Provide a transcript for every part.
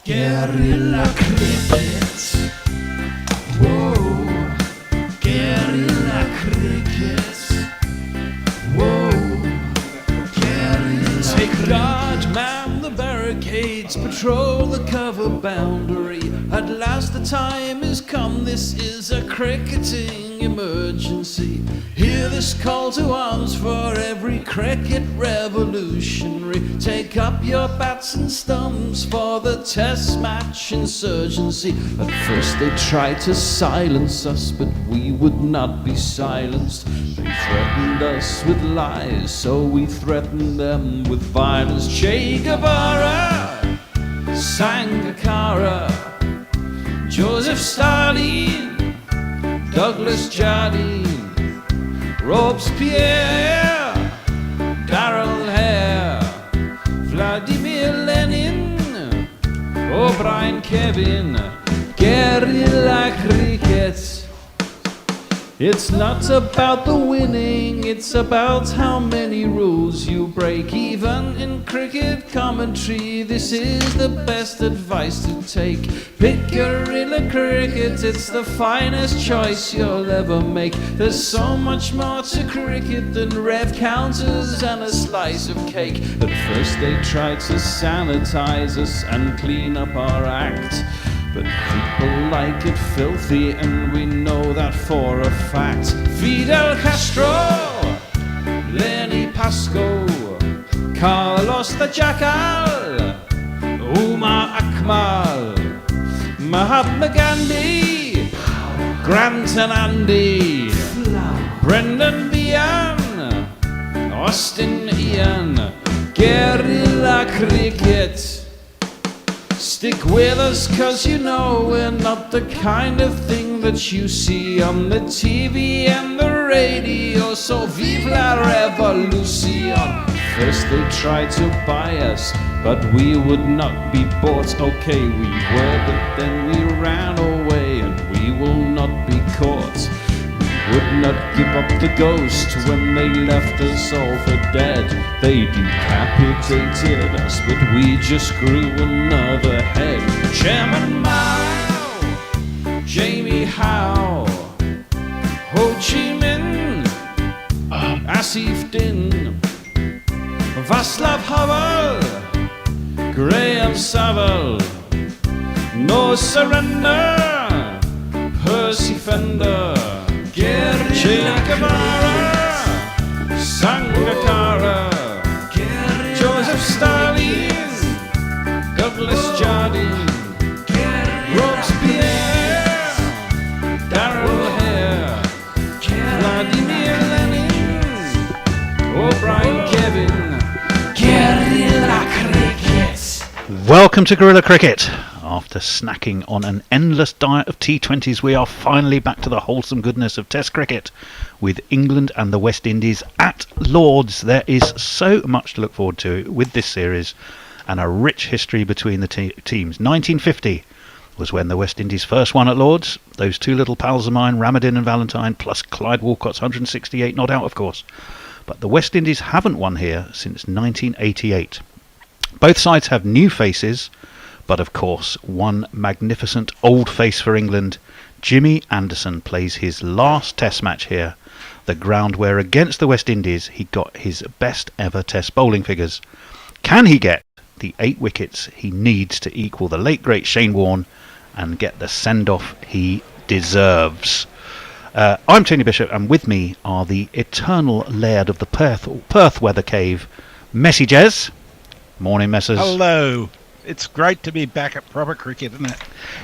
Guerrilla cricket. Whoa. Guerrilla cricket. Whoa. Guerrilla. Take guard, man the barricades, patrol the cover boundary. At last the time is come, this is a cricketing emergency. Hear this call to arms for every cricket revolutionary. Take up your bats and stumps for the test match insurgency. At first they tried to silence us, but we would not be silenced. They threatened us with lies, so we threatened them with violence. Che Guevara, Sangakkara, Joseph Stalin, Douglas Jardine, Robespierre, Darrell Hare, Vladimir Lenin, O'Brien Kevin, guerrilla cricket. It's not about the winning, it's about how many rules you break. Even in cricket commentary, this is the best advice to take. Pick guerrilla cricket, it's the finest choice you'll ever make. There's so much more to cricket than rev counters and a slice of cake. At first they tried to sanitize us and clean up our act, but people like it filthy, and we know that for a fact. Fidel Castro, Lenny Pascoe, Carlos the Jackal, Umar Akmal, Mahatma Gandhi, Grant and Andy, Brendan Behan, Austin Ian, guerrilla cricket. Stick with us, cause you know we're not the kind of thing that you see on the TV and the radio. So vive la revolution. First they tried to buy us, but we would not be bought. Okay, we were, but then we ran away, and we will not be caught. We would not give up the ghost when they left us all for dead. They decapitated us, but we just grew another head. Chairman Mao, Jamie Howe, Ho Chi Minh, Asif Din, Václav Havel, Graham Saville, No Surrender, Percy Fender, Che Guevara, Sangakkara, Joseph Stalin, Douglas Jardine, Robespierre, Darrell Hare, Vladimir Lenin, O'Brien Kevin, guerrilla cricket. Welcome to Guerrilla Cricket. After snacking on an endless diet of T20s, we are finally back to the wholesome goodness of Test cricket with England and the West Indies at Lords. There is so much to look forward to with this series, and a rich history between the teams. 1950 was when the West Indies first won at Lords. Those two little pals of mine, Ramadin and Valentine, plus Clyde Walcott's 168 not out, of course. But the West Indies haven't won here since 1988. Both sides have new faces, but of course, one magnificent old face for England. Jimmy Anderson plays his last Test match here, the ground where against the West Indies he got his best ever Test bowling figures. Can he get the 8 wickets he needs to equal the late great Shane Warne and get the send-off he deserves? I'm Tony Bishop, and with me are the eternal laird of the Perth weather cave, Messy Jez. Morning, Messers. Hello. It's great to be back at proper cricket, isn't it?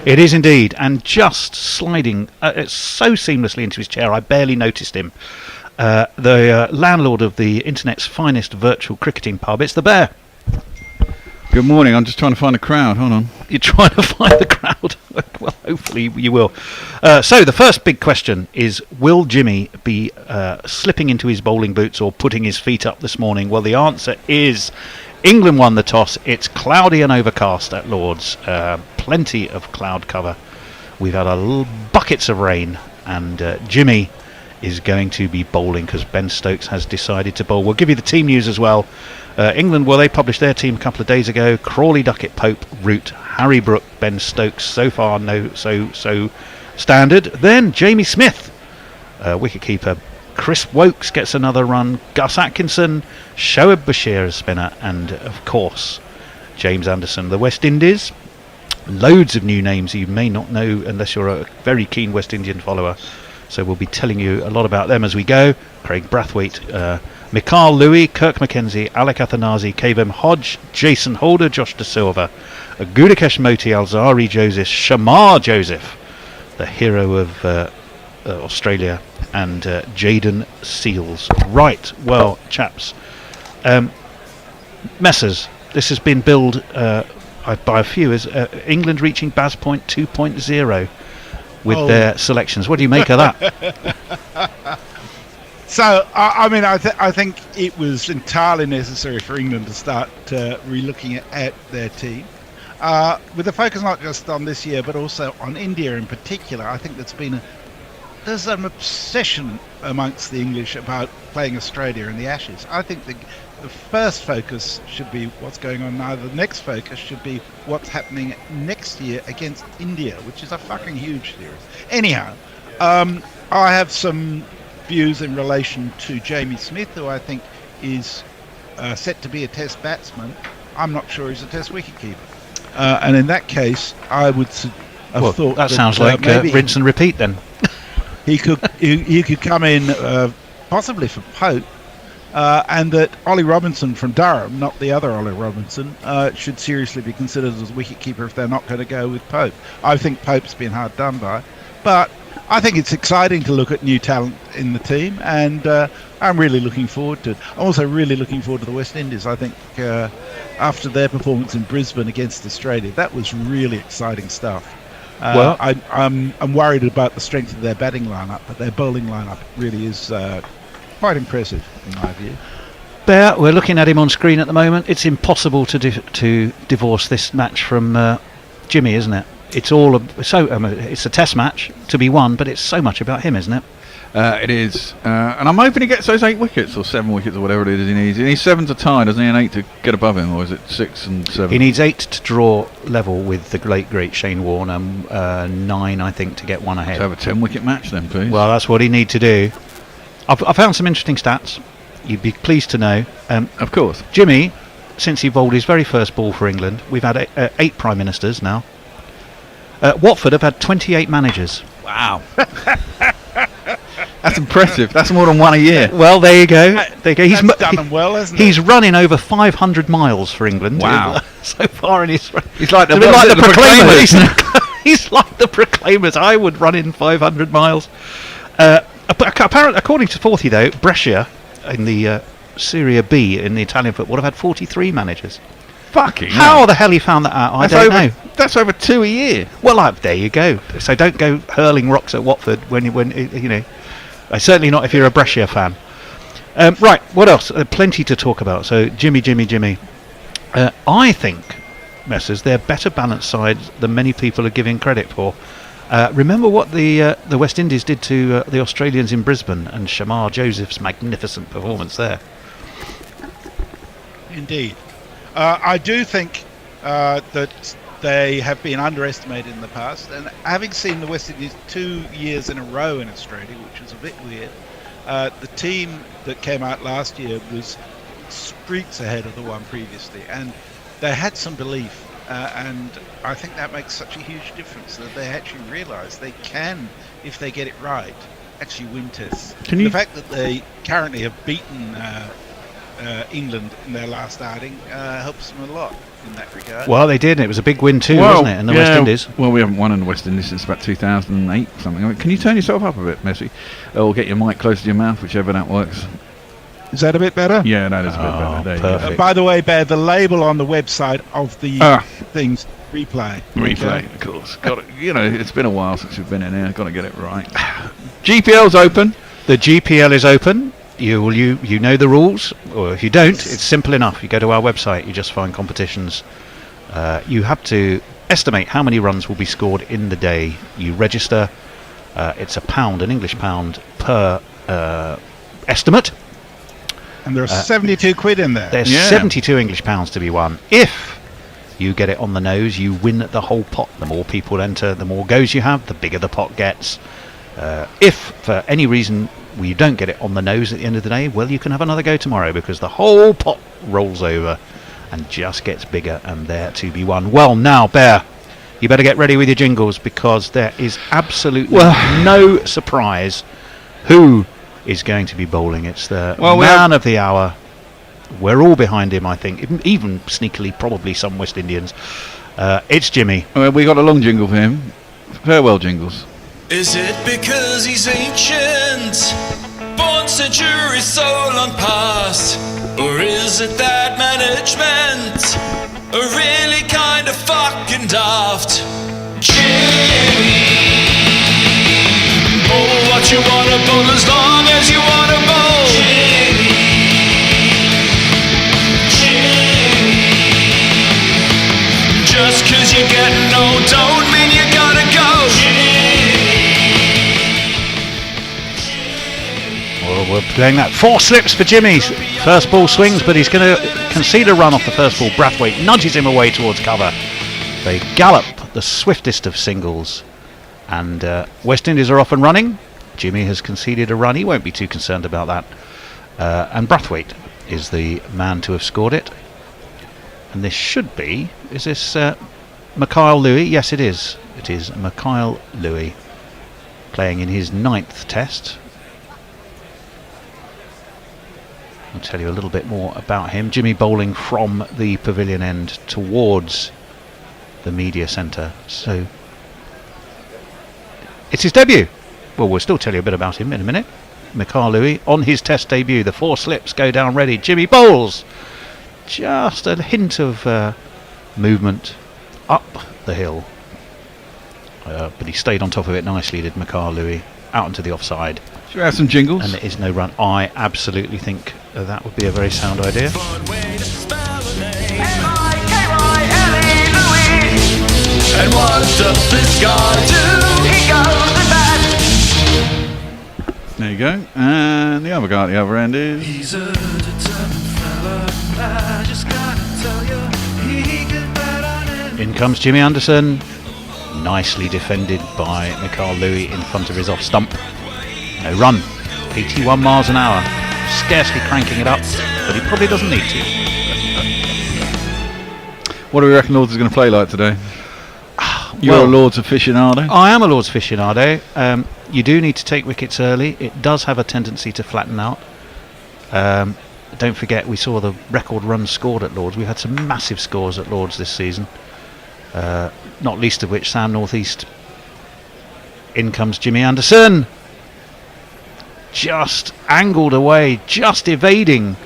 It is indeed, and just sliding so seamlessly into his chair, I barely noticed him. The landlord of the internet's finest virtual cricketing pub, it's the Bear. Good morning, I'm just trying to find a crowd, hold on. You're trying to find the crowd? Well, hopefully you will. So the first big question is, will Jimmy be slipping into his bowling boots or putting his feet up this morning? Well, the answer is England won the toss. It's cloudy and overcast at Lords. Plenty of cloud cover. We've had buckets of rain, and Jimmy is going to be bowling because Ben Stokes has decided to bowl. We'll give you the team news as well. England, well, they published their team a couple of days ago. Crawley, Ducket, Pope, Root, Harry Brook, Ben Stokes, so far so standard. Then Jamie Smith, wicketkeeper. Chris Wokes gets another run. Gus Atkinson, Shoaib Bashir as spinner, and of course James Anderson. The West Indies, loads of new names you may not know unless you're a very keen West Indian follower. So we'll be telling you a lot about them as we go. Craig Brathwaite, Mikhail Louis, Kirk Mackenzie, Alec Athanazi, Kavem Hodge, Jason Holder, Josh De Silva, Gudakesh Moti, Alzarri Joseph, Shamar Joseph, the hero of Australia, and Jaden Seals. Right, well, chaps, Messers, this has been billed by a few as England reaching Baz Point 2.0 with their selections. What do you make of that? So, I think it was entirely necessary for England to start re-looking at their team. With a focus not just on this year, but also on India in particular. I think there's an obsession amongst the English about playing Australia in the Ashes. I think the first focus should be what's going on now. The next focus should be what's happening next year against India, which is a fucking huge series. Anyhow, I have some views in relation to Jamie Smith, who I think is set to be a test batsman. I'm not sure he's a test wicketkeeper. And in that case, I would have thought that sounds like rinse and repeat then. He could come in possibly for Pope, and that Ollie Robinson from Durham, not the other Ollie Robinson, should seriously be considered as wicketkeeper if they're not going to go with Pope. I think Pope's been hard done by, but I think it's exciting to look at new talent in the team, and I'm really looking forward to it. I'm also really looking forward to the West Indies. I think after their performance in Brisbane against Australia, that was really exciting stuff. Well, I'm worried about the strength of their batting lineup, but their bowling lineup really is quite impressive in my view. Bear, we're looking at him on screen at the moment. It's impossible to divorce this match from Jimmy, isn't it? It's all it's a test match to be won, but it's so much about him, isn't it? It is, and I'm hoping he gets those 8 wickets or 7 wickets or whatever it is he needs. He needs 7 to tie, doesn't he, and 8 to get above him, or is it 6 and 7? He needs 8 to draw level with the great Shane Warne, 9, I think, to get one ahead. To have a 10 wicket match then, please. Well, that's what he needs to do. I found some interesting stats. You'd be pleased to know. Of course. Jimmy, since he bowled his very first ball for England, we've had 8 Prime Ministers now. Watford have had 28 managers. Wow. That's impressive. That's more than one a year. Well, there you go. He's done them well, hasn't He's running over 500 miles for England. Wow. So far in his... He's like the Proclaimers. He's like the Proclaimers. I would run in 500 miles. Apparently, according to 40, though, Brescia in the Serie B in the Italian football have had 43 managers. Fucking How the hell he found that out, I don't know. That's over 2 a year. Well, there you go. So don't go hurling rocks at Watford when you know. Certainly not if you're a Brescia fan. Right, what else? Plenty to talk about. So Jimmy. I think, Messers, they're better balanced sides than many people are giving credit for. Remember what the West Indies did to the Australians in Brisbane, and Shamar Joseph's magnificent performance there. Indeed. I do think that they have been underestimated in the past, and having seen the West Indies 2 years in a row in Australia, which was a bit weird, the team that came out last year was streets ahead of the one previously, and they had some belief, and I think that makes such a huge difference that they actually realise they can, if they get it right, actually win tests. The fact that they currently have beaten England in their last outing helps them a lot in that regard. Well, they did. It was a big win too, wasn't it, in the West Indies? Well, we haven't won in the West Indies since about 2008 something. I mean, can you turn yourself up a bit, Messi? Or get your mic closer to your mouth, whichever that works. Is that a bit better? Yeah, that is a bit better. There perfect. you go. By the way, Bear, the label on the website of the things, replay. Replay, of course. Got it. You know, it's been a while since we've been in here. Got to get it right. GPL's open. The GPL is open. You know the rules, or if you don't, it's simple enough. You go to our website, you just find competitions. You have to estimate how many runs will be scored in the day. You register. It's £1, an English pound per estimate. And there are 72 quid in there. There's 72 English pounds to be won. If You get it on the nose, you win the whole pot. The more people enter, the more goes you have, the bigger the pot gets. If for any reason we don't get it on the nose at the end of the day, well, you can have another go tomorrow, because the whole pot rolls over and just gets bigger, and there to be won. Well, now, Bear, you better get ready with your jingles, because there is absolutely no surprise who is going to be bowling. It's the man of the hour. We're all behind him, I think, even sneakily probably some West Indians. It's Jimmy. Well, we got a long jingle for him. Farewell jingles. Is it because he's ancient, born centuries so long past? Or is it that management are really kind of fucking daft? Jimmy, bowl what you wanna bowl as long as you wanna bowl. Jimmy, just cause you're getting old don't mean you gotta go. Well, we're playing that 4 slips for Jimmy. First ball swings, but he's going to concede a run off the first ball. Brathwaite nudges him away towards cover. They gallop the swiftest of singles, and West Indies are off and running. Jimmy has conceded a run. He won't be too concerned about that. And Brathwaite is the man to have scored it. And this should be... Is this Mikhail Louis? Yes, it is. It is Mikhail Louis playing in his 9th test. I'll tell you a little bit more about him. Jimmy bowling from the pavilion end towards the media centre. So it's his debut. Well, we'll still tell you a bit about him in a minute. Mikhail Louis on his test debut. The 4 slips go down ready. Jimmy bowls. Just a hint of movement up the hill. But he stayed on top of it nicely, did Mikhail Louis. Out into the offside. Should we have some jingles? And there is no run. I absolutely think that would be a very sound idea. And what does this guy do? He goes to bat. There you go. And the other guy at the other end is... He's a determined fella, I just gotta tell you, he can bet on it. In comes Jimmy Anderson. Nicely defended by Mikhail Louis in front of his off stump. No run. 81 miles an hour. Scarcely cranking it up, but he probably doesn't need to. What do we reckon Lords is going to play like today? You're a Lords aficionado. I am a Lords aficionado. You do need to take wickets early. It does have a tendency to flatten out. Don't forget, we saw the record runs scored at Lords. We had some massive scores at Lords this season. Not least of which Sam Northeast. In comes Jimmy Anderson. Just angled away, just evading.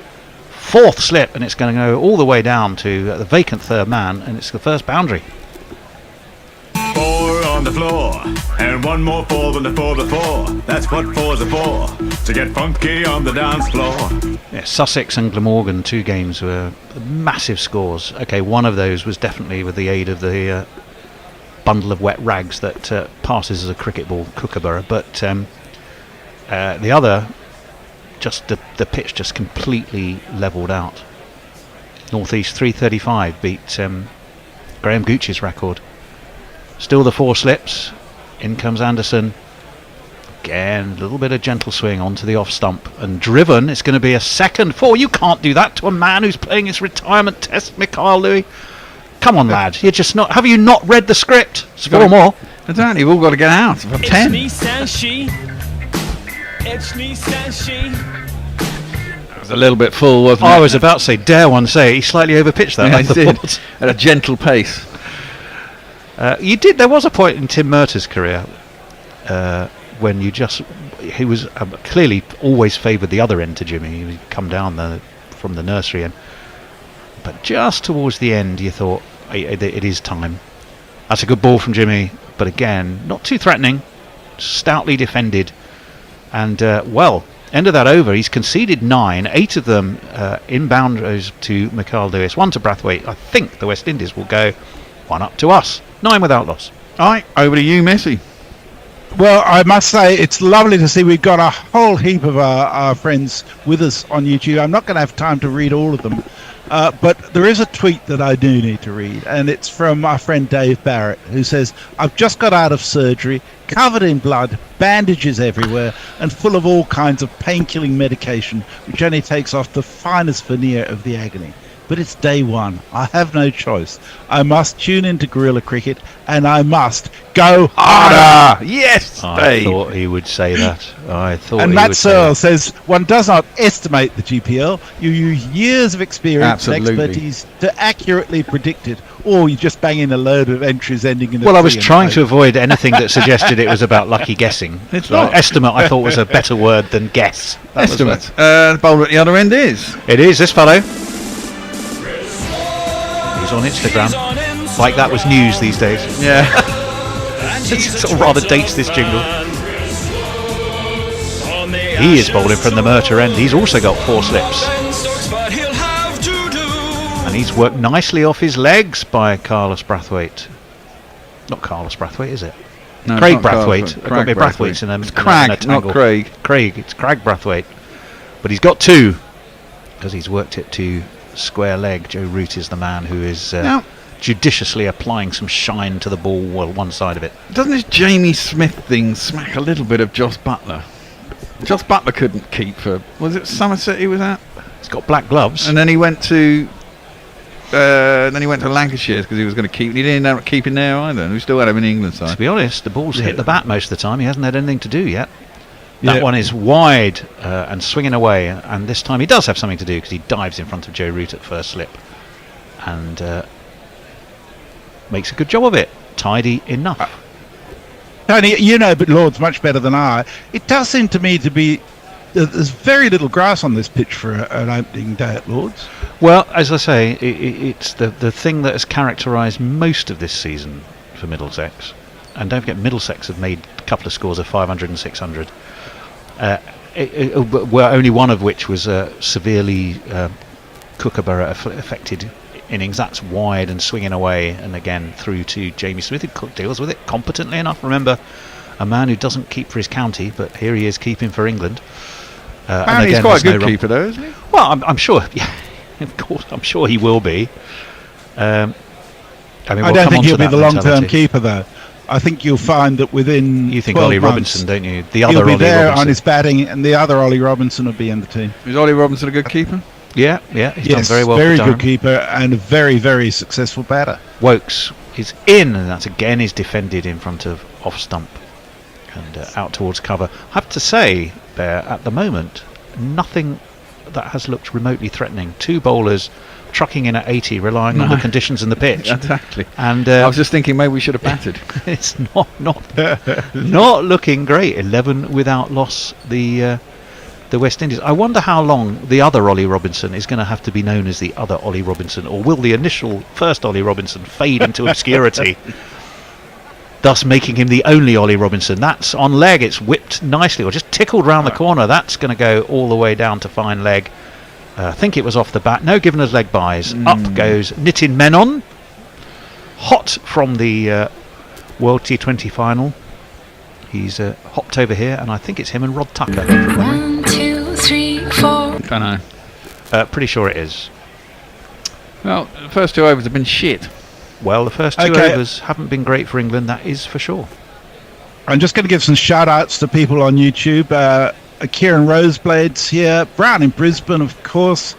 4th slip, and it's going to go all the way down to the vacant 3rd man, and it's the first boundary. 4 on the floor, and 1 more 4 than the 4 before. That's what 4s are for, to get funky on the dance floor. Yeah, Sussex and Glamorgan, 2 games were massive scores. Okay, one of those was definitely with the aid of the bundle of wet rags that passes as a cricket ball, Kookaburra, but the other, just the pitch just completely levelled out. Northeast 335 beat Graham Gooch's record. Still the 4 slips. In comes Anderson. Again, a little bit of gentle swing onto the off stump and driven. It's going to be a second 4. You can't do that to a man who's playing his retirement test, Mikhail Louis. Come on, lad. You're just not. Have you not read the script? It's 4 more. Exactly. You've all got to get out. 10. It's me, says she. It's me, says she. That was a little bit full, wasn't it? I was about to say, dare one say, he slightly overpitched that. Yeah, I he did. thought. At a gentle pace. You did. There was a point in Tim Murtaugh's career when he was clearly always favoured the other end to Jimmy. He would come down from the nursery end, but just towards the end, you thought it is time. That's a good ball from Jimmy, but again, not too threatening, stoutly defended, and end of that over. He's conceded 9, 8 of them in boundaries to Mikhail Lewis, 1 to Brathwaite. I think the West Indies will go 1 up to us. 9 without loss. All right, over to you, Messi. Well, I must say it's lovely to see we've got a whole heap of our friends with us on YouTube. I'm not going to have time to read all of them, But there is a tweet that I do need to read, and it's from my friend Dave Barrett, who says, "I've just got out of surgery, covered in blood, bandages everywhere, and full of all kinds of pain-killing medication, which only takes off the finest veneer of the agony. But it's day one. I have no choice. I must tune into guerrilla cricket, and I must go harder." Yes, I Dave. thought he would say that. I thought. And he Matt would say Searle that. says, "One does not estimate the GPL. You use years of experience and Absolutely. expertise to accurately predict it, or you just bang in a load of entries ending in a Well, I was three and trying eight." to avoid anything that suggested it was about lucky guessing. It's not. Estimate, I thought, was a better word than guess. That was Estimate. The bowler at the other end is. It is this fellow. He's on Instagram. Like that was news these days. Yeah. It sort of rather dates this jingle. He is bowling from the Merter end. He's also got 4 slips. And he's worked nicely off his legs by Carlos Brathwaite. Not Carlos Brathwaite, is it? No, Craig it's not Brathwaite. Carl, I've got my Craig Brathwaites in a, It's in a Crag, not tangle. Craig. Craig, it's Craig Brathwaite. But he's got 2 because he's worked it to square leg. Joe Root is the man who is Now, judiciously applying some shine to the ball, well, one side of it. doesn't this Jamie Smith thing smack a little bit of Joss Butler? Joss Butler couldn't keep for, was it Somerset he was at? He's got black gloves. And then he went to Lancashire because he was going to keep. He didn't end up keeping there either. And we still had him in the England To side. be honest, the ball's hit the bat most of the time. He hasn't had anything to do yet. Yeah. That one is wide and swinging away, and this time he does have something to do because he dives in front of Joe Root at first slip and makes a good job of it. Tidy enough. Tony, you know, but Lord's much better than I. It does seem to me to be there's very little grass on this pitch for an opening day at Lord's. Well, as I say, it's the thing that has characterised most of this season for Middlesex. And don't forget, Middlesex have made a couple of scores of 500 and 600. Well, only one of which was severely Kookaburra affected innings. That's wide and swinging away, and again through to Jamie Smith, who deals with it competently enough. Remember, a man who doesn't keep for his county, but here he is keeping for England. And he's again, quite a there's good no keeper though, isn't he? Well, I'm sure. Yeah, of course, I'm sure he will be. I mean, I we'll don't come think on he'll to be that the long-term mentality. keeper, though. I think you'll find that within You think 12 Ollie months, Robinson, don't you? The he'll other be Ollie there Robinson. on his batting, and the other Ollie Robinson will be in the team. Is Ollie Robinson a good keeper? Yeah, he's done Yes, very well. very for good Durham. keeper and a very, very successful batter. Wokes is in, and that again is defended in front of off stump and out towards cover. I have to say, there at the moment, nothing that has looked remotely threatening. 2 bowlers trucking in at 80, relying on the conditions in the pitch. Exactly. And I was just thinking maybe we should have batted. it's not looking great. 11 without loss. The West Indies. I wonder how long the other Ollie Robinson is going to have to be known as the other Ollie Robinson, or will the initial first Ollie Robinson fade into obscurity, thus making him the only Ollie Robinson. That's on leg. It's whipped nicely, or just tickled round the corner. That's going to go all the way down to fine leg. I think it was off the bat. No given us leg buys. Up goes Nitin Menon. Hot from the World T20 final. He's hopped over here, and I think it's him and Rod Tucker. From memory. 1, 2, 3, 4. Don't know. Pretty sure it is. Well, the first 2 overs have been shit. Well, the first 2 Okay. overs haven't been great for England, that is for sure. I'm just going to give some shout-outs to people on YouTube. Kieran Roseblades here. Brown in Brisbane, of course.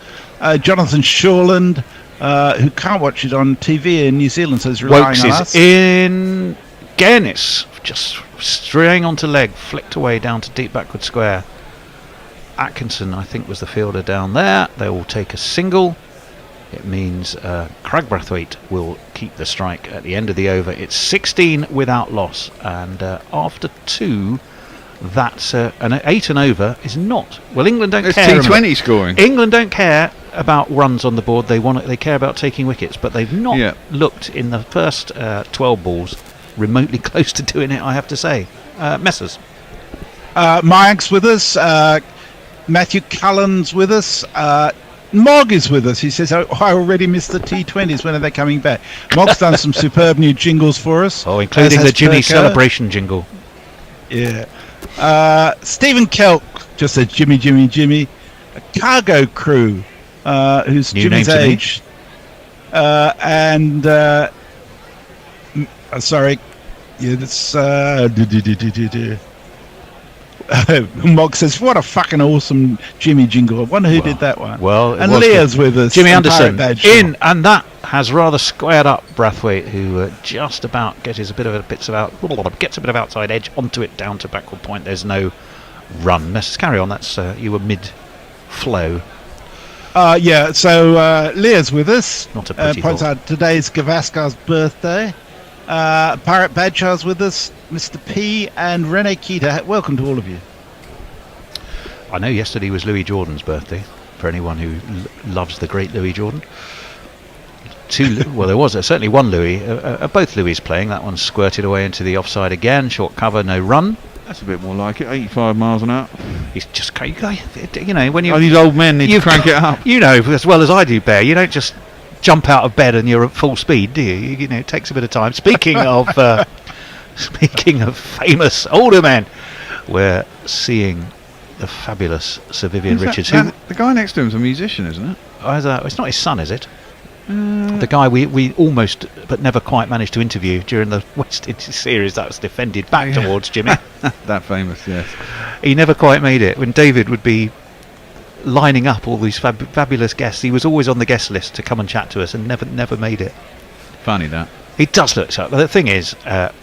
Jonathan Shawland, who can't watch it on TV in New Zealand, so he's relying Wokes on is us. in. Again, it's just straying onto leg, flicked away down to deep backward square. Atkinson, I think, was the fielder down there. They will take a single. It means Craig Brathwaite will keep the strike at the end of the over. It's 16 without loss, and after 2, that's an 8 and over is not. Well, England don't It's care. T20 scoring. England don't care about runs on the board. They care about taking wickets, but they've not looked in the first 12 balls remotely close to doing it, I have to say. Messers. Mayank's with us. Matthew Cullen's with us. Mog is with us. He says, I already missed the T20s. When are they coming back? Mog's done some superb new jingles for us. Oh, including as the has Jimmy Perko. celebration jingle. Yeah. Stephen Kelk just said, Jimmy, Jimmy, Jimmy. A cargo crew. who's New name Jimmy's to me. age. Sorry. Yeah, that's... Mog says, what a fucking awesome Jimmy jingle. I wonder who did that one. Well, it and was Leah's with us. Jimmy and Anderson Pirate Badge. in, and that has rather squared up Brathwaite, who just about gets a bit of outside edge onto it, down to backward point. There's no run. Let's carry on. That's you were mid-flow. Yeah, so Leah's with us. Not a pretty points thought. out today's Gavaskar's birthday. Pirate Badger's with us, Mr. P and Rene Keita. Welcome to all of you. I know yesterday was Louis Jordan's birthday, for anyone who loves the great Louis Jordan. Well, there was certainly one Louis, both Louis playing. That one squirted away into the offside again, short cover, no run. That's a bit more like it. 85 miles an hour. He's just, you know, when you These old men need to crank it up. You know, as well as I do, Bear, you don't just jump out of bed and you're at full speed, do you? You know, it takes a bit of time. Speaking of famous older men, we're seeing the fabulous Sir Vivian Richards. The guy next to him's a musician, isn't it? It's not his son, is it? The guy we almost but never quite managed to interview during the West Indies series that was defended back towards Jimmy. That famous, yes. He never quite made it. When David would be lining up all these fabulous guests, he was always on the guest list to come and chat to us, and never made it. Funny that. He does look so. The thing is,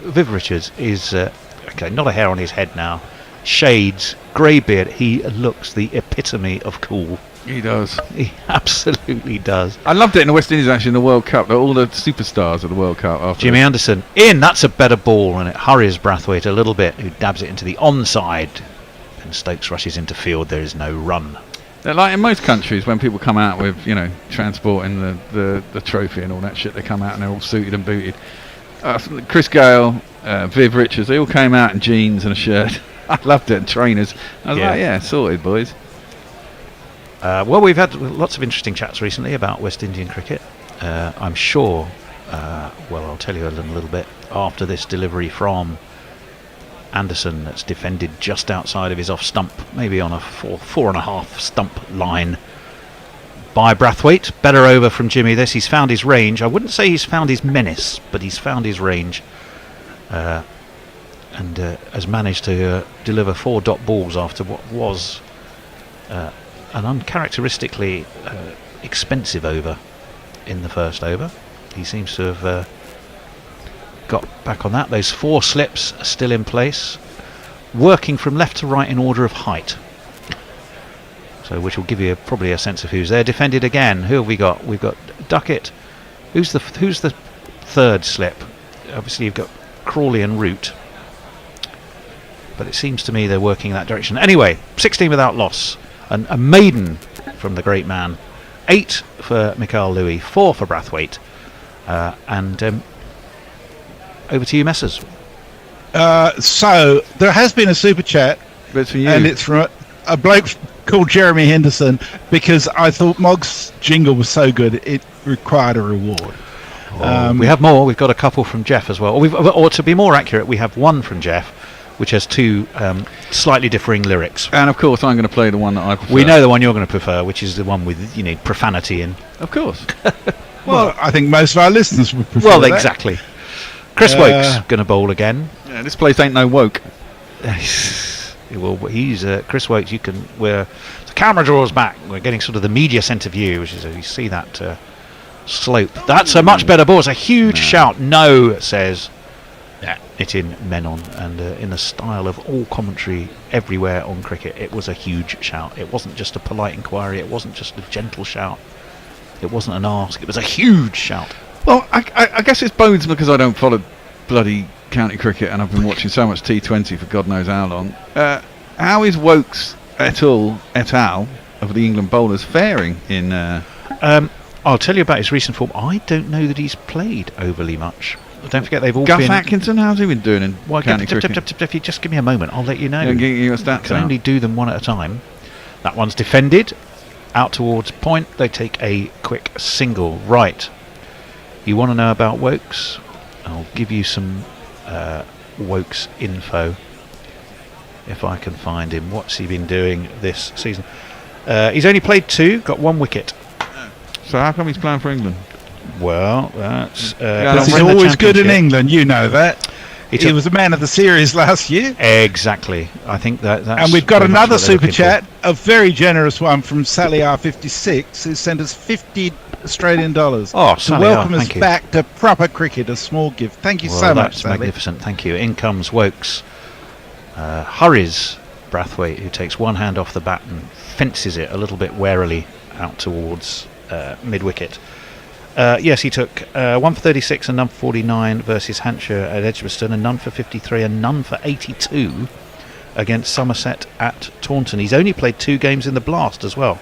Viv Richards is not a hair on his head now, shades, grey beard. He looks the epitome of cool. He does. He absolutely does. I loved it in the West Indies actually in the World Cup. All the superstars of the World Cup. After Jimmy Anderson in. That's a better ball, and it hurries Brathwaite a little bit, who dabs it into the onside. And Stokes rushes into field. There is no run. They're like in most countries when people come out with, transporting the trophy and all that shit, they come out and they're all suited and booted. Chris Gale, Viv Richards, they all came out in jeans and a shirt. I loved it, and trainers. I was like, yeah, sorted, boys. Well, we've had lots of interesting chats recently about West Indian cricket. I'm sure, I'll tell you a little bit after this delivery from Anderson that's defended just outside of his off stump, maybe on a 4.5 stump line by Brathwaite. Better over from Jimmy this. He's found his range. I wouldn't say he's found his menace, but he's found his range, and has managed to deliver 4 dot balls after what was an uncharacteristically expensive over in the first over. He seems to have got back on that. Those 4 slips are still in place, working from left to right in order of height, so which will give you probably a sense of who's there. Defended again. Who have we got? We've got Ducket. Who's the third slip? Obviously you've got Crawley and Root, but it seems to me they're working in that direction. Anyway, 16 without loss, and a maiden from the great man. 8 for Mikhail Louis, 4 for Brathwaite, and over to you, Messers. So there has been a super chat, But it's for you. and it's from a bloke called Jeremy Henderson, because I thought Mog's jingle was so good it required a reward. We have more. We've got a couple from Jeff as well. Or to be more accurate, we have one from Jeff, which has 2 slightly differing lyrics. And of course, I'm going to play the one that I prefer. We know the one you're going to prefer, which is the one with profanity in. Of course. Well, I think most of our listeners would prefer Well, that. exactly. Chris Woke's going to bowl again. Yeah, this place ain't no woke. Well, he's Chris Wokes. The camera draws back. We're getting sort of the media centre view, which is you see that slope. That's a much better ball. It's a huge shout. No, says Nitin Menon, and in the style of all commentary everywhere on cricket, it was a huge shout. It wasn't just a polite inquiry. It wasn't just a gentle shout. It wasn't an ask. It was a huge shout. Well, I guess it's bones because I don't follow bloody county cricket and I've been watching so much T20 for God knows how long. How is Wokes et al. Of the England bowlers faring in... I'll tell you about his recent form. I don't know that he's played overly much. Don't forget they've all Gus been... Atkinson, how's he been doing in county cricket? If you just give me a moment, I'll let you know. Yeah, give you a stats I can out. only do them one at a time. That one's defended. Out towards point. They take a quick single. Right. You want to know about Wokes? I'll give you some Wokes info if I can find him. What's he been doing this season? He's only played 2, got 1 wicket. So how come he's playing for England? Well, that's Because he's he's always good in England, you know that. He was a man of the series last year. Exactly. I think that's And we've got very much another what they're super looking chat, a very generous one from Sally R56, who sent us $50 Australian Oh, to Sally R, welcome us thank you. back to proper cricket. A small gift. Thank you Well, so much, that's Sally. magnificent. Thank you. In comes Wokes. Hurries Brathwaite, who takes one hand off the bat and fences it a little bit warily out towards mid-wicket. Yes, he took 1 for 36 and none for 49 versus Hampshire at Edgbaston, and none for 53 and none for 82 against Somerset at Taunton. He's only played 2 games in the Blast as well,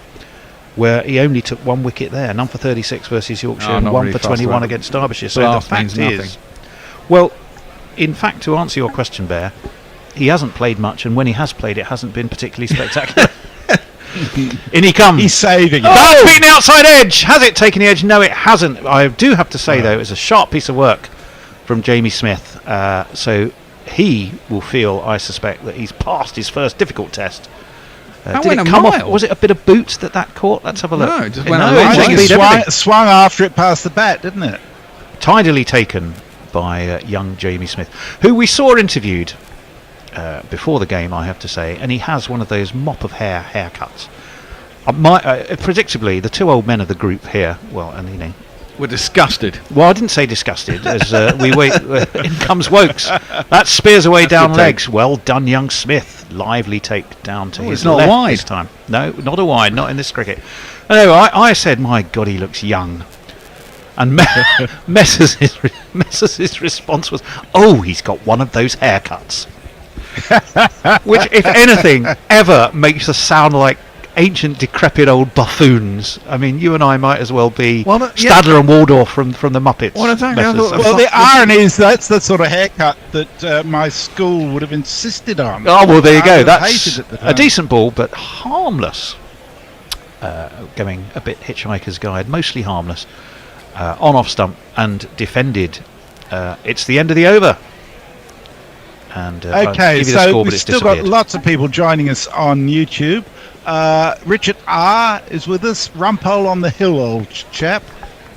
where he only took 1 wicket there. None for 36 versus Yorkshire and not 1 really for fast 21 about against Derbyshire. So Blast the means fact nothing. is, well, in fact, to answer your question, Bear, he hasn't played much, and when he has played, it hasn't been particularly spectacular. In he comes. He's saving it. That's beaten the outside edge. Has it taken the edge? No, it hasn't. I do have to say, though, it's a sharp piece of work from Jamie Smith. So he will feel, I suspect, that he's passed his first difficult test. That Did went it a come off? mile. Was it a bit of boot that caught? Let's have a look. No, it just went No, a long it I way. think beat it everything. swung after it passed the bat, didn't it? Tidily taken by young Jamie Smith, who we saw interviewed before the game, I have to say, and he has one of those mop of hair haircuts. Predictably, the 2 old men of the group here, well, and you know, We're disgusted. well, I didn't say disgusted, as we wait. In comes Wokes. That spears away down good legs. Well done, young Smith. Lively take down to his it's not left wide. this time. No, not a wide, not in this cricket. No, I said, my God, he looks young. And Messrs' response was, oh, he's got one of those haircuts. Which, if anything, ever makes us sound like ancient, decrepit old buffoons. I mean, you and I might as well be Well, yeah. Stadler and Waldorf from the Muppets. Well, exactly, I Messrs. thought- Well, the irony is that's the sort of haircut that my school would have insisted on. Oh, well, there you I go. would have That's hated it at the a time. decent ball, but harmless. Going a bit Hitchhiker's Guide, mostly harmless. On off stump and defended. It's the end of the over. And I'll Okay, give you the so score, but we've it's still got disappeared. lots of people joining us on YouTube. Richard R is with us. Rumpole on the hill, old chap.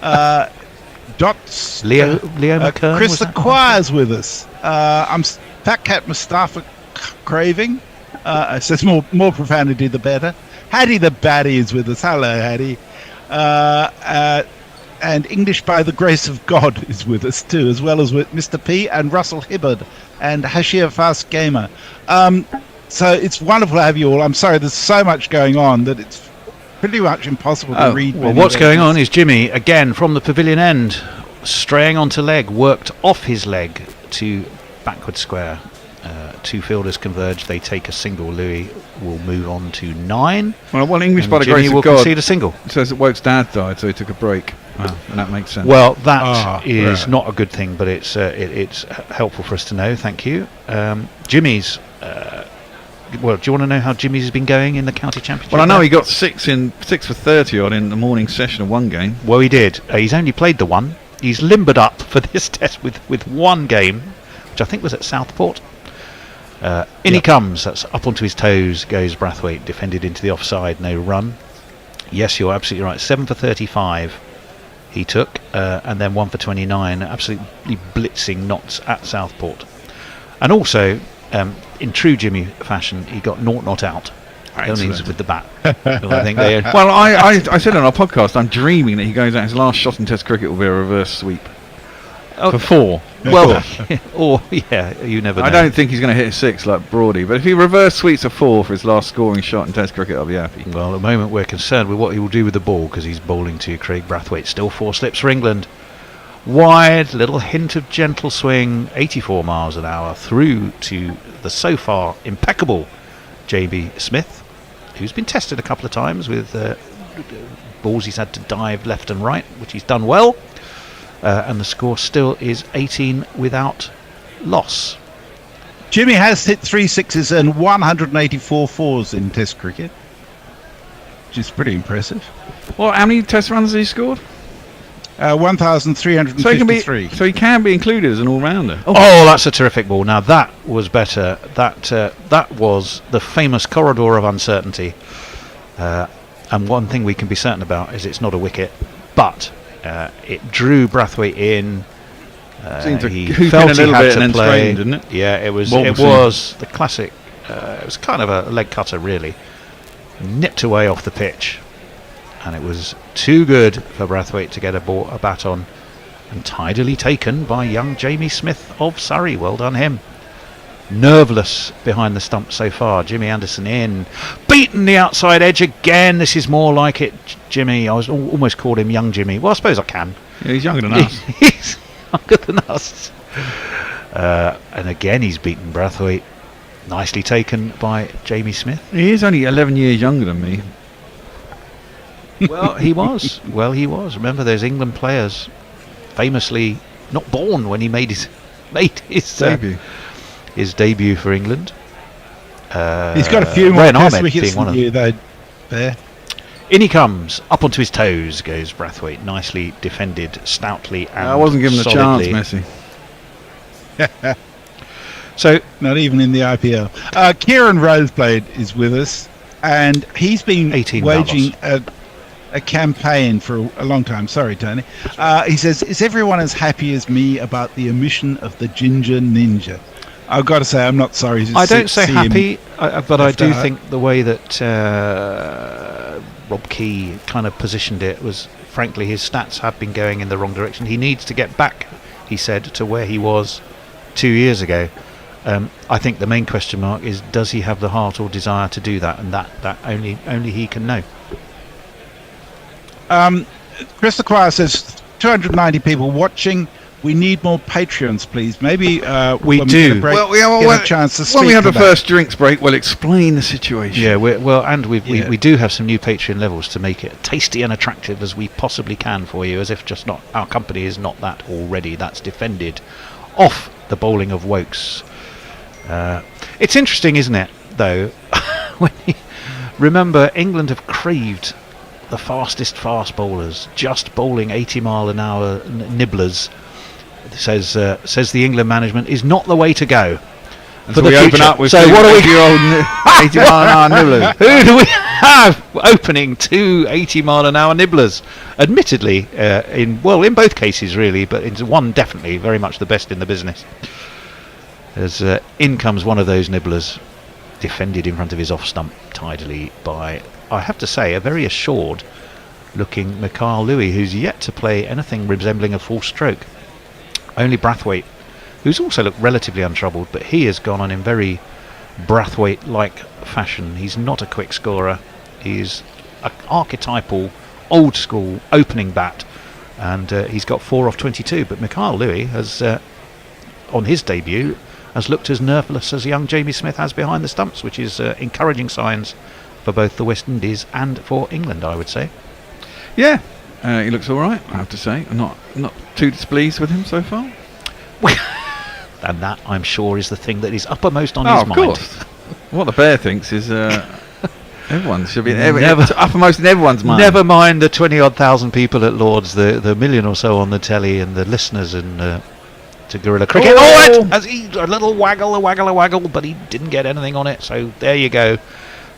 Dots. Leo McKern. Chris was the that? Choir's with us. Fat Cat Mustafa Craving. Says more profanity the better. Hattie the Batty is with us. Hello, Hattie. And English by the Grace of God is with us too, as well as with Mr. P and Russell Hibbard and Hashir Fast Gamer. So it's wonderful to have you all. I'm sorry, there's so much going on that it's pretty much impossible to read. Well, many what's going versions. on is Jimmy, again, from the pavilion end, straying onto leg, worked off his leg to backward square. 2 fielders converge, they take a single. Louis will move on to 9. Well, English and by the Jimmy grace will of God concede a single. says that Woke's dad died, so he took a break. Wow, and that makes sense. Well, that is right. not a good thing, but it's helpful for us to know. Thank you. Jimmy's. Well, do you want to know how Jimmy's has been going in the county championship? Well, I know now? he got 6 for 30 odd in the morning session of one game. Well, he did. He's only played the one. He's limbered up for this test with one game, which I think was at Southport. In he comes. That's up onto his toes. Goes Brathwaite, defended into the offside. No run. Yes, you're absolutely right. 7 for 35 he took, and then 1 for 29. Absolutely blitzing knots at Southport. And also, in true Jimmy fashion, he got naught not out. Only with the bat. So I think they. Well, I said on our podcast, I'm dreaming that he goes out, his last shot in Test cricket will be a reverse sweep. Oh, For 4. well, or yeah, you never know. I don't think he's going to hit a 6 like Brody, but if he reverse sweeps a 4 for his last scoring shot in Test cricket, I'll be happy. Well, at the moment we're concerned with what he will do with the ball, because he's bowling to Craig Brathwaite. Still 4 slips for England. Wide, little hint of gentle swing, 84 miles an hour through to the so far impeccable JB Smith, who's been tested a couple of times with balls he's had to dive left and right, which he's done well. And the score still is 18 without loss. Jimmy has hit 3 6s and 184 4s in Test cricket, which is pretty impressive. Well, how many Test runs has he scored? 1,353. So he can be included as an all-rounder. Oh, that's a terrific ball. Now that was better. That was the famous corridor of uncertainty. And one thing we can be certain about is it's not a wicket. but it drew Brathwaite in. Seemed to He hoop in felt a he little had bit to and then play. straightened, didn't it? Yeah, it was. What It was was the classic. It was kind of a leg cutter, really. Nipped away off the pitch, and it was too good for Brathwaite to get a bat on, and tidily taken by young Jamie Smith of Surrey. Well done him. Nerveless behind the stump so far. Jimmy Anderson in, beaten the outside edge again. This is more like it, Jimmy. I was almost called him young Jimmy. Well, I suppose I can. Yeah, he's younger than us. He's younger than us. And again, he's beaten Brathwaite. Nicely taken by Jamie Smith. He is only 11 years younger than me. Well, he was. Well, he was. Remember, those England players, famously not born when he made his Debut. His debut for England. He's got a few more Ryan test Ahmed wickets being one than of you, though. There. In he comes, up onto his toes goes Brathwaite, nicely defended, stoutly and I wasn't given the chance, solidly. Messi. So, Not even in the IPL. Kieran Roseblade is with us, and he's been 18 waging a campaign for a long time. Sorry, Tony. He says, is everyone as happy as me about the omission of the Ginger Ninja? I've got to say, I'm not sorry to I don't say see happy, but I left do out. think the way that Rob Key kind of positioned it was, frankly, his stats have been going in the wrong direction. He needs to get back, he said, to where he was 2 years ago. I think the main question mark is, does he have the heart or desire to do that? And that only he can know. Chris Acquire says 290 people watching. We need more Patreons, please. Maybe We when do. get a break, get a chance to speak when we have to the that. first drinks break, we'll explain the situation. Yeah, we Yeah. do have some new Patreon levels to make it tasty and attractive as we possibly can for you, as if just not our company is not that already. That's defended off the bowling of Wokes. It's interesting, isn't it, though, when you remember England have craved the fastest fast bowlers, just bowling 80-mile-an-hour nibblers. Says the England management is not the way to go. And For so the we open future. up with So what are we? 80-mile-an-hour nibblers. Who do we have opening two 80-mile-an-hour nibblers? Admittedly, in both cases really, but in one definitely very much the best in the business. As in comes one of those nibblers, defended in front of his off stump tidily by, I have to say, a very assured looking Mikhail Louis, who's yet to play anything resembling a full stroke. Only Brathwaite, who's also looked relatively untroubled, but he has gone on in very Brathwaite-like fashion. He's not a quick scorer. He's an archetypal, old-school opening bat, and he's got 4 off 22. But Mikhail Louis has, on his debut, has looked as nerveless as young Jamie Smith has behind the stumps, which is encouraging signs for both the West Indies and for England, I would say. Yeah, he looks all right, I have to say. I'm not too displeased with him so far. And that, I'm sure, is the thing that is uppermost on Oh, his of mind. course. What the bear thinks is everyone should be Never- uppermost in everyone's mind. Never mind the 20-odd thousand people at Lord's, the million or so on the telly, and the listeners and to Guerrilla Cricket. Oh! As he a little waggle, but he didn't get anything on it. So there you go.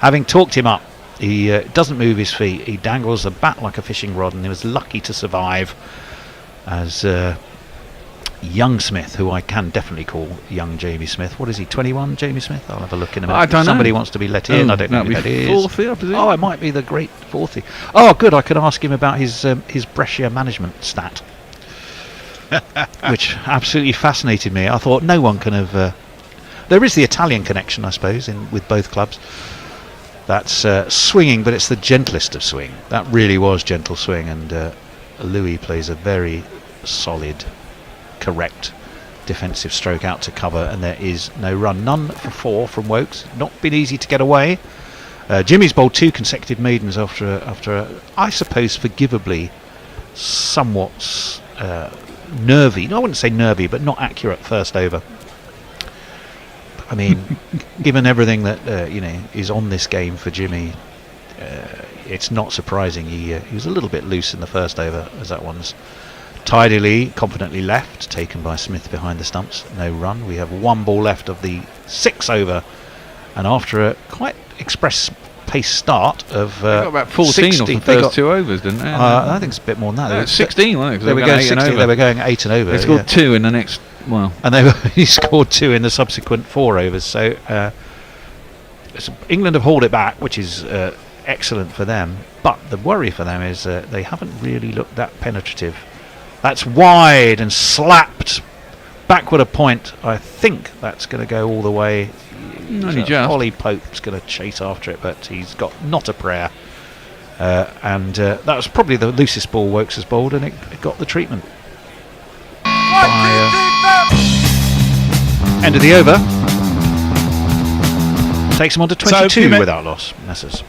Having talked him up, he doesn't move his feet. He dangles the bat like a fishing rod, and he was lucky to survive. As young Smith, who I can definitely call young Jamie Smith. What is he? 21, Jamie Smith? I'll have a look in a minute. I don't know. Somebody wants to be let in. I don't know who that is. 40, I presume. Oh, it might be the great 40. Oh, good. I could ask him about his Brescia management stat, which absolutely fascinated me. I thought no one can have. There is the Italian connection, I suppose, with both clubs. That's swinging, but it's the gentlest of swing. That really was gentle swing, and Louis plays a very solid, correct defensive stroke out to cover, and there is no run. None for 4 from Wokes. Not been easy to get away. Jimmy's bowled 2 consecutive maidens after I suppose forgivably somewhat nervy. No, I wouldn't say nervy, but not accurate first over. I mean, given everything that is on this game for Jimmy, it's not surprising he was a little bit loose in the first over, as that one's tidily, confidently left, taken by Smith behind the stumps. No run. We have 1 ball left of the 6 over, and after a quite express pace start of They got about 14 60. off the They first got, 2 overs, didn't they? I think it's a bit more than that. No, 16, wasn't it? 'Cause They were going 60. They were going 8 and over. They scored 2 in the next. Well, and he scored 2 in the subsequent 4 overs. So England have hauled it back, which is excellent for them. But the worry for them is they haven't really looked that penetrative. That's wide and slapped backward a point. I think that's going to go all the way. only just. Ollie Pope's going to chase after it, but he's got not a prayer. And that was probably the loosest ball Wokes has bowled, and it got the treatment. End of the over. Takes him on to 22 without loss. Messers.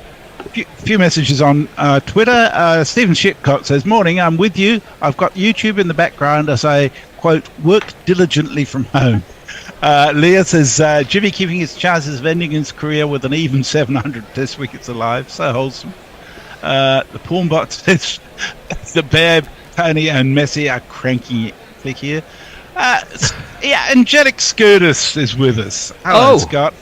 Few messages on Twitter. Stephen Shitcock says, "Morning, I'm with you. I've got YouTube in the background as I, quote, work diligently from home." Leah says, "Jimmy keeping his chances of ending his career with an even 700 test wickets alive. So wholesome." The Pornbot says, "The Bear, Tony and Messi are cranking it." Click here. Angelic Skirtus is with us. Hello, Scott.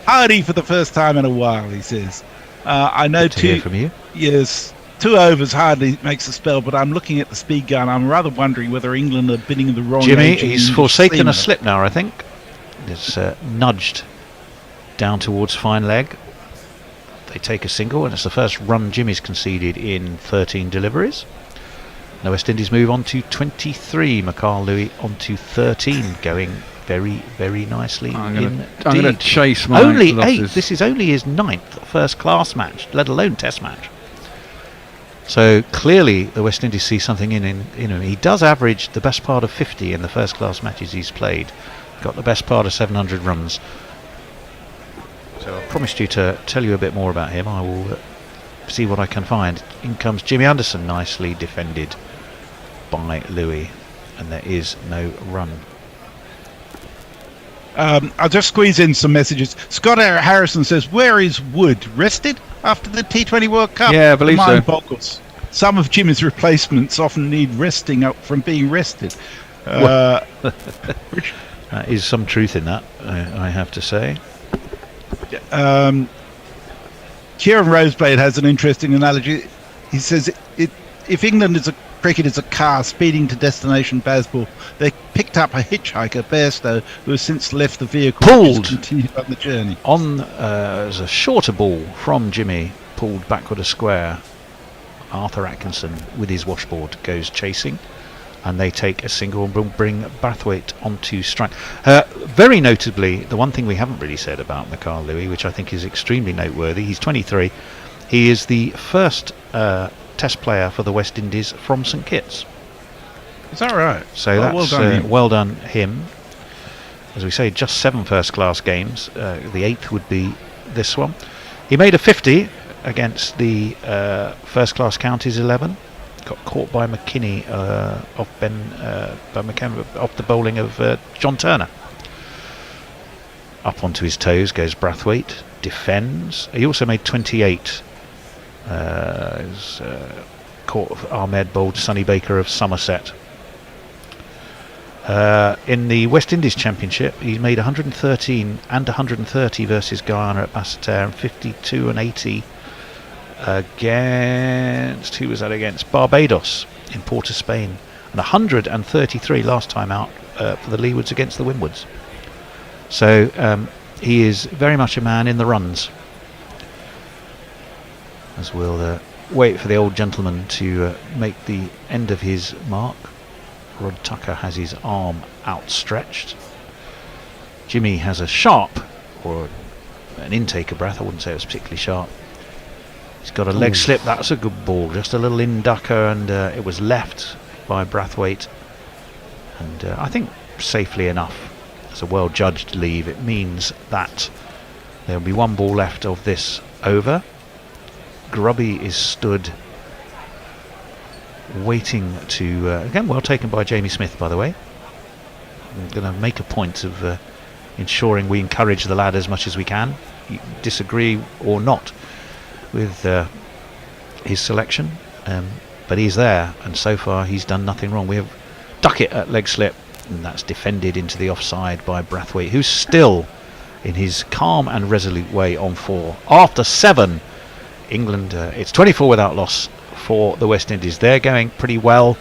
Hardy for the first time in a while, he says. I know Good to hear from you. Yes, 2 overs hardly makes a spell, but I'm looking at the speed gun. I'm rather wondering whether England are bidding the wrong. Jimmy, he's forsaken a slip now, I think. It's nudged down towards fine leg. They take a single, and it's the first run Jimmy's conceded in 13 deliveries. The West Indies move on to 23. McCall Louis on to 13, going very, very nicely. I'm going to chase my only losses. 8. This is only his 9th first-class match, let alone Test match. So clearly, the West Indies see something in him. He does average the best part of 50 in the first-class matches he's played. Got the best part of 700 runs. So I promised you to tell you a bit more about him. I will see what I can find. In comes Jimmy Anderson, nicely defended by Louis, and there is no run. I'll just squeeze in some messages. Scott Harrison says, "Where is Wood? Rested after the T20 World Cup?" Yeah, I believe so. Mind boggles. Some of Jimmy's replacements often need resting up from being rested. There is some truth in that, I have to say. Kieran Roseblade has an interesting analogy. He says, if England is cricket is a car speeding to destination Bazball, they picked up a hitchhiker, Bairstow, who has since left the vehicle. Pulled. Continued on the journey. As a shorter ball from Jimmy, pulled backward a square. Arthur Atkinson, with his washboard, goes chasing, and they take a single and bring Brathwaite onto strike. Very notably, the one thing we haven't really said about McCall Louis, which I think is extremely noteworthy, he's 23. He is the first Test player for the West Indies from St Kitts. Is that right? So that's well done him. As we say, just 7 first-class games. The 8th would be this one. He made a 50 against the first-class counties 11. Got caught by McKinney off the bowling of John Turner. Up onto his toes goes Brathwaite, defends. He also made 28. Caught Ahmed bowled Sonny Baker of Somerset. In the West Indies Championship, he made 113 and 130 versus Guyana at Basseterre, and 52 and 80 against, who was that against? Barbados in Port of Spain, and 133 last time out for the Leewards against the Windwards. So he is very much a man in the runs. As we'll wait for the old gentleman to make the end of his mark. Rod Tucker has his arm outstretched. Jimmy has a sharp, or an intake of breath. I wouldn't say it was particularly sharp. He's got a leg slip. That's a good ball. Just a little in ducker, and it was left by Brathwaite. And I think safely enough. As a well judged leave, it means that there will be 1 ball left of this over. Grubby is stood waiting to again, well taken by Jamie Smith, by the way. I'm going to make a point of ensuring we encourage the lad as much as we can. You disagree or not with his selection, but he's there, and so far he's done nothing wrong. We have Ducket at leg slip, and that's defended into the offside by Brathwaite, who's still in his calm and resolute way on 4 after 7. England, it's 24 without loss for the West Indies. They're going pretty well.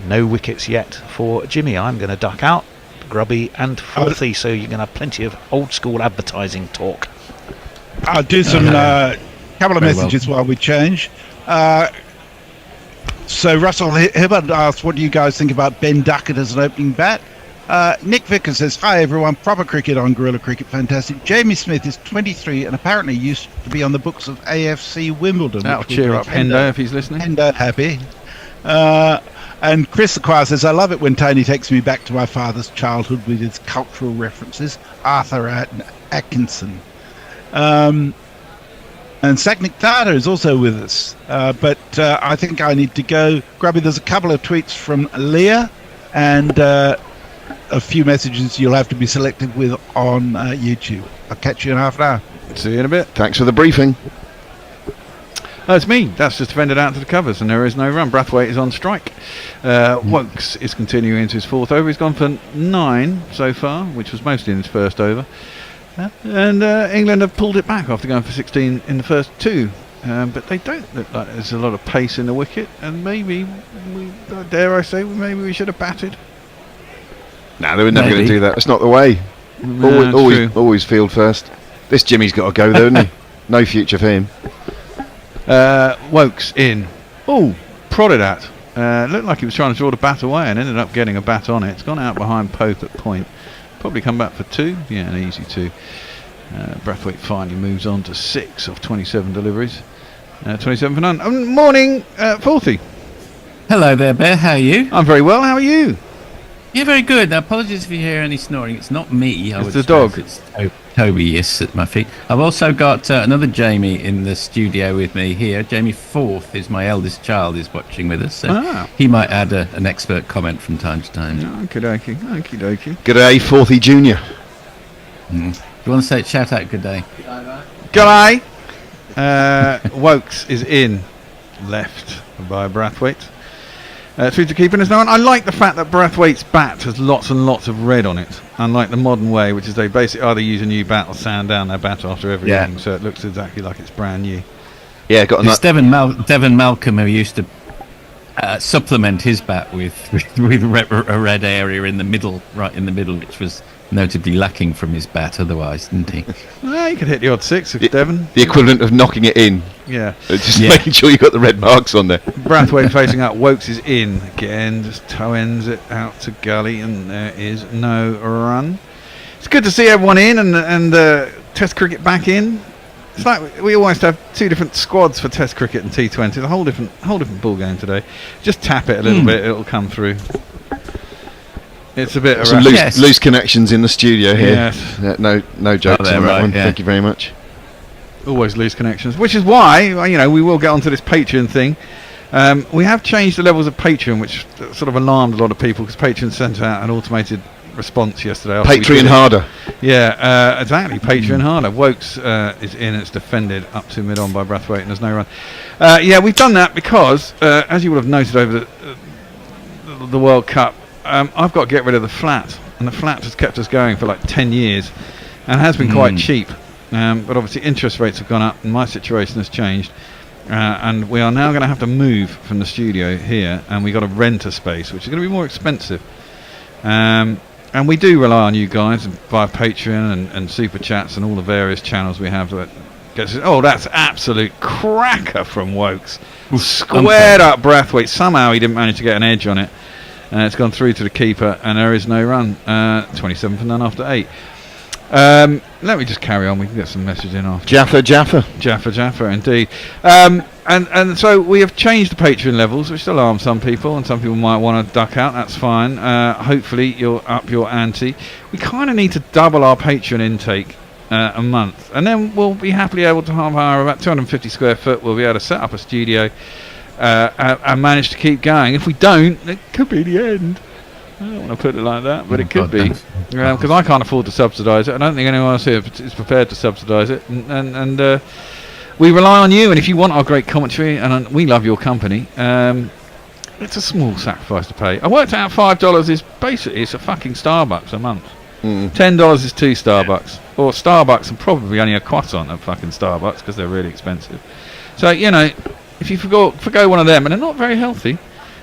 No wickets yet for Jimmy. I'm going to duck out, grubby and filthy, so you're going to have plenty of old school advertising talk. I'll do some couple of messages while we change. So Russell Hibbard asked, what do you guys think about Ben Ducket as an opening bat? Nick Vickers says, hi everyone, proper cricket on Guerrilla Cricket, fantastic. Jamie Smith is 23 and apparently used to be on the books of AFC Wimbledon. That'll cheer up Hendo if he's listening. Hendo happy. And Chris Acquire says, I love it when Tony takes me back to my father's childhood with his cultural references. Arthur Atkinson. And Saknik Tata is also with us. But I think I need to go. Grubby, there's a couple of tweets from Leah and a few messages you'll have to be selected with on YouTube. I'll catch you in half an hour. See you in a bit. Thanks for the briefing. It's me. That's just defended out to the covers, and there is no run. Brathwaite is on strike. Wokes is continuing into his fourth over. He's gone for 9 so far, which was mostly in his first over. And England have pulled it back after going for 16 in the first 2. But they don't look like there's a lot of pace in the wicket, and maybe, dare I say, maybe we should have batted. No, they were never going to do that. It's not the way. Always field first. This Jimmy's got to go, though, hasn't he? No future for him. Wokes in. Oh, prodded at. Looked like he was trying to draw the bat away and ended up getting a bat on it. It's gone out behind Pope at point. Probably come back for 2. Yeah, an easy 2. Brathwaite finally moves on to 6 of 27 deliveries. 27 for none. Morning, Forthy. Hello there, Bear. How are you? I'm very well. How are you? Yeah, very good. Now, apologies if you hear any snoring. It's not me. It's the dog. It's Toby, yes, at my feet. I've also got another Jamie in the studio with me here. Jamie Forth is my eldest child, is watching with us. So he might add an expert comment from time to time. Okie dokie. Good day, Forthy Junior. Do you want to say shout out good day? Good day. Wokes is in, left by Brathwaite. Through to keeper, there's no one. I like the fact that Brathwaite's bat has lots and lots of red on it, unlike the modern way, which is they basically either use a new bat or sand down their bat after every inning, so it looks exactly like it's brand new. Yeah, got it's Devon Malcolm who used to supplement his bat with a red area in the middle, right in the middle, which was notably lacking from his bat otherwise, didn't he? Well, you could hit the odd 6 if Devon. The equivalent of knocking it in. Yeah. Just making sure you got the red marks on there. Brathwaite facing up. Wokes is in again. Just toe ends it out to gully, and there is no run. It's good to see everyone in and Test cricket back in. It's like we almost have 2 different squads for Test cricket and T20. It's a whole different ball game today. Just tap it a little bit, it'll come through. It's a bit some loose connections in the studio here. Yes. No jokes on that one. Yeah. Thank you very much. Always loose connections, which is why we will get onto this Patreon thing. We have changed the levels of Patreon, which sort of alarmed a lot of people because Patreon sent out an automated response yesterday. Patreon harder. Yeah, exactly. Patreon harder. Wokes is in. It's defended up to mid on by Brathwaite, and there's no run. Yeah, we've done that because, as you will have noted over the World Cup, I've got to get rid of the flat, and the flat has kept us going for like 10 years and has been quite cheap, but obviously interest rates have gone up and my situation has changed, and we are now going to have to move from the studio here, and we've got to rent a space which is going to be more expensive, and we do rely on you guys via Patreon and Super Chats and all the various channels we have that gets. Oh, that's absolute cracker from Wokes. Squared up Brathwaite. Somehow he didn't manage to get an edge on it. It's gone through to the keeper, and there is no run. 27 for none after 8. Let me just carry on. We can get some message in after. Jaffa, indeed. And so we have changed the Patreon levels, which alarms some people, and some people might want to duck out. That's fine. Hopefully you'll up your ante. We kind of need to double our Patreon intake a month, and then we'll be happily able to hire about 250 square foot. We'll be able to set up a studio. And manage to keep going. If we don't, it could be the end. I don't want to put it like that, but it could be, because I can't afford to subsidise it. I don't think anyone else here is prepared to subsidise it, and we rely on you. And if you want our great commentary, and we love your company, it's a small sacrifice to pay. I worked out $5 is basically it's a fucking Starbucks a month. $10 is 2 Starbucks, or Starbucks and probably only a croissant at fucking Starbucks because they're really expensive. So if you forgo one of them, and they're not very healthy,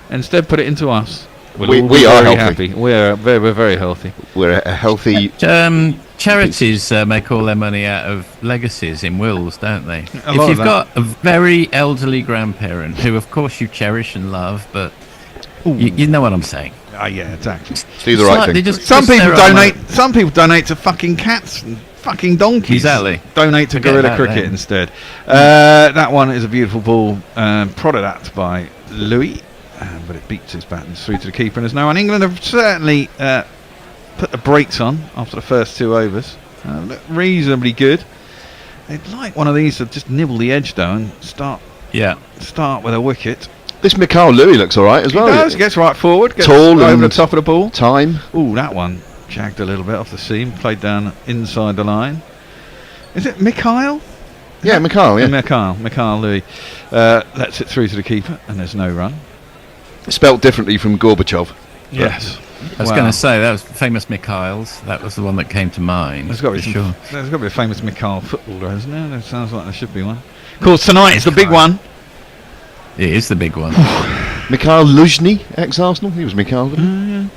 instead put it into us. We are very healthy. happy. We're very healthy. We're a healthy. Charities make all their money out of legacies in wills, don't they? If lot of you've that. got a very elderly grandparent who, of course, you cherish and love, but you know what I'm saying. Yeah, exactly. Do the right thing. Some people donate. Some people donate to fucking cats and fucking donkeys. Exactly. Donate to Forget gorilla that cricket then. instead. That one is a beautiful ball, prodded at by Louis, but it beats his bat and through to the keeper. And there's no one. England have certainly put the brakes on after the first 2 overs. Look reasonably good. They'd like one of these to just nibble the edge though and start with a wicket. This Mikhail Louis looks all right as well. He does. Gets right forward. Gets Tall over and the top of the ball. Time. Ooh, that one jagged a little bit off the seam. Played down inside the line. Is it Mikhail? Yeah, Mikhail. Yeah. Mikhail Louis lets it through to the keeper, and there's no run. Spelt differently from Gorbachev. Yes. I was going to say, that was famous Mikhail's. That was the one that came to mind. There's got to be sure. There's got to be a famous Mikhail footballer, isn't there? There sounds like there should be one. Of course, tonight is the big one. It is the big one. Mikhail Luzhny, ex-Arsenal. He was Mikhail. Yeah.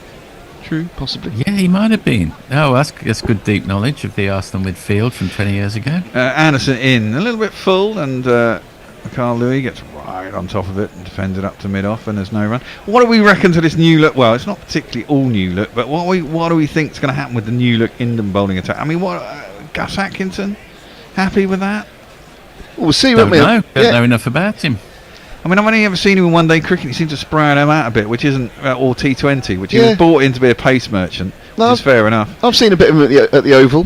True. Possibly. Yeah, he might have been. Oh, that's good deep knowledge of the Arsenal midfield from 20 years ago. Anderson in a little bit full, and Mikhail Louis gets right on top of it and defends it up to mid-off, and there's no run. What do we reckon to this new look? Well, it's not particularly all new look, but what do we think is going to happen with the new look Indian bowling attack? I mean, Gus Atkinson, happy with that? We'll see. Don't know enough about him. I mean, I've only ever seen him in one-day cricket. He seems to spray him out a bit, which isn't, or T20, which he was brought in to be a pace merchant, which is fair enough. I've seen a bit of him at the Oval.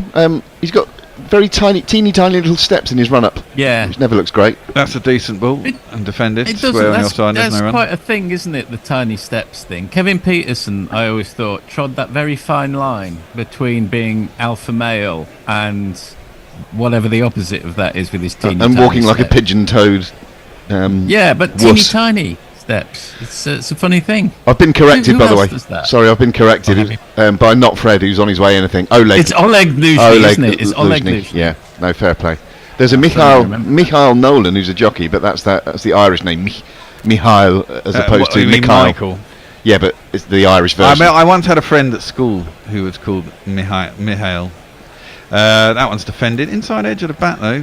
He's got very teeny tiny little steps in his run-up. Yeah. Which never looks great. That's a decent ball and defended. It doesn't. Square on the offside, there's That's no run. quite a thing, isn't it? The tiny steps thing. Kevin Peterson, I always thought, trod that very fine line between being alpha male and whatever the opposite of that is with his teeny And tiny walking like a steps. pigeon-toed. Yeah, but teeny tiny steps. It's a funny thing. I've been corrected, Who by the else way. does that? Sorry, I've been corrected by not Fred, who's on his way. Anything. Oleg. It's Oleg Luzhny, isn't it? It's Oleg Luzhny. Luzhny. Yeah. No, fair play. There's a Mikhail Nolan who's a jockey, but that's the Irish name, Mihail, as opposed to Michael. Yeah, but it's the Irish version. I once had a friend at school who was called Mihail. That one's defended inside edge of the bat though.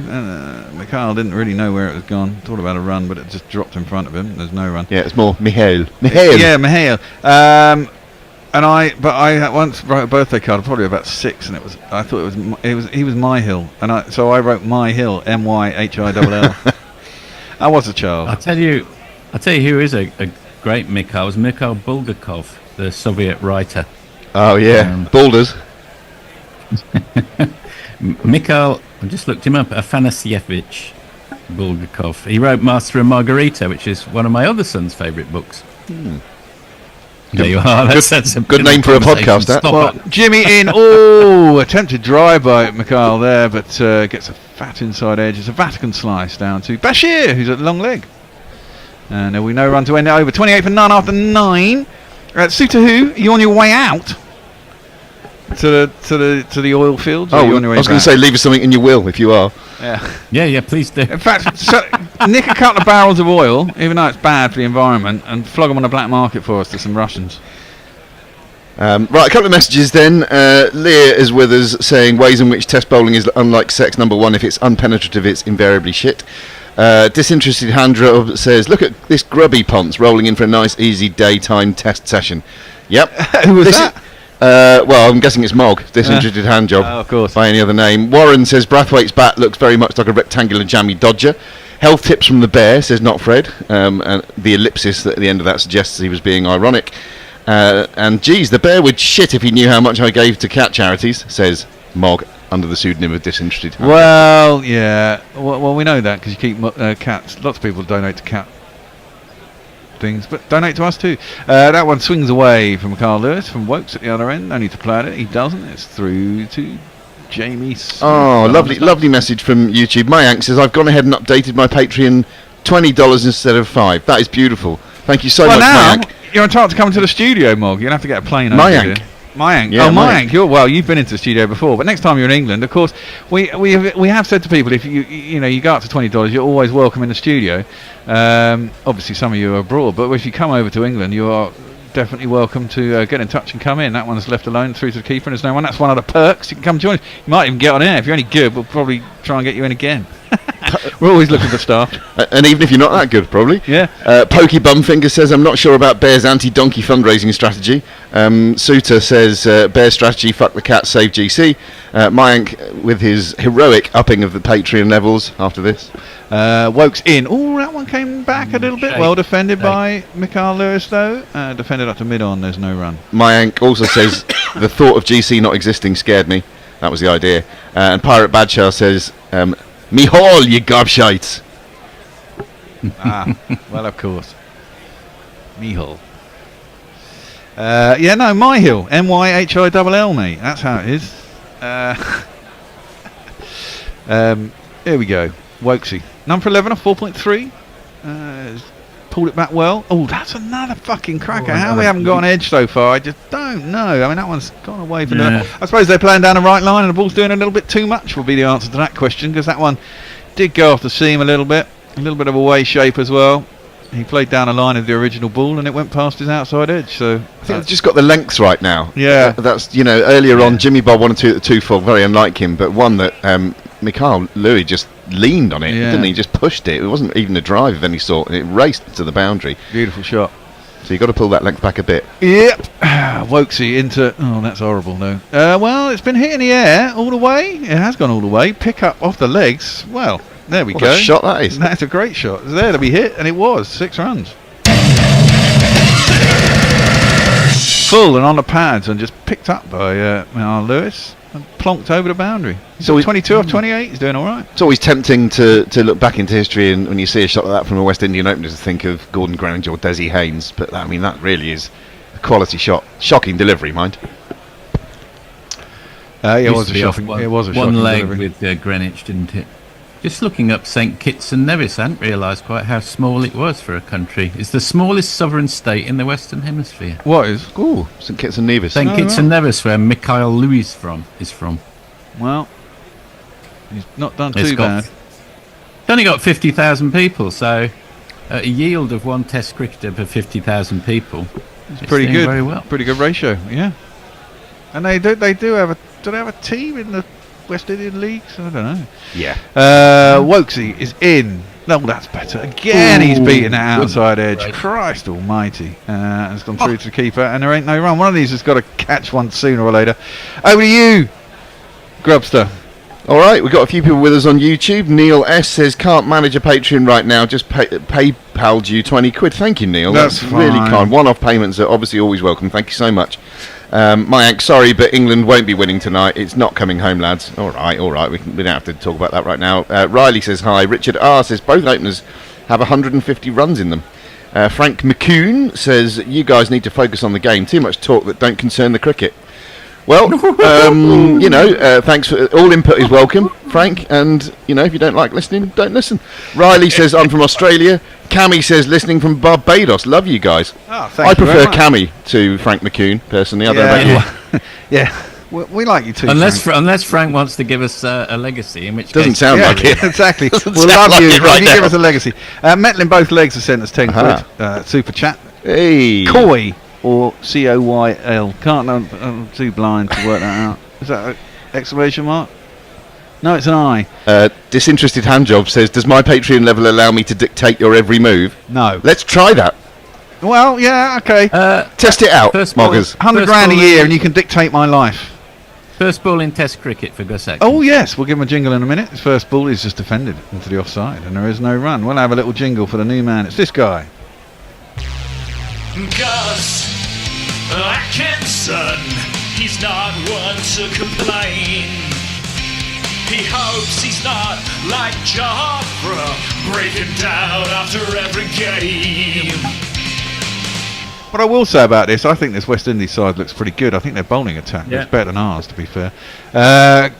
Mikhail didn't really know where it was gone. Thought about a run, but it just dropped in front of him. There's no run. Yeah, it's more Mihail. Yeah, Mihail. And I once wrote a birthday card, probably about 6, and I thought he was my hill, and so I wrote my hill, MYHILL. I was a child. I'll tell you who is a great Mikhail was Mikhail Bulgakov, the Soviet writer. Oh yeah, Boulders. Mikhail, I just looked him up, Afanasyevich Bulgakov. He wrote Master and Margarita, which is one of my other son's favourite books. There you are. That's a good name for a podcast, that. Well, Jimmy in. Attempted drive by Mikhail there, but gets a fat inside edge. It's a Vatican slice down to Bashir, who's at long leg. And we no run to end it over. 28 for none after 9. Suter, who? Are you on your way out to the oil fields? Oh, I was going to say, leave us something in your will if you are. Yeah, please do. In fact, nick a couple of barrels of oil, even though it's bad for the environment, and flog them on the black market for us to some Russians. Right, a couple of messages then. Leah is with us saying ways in which test bowling is unlike sex. Number 1, if it's unpenetrative, it's invariably shit. Disinterested Handra says, look at this grubby Ponce rolling in for a nice, easy daytime test session. Yep. Who was that? Well, I'm guessing it's Mog, disinterested hand job, of course. by any other name. Warren says Brathwaite's bat looks very much like a rectangular jammy dodger. Health tips from the bear, says not Fred. And the ellipsis at the end of that suggests he was being ironic. And geez, the bear would shit if he knew how much I gave to cat charities, says Mog, under the pseudonym of disinterested hand. Well, yeah. Well, we know that because you keep cats. Lots of people donate to cat things, but donate to us too. That one swings away from Carl Lewis from Wokes at the other end. No need to play it. He doesn't. It's through to Jamie. Oh, lovely message from YouTube. Mayank says, I've gone ahead and updated my Patreon $20 instead of $5. That is beautiful. Thank you so much, now, Mayank. You're entitled to come to the studio, Mog. You'll have to get a plane over Mayank. Mayank. Yeah, Mayank. You've been into the studio before, but next time you're in England, of course, we have said to people, if you go up to $20, you're always welcome in the studio. Obviously, some of you are abroad, but if you come over to England, you are definitely welcome to get in touch and come in. That one's left alone through to the keeper, and there's no one. That's one of the perks. You can come join us. You might even get on air. If you're any good, we'll probably try and get you in again. We're always looking for staff. And even if you're not that good, probably. Yeah. Pokey Bumfinger says, I'm not sure about Bear's anti-donkey fundraising strategy. Suter says, Bear's strategy, fuck the cat, save GC. Mayank with his heroic upping of the Patreon levels after this. Woke's in. Oh, that one came back a little bit. Well defended by Mikhail Lewis, though. Defended up to mid-on, there's no run. Mayank also says, the thought of GC not existing scared me. That was the idea. And Pirate Badshah says, me hall, you gobshites. Well, of course. Mihal. My hill. MYHILL, mate. That's how it is. Here we go. Wokesy. Number 11, a 4.3. Pulled it back well. Oh, that's another fucking cracker. How we haven't got an edge so far, I just don't know. I mean, that one's gone away from there. I suppose they're playing down the right line and the ball's doing a little bit too much will be the answer to that question, because that one did go off the seam a little bit of away shape as well. He played down the line of the original ball and it went past his outside edge. So I think they've just got the lengths right now. Yeah. That's, earlier on, Jimmy Bob 1 and 2 at the 2-4, very unlike him, but one that Mikhail Louis just leaned on it, didn't he? Just pushed it. It wasn't even a drive of any sort, and it raced to the boundary. Beautiful shot. So you've got to pull that length back a bit. Yep. Wokesy into... Oh, that's horrible, though. Well, it's been hit in the air all the way. It has gone all the way. Pick up off the legs. Well, there we go. What a shot that is. That's a great shot. It's there to be hit, and it was. 6 runs. Full and on the pads, and just picked up by Lewis. And plonked over the boundary. He's 22 off 28. He's doing all right. It's always tempting to look back into history, and when you see a shot like that from a West Indian opener, to think of Gordon Grange or Desi Haynes. But I mean, that really is a quality shot. Shocking delivery, mind. It was a shocking. It was a shocking one leg delivery. with Greenwich, didn't it? Just looking up St Kitts and Nevis, I hadn't realised quite how small it was for a country. It's the smallest sovereign state in the Western Hemisphere. What is? Ooh, St Kitts and Nevis. St Kitts and Nevis, where Mikhail Louis is from. Well, he's not done too bad. It's only got 50,000 people, so a yield of one Test cricketer per 50,000 people. It's pretty good. Very well. Pretty good ratio, yeah. And they do have a team in the West Indian leagues? I don't know. Yeah. Wokesy is in. No, that's better. Again, he's beaten that outside edge. Right. Christ almighty. It's gone through to the keeper, and there ain't no run. One of these has got to catch one sooner or later. Over to you, Grubster. All right, we've got a few people with us on YouTube. Neil S says, can't manage a Patreon right now, just PayPal'd you 20 quid. Thank you, Neil. That's really kind. One-off payments are obviously always welcome. Thank you so much. Mayank, sorry, but England won't be winning tonight. It's not coming home, lads. All right. We don't have to talk about that right now. Riley says hi. Richard R says both openers have 150 runs in them. Frank McCune says you guys need to focus on the game. Too much talk that don't concern the cricket. Well, thanks for all input is welcome, Frank. And if you don't like listening, don't listen. Riley says I'm from Australia. Cammy says listening from Barbados. Love you guys. I prefer Cammy to Frank McCune personally. I don't know about you. Yeah, we like you too. Unless Frank wants to give us a legacy, in which doesn't case, sound like it. Exactly. We'll love you if you give us a legacy. Metlin both legs have sent us 10 quid. Super chat. Hey. Coy or COYL. I'm too blind to work that out. Is that an exclamation mark? No, it's an I. Disinterested Handjob says, does my Patreon level allow me to dictate your every move? No. Let's try that. Well, yeah, okay. Test it out, Moggers. 100 grand a year and you can dictate my life. First ball in Test cricket for Gus Atkinson. Oh, yes, we'll give him a jingle in a minute. His first ball is just defended into the offside and there is no run. We'll have a little jingle for the new man. It's this guy. Gus Atkinson, he's not one to complain. He hopes he's not like Jafra, breaking down after every game. What I will say about this, I think this West Indies side looks pretty good. I think their bowling attack looks better than ours, to be fair.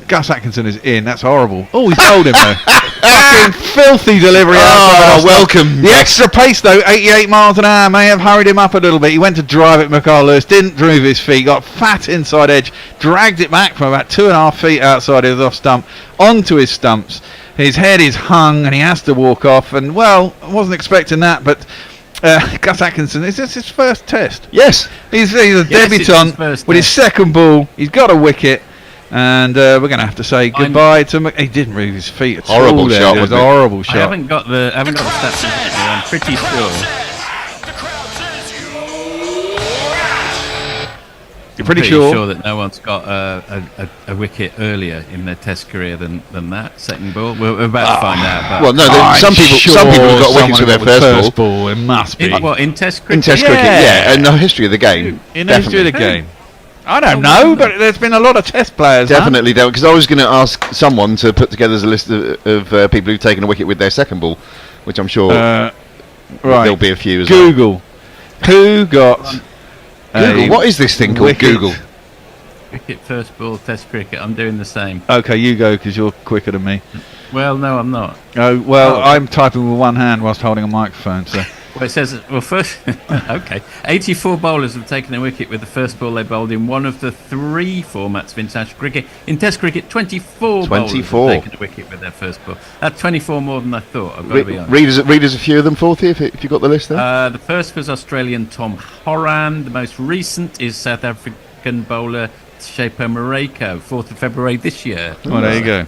Gus Atkinson is in. That's horrible. Oh, he's bowled him, though. Fucking filthy delivery. Oh, welcome. The extra pace though, 88 miles an hour, may have hurried him up a little bit. He went to drive it, McCall Lewis, didn't move his feet, got fat inside edge, dragged it back from about 2.5 feet outside his off stump onto his stumps. His head is hung and he has to walk off. And well, I wasn't expecting that, but Gus Atkinson, is this his first test? Yes. He's a debutant with his second ball. He's got a wicket. And we're going to have to say goodbye to him. He didn't move his feet at all. Horrible shot. It was a horrible shot. I haven't got the stats in front of me. I'm pretty sure. You're pretty sure that no one's got a wicket earlier in their Test career than that second ball. We're about to find out. Well, no, some people have got wickets with their first ball. It must be. In Test cricket? In Test cricket, yeah. In the history of the game. In the history of the game. I don't know, but there's been a lot of Test players. Definitely, because I was going to ask someone to put together a list of people who've taken a wicket with their second ball, which I'm sure there'll be a few as well. Google. Who got... Google, what is this thing called Google? Wicket first ball Test cricket. I'm doing the same. Okay, you go because you're quicker than me. Well, no, I'm not. Oh well, I'm typing with one hand whilst holding a microphone. So. Well, it says first. Okay, 84 bowlers have taken a wicket with the first ball they bowled in one of the 3 formats of international cricket. In Test cricket, 24 bowlers have taken a wicket with their first ball. That's 24 more than I thought. I've got to be honest. Read us a few of them, Forthy, if you got the list there. The first was Australian Tom Horan. The most recent is South African bowler Shaper Mareko, 4th of February this year. Oh, there you go.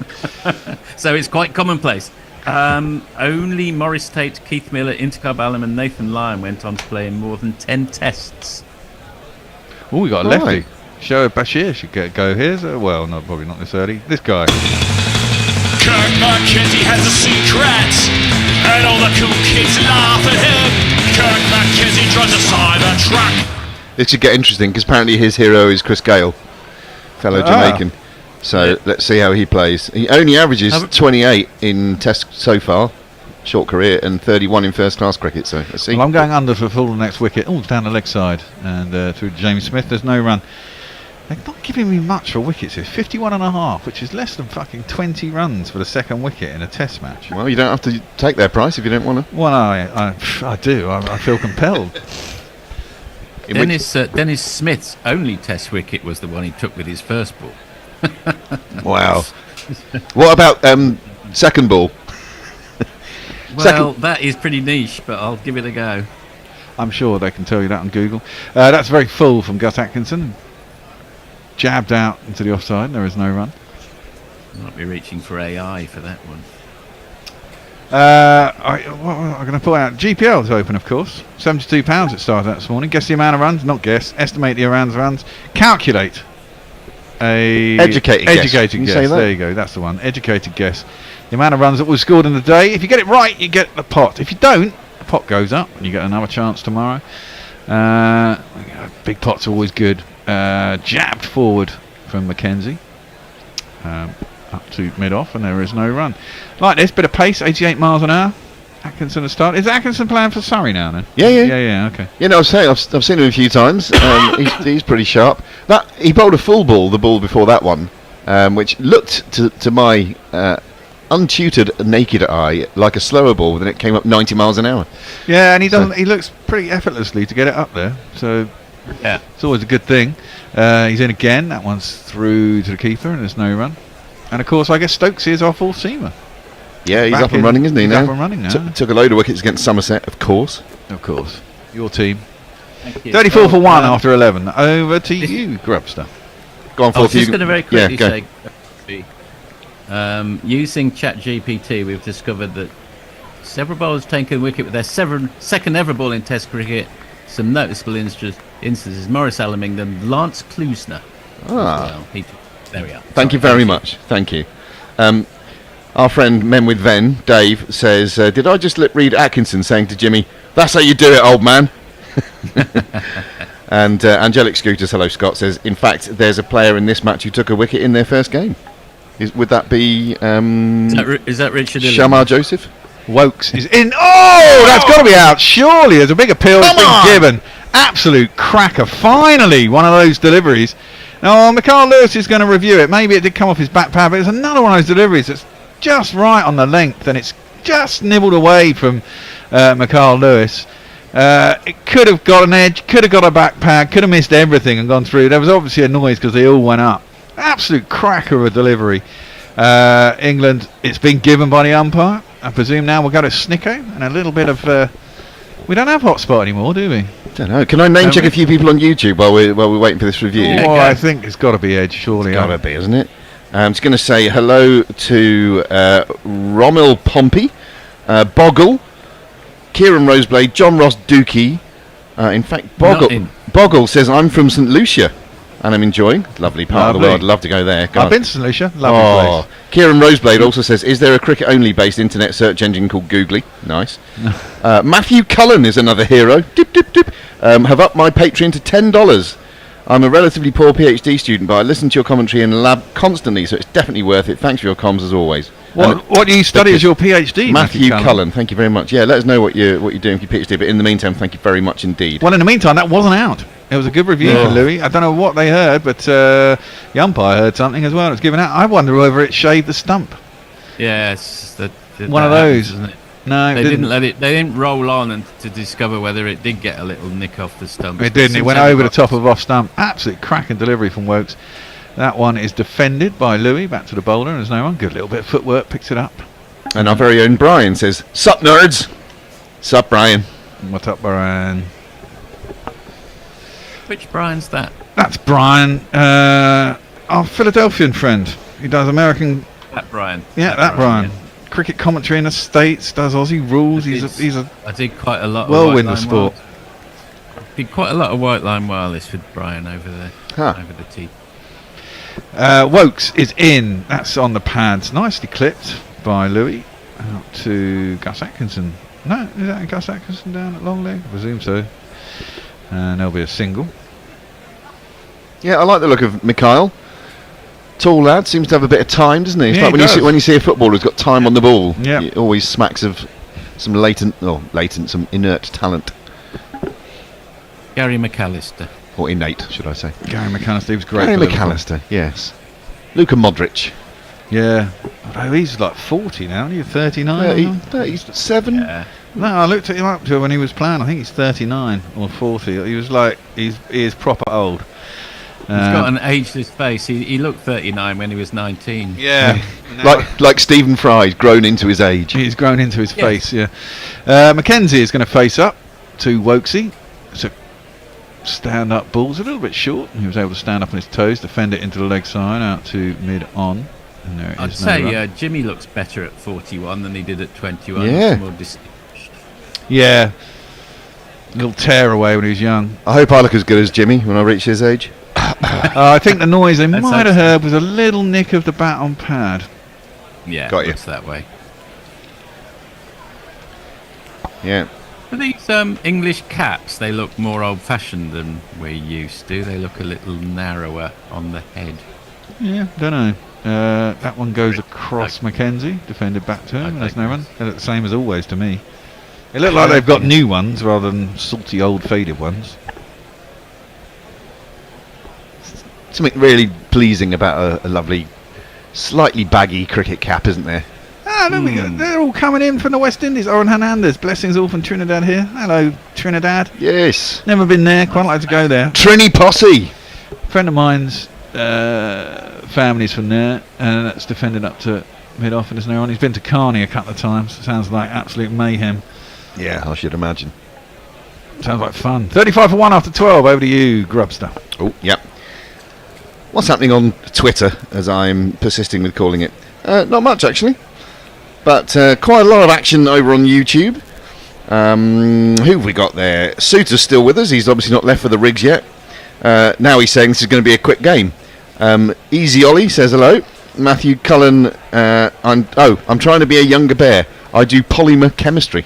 So it's quite commonplace. Only Maurice Tate, Keith Miller, Intikhab Alam and Nathan Lyon went on to play in more than 10 tests. Oh, we got a lefty. Shoaib Bashir should go here. So, well, probably not this early. This guy. Kirk McKenzie has a secret, and all the cool kids laugh at him. Kirk McKenzie tries to side the track. This should get interesting because apparently his hero is Chris Gale, fellow Jamaican. So let's see how he plays. He only averages 28 in Test so far, short career, and 31 in first class cricket. So let's see. Well, I'm going under for full the next wicket. Oh, down the leg side and through James Smith. There's no run. They're not giving me much for wickets here. 51.5, which is less than fucking 20 runs for the second wicket in a Test match. Well, you don't have to take their price if you don't want to. Well, I do. I feel compelled. Dennis Smith's only Test wicket was the one he took with his first ball. Wow. What about second ball? Well, that is pretty niche, but I'll give it a go. I'm sure they can tell you that on Google. That's very full from Gus Atkinson. Jabbed out into the offside. There is no run. I might be reaching for AI for that one. I'm going to pull out. GPL is open, of course. £72 it started out this morning. Guess the amount of runs. Not guess. Estimate the amount of runs. Calculate. Educated guess. There you go. That's the one. Educated guess. The amount of runs that was scored in the day. If you get it right, you get the pot. If you don't, the pot goes up and you get another chance tomorrow. Big pots are always good. Jabbed forward from Mackenzie. Up to mid-off, and there is no run. Like this, bit of pace, 88 miles an hour. Atkinson has started. Is Atkinson playing for Surrey now then? Yeah, okay. Yeah, no, I've seen him a few times. He's pretty sharp. He bowled a full ball, the ball before that one, which looked to my untutored naked eye like a slower ball, then it came up 90 miles an hour. Yeah, and he looks pretty effortlessly to get it up there. So yeah, it's always a good thing. He's in again. That one's through to the keeper, and there's no run. And of course, I guess Stokes is our full seamer. Yeah, he's up and running, isn't he? He's up and running now. Took a load of wickets against Somerset, of course. Of course. Your team. Thank you. 34 for 1 after 11. Over to you, Grubster. Go on, I was just going to very quickly say, using ChatGPT, we've discovered that several bowlers taken a wicket with their second ever ball in Test cricket. Some noticeable instances: Maurice Alamington, Lance Klusner. Well, there we are. Thank you very much. Thank you. Our friend Men with Ven, Dave, says, did I just lip read Atkinson saying to Jimmy, "That's how you do it, old man"? And Angelic Scooters, hello Scott, says, in fact, there's a player in this match who took a wicket in their first game. Would that be... is that Richard Shamar Joseph? Wokes is in. Oh, that's got to be out. Surely, there's a big appeal that's been given. Absolute cracker. Finally, one of those deliveries. Now, McCall Lewis is going to review it. Maybe it did come off his back pad, but it's another one of those deliveries that's just right on the length, and it's just nibbled away from Mikhail Lewis. It could have got an edge, could have got a back pad, could have missed everything and gone through. There was obviously a noise because they all went up. Absolute cracker of a delivery. England, it's been given by the umpire. I presume now we'll go to Snicko and a little bit of... we don't have hotspot anymore, do we? Don't know. Can I name check a few people on YouTube while we're waiting for this review? Oh, I think it's got to be Edge, surely. It's got to be, isn't it? I'm just going to say hello to Rommel Pompey, Boggle, Kieran Roseblade, John Ross Dookie. In fact, Boggle says, I'm from St Lucia and I'm enjoying. Lovely part of the world. I'd love to go there. I've been to St Lucia. Lovely place. Kieran Roseblade also says, is there a cricket-only based internet search engine called Googly? Nice. Matthew Cullen is another hero. Dip, dip, dip. Have upped my Patreon to $10. I'm a relatively poor PhD student, but I listen to your commentary in lab constantly, so it's definitely worth it. Thanks for your comms as always. What do you study as your PhD? Matthew Cullen, thank you very much. Yeah, let us know what you're doing for your PhD, but in the meantime, thank you very much indeed. Well, in the meantime, that wasn't out. It was a good review for Louis. I don't know what they heard, but the umpire heard something as well. It was given out. I wonder whether it shaved the stump. Yes, one of those, isn't it? No, they didn't let it. They didn't roll on to discover whether it did get a little nick off the stump. It didn't. It went over the top of off stump. Absolute cracking delivery from Wokes. That one is defended by Louis. Back to the bowler, and there's no one. Good little bit of footwork. Picks it up. And our very own Brian says, "Sup nerds? Sup Brian? What up, Brian?" Which Brian's that? That's Brian, our Philadelphian friend. He does American. That Brian. Yeah, that Brian. Yeah. Cricket commentary in the States, does Aussie rules. I did quite a lot. Whirlwind of sport. Did quite a lot of white line wireless with Brian over there, over the tee. Wokes is in. That's on the pads. Nicely clipped by Louis. Out to Gus Atkinson. No, is that Gus Atkinson down at long leg? I presume so. And there'll be a single. Yeah, I like the look of Mikhail. Tall lad, seems to have a bit of time, doesn't he? It's like when you see a footballer who's got time on the ball. Yeah. It always smacks of some some inert talent. Gary McAllister. Or innate, should I say. Gary McAllister, he was great. Gary McAllister, yes. Luka Modric. Yeah. Although he's like 40 now, isn't he? 39? 37? Yeah. No, I looked at him up to when he was playing. I think he's 39 or 40. He was like, he is proper old. He's got an ageless face. He looked 39 when he was 19. Yeah. like Stephen Fry's grown into his age. He's grown into his face, yeah. Mackenzie is going to face up to Wokesy. It's a stand-up ball. It's a little bit short. He was able to stand up on his toes, defend it into the leg side, out to mid-on. And there it I'd is, say Jimmy looks better at 41 than he did at 21. Yeah. More distinguished. Yeah. A little tear away when he was young. I hope I look as good as Jimmy when I reach his age. I think the noise they might have heard was a little nick of the bat on pad. Yeah, got you. Looks that way. Yeah. But these English caps, they look more old-fashioned than we're used to. They look a little narrower on the head. Yeah, don't know. That one goes across Mackenzie, defended back to him. There's no run. They look the same as always to me. It looked like they've got new ones rather than salty old faded ones. Something really pleasing about a lovely, slightly baggy cricket cap, isn't there? They're all coming in from the West Indies. Oren Hernandez, blessings all from Trinidad here. Hello, Trinidad. Yes. Never been there. Quite like to go there. Trini Posse. Friend of mine's family's from there, and that's defended up to mid-off and there's no one. He's been to Carney a couple of times. Sounds like absolute mayhem. Yeah, I should imagine. Sounds like fun. 35 for 1 after 12. Over to you, Grubster. Oh, yep. What's happening on Twitter, as I'm persisting with calling it? Not much, actually. But quite a lot of action over on YouTube. Who have we got there? Suter's still with us. He's obviously not left for the rigs yet. Now he's saying this is going to be a quick game. Easy Ollie says hello. Matthew Cullen, I'm trying to be a younger bear. I do polymer chemistry.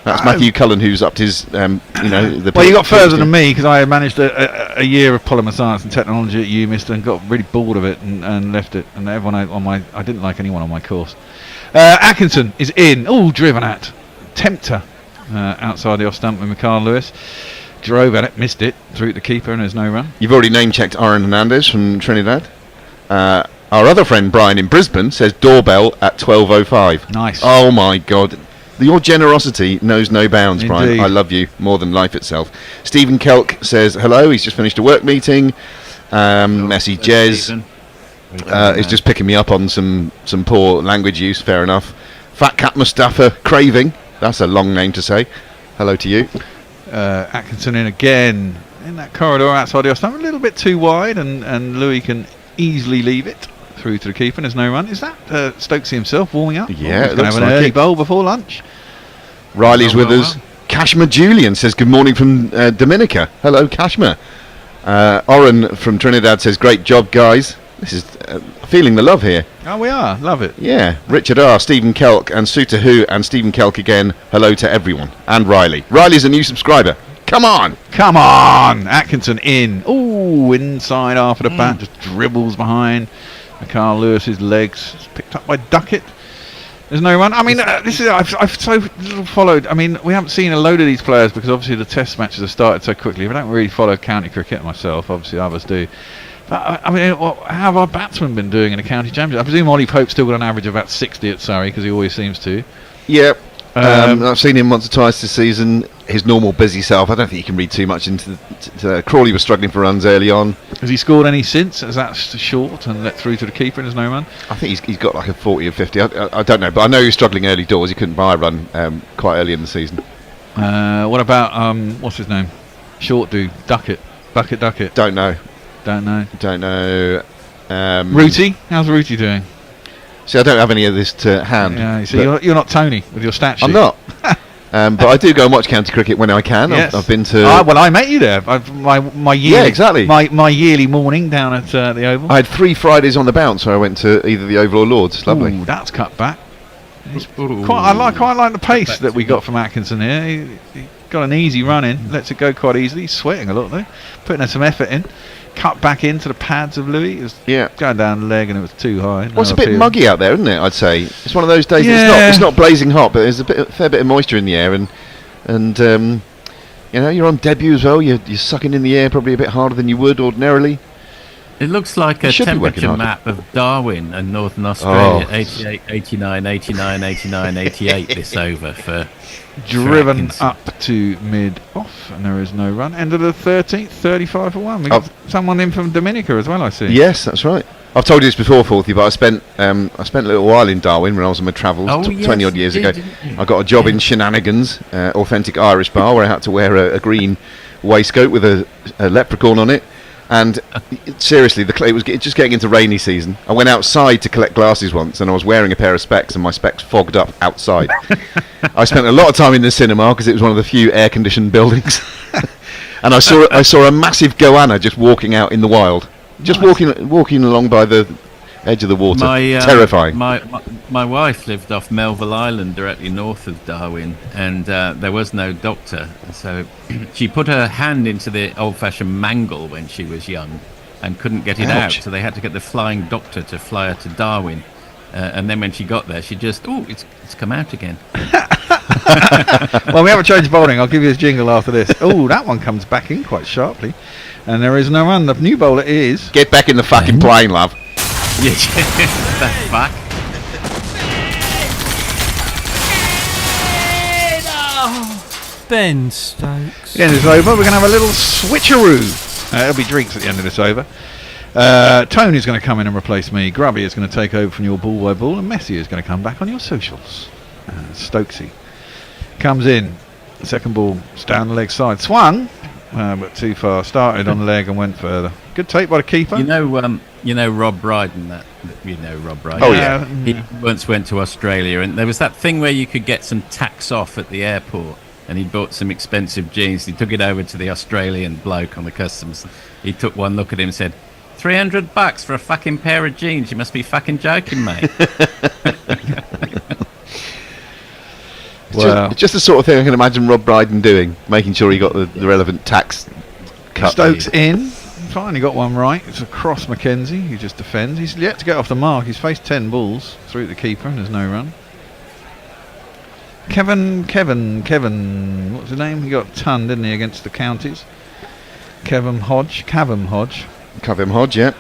That's Matthew Cullen, who's upped his, Well, you got further than me because I managed a year of polymer science and technology at UMIST and got really bored of it and left it. And everyone I didn't like anyone on my course. Atkinson is in. Oh, driven at. Tempter outside the off stump with Mikhail Lewis. Drove at it, missed it, threw it to the keeper, and there's no run. You've already name-checked Oren Hernandez from Trinidad. Our other friend Brian in Brisbane says doorbell at 12:05. Nice. Oh my God. Your generosity knows no bounds, Brian. Indeed. I love you more than life itself. Stephen Kelk says hello. He's just finished a work meeting. Messy Jez is just picking me up on some poor language use. Fair enough. Fat Cat Mustafa Craving. That's a long name to say. Hello to you. Atkinson in again in that corridor outside the off-stump, a little bit too wide, and Louis can easily leave it through to the keeper, and there's no run. Is that Stokesy himself warming up? Yeah, he's going to have an like early bowl before lunch. Riley's with us. Kashmir Julian says good morning from Dominica. Hello, Kashmir. Oren from Trinidad says great job, guys. This is feeling the love here. Oh, we are. Love it. Yeah. Richard R, Stephen Kelk, and Suta Hu, and Stephen Kelk again. Hello to everyone. And Riley. Riley's a new subscriber. Come on! Come on! Atkinson in. Ooh, inside after the bat. Just dribbles behind Carl Lewis's legs. It's picked up by Ducket. There's no run. I mean, this is I've so little followed. I mean, we haven't seen a load of these players because obviously the test matches have started so quickly. I don't really follow county cricket myself. Obviously, others do. But I mean, how have our batsmen been doing in the county championship? I presume Ollie Pope's still got an average of about 60 at Surrey because he always seems to. Yep. I've seen him once or twice this season. His normal busy self. I don't think you can read too much into Crawley was struggling for runs early on. Has he scored any since? Is that short and let through to the keeper and there's no run? I think he's got like a 40 or 50. I don't know, but I know he was struggling early doors. He couldn't buy a run quite early in the season. What about what's his name? Short dude, Ducket. Ducket. Don't know. Rooty? How's Rooty doing? See, I don't have any of this to hand. Yeah, so you're not Tony with your stat sheet. I'm not. But I do go and watch county cricket when I can. Yes. I've been to. Well, I met you there. My yearly, yeah, exactly. My yearly morning down at the Oval. I had 3 Fridays on the bounce where I went to either the Oval or Lords. It's lovely. Ooh, that's cut back. I like the pace that we got from Atkinson here. He got an easy run in, lets it go quite easily. He's sweating a lot though, putting some effort in. Cut back into the pads of Louis. It was going down the leg and it was too high. Well, it's a bit muggy out there, isn't it? I'd say it's one of those days. It's not blazing hot, but there's a fair bit of moisture in the air, and you know, you're on debut as well. You're sucking in the air probably a bit harder than you would ordinarily. It looks like a temperature map of Darwin and Northern Australia. 88, 89, 89, 89, 88 this over for driven up to mid-off, and there is no run. End of the 13th, 35 for 1. We got someone in from Dominica as well, I see. Yes, that's right. I've told you this before, Forthy, but I spent a little while in Darwin when I was on my travels 20 odd years ago. I got a job in Shenanigans, authentic Irish bar, where I had to wear a green waistcoat with a leprechaun on it. And seriously, it was just getting into rainy season. I went outside to collect glasses once, and I was wearing a pair of specs, and my specs fogged up outside. I spent a lot of time in the cinema because it was one of the few air-conditioned buildings, and I saw a massive goanna just walking out in the wild, just walking along by the edge of the water. Terrifying. My wife lived off Melville Island, directly north of Darwin, and there was no doctor, so she put her hand into the old-fashioned mangle when she was young and couldn't get it out, so they had to get the flying doctor to fly her to Darwin, and then when she got there she just it's come out again. Well, we haven't changed bowling. I'll give you his jingle after this. Oh, that one comes back in quite sharply, and there is no run. The new bowler is get back in the fucking plane, love. That's back. Ben Stokes. The end is over. We're going to have a little switcheroo. There'll be drinks at the end of this over. Tony's going to come in and replace me. Grubby is going to take over from your ball by ball, and Messi is going to come back on your socials. Stokesy comes in. Second ball, down the leg side, swung, but too far. Started on the leg and went further. Good take by the keeper. You know Rob Brydon. Rob Brydon. Oh yeah. He once went to Australia, and there was that thing where you could get some tax off at the airport. And he bought some expensive jeans. He took it over to the Australian bloke on the customs. He took one look at him and said, $300 for a fucking pair of jeans. You must be fucking joking, mate. Just the sort of thing I can imagine Rob Brydon doing, making sure he got the relevant tax cut. Stokes in. Finally got one right. It's across Mackenzie, who just defends. He's yet to get off the mark. He's faced 10 balls through the keeper, and there's no run. Kevin, what's his name? He got ton, didn't he, against the counties? Cavum Hodge, yeah.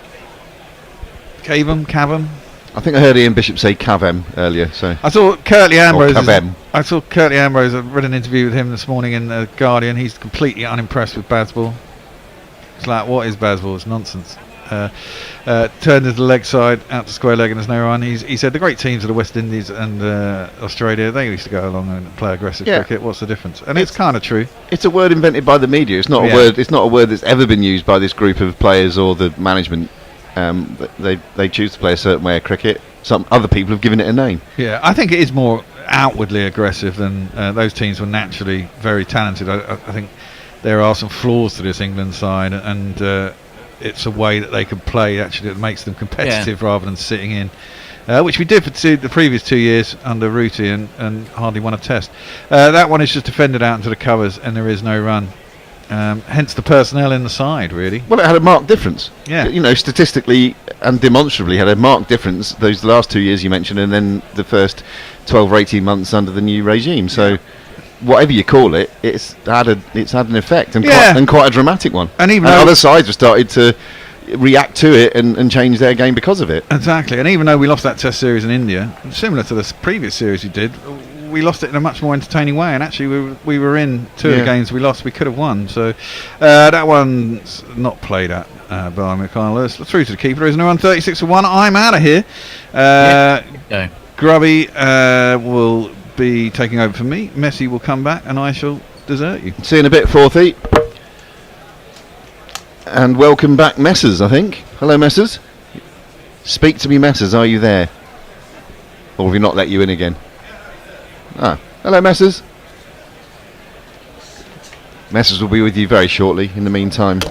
Cavem. I think I heard Ian Bishop say Cavem earlier. So I saw Curtly Ambrose. Cavem. I saw Curtly Ambrose. I read an interview with him this morning in the Guardian. He's completely unimpressed with Bazball. It's like, what is Bazball? It's nonsense. Turned into the leg side, out to square leg, and there's no run. He said the great teams of the West Indies and Australia, they used to go along and play aggressive cricket. What's the difference? And it's kind of true. It's a word invented by the media. It's not a word. It's not a word that's ever been used by this group of players or the management. They choose to play a certain way of cricket. Some other people have given it a name. Yeah, I think it is more outwardly aggressive than those teams were naturally very talented. I think there are some flaws to this England side, and it's a way that they can play actually that makes them competitive rather than sitting in, which we did for the previous 2 years under Ruti and hardly won a test. That one is just defended out into the covers and there is no run. Hence the personnel in the side, really. Well, it had a marked difference. Yeah. You know, statistically and demonstrably had a marked difference those last 2 years you mentioned, and then the first 12 or 18 months under the new regime. So, whatever you call it, it's had an effect, and quite a dramatic one. And even other sides have started to react to it and change their game because of it. Exactly. And even though we lost that Test series in India, similar to the previous series we did, we lost it in a much more entertaining way, and actually we were in two of the games we lost we could have won. So that one's not played at by Mikhail. Through to the keeper. There is no run. 36 for 1. I'm out of here. Grubby will be taking over for me. Messi will come back and I shall desert you. See you in a bit, Forthy. And welcome back, Messers, I think. Hello, Messers. Speak to me, Messers. Are you there? Or have we not let you in again? Hello, Messers. Messers will be with you very shortly. In the meantime,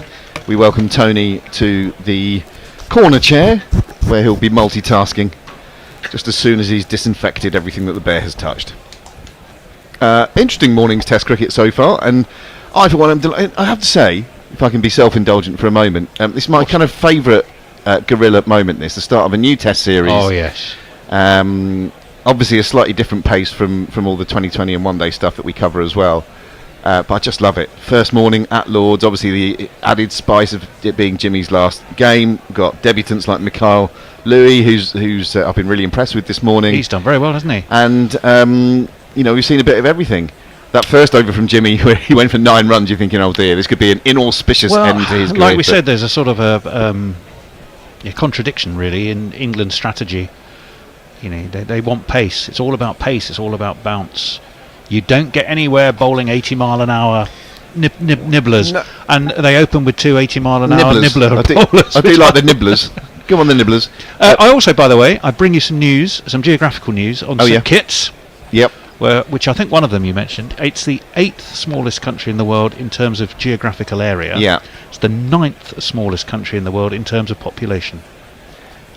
we welcome Tony to the corner chair, where he'll be multitasking just as soon as he's disinfected everything that the bear has touched. Interesting morning's Test cricket so far, and I, for one, I have to say, if I can be self-indulgent for a moment, this is my kind of favourite guerrilla moment. This, the start of a new Test series. Oh yes. Obviously a slightly different pace from all the 2020 and one-day stuff that we cover as well. But I just love it. First morning at Lords, obviously the added spice of it being Jimmy's last game. Got debutants like Mikhail Louis, who's I've been really impressed with this morning. He's done very well, hasn't he? And we've seen a bit of everything. That first over from Jimmy, where he went for 9 runs, you're thinking, oh dear, this could be an inauspicious end to his career. Like we said, there's a sort of a contradiction really in England's strategy. They want pace. It's all about pace. It's all about bounce. You don't get anywhere bowling 80 mile an hour nibblers, and they open with 2 80 mile an hour nibbler bowlers. I do like the nibblers. Go on, the nibblers. I also, by the way, I bring you some news, some geographical news on St Kitts. Yep. Which I think one of them you mentioned. It's the 8th smallest country in the world in terms of geographical area. Yeah. It's the 9th smallest country in the world in terms of population.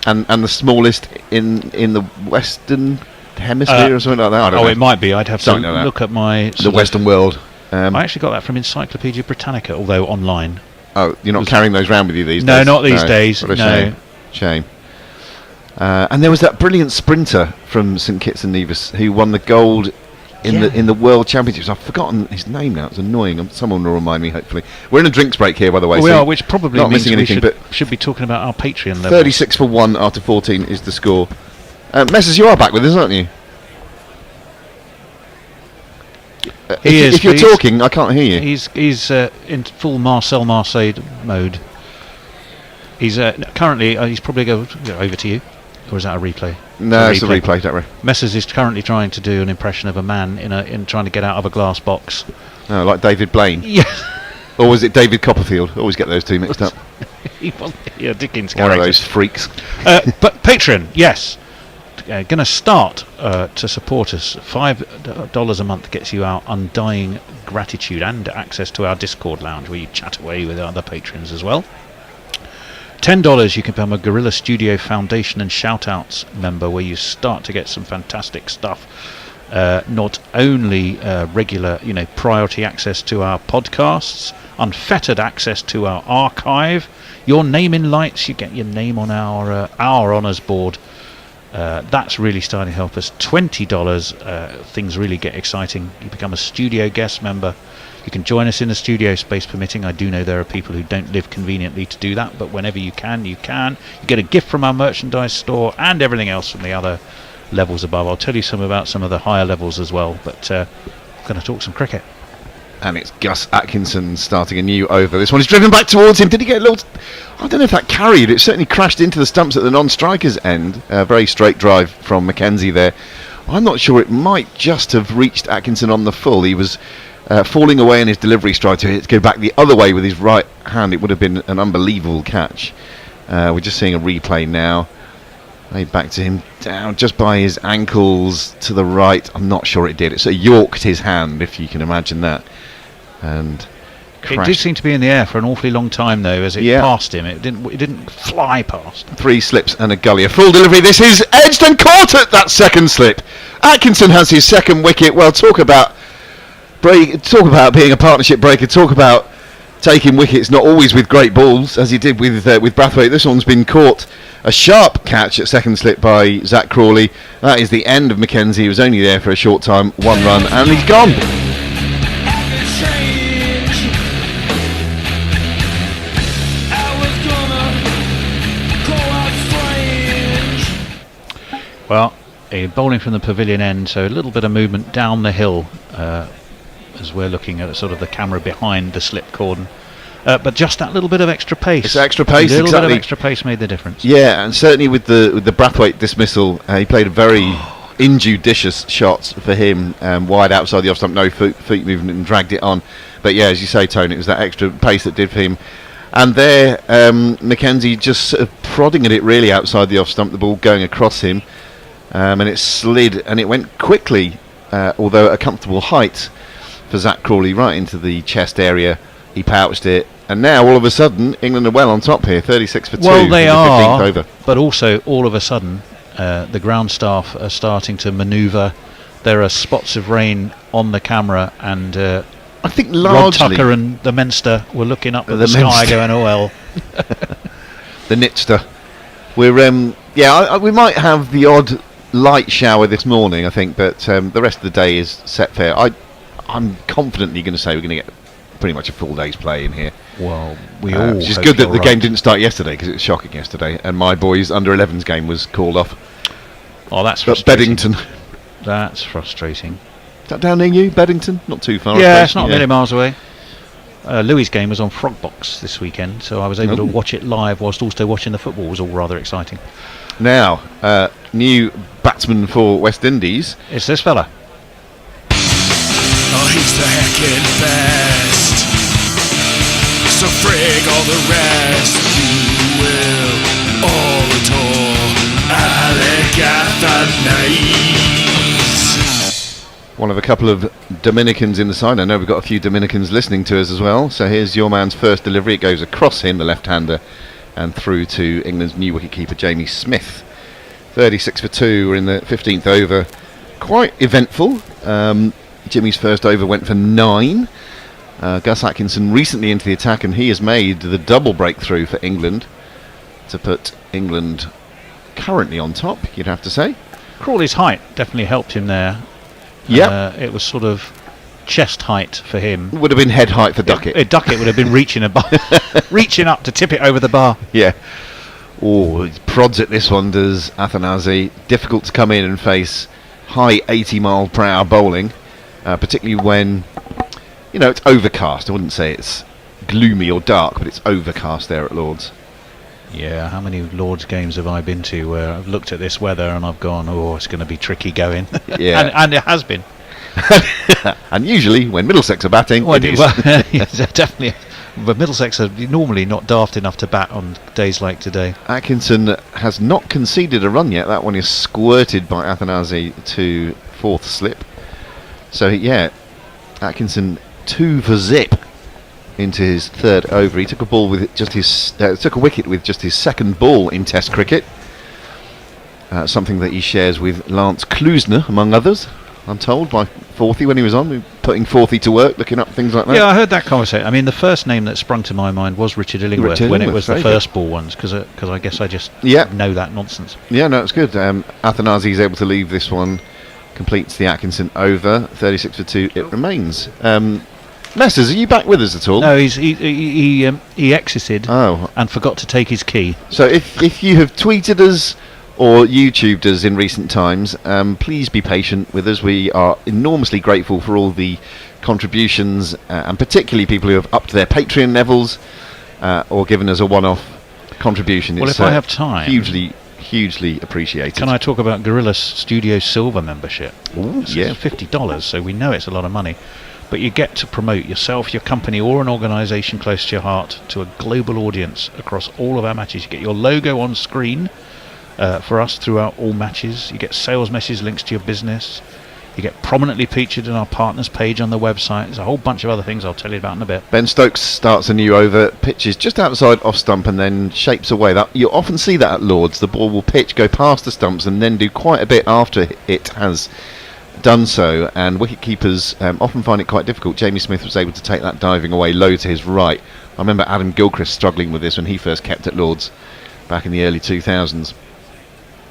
And the smallest in the Western Hemisphere or something like that. I don't know. It might be. I'd have to look at the Western world. I actually got that from Encyclopedia Britannica, although online. Oh, you're not carrying those around with you these days? No, not these days. What a shame. And there was that brilliant sprinter from St Kitts and Nevis who won the gold in the World Championships. I've forgotten his name now. It's annoying. Someone will remind me. Hopefully, we're in a drinks break here, by the way. We are, which probably not means missing anything. We but should be talking about our Patreon level. 36 for 1 after 14 is the score. Messers, you are back with us, aren't you? If you're talking, I can't hear you. He's in full Marcel Marseille mode. He's currently. He's probably over to you. Or is that a replay? No, it's a replay, don't worry. Messers is currently trying to do an impression of a man in trying to get out of a glass box. Oh, like David Blaine? Yes. Or was it David Copperfield? Always get those two mixed up. Dickens characters. One of those freaks. But Patreon, yes. Going to start to support us. $5 a month gets you our undying gratitude and access to our Discord lounge where you chat away with other patrons as well. $10 you can become a Guerrilla Studio Foundation and Shoutouts member, where you start to get some fantastic stuff. Not only regular, priority access to our podcasts, unfettered access to our archive, your name in lights, you get your name on our honours board. That's really starting to help us. $20, things really get exciting. You become a studio guest member. You can join us in the studio, space permitting. I do know there are people who don't live conveniently to do that, but whenever you can, you can. You get a gift from our merchandise store and everything else from the other levels above. I'll tell you some about some of the higher levels as well, but I'm going to talk some cricket. And it's Gus Atkinson starting a new over. This one is driven back towards him. Did he get a little... I don't know if that carried. It certainly crashed into the stumps at the non-striker's end. A very straight drive from Mackenzie there. I'm not sure, it might just have reached Atkinson on the full. He was falling away in his delivery stride to go back the other way with his right hand. It would have been an unbelievable catch. We're just seeing a replay now. Laid back to him down just by his ankles to the right. I'm not sure it did. It sort of yorked his hand, if you can imagine that. And it did seem to be in the air for an awfully long time, though, as it passed him. It didn't fly past. 3 slips and a gully. A full delivery. This is edged and caught at that second slip. Atkinson has his second wicket. Well, talk about being a partnership breaker. Talk about taking wickets, not always with great balls, as he did with Brathwaite. This one's been caught. A sharp catch at second slip by Zach Crawley. That is the end of Mackenzie. He was only there for a short time. 1 run and he's gone. Well, bowling from the pavilion end, so a little bit of movement down the hill as we're looking at sort of the camera behind the slip cordon. But just that little bit of extra pace. It's extra pace, a little exactly. bit of extra pace made the difference. Yeah, and certainly with the Brathwaite dismissal, he played a very injudicious shot for him, wide outside the off stump, no feet movement, and dragged it on. But yeah, as you say, Tony, it was that extra pace that did for him. And there, Mackenzie just sort of prodding at it really outside the off stump, the ball going across him. And it slid, and it went quickly, although at a comfortable height for Zach Crawley, right into the chest area. He pouched it, and now all of a sudden England are well on top here, 36 for 2. Well, they in the 15th are, over. but also all of a sudden the ground staff are starting to manoeuvre. There are spots of rain on the camera, and I think Rod largely Tucker and the Menster were looking up at the sky, going, "Oh well." The Nitster. We're we might have the odd light shower this morning, I think, but the rest of the day is set fair. I'm confidently going to say we're going to get pretty much a full day's play in here. Well, we all. Which is good that the game didn't start yesterday, because it was shocking yesterday, and my boys' under 11s game was called off. Oh, that's frustrating. Beddington. That's frustrating. Is that down near you, Beddington? Not too far. Yeah, it's not a million miles away. Louis' game was on Frogbox this weekend, so I was able to watch it live whilst also watching the football. It was all rather exciting. Now, new batsman for West Indies. It's this fella. Oh, he's the heckin' best. So frig all the rest. You will all adore Alec Athanase. One of a couple of Dominicans in the side. I know we've got a few Dominicans listening to us as well. So here's your man's first delivery. It goes across him, the left-hander, and through to England's new wicketkeeper, Jamie Smith. 36 for 2. We're in the 15th over. Quite eventful. Jimmy's first over went for 9. Gus Atkinson recently into the attack, and he has made the double breakthrough for England to put England currently on top, you'd have to say. Crawley's height definitely helped him there. Yeah, it was sort of chest height for him. Would have been head height for Ducket. Ducket would have been reaching up to tip it over the bar. Yeah. Oh, he prods at this one, does Athanase. Difficult to come in and face high 80-mile-per-hour bowling, particularly when, it's overcast. I wouldn't say it's gloomy or dark, but it's overcast there at Lord's. Yeah, how many Lord's games have I been to where I've looked at this weather and I've gone, oh, it's going to be tricky going. Yeah. and it has been. And usually when Middlesex are batting, it is. Well, yes, definitely. But Middlesex are normally not daft enough to bat on days like today. Atkinson has not conceded a run yet. That one is squirted by Athanase to 4th slip. So, yeah, Atkinson 2 for zip into his 3rd over. He took a ball with just his took a wicket with just his 2nd ball in Test cricket. Something that he shares with Lance Klusner, among others. I'm told, by Forthy when he was on, putting Forthy to work, looking up things like that. Yeah, I heard that conversation. I mean, the first name that sprung to my mind was Richard Illingworth when it was the first ball ones, because I guess I just know that nonsense. Yeah, no, it's good. Athanase is able to leave this one, completes the Atkinson over, 36 for 2. It remains. Messers, are you back with us at all? No, he exited and forgot to take his key. So if you have tweeted us or YouTubed us in recent times, please be patient with us. We are enormously grateful for all the contributions, and particularly people who have upped their Patreon levels or given us a one-off contribution. Well, it's, if I have time, hugely appreciated. Can I talk about Gorilla Studio Silver membership? Ooh, It's yeah. $50, so we know it's a lot of money. But you get to promote yourself, your company, or an organisation close to your heart to a global audience across all of our matches. You get your logo on screen for us throughout all matches. You get sales message links to your business. You get prominently featured in our partners page on the website. There's a whole bunch of other things I'll tell you about in a bit. Ben Stokes starts a new over, pitches just outside off stump and then shapes away. That you often see that at Lords. The ball will pitch, go past the stumps and then do quite a bit after it has done so, and wicket keepers often find it quite difficult. Jamie Smith was able to take that diving away low to his right. I remember Adam Gilchrist struggling with this when he first kept at Lords back in the early 2000s.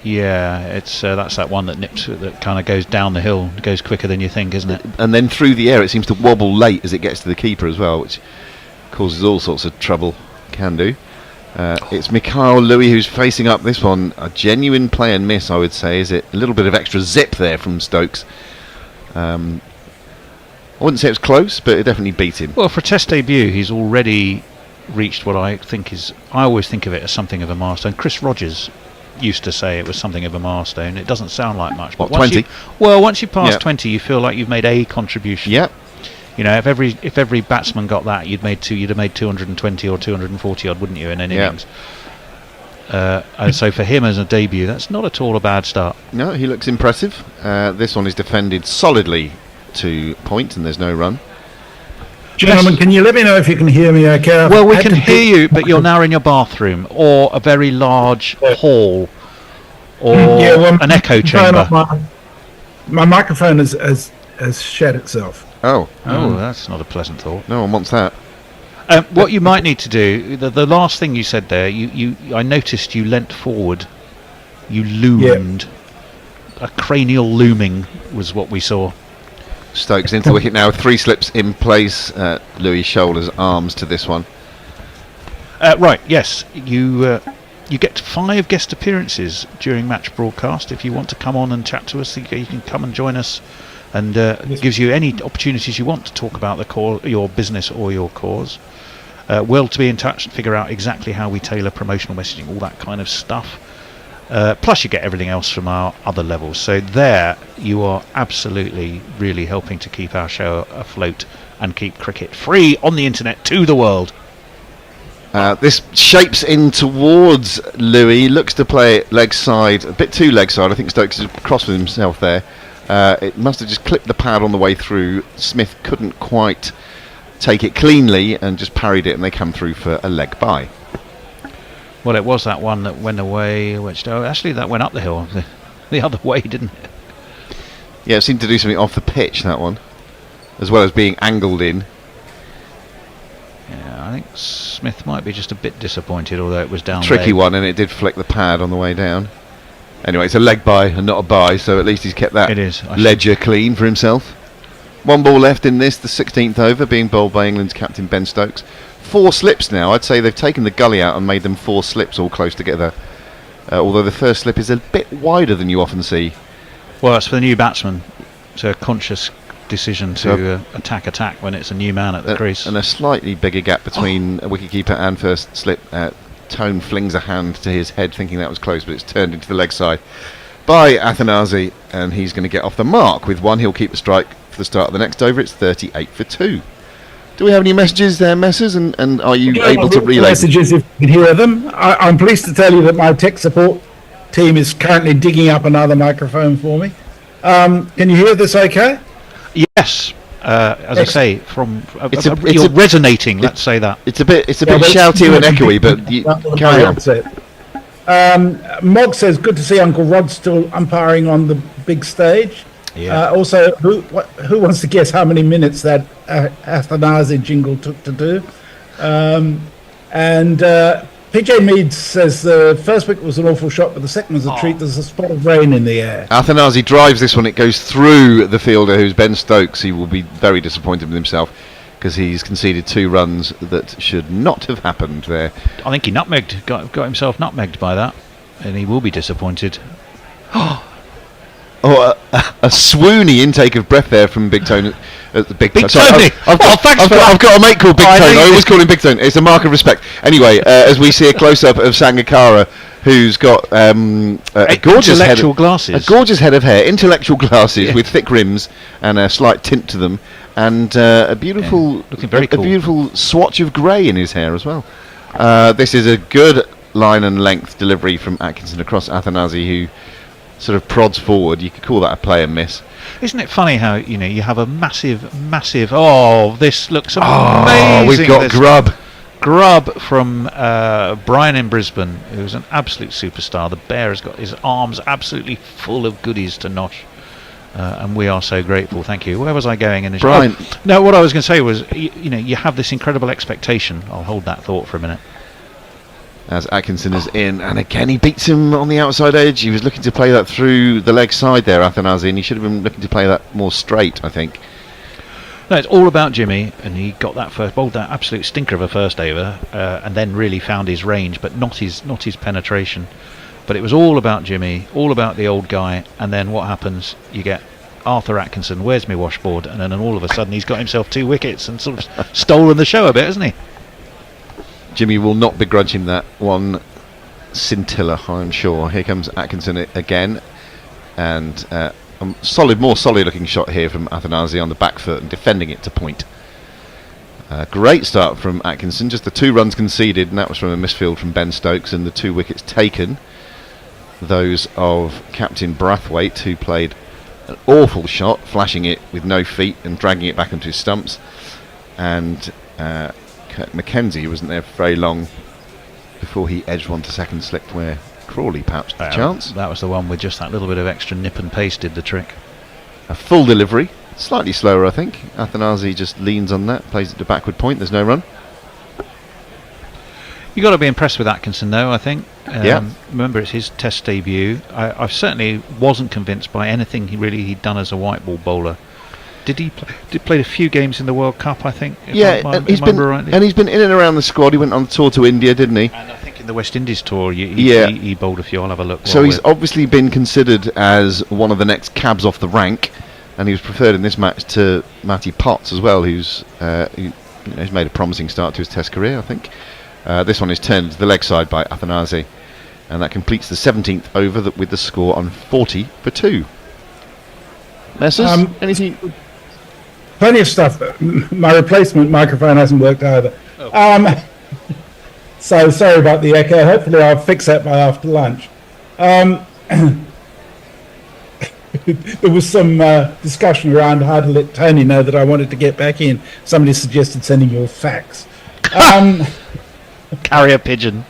Yeah, it's that's that one that nips, that kind of goes down the hill, goes quicker than you think, isn't it? And then through the air it seems to wobble late as it gets to the keeper as well, which causes all sorts of trouble. Can do. It's Mikhail Louis who's facing up this one. A genuine play and miss, I would say. Is it a little bit of extra zip there from Stokes? I wouldn't say it was close, but it definitely beat him. Well, for a test debut, he's already reached what I think is... I always think of it as something of a milestone. Chris Rogers used to say it was something of a milestone. It doesn't sound like much. What, but once 20? Once you pass 20, you feel like you've made a contribution. Yeah. You know, if every batsman got that, you'd have made 220 or 240 odd, wouldn't you, in an innings? And so for him as a debut, that's not at all a bad start. No, he looks impressive. This one is defended solidly to point, and there's no run. Gentlemen, can you let me know if you can hear me okay? Well, we can hear you, but you're now in your bathroom or a very large hall or an echo chamber. My microphone has shed itself. Oh, that's not a pleasant thought. No one wants that. What you might need to do, the last thing you said there, I noticed you leant forward, you loomed. A cranial looming was what we saw. Stokes into the wicket now with 3 slips in place. Louis shoulders arms to this one. Right, yes, you get 5 guest appearances during match broadcast. If you want to come on and chat to us, you can come and join us, and gives you any opportunities you want to talk about your business or your cause. We'll to be in touch and figure out exactly how we tailor promotional messaging, all that kind of stuff. Plus you get everything else from our other levels. So there you are absolutely really helping to keep our show afloat and keep cricket free on the internet to the world. This shapes in towards Louis, looks to play it leg side, a bit too leg side. I think Stokes is cross with himself there. It must have just clipped the pad on the way through. Smith couldn't quite take it cleanly and just parried it, and they come through for a leg bye. Well, it was that one that went away, actually that went up the hill the other way, didn't it? Yeah, it seemed to do something off the pitch, that one, as well as being angled in. Yeah, I think Smith might be just a bit disappointed, although it was down Tricky one, and it did flick the pad on the way down. Anyway, it's a leg bye and not a bye, so at least he's kept that ledger clean for himself. 1 ball left in this, the 16th over, being bowled by England's captain Ben Stokes. 4 slips now. I'd say they've taken the gully out and made them 4 slips all close together. Although the first slip is a bit wider than you often see. Well, it's for the new batsman. It's a conscious decision to attack when it's a new man at the crease. And a slightly bigger gap between a wicketkeeper and first slip. Tone flings a hand to his head thinking that was close, but it's turned into the leg side by Athanasi, and he's going to get off the mark with 1. He'll keep the strike for the start of the next over. It's 38 for 2. Do we have any messages there, Messers, and are you able to relay messages if you can hear them? I'm pleased to tell you that my tech support team is currently digging up another microphone for me. Can you hear this okay? Yes. As I say, you're resonating. Let's say that it's a bit shouty and echoey, but you carry on. Mog says, "Good to see Uncle Rod still umpiring on the big stage." Yeah. Also, who wants to guess how many minutes that Athanasi jingle took to do? And PJ Mead says the first wicket was an awful shot, but the second was a treat. There's a spot of rain in the air. Athanasi drives this one. It goes through the fielder, who's Ben Stokes. He will be very disappointed with himself. because he's conceded 2 runs that should not have happened there. I think he got himself nutmegged by that, and he will be disappointed. Oh, a swoony intake of breath there from Big Tone. Big Tony! I've got a mate called Big Tone. I always call him Big Tone. It's a mark of respect. Anyway, as we see a close-up of Sangakkara, who's got a gorgeous head of glasses. A gorgeous head of hair, intellectual glasses with thick rims and a slight tint to them, and a beautiful, looking very cool. A beautiful swatch of grey in his hair as well. This is a good line and length delivery from Atkinson across Athanasi, who sort of prods forward. You could call that a play and miss. Isn't it funny how you have a massive? Oh, this looks amazing. Oh, we've got Grub from Brian in Brisbane, who's an absolute superstar. The bear has got his arms absolutely full of goodies to nosh, and we are so grateful. Thank you. Where was I going in this? Brian. No, what I was going to say was, you have this incredible expectation. I'll hold that thought for a minute. As Atkinson is in, and again he beats him on the outside edge. He was looking to play that through the leg side there, Athanasi, and he should have been looking to play that more straight, I think. No, it's all about Jimmy, and he got that bowled that absolute stinker of a first over, and then really found his range, but not his penetration. But it was all about Jimmy, all about the old guy, and then what happens? You get Arthur Atkinson, where's my washboard? And then all of a sudden he's got himself 2 wickets and sort of stolen the show a bit, hasn't he? Jimmy will not begrudge him that one scintilla, I'm sure. Here comes Atkinson again, and more solid looking shot here from Athanasi on the back foot and defending it to point. Great start from Atkinson, just the 2 runs conceded, and that was from a misfield from Ben Stokes, and the 2 wickets taken, those of Captain Brathwaite, who played an awful shot, flashing it with no feet and dragging it back onto his stumps, and Mackenzie wasn't there for very long before he edged one to second slip, where Crawley perhaps the chance. That was the one with just that little bit of extra nip and paste did the trick. A full delivery, slightly slower, I think. Athanasi just leans on that, plays it to backward point. There's no run. You got to be impressed with Atkinson, though. I think. Yeah. Remember, it's his Test debut. I certainly wasn't convinced by anything he'd done as a white ball bowler. Did he play a few games in the World Cup? I think. And he's been in and around the squad. He went on the tour to India, didn't he? And I think in the West Indies tour, he bowled a few. I'll have a look. So he's obviously been considered as one of the next cabs off the rank, and he was preferred in this match to Matty Potts as well, who's made a promising start to his Test career, I think. This one is turned to the leg side by Athanasi, and that completes the 17th over with the score on 40 for 2. Messers, anything? Plenty of stuff. My replacement microphone hasn't worked either. So sorry about the echo. Hopefully I'll fix that by after lunch. There was some discussion around how to let Tony know that I wanted to get back in. Somebody suggested sending you a fax. Carrier pigeon.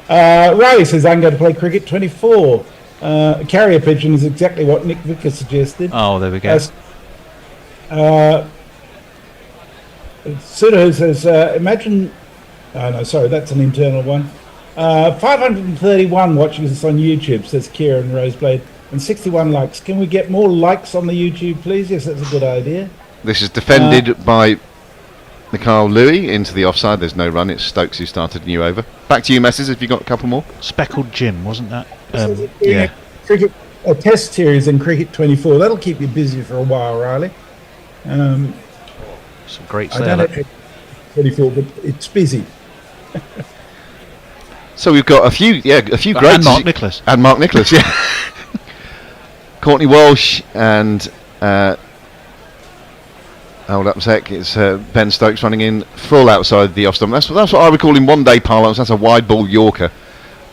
Riley says I'm going to play cricket 24. Carrier pigeon is exactly what Nick Vicker suggested. Oh, there we go. Sudo says, imagine... Oh, no, sorry, that's an internal one. 531 watching us on YouTube, says Kieran Roseblade, and 61 likes. Can we get more likes on the YouTube, please? Yes, that's a good idea. This is defended by Mikhail Louis into the offside. There's no run. It's Stokes who started a new over. Back to you, Messrs, if you've got a couple more. Speckled Jim, wasn't that? Yeah. A test series in Cricket 24. That'll keep you busy for a while, Riley. Some great I don't know 24, but it's busy. So we've got a few greats. And Mark Nicholas. And Mark Nicholas, yeah. Courtney Walsh and hold up a sec. It's Ben Stokes running in full outside the off stump. That's what I would call in one-day parlance. That's a wide ball Yorker.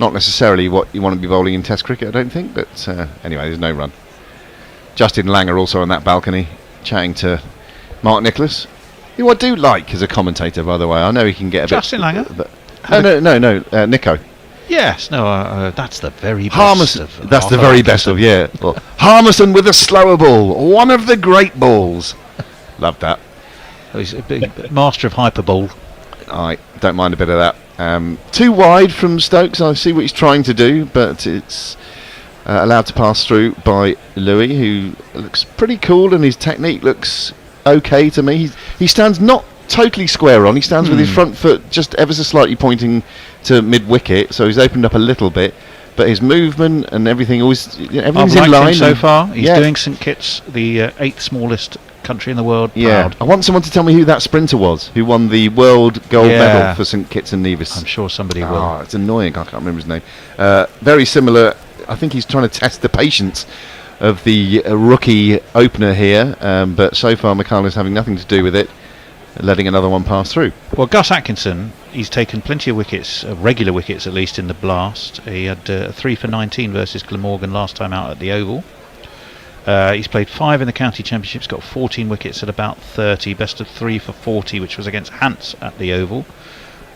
Not necessarily what you want to be bowling in Test cricket, I don't think. But anyway, there's no run. Justin Langer also on that balcony, chatting to Mark Nicholas, who I do like as a commentator, by the way. I know he can get a Justin Langer? No, Nico. Yes, that's the very best Harmison, that's the very best of, yeah. Well, Harmison with a slower ball, one of the great balls. Love that. He's a big master of hyperbole. I don't mind a bit of that. Too wide from Stokes. I see what he's trying to do, but it's allowed to pass through by Louis, who looks pretty cool, and his technique looks okay to me. He stands not totally square on. He stands with his front foot just ever so slightly pointing to mid-wicket, so he's opened up a little bit. But his movement and everything, everything's in line. Him so far. He's doing St Kitts, the 8th smallest country in the world. Proud. I want someone to tell me who that sprinter was, who won the world gold medal for St Kitts and Nevis. I'm sure somebody will. It's annoying. I can't remember his name. Very similar. I think he's trying to test the patience of the rookie opener here, but so far McCullum having nothing to do with it, letting another one pass through. Well, Gus Atkinson, he's taken plenty of wickets, regular wickets at least, in the blast. He had 3 for 19 versus Glamorgan last time out at the Oval. He's played 5 in the county championships, got 14 wickets at about 30, best of 3 for 40, which was against Hants at the Oval.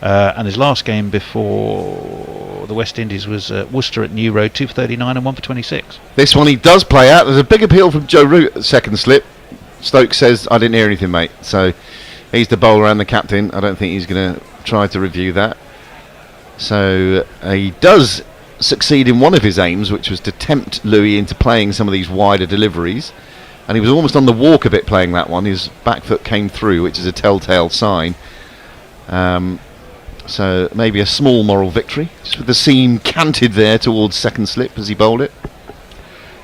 And his last game before the West Indies was Worcester at New Road, 2 for 39 and 1 for 26. This one he does play out. There's a big appeal from Joe Root at the second slip. Stokes says, I didn't hear anything, mate. So he's the bowler and the captain. I don't think he's going to try to review that. So he does succeed in one of his aims, which was to tempt Louis into playing some of these wider deliveries. And he was almost on the walk a bit playing that one. His back foot came through, which is a telltale sign. So maybe a small moral victory, just with the seam canted there towards second slip as he bowled it.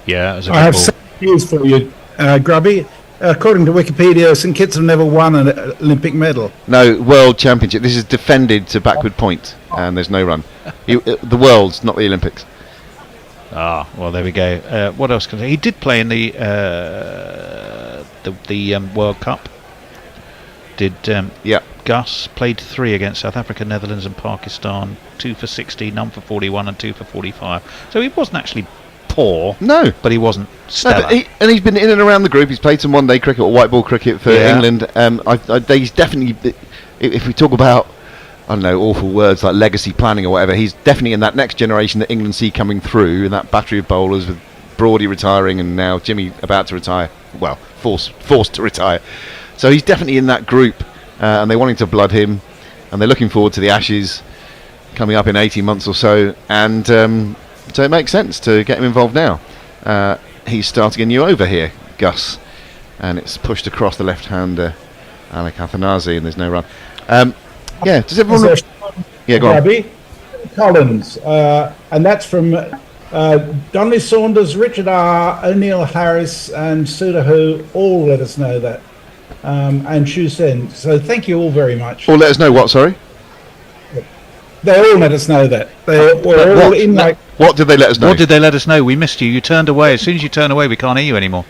Yeah, it was a I have ball. some news for you, Grubby. According to Wikipedia, St Kitts have never won an Olympic medal. No, World Championship. This is defended to backward point, and there's no run. The World's, not the Olympics. Ah, well, there we go. What else can I say? He did play in the World Cup. Gus played 3 against South Africa, Netherlands and Pakistan, 2 for 60, none for 41 and 2 for 45. So he wasn't actually poor. No. But he wasn't stellar. No, and he's been in and around the group. He's played some one-day cricket or white ball cricket for England. He's definitely, if we talk about, I don't know, awful words like legacy planning or whatever, he's definitely in that next generation that England see coming through, in that battery of bowlers with Broady retiring and now Jimmy about to retire. Well, forced to retire. So he's definitely in that group. And they're wanting to blood him, and they're looking forward to the Ashes coming up in 18 months or so, and so it makes sense to get him involved now. He's starting a new over here, Gus, and it's pushed across the left-hander, Alec Athanasi, and there's no run. Does everyone... Yeah, go on. Collins, and that's from Donnelly Saunders, Richard R, O'Neill Harris, and Suda Hu all let us know that. And Shu Sen. So thank you all very much. Or let us know what, sorry? They all let us know that. What did they let us know? What did they let us know? We missed you. You turned away. As soon as you turn away, we can't hear you anymore.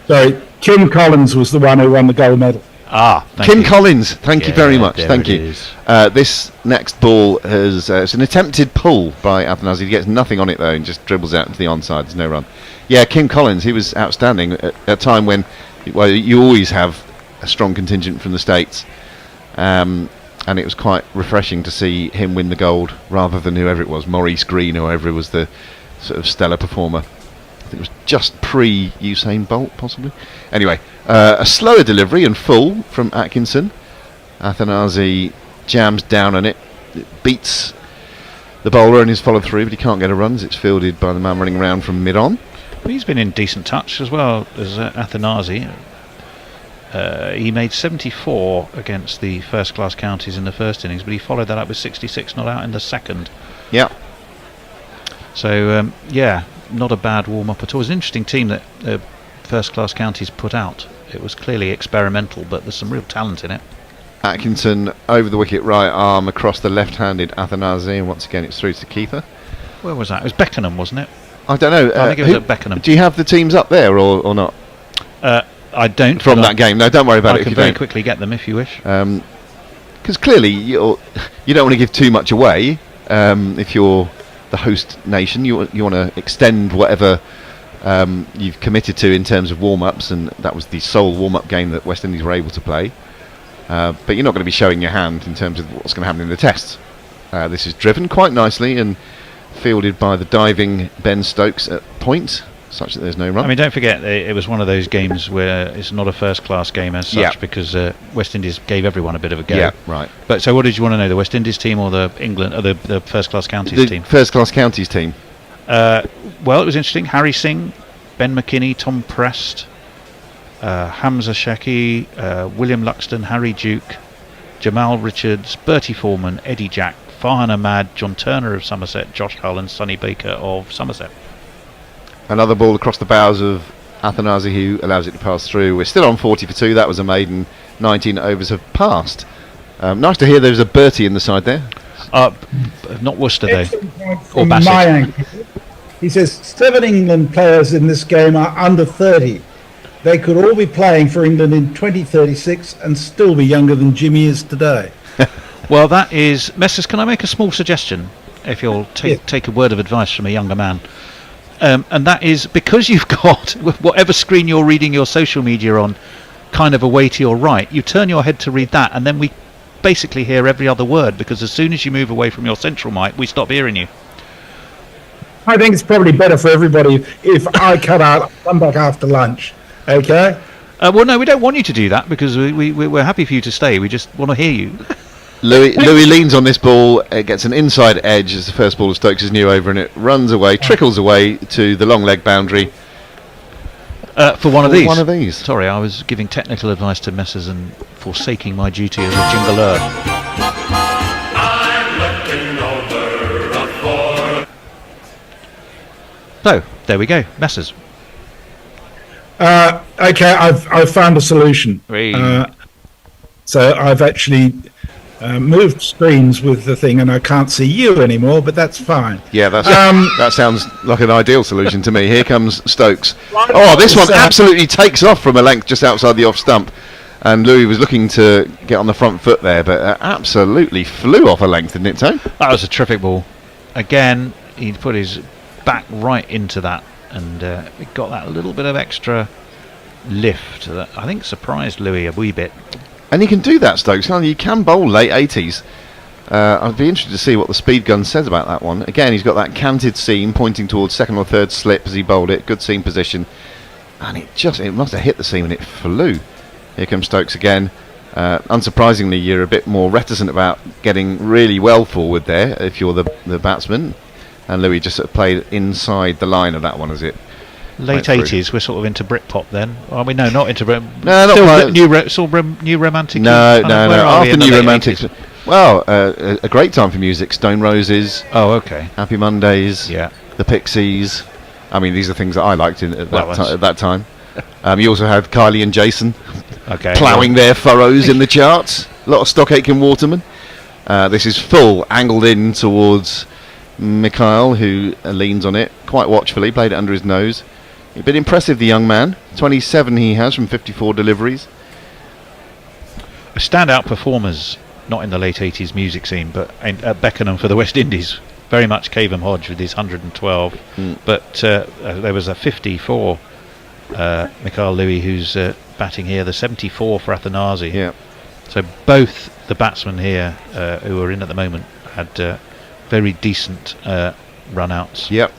Sorry, Kim Collins was the one who won the gold medal. Kim Collins, thank you very much. Thank you. This next ball it's an attempted pull by Athanasi. He gets nothing on it though and just dribbles out into the onside. There's no run. Yeah, Kim Collins, he was outstanding at a time when, well, you always have a strong contingent from the States, and it was quite refreshing to see him win the gold rather than whoever it was, Maurice Green or whoever was the sort of stellar performer. I think it was just pre-Usain Bolt, possibly. Anyway, a slower delivery and full from Atkinson. Athanasi jams down on it. It beats the bowler and is followed through, but he can't get a run as it's fielded by the man running around from mid-on. But he's been in decent touch as well as Athanasi. He made 74 against the first-class counties in the first innings, but he followed that up with 66 not out in the second. Yeah. So, not a bad warm-up at all. It's an interesting team that first-class counties put out. It was clearly experimental, but there's some real talent in it. Atkinson over the wicket right arm across the left-handed Athanasi, and once again it's through to keeper. Where was that? It was Beckenham, wasn't it? I don't know. I think it was at Beckenham. Do you have the teams up there or not? I don't. From that game? No, don't worry about it. I can very quickly get them if you wish. Because clearly you don't want to give too much away. If you're the host nation, you want to extend whatever you've committed to in terms of warm-ups, and that was the sole warm-up game that West Indies were able to play. But you're not going to be showing your hand in terms of what's going to happen in the tests. This is driven quite nicely and fielded by the diving Ben Stokes at point, such that there's no run. I mean, don't forget, it was one of those games where it's not a first-class game as such, because West Indies gave everyone a bit of a go. Yeah, right. But so, what did you want to know? The West Indies team or the England, or the first-class counties team? First-class counties team. Well, it was interesting. Harry Singh, Ben McKinney, Tom Prest, Hamza Shaki, William Luxton, Harry Duke, Jamal Richards, Bertie Foreman, Eddie Jack, Farhan Ahmad, John Turner of Somerset, Josh Hull and Sonny Baker of Somerset. Another ball across the bows of Athanasi, who allows it to pass through. We're still on 40 for 2. That was a maiden. 19 overs have passed. Nice to hear there's a Bertie in the side there. Not Worcester though. Or From Bassett. my angle, he says 7 England players in this game are under 30. They could all be playing for England in 2036 and still be younger than Jimmy is today. Well, that is... Messrs, can I make a small suggestion? If you'll take a word of advice from a younger man. And that is, because you've got whatever screen you're reading your social media on kind of away to your right, you turn your head to read that, and then we basically hear every other word, because as soon as you move away from your central mic, we stop hearing you. I think it's probably better for everybody if I cut out, come back after lunch. Okay? Well, no, we don't want you to do that, because we're happy for you to stay. We just want to hear you. Louis leans on this ball, gets an inside edge as the first ball of Stokes' new over, and it runs away, trickles away to the long leg boundary. For one of these. One of these. Sorry, I was giving technical advice to Messrs and forsaking my duty as a jingler. So, there we go, Messrs. Okay, I've found a solution. So I've actually moved screens with the thing, and I can't see you anymore, but that's fine. Yeah, that sounds like an ideal solution to me. Here comes Stokes. Oh, this one absolutely takes off from a length just outside the off stump. And Louis was looking to get on the front foot there, but absolutely flew off a length, didn't it, Tone? That was a terrific ball. Again, he put his back right into that, and it got that little bit of extra lift that I think surprised Louis a wee bit. And he can do that, Stokes. He can bowl late 80s. I'd be interested to see what the speed gun says about that one. Again, he's got that canted seam pointing towards second or third slip as he bowled it. Good seam position. And it must have hit the seam and it flew. Here comes Stokes again. Unsurprisingly, you're a bit more reticent about getting really well forward there if you're the batsman. And Louis just sort of played inside the line of that one as it late 80s, we're sort of into Britpop then. I mean, no, not into Britpop. No, not still new romantic. No. After new romantics. Well, a great time for music. Stone Roses. Oh, okay. Happy Mondays. Yeah. The Pixies. I mean, these are things that I liked at that time. You also had Kylie and Jason ploughing their furrows in the charts. A lot of Stock Aitken Waterman. This is full angled in towards Mikhail, who leans on it quite watchfully, played it under his nose. A bit impressive, the young man. 27 he has from 54 deliveries. Standout performers, not in the late 80s music scene, but at Beckenham for the West Indies. Very much Cavum Hodge with his 112. But there was a 50 for Mikhail Louis, who's batting here, the 74 for Athanasi. Yeah. So both the batsmen here who are in at the moment had very decent run-outs. Yep.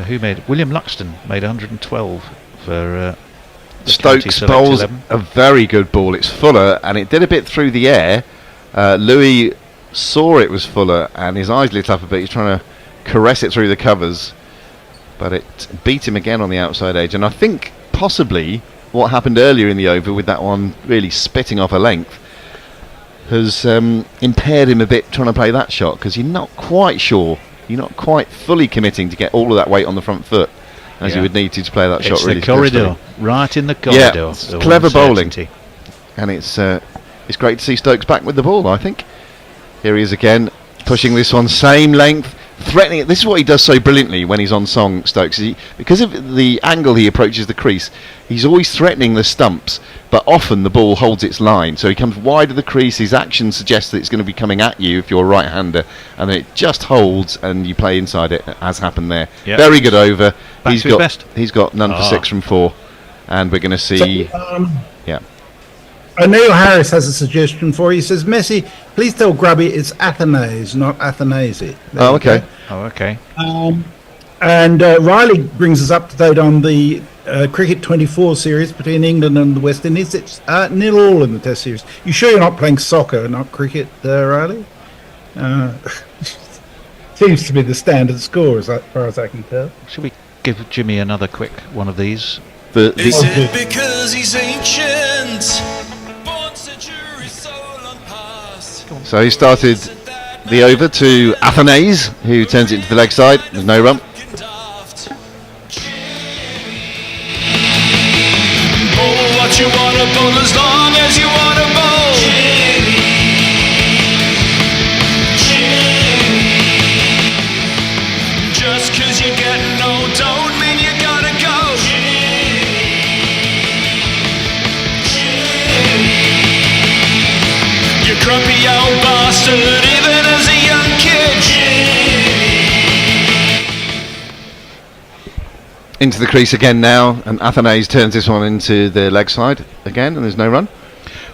Who made... William Luxton made 112 for... Stokes bowls a very good ball. It's fuller, and it did a bit through the air. Louis saw it was fuller, and his eyes lit up a bit. He's trying to caress it through the covers, but it beat him again on the outside edge. And I think possibly what happened earlier in the over with that one really spitting off a length has impaired him a bit trying to play that shot, because you're not quite sure, you're not quite fully committing to get all of that weight on the front foot as you would need to play that shot really corridor, right in the corridor. Yeah, it's clever bowling, and it's great to see Stokes back with the ball. I think here he is again, pushing this one same length, threatening it. This is what he does so brilliantly when he's on song, Stokes. Because of the angle he approaches the crease, he's always threatening the stumps, but often the ball holds its line. So he comes wide of the crease, his action suggests that it's going to be coming at you if you're a right-hander, and then it just holds and you play inside it, as happened there. Yep. Very good over. He's got none for 6 from 4, and we're going to see... Neil Harris has a suggestion for you. He says, Messi, please tell Grubby it's Athanase, not Athanasi. Oh, okay. And Riley brings us up to date on the Cricket 24 series between England and the West Indies. It's 0-0 in the Test series. You sure you're not playing soccer, not cricket, Riley? Seems to be the standard score, as far as I can tell. Should we give Jimmy another quick one of these. Is it because he's ancient? Born century soul unpassed. So he started the over to Athanase, who turns it into the leg side. There's no run. Oh, what you wanna bowl as long as you wanna bowl. Just 'cause you're getting old don't mean you gotta go. You grumpy old bastard, even as a young kid. Into the crease again now, and Athanase turns this one into the leg side again, and there's no run.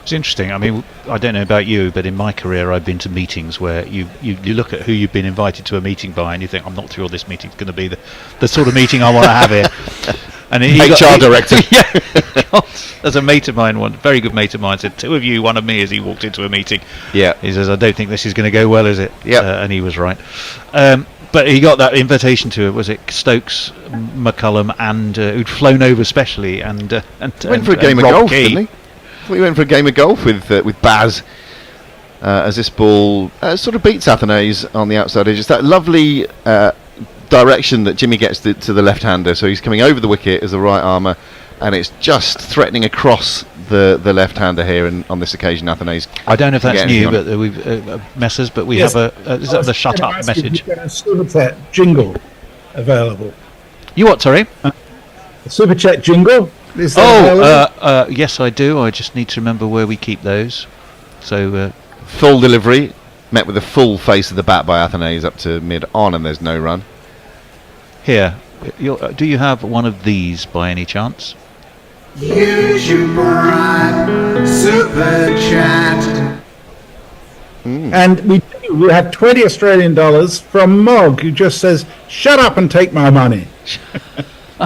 It's interesting. I mean, I don't know about you, but in my career, I've been to meetings where you look at who you've been invited to a meeting by, and you think, I'm not sure this meeting's going to be the sort of meeting I want to have here. And HR director. Yeah. There's a mate of mine, one very good mate of mine, said, 2 of you, 1 of me, as he walked into a meeting. Yeah. He says, I don't think this is going to go well, is it? Yeah. And he was right. But he got that invitation to it. Was it Stokes, McCullum, and who'd flown over specially, and went for a game of golf, didn't he? We went for a game of golf with Baz as this ball sort of beats Athanase on the outside edge. It's that lovely direction that Jimmy gets to the left-hander. So he's coming over the wicket as the right armour, and it's just threatening across the left-hander here. And on this occasion, Athanase. I don't know if that's new, but we've Messrs. But we have is that the shut up message? We've got a super chat jingle available. You what? Sorry. A super chat jingle. Is that available? Yes, I do. I just need to remember where we keep those. So full delivery met with a full face of the bat by Athanase up to mid on, and there's no run. Here, do you have one of these by any chance? YouTube Prime Super Chat. And we have $20 Australian from Mog, who just says, "Shut up and take my money." I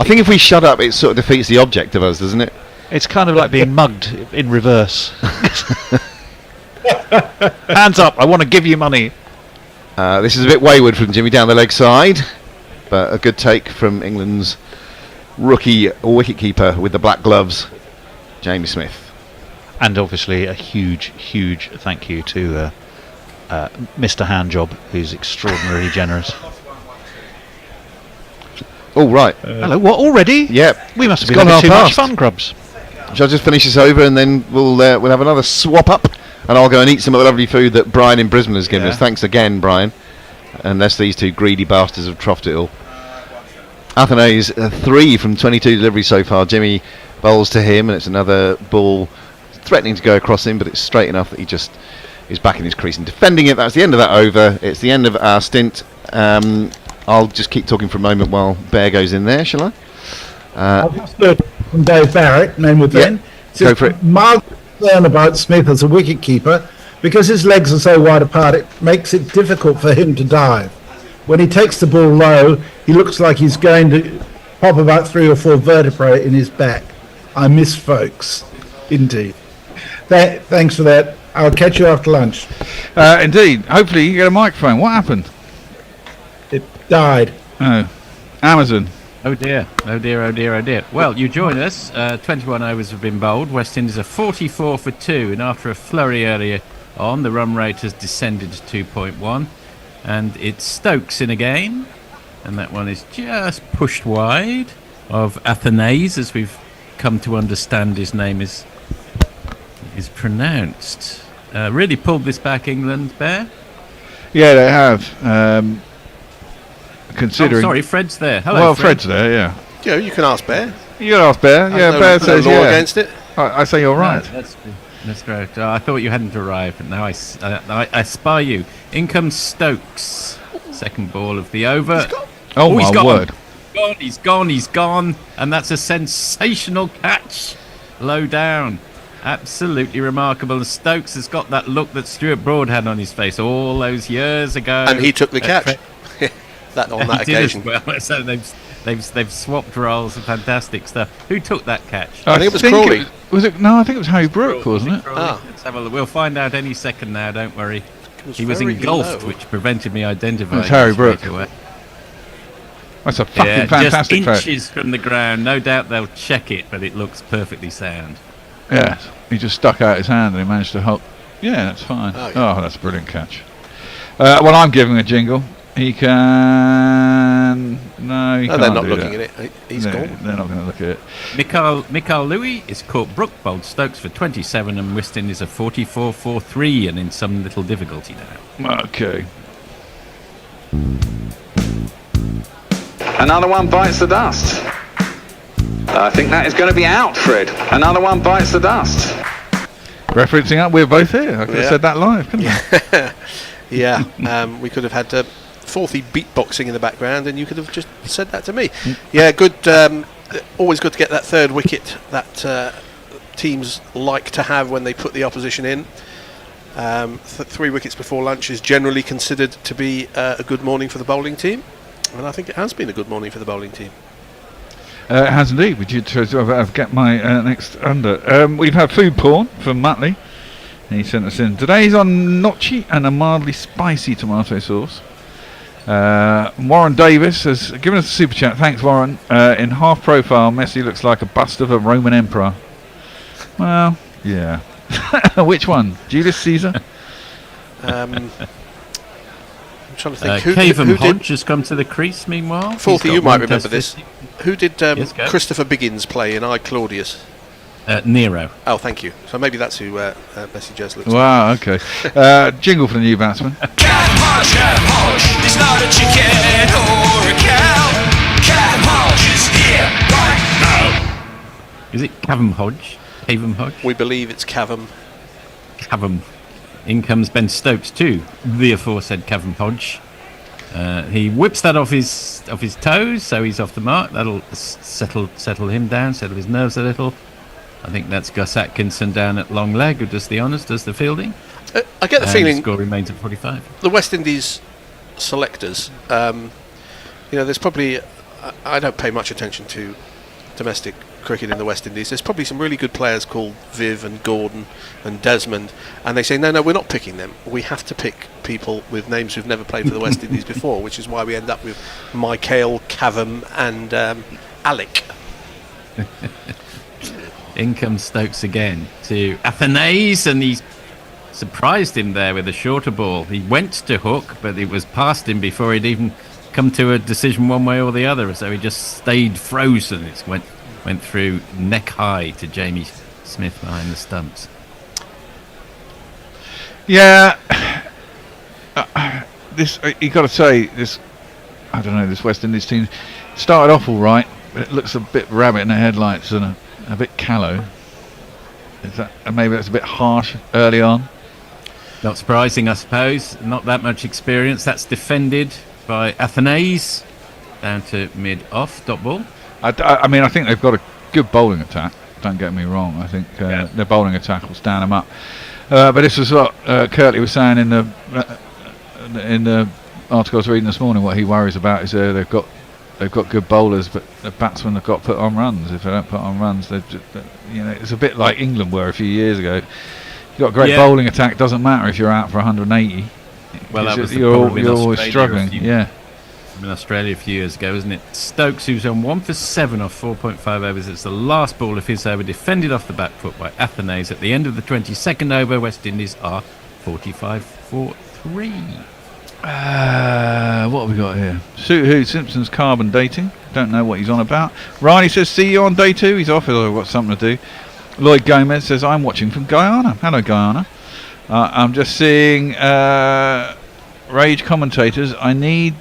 think if we shut up, it sort of defeats the object of us, doesn't it? It's kind of like being mugged in reverse. Hands up! I want to give you money. This is a bit wayward from Jimmy down the leg side, but a good take from England's rookie wicketkeeper with the black gloves, Jamie Smith. And obviously a huge, huge thank you to Mr. Handjob, who's extraordinarily generous. Oh, right. Hello, what, already? Yep. We must have been having too much fun, Grubs. Shall I just finish this over, and then we'll have another swap up, and I'll go and eat some of the lovely food that Brian in Brisbane has given us. Thanks again, Brian. Unless these 2 greedy bastards have troughed it all. Athanase 3 from 22 deliveries so far. Jimmy bowls to him, and it's another ball threatening to go across him, but it's straight enough that he just is back in his crease and defending it. That's the end of that over. It's the end of our stint. I'll just keep talking for a moment while Bear goes in there, shall I? I'll just heard from Dave Barrett, name with Ben. Go for it. Mild concern about Smith as a wicket keeper because his legs are so wide apart. It makes it difficult for him to dive. When he takes the ball low, he looks like he's going to pop about 3 or 4 vertebrae in his back. I miss folks, indeed. Thanks for that. I'll catch you after lunch. Indeed. Hopefully you get a microphone. What happened? It died. Oh, Amazon. Oh dear, oh dear, oh dear, oh dear. Well, you join us. 21 overs have been bowled. West Indies are 44 for 2, and after a flurry earlier on, the run rate has descended to 2.1. And it's Stokes in again, and that one is just pushed wide of Athanase, as we've come to understand his name is pronounced. Really pulled this back, England, Bear? Yeah, they have. Considering. Oh, sorry, Fred's there. Hello, well, Fred. Fred's there, yeah. Yeah, you can ask Bear. You can ask Bear. Yeah, Bear says no law yeah. against it. I say you're right. That's great. I thought you hadn't arrived, but now I spy you. In comes Stokes. Second ball of the over. Oh, he's my gone. word. He's gone. And that's a sensational catch. Low down. Absolutely remarkable. And Stokes has got that look that Stuart Broad had on his face all those years ago. And he took the catch. On that occasion. Well. So they've swapped roles and fantastic stuff. Who took that catch? I think it was Crawley. No, I think it was Harry Brooke, wasn't it? Let's have a look. We'll find out any second now, don't worry. He was engulfed, which prevented me identifying. It was Harry Brooke. That's a fucking fantastic just throw. inches from the ground. No doubt they'll check it, but it looks perfectly sound. Yeah, he just stuck out his hand and he managed to hold. Yeah, that's fine. Oh, yeah. Oh, that's a brilliant catch. Well, I'm giving a jingle. He can. No, he can't. they're not do looking that. at it. He's gone. They're not going to look at it. Mikhail Louis is caught Brook bowled Stokes for 27 and West Indies are 44-4-3 and in some little difficulty now. Okay. Another one bites the dust. I think that is going to be out, Fred. Another one bites the dust. Referencing up, we're both here. I could have said that live, couldn't I? Yeah, we could have had Forthy beatboxing in the background, and you could have just said that to me. Yeah, good. Always good to get that third wicket that teams like to have when they put the opposition in. 3 wickets before lunch is generally considered to be a good morning for the bowling team, and I think it has been a good morning for the bowling team. It has indeed. Would you get my next under? We've had food porn from Muttley. He sent us in. Today's on gnocchi and a mildly spicy tomato sauce. Warren Davis has given us a super chat. Thanks, Warren. In half profile, Messi looks like a bust of a Roman emperor. Well, yeah. Which one? Julius Caesar? I'm trying to think. Cavan Hodge has come to the crease, meanwhile. Forthy, you might remember this. Who did Yes, Christopher Biggins play in I, Claudius? Nero. Oh, thank you. So maybe that's who Messi Jez looks Wow, okay. Jingle for the new batsman. It's not a chicken or a cow. Cavan Hodge is here right now. Is it Cavan Hodge? Cavan Hodge? We believe it's Cavan. Cavan. In comes Ben Stokes too, the aforesaid Cavan Hodge. He whips that off his toes, so he's off the mark. That'll settle him down, settle his nerves a little. I think that's Gus Atkinson down at long leg who does the honours, does the fielding. I get the feeling the score remains at 45. The West Indies selectors, there's probably I don't pay much attention to domestic cricket in the West Indies. There's probably some really good players called Viv and Gordon and Desmond, and they say no, we're not picking them. We have to pick people with names who've never played for the West Indies before, which is why we end up with Michael, Cavam and Alec. In comes Stokes again to Athanase, and he's surprised him there with a shorter ball. He went to hook, but it was past him before he'd even come to a decision one way or the other, so he just stayed frozen. It went through neck high to Jamie Smith behind the stumps. Yeah, this you got to say this. I don't know, this West Indies team started off all right, but it looks a bit rabbit in the headlights and a bit callow. Is that maybe that's a bit harsh early on? Not surprising, I suppose. Not that much experience. That's defended by Athanase down to mid-off, dot ball. I mean, I think they've got a good bowling attack. Don't get me wrong. I think their bowling attack will stand them up. But this was what Curtley was saying in the article I was reading this morning. What he worries about is they've got good bowlers, but the batsmen have got to put on runs. If they don't put on runs, it's a bit like England were a few years ago. You've got a great bowling attack. Doesn't matter if you're out for 180. Well, that was you're always struggling. Yeah. In Australia a few years ago, isn't it? Stokes, who's on 1 for 7 off 4.5 overs. It's the last ball of his over, defended off the back foot by Athanase. At the end of the 22nd over, West Indies are 45-4-3. What have we got here? Suit Who Simpson's carbon dating. Don't know what he's on about. Riley says, see you on day 2. He's off. I've got something to do. Lloyd Gomez says, I'm watching from Guyana. Hello, Guyana. I'm just seeing Rage commentators. I need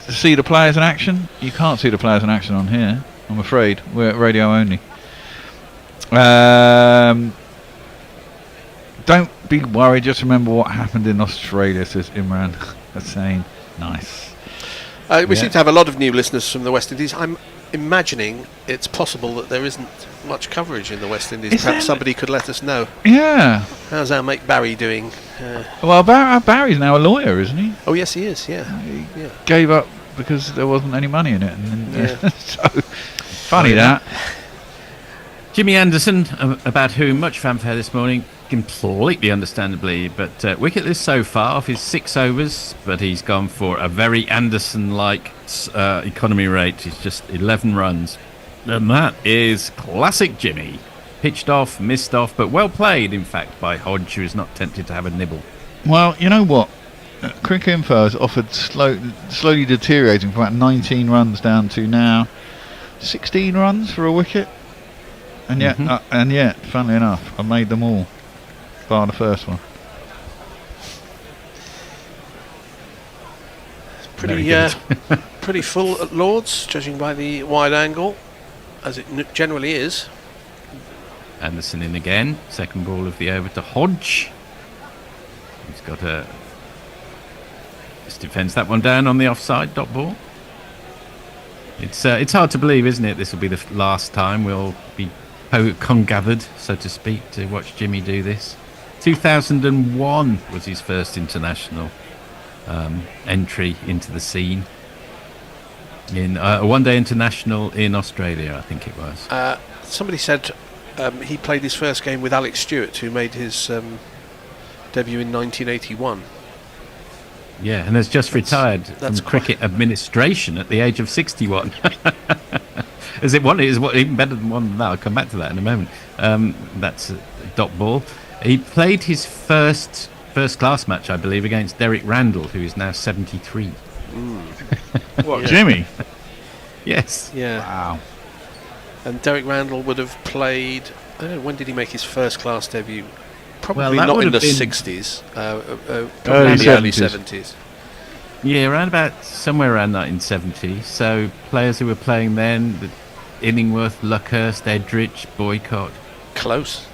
to see the players in action. You can't see the players in action on here, I'm afraid. We're at radio only. Don't be worried, just remember what happened in Australia, says Imran Hussain. Nice. We seem to have a lot of new listeners from the West Indies. I'm imagining it's possible that there isn't much coverage in the West Indies. Perhaps somebody could let us know. Yeah. How's our mate Barry doing? Well, Barry's now a lawyer, isn't he? Oh, yes, he is, yeah. He gave up because there wasn't any money in it. And so, funny that. Jimmy Anderson, about whom much fanfare this morning, completely understandably, but wicketless so far off his 6 overs, but he's gone for a very Anderson-like economy rate. He's just 11 runs. And that is classic Jimmy. Pitched off, missed off, but well played, in fact, by Hodge, who is not tempted to have a nibble. Well, you know what? Cricket Info has offered slowly deteriorating from about 19 runs down to now 16 runs for a wicket. And yet, funnily enough, I made them all, bar the first one. Pretty full at Lords, judging by the wide angle, as it generally is. Anderson in again. Second ball of the over to Hodge. He's got a... Just defends that one down on the offside dot ball. It's hard to believe, isn't it? This will be the last time we'll be congathered, so to speak, to watch Jimmy do this. 2001 was his first international entry into the scene. In a one-day international in Australia, I think it was. Somebody said he played his first game with Alex Stewart, who made his debut in 1981. Yeah, and has just retired from cricket administration at the age of 61. Is it one? Is what even better than one than that? I'll come back to that in a moment. That's a dot ball. He played his first class match, I believe, against Derek Randall, who is now 73. What, Jimmy? Yes. Yeah. Wow. And Derek Randall would have played... I don't know, when did he make his first class debut? Probably that not would in the have been 60s. Probably in the early 70s. Yeah, around about somewhere around 1970. So players who were playing then, Illingworth, Luckhurst, Edrich, Boycott. Close.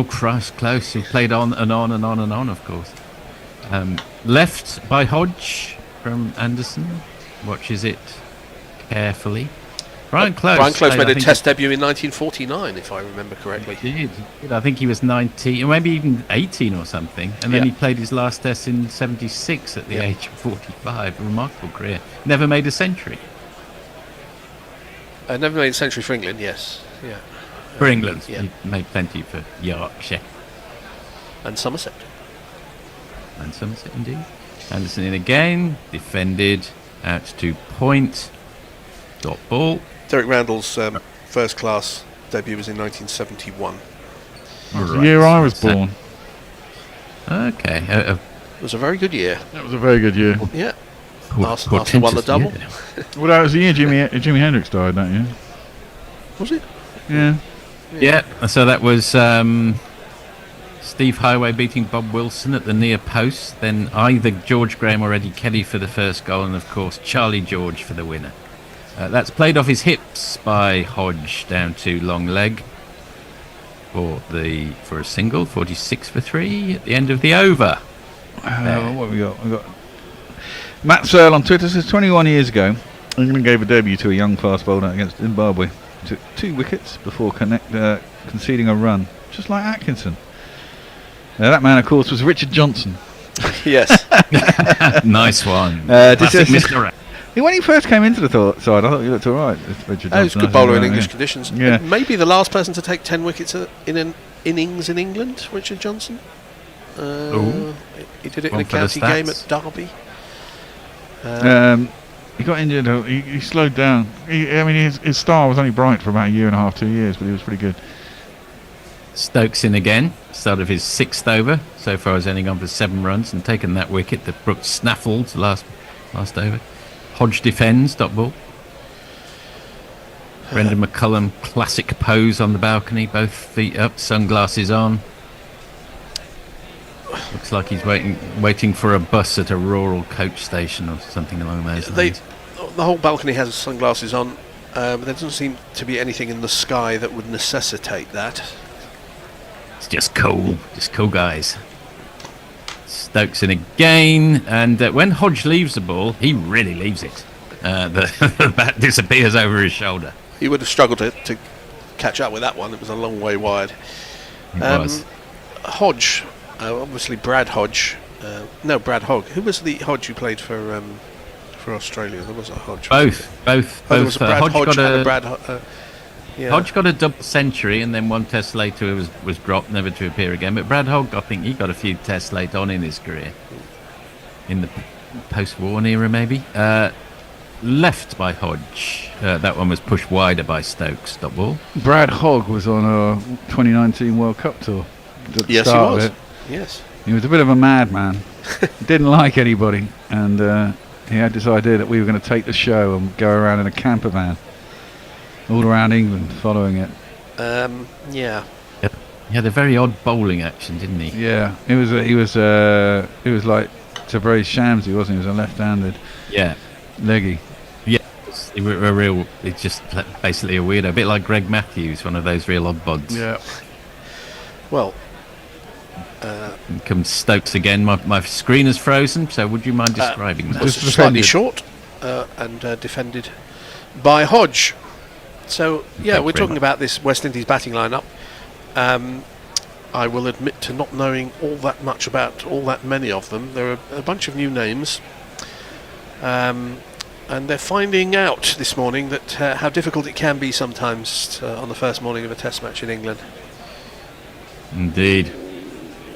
Christ, close. He played on and on and on and on, of course. Left by Hodge from Anderson. Watches it carefully. Brian Close made a test debut in 1949, if I remember correctly. He did. I think he was 19, or maybe even 18 or something. And then he played his last test in 76 at the age of 45. A remarkable career. Never made a century. Never made a century for England, yes. Yeah. For England. He made plenty for Yorkshire. And Somerset. And Somerset, indeed. Anderson in again. Defended. Out to point. Dot ball. Derek Randall's first class debut was in 1971. The year I was born. Okay. It was a very good year. That was a very good year. Yeah. Arsenal won the double. Well, that was the year Jimi Hendrix died, that year. Was it? Yeah. Yeah. So that was Steve Highway beating Bob Wilson at the near post. Then either George Graham or Eddie Kelly for the first goal, and of course Charlie George for the winner. That's played off his hips by Hodge down to long leg for a single. 46 for 3 at the end of the over. What have we got? We've got Matt Searle on Twitter says 21 years ago, England gave a debut to a young fast bowler against Zimbabwe. Took 2 wickets before conceding a run, just like Atkinson. That man, of course, was Richard Johnson. Yes. Nice one. Classic Mr. When he first came into the side, I thought he looked all right. Richard Johnson. He was a good bowler in English conditions. Yeah. Maybe the last person to take 10 wickets in an innings in England, Richard Johnson. He did it in a county game at Derby. He got injured. He slowed down. His star was only bright for about a year and a half, 2 years, but he was pretty good. Stokes in again. Start of his 6th over. So far has only gone for 7 runs and taken that wicket that Brooks snaffled last over. Hodge defends, dot ball. Brendan McCullum, classic pose on the balcony, both feet up, sunglasses on. Looks like he's waiting for a bus at a rural coach station or something along those lines. The whole balcony has sunglasses on, but there doesn't seem to be anything in the sky that would necessitate that. It's just cool guys. Stokes in again, and when Hodge leaves the ball, he really leaves it. The bat disappears over his shoulder. He would have struggled to catch up with that one. It was a long way wide. It was. Hodge, obviously Brad Hodge. Brad Hogg. Who was the Hodge who played for Australia? There was a Hodge. Both. There was a Brad Hodge and a Brad Yeah. Hodge got a double century, and then one test later was dropped, never to appear again. But Brad Hogg, I think he got a few tests late on in his career, in the post-war era maybe. Left by Hodge. That one was pushed wider by Stokes. Dot ball. Brad Hogg was on a 2019 World Cup tour. At the Yes, he start of was. it. Yes. He was a bit of a madman. Didn't like anybody, and he had this idea that we were going to take the show and go around in a camper van all around England following it. Yeah. He had a very odd bowling action, didn't he? Yeah, he was like Tabrez Shamsi, wasn't he? He was a left-handed. Yeah. Leggy. Yeah. It's just basically a weirdo, a bit like Greg Matthews, one of those real odd bods. Yeah. Well. And comes Stokes again. My screen is frozen, so would you mind describing that? Just slightly short and defended by Hodge. So, yeah, we're talking about this West Indies batting lineup. I will admit to not knowing all that much about all that many of them. There are a bunch of new names. And they're finding out this morning that how difficult it can be sometimes on the first morning of a test match in England. Indeed.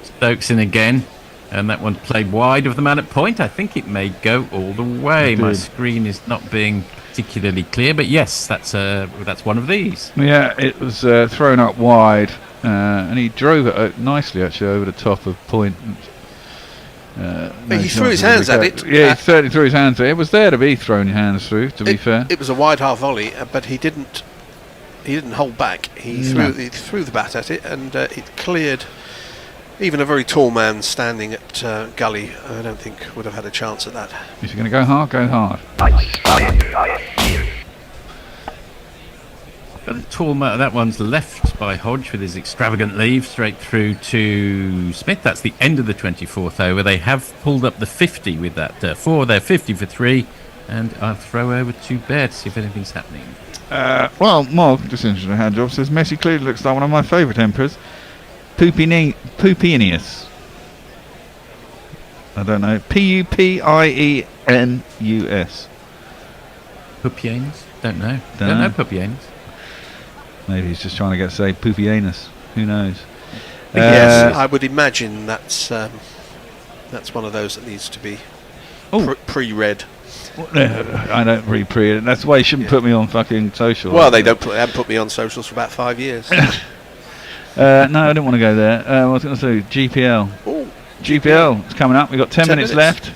Stokes in again, and that one played wide of the man at point. I think it may go all the way. My screen is not being particularly clear, but yes, that's one of these. Yeah, it was thrown up wide, and he drove it nicely actually over the top of point. He threw his hands at it. Yeah, he certainly threw his hands at it. It was there to be thrown your hands through, to be fair. It was a wide half volley, but he didn't hold back. He threw the bat at it, and it cleared. Even a very tall man standing at gully, I don't think would have had a chance at that. If you're going to go hard, go hard. Got a tall man. That one's left by Hodge with his extravagant leave straight through to Smith. That's the end of the 24th over. They have pulled up the 50 with that 4. They're 50 for 3, and I'll throw over to Bear to see if anything's happening. Well, Mark, just interesting hand job, says Messi clearly looks like one of my favourite emperors. Pupienus. I don't know. Pupienus. Pupienus? Don't know. Don't know Pupienus. Maybe he's just trying to get say Pupienus. Who knows? Yes, I would imagine that's one of those that needs to be pre-read. I don't read pre. That's why you shouldn't put me on fucking social. Well, they haven't put me on socials for about 5 years. No, I didn't want to go there. I was going to say GPL. Ooh, GPL is coming up. We've got 10 minutes left.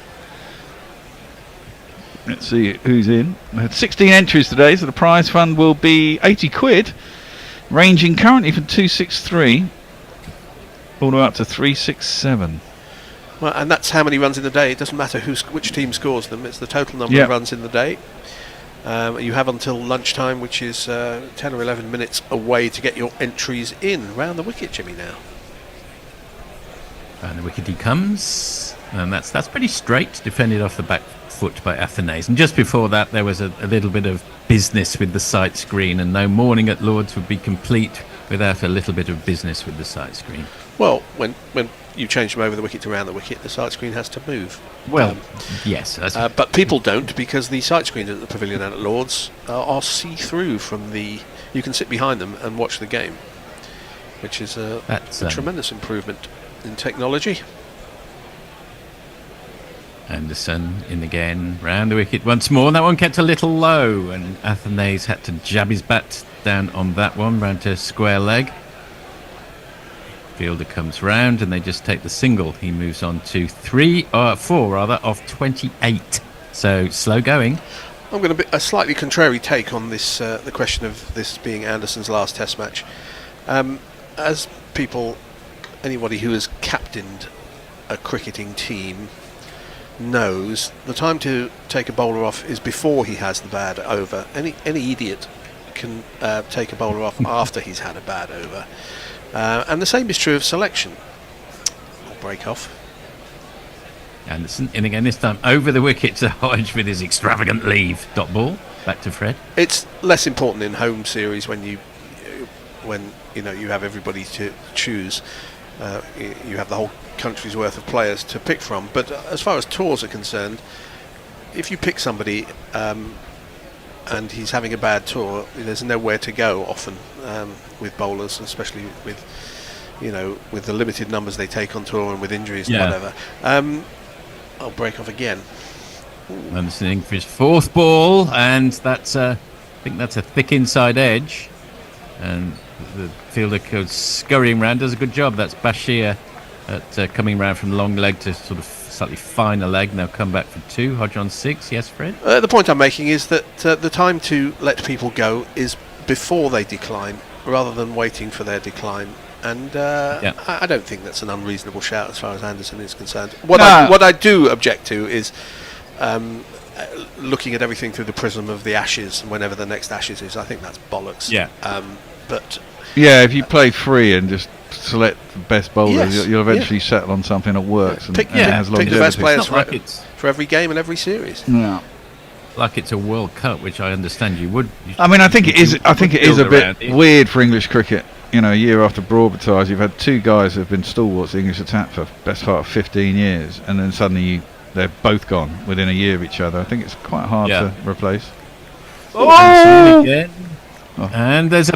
Let's see who's in. We had 16 entries today, so the prize fund will be 80 quid, ranging currently from 263 all the way up to 367. Well, and that's how many runs in the day. It doesn't matter which team scores them. It's the total number of runs in the day. You have until lunchtime, which is 10 or 11 minutes away, to get your entries in. Round the wicket, Jimmy, now. Round the wicket he comes, and that's pretty straight, defended off the back foot by Athanase. And just before that, there was a little bit of business with the sight screen, and no morning at Lord's would be complete without a little bit of business with the sight screen. Well, when you change from over the wicket to round the wicket, the sight screen has to move. Well, yes. But people don't, because the sight screens at the pavilion and at Lord's are see-through from the... You can sit behind them and watch the game, which is a tremendous improvement in technology. Anderson in again, round the wicket once more. That one kept a little low, and Athanase had to jab his bat down on that one, round to square leg. Fielder comes round, and they just take the single. He moves on to 4 of 28. So slow going. I'm going to be a slightly contrary take on this, the question of this being Anderson's last Test match. As anybody who has captained a cricketing team knows, the time to take a bowler off is before he has the bad over. Any idiot can take a bowler off after he's had a bad over. And the same is true of selection. Or break off. Anderson in again, this time over the wicket to Hodge with his extravagant leave. Dot ball, back to Fred. It's less important in home series when you have everybody to choose. You have the whole country's worth of players to pick from. But as far as tours are concerned, if you pick somebody and and he's having a bad tour. There's nowhere to go often with bowlers, especially with with the limited numbers they take on tour and with injuries and whatever. I'll break off again. Anderson for his fourth ball, and that's I think that's a thick inside edge, and the fielder goes scurrying round, does a good job. That's Bashir at coming round from long leg to sort of slightly finer leg. Now come back for 2. Hodge on 6. Yes, Fred? The point I'm making is that the time to let people go is before they decline, rather than waiting for their decline. And I don't think that's an unreasonable shout as far as Anderson is concerned. What I do object to is looking at everything through the prism of the Ashes, and whenever the next Ashes is. I think that's bollocks. But if you play free and just select the best bowlers, you'll eventually settle on something that works and has longevity. Pick the best players for every game and every series. Yeah. Like it's a World Cup, which I understand you would. I mean, I think it is a bit weird for English cricket. A year after Broadbentice, you've had 2 guys who have been stalwarts of English attack for best part of 15 years, and then suddenly they're both gone within a year of each other. I think it's quite hard to replace. Again. And there's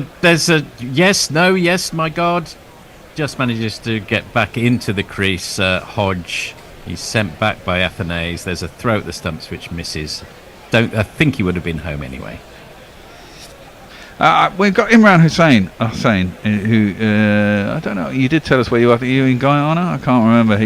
a yes, no, yes, my God. Just manages to get back into the crease. Hodge, he's sent back by Athanase. There's a throw at the stumps which misses. I think he would have been home anyway. We've got Imran Hussain, who I don't know. You did tell us where you are. Are you in Guyana? I can't remember.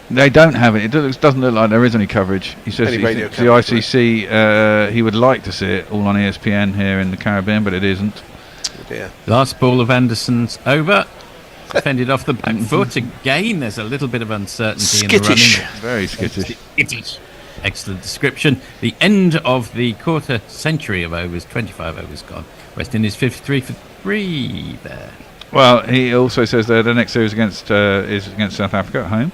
They don't have it. It doesn't look like there is any coverage. He says the ICC. He would like to see it all on ESPN here in the Caribbean, but it isn't. Yeah. Last ball of Anderson's over. Defended off the back foot again. There's a little bit of uncertainty in the running. Very skittish. Excellent description. The end of the quarter century of overs. 25 overs gone. West Indies 53 for 3 there. Well, he also says that the next series is against South Africa at home.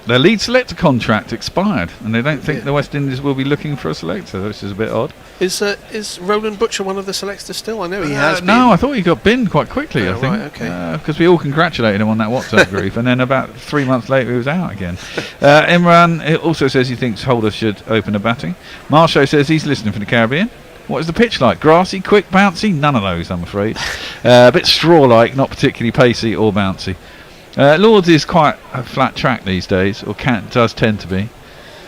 Their lead selector contract expired, and they don't think the West Indies will be looking for a selector. This is a bit odd. Is Roland Butcher one of the selectors still? I know he has been. No, I thought he got binned quite quickly, I think. Right, okay. Because we all congratulated him on that WhatsApp group, and then about 3 months later he was out again. Imran also says he thinks Holder should open a batting. Marshall says he's listening for the Caribbean. What is the pitch like? Grassy, quick, bouncy? None of those, I'm afraid. A bit straw-like, not particularly pacey or bouncy. Lords is quite a flat track these days, or does tend to be.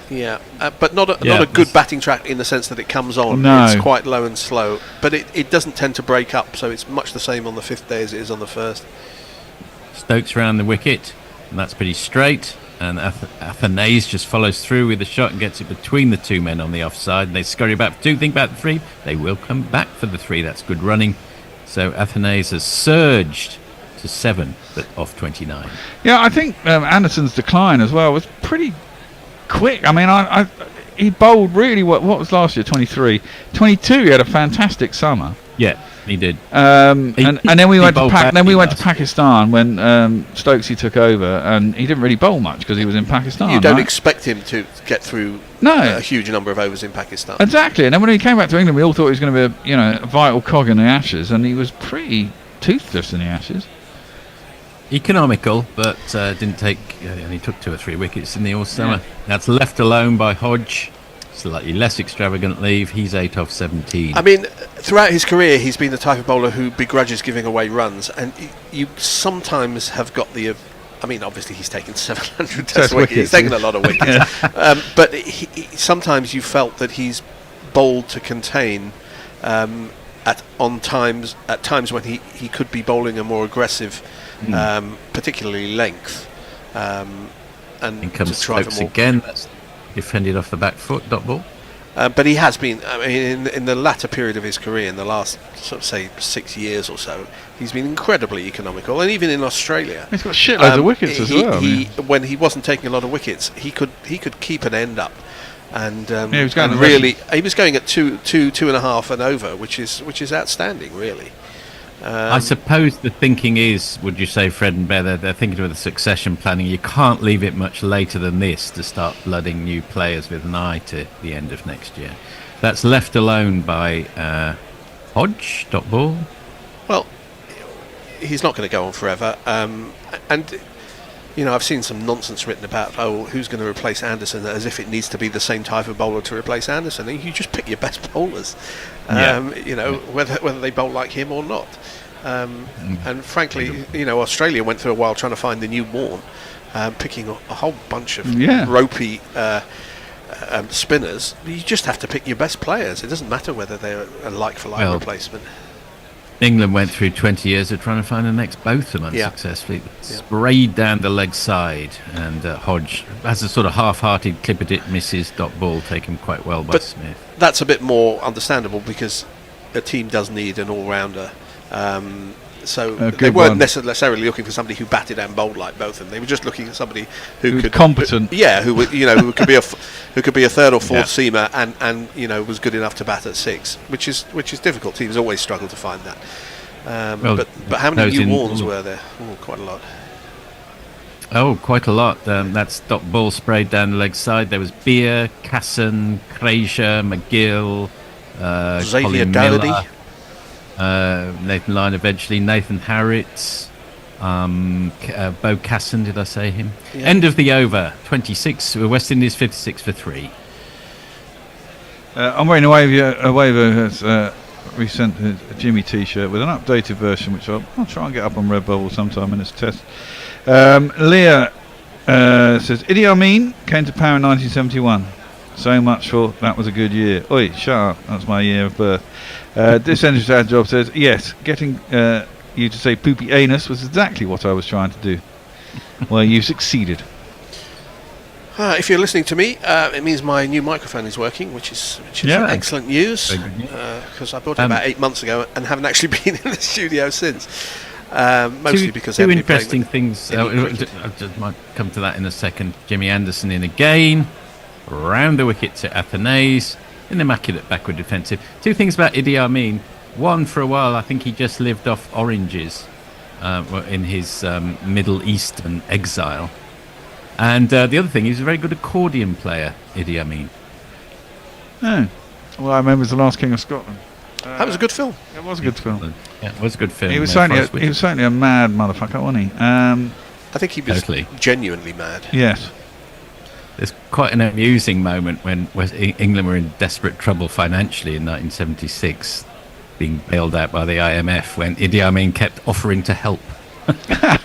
Yeah, but not a good batting track in the sense that it comes on. No. It's quite low and slow, but it doesn't tend to break up, so it's much the same on the 5th day as it is on the 1st. Stokes round the wicket, and that's pretty straight. And Athanase just follows through with the shot and gets it between the 2 men on the offside. They scurry back for 2, think about the 3. They will come back for the 3. That's good running. So Athanase has surged to 7, but off 29. Yeah, I think Anderson's decline as well was pretty quick. I mean, he bowled really what was last year, 23. 22, he had a fantastic summer. Yeah, he did. And then we went to Pakistan when Stokesy took over, and he didn't really bowl much because he was in Pakistan. You don't expect him to get through a huge number of overs in Pakistan. Exactly, and then when he came back to England, we all thought he was going to be a vital cog in the Ashes, and he was pretty toothless in the Ashes. Economical, but didn't take. Only took 2 or 3 wickets in the all summer. That's left alone by Hodge. Slightly less extravagant leave. He's 8 off 17. I mean, throughout his career, he's been the type of bowler who begrudges giving away runs, and you sometimes have got the. I mean, obviously he's taken 700 test wickets. He's taken a lot of wickets, but sometimes you felt that he's bowled to contain. At times when he could be bowling a more aggressive, particularly length, and in comes Stokes again. That's defended off the back foot, dot ball. But he has been. I mean, in the latter period of his career, in the last sort of say 6 years or so, he's been incredibly economical, and even in Australia, he's got shitloads of wickets as well. When he wasn't taking a lot of wickets, he could keep an end up. And he was going he was going at 2.5 and over, which is outstanding, really. I suppose the thinking is, would you say, Fred and Bear, they're thinking with the succession planning. You can't leave it much later than this to start blooding new players with an eye to the end of next year. That's left alone by Hodge, dot ball. Well, he's not going to go on forever, and I've seen some nonsense written about, who's going to replace Anderson, as if it needs to be the same type of bowler to replace Anderson. And you just pick your best bowlers, whether they bowl like him or not. And frankly, Australia went through a while trying to find the new Warne, picking a whole bunch of ropey spinners. You just have to pick your best players. It doesn't matter whether they're a like-for-like replacement. England went through 20 years of trying to find the next Botham unsuccessfully. Sprayed down the leg side, and Hodge has a sort of half-hearted clip-it misses dot ball taken quite well by Smith. That's a bit more understandable because a team does need an all-rounder. So they weren't necessarily looking for somebody who batted and bowled like Botham. They were just looking at somebody who could competent. Who could be a third or fourth seamer and was good enough to bat at 6, which is difficult. Teams always struggle to find that. But how many new Warnes were there? Quite a lot. Oh, quite a lot. That's dot ball sprayed down the leg side. There was Beer, Casson, Frazier, McGill, Xavier Colin Doherty. Miller, Nathan Lyon eventually, Nathan Harritz, Bo Casson, did I say him? Yeah. End of the over, 26, West Indies 56 for 3. I'm wearing a waiver has resent a Jimmy t-shirt with an updated version, which I'll try and get up on Redbubble sometime in this test. Leah says, Idi Amin came to power in 1971. So much for that was a good year. Oi, shut up. That's my year of birth. This Dad Job says, yes, getting you to say poopy anus was exactly what I was trying to do. Well, you succeeded. If you're listening to me, it means my new microphone is working, which is excellent news. Because I bought it about 8 months ago and haven't actually been in the studio since. Mostly because two interesting things. I might come to that in a second. Jimmy Anderson in again. Round the wicket to Athanase, an immaculate backward defensive. Two things about Idi Amin. One, for a while, I think he just lived off oranges in his Middle Eastern exile. And the other thing, he was a very good accordion player, Idi Amin. Oh. Well, I remember it was The Last King of Scotland. That was a good film. It was a good film. Yeah, it was a good film. He was certainly a mad motherfucker, wasn't he? I think he was genuinely mad. Yes. There's quite an amusing moment when England were in desperate trouble financially in 1976, being bailed out by the IMF, when Idi Amin kept offering to help. Yeah,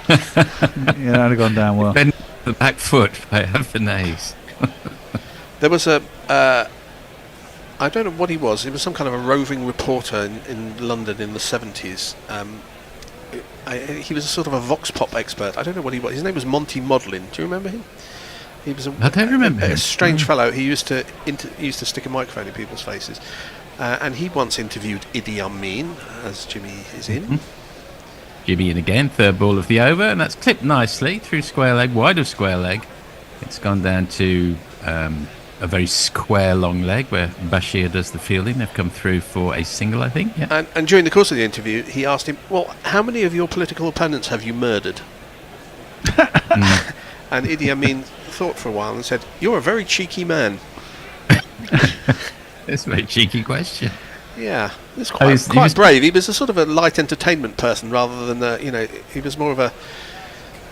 that had gone down well. Bend the back foot by Athanase. There was I don't know what he was. He was some kind of a roving reporter in London in the 70s. He was a sort of a vox pop expert. I don't know what he was. His name was Monty Modlin. Do you remember him? He was I don't remember him. A strange fellow. He used to stick a microphone in people's faces, and he once interviewed Idi Amin, as Jimmy is in. Jimmy in again, third ball of the over, and that's clipped nicely through square leg, wide of square leg. It's gone down to a very square long leg where Bashir does the fielding. They've come through for a single, I think. Yeah. And during the course of the interview, he asked him, "Well, how many of your political opponents have you murdered?" And Idi Amin thought for a while and said, "You're a very cheeky man." That's a very cheeky question. Yeah, it's quite brave. He was a sort of a light entertainment person rather than he was more of a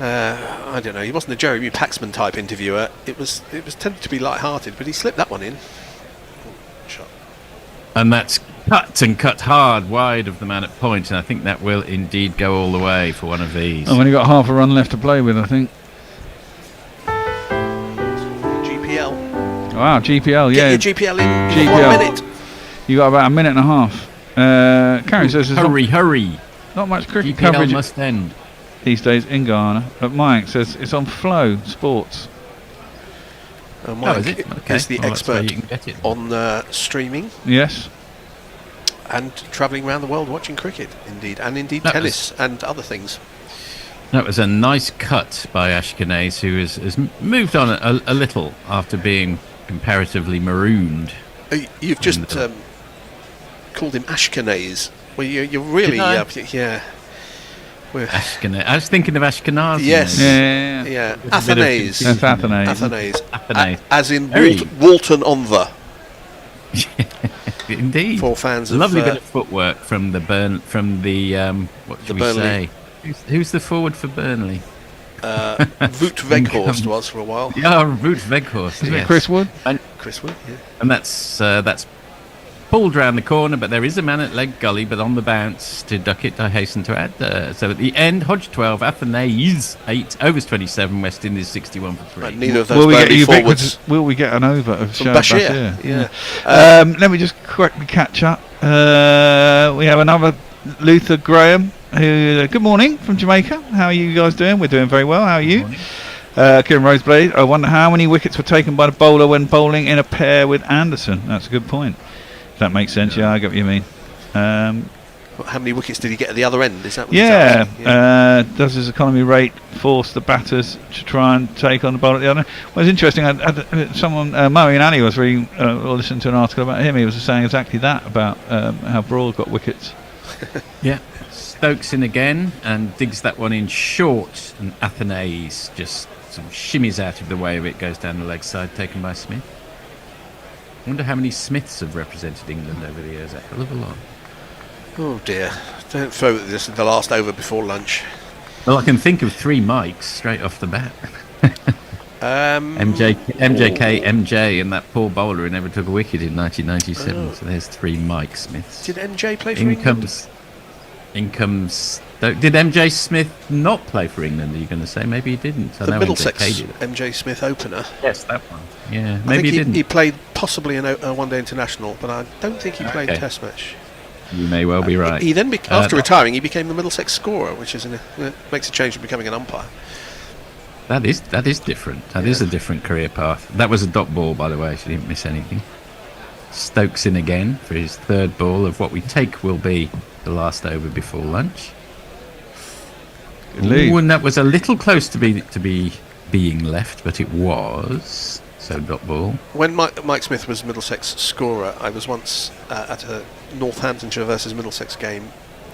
I don't know. He wasn't a Jeremy Paxman type interviewer. It was tended to be light-hearted, but he slipped that one in. Shot. And that's cut hard wide of the man at point, and I think that will indeed go all the way for one of these. I've only got half a run left to play with, I think. GPL. Wow, GPL, yeah. Get your GPL in 1 minute. You got about a minute and a half. Karen says hurry. Not much cricket GPL coverage must end these days in Ghana. But Mike says it's on Flow Sports. Mike is the expert on streaming. Yes. And travelling around the world watching cricket, indeed tennis and other things. That was a nice cut by Ashkenaz, who has moved on a little after being comparatively marooned. You've just called him Ashkenaz. Well, you're really yeah. Ashkenaz. I was thinking of Ashkenaz. Yes. Yeah. Athanase. Athanase. As in Walton on the. Indeed. For fans of lovely bit of footwork from the what do we Burnley. say? Who's the forward for Burnley? Wout Weghorst was for a while. Yeah, Wout Weghorst. Isn't it Chris Wood? And Chris Wood, yeah. And that's pulled round the corner, but there is a man at leg gully, but on the bounce to Ducket, I hasten to add. So at the end, Hodge 12, Athenaeus 8, overs 27, West Indies 61 for 3. Neither of those birdie forwards. Will we get an over of From Bashir? Yeah. Let me just quickly catch up. We have another Luther Graham, who good morning from Jamaica. How are you guys doing? We're doing very well. How are you? Kieran Roseblade, I wonder how many wickets were taken by the bowler when bowling in a pair with Anderson. That's a good point. That makes sense. Yeah, I get what you mean. How many wickets did he get at the other end? Is that what yeah. Does his economy rate force the batters to try and take on the bowler at the other end? Well, it's interesting. Someone, Murray and Ali, was reading or listening to an article about him. He was saying exactly that about how Broad got wickets. Yeah. Stokes in again and digs that one in short, and Athenaeus just sort of shimmies out of the way of it, goes down the leg side, taken by Smith. I wonder how many Smiths have represented England over the years. A hell of a lot. Oh dear. Don't throw this the last over before lunch. Well, I can think of 3 Mikes straight off the bat. MJ, and that poor bowler who never took a wicket in 1997. Oh. So there's 3 Mike Smiths. Did MJ play for England? Did MJ Smith not play for England, are you going to say? Maybe he didn't. The Middlesex MJ Smith opener. Yes, that one. Yeah, maybe he didn't. He played possibly a one-day international, but I don't think he played a test match. You may well be right. He then, after retiring, he became the Middlesex scorer, which is makes a change from becoming an umpire. That is different. That is a different career path. That was a dot ball, by the way, so he didn't miss anything. Stokes in again for his 3rd ball of what we take will be the last over before lunch. Ooh, and that was a little close to be being left, but it was. So dot ball. When Mike Smith was Middlesex scorer, I was once at a Northamptonshire versus Middlesex game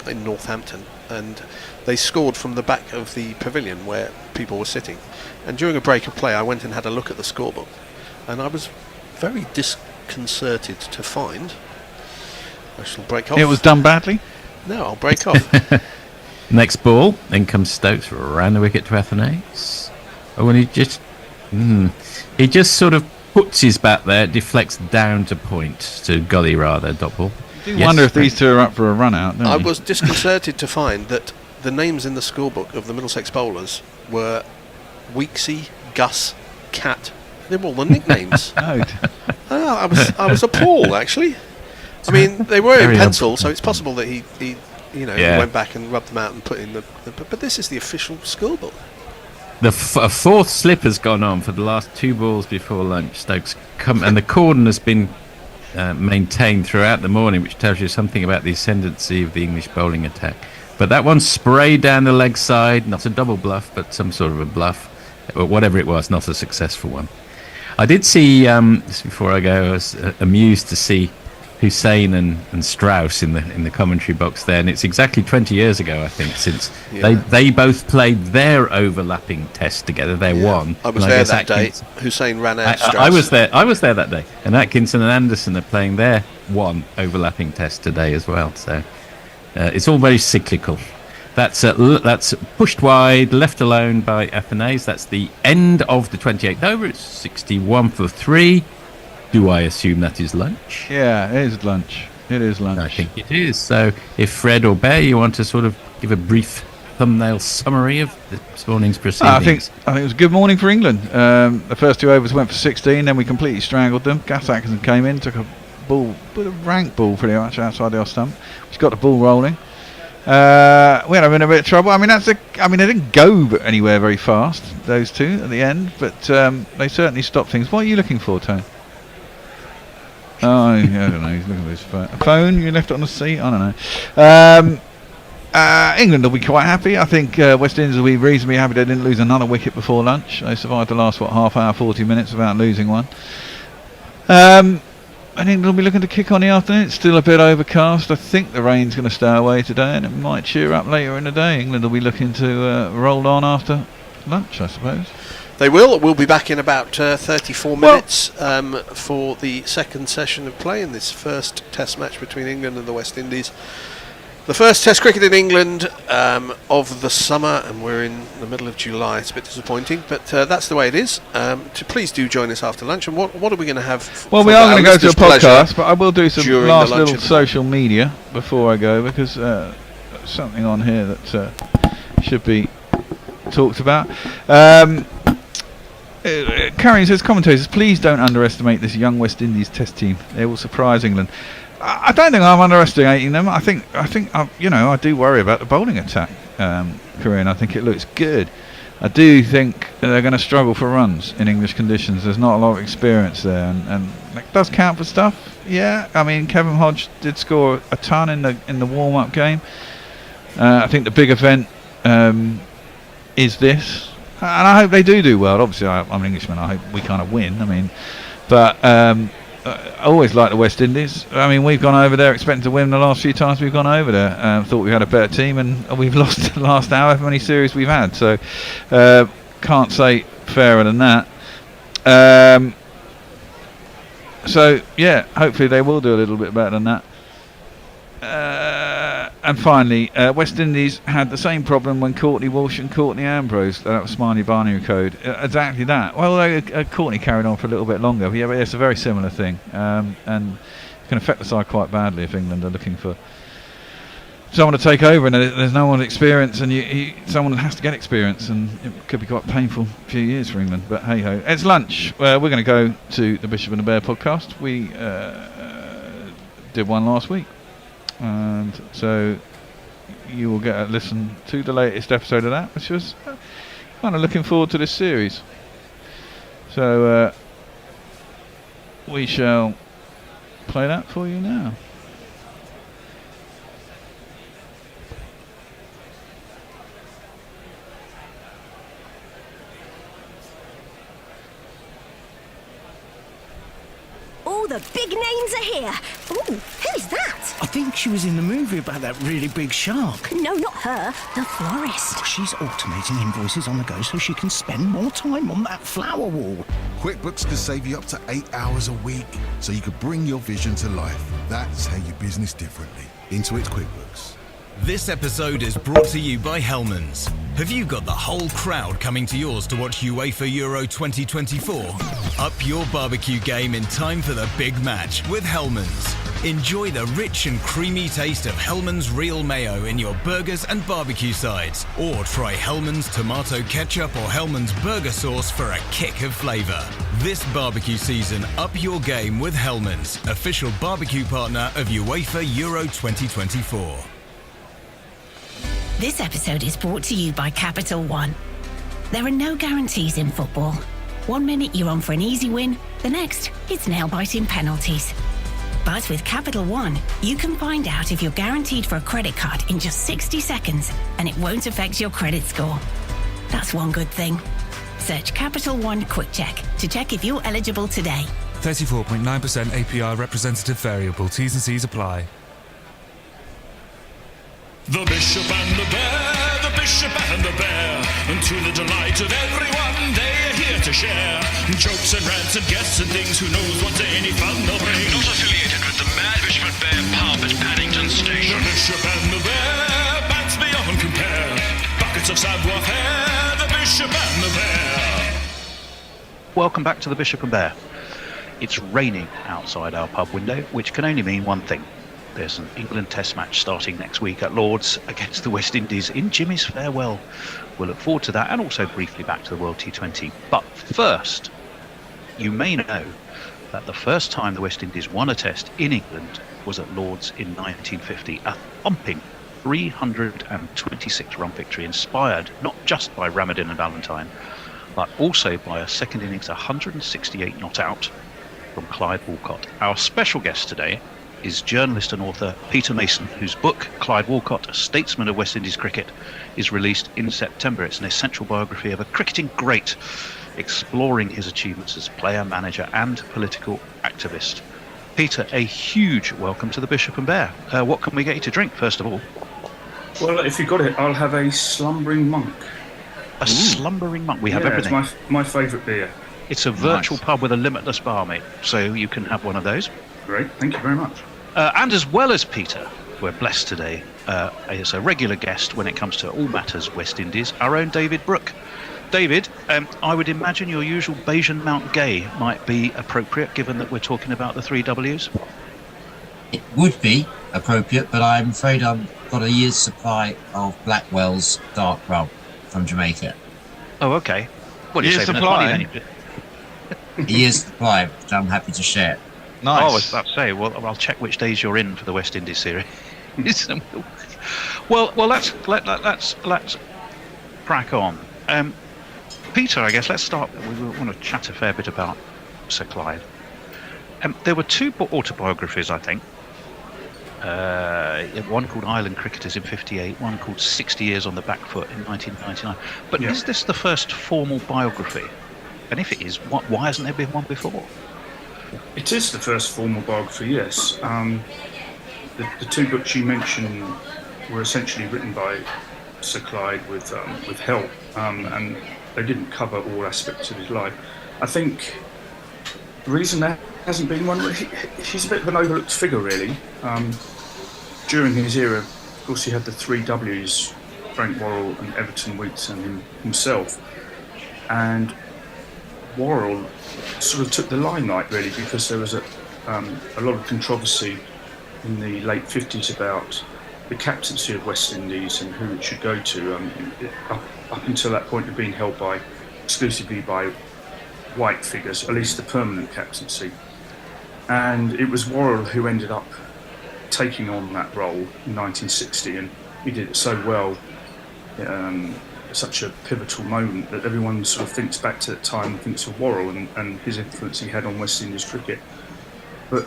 in Northampton, and they scored from the back of the pavilion where people were sitting. And during a break of play, I went and had a look at the scorebook, and I was very disconcerted to find. I shall break off. It was done badly? No, I'll break off. Next ball, then comes Stokes around the wicket to Athenaeus. Oh, and he just sort of puts his bat there, deflects down to point, to gully rather, dot ball. I do wonder if these two are up for a run out, don't I you? was disconcerted to find that the names in the scorebook of the Middlesex bowlers were Weeksy, Gus, Cat. They were all the nicknames. I was appalled, actually. I mean, they were in pencil, so it's possible that he went back and rubbed them out and put in but this is the official scorebook. A 4th slip has gone on for the last 2 balls before lunch. Stokes and the cordon has been maintained throughout the morning, which tells you something about the ascendancy of the English bowling attack. But that one sprayed down the leg side, not a double bluff, but some sort of a bluff, or whatever it was, not a successful one. I did see, just before I go, I was amused to see Hussein and Strauss in the commentary box there, and it's exactly 20 years ago, I think, since they both played their overlapping test together. They won. I was there that day. Hussein ran out. I was there that day, and Atkinson and Anderson are playing their one overlapping test today as well. So it's all very cyclical. That's pushed wide, left alone by Athenaeus. That's the end of the 28th over. It's 61 for 3. Do I assume that is lunch? Yeah, it is lunch. It is lunch. I think it is. So if Fred or Bear, you want to sort of give a brief thumbnail summary of this morning's proceedings. I think it was a good morning for England. The first 2 overs went for 16, then we completely strangled them. Gus Atkinson came in, took a rank ball pretty much outside the off stump, which got the ball rolling. We had them in a bit of trouble. I mean, they didn't go anywhere very fast, those two at the end, but they certainly stopped things. What are you looking for, Tone? Oh, I don't know. He's looking at his phone. A phone? You left it on the seat? I don't know. England will be quite happy. I think West Indies will be reasonably happy they didn't lose another wicket before lunch. They survived the last, half hour, 40 minutes without losing one. I think they'll be looking to kick on the afternoon. It's still a bit overcast. I think the rain's going to stay away today, and it might cheer up later in the day. England will be looking to roll on after lunch, I suppose. They will. We'll be back in about 34 minutes for the second session of play in this first test match between England and the West Indies. The first Test cricket in England of the summer, and we're in the middle of July. It's a bit disappointing, but that's the way it is. Please do join us after lunch. And what are we going to have? Well, we are going to go to a podcast, but I will do some during last the lunch little social media before I go, because something on here that should be talked about. Carrie says, commentators, please don't underestimate this young West Indies Test team. They will surprise England. I don't think I'm underestimating them. I think I do worry about the bowling attack, Corinne. I think it looks good. I do think they're going to struggle for runs in English conditions. There's not a lot of experience there, and that does count for stuff. Yeah, I mean, Kevin Hodge did score a ton in the warm-up game. I think the big event is this, and I hope they do well. Obviously, I'm an Englishman. I hope we kind of win. I mean, but I always like the West Indies. I mean, we've gone over there expecting to win the last few times we've gone over there. Thought we had a better team, and we've lost the last however many series we've had. So can't say fairer than that. So yeah, hopefully they will do a little bit better than that. And finally, West Indies had the same problem when Courtney Walsh and Courtney Ambrose, that was Smiley Binary Code, exactly that. Well, Courtney carried on for a little bit longer, but yeah, but it's a very similar thing, and it can affect the side quite badly if England are looking for someone to take over, and there's no one's experience, and someone has to get experience, and it could be quite painful few years for England. But hey ho, it's lunch. We're going to go to the Bishop and the Bear podcast. We did one last week. And so you will get a listen to the latest episode of that, which was kind of looking forward to this series. So we shall play that for you now. All the big names are here. Ooh, who is that? I think she was in the movie about that really big shark. No, not her. The florist. Oh, she's automating invoices on the go so she can spend more time on that flower wall. QuickBooks could save you up to 8 hours a week, so you could bring your vision to life. That's how you business differently. Intuit QuickBooks. This episode is brought to you by Hellmann's. Have you got the whole crowd coming to yours to watch UEFA Euro 2024? Up your barbecue game in time for the big match with Hellmann's. Enjoy the rich and creamy taste of Hellmann's Real Mayo in your burgers and barbecue sides. Or try Hellmann's Tomato Ketchup or Hellmann's Burger Sauce for a kick of flavour. This barbecue season, up your game with Hellmann's, official barbecue partner of UEFA Euro 2024. This episode is brought to you by Capital One. There are no guarantees in football. 1 minute you're on for an easy win, the next it's nail-biting penalties. But with Capital One, you can find out if you're guaranteed for a credit card in just 60 seconds and it won't affect your credit score. That's one good thing. Search Capital One Quick Check to check if you're eligible today. 34.9% APR representative variable. T's and C's apply. The Bishop and the Bear, the Bishop and the Bear, and to the delight of everyone, they are here to share jokes and rants and guests and things. Who knows what any fun they'll bring? Not affiliated with the Mad Bishop and Bear pub at Paddington Station. The Bishop and the Bear, bats beyond compare, buckets of savoir-faire. The Bishop and the Bear. Welcome back to the Bishop and Bear. It's raining outside our pub window, which can only mean one thing. There's an England Test match starting next week at Lord's against the West Indies in Jimmy's farewell. We'll look forward to that, and also briefly back to the World T20. But first, you may know that the first time the West Indies won a Test in England was at Lord's in 1950, a thumping 326 run victory, inspired not just by Ramadan and Valentine, but also by a second innings 168 not out from Clyde Walcott. Our special guest today is journalist and author Peter Mason, whose book, Clyde Walcott, A Statesman of West Indies Cricket, is released in September. It's an essential biography of a cricketing great, exploring his achievements as player, manager and political activist. Peter, a huge welcome to the Bishop and Bear. What can we get you to drink, first of all? Well, if you've got it, I'll have a slumbering monk. A slumbering monk? We have everything. It's my favourite beer. It's a virtual pub with a limitless bar, mate, so you can have one of those. Great, thank you very much. And as well as Peter, we're blessed today. As a regular guest when it comes to all matters West Indies, our own David Brooke. David, I would imagine your usual Bayesian Mount Gay might be appropriate, given that we're talking about the 3 Ws. It would be appropriate, but I'm afraid I've got a year's supply of Blackwell's dark rum from Jamaica. Oh, okay. Well, Year's you're saving us supply? money then. A year's supply, which I'm happy to share. Nice. Oh, I was about to say. Well, I'll check which days you're in for the West Indies series. well, let's crack on. Peter, I guess let's start. We want to chat a fair bit about Sir Clyde. There were 2 autobiographies, I think. One called Island Cricketers in '58, one called 60 Years on the Back Foot in 1999. But is this the first formal biography? And if it is, why hasn't there been one before? It is the first formal biography, yes. The 2 books you mentioned were essentially written by Sir Clyde with help, and they didn't cover all aspects of his life. I think the reason there hasn't been one, he's a bit of an overlooked figure, really. During his era, of course, he had the 3 Ws, Frank Worrell and Everton Weekes and himself. And Worrell sort of took the limelight, really, because there was a lot of controversy in the late 50s about the captaincy of West Indies and who it should go to. Up until that point, it had been held exclusively by white figures, at least the permanent captaincy. And it was Worrell who ended up taking on that role in 1960, and he did it so well. Such a pivotal moment that everyone sort of thinks back to that time and thinks of Worrell and his influence he had on West Indies cricket. But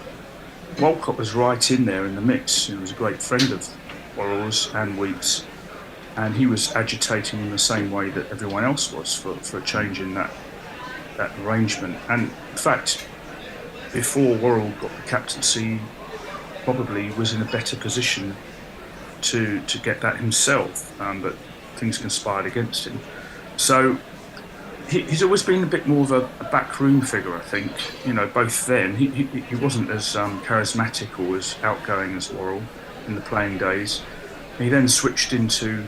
Walcott was right in there in the mix. He was a great friend of Worrell's and Weekes, and he was agitating in the same way that everyone else was for a change in that arrangement. And in fact, before Worrell got the captaincy, probably was in a better position to get that himself, but things conspired against him. So he's always been a bit more of a backroom figure, I think. Both then he wasn't as charismatic or as outgoing as Worrell in the playing days. He then switched into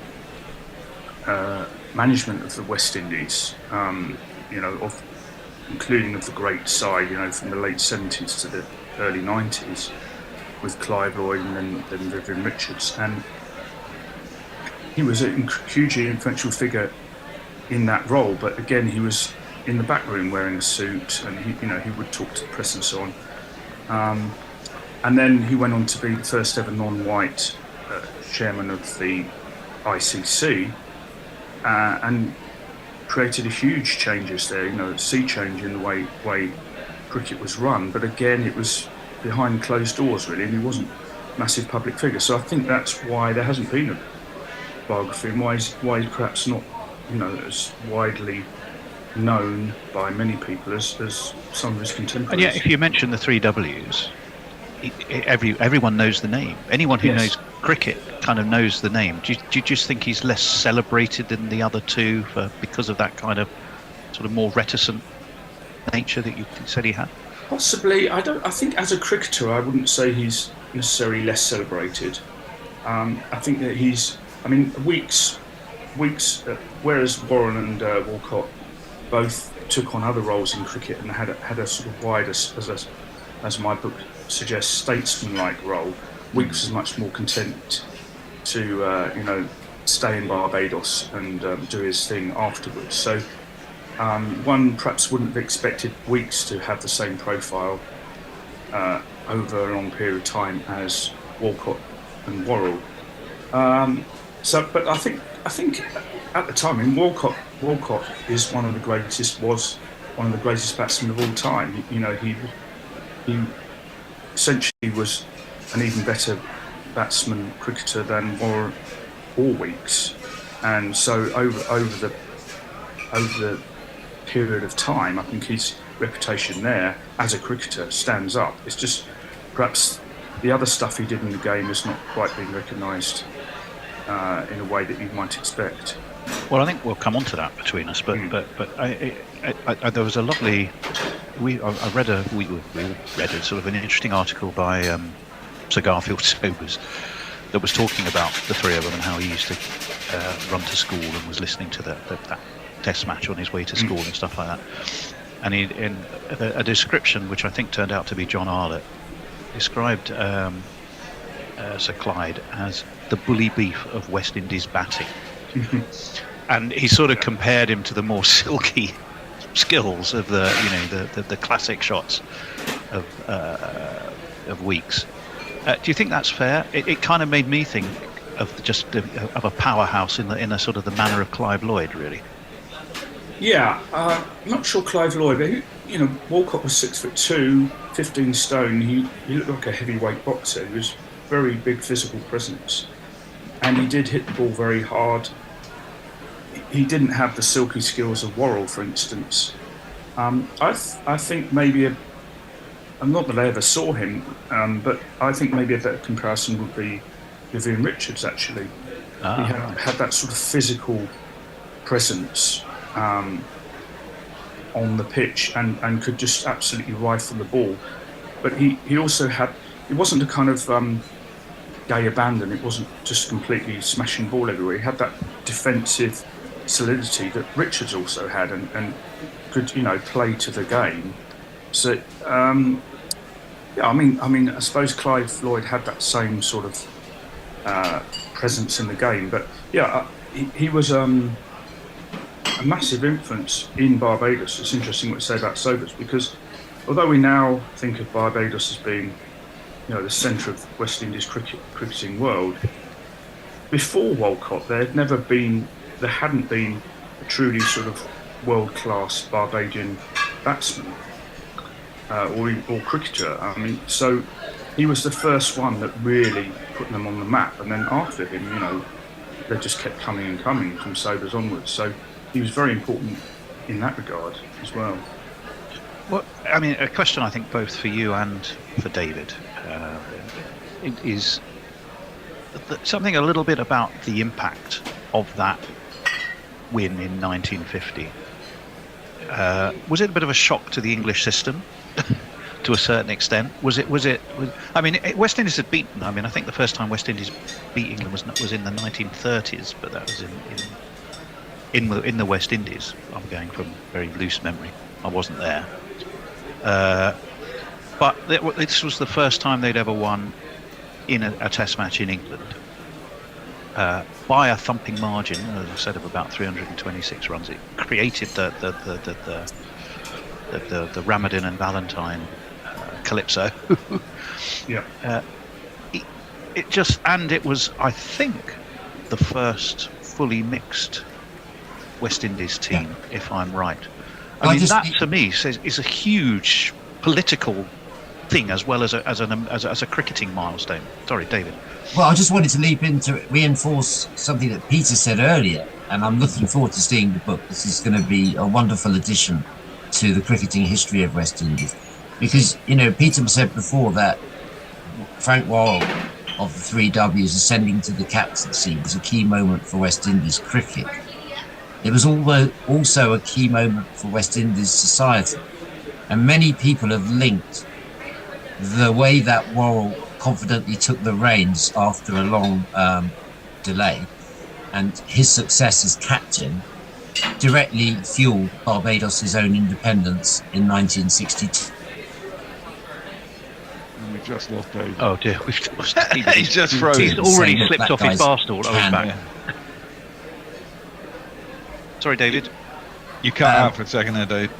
management of the West Indies, including of the great side, from the late 70s to the early 90s, with Clive Lloyd and then Vivian Richards. And he was a hugely influential figure in that role, but again, he was in the back room wearing a suit, and he would talk to the press and so on. And then he went on to be the first ever non-white chairman of the ICC, and created a huge changes there. A sea change in the way cricket was run. But again, it was behind closed doors, really, and he wasn't a massive public figure. So I think that's why there hasn't been a biography, and why he's perhaps not, as widely known by many people as some of his contemporaries. And yet, if you mention the 3 Ws, everyone knows the name. Anyone who knows cricket kind of knows the name. Do you just think he's less celebrated than the other 2 because of that kind of sort of more reticent nature that you said he had? Possibly. I think as a cricketer, I wouldn't say he's necessarily less celebrated. I think that Weekes, whereas Worrell and Walcott both took on other roles in cricket and had a sort of wider, as my book suggests, statesman-like role. Weekes was much more content to stay in Barbados and do his thing afterwards. So one perhaps wouldn't have expected Weekes to have the same profile over a long period of time as Walcott and Worrell. But I think at the time, Walcott was one of the greatest batsmen of all time. He essentially was an even better batsman cricketer than Worrell or Weekes, and so over the period of time, I think his reputation there as a cricketer stands up. It's just perhaps the other stuff he did in the game has not quite been recognised in a way that you might expect. Well, I think we'll come on to that between us, but there was a lovely. We read a sort of an interesting article by Sir Garfield Sobers that was talking about the three of them and how he used to run to school and was listening to that test match on his way to school and stuff like that. And he, in a description which I think turned out to be John Arlott, described Sir Clyde as the bully beef of West Indies batting. And he sort of compared him to the more silky skills of the classic shots of Weeks. Do you think that's fair? It kind of made me think of of a powerhouse in a sort of the manner of Clive Lloyd, really. Yeah, I'm not sure Clive Lloyd, but Walcott was 6'2", 15 stone. He looked like a heavyweight boxer. He was very big physical presence, and he did hit the ball very hard. He didn't have the silky skills of Worrell, for instance. I think maybe I'm not that I ever saw him, but I think maybe a better comparison would be Vivian Richards. Actually, he had that sort of physical presence on the pitch and could just absolutely rifle the ball. But he also had, it wasn't a kind of gay abandon. It wasn't just completely smashing the ball everywhere. He had that defensive solidity that Richards also had and could play to the game. So I suppose Clive Lloyd had that same sort of presence in the game, but he was a massive influence in Barbados. It's interesting what you say about Sobers, because although we now think of Barbados as being the centre of West Indies cricketing world, before Walcott there hadn't been a truly sort of world-class Barbadian batsman or cricketer. So he was the first one that really put them on the map, and then after him, they just kept coming and coming from Sobers onwards. So he was very important in that regard as well. Well, a question I think both for you and for David is something a little bit about the impact of that win in 1950. Was it a bit of a shock to the English system to a certain extent? West Indies had beaten. I think the first time West Indies beat England was in the 1930s, but that was in the West Indies. I'm going from very loose memory. I wasn't there. But this was the first time they'd ever won in a test match in England by a thumping margin, as I said, of about 326 runs. It created the Ramadan and Valentine calypso. Yeah. It was, I think, the first fully mixed West Indies team, if I'm right. That to me is a huge political thing as well as a cricketing milestone. Sorry, David. Well, I just wanted to reinforce something that Peter said earlier, and I'm looking forward to seeing the book. This is going to be a wonderful addition to the cricketing history of West Indies, because Peter said before that Frank Worrell of the 3 Ws ascending to the captaincy was a key moment for West Indies cricket. It was also a key moment for West Indies society, and many people have linked the way that Worrell confidently took the reins after a long delay and his success as captain directly fueled Barbados' own independence in 1962. We've just lost David. Oh dear, we've lost David. He's just frozen. He's already slipped off his bar stool. Oh, he's back. Yeah. Sorry, David. You cut out for a second there, Dave.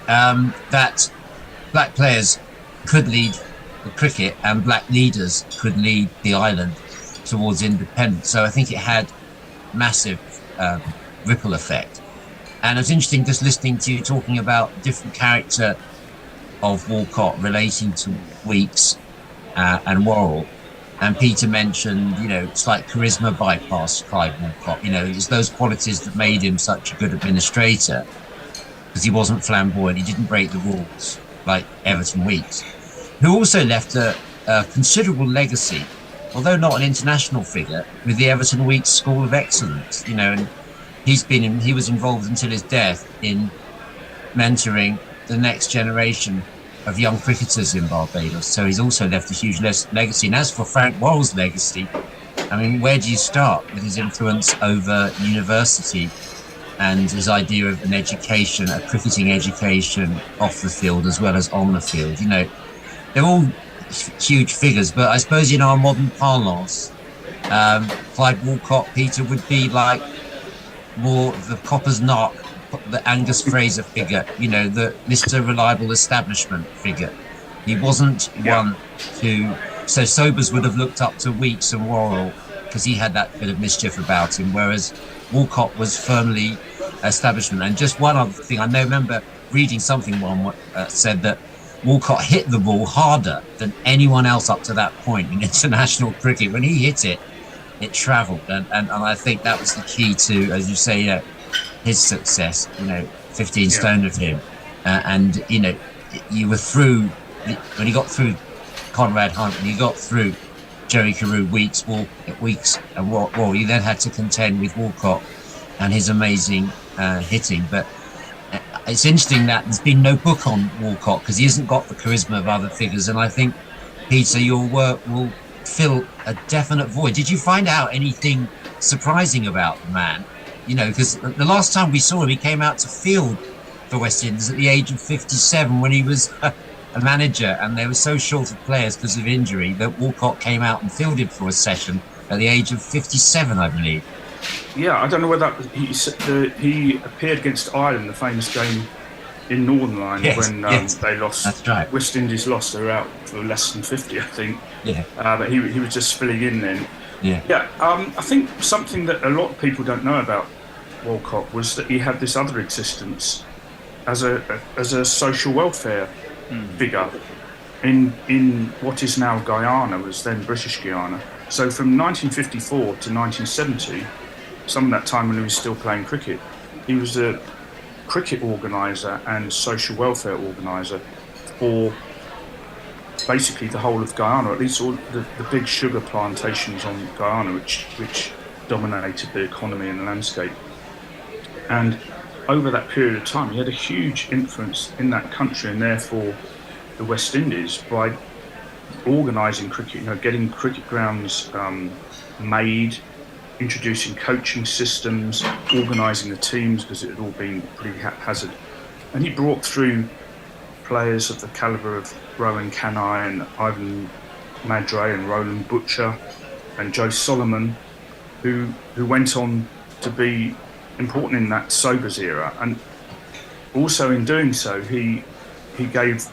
That black players could lead the cricket and black leaders could lead the island towards independence. So I think it had massive ripple effect. And it's interesting just listening to you talking about different character of Walcott relating to Weeks and Worrell. And Peter mentioned, slight charisma bypass Clive Walcott. It's those qualities that made him such a good administrator, because he wasn't flamboyant. He didn't break the rules like Everton Weeks, who also left a considerable legacy, although not an international figure, with the Everton Weeks School of Excellence. And he was involved until his death in mentoring the next generation of young cricketers in Barbados. So he's also left a huge legacy. And as for Frank Worrell's legacy, I mean, where do you start with his influence over university and his idea of an education, a cricketing education off the field as well as on the field? You know, they're all huge figures, but I suppose in our modern parlance, Clyde Walcott, Peter, would be like more the Copper's Knock, the Angus Fraser figure, you know, the Mr. Reliable Establishment figure. He wasn't one to... So Sobers would have looked up to Weeks and Worrell because he had that bit of mischief about him, whereas Walcott was firmly establishment. And just one other thing, I remember reading something one said that Walcott hit the ball harder than anyone else up to that point in international cricket. When he hit it, it travelled. And I think that was the key to, as you say, his success, 15 stone of him. And, you were through, when he got through Conrad Hunt, and you got through Jerry Carew, Weeks and Worrell, you then had to contend with Walcott and his amazing hitting. But it's interesting that there's been no book on Walcott because he hasn't got the charisma of other figures. And I think, Peter, your work will fill a definite void. Did you find out anything surprising about the man? Because the last time we saw him, he came out to field for West Indies at the age of 57 when he was a manager, and they were so short of players because of injury that Walcott came out and fielded for a session at the age of 57, I believe. Yeah, I don't know whether he appeared against Ireland, the famous game in Northern Line, when they lost. That's right. West Indies lost. They were out for less than 50, I think. Yeah. But he was just filling in then. Yeah. Yeah. I think something that a lot of people don't know about Walcott was that he had this other existence as a social welfare figure in what is now Guyana, was then British Guiana. So from 1954 to 1970, some of that time when he was still playing cricket, he was a cricket organiser and social welfare organiser for basically the whole of Guyana, at least all the big sugar plantations on Guyana, which dominated the economy and the landscape. And over that period of time, he had a huge influence in that country and therefore the West Indies by organising cricket, getting cricket grounds made, introducing coaching systems, organising the teams because it had all been pretty haphazard. And he brought through players of the calibre of Rowan Kanai and Ivan Madre and Roland Butcher and Joe Solomon, who went on to be important in that Sobers era. And also in doing so, he gave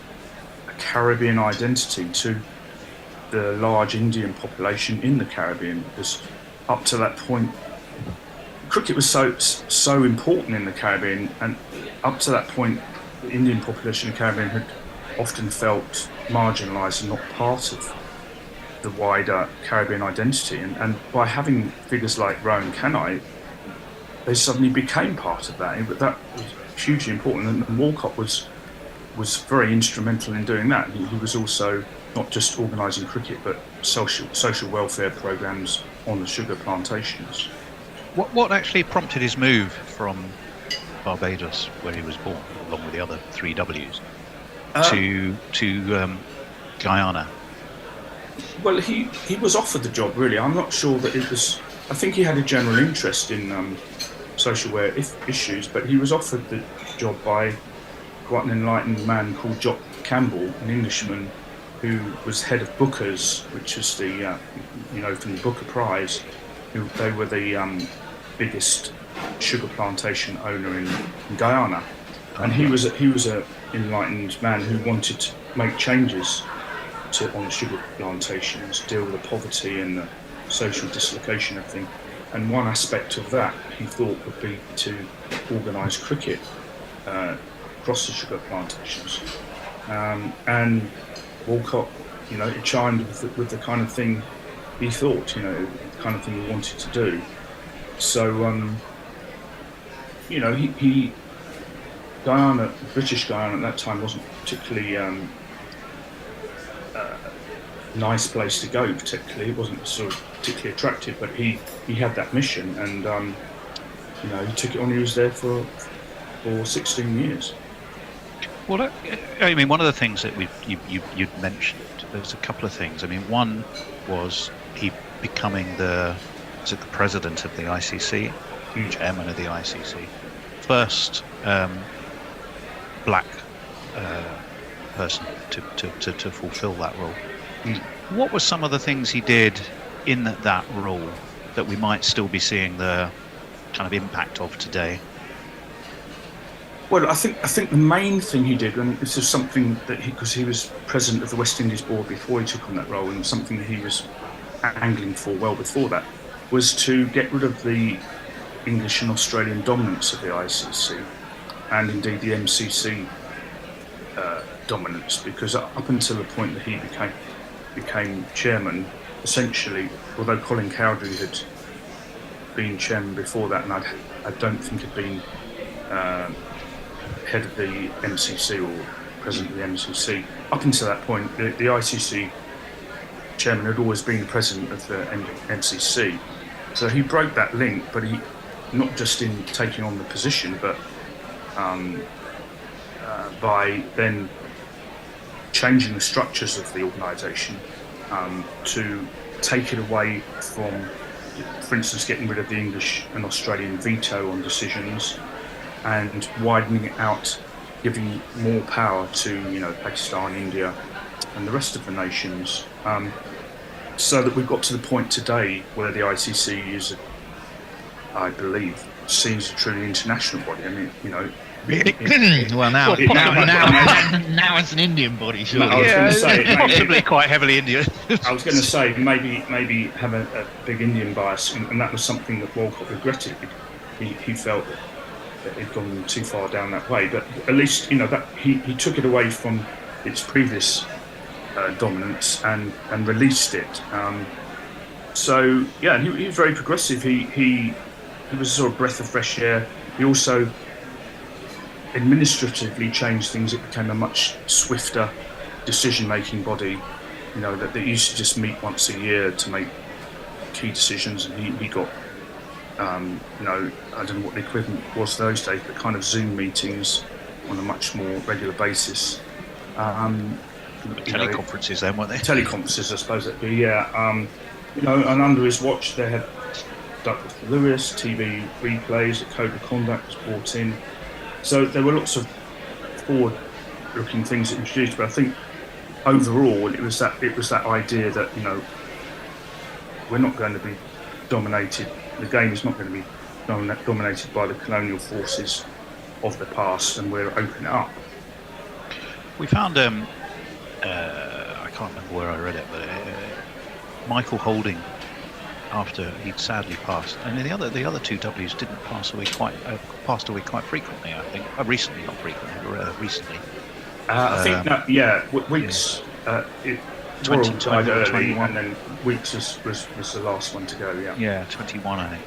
a Caribbean identity to the large Indian population in the Caribbean, because up to that point, cricket was so important in the Caribbean, and up to that point, the Indian population in the Caribbean had often felt marginalised and not part of the wider Caribbean identity. And by having figures like Rowan Kanai, they suddenly became part of that. But that was hugely important, and Walcott was very instrumental in doing that. He was also not just organising cricket, but social welfare programmes on the sugar plantations. What actually prompted his move from Barbados, where he was born, along with the other three Ws, to Guyana? Well, he was offered the job, really. I'm not sure that it was... I think he had a general interest in social welfare issues, but he was offered the job by quite an enlightened man called Jock Campbell, an Englishman, who was head of Booker's, which was the, from the Booker Prize. They were the biggest sugar plantation owner in Guyana. And he was a enlightened man who wanted to make changes on the sugar plantations, deal with the poverty and the social dislocation and everything. And one aspect of that he thought would be to organise cricket across the sugar plantations. And Walcott, it chimed with the kind of thing he thought, the kind of thing he wanted to do. So, British Guyana at that time wasn't particularly nice place to go, particularly. It wasn't sort of particularly attractive, but he had that mission, and he took it on. He was there for 16 years. Well, I mean, one of the things that you'd mentioned, there's a couple of things. I mean, one was he becoming the president of the ICC, chairman of the ICC, first black person to fulfill that role. What were some of the things he did in that role that we might still be seeing the kind of impact of today? Well, I think the main thing he did, and this is something that because he was president of the West Indies board before he took on that role, and something that he was angling for well before that, was to get rid of the English and Australian dominance of the ICC, and indeed the MCC dominance. Because up until the point that he became chairman, essentially, although Colin Cowdery had been chairman before that, and I don't think had been head of the MCC or president of the MCC. Up until that point, the ICC chairman had always been president of the MCC. So he broke that link, but he, not just in taking on the position, but by then changing the structures of the organisation to take it away from, for instance, getting rid of the English and Australian veto on decisions, and widening it out, giving more power to Pakistan, India, and the rest of the nations, so that we've got to the point today where the ICC is, I believe, seen as a truly international body. I mean, well, now it's an Indian body. Sure. I was going to say possibly quite heavily Indian. I was going to say maybe have a big Indian bias, and that was something that Walcott regretted. He felt that it'd gone too far down that way, but at least that he took it away from its previous dominance and released it. So yeah, he was very progressive. He was a sort of breath of fresh air. He also administratively changed things. It became a much swifter decision-making body. That they used to just meet once a year to make key decisions, and he got. I don't know what the equivalent was those days, but kind of Zoom meetings on a much more regular basis. Teleconferences then, weren't they? Teleconferences, I suppose that'd be, yeah. And under his watch they had Douglas Lewis, TV replays, a code of conduct was brought in. So there were lots of forward-looking things introduced, but I think overall it was that idea that, we're not going to be dominated. The game is not going to be dominated by the colonial forces of the past, and we're opening it up. We found, I can't remember where I read it, but Michael Holding, after he'd sadly passed, and the other two W's didn't passed away quite frequently. I think recently, not frequently, but recently. I think that Weeks. Worrell died early, 21. And then Weeks was the last one to go. Yeah, 21, I think.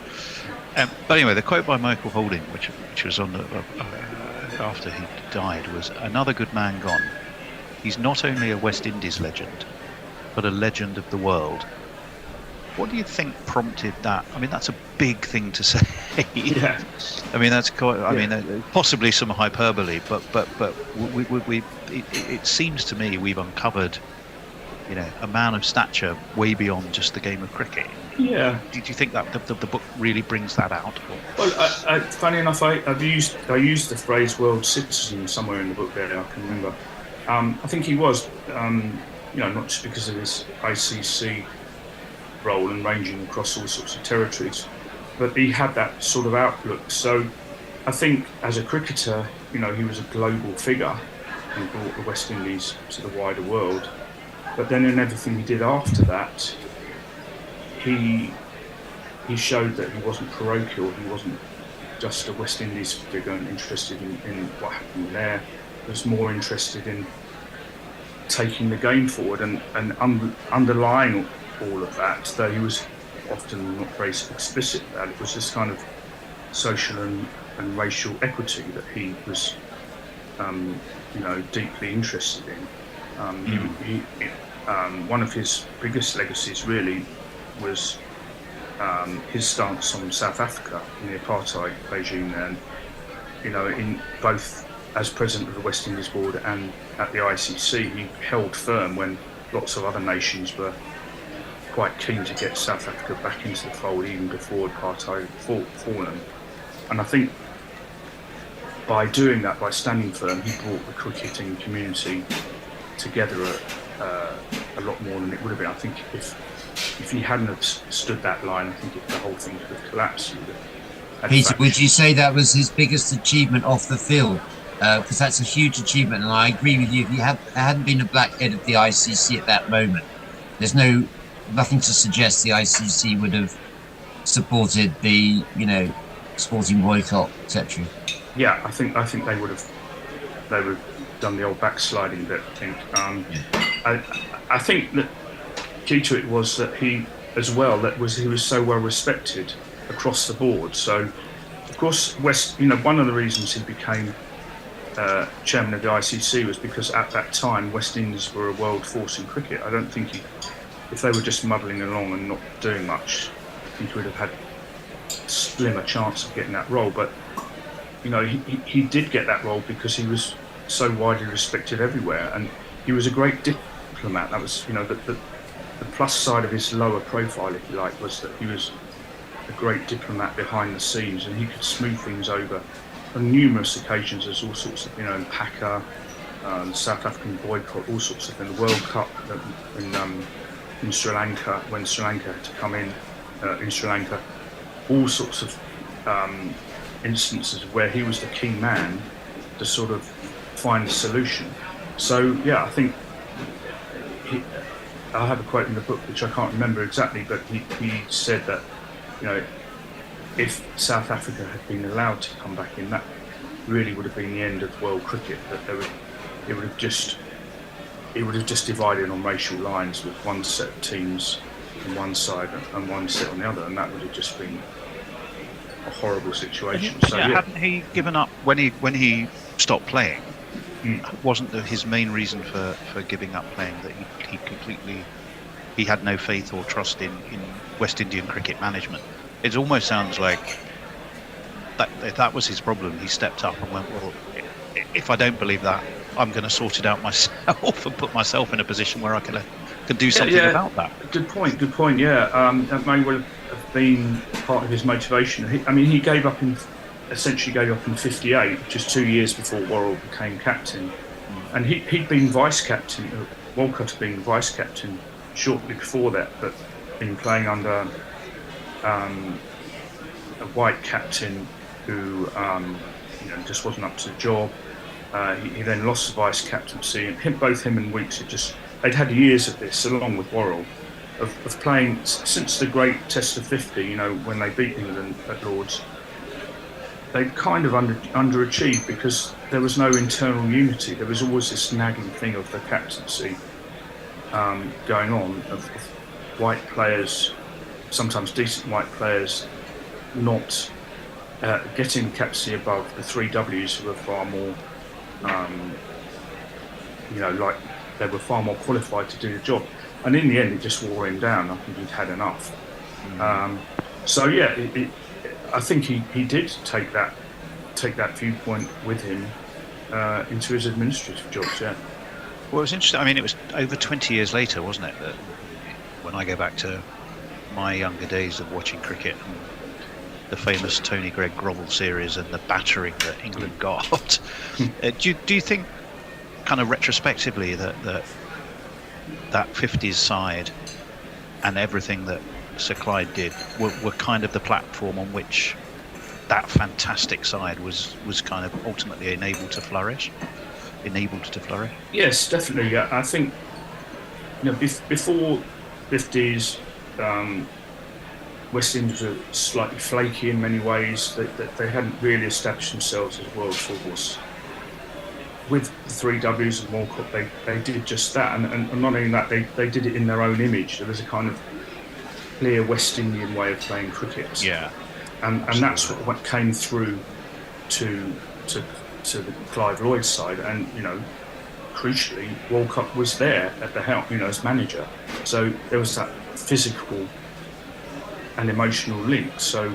But anyway, the quote by Michael Holding, which was on the after he died, was, "Another good man gone. He's not only a West Indies legend, but a legend of the world." What do you think prompted that? I mean, that's a big thing to say. Yeah. I mean, that's quite. I mean, possibly some hyperbole, but it seems to me we've uncovered, a man of stature way beyond just the game of cricket. Yeah. Do you think that the book really brings that out? Well, funny enough, I used the phrase "world citizen" somewhere in the book there. I can remember. I think he was, not just because of his ICC role and ranging across all sorts of territories, but he had that sort of outlook. So I think as a cricketer, he was a global figure and brought the West Indies to the wider world. But then in everything he did after that, he showed that he wasn't parochial. He wasn't just a West Indies figure and interested in what happened there. He was more interested in taking the game forward, and underlying all of that, though he was often not very explicit about it, was this kind of social and racial equity that he was deeply interested in. One of his biggest legacies really was his stance on South Africa in the apartheid regime, and in both as president of the West Indies board and at the ICC, he held firm when lots of other nations were quite keen to get South Africa back into the fold even before apartheid fallen. And I think by doing that, by standing firm, he brought the cricketing community together a lot more than it would have been. I think if he hadn't have stood that line, I think the whole thing could have collapsed. Peter, would you say that was his biggest achievement off the field? Because that's a huge achievement, and I agree with you. If there hadn't been a black head of the ICC at that moment, there's nothing to suggest the ICC would have supported the, sporting boycott, etc. Yeah, I think they would have done the old backsliding bit. I think that key to it was that he was so well respected across the board. So, of course, one of the reasons he became chairman of the ICC was because at that time West Indies were a world force in cricket. I don't think if they were just muddling along and not doing much, I think he would have had a slimmer chance of getting that role. But he did get that role because he was so widely respected everywhere, and he was a great diplomat. That was the plus side of his lower profile, if you like, was that he was a great diplomat behind the scenes, and he could smooth things over on numerous occasions. There's all sorts of, in Packer, South African boycott, all sorts of things. The World Cup in Sri Lanka, when Sri Lanka had to come in Sri Lanka, all sorts of instances where he was the key man to sort of find a solution. So yeah, I think I have a quote in the book which I can't remember exactly, but he said that if South Africa had been allowed to come back in, that really would have been the end of world cricket. That it would have just divided on racial lines, with one set of teams on one side and one set on the other, and that would have just been a horrible situation. So hadn't he given up when he stopped playing? Wasn't his main reason for giving up playing that he had no faith or trust in West Indian cricket management? It almost sounds like that was his problem. He stepped up and went, well, if I don't believe that, I'm going to sort it out myself and put myself in a position where I can do something about that. Good point. Yeah, that may well have been part of his motivation. He essentially gave up in '58, just 2 years before Worrell became captain, and he'd been vice captain. Walcott had been vice captain shortly before that, but been playing under a white captain who just wasn't up to the job. He then lost the vice captaincy, and both him and Weeks they'd had years of this, along with Worrell, of playing since the great Test of 50. When they beat England at Lords, they'd kind of underachieved because there was no internal unity. There was always this nagging thing of the captaincy going on, of white players, sometimes decent white players, not getting the captaincy above the three Ws, who were far more, like they were far more qualified to do the job. And in the end, it just wore him down. I think he'd had enough. So yeah, I think he did take that viewpoint with him into his administrative jobs. Yeah. Well, it was interesting. It was over 20 years later, wasn't it, that when I go back to my younger days of watching cricket and the famous Tony Greig Grovel series and the battering that England got, do you think, kind of retrospectively, that 50s side and everything that Sir Clyde did were kind of the platform on which that fantastic side was kind of ultimately enabled to flourish? Yes, definitely. I think before 50s, West Indies were slightly flaky in many ways. That they hadn't really established themselves as world force. With the three Ws and Walcott, they did just that, and not only that, they did it in their own image. There was a kind of clear West Indian way of playing cricket. Yeah, and that's what came through to the Clive Lloyd side, and crucially, Walcott was there at the helm, as manager. So there was that physical and emotional link. So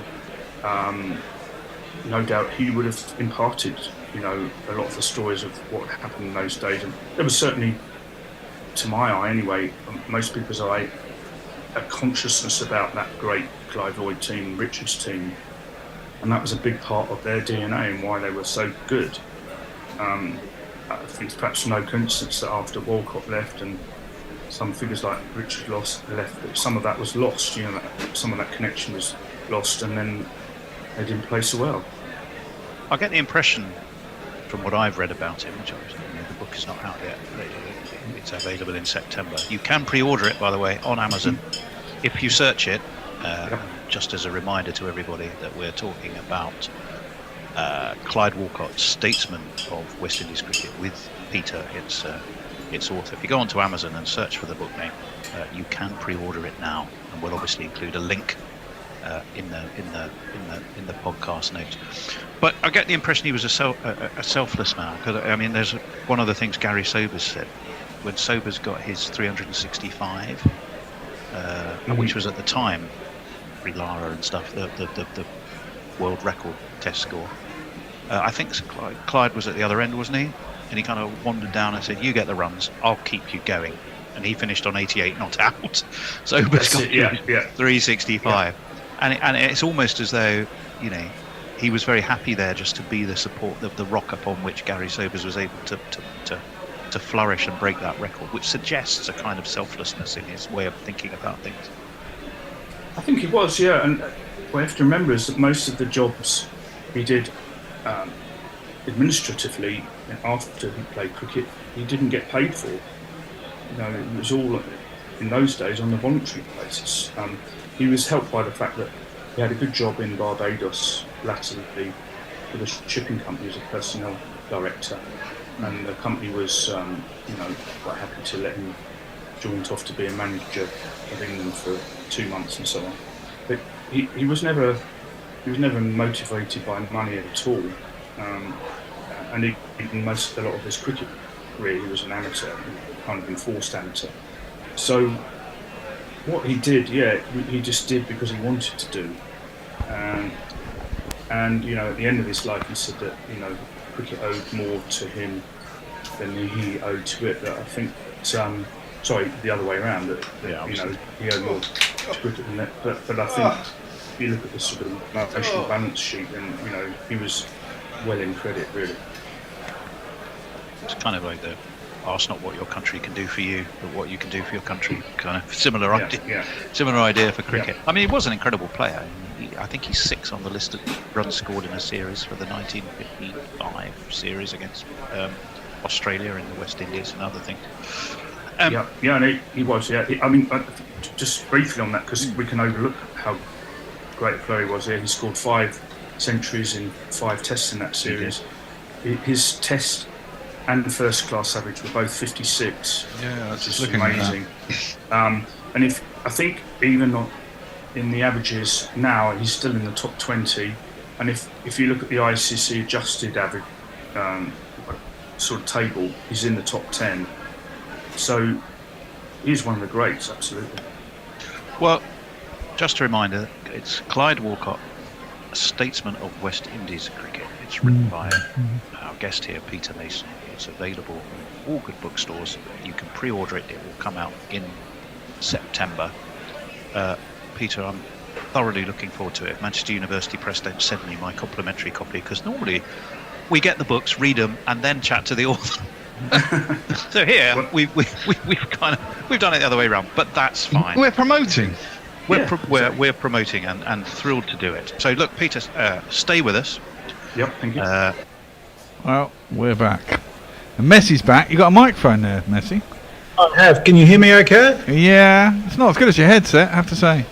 no doubt he would have imparted, you know, a lot of the stories of what happened in those days. And there was certainly, to my eye anyway, most people's eye, a consciousness about that great Clive Lloyd team, Richards team, and that was a big part of their DNA and why they were so good. I think it's perhaps no coincidence that after Walcott left and some figures like Richard left, that some of that was lost, you know, some of that connection was lost, and then they didn't play so well. I get the impression from what I've read about him, which obviously, you know, the book is not out yet, it's available in September. You can pre-order it, by the way, on Amazon if you search it. Just as a reminder to everybody that we're talking about Clyde Walcott, statesman of West Indies cricket, with Peter, its author. If you go onto Amazon and search for the book name, you can pre-order it now, and we'll obviously include a link in the podcast notes. But I get the impression he was a selfless man, because I mean, there's one of the things Gary Sobers said when Sobers got his 365, which was at the time pre-Lara and stuff, the world record test score. I think Clyde was at the other end, wasn't he? And he kind of wandered down and said, "You get the runs, I'll keep you going." And he finished on 88 not out. Sobers got 365. And it's almost as though, you know, he was very happy there just to be the support, the rock upon which Gary Sobers was able to flourish and break that record, which suggests a kind of selflessness in his way of thinking about things. I think he was, yeah. And what we have to remember is that most of the jobs he did administratively after he played cricket, he didn't get paid for. You know, it was all in those days on a voluntary basis. He was helped by the fact that he had a good job in Barbados latterly for the shipping company as a personnel director, and the company was, you know, quite happy to let him jaunt off to be a manager of England for 2 months and so on. But he was never motivated by money at all, and even a lot of his cricket career, he was an amateur, kind of enforced amateur. So what he did, he just did because he wanted to do. And you know, at the end of his life, he said that, you know, cricket owed more to him than he owed to it. That I think, sorry, the other way around. That you know, he owed more to cricket than that. But I think if you look at the sort of emotional balance sheet, and you know, he was well in credit, really. It's kind of like the ask not what your country can do for you, but what you can do for your country. Kind of similar idea. Similar idea for cricket. I mean, he was an incredible player. I think he's 6 on the list of runs scored in a series for the 1955 series against Australia in the West Indies and other things. And he was. Yeah, I mean, just briefly on that, because we can overlook how great a player he was. He scored 5 centuries in 5 tests in that series. His test and first class average were both 56. Yeah, that's just looking amazing. And I think even in the averages now, he's still in the top 20. And if you look at the ICC adjusted average sort of table, he's in the top 10. So he's one of the greats, absolutely. Well, just a reminder, it's Clyde Walcott, a statesman of West Indies cricket. It's written by our guest here, Peter Mason. It's available in all good bookstores. You can pre-order it. It will come out in September. Peter, I'm thoroughly looking forward to it. If Manchester University Press don't send me my complimentary copy, because normally we get the books, read them, and then chat to the author. So here we've done it the other way around, but that's fine. We're promoting. We're promoting and thrilled to do it. So look, Peter, stay with us. Yep, thank you. Well, we're back. And Messi's back. You got a microphone there, Messi? I have. Can you hear me okay? Yeah, it's not as good as your headset, I have to say.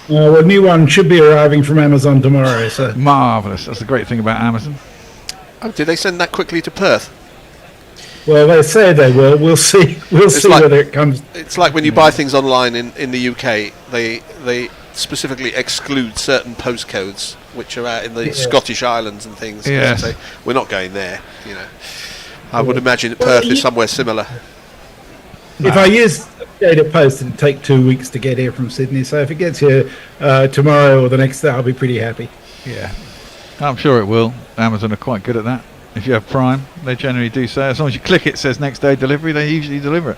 Well, a new one should be arriving from Amazon tomorrow. So marvellous. That's the great thing about Amazon. Oh, did they send that quickly to Perth? Well, they say they will. We'll see. We'll see whether it comes. It's like when you buy things online in the UK, they specifically exclude certain postcodes which are out in the Scottish Islands and things. Yes. Say, we're not going there. You know, I would imagine that Perth is somewhere similar. If I use data post, it'll take 2 weeks to get here from Sydney. So if it gets here tomorrow or the next day, I'll be pretty happy. Yeah, I'm sure it will. Amazon are quite good at that. If you have Prime, they generally do so. As long as you click it says next day delivery, they usually deliver it.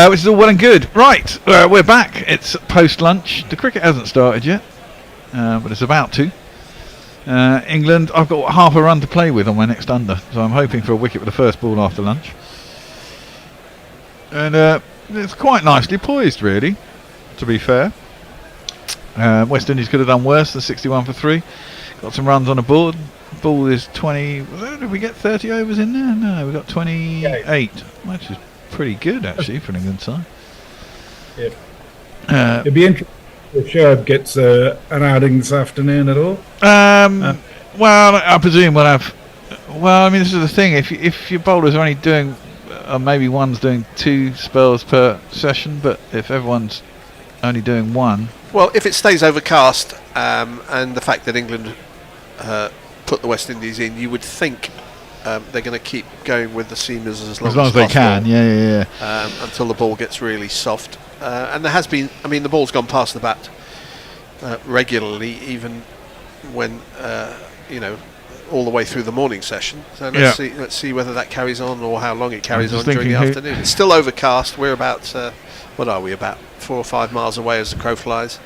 Which is all well and good. Right, we're back. It's post-lunch. The cricket hasn't started yet, but it's about to. England, I've got half a run to play with on my next under, so I'm hoping for a wicket with the first ball after lunch. And it's quite nicely poised, really, to be fair. West Indies could have done worse than 61 for 3. Got some runs on the board. Ball is 20. Did we get 30 overs in there? No, we got 28, which is pretty good actually for an England side. Yeah. It'd be interesting if Sherb gets an outing this afternoon at all. Well, I presume we'll have. Well, I mean, this is the thing. If your bowlers are only doing, maybe one's doing 2 spells per session, but if everyone's only doing 1. Well, if it stays overcast, and the fact that England put the West Indies in, you would think they're going to keep going with the seamers as long as they can. Yeah. Until the ball gets really soft. And there has been. I mean, the ball's gone past the bat regularly, even when all the way through the morning session. So let's see whether that carries on or how long it carries on during the afternoon. It's still overcast. We're about what are we, about 4 or 5 miles away as the crow flies.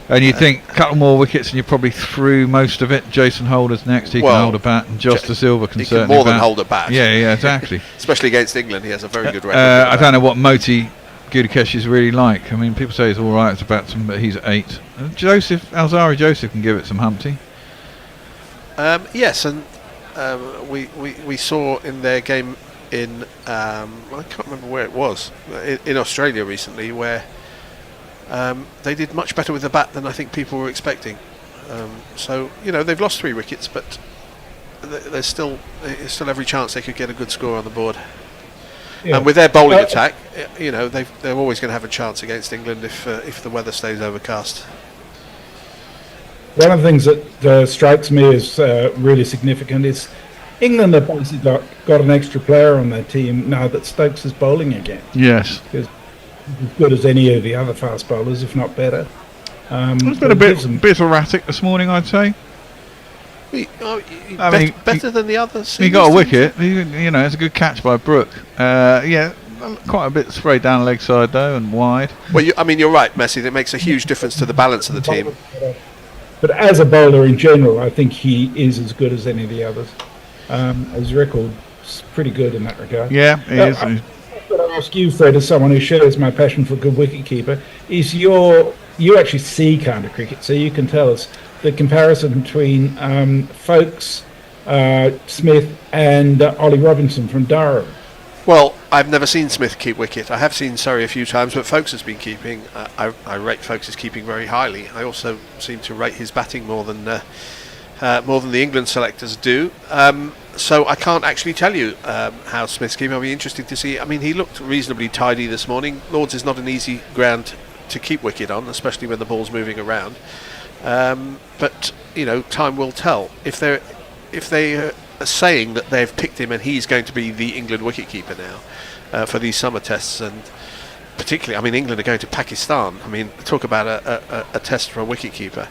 And you think a couple more wickets and you're probably through most of it. Jason Holder's next. He can hold a bat, and Josh De Silva can certainly more than hold a bat. Yeah, exactly. Especially against England, he has a very good record. I don't know what Moti Gudakesh is really like. I mean, people say he's all right as a batsman, but he's 8. Alzarri Joseph can give it some Humpty. Yes, and we saw in their game in I can't remember where it was, in Australia recently, where they did much better with the bat than I think people were expecting. So they've lost 3 wickets, but there's still every chance they could get a good score on the board. Yeah. And with their bowling attack, they're always going to have a chance against England if the weather stays overcast. One of the things that strikes me as really significant is England have basically got an extra player on their team now that Stokes is bowling again. Yes. Because as good as any of the other fast bowlers, if not better. It's been a bit erratic this morning, I'd say. Better than the others. He got a wicket. It's a good catch by Brook. Quite a bit sprayed down leg side though and wide. Well, you're right, Messi. That makes a huge difference to the balance of the team. But as a bowler in general, I think he is as good as any of the others. His record's pretty good in that regard. Yeah, he is. I've got to ask you, Fred, as someone who shares my passion for good wicketkeeper, you actually see counter cricket, so you can tell us the comparison between Folkes, Smith, and Ollie Robinson from Durham. Well, I've never seen Smith keep wicket. I have seen Surrey a few times, but Folkes has been keeping. I rate Folkes' keeping very highly. I also seem to rate his batting more than the England selectors do. So I can't actually tell you how Smith's keeping. I'll be interested to see. I mean, he looked reasonably tidy this morning. Lords is not an easy ground to keep wicket on, especially when the ball's moving around. But time will tell. If they are saying that they've picked him and he's going to be the England wicketkeeper now for these summer tests, and particularly, I mean, England are going to Pakistan. I mean, talk about a test for a wicketkeeper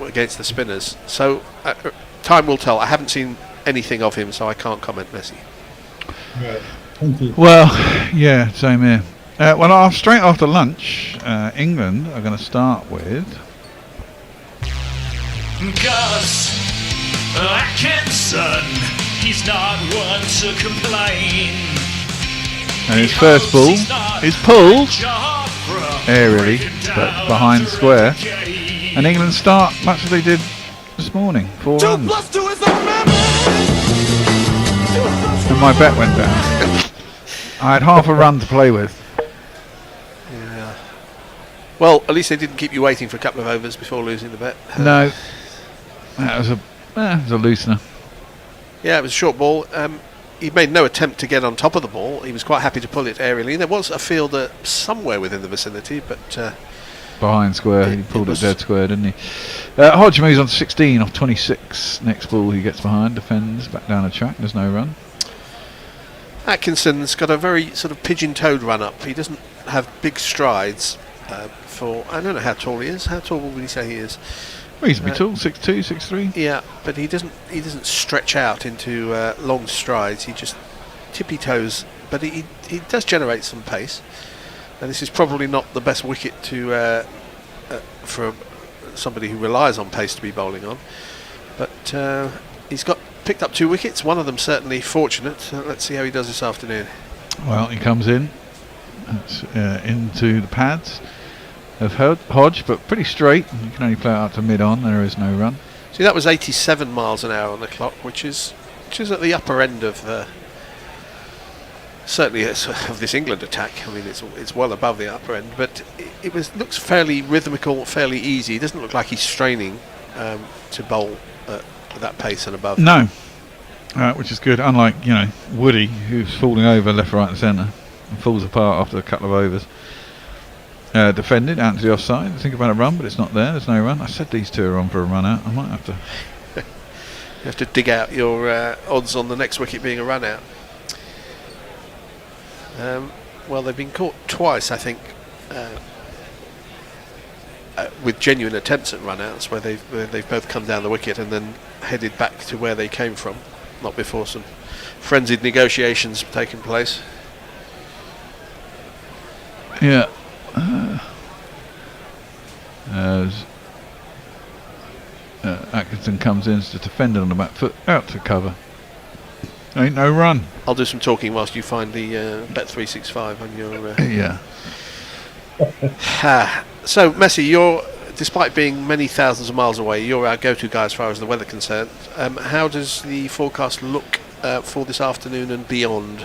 against the spinners. So time will tell. I haven't seen anything of him, so I can't comment, Messi. Right. Thank you. Well, yeah, same here. Straight after lunch, England are going to start with Gus Atkinson. He's not one to complain. And his first ball is pulled aerially, but behind square. And England start much as they did this morning, 4 runs. And my bet went down. I had half a run to play with. Yeah. Well, at least they didn't keep you waiting for a couple of overs before losing the bet. No. That was a loosener. Yeah, it was a short ball. He made no attempt to get on top of the ball. He was quite happy to pull it aerially. There was a fielder somewhere within the vicinity, but behind square, he pulled it dead square, didn't he? Hodge moves on to 16 off 26. Next ball he gets behind, defends, back down the track. There's no run. Atkinson's got a very sort of pigeon-toed run-up. He doesn't have big strides I don't know how tall he is. How tall would he say he is? Reasonably tall, 6'2", 6'3". Yeah, but he doesn't stretch out into long strides. He just tippy toes, but he does generate some pace. And this is probably not the best wicket to for somebody who relies on pace to be bowling on. But he's picked up 2 wickets. One of them certainly fortunate. Let's see how he does this afternoon. Well, he comes in into the pads of Hodge, but pretty straight. You can only play it out to mid-on. There is no run. See, that was 87 miles an hour on the clock, which is at the upper end of the certainly of this England attack. I mean, it's well above the upper end, but it looks fairly rhythmical, fairly easy. It doesn't look like he's straining to bowl at that pace and above. No, which is good. Unlike Woody, who's falling over left, right, and centre and falls apart after a couple of overs. Defended out to the offside. Think about a run, but it's not there. There's no run. I said these 2 are on for a run out. I might have to. You have to dig out your odds on the next wicket being a run out. Well, they've been caught twice, I think, with genuine attempts at run-outs, where they've both come down the wicket and then headed back to where they came from, not before some frenzied negotiations have taken place. Yeah. As Atkinson comes in to defend it on the back foot, out to cover. Ain't no run. I'll do some talking whilst you find the Bet365 on your... Yeah. So, Messi, despite being many thousands of miles away, you're our go-to guy as far as the weather concerned. How does the forecast look for this afternoon and beyond?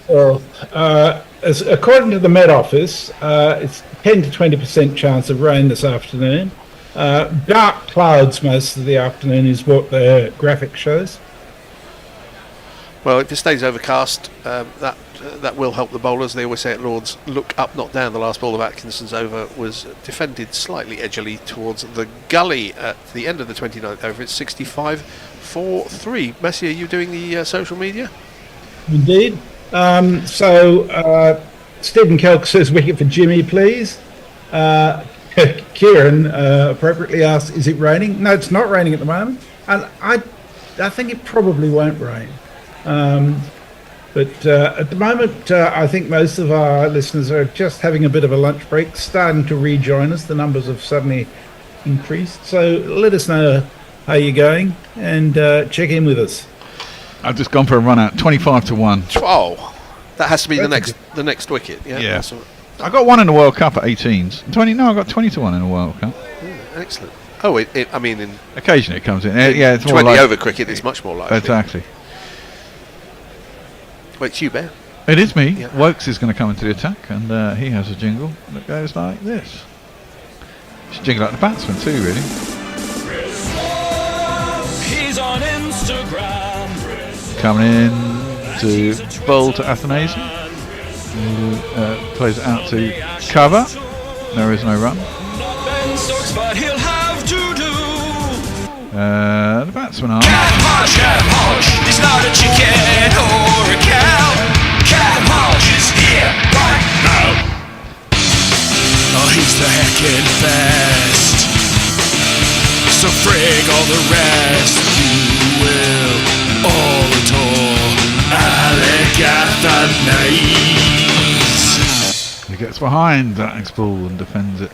Well, according to the Met Office, it's 10 to 20% chance of rain this afternoon. Dark clouds most of the afternoon is what the graphic shows. Well, if it stays overcast, that will help the bowlers. They always say at Lords, look up, not down. The last ball of Atkinson's over was defended slightly edgily towards the gully at the end of the 29th over. It's 65 for 3. Messi, are you doing the social media? Indeed. Stephen Kelk says wicket for Jimmy, please. Kieran appropriately asked, is it raining? No, it's not raining at the moment. And I think it probably won't rain. But at the moment, I think most of our listeners are just having a bit of a lunch break, starting to rejoin us. The numbers have suddenly increased. So let us know how you're going and check in with us. I've just gone for a run out, 25 to 1. Oh, that has to be the next wicket. Yeah. I got 1 in the World Cup at 18s. I got 20 to 1 in the World Cup. Excellent. Oh, occasionally it comes in. It's 20 more over cricket is much more likely. Exactly. Well, it's you, Bear. It is me. Yeah. Wokes is going to come into the attack, and he has a jingle that goes like this. It's a jingle like the batsman too, really. He's on Instagram. Coming in to bowl to Athanasian, who plays it out to cover. There is no run. Ben Stokes, but he'll have to do. The batsman are. Cam Hodge, he's not a chicken or a cow. Cam Hodge is here right now. Oh, he's the heckin' best. So frig all the rest. You will all adore Alec Athanasian. He gets behind that next ball and defends it.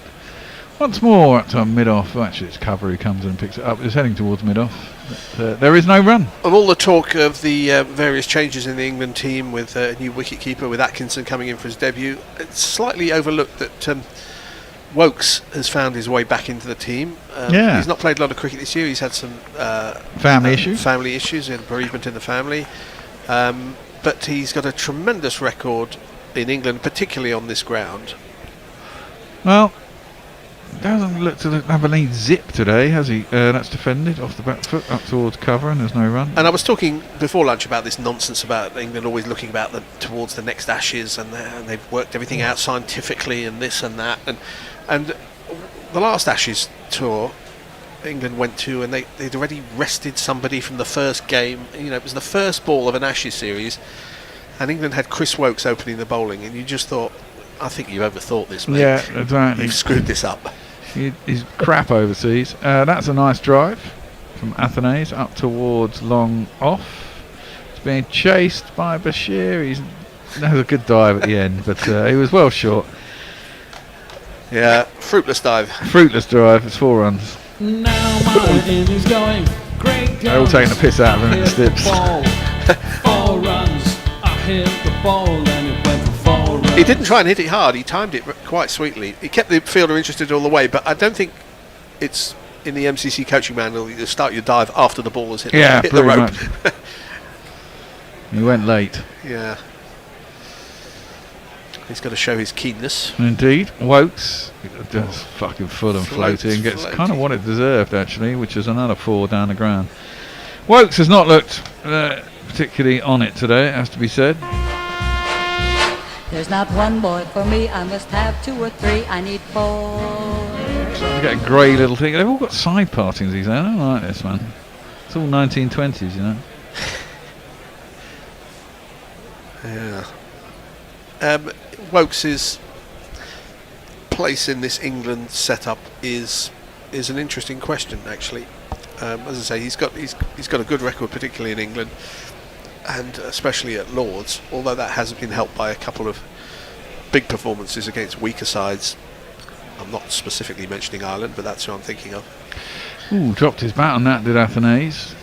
Once more up to mid-off. Actually, it's cover who comes in and picks it up. It's heading towards mid-off. There is no run. Of all the talk of the various changes in the England team with a new wicket-keeper, with Atkinson coming in for his debut, it's slightly overlooked that Wokes has found his way back into the team. He's not played a lot of cricket this year. He's had some family issues. Family issues, and bereavement in the family. But he's got a tremendous record in England, particularly on this ground. Well, doesn't look to have any zip today, has he? That's defended off the back foot up towards cover, and there's no run. And I was talking before lunch about this nonsense about England always looking towards the next Ashes, and they've worked everything out scientifically and this and that, and the last Ashes tour England went to, and they'd already rested somebody from the first game. It was the first ball of an Ashes series, and England had Chris Wokes opening the bowling, and you just thought, I think you overthought this, mate. Yeah, exactly. You've screwed this up. He's crap overseas. That's a nice drive from Athanase up towards long off. He's being chased by Bashir. That was a good dive at the end, but he was well short. Yeah, fruitless dive. Fruitless drive. It's 4 runs. Now my Indies going. Great They're all taking the piss out of him in the slips. 4 runs. I hit the ball and it went for 4 runs. He didn't try and hit it hard. He timed it quite sweetly. He kept the fielder interested all the way, but I don't think it's in the MCC coaching manual you start your dive after the ball has hit the rope. Much. He went late. Yeah. He's got to show his keenness. Indeed. Wokes just fucking full and floating. Gets kind of what it deserved, actually, which is another 4 down the ground. Wokes has not looked particularly on it today, it has to be said. There's not one boy for me. I must have 2 or 3. I need 4. Starting to get a grey little thing. They've all got side partings these days. I don't like this, man. It's all 1920s, you know. Yeah. Wokes' place in this England setup is an interesting question, actually. As I say, he's got a good record, particularly in England, and especially at Lords. Although that hasn't been helped by a couple of big performances against weaker sides. I'm not specifically mentioning Ireland, but that's who I'm thinking of. Ooh, dropped his bat on that, did Athanase.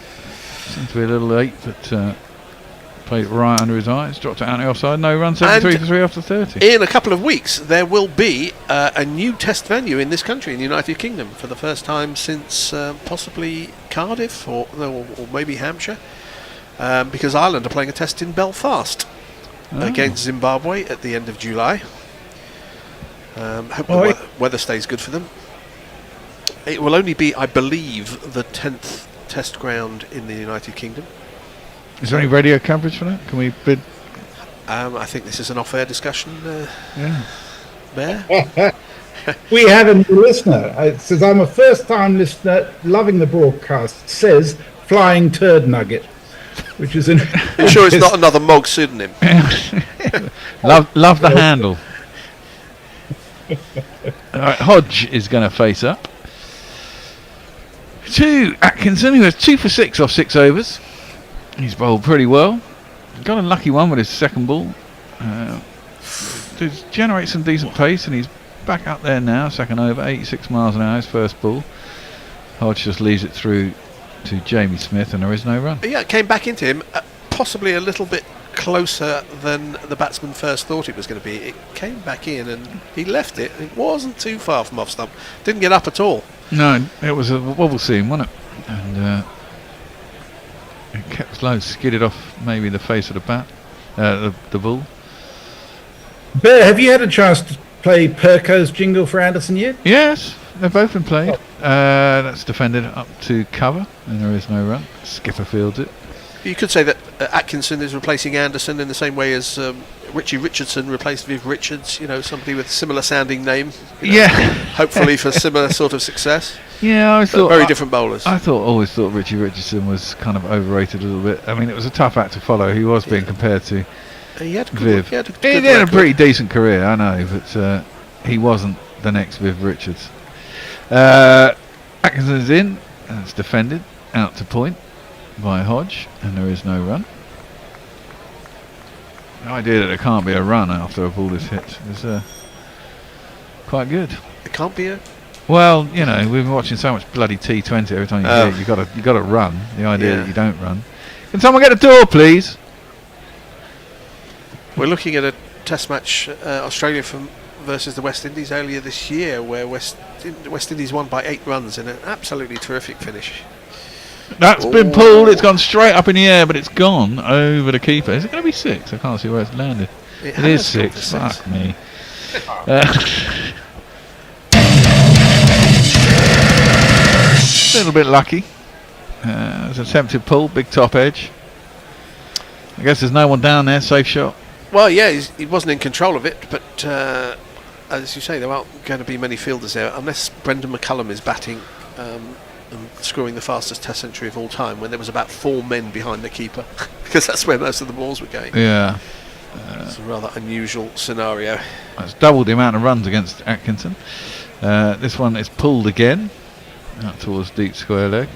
Seemed to be a little late, but played it right under his eyes. Dropped it out the offside. No run, 73 for 3 after 30. In a couple of weeks, there will be a new test venue in this country, in the United Kingdom, for the first time since possibly Cardiff or maybe Hampshire, because Ireland are playing a test in Belfast against Zimbabwe at the end of July. Hope the weather stays good for them. It will only be, I believe, the 10th test ground in the United Kingdom. Is there any radio coverage for that? Can we bid? I think this is an off-air discussion. Bear? We have a new listener. It says, I'm a first-time listener, loving the broadcast. Says, Flying Turd Nugget, which is an... You sure it's not another Mog pseudonym? love the handle. All right, Hodge is going to face up to Atkinson, who has 2 for 6 off 6 overs. He's bowled pretty well. Got a lucky one with his second ball. Generates some decent pace, and he's back up there now. Second over, 86 miles an hour, his first ball. Hodge just leaves it through to Jamie Smith, and there is no run. Yeah, it came back into him, possibly a little bit closer than the batsman first thought it was going to be. It came back in, and he left it. It wasn't too far from off stump. Didn't get up at all. No, it was a wobble seam, wasn't it? And it kept slow, skidded off maybe the face of the bat, the ball. Bear, have you had a chance to play Perco's jingle for Anderson yet? Yes, they've both been played. That's defended up to cover, and there is no run. Skipper fields it. You could say that Atkinson is replacing Anderson in the same way as Richie Richardson replaced Viv Richards, somebody with a similar sounding name. Yeah. Hopefully for similar sort of success. Yeah, I thought very different bowlers. Always thought Richie Richardson was kind of overrated a little bit. I mean, it was a tough act to follow. He was being compared to he had Viv. He had a pretty decent career, I know, but he wasn't the next Viv Richards. Atkinson's in, and it's defended out to point by Hodge, and there is no run. The idea that there can't be a run after a ball is hit is quite good. It can't be a... Well, we've been watching so much bloody T20 every time you see it, you got to run. The idea that you don't run. Can someone get a door, please? We're looking at a test match, Australia versus the West Indies earlier this year, where West Indies won by 8 runs in an absolutely terrific finish. That's been pulled. It's gone straight up in the air, but it's gone over the keeper. Is it going to be 6? I can't see where it's landed. It is 6. Fuck me. A little bit lucky. It was an attempted pull, big top edge. I guess there's no one down there. Safe shot. Well, yeah, he wasn't in control of it, but as you say, there aren't going to be many fielders there unless Brendan McCullum is batting. And scoring the fastest test century of all time when there was about 4 men behind the keeper because that's where most of the balls were going. Yeah. It's a rather unusual scenario. That's doubled the amount of runs against Atkinson. This one is pulled again out towards deep square leg.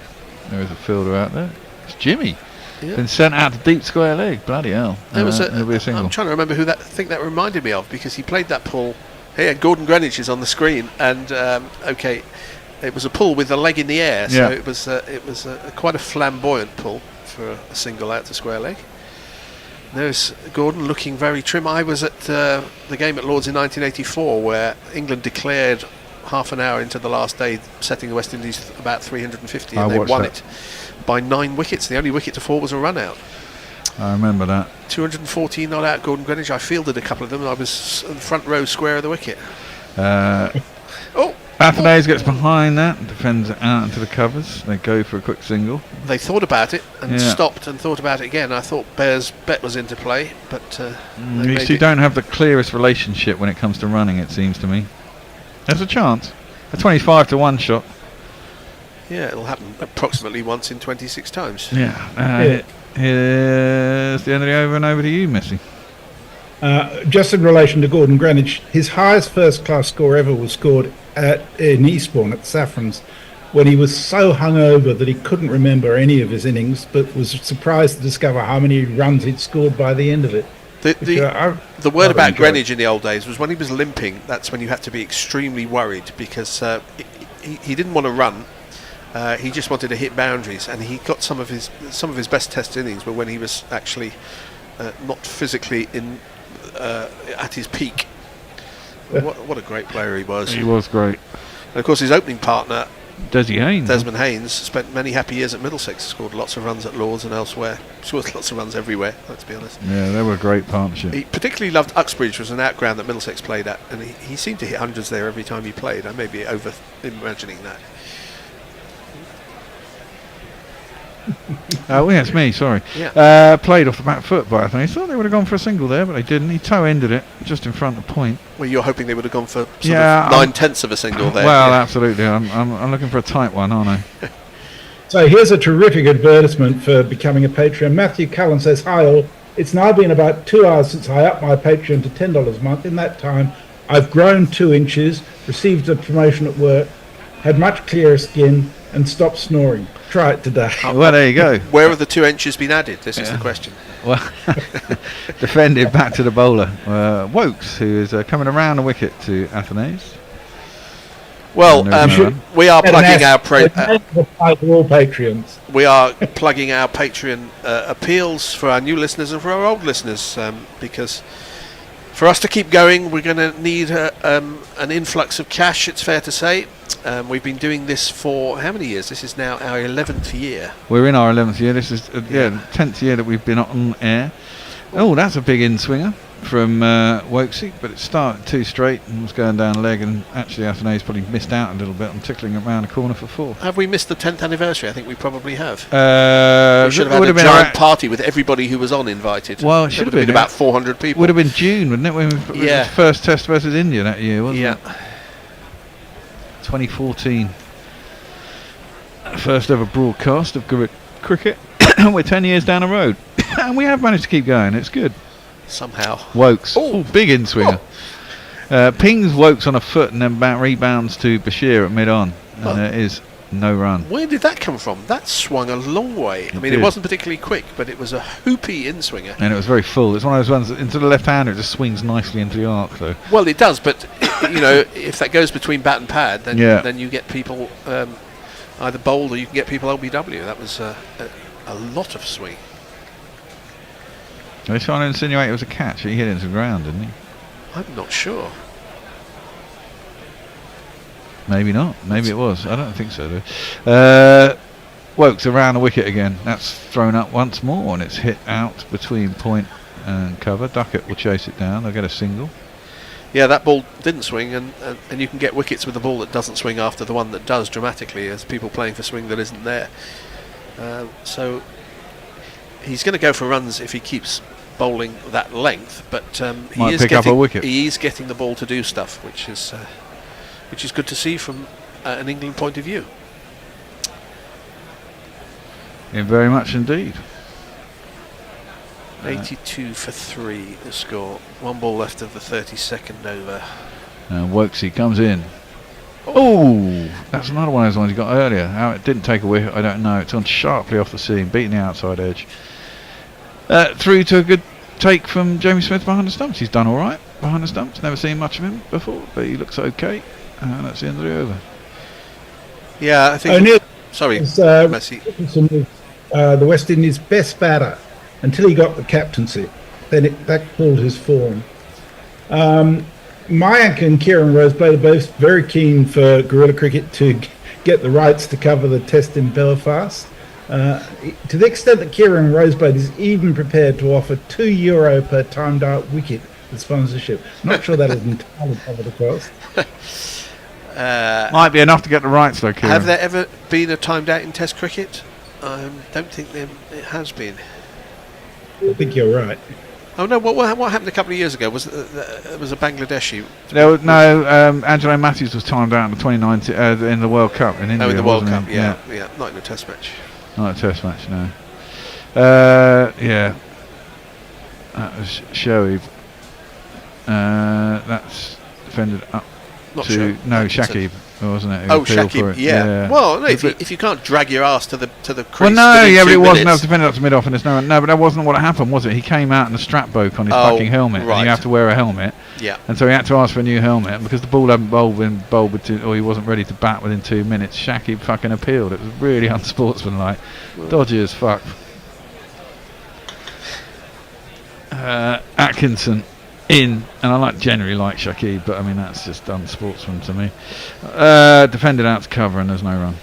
There is a fielder out there. It's Jimmy. Yeah. Been sent out to deep square leg. Bloody hell. There was it'll be a single. I'm trying to remember who that reminded me of, because he played that pull. Here, Gordon Greenwich is on the screen, and okay, it was a pull with the leg in the air, so it was quite a flamboyant pull for a single out to square leg. There's Gordon looking very trim. I was at the game at Lords in 1984, where England declared half an hour into the last day, setting the West Indies about 350, and they won it by 9 wickets. The only wicket to fall was a run out. I remember that. 214 not out, Gordon Greenwich. I fielded a couple of them, and I was in the front row square of the wicket. Athanase gets behind that and defends it out into the covers. They go for a quick single. They thought about it and stopped and thought about it again. I thought Bear's bet was into play, but you don't have the clearest relationship when it comes to running, it seems to me. There's a chance. A 25-1 shot. Yeah, it'll happen approximately once in 26 times. Yeah. Here's the end of the over, and over to you, Missy. Just in relation to Gordon Greenwich, his highest first-class score ever was scored in Eastbourne at Saffron's, when he was so hungover that he couldn't remember any of his innings, but was surprised to discover how many runs he'd scored by the end of it. The word about Greenwich in the old days was when he was limping, that's when you had to be extremely worried, because he didn't want to run. He just wanted to hit boundaries, and he got some of his best Test innings were when he was actually not physically at his peak. What a great player he was. He was great. And of course, his opening partner, Desmond Haynes, spent many happy years at Middlesex. Scored lots of runs at Lords and elsewhere. Scored lots of runs everywhere, let's be honest. Yeah, they were a great partnership. He particularly loved Uxbridge, was an outground that Middlesex played at, and he seemed to hit hundreds there every time he played. I may be over imagining that. Oh, yeah, it's me, sorry. Yeah. Played off the back foot by Athanase. Thought they would have gone for a single there, but they didn't. He toe-ended it just in front of point. Well, you're hoping they would have gone for sort of 9/10 of a single there. Well, absolutely. I'm looking for a tight one, aren't I? So here's a terrific advertisement for becoming a Patreon. Matthew Cullen says, "Hi all. It's now been about 2 hours since I upped my Patreon to $10 a month. In that time, I've grown 2 inches, received a promotion at work, had much clearer skin, and stopped snoring. Try it today." Well, there you go. Where have the 2 inches been added? This is the question. Well, defended back to the bowler, Wokes, who is coming around the wicket to Athanase. Well, we are plugging our Patreons. We are plugging our Patreon appeals for our new listeners and for our old listeners, because for us to keep going, we're going to need an influx of cash. It's fair to say. We've been doing this for how many years? This is now our 11th year. We're in our 11th year. This is the 10th year that we've been on air. Oh, that's a big in-swinger from Wokesy, but it started too straight and was going down leg, and actually Athanase probably missed out a little bit on tickling it around the corner for 4. Have we missed the 10th anniversary? I think we probably have. We should have had a giant party with everybody who was on invited. Well, it should have been about 400 people. Would have been June, wouldn't it? When we the first Test versus India that year, wasn't it? 2014. First ever broadcast of cricket. We're 10 years down the road, and we have managed to keep going. It's good. Somehow. Wokes. Oh, big in-swinger. Pings Wokes on a foot and then rebounds to Bashir at mid-on. And there is no run. Where did that come from? That swung a long way. I mean, it wasn't particularly quick, but it was a hoopy in-swinger. And it was very full. It's one of those ones that into the left-hander, it just swings nicely into the arc, though. Well, it does, but if that goes between bat and pad, then you get people either bowled or you can get people LBW. That was a lot of swing. They was trying to insinuate it was a catch. He hit it into the ground, didn't he? I'm not sure. Maybe not. Maybe it was. I don't think so, though. Wokes around the wicket again. That's thrown up once more, and it's hit out between point and cover. Ducket will chase it down. They'll get a single. Yeah, that ball didn't swing, and you can get wickets with a ball that doesn't swing after the one that does dramatically, as people playing for swing that isn't there. So he's going to go for runs if he keeps bowling that length, but he is getting the ball to do stuff, which is good to see from an England point of view. Yeah, very much indeed. 82 for 3 the score. 1 ball left of the 32nd over. And Wokesy comes in. Oh, that's another one of those ones you got earlier. How it didn't take a wicket, I don't know. It's on sharply off the seam, beating the outside edge. Through to a good take from Jamie Smith behind the stumps. He's done all right behind the stumps. Never seen much of him before, but he looks okay. And that's the end of the over. Yeah, I think. Sorry, Messi. The West Indies' best batter until he got the captaincy. Then that pulled his form. Mayank and Kieran Roseblade are both very keen for guerrilla cricket to get the rights to cover the test in Belfast. To the extent that Kieran Roseblade is even prepared to offer €2 per timed out wicket as sponsorship. Not sure that is entirely covered across. Might be enough to get the rights though, Kieran. Have there ever been a timed out in Test cricket? I don't think it has been. I think you're right. Oh no! What happened a couple of years ago? Was it was a Bangladeshi? No, Angelo Matthews was timed out in the 2019 in the World Cup in India. Oh, in the World wasn't Cup, he? yeah, not in a Test match. Not a Test match, no. Yeah, that was Shoaib. That's defended up Not to Shakib, wasn't it? Oh, Shakib, yeah. Well, no, if you can't drag your ass to the crease. Well, no, yeah, but it wasn't. That was minutes. defended up to mid off, and there's no, but that wasn't what happened, was it? He came out in a strap boke on his fucking helmet, right. and you have to wear a helmet. Yeah. And so he had to ask for a new helmet, and because the ball hadn't bowled with or he wasn't ready to bat within 2 minutes, Shakib fucking appealed. It was really unsportsmanlike. Dodgy as fuck. Atkinson in, and I generally like Shakib, but I mean that's just unsportsman to me. Defended out to cover, and there's no run.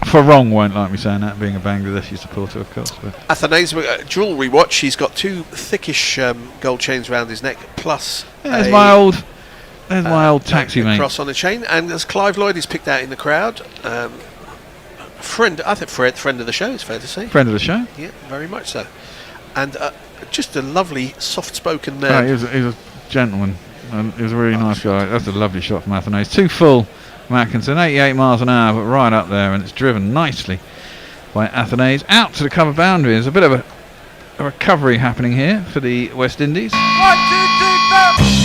For wrong won't like me saying that, being a Bangladeshi supporter, of course. But Athanase jewellery watch. He's got 2 thickish gold chains around his neck, plus there's my old taxi mate. Cross on the chain, and as Clive Lloyd is picked out in the crowd, friend of the show, it's fair to say. Friend of the show. Yeah, very much so. And just a lovely, soft-spoken. He was a gentleman. He was a really nice guy. That's a lovely shot from Athanase. Too full from Atkinson, 88 miles an hour, but right up there, and it's driven nicely by Athanase out to the cover boundary. There's a bit of a recovery happening here for the West Indies. 1, 2, 3, 4.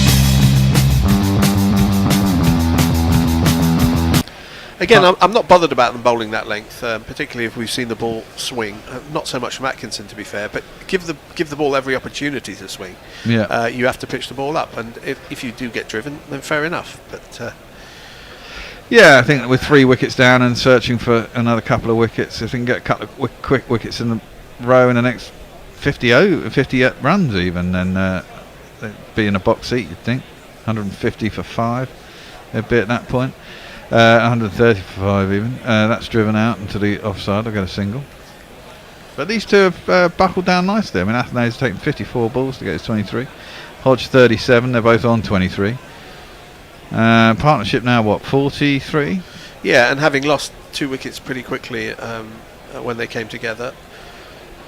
Again, I'm not bothered about them bowling that length, particularly if we've seen the ball swing. Not so much from Atkinson, to be fair, but give the ball every opportunity to swing. Yeah. You have to pitch the ball up, and if you do get driven, then fair enough. But yeah, I think that with 3 wickets down and searching for another couple of wickets, if we can get a couple of quick wickets in the row in the next 50 runs even, then they'd be in a box seat, you'd think. 150 for 5, they'd be at that point. 130 for 5 even. That's driven out into the offside. I'll get a single. But these two have buckled down nicely. I mean, Athanase has taken 54 balls to get his 23. Hodge 37. They're both on 23. Partnership now, what, 43? Yeah, and having lost 2 wickets pretty quickly when they came together,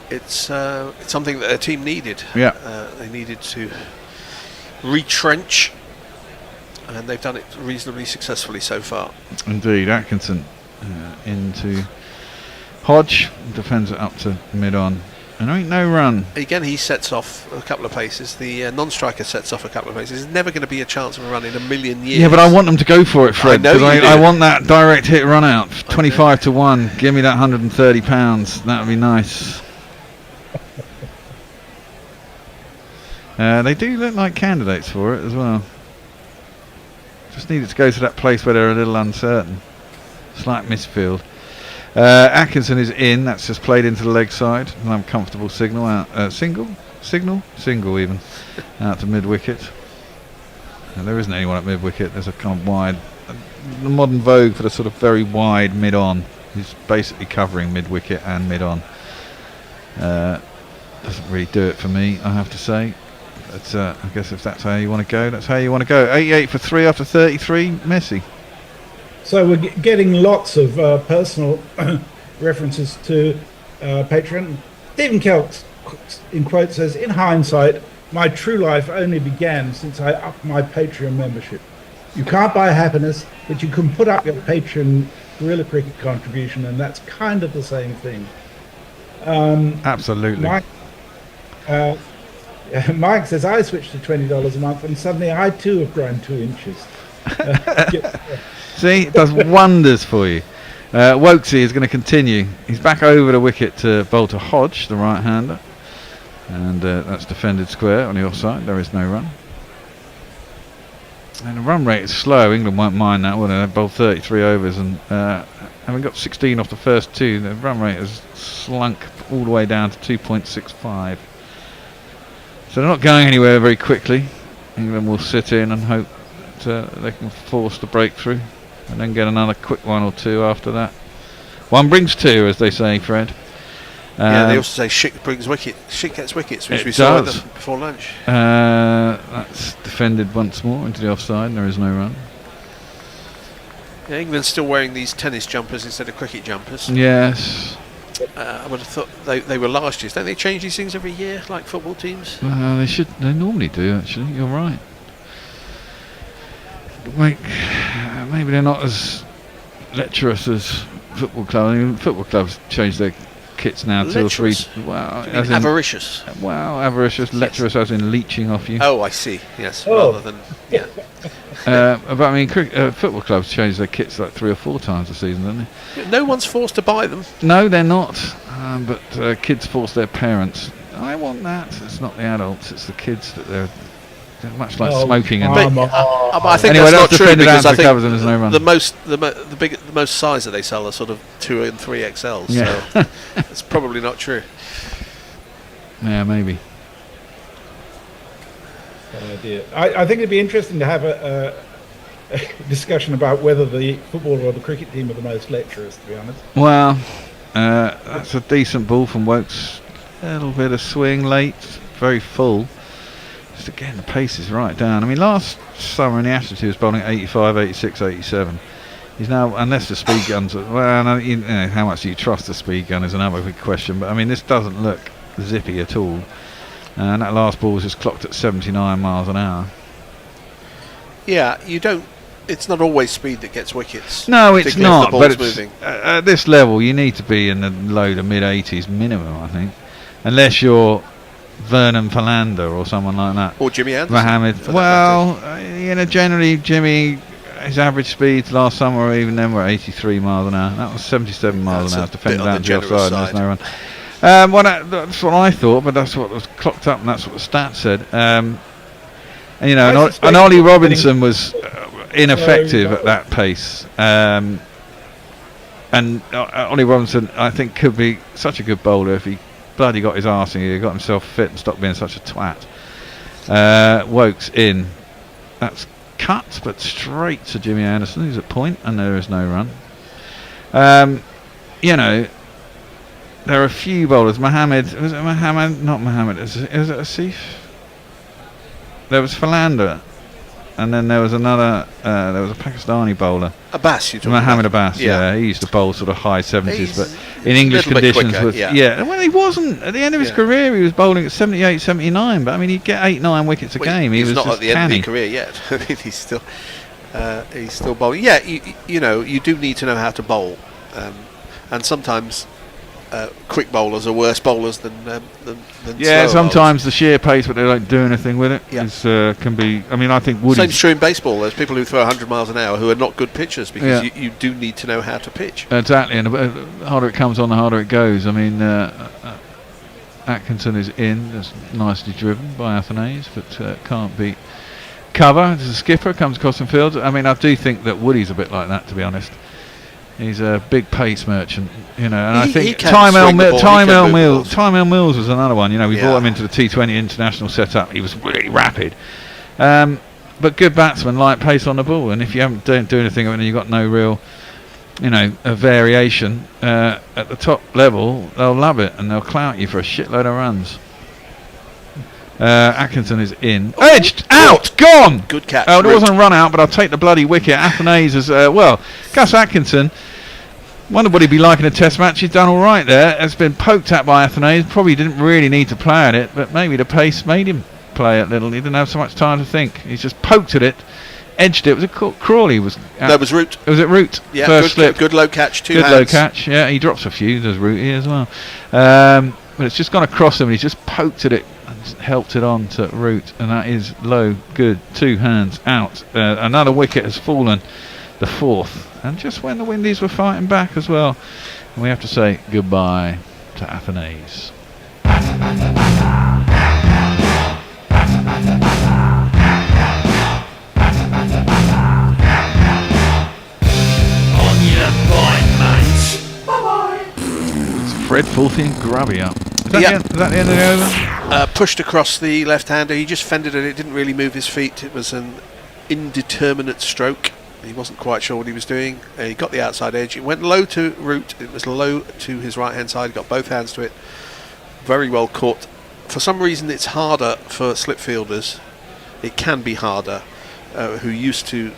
it's something that their team needed. Yeah. They needed to retrench, and they've done it reasonably successfully so far. Indeed. Atkinson into Hodge, defends it up to mid-on, and there ain't no run. Again, he sets off a couple of paces. The non-striker sets off a couple of paces. There's never going to be a chance of a run in a million years. Yeah, but I want them to go for it, Fred, because I want that direct hit run out. 25 to 1. Give me that £130. That would be nice. They do look like candidates for it as well. Just need it to go to that place where they're a little uncertain. Slight misfield. Atkinson is in. That's just played into the leg side. An uncomfortable signal out. Single even out to mid wicket. There isn't anyone at mid wicket. There's a kind of wide, the modern vogue for the sort of very wide mid on. He's basically covering mid wicket and mid on. Doesn't really do it for me, I have to say. But I guess if that's how you want to go, that's how you want to go. 88 for 3 after 33. Messi. So we're getting lots of personal references to Patreon. Stephen Kelks, in quote, says, "In hindsight, my true life only began since I upped my Patreon membership. You can't buy happiness, but you can put up your Patreon guerrilla cricket contribution, and that's kind of the same thing." Absolutely. Mike says, "I switched to $20 a month, and suddenly I too have grown 2 inches. See, it does wonders for you. Wokesy is going to continue. He's back over the wicket to bowl to Hodge, the right-hander. And that's defended square on the offside. There is no run. And the run rate is slow. England won't mind that, will they? They've bowled 33 overs and having got 16 off the first 2, the run rate has slunk all the way down to 2.65. So they're not going anywhere very quickly. England will sit in and hope that they can force the breakthrough and then get another quick 1 or 2 after that. 1 brings 2, as they say, Fred. They also say shit brings wicket. Shit gets wickets, which we saw before lunch. That's defended once more into the offside, and there is no run. Yeah, England's still wearing these tennis jumpers instead of cricket jumpers. Yes. I would have thought they were last year's. Don't they change these things every year, like football teams? They should. They normally do, actually. You're right. Maybe they're not as lecherous as football clubs. I mean, football clubs change their kits now lecherous? 2 or 3. Well, as in avaricious. Well, avaricious, lecherous, as in leeching off you. Oh, I see. Yes, rather than but I mean, football clubs change their kits like 3 or 4 times a season, don't they? No one's forced to buy them. No, they're not. But kids force their parents. I want that. It's not the adults. It's the kids that they're much like smoking. And but I think anyway, that's not true because I think no the most size that they sell are sort of 2 and 3 XLs. Yeah. So it's probably not true. Yeah, maybe. Dear. I think it'd be interesting to have a discussion about whether the football or the cricket team are the most lecherous, to be honest. Well, that's a decent ball from Wokes. A little bit of swing late, very full. Just again, the pace is right down. I mean, last summer in the Ashes he was bowling 85, 86, 87. He's now, unless the speed guns, well, you know, how much do you trust the speed gun is another big question. But I mean, this doesn't look zippy at all. And that last ball was just clocked at 79 miles an hour. Yeah, you don't. It's not always speed that gets wickets. No, it's not. But it's, at this level, you need to be in the low to mid 80s minimum, I think, unless you're Vernon Philander or someone like that. Or Jimmy Anderson. Mohammed. Well, you know, generally Jimmy, his average speeds last summer, or even then, were 83 miles an hour. That was 77 miles an hour. Defended down to the offside, and there's no run. Well, that's what I thought, but that's what was clocked up, and that's what the stats said. And you know, and Ollie Robinson was ineffective at that pace. And Ollie Robinson, I think, could be such a good bowler if he bloody got his arse in here, got himself fit, and stopped being such a twat. Wokes in. That's cut, but straight to Jimmy Anderson, who's at point, and there is no run. You know, there are a few bowlers. Mohammed, was it Mohammed? Not Mohammed. Is it Asif? There was Philander, and then there was another. There was a Pakistani bowler. Abbas, you talking Mohammed about? Abbas. Yeah, he used to bowl sort of high 70s, but in English conditions, well, he wasn't at the end of his career. He was bowling at 78, 79, but I mean, he'd get 8-9 wickets a game. He was not just at the end of his career yet. I mean, he's still bowling. Yeah, you know, you do need to know how to bowl, and sometimes. Quick bowlers are worse bowlers than yeah, slow sometimes bowlers. The sheer pace, but they don't do anything with it. Can be. I mean, I think Woody's Same true in baseball. There's people who throw 100 miles an hour who are not good pitchers because you do need to know how to pitch. Exactly, and the harder it comes on, the harder it goes. I mean, Atkinson is in. That's nicely driven by Athanase, but can't beat cover. As a skipper comes across in fields. I mean, I do think that Woody's a bit like that, to be honest. He's a big pace merchant, you know, and I think Tymel Mills was another one. You know, we brought him into the T20 international setup. He was really rapid, but good batsman, light pace on the ball. And if you don't do anything and you've got no real, you know, a variation at the top level, they'll love it and they'll clout you for a shitload of runs. Atkinson is in. Edged! Out! Gone! Good catch. Oh, there wasn't a run out, but I'll take the bloody wicket. Athanase is, well, Gus Atkinson, wonder what he'd be like in a test match. He's done all right there. Has been poked at by Athanase. Probably didn't really need to play at it, but maybe the pace made him play it little. He didn't have so much time to think. He's just poked at it, edged it. Was it Crawley? That was Root. Was it Root? Yeah, first slip. Good low catch, two good hands. Low catch, yeah. He drops a few. There's Root here as well. But it's just gone across him and he's just poked at it. helped it on to Root, and that is low, good, 2 hands out. Another wicket has fallen, the 4th, and just when the Windies were fighting back as well. And we have to say goodbye to Athenaeus. Fred, Fulthy and Grubby up. Is that the end of the over? Pushed across the left-hander. He just fended it. It didn't really move his feet. It was an indeterminate stroke. He wasn't quite sure what he was doing. He got the outside edge. It went low to Root. It was low to his right-hand side. He got both hands to it. Very well caught. For some reason, it's harder for slip fielders. It can be harder. Who used to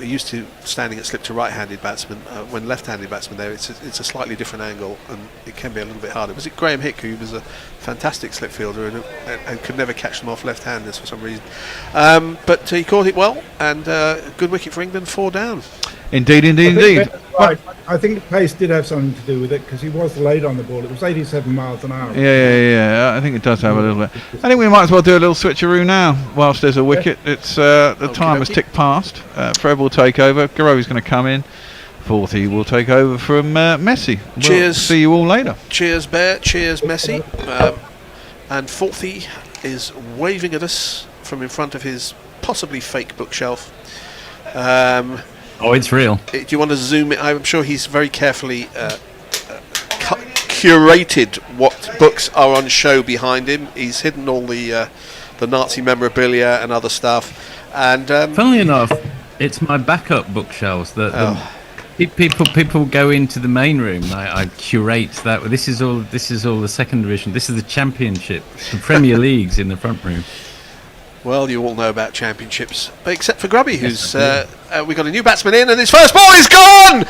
used to standing at slip to right-handed batsmen. When left-handed batsmen there, it's a slightly different angle, and it can be a little bit harder. Was it Graham Hick, who was a fantastic slip fielder and could never catch them off left-handers for some reason? But he caught it well, and good wicket for England, 4 down. Indeed. Right. I think the pace did have something to do with it because he was late on the ball. It was 87 miles an hour. Yeah. I think it does have a little bit. I think we might as well do a little switcheroo now whilst there's a wicket. It's the time has ticked past. Fred will take over. Garovi's going to come in. Forthy will take over from Messi. We'll see you all later. Cheers, Bear. Cheers, Messi. And Forthy is waving at us from in front of his possibly fake bookshelf. Oh, it's real. Do you want to zoom in? I'm sure he's very carefully curated what books are on show behind him. He's hidden all the Nazi memorabilia and other stuff. And funnily enough, it's my backup bookshelves that people go into the main room. I curate that. This is all the second division. This is the Championship, the Premier Leagues in the front room. Well, you all know about championships, except for Grubby, who's we got a new batsman in, and his first ball is gone.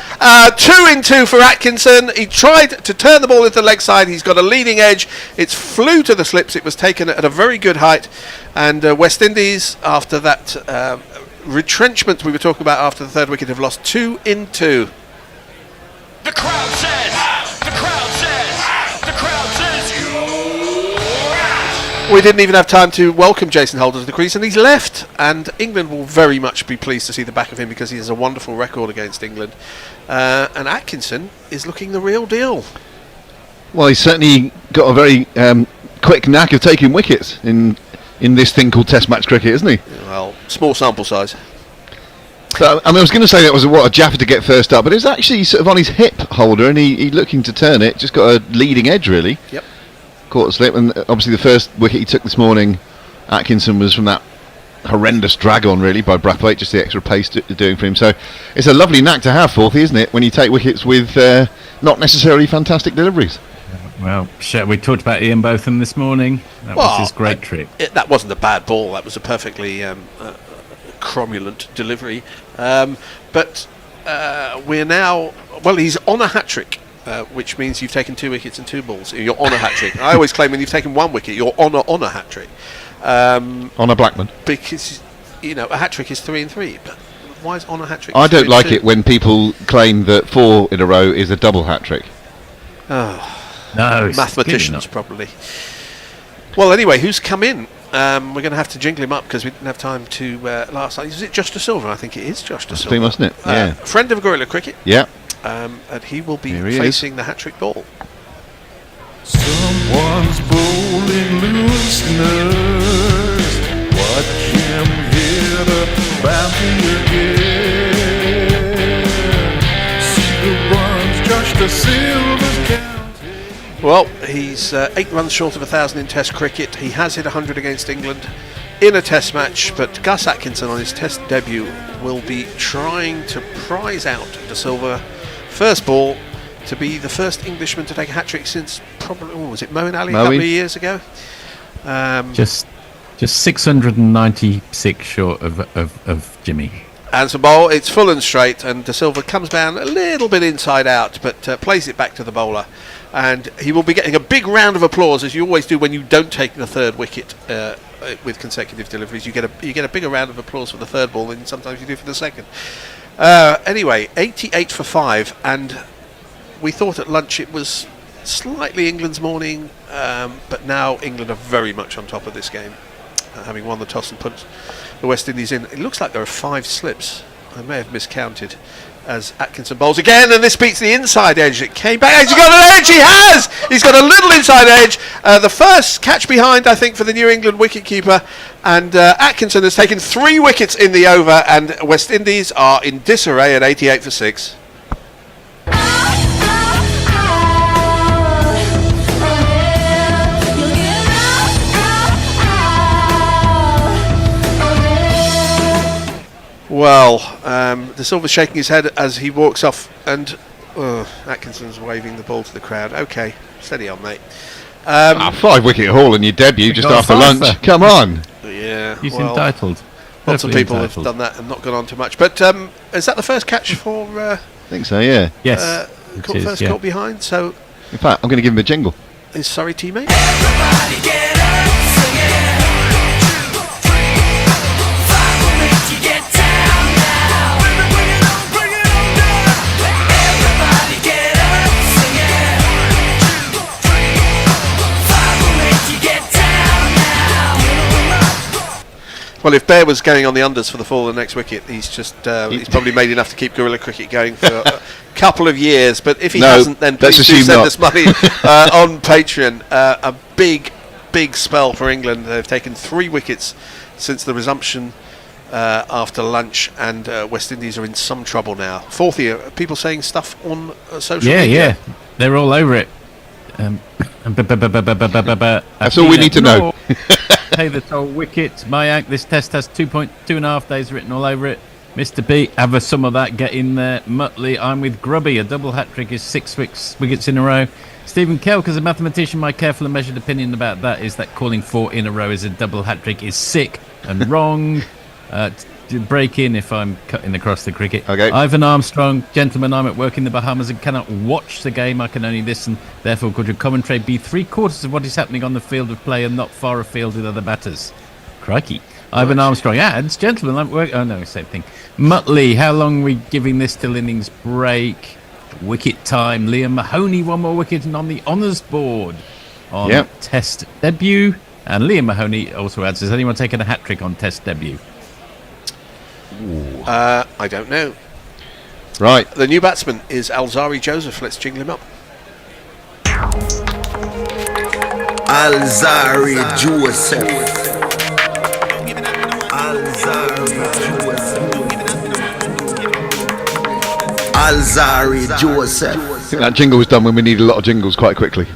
2 in 2 for Atkinson. He tried to turn the ball into the leg side. He's got a leading edge. It flew to the slips. It was taken at a very good height, and West Indies, after that retrenchment we were talking about after the 3rd wicket, have lost 2 in 2. The crowd says. The crowd says. The crowd says. We didn't even have time to welcome Jason Holder to the crease, and he's left. And England will very much be pleased to see the back of him because he has a wonderful record against England. And Atkinson is looking the real deal. Well, he's certainly got a very quick knack of taking wickets in this thing called Test match cricket, isn't he? Well, small sample size. So, I was going to say that was a jaffer to get first up, but it's actually sort of on his hip holder, and he looking to turn it. Just got a leading edge, really. Yep. Caught a slip, and obviously the first wicket he took this morning, Atkinson, was from that horrendous drag on, really, by Brathwaite, just the extra pace doing for him. So it's a lovely knack to have, Forthy, isn't it, when you take wickets with not necessarily fantastic deliveries. Well, we talked about Ian Botham this morning. That was his great trick. That wasn't a bad ball. That was a perfectly cromulent delivery. But we're now... Well, he's on a hat-trick. Which means you've taken 2 wickets and 2 balls. You're on a hat-trick. I always claim when you've taken 1 wicket, you're on a hat-trick. On a Blackman. Because, a hat-trick is 3 and 3. But why is on a hat-trick? I don't like it when people claim that 4 in a row is a double hat-trick. Oh, no, mathematicians probably. Well, anyway, who's come in? We're going to have to jingle him up because we didn't have time to last night. Is it Josh De Silva? I think it is Josh De Silva. Mustn't it? Yeah. Friend of Gorilla Cricket. Yeah. And he will be facing the hat-trick ball. Someone's bowling looseners. Watch him hit a bounty again. See the runs Josh De Silva's counting. Well, he's 8 runs short of 1,000 in Test cricket. He has hit 100 against England in a Test match, but Gus Atkinson on his Test debut will be trying to prize out De Silva. First ball to be the first Englishman to take a hat-trick since probably, was it Moeen Ali a couple of years ago? Just 696 short of Jimmy. Handsome ball, it's full and straight, and De Silva comes down a little bit inside out, but plays it back to the bowler. And he will be getting a big round of applause, as you always do when you don't take the 3rd wicket with consecutive deliveries. You get a bigger round of applause for the 3rd ball than sometimes you do for the 2nd. Anyway, 88 for 5, and we thought at lunch it was slightly England's morning, but now England are very much on top of this game, having won the toss and put the West Indies in. It looks like there are 5 slips. I may have miscounted, as Atkinson bowls again, and this beats the inside edge. It came back. He's got an edge. He has. He's got a little inside edge. The first catch behind, I think, for the New England wicketkeeper. And Atkinson has taken 3 wickets in the over, and West Indies are in disarray at 88 for 6. Well, the Silver's shaking his head as he walks off, and Atkinson's waving the ball to the crowd. Okay, steady on, mate. 5-wicket haul in your debut just after lunch. Come on. Yeah, he's entitled. Lots of people have done that and not gone on too much. But is that the first catch for? I think so. Yeah. Yes. First caught behind. So, in fact, I'm going to give him a jingle. His Surrey teammate. Everybody get up, sing it. 1, 2, 3, 4, 5 will make you get down now. Bring it on down. Everybody get up, sing it. 1, 2, 3, 4, 5 will make you get down now. Well, if Bear was going on the unders for the fall of the next wicket, he's just he's probably made enough to keep guerrilla cricket going for a couple of years. But if he hasn't, then please do send us money on Patreon. A big spell for England. They've taken 3 wickets since the resumption after lunch, and West Indies are in some trouble now. Fourthie, are people saying stuff on social media? Yeah, they're all over it. That's all we need to know. Pay the toll wicket. Mayank, this test has 2.5 days written all over it. Mr. B, have some of that, get in there. Muttley, I'm with Grubby. A double hat-trick is 6 wickets in a row. Stephen Kelk, as a mathematician, my careful and measured opinion about that is that calling 4 in a row as a double hat-trick is sick and wrong. Break in if I'm cutting across the cricket. Okay. Ivan Armstrong, gentlemen, I'm at work in the Bahamas and cannot watch the game. I can only listen. Therefore, could your commentary be 3/4 of what is happening on the field of play and not far afield with other batters? Crikey. Ivan Armstrong adds, gentlemen, I'm at work. Oh, no, same thing. Muttley, how long are we giving this till innings break? Wicket time. Liam Mahoney, 1 more wicket and on the honours board on Test debut. And Liam Mahoney also adds, has anyone taken a hat-trick on Test debut? I don't know. Right. The new batsman is Alzarri Joseph. Let's jingle him up. Alzarri Joseph. Alzarri Joseph. I think that jingle was done when we need a lot of jingles quite quickly.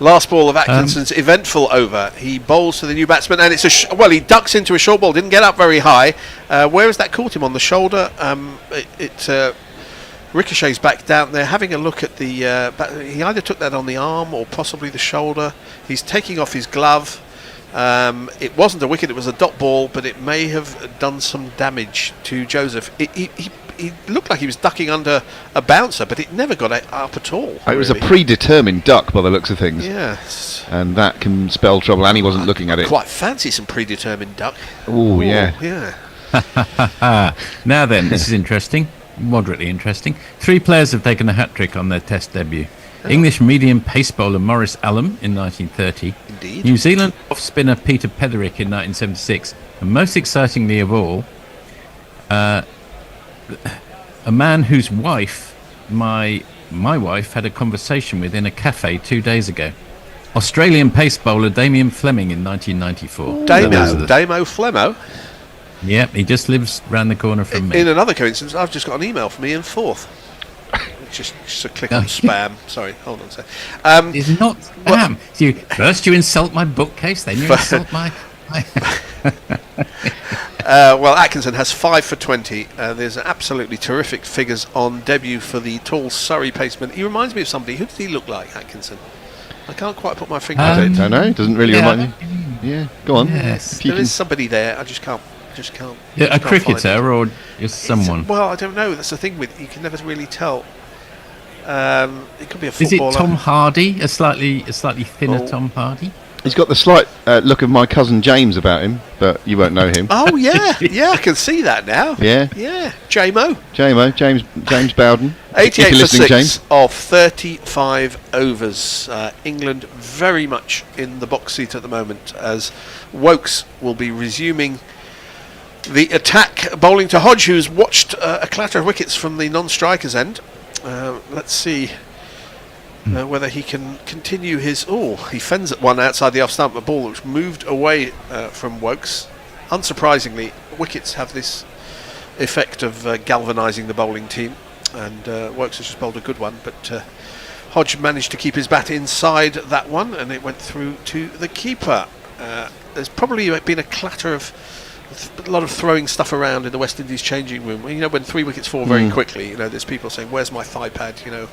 Last ball of Atkinson's eventful over. He bowls to the new batsman, and it's he ducks into a short ball. Didn't get up very high. Where has that caught him? On the shoulder. It ricochets back down there. Having a look at the, he either took that on the arm or possibly the shoulder. He's taking off his glove. It wasn't a wicket. It was a dot ball, but it may have done some damage to Joseph. He looked like he was ducking under a bouncer, but it never got up at all. It was a predetermined duck by the looks of things. Yes. And that can spell trouble, and he wasn't looking at it. Quite fancy some predetermined duck. Oh, yeah. Yeah. Now then, this is interesting. Moderately interesting. 3 players have taken a hat-trick on their Test debut. English medium pace bowler Maurice Allam in 1930. Indeed. New Zealand off-spinner Peter Petherick in 1976. And most excitingly of all, a man whose wife, my wife, had a conversation with in a cafe 2 days ago. Australian pace bowler Damien Fleming in 1994. Damo Flemmo? Yep, he just lives round the corner from me. In another coincidence, I've just got an email from Ian Forth. Just a click on spam. Sorry, hold on a second. It's not spam. First you insult my bookcase, then you insult my... Well, Atkinson has 5 for 20. There's absolutely terrific figures on debut for the tall Surrey paceman. He reminds me of somebody. Who did he look like, Atkinson? I can't quite put my finger on it. I don't know. It doesn't really remind you. Yeah, go on. Yes. There is somebody there. I just can't. Yeah, a cricketer or just someone? Well, I don't know. That's the thing with you can never really tell. It could be a footballer. Is it Tom Hardy? A slightly thinner Tom Hardy? He's got the slight look of my cousin James about him, but you won't know him. Oh yeah, yeah, I can see that now. Yeah. Yeah, James Bowden. 88 for 6 James. of 35 overs. England very much in the box seat at the moment, as Wokes will be resuming the attack, bowling to Hodge, who's watched a clatter of wickets from the non-striker's end. Let's see whether he can continue his... Oh, he fends at one outside the off-stump, a ball which moved away from Wokes. Unsurprisingly, wickets have this effect of galvanising the bowling team, and Wokes has just bowled a good one, but Hodge managed to keep his bat inside that one, and it went through to the keeper. There's probably been a clatter of a lot of throwing stuff around in the West Indies changing room. You know, when 3 wickets fall very quickly, you know, there's people saying, where's my thigh pad, you know,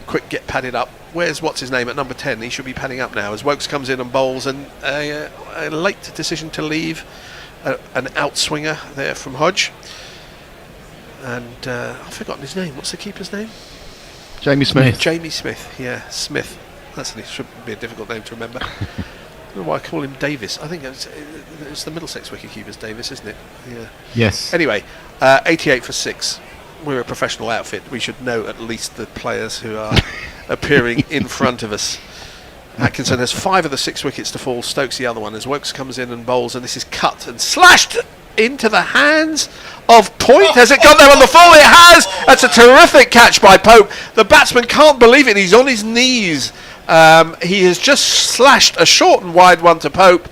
quick, get padded up. Where's what's his name at number 10? He should be padding up now, as Wokes comes in and bowls, and a late decision to leave an outswinger there from Hodge. And I've forgotten his name. What's the keeper's name? Jamie Smith. Jamie Smith, yeah, Smith. It should be a difficult name to remember. I don't know why I call him Davis. I think it's the Middlesex wicketkeeper's Davis, isn't it? Yeah. Yes. Anyway, 88 for 6. We're a professional outfit. We should know at least the players who are appearing in front of us. Atkinson has 5 of the 6 wickets to fall. Stokes the other one, as Wokes comes in and bowls, and this is cut and slashed into the hands of Point. Has it gone there on the full? It has. That's a terrific catch by Pope. The batsman can't believe it. He's on his knees. He has just slashed a short and wide one to Pope,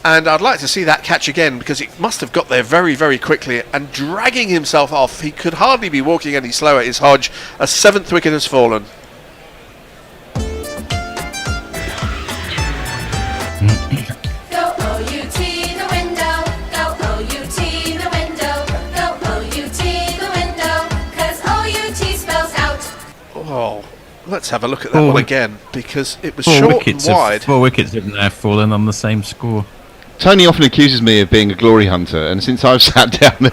and I'd like to see that catch again, because it must have got there very, very quickly, and dragging himself off. He could hardly be walking any slower, is Hodge. A 7th wicket has fallen. Oh, let's have a look at that one again, because it was short and wide. 4 wickets have now fallen on the same score. Tony often accuses me of being a glory hunter, and since I've sat down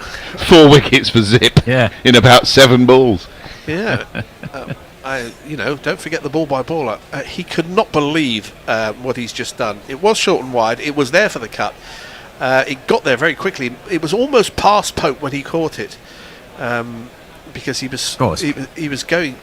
4 wickets for zip in about 7 balls. Yeah. Don't forget the ball by baller. He could not believe what he's just done. It was short and wide. It was there for the cut. It got there very quickly. It was almost past Pope when he caught it, because he was going.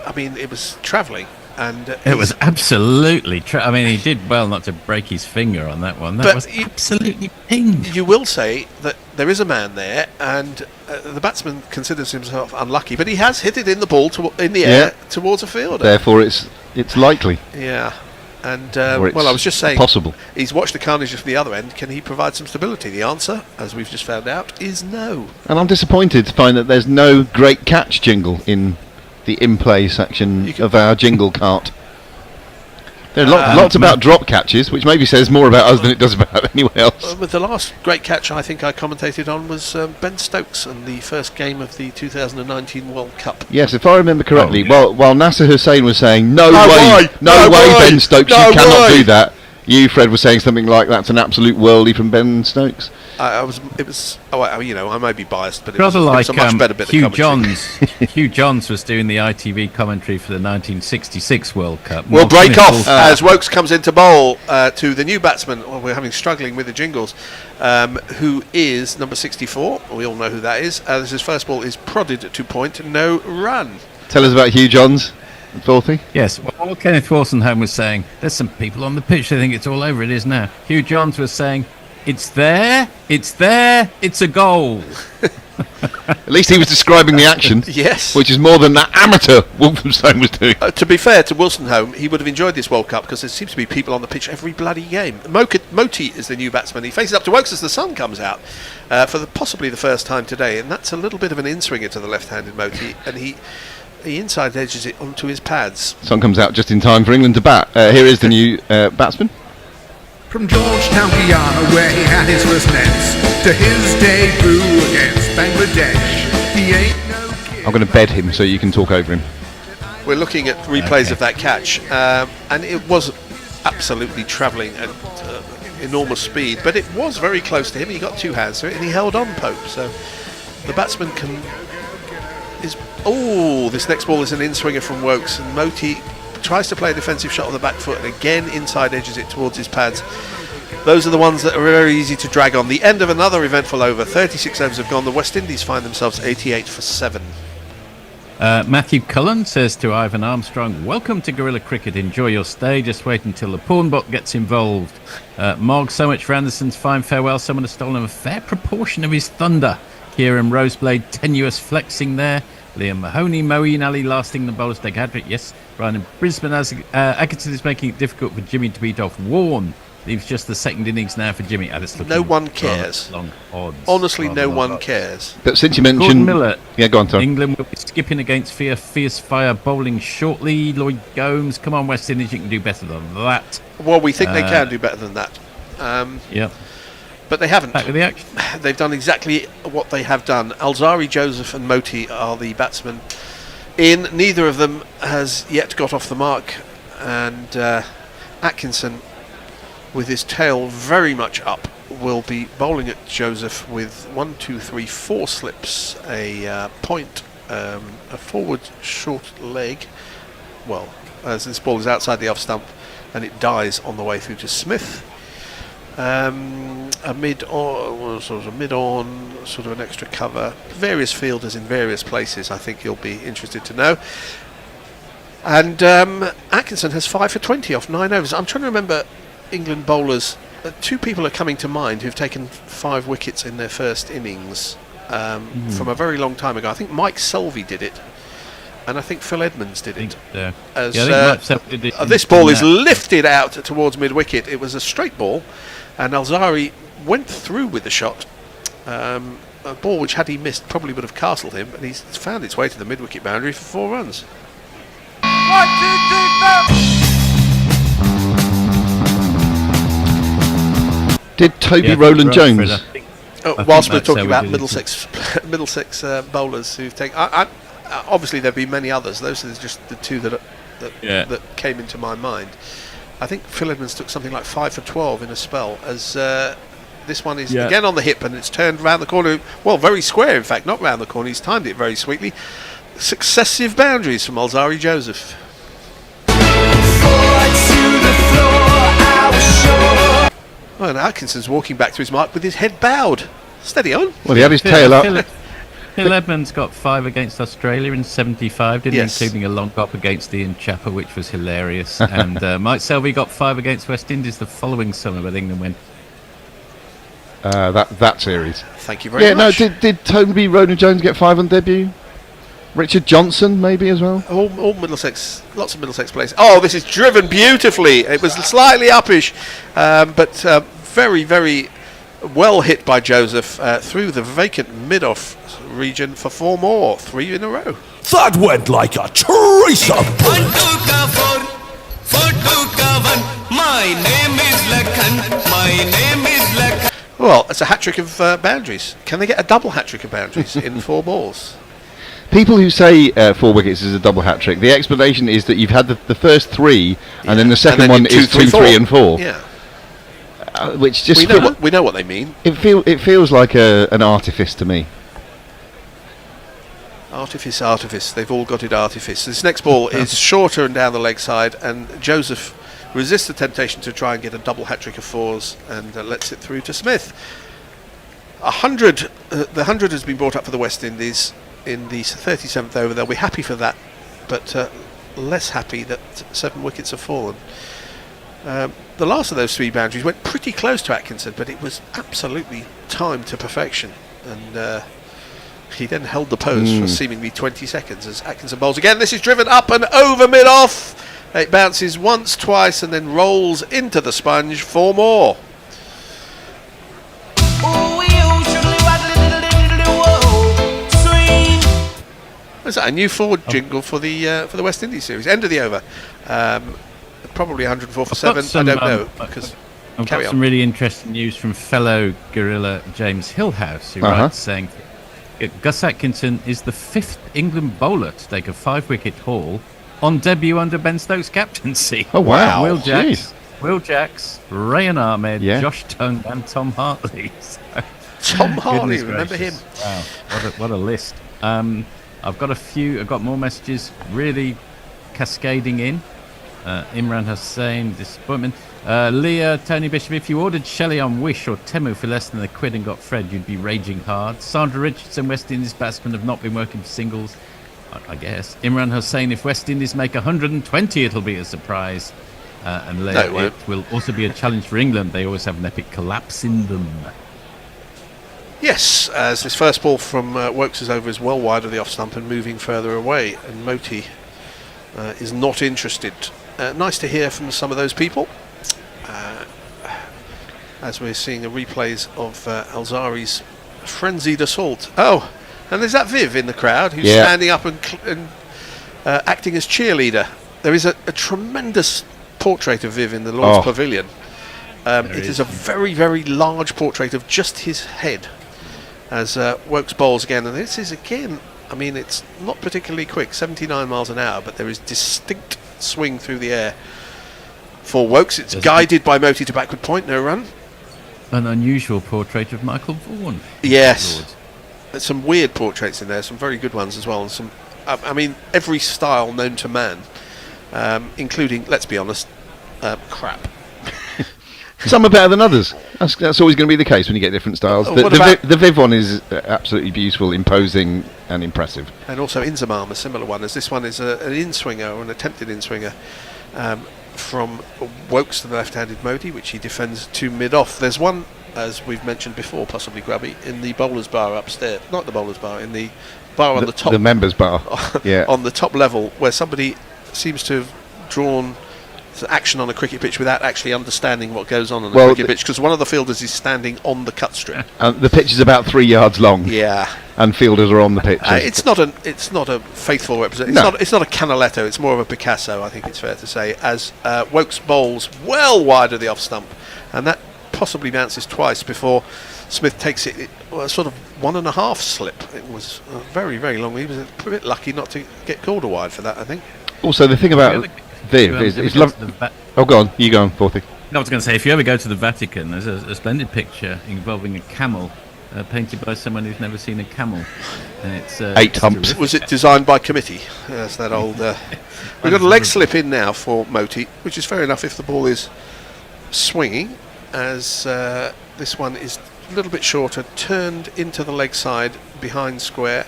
It was travelling, and it was absolutely. he did well not to break his finger on that one. That was absolutely pinged. You will say that there is a man there, and the batsman considers himself unlucky, but he has hit it in the air towards a fielder. Therefore, it's likely. Yeah, and I was just saying, possible. He's watched the carnage from the other end. Can he provide some stability? The answer, as we've just found out, is no. And I'm disappointed to find that there's no great catch jingle in the in-play section of our jingle cart. There are lots about drop catches, which maybe says more about us than it does about anyone else. With the last great catch I think I commentated on was Ben Stokes in the first game of the 2019 World Cup. Yes, if I remember correctly, while Nasser Hussain was saying, no way, Ben Stokes, you cannot do that, you, Fred, was saying something like, that's an absolute worldie from Ben Stokes. I may be biased, but it rather was a much better bit Hugh of commentary. Hugh Johns was doing the ITV commentary for the 1966 World Cup. We'll break off as Wokes comes into bowl to the new batsman. Well, we're struggling with the jingles, who is number 64. We all know who that is. As his first ball is prodded to Point, no run. Tell us about Hugh Johns. Dorothy? Yes, well, Kenneth Wolstenholme was saying, there's some people on the pitch, they think it's all over. It is now. Hugh Johns was saying, it's there, it's a goal. At least he was describing the action. Yes. Which is more than that amateur Wolstenholme was doing. To be fair to Wolstenholme, he would have enjoyed this World Cup, because there seems to be people on the pitch every bloody game. Moti is the new batsman. He faces up to Wokes as the sun comes out for possibly the first time today, and that's a little bit of an in-swinger to the left-handed Moti, and he inside edges it onto his pads. Sun comes out just in time for England to bat. Here is the new batsman. From Georgetown, Guyana, where he had his first nets, to his debut against Bangladesh, he ain't no kid. I'm going to bed him so you can talk over him. We're looking at replays of that catch, and it was absolutely travelling at enormous speed, but it was very close to him. He got 2 hands to it, and he held on Pope. So the batsman this next ball is an in-swinger from Wokes, and Moti tries to play a defensive shot on the back foot, and again inside edges it towards his pads. Those are the ones that are very easy to drag on. The end of another eventful over. 36 overs have gone. The West Indies find themselves 88 for 7. Matthew Cullen says to Ivan Armstrong, welcome to Guerrilla Cricket. Enjoy your stay. Just wait until the pawn bot gets involved. Mog, so much for Anderson's fine farewell. Someone has stolen a fair proportion of his thunder. Kieran Roseblade, tenuous flexing there. Liam Mahoney, Moeen Ali lasting the bowler's leg hat-trick. Yes, Brian in Brisbane. Atkinson is making it difficult for Jimmy to beat off Warne. Leaves just the second innings now for Jimmy. No one cares. Long odds. Honestly, no one cares. But since you mentioned... Gordon Miller. Yeah, go on, Tom. England will be skipping against Fierce Fire bowling shortly. Lloyd Gomes. Come on, West Indies, you can do better than that. Well, we think they can do better than that. Yeah. But they haven't. Back with the action. They've done exactly what they have done. Alzarri Joseph and Moti are the batsmen in. Neither of them has yet got off the mark. And Atkinson, with his tail very much up, will be bowling at Joseph with 1, 2, 3, 4 slips, a point, a forward short leg. Well, as this ball is outside the off stump, and it dies on the way through to Smith. A mid-on, sort of an extra cover. Various fielders in various places, I think you'll be interested to know. And Atkinson has 5 for 20 off 9 overs. I'm trying to remember England bowlers. 2 people are coming to mind who've taken 5 wickets in their first innings from a very long time ago. I think Mike Selvey did it, and I think Phil Edmonds did it. This ball is lifted out towards mid-wicket. It was a straight ball, and Alzarri went through with the shot. A ball which, had he missed, probably would have castled him, and he's found its way to the mid-wicket boundary for 4 runs. 1, 2, 3, 4. Did Toby Rowland-Jones? Whilst we're talking about Middlesex bowlers who've taken... obviously there have been many others. Those are just the 2 that came into my mind. I think Phil Edmonds took something like 5 for 12 in a spell, as this one is again on the hip, and it's turned round the corner. Well, very square, in fact, not round the corner. He's timed it very sweetly. Successive boundaries from Alzarri Joseph. Oh, and Atkinson's walking back to his mark with his head bowed. Steady on. Well, he had his tail up. Phil Edmonds got 5 against Australia in 75, didn't he? Including a long hop against Ian Chappell, which was hilarious. And Mike Selvey got 5 against West Indies the following summer, but England went. That series. Thank you very much. Yeah, no, did Toby Rowland-Jones get 5 on debut? Richard Johnson, maybe, as well? All Middlesex, lots of Middlesex players. Oh, this is driven beautifully. It was slightly uppish, but very, very well hit by Joseph through the vacant mid-off region for 4 more. 3 in a row. That went like a trace of... My name is Lakhan. My name is Lakhan. Well, it's a hat-trick of boundaries. Can they get a double hat-trick of boundaries in 4 balls? People who say 4 wickets is a double hat-trick, the explanation is that you've had the first 3, and then the second one is 2, 3 and 4. Yeah. Which just... We know what they mean. It feels like an artifice to me. Artifice. They've all got it artifice. This next ball is shorter and down the leg side, and Joseph resists the temptation to try and get a double hat-trick of 4s and lets it through to Smith. 100. The 100 has been brought up for the West Indies in the 37th over. They'll be happy for that, but less happy that 7 wickets have fallen. The last of those 3 boundaries went pretty close to Atkinson, but it was absolutely timed to perfection, and he then held the pose for seemingly 20 seconds as Atkinson bowls again. This is driven up and over mid-off. It bounces once, twice, and then rolls into the sponge. 4 more. Is that a new forward jingle for the West Indies series? End of the over. Probably 104 for 7. I don't know. Because I've got some really interesting news from fellow Guerrilla James Hillhouse, who writes saying Gus Atkinson is the 5th England bowler to take a 5-wicket haul on debut under Ben Stokes' captaincy. Oh wow! Will Jacks, Rayan Ahmed, Josh Tongue, and Tom Hartley. Tom Hartley, remember him? Wow, what a list. I've got more messages really cascading in. Imran Hussain, disappointment. Leah, Tony Bishop, if you ordered Shelley on Wish or Temu for less than £1 and got Fred, you'd be raging hard. Sandra Richardson, West Indies batsmen have not been working for singles, I guess. Imran Hussain, if West Indies make 120, it'll be a surprise. And Leah, it will also be a challenge for England. They always have an epic collapse in them. Yes, as this first ball from Wokes' over is well wide of the off stump and moving further away, and Moti is not interested. Nice to hear from some of those people, as we're seeing the replays of Alzarri's frenzied assault. Oh, and there's that Viv in the crowd who's standing up and acting as cheerleader. There is a tremendous portrait of Viv in the Lord's Pavilion. It is a very, very large portrait of just his head as Wokes bowls again, and this is again, I mean, it's not particularly quick, 79 miles an hour, but there is distinct swing through the air for Wokes. It's guided by Moti to backward point, no run. An unusual portrait of Michael Vaughan. Yes, there's some weird portraits in there, some very good ones as well, and some, I mean, every style known to man, including, let's be honest, crap. Some are better than others. That's always going to be the case when you get different styles. The Viv one is absolutely beautiful, imposing and impressive. And also Inzamam, a similar one, as this one is an in-swinger, or an attempted in-swinger, from Wokes to the left-handed Moti, which he defends to mid-off. There's one, as we've mentioned before, possibly grubby, in the bowler's bar upstairs. Not the bowler's bar, in the bar on the top. The members' bar, yeah. On the top level, where somebody seems to have drawn action on a cricket pitch without actually understanding what goes on a cricket pitch, because one of the fielders is standing on the cut strip. The pitch is about 3 yards long. Yeah, and fielders are on the pitch. It's not a faithful representation. It's not a Canaletto. It's more of a Picasso, I think it's fair to say. As Wokes bowls well wide of the off stump, and that possibly bounces twice before Smith takes it. Sort of 1.5 slip. It was very, very long. He was a bit lucky not to get called a wide for that, I think. Also, the thing about Viv is oh, go on. You go on, Forthy. No, I was going to say, if you ever go to the Vatican, there's a splendid picture involving a camel painted by someone who's never seen a camel. And it's 8 humps. Was it designed by committee? That's that old. We've got a leg slip in now for Moti, which is fair enough if the ball is swinging, as this one is a little bit shorter, turned into the leg side behind square.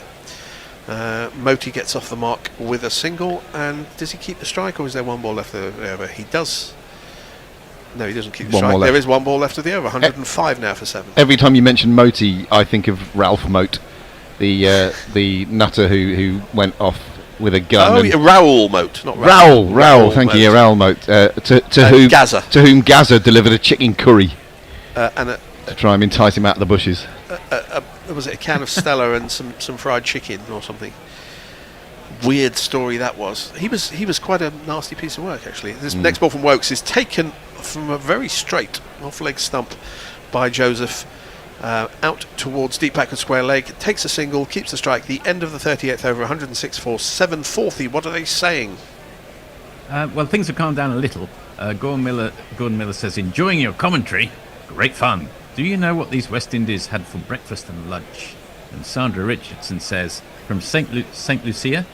Moti gets off the mark with a single, and does he keep the strike, or is there one ball left of the over? He does. No, he doesn't keep the strike. There is one ball left of the over. 105 now for 7. Every time you mention Moti, I think of Ralph Moat, the nutter who went off with a gun. Oh, yeah, Raoul Moat, not Raoul. Thank you, yeah, Raoul Moat. To whom Gaza delivered a chicken curry to try and entice him out of the bushes. Was it a can of Stella and some fried chicken or something? Weird story that was. He was quite a nasty piece of work, actually. This next ball from Wokes is taken from a very straight off-leg stump by Joseph, out towards deep backward square leg, takes a single, keeps the strike. The end of the 38th over, 106 for 740. What are they saying? Well, things have calmed down a little. Gordon Miller says, enjoying your commentary. Great fun. Do you know what these West Indies had for breakfast and lunch? And Sandra Richardson says, from St. Lucia,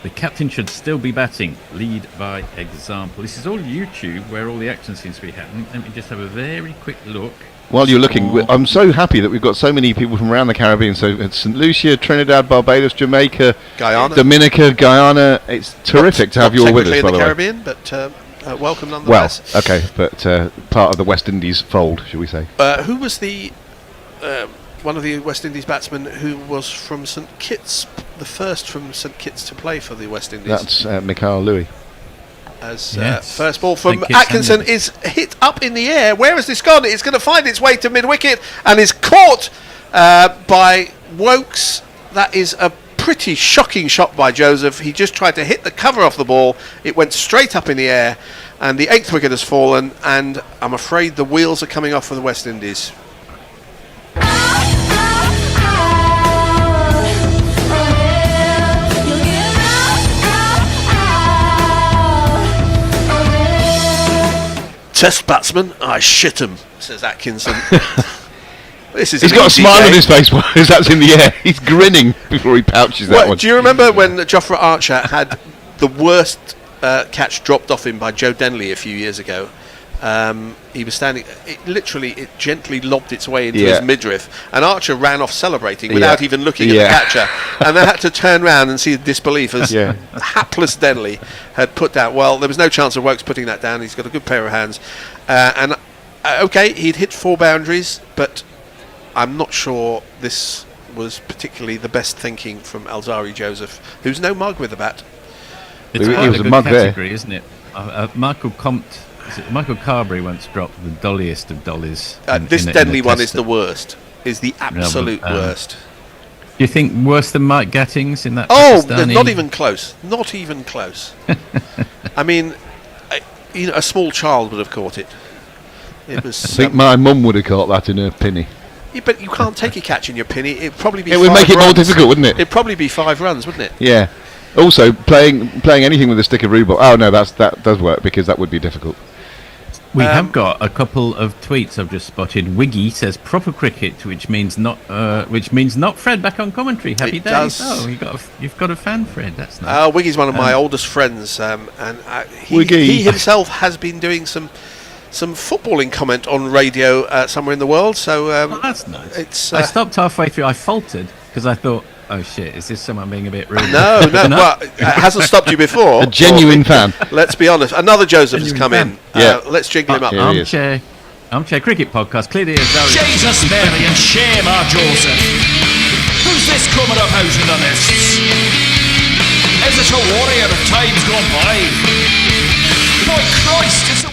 the captain should still be batting. Lead by example. This is all YouTube, where all the action seems to be happening. Let me just have a very quick look. While you're looking, I'm so happy that we've got so many people from around the Caribbean. So it's St. Lucia, Trinidad, Barbados, Jamaica, Guyana, Dominica, Guyana. It's terrific to have you all with us, by the way. Caribbean, but welcome nonetheless. Well, okay, but part of the West Indies fold, shall we say? Who was the one of the West Indies batsmen who was from St Kitts, the first from St Kitts to play for the West Indies? That's Mikhail Louis. As first ball from Atkinson is hit up in the air. Where has this gone? It's going to find its way to mid-wicket and is caught by Wokes. That is a pretty shocking shot by Joseph. He just tried to hit the cover off the ball. It went straight up in the air, and the 8th wicket has fallen, and I'm afraid the wheels are coming off for the West Indies. Test batsman, I shit him, says Atkinson. He's got a smile on his face while that's in the air. He's grinning before he pouches that one. Do you remember when Jofra Archer had the worst catch dropped off him by Joe Denley a few years ago. He was standing. It gently lobbed its way into his midriff, and Archer ran off celebrating without even looking at the catcher, and they had to turn round and see the disbelief as hapless Denley had put down. Well, there was no chance of Woakes putting that down. He's got a good pair of hands, okay, he'd hit 4 boundaries, but I'm not sure this was particularly the best thinking from Alzarri Joseph, who's no mug with the bat. It's quite a good category, isn't it? Michael Carberry once dropped the dolliest of dollies. This Denley one is the worst. Is the absolute worst. Do you think worse than Mike Gattings in that? Oh, Pakistani? not even close. Not even close. I mean, a small child would have caught it. It was. I think my mum would have caught that in her pinny. Yeah, but you can't take a catch in your pinny. It'd probably be. It would make it more difficult, wouldn't it? It'd probably be 5 runs, wouldn't it? Yeah. Also, playing anything with a stick of rhubarb. Oh no, that does work because that would be difficult. We have got a couple of tweets I've just spotted. Wiggy says proper cricket, which means not Fred back on commentary. Happy days. Oh, you've got a fan, Fred. That's nice. Wiggy's one of my oldest friends, and he himself has been doing some footballing comment on radio somewhere in the world. So that's nice. I stopped halfway through. I faltered because I thought, oh shit, is this someone being a bit rude? No. Well, it hasn't stopped you before. A genuine fan. Let's be honest. Another Joseph has come in. Let's jiggle him up. Armchair Cricket Podcast. Clearly, Jesus, Mary, and Shamar Joseph. Who's this coming up out in the lists? Is it a warrior of times gone by? My Christ, it's a...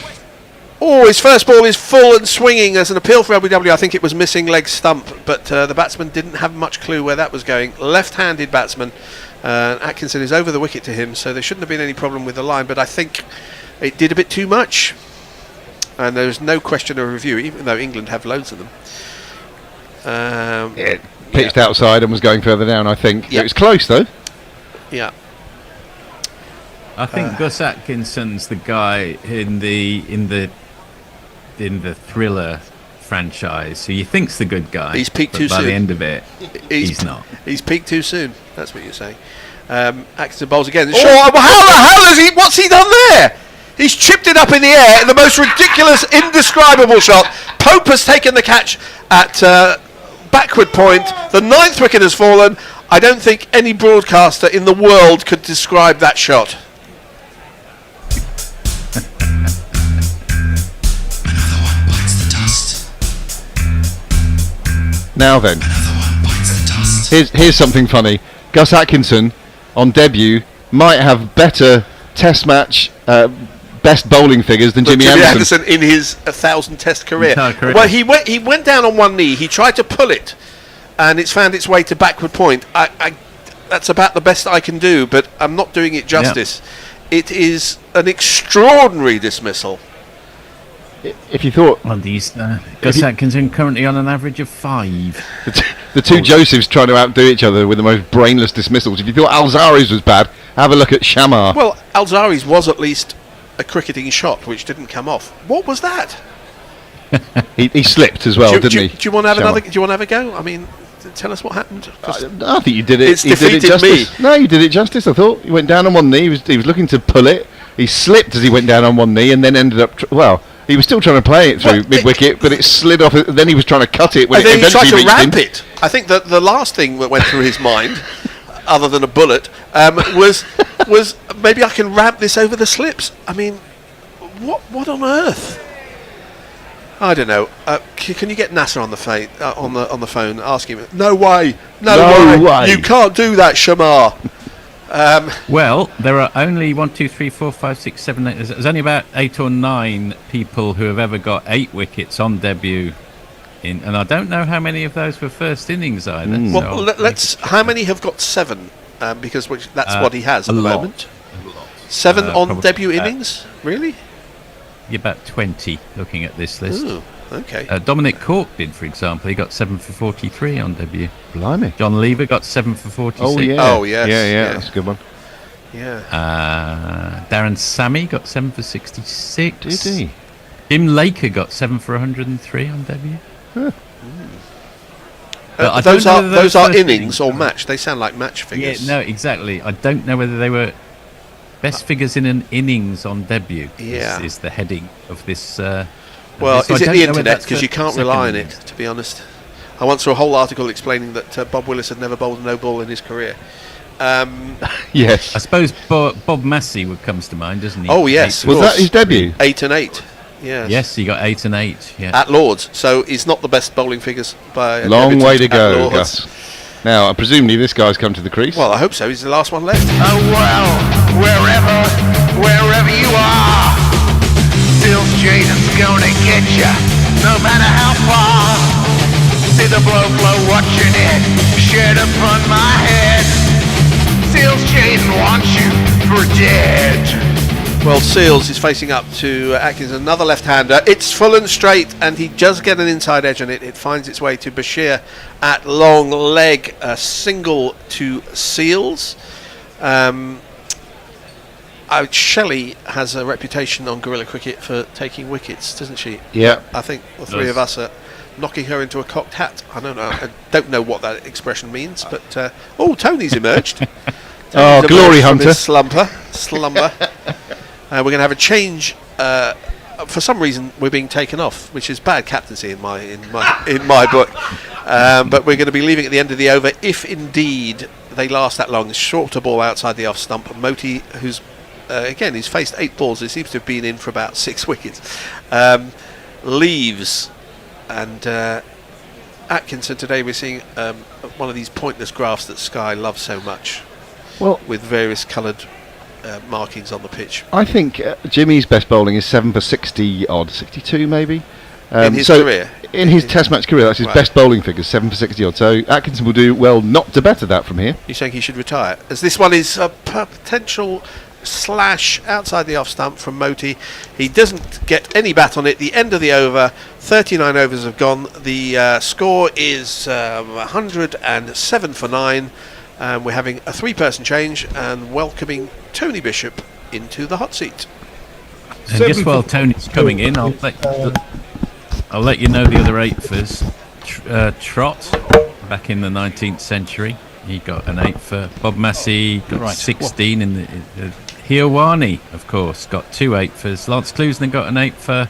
Oh, his first ball is full and swinging as an appeal for LBW. I think it was missing leg stump, but the batsman didn't have much clue where that was going. Left-handed batsman. Atkinson is over the wicket to him, so there shouldn't have been any problem with the line, but I think it did a bit too much. And there's no question of review, even though England have loads of them. It pitched outside and was going further down, I think. It was close, though. Yeah. I think Gus Atkinson's the guy in the Thriller franchise who you think's the good guy. He's peaked too soon. By the end of it, he's not. He's peaked too soon. That's what you're saying. Atkinson bowls again. How the hell has he? What's he done there? He's chipped it up in the air in the most ridiculous, indescribable shot. Pope has taken the catch at backward point. The 9th wicket has fallen. I don't think any broadcaster in the world could describe that shot. Now then, here's something funny. Gus Atkinson, on debut, might have better Test match best bowling figures than Jimmy Anderson in his 1,000 Test career. Well, he went down on one knee. He tried to pull it, and it's found its way to backward point. That's about the best I can do, but I'm not doing it justice. Yeah. It is an extraordinary dismissal. If you thought... Well, Gus Atkinson currently on an average of 5. The two Josephs trying to outdo each other with the most brainless dismissals. If you thought Alzarri's was bad, have a look at Shamar. Well, Alzarri's was at least a cricketing shot, which didn't come off. What was that? he slipped as well, didn't he? Do you want to have another? Do you want to have a go? I mean, tell us what happened. I think you did it. It's defeated me. No, you did it justice. I thought he went down on one knee. He was looking to pull it. He slipped as he went down on one knee, and then ended up. He was still trying to play it through mid-wicket, but it slid off. Then he was trying to cut it when it eventually reached in. He tried to ramp it. I think that the last thing that went through his mind, other than a bullet, was maybe I can ramp this over the slips. I mean, what on earth? I don't know. Can you get Nasser on the phone? Ask him. No way. No way. You can't do that, Shamar. Well, there are only 1, 2, 3, 4, 5, 6, 7, 8. There's only about 8 or 9 people who have ever got 8 wickets on debut, and I don't know how many of those were first innings either. Well, let's. How many have got 7? Because that's what he has at the moment. 7 on debut innings, really? You're about 20 looking at this list. Ooh, okay. Dominic Cork did, for example. He got 7 for 43 on debut. Blimey. John Lever got 7 for 46. Oh, yeah. Oh, yes. Yeah, that's a good one. Yeah. Darren Sammy got 7 for 66. Did he? Jim Laker got 7 for 103 on debut. Huh. Those are innings or match. They sound like match figures. Yeah, no, exactly. I don't know whether they were Best figures in an innings on debut is the heading of this. Well, so is I it don't the know whether internet? that's Because you can't second rely on it, innings. to be honest. I once saw a whole article explaining that Bob Willis had never bowled a no ball in his career. Yes. I suppose Bob Massey comes to mind, doesn't he? Oh yes, of Was course. that his debut? 8 and 8. Yes. Yes, he got 8 and 8. Yeah. At Lords, so he's not the best bowling figures by a Long way to debutant at go, Lords. Gus. Now, presumably this guy's come to the crease. Well, I hope so. He's the last one left. Oh well, wherever you are, Seals Jaden's gonna get ya, no matter how far. See the blow flow watching it, shed upon my head. Seals Jaden wants you for dead. Well, Seals is facing up to Atkinson, another left-hander. It's full and straight, and he does get an inside edge on it. It finds its way to Bashir at long leg, a single to Seals. Shelley has a reputation on guerrilla cricket for taking wickets, doesn't she? Yeah. I think the three of us are knocking her into a cocked hat. I don't know what that expression means, but Tony's emerged. Tony's glory emerged from hunter. his slumber. We're going to have a change. For some reason, we're being taken off, which is bad captaincy in my book. But we're going to be leaving at the end of the over, if indeed they last that long. Shorter ball outside the off stump. Moti, who's again, he's faced 8 balls. He seems to have been in for about 6 wickets. Leaves, and Atkinson today. We're seeing one of these pointless graphs that Sky loves so much. Well, with various coloured markings on the pitch. I think Jimmy's best bowling is 7 for 60 odd, 62 maybe. In his career? In his Test match career, that's his best bowling figures, 7 for 60 odd. So Atkinson will do well not to better that from here. You're saying he should retire? As this one is a potential slash outside the off stump from Moti. He doesn't get any bat on it. The end of the over, 39 overs have gone. The score is 107 for 9. We're having a 3-person change and welcoming Tony Bishop into the hot seat. And just while Tony's coming in, I'll let you know the other 8-fers. Trott, back in the 19th century, he got an 8 for. Bob Massey got 16 in the. Hiowani, of course, got 2 8-fers. Lance Clusner got an 8 for.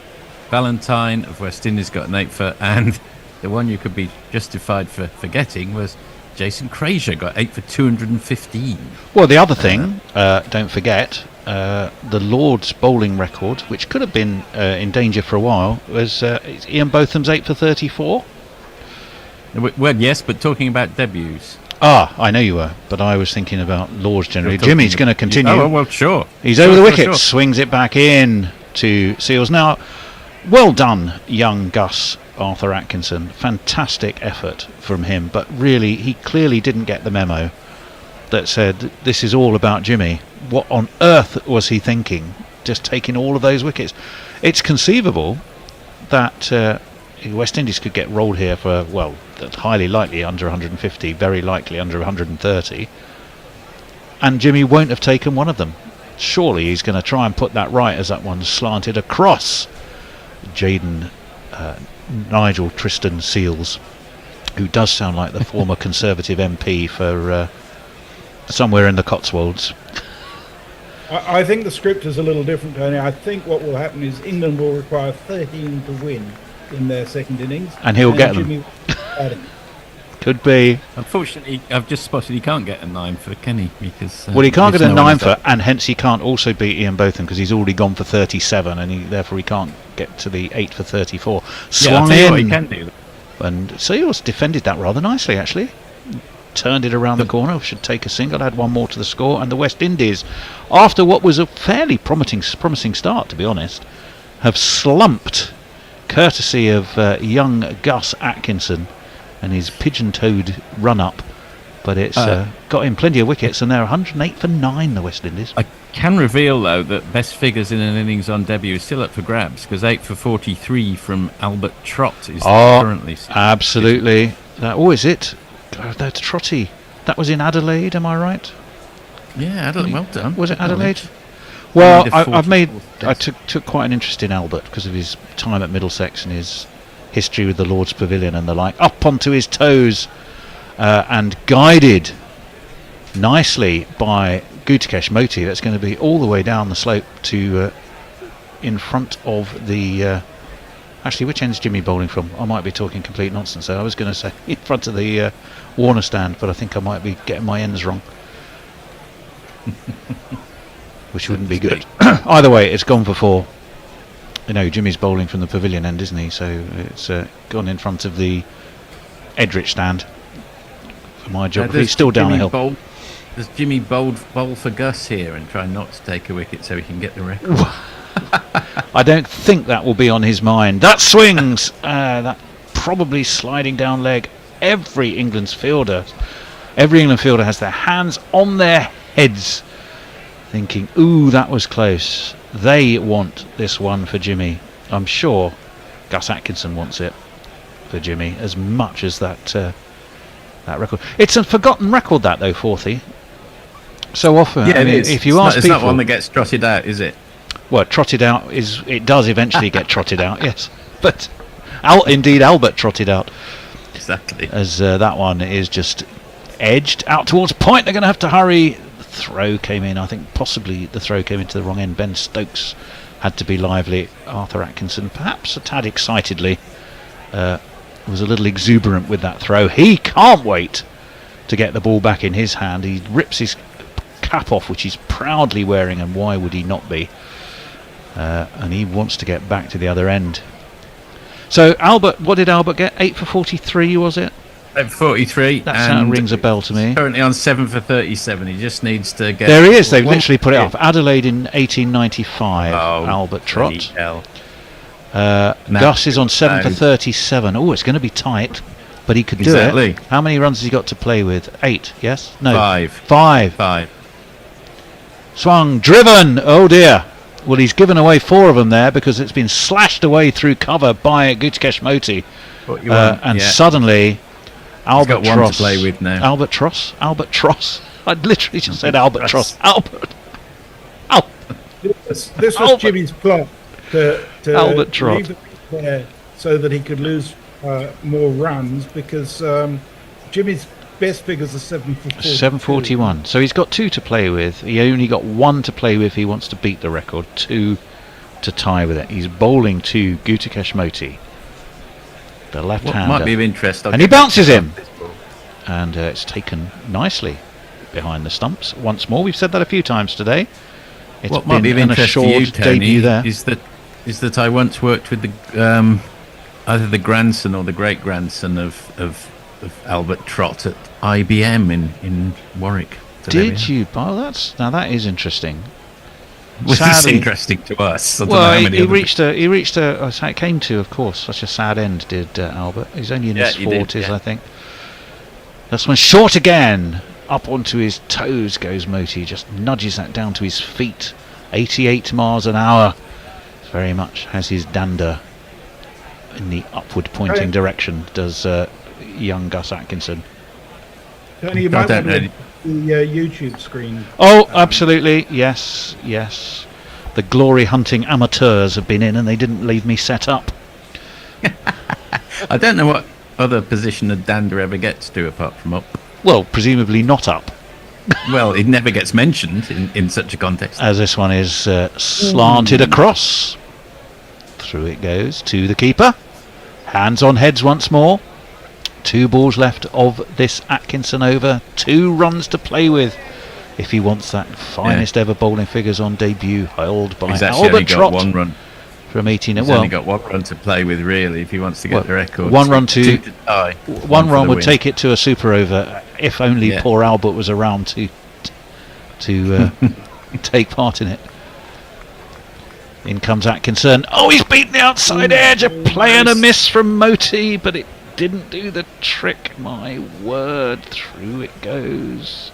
Valentine of West Indies got an 8 for. And the one you could be justified for forgetting was Jason Frazier, got 8 for 215. Well, the other thing, don't forget, the Lord's bowling record, which could have been in danger for a while, was Ian Botham's 8 for 34. Well, yes, but talking about debuts. I know you were, but I was thinking about Lord's generally. Jimmy's going to continue. Oh, well, sure. He's over the wicket, swings it back in to Seals. Now, well done, young Gus Arthur Atkinson. Fantastic effort from him, but really, he clearly didn't get the memo that said, this is all about Jimmy. What on earth was he thinking, just taking all of those wickets? It's conceivable that West Indies could get rolled here for, well, highly likely under 150, very likely under 130, and Jimmy won't have taken one of them. Surely he's going to try and put that right as that one slanted across Jaden Nigel Tristan Seals, who does sound like the former Conservative MP for somewhere in the Cotswolds. I think the script is a little different, Tony. I think what will happen is England will require 13 to win in their second innings, and he'll get Jimmy them. Could be. Unfortunately, I've just spotted he can't get a 9 for, can he? Because well, he can't get a 9 for, and hence he can't also beat Ian Botham because he's already gone for 37, and therefore he can't get to the 8 for 34. Swung in, what he can do. And Seals defended that rather nicely, actually. Turned it around the corner, should take a single, add one more to the score, and the West Indies, after what was a fairly promising start, to be honest, have slumped, courtesy of young Gus Atkinson and his pigeon-toed run-up, but it's got him plenty of wickets, and they're 108 for 9, the West Indies. I can reveal, though, that best figures in an innings on debut is still up for grabs, because 8 for 43 from Albert Trott is currently... absolutely. Is it? That's Trotty. That was in Adelaide, am I right? Yeah, Adelaide. Well done. Was it Adelaide? Well, I took quite an interest in Albert because of his time at Middlesex and his history with the Lord's Pavilion and the like. Up onto his toes and guided nicely by Gutekesh Moti that's going to be all the way down the slope to in front of the... actually, which end's Jimmy bowling from? I might be talking complete nonsense there. I was going to say in front of the Warner stand, but I think I might be getting my ends wrong. Which wouldn't be good. Either way, it's gone for 4. Jimmy's bowling from the pavilion end, isn't he? So it's gone in front of the Edrich stand. For my geography, still down the hill. Does Jimmy bowl for Gus here and try not to take a wicket so he can get the record? I don't think that will be on his mind. That swings! That probably sliding down leg. Every England fielder has their hands on their heads, thinking, ooh, that was close. They want this one for Jimmy. I'm sure Gus Atkinson wants it for Jimmy as much as that record. It's a forgotten record, that, though, Forthy. So often, yeah, if you ask it's people... It's not one that gets trotted out, is it? Well, trotted out it does eventually get trotted out, yes. But indeed, Albert trotted out. Exactly. As that one is just edged out towards point. They're going to have to hurry. The throw came in. I think possibly the throw came into the wrong end. Ben Stokes had to be lively. Arthur Atkinson, perhaps a tad excitedly, was a little exuberant with that throw. He can't wait to get the ball back in his hand. He rips his cap off, which he's proudly wearing, and why would he not be? And he wants to get back to the other end. So Albert, what did Albert get? 8 for 43, was it? 8 for 43. That sound rings a bell to me. Currently on 7 for 37. He just needs to get... There he is. They've literally put it off. Adelaide in 1895. Albert Trott. Gus is on 7 for 37. Oh, it's going to be tight, but he could do it. How many runs has he got to play with? 8, yes? No. 5. Swung, driven. Oh dear. Well, he's given away 4 of them there because it's been slashed away through cover by Gutekesh Moti. And suddenly, Albert got one to play with now. Albert Tross. I'd literally just said Albert Tross. Albert. This was Jimmy's plot to Albert Trott. leave it there so that he could lose more runs because Jimmy's best figures are 741. So he's got 2 to play with. He only got 1 to play with. He wants to beat the record. 2 to tie with it. He's bowling to Gutekesh Moti, the left-hander. Might be of interest. And he bounces him. And it's taken nicely behind the stumps once more. We've said that a few times today. It's what might be of interest to you, Tony, is that I once worked with the either the grandson or the great-grandson of Albert Trott at IBM in Warwick. Did you? Oh, that is interesting. Well, it's interesting to us. It came to, of course, such a sad end. Did Albert? He's only in his 40s, I think. This one short again. Up onto his toes goes Moti. Just nudges that down to his feet. 88 miles an hour. Very much has his dander in the upward pointing direction. Does young Gus Atkinson. Tony, you might want the YouTube screen. Oh, absolutely. Yes. The glory hunting amateurs have been in and they didn't leave me set up. I don't know what other position a dander ever gets to apart from up. Well, presumably not up. Well, it never gets mentioned in such a context. As this one is slanted across. Through it goes to the keeper. Hands on heads once more. 2 balls left of this Atkinson over. 2 runs to play with if he wants that finest ever bowling figures on debut, held by Albert Trott. 1 run from 18. He's only got 1 run to play with, really, if he wants to get the record. 1 run to tie. 1 run would take it to a super over if only poor Albert was around to take part in it. In comes Atkinson. Oh, he's beaten the outside edge. A play and a miss from Moti, but it didn't do the trick. My word, through it goes.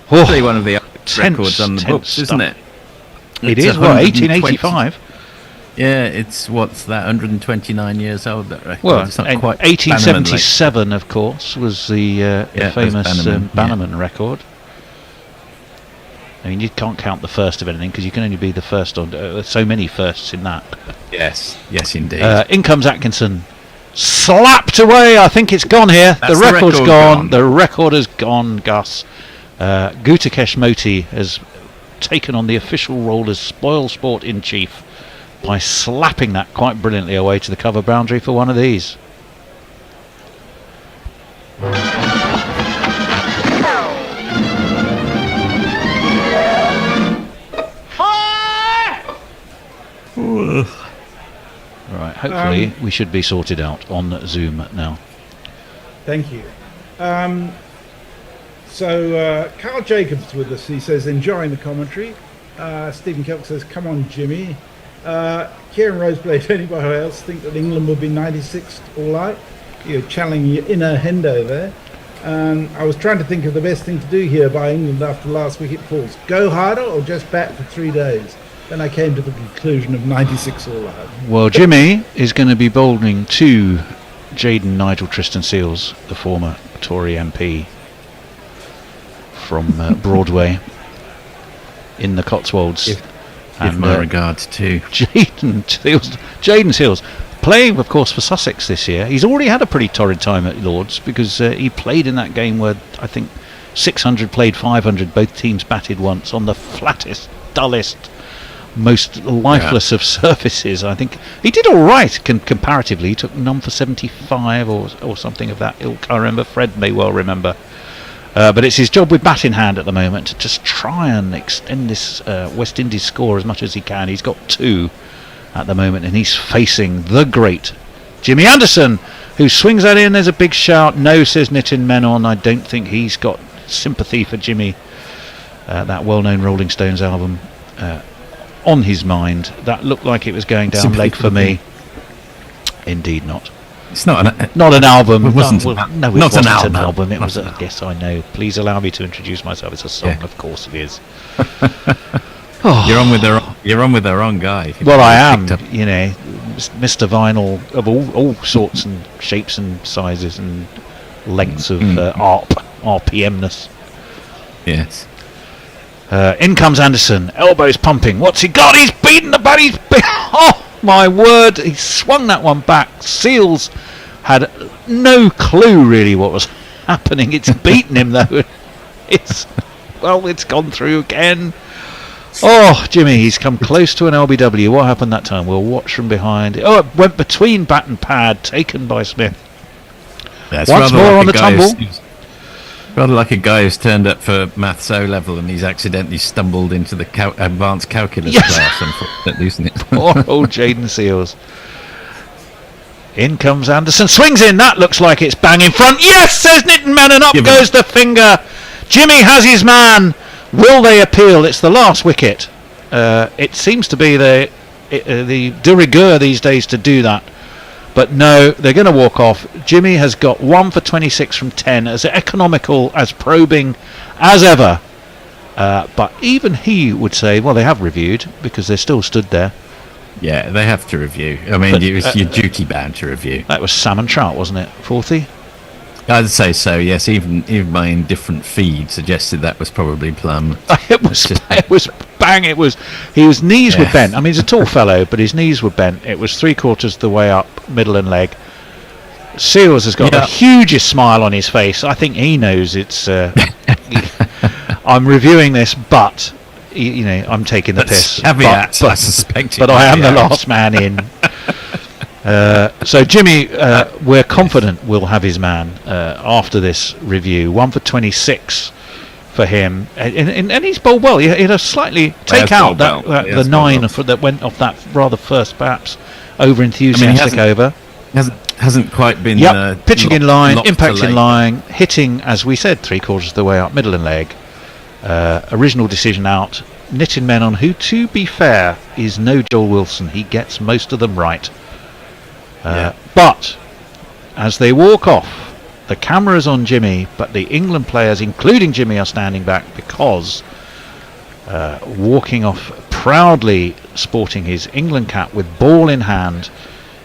Probably one of the records on the books, isn't it? It is. Well, 1885. Yeah, it's what's that? 129 years old. That record. Well, it's not quite 1877, of course, was the famous Bannerman record. I mean, you can't count the first of anything because you can only be the first on so many firsts in that. Yes, indeed. In comes Atkinson. Slapped away. I think it's gone here. That's the record's gone. The record has gone, Gus. Gutakesh Moti has taken on the official role as spoil sport in chief by slapping that quite brilliantly away to the cover boundary for one of these. Right, hopefully we should be sorted out on Zoom now. Thank you. So Carl Jacobs with us. He says, enjoying the commentary. Stephen Kelk says, come on, Jimmy. Kieran Roseblade, anybody else think that England will be 96th all out? You're channeling your inner Hendo there. I was trying to think of the best thing to do here by England after last wicket falls. Go harder or just bat for 3 days? Then I came to the conclusion of 96 all out. Well, Jimmy is going to be bowling to Jaden Nigel Tristan Seals, the former Tory MP from Broadway in the Cotswolds. Give my regards to Jaden Seals, playing of course for Sussex this year. He's already had a pretty torrid time at Lords because he played in that game where I think 600 played 500, both teams batted once on the flattest, dullest, most lifeless of surfaces. I think he did all right comparatively. He took none for 75 or something of that ilk. I remember Fred may well remember. But it's his job with bat in hand at the moment to just try and extend this West Indies score as much as he can. He's got 2 at the moment, and he's facing the great Jimmy Anderson, who swings that in. There's a big shout. No, says Nitin Menon. I don't think he's got sympathy for Jimmy, that well-known Rolling Stones album, on his mind. That looked like it was going down leg for me. Indeed not. It's not an album. It wasn't not an album. It Not was an album. yes, I know. Please allow me to introduce myself. It's a song, of course it is. You're on with the wrong guy. Well, I am. You know, Mr. Vinyl of all sorts and shapes and sizes and lengths of RPMness. Yes. In comes Anderson, elbows pumping. What's he got? He's beaten the bat. Oh my word! He swung that one back. Seals had no clue really what was happening. It's beaten him though. It's gone through again. Oh, Jimmy, he's come close to an LBW. What happened that time? We'll watch from behind. Oh, it went between bat and pad, taken by Smith. That's once more on the tumble. Rather like a guy who's turned up for maths O level and he's accidentally stumbled into the advanced calculus class, unfortunately, isn't it? Poor old Jaden Seals. In comes Anderson, swings in. That looks like it's bang in front. Yes, says Nitin Menon. Up goes the finger. Jimmy has his man. Will they appeal? It's the last wicket. It seems to be the de rigueur these days to do that. But no, they're going to walk off. Jimmy has got 1 for 26 from 10, as economical, as probing as ever. But even he would say, well, they have reviewed because they're still stood there. Yeah, they have to review. I mean, it was your duty bound to review. That was Salmon Trout, wasn't it? 40? I'd say so, yes. Even my indifferent feed suggested that was probably Plum. It was bang. He was knees were bent. I mean, he's a tall fellow, but his knees were bent. It was 3/4 the way up, middle and leg. Seals has got the hugest smile on his face. I think he knows it's. I'm reviewing this, but you know, I'm taking the piss. Caveat, I suspect. But I am the last man in. So Jimmy, we're confident we'll have his man after this review. 1 for 26 for him, and he's bowled well. He had a slightly take out the 9 that went off that rather first, perhaps over enthusiastic over. Hasn't quite been pitching in line, impact in line, hitting as we said 3/4 of the way up, middle and leg. Original decision out. Nitin Menon, who to be fair is no Joel Wilson. He gets most of them right. But as they walk off, the camera's on Jimmy, but the England players, including Jimmy, are standing back because walking off proudly, sporting his England cap with ball in hand,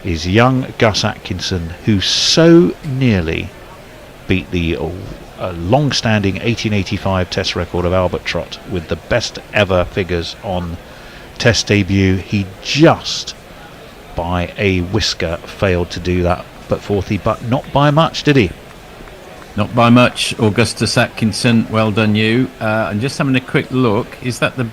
is young Gus Atkinson, who so nearly beat the long-standing 1885 Test record of Albert Trott with the best ever figures on Test debut. He just by a whisker failed to do that, but not by much, did he? Not by much. Augustus Atkinson, well done you. And just having a quick look, is that the...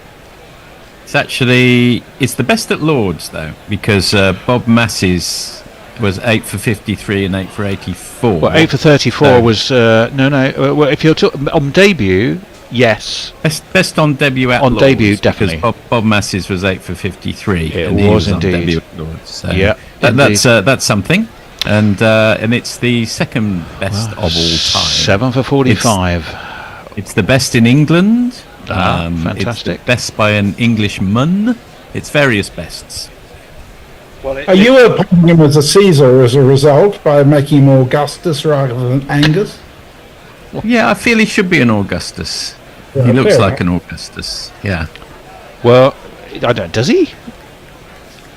It's the best at Lords, though, because Bob Massey's was 8 for 53 and 8 for 84. Well, 8 for 34 was... well, if you're on debut, yes. Best on debut at on Lords. Debut, definitely. Because Bob Massey's was 8 for 53. It and he was on indeed. debut at Lords, so Yeah, that's something. And it's the second best of all time. 7 for 45. It's the best in England. Fantastic. It's the best by an Englishman. It's various bests. Are you appointing him as a Caesar as a result by making him Augustus rather than Angus? Yeah, I feel he should be an Augustus. Yeah, he looks fair like enough. an Augustus. Yeah. Well, I don't. Does he?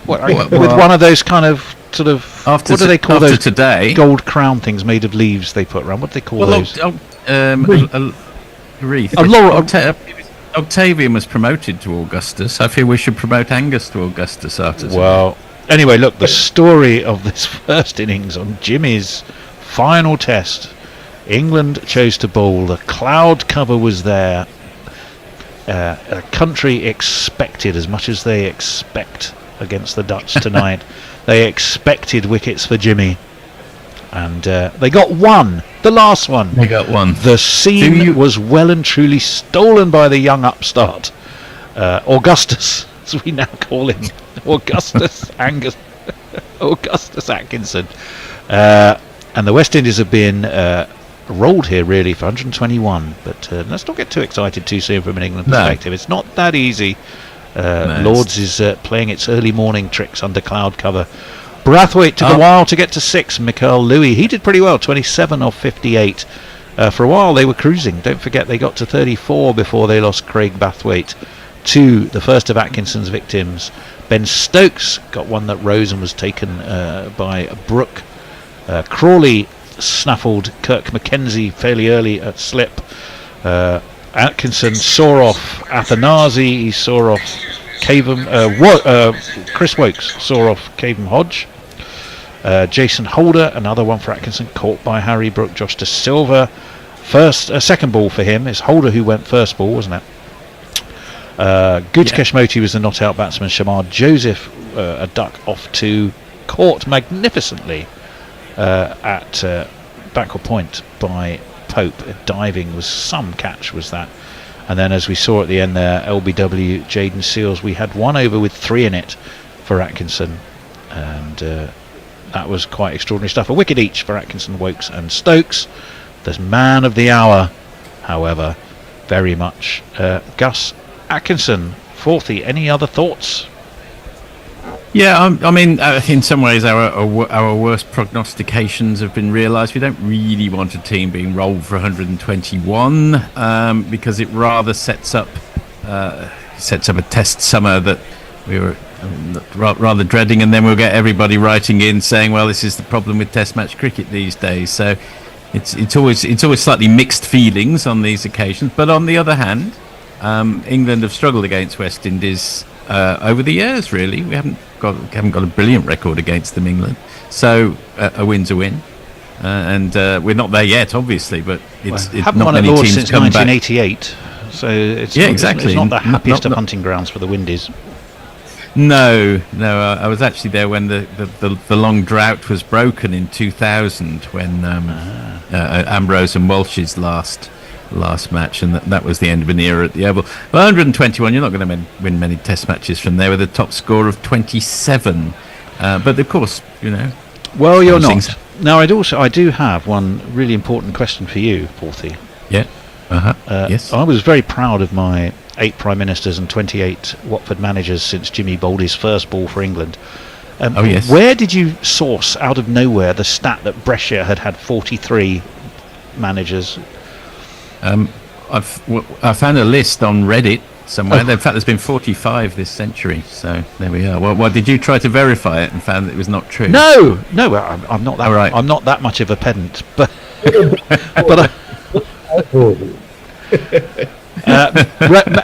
With well, one of those kind of sort of after what do they call those today? Gold crown things made of leaves they put around? What do they call those? Wreath. A Octavian was promoted to Augustus. I feel we should promote Angus to Augustus after today. Well, anyway, look, the story of this first innings on Jimmy's final test. England chose to bowl. The cloud cover was there. A country expected, as much as they expect against the Dutch tonight, they expected wickets for Jimmy. And they got one, the last one. They got one. The scene was well and truly stolen by the young upstart, Augustus, as we now call him, Augustus Atkinson. And the West Indies have been rolled here really for 121. But let's not get too excited too soon from an England perspective. It's not that easy. Lords is playing its early morning tricks under cloud cover. Brathwaite took a while to get to 6. Mikael Louis, he did pretty well, 27 off 58. For a while they were cruising. Don't forget they got to 34 before they lost Craig Brathwaite to the first of Atkinson's victims. Ben Stokes got one that rose and was taken by Brooke. Crawley snaffled Kirk Mackenzie fairly early at slip. Atkinson saw off Athanasi, he saw off Chris Wokes saw off Caven Hodge. Jason Holder, another one for Atkinson, caught by Harry Brooke. Josh De Silva, second ball for him. It's Holder who went first ball, wasn't it? Gutekesh Moti was the not out batsman. Shamar Joseph, a duck off to, caught magnificently at backward point by Pope. Diving was some catch, was that. And then as we saw at the end there, LBW Jaden Seals, we had one over with 3 in it for Atkinson, and that was quite extraordinary stuff. A wicket each for Atkinson, Wokes and Stokes. The man of the hour, however, very much Gus Atkinson. Fourthie, any other thoughts? Yeah, I mean, in some ways our worst prognostications have been realised. We don't really want a team being rolled for 121 because it rather sets up a test summer that we were rather dreading, and then we'll get everybody writing in saying, well, this is the problem with test match cricket these days. So it's always slightly mixed feelings on these occasions. But on the other hand, England have struggled against West Indies over the years. Really, we haven't got a brilliant record against them, England. So a win's a win, and we're not there yet, obviously. But it's haven't not won at many Lords teams since coming 1988. So it's exactly. It's not the happiest of hunting grounds for the Windies. No, I was actually there when the long drought was broken in 2000 when Ambrose and Walsh's last match, and that was the end of an era at the Oval. Well, 121, you're not going to win many test matches from there with a top score of 27. But of course, Well, you're not. Now, I do have one really important question for you, Fourthie. Yeah. Yes. I was very proud of my 8 Prime Ministers and 28 Watford managers since Jimmy bowled his first ball for England. Yes. Where did you source out of nowhere the stat that Brescia had 43 managers? I found a list on Reddit somewhere. In fact, there's been 45 this century. So there we are. Well, did you try to verify it and found that it was not true? No, I'm not that. Right. I'm not that much of a pedant, but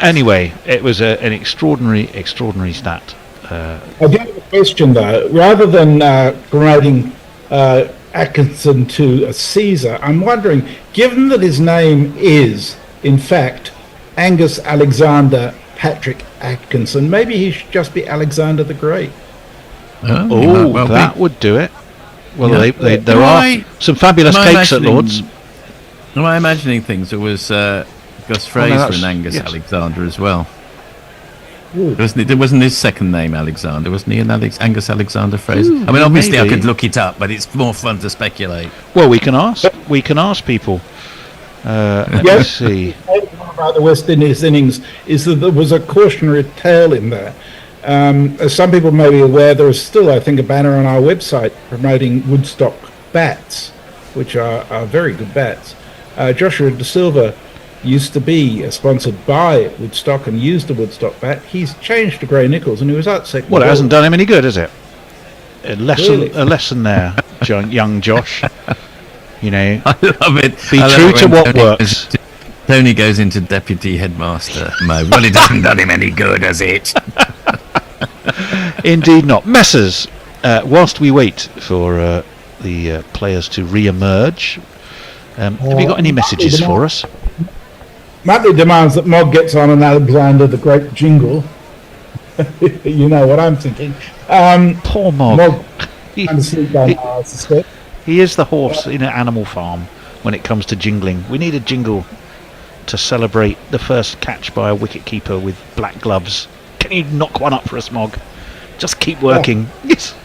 anyway, it was an extraordinary stat. I do have a question though. Rather than promoting Atkinson to a Caesar. I'm wondering, given that his name is, in fact, Angus Alexander Patrick Atkinson, maybe he should just be Alexander the Great. Oh, that would do it. Well, there are some fabulous cakes at Lord's. Am I imagining things? It was Gus Fraser and Angus Alexander as well. Wasn't his second name Alexander? Wasn't he an Angus Alexander Fraser? I mean, obviously I could look it up, but it's more fun to speculate. Well, we can ask. We can ask people. Let's see. About the West Indies innings is that there was a cautionary tale in there. As some people may be aware, there is still, I think, a banner on our website promoting Woodstock bats, which are very good bats. Joshua De Silva used to be sponsored by Woodstock and used the Woodstock bat. He's changed to Grey Nichols, and he was out second. Well, it hasn't done him any good, has it? A lesson there, young Josh. You know, I love it. Be true to what works. Tony goes into deputy headmaster mode. Well, it hasn't done him any good, has it? Indeed not. Messers, whilst we wait for the players to re-emerge, have you got any messages for us? Matley demands that Mog gets on an Alexander the Great jingle. You know what I'm thinking. Poor Mog. He is the horse in an Animal Farm when it comes to jingling. We need a jingle to celebrate the first catch by a wicket keeper with black gloves. Can you knock one up for us, Mog? Just keep working. Yes.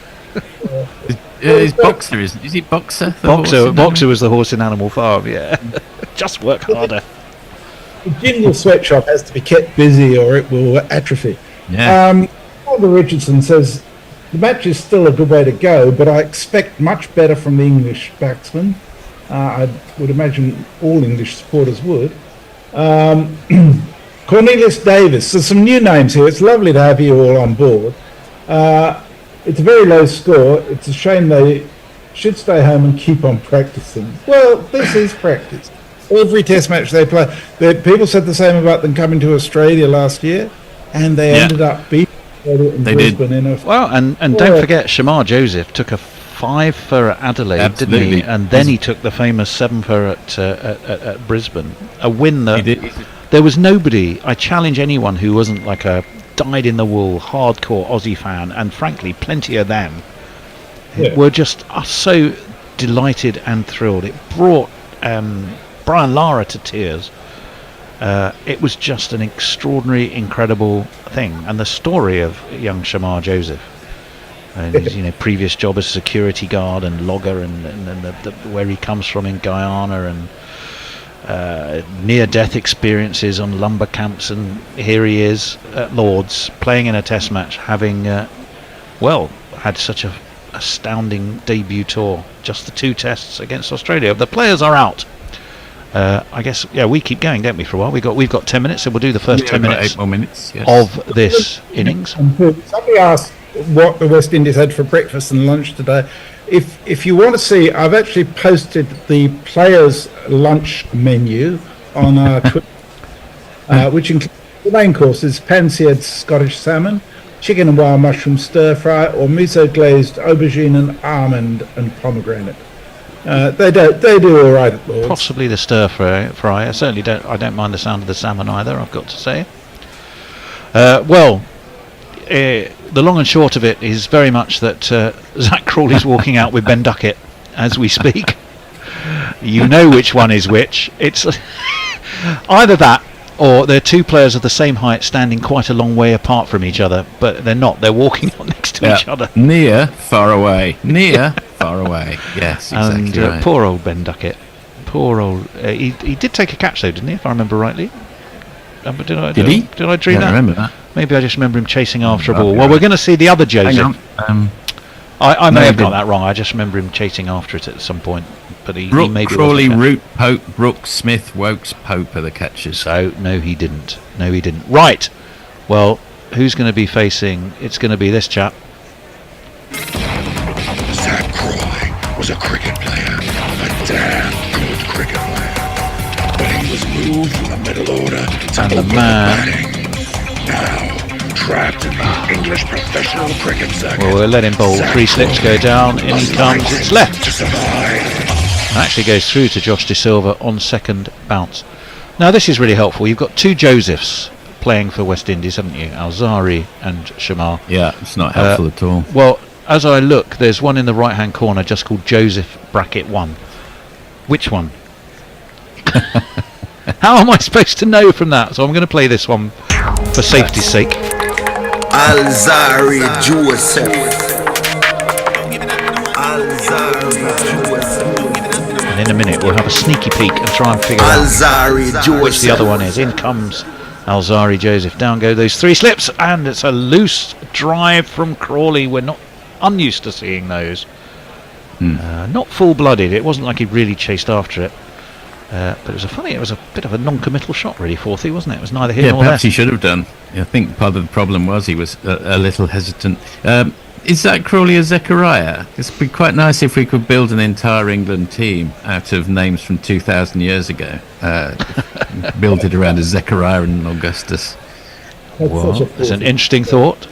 Is Boxer, is he Boxer? Boxer was the horse in Animal Farm, yeah. Just work harder. The jingle sweatshop has to be kept busy or it will atrophy. Yeah. Oliver Richardson says, the match is still a good way to go, but I expect much better from the English batsmen. I would imagine all English supporters would. Cornelius Davis. There's some new names here. It's lovely to have you all on board. It's a very low score. It's a shame they should stay home and keep on practicing. Well, this is practice. Every test match they play. People said the same about them coming to Australia last year, and they ended up beating Brisbane in a... Well, and don't forget, Shamar Joseph took a 5 for Adelaide, didn't he? And then he took the famous 7 for at Brisbane. A win that there was nobody. I challenge anyone who wasn't like a dyed-in-the-wool hardcore Aussie fan, and frankly, plenty of them were just so delighted and thrilled. It brought Brian Lara to tears. It was just an extraordinary, incredible thing, and the story of young Shamar Joseph. And his previous job as security guard and logger, and where he comes from in Guyana, and near-death experiences on lumber camps, and here he is at Lord's playing in a test match, having had such a astounding debut tour. Just the 2 tests against Australia. The players are out. I guess we keep going, don't we, for a while? We've got 10 minutes, so we'll do the first 10 minutes, 8 more minutes of this innings. Somebody asked what the West Indies had for breakfast and lunch today. If you want to see, I've actually posted the players' lunch menu on our Twitter, which includes the main courses: pan-seared Scottish salmon, chicken and wild mushroom stir fry, or miso glazed aubergine and almond and pomegranate. They do all right at Lord's. Possibly the stir fry. I certainly don't mind the sound of the salmon either, I've got to say. The long and short of it is very much that Zach Crawley's walking out with Ben Ducket as we speak. You know which one is which. It's either that, or they're 2 players of the same height standing quite a long way apart from each other, but they're not. They're walking on next to each other. Near, far away. Near, far away. Yes, exactly. And poor old Ben Ducket. Poor old... he did take a catch, though, didn't he, if I remember rightly? Did he? Did I dream that? I remember that. Maybe I just remember him chasing after a ball. Well, we're going to see the other Joseph. I may have got that wrong. I just remember him chasing after it at some point. But he maybe Crawley, Root, Pope, Brooks, Smith, Wokes, Pope are the catchers. So, no, he didn't. Right. Well, who's going to be facing... It's going to be this chap. Zach Crawley was a cricket player. A damn good cricket player. But he was moved from the middle order to and the man now trapped in the English professional cricket circuit. Well, we'll let him bowl. 3 slips go down. In he comes. It's left. To survive. Actually goes through to Josh De Silva on second bounce. Now this is really helpful. You've got 2 Josephs playing for West Indies, haven't you? Alzarri and Shamar. Yeah, it's not helpful at all. Well, as I look, there's one in the right hand corner just called Joseph bracket 1. Which one? How am I supposed to know from that? So I'm going to play this one for safety's sake. Alzarri Joseph. Alzarri Joseph. And in a minute we'll have a sneaky peek and try and figure out which the other one is. In comes Alzarri Joseph. Down go those 3 slips, and it's a loose drive from Crawley. We're not unused to seeing those. Not full-blooded. It wasn't like he really chased after it. But it was a bit of a non-committal shot, really, Forthy, wasn't it? It was neither here nor there. Perhaps he should have done. I think part of the problem was he was a little hesitant. Is that Crawley a Zechariah? It'd be quite nice if we could build an entire England team out of names from 2,000 years ago. Build it around a Zechariah and Augustus. Well, it's an interesting thought.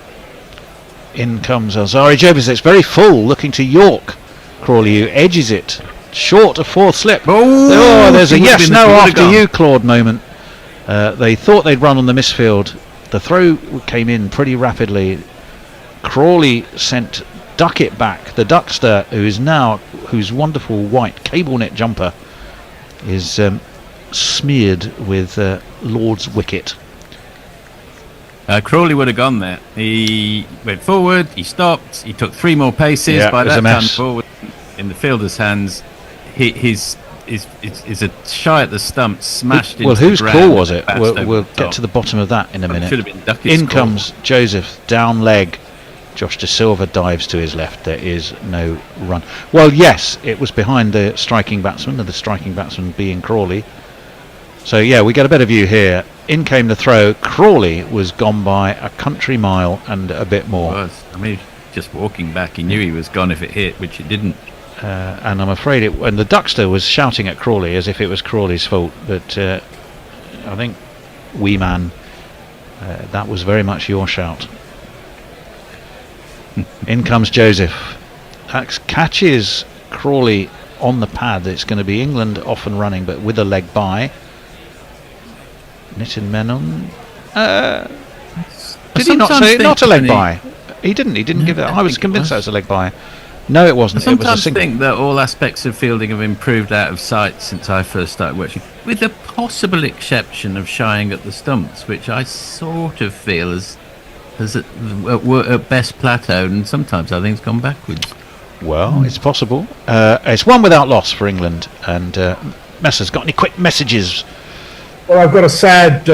In comes Alzarri Joseph. It's very full, looking to York. Crawley, who edges it. Short of 4th slip. Oh, there's a yes, no, after you, Claude moment. They thought they'd run on the misfield. The throw came in pretty rapidly. Crawley sent Ducket back. The Duckster, whose wonderful white cable net jumper is smeared with Lord's wicket. Crawley would have gone there. He went forward, he stopped, he took 3 more paces. Yeah, by that a time, the ball was in the fielder's hands. Is a shy at the stump, smashed into whose the ground. call was it? We'll get to the bottom of that in a minute. Should have been Ducket's in call. comes Joseph, down leg. Josh De Silva dives to his left. There is no run. Well, yes, it was behind the striking batsman, and the striking batsman being Crawley. So yeah, we get a better view here. In came the throw. Crawley was gone by a country mile and a bit more. I mean, just walking back, he knew he was gone if it hit, which it didn't. And I'm afraid and the Duckster was shouting at Crawley as if it was Crawley's fault, but I think, wee man, that was very much your shout. In comes Joseph. Catches Crawley on the pad. It's going to be England off and running, but with a leg by. Nitin Menon. Did he not say not a leg by? He didn't give it. I was convinced that was a leg by. No, it wasn't. I sometimes it was think that all aspects of fielding have improved out of sight since I first started watching, with the possible exception of shying at the stumps, which I sort of feel has at best plateaued, and sometimes I think it's gone backwards. Well, it's possible. It's 1 without loss for England, and Messer's got any quick messages? Well, I've got a sad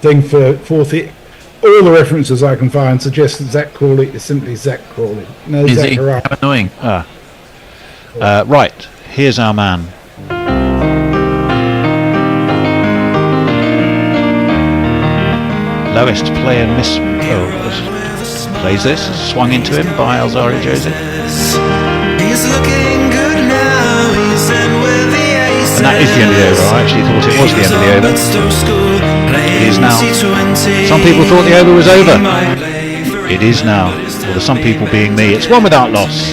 thing for Forthy. All the references I can find suggest that Zach Crawley is simply Zach Crawley. No, is Zach he? How annoying. Right, here's our man. Lowest player plays this, swung into him by Alzarri Joseph. And that is the end of the over. I actually thought it was the end of the over. It is now. Some people thought the over was over. It is now. Well, some people being me. It's 1 without loss.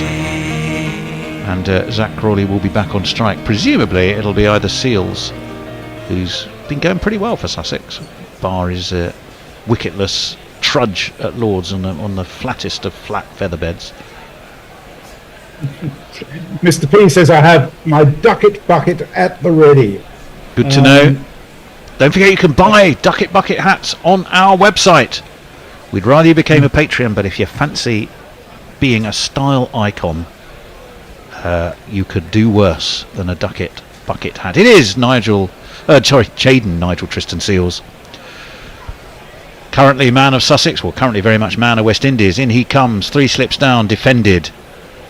And Zach Crawley will be back on strike. Presumably it'll be either Seals, who's been going pretty well for Sussex, bar his wicketless trudge at Lords on the flattest of flat feather beds. Mr. P says I have my Ducket bucket at the ready. Good to know. Don't forget you can buy Ducket bucket hats on our website. We'd rather you became a Patreon, but if you fancy being a style icon, you could do worse than a Ducket bucket hat. It is Jaden Nigel Tristan Seals. Currently man of Sussex, well currently very much man of West Indies. In he comes, 3 slips down, defended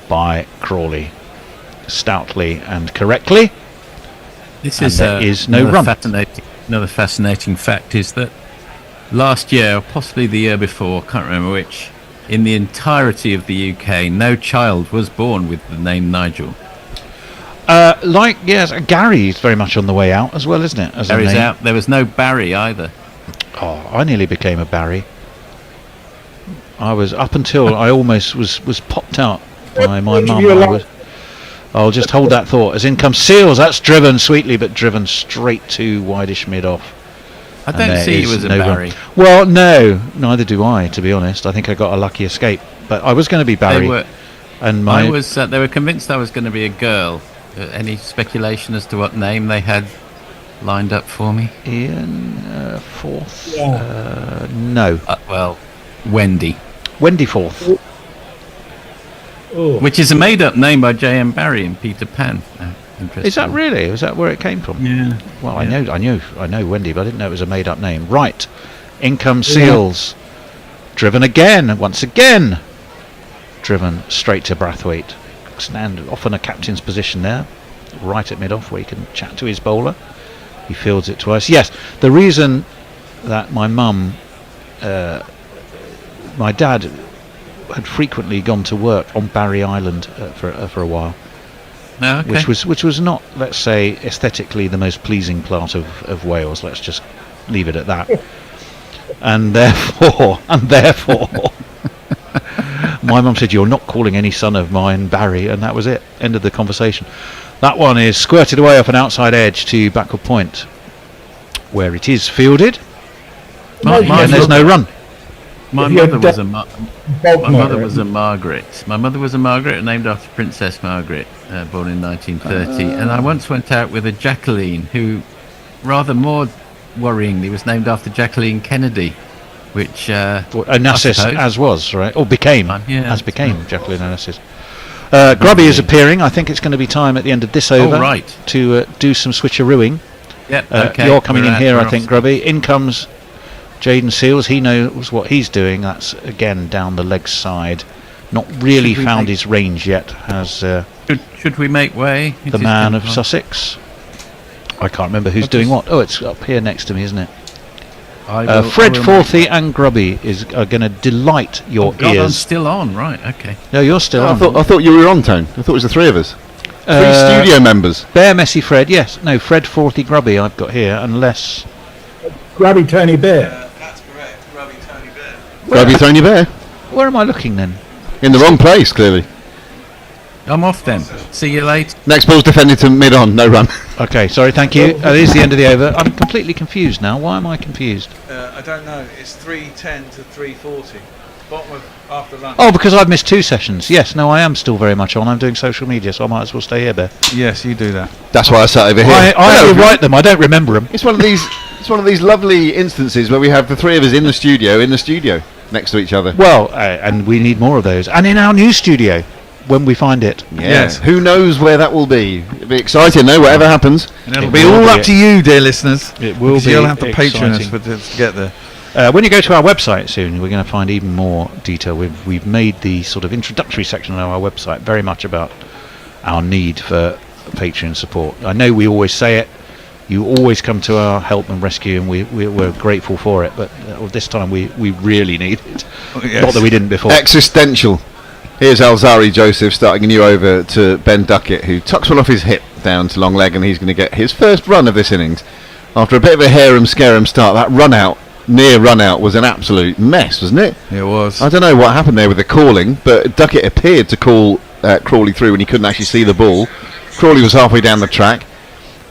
by Crawley stoutly and correctly. This is no run. Another fascinating fact is that last year, or possibly the year before, can't remember which, in the entirety of the UK, no child was born with the name Nigel. Gary is very much on the way out as well, isn't it? Gary's out. There was no Barry either. Oh, I nearly became a Barry. I was up until I almost was popped out by my Which of mum. you are I'll just hold that thought. As in comes Seals. That's driven sweetly, but driven straight to wideish mid off. I don't see you as a Barry. Run. Well, no, neither do I. To be honest, I think I got a lucky escape. But I was going to be Barry. They were convinced I was going to be a girl. Any speculation as to what name they had lined up for me? Ian fourth. Yeah. No. Well, Wendy. Wendy fourth. Oh. Which is a made-up name by J.M. Barrie in Peter Pan. Is that really? Is that where it came from? Yeah. Well, I know Wendy, but I didn't know it was a made-up name. Right. In comes Seals. Driven again. Once again. Driven straight to Brathwaite. Stand off in a captain's position there. Right at mid-off where he can chat to his bowler. He fields it twice. Yes, the reason that my mum, my dad had frequently gone to work on Barry Island for a while. Oh, okay. Which was not, let's say, aesthetically the most pleasing part of Wales. Let's just leave it at that. and therefore, my mum said, "You're not calling any son of mine Barry," and that was it. End of the conversation. That one is squirted away off an outside edge to backward point, where it is fielded, and there's no run. My mother was a Margaret. My mother was a Margaret, named after Princess Margaret, born in 1930. And I once went out with a Jacqueline, who, rather more worryingly, was named after Jacqueline Kennedy, which Onassis as was, right? Or became, became Jacqueline Onassis. Grubby is appearing. I think it's going to be time at the end of this over to do some switcherooing. Yep, okay. You're coming in here, I think, Grubby. In comes Jaden Seals. He knows what he's doing. That's again down the leg side. Not really found his range yet. Has should we make way? The man of Sussex. I can't remember who's doing what. Oh, it's up here next to me, isn't it? Fred Forthy and Grubby are going to delight your God, ears. I'm still on, right? Okay. No, you're still on. I thought you were on, Tone. I thought it was the three of us. Three studio members. Bear, Messy, Fred. Yes. No, Fred Forthy, Grubby. I've got here, unless Grubby, Tony Bear. That's correct. Grubby, Tony Bear. Grubby, Tony Bear. Where am I looking then? In the wrong place, clearly. I'm off then. See you later. Next ball's defended to mid-on, no run. Okay, sorry, thank you. That is the end of the over. I'm completely confused now. Why am I confused? I don't know. It's 3:10 to 3:40. Bottom of after lunch. Oh, because I've missed 2 sessions. Yes, no, I am still very much on. I'm doing social media, so I might as well stay here, Bear. Yes, you do that. That's why I sat over here. I only write them. I don't remember them. It's one of these lovely instances where we have the three of us in the studio next to each other. Well, and we need more of those. And in our new studio, when we find it. Yes. Who knows where that will be? It'll be exciting, though, whatever happens. And it'll be all up to you, dear listeners. It will be. You'll have to patron us to get there. When you go to our website soon, we're going to find even more detail. We've made the sort of introductory section on our website very much about our need for Patreon support. I know we always say it. You always come to our help and rescue, and we're grateful for it. But this time we really need it. Oh, yes. Not that we didn't before. Existential. Here's Alzarri Joseph starting a new over to Ben Ducket, who tucks one off his hip down to long leg, and he's going to get his first run of this innings. After a bit of a harum-scarum start, that near run out was an absolute mess, wasn't it? It was. I don't know what happened there with the calling, but Ducket appeared to call Crawley through when he couldn't actually see the ball. Crawley was halfway down the track,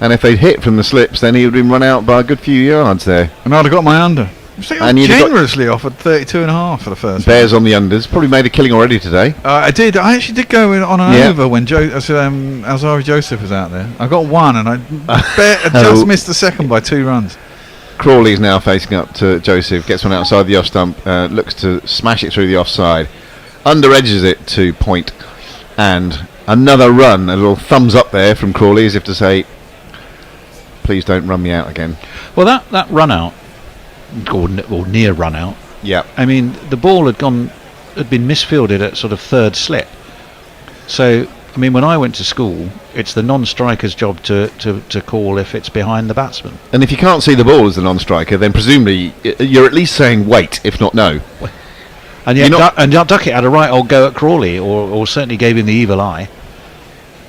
and if they'd hit from the slips, then he would have been run out by a good few yards there. And I'd have got my under. I generously offered 32.5 for the first. Bears on the unders. Probably made a killing already today. I did. I actually did go on an over when Alzarri Joseph was out there. I got one, and I just missed the second by 2 runs. Crawley is now facing up to Joseph. Gets one outside the off stump. Looks to smash it through the offside. Under edges it to point, and another run. A little thumbs up there from Crawley, as if to say, "Please don't run me out again." Well, that run out. Or near run out. Yeah. I mean, the ball had been misfielded at sort of third slip. So, I mean, when I went to school, it's the non-striker's job to call if it's behind the batsman. And if you can't see the ball as the non-striker, then presumably you're at least saying wait, if not no. And yet, Ducket had a right old go at Crawley, or certainly gave him the evil eye.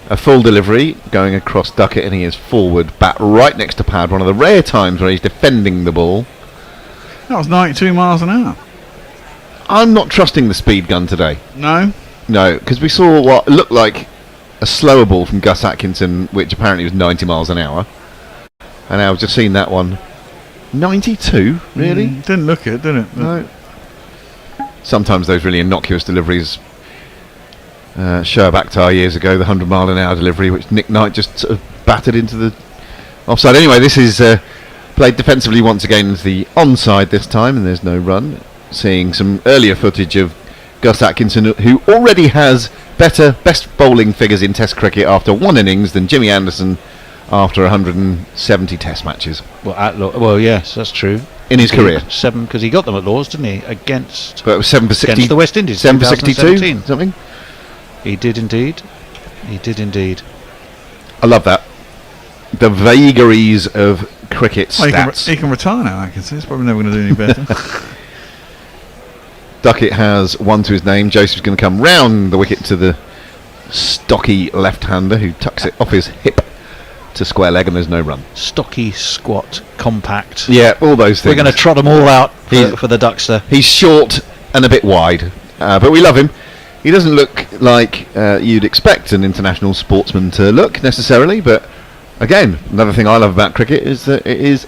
A full delivery going across Ducket, and he is forward, bat right next to pad. One of the rare times where he's defending the ball. That was 92 miles an hour. I'm not trusting the speed gun today. No? No, because we saw what looked like a slower ball from Gus Atkinson, which apparently was 90 miles an hour. And now I've just seen that one. 92? Really? Didn't look it, did it? No. Sometimes those really innocuous deliveries. Shoaib Akhtar years ago, the 100 mile an hour delivery, which Nick Knight just sort of battered into the offside. Anyway, this is played defensively once again into the onside this time, and there's no run. Seeing some earlier footage of Gus Atkinson, who already has best bowling figures in Test cricket after one innings than Jimmy Anderson after 170 Test matches. Well, yes, that's true. In his career. 7, because he got them at Lords, didn't he? Against. But it was 7 for 60. Against the West Indies. 7 for 62, something. He did indeed. He did indeed. I love that. The vagaries of cricket stats. He can retire now, Atkinson. He's probably never going to do any better. Ducket has one to his name. Joseph's going to come round the wicket to the stocky left-hander who tucks it off his hip to square leg, and there's no run. Stocky, squat, compact. Yeah, all those things. We're going to trot them all out for the Duckster. He's short and a bit wide, but we love him. He doesn't look like you'd expect an international sportsman to look necessarily, but again, another thing I love about cricket is that it is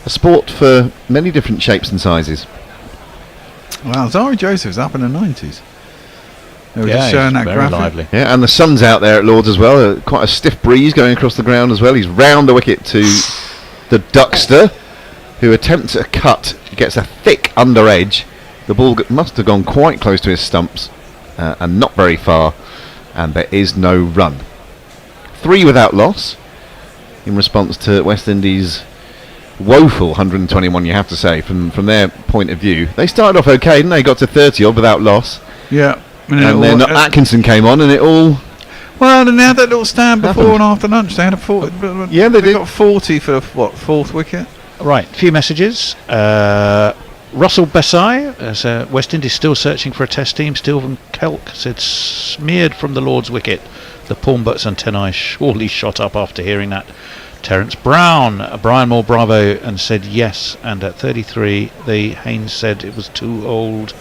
a sport for many different shapes and sizes. Well, Alzarri Joseph's up in the 90s. They were just showing that graphic. Lively. Yeah, and the sun's out there at Lords as well. Quite a stiff breeze going across the ground as well. He's round the wicket to the Duckster, who attempts a cut, gets a thick under edge. The ball must have gone quite close to his stumps and not very far, and there is no run. 3 without loss in response to West Indies' woeful 121, you have to say, from their point of view. They started off okay, didn't they? Got to 30 odd without loss. Yeah. And then Atkinson came on, and it all... Well, and they had that little stand before and after lunch. They had a 40. Yeah, they did. Got 40 for, what, 4th wicket? Right, a few messages. Russell Besai, as West Indies still searching for a test team. Stephen Kelk said, smeared from the Lord's wicket. The Pawnbut's antennae surely shot up after hearing that. Terence Brown, Brian Moore Bravo, and said yes, and at 33 the Haynes said it was too old,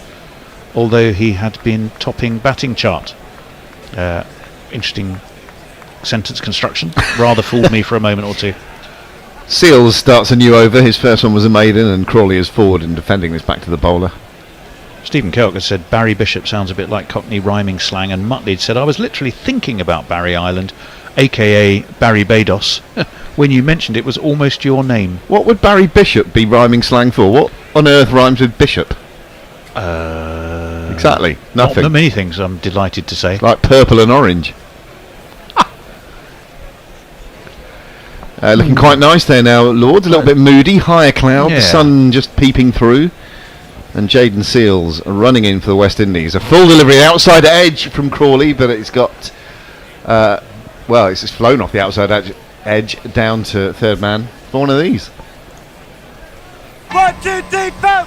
although he had been topping batting chart. Interesting sentence construction, rather fooled me for a moment or two. Seals starts a new over. His first one was a maiden, and Crawley is forward and defending this back to the bowler. Stephen Kelk has said Barry Bishop sounds a bit like Cockney rhyming slang, and Muttley said I was literally thinking about Barry Island, aka Barry Bados. When you mentioned it was almost your name. What would Barry Bishop be rhyming slang for? What on earth rhymes with Bishop? Exactly, nothing. Not many things, I'm delighted to say. Like purple and orange. Looking quite nice there now, Lords. A little bit moody, higher cloud, the sun just peeping through. And Jaden Seals running in for the West Indies. A full delivery outside edge from Crawley, but it's got... well, it's just flown off the outside edge down to third man for one of these. 1, 2, 3, 4.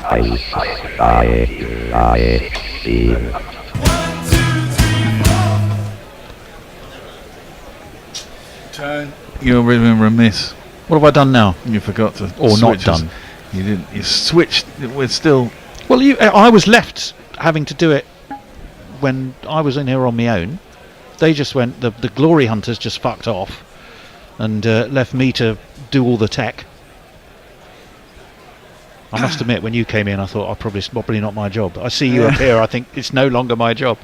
Turn. You're really remiss. What have I done now? You forgot to. Or not done. You didn't. You switched. We're still. Well, I was left having to do it when I was in here on my own. They just went. The glory hunters just fucked off, and left me to do all the tech. I must admit, when you came in, I thought, probably not my job. I see you up here. I think it's no longer my job.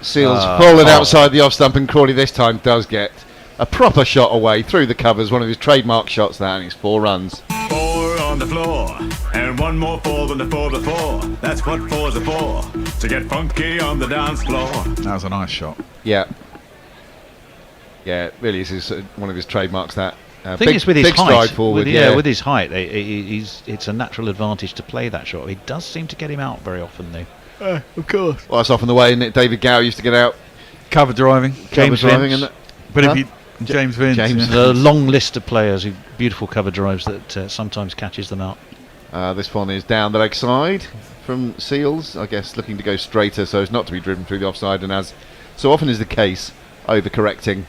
Seals falling outside the off stump, and Crawley this time does get a proper shot away through the covers. One of his trademark shots there, and it's 4 runs. 4 on the floor, and 1 more 4 than the 4 before. That's what 4's are for, to get funky on the dance floor. That was a nice shot. Yeah. Yeah, it really is one of his trademarks, that. I think it's with his height. Stride forward, with his height, it's a natural advantage to play that shot. He does seem to get him out very often, though. Of course. Well, that's often the way, isn't it? David Gow used to get out. Cover driving. James Vince. But if you... James Vince. There's a long list of players who beautiful cover drives that sometimes catches them out. This one is down the leg side from Seals, I guess looking to go straighter so as not to be driven through the offside, and as so often is the case, overcorrecting,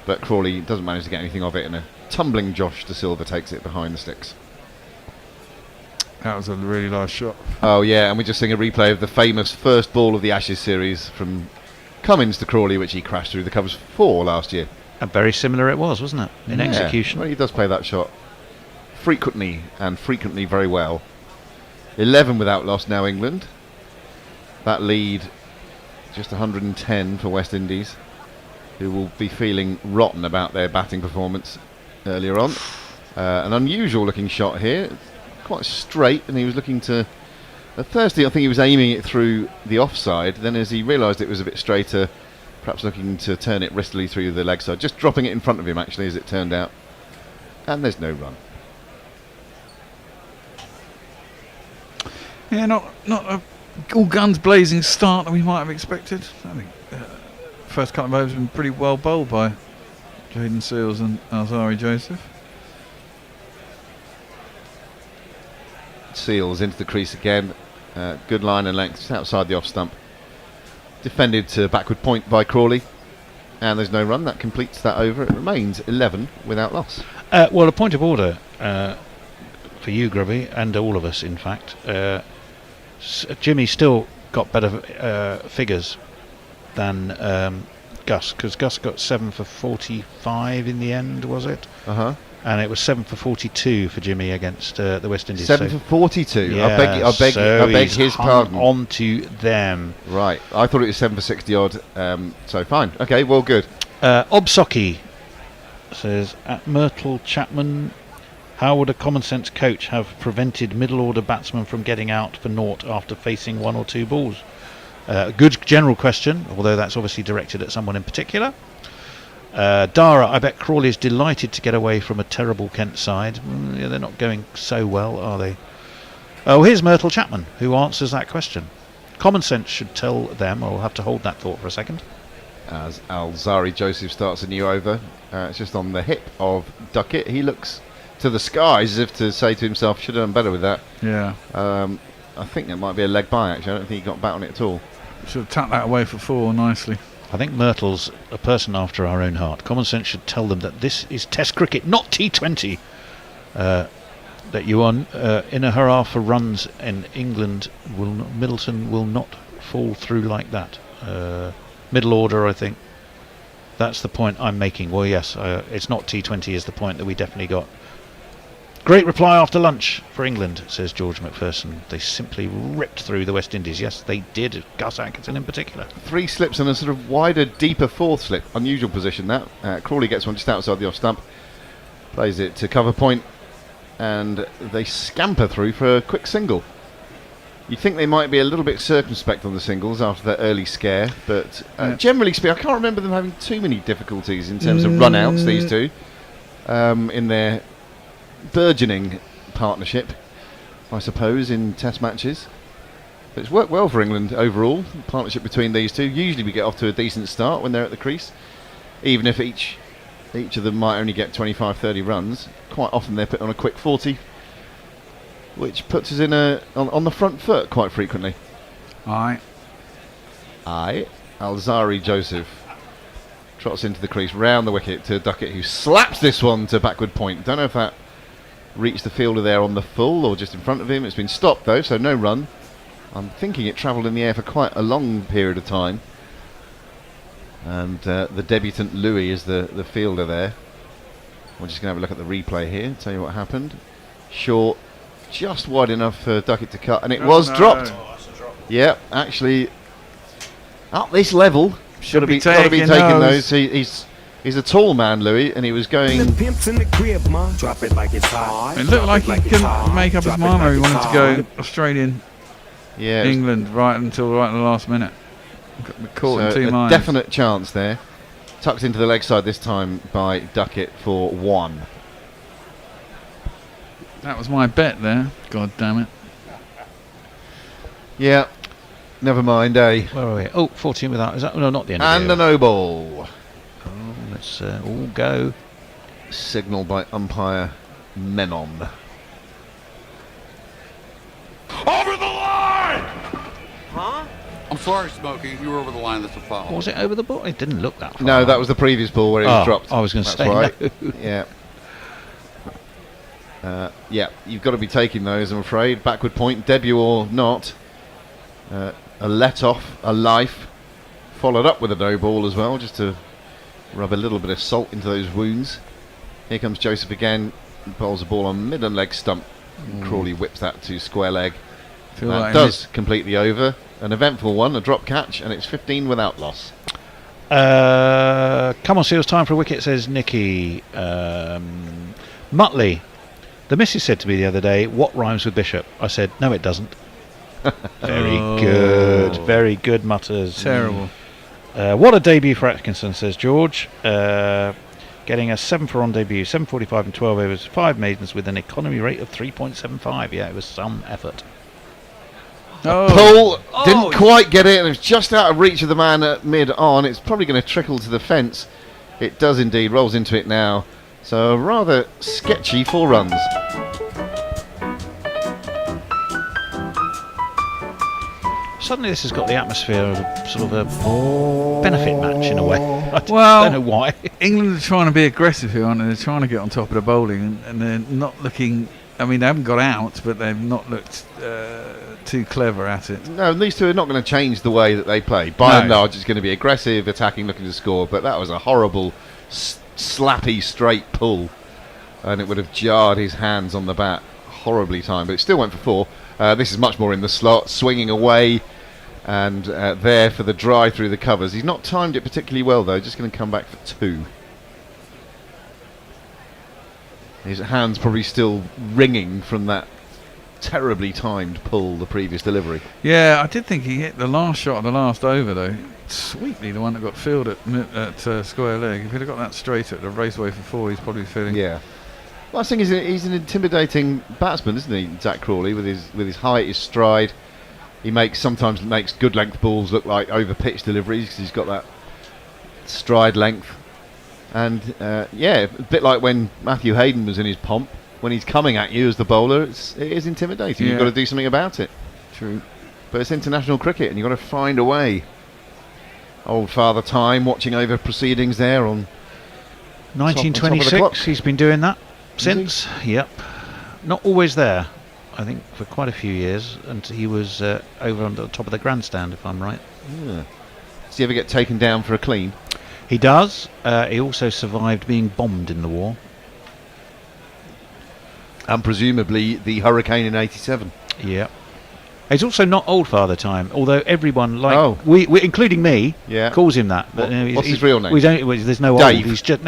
but Crawley doesn't manage to get anything of it, and a tumbling Josh De Silva takes it behind the sticks. That was a really nice shot. Oh yeah, and we're just seeing a replay of the famous first ball of the Ashes series from Cummins to Crawley, which he crashed through the covers for last year. And very similar it was, wasn't it? In execution. Well, he does play that shot frequently, and frequently very well. 11 without loss now, England. That lead just 110 for West Indies, who will be feeling rotten about their batting performance earlier on. An unusual looking shot here, quite straight, and he was looking to... At first, I think he was aiming it through the offside, then as he realised it was a bit straighter, perhaps looking to turn it wristily through the leg side, just dropping it in front of him actually, as it turned out. And there's no run. Yeah, not a all guns blazing start that we might have expected. I think first couple of overs have been pretty well bowled by Jaden Seals and Alzarri Joseph. Seals into the crease again. Good line and length, just outside the off stump. Defended to backward point by Crawley. And there's no run. That completes that over. It remains 11 without loss. Well, a point of order for you, Grubby, and all of us, in fact. Jimmy still got better figures than Gus, because Gus got 7 for 45 in the end, was it? Uh-huh. And it was 7 for 42 for Jimmy against the West Indies. 7 for 42. Yeah, I beg his pardon. On to them. Right. I thought it was 7 for 60 odd. So fine. Okay. Well, good. Obsocki says at Myrtle Chapman, how would a common sense coach have prevented middle order batsmen from getting out for naught after facing 1 or 2 balls? Good general question, although that's obviously directed at someone in particular. Dara, I bet Crawley is delighted to get away from a terrible Kent side. Yeah, they're not going so well, are they? Oh, here's Myrtle Chapman, who answers that question. Common sense should tell them. I'll have to hold that thought for a second. As Alzarri Joseph starts a new over, it's just on the hip of Ducket. He looks to the skies as if to say to himself, should have done better with that. Yeah. I think that might be a leg by, actually. I don't think he got bat on it at all. Should have tucked that away for 4 nicely. I think Myrtle's a person after our own heart. Common sense should tell them that this is Test cricket, not T20. That you are in a hurrah for runs in England. Middleton will not fall through like that. Middle order, I think. That's the point I'm making. Well, yes, it's not T20 is the point that we definitely got. Great reply after lunch for England, says George McPherson. They simply ripped through the West Indies. Yes, they did. Gus Atkinson in particular. 3 slips and a sort of wider, deeper 4th slip. Unusual position that. Crawley gets one just outside the off stump. Plays it to cover point. And they scamper through for a quick single. You'd think they might be a little bit circumspect on the singles after that early scare. But generally speaking, I can't remember them having too many difficulties in terms of run-outs, these two. In their burgeoning partnership, I suppose, in Test matches. But it's worked well for England overall. The partnership between these two. Usually we get off to a decent start when they're at the crease, even if each of them might only get 25-30 runs. Quite often they're put on a quick 40, which puts us in on the front foot quite frequently. Aye. Alzarri Joseph trots into the crease, round the wicket to Ducket, who slaps this one to backward point. Don't know if that reached the fielder there on the full or just in front of him. It's been stopped though, so no run. I'm thinking it travelled in the air for quite a long period of time. And the debutant Louis is the fielder there. We're just going to have a look at the replay here, tell you what happened. Short, just wide enough for Ducket to cut, and it was dropped. Yeah, actually, up this level, got to be taking those. He's a tall man, Louis, and he was going. It looked like he couldn't make up his mind where he wanted to go Australian, England, right in the last minute. Got caught in 2 minds. Definite chance there. Tucked into the leg side this time by Ducket for 1. That was my bet there. God damn it. Yeah. Never mind, eh? Where are we? Oh, 14 without. Is that? No, not the end. And a no ball. Oh, let's all go. Signal by umpire Menon. Over the line! Huh? I'm sorry, Smokey. You were over the line. That's a foul. Was it over the ball? It didn't look that far. No, that was the previous ball where it was dropped. I was going to say right. no. Yeah. Yeah, you've got to be taking those, I'm afraid. Backward point, debut or not. A let off, a life, followed up with a no ball as well, just to rub a little bit of salt into those wounds. Here comes Joseph again, bowls a ball on mid and leg stump. Crawley whips that to square leg. Feel That like does complete the over. An eventful one, a drop catch, and it's 15 without loss. Come on, Seals, time for a wicket, says Nicky. Muttley. The missus said to me the other day, what rhymes with Bishop? I said, no, it doesn't. Very good, Mutters. Terrible. What a debut for Atkinson, says George. Getting a 7 for on debut, 7:45 and 12 overs, 5 maidens with an economy rate of 3.75. Yeah, it was some effort. Pull, didn't quite get it, and it's just out of reach of the man at mid-on. It's probably going to trickle to the fence. It does indeed, rolls into it now. So rather sketchy 4 runs. Suddenly this has got the atmosphere of a sort of a benefit match in a way. I don't know why. England are trying to be aggressive here, aren't they? They're trying to get on top of the bowling, and they're not looking... I mean, they haven't got out, but they've not looked too clever at it. No, these two are not going to change the way that they play. By and large, it's going to be aggressive, attacking, looking to score, but that was a horrible, slappy, straight pull, and it would have jarred his hands on the bat horribly timed, but it still went for 4. This is much more in the slot, swinging away, and there for the dry through the covers. He's not timed it particularly well, though, just going to come back for 2. His hands probably still ringing from that terribly timed pull, the previous delivery. Yeah, I did think he hit the last shot of the last over, though. Sweetly, the one that got filled at square leg. If he'd have got that straight at the raceway for 4, he's probably feeling... Yeah. Well, I think he's an intimidating batsman, isn't he, Zach Crawley, with his height, his stride. He sometimes makes good length balls look like over-pitch deliveries because he's got that stride length. And yeah, a bit like when Matthew Hayden was in his pomp, when he's coming at you as the bowler, it is intimidating. You've got to do something about it. True. But it's international cricket, and you've got to find a way. Old Father Time watching over proceedings there on 1926. He's been doing that since. Yep. Not always there. I think for quite a few years, and he was over on the top of the grandstand, if I'm right. Yeah. Does he ever get taken down for a clean? He does. He also survived being bombed in the war. And presumably the hurricane in '87. Yeah. He's also not Old Father Time, although everyone, like we including me, calls him that. But, what's his real name? There's no Dave. Old. He's just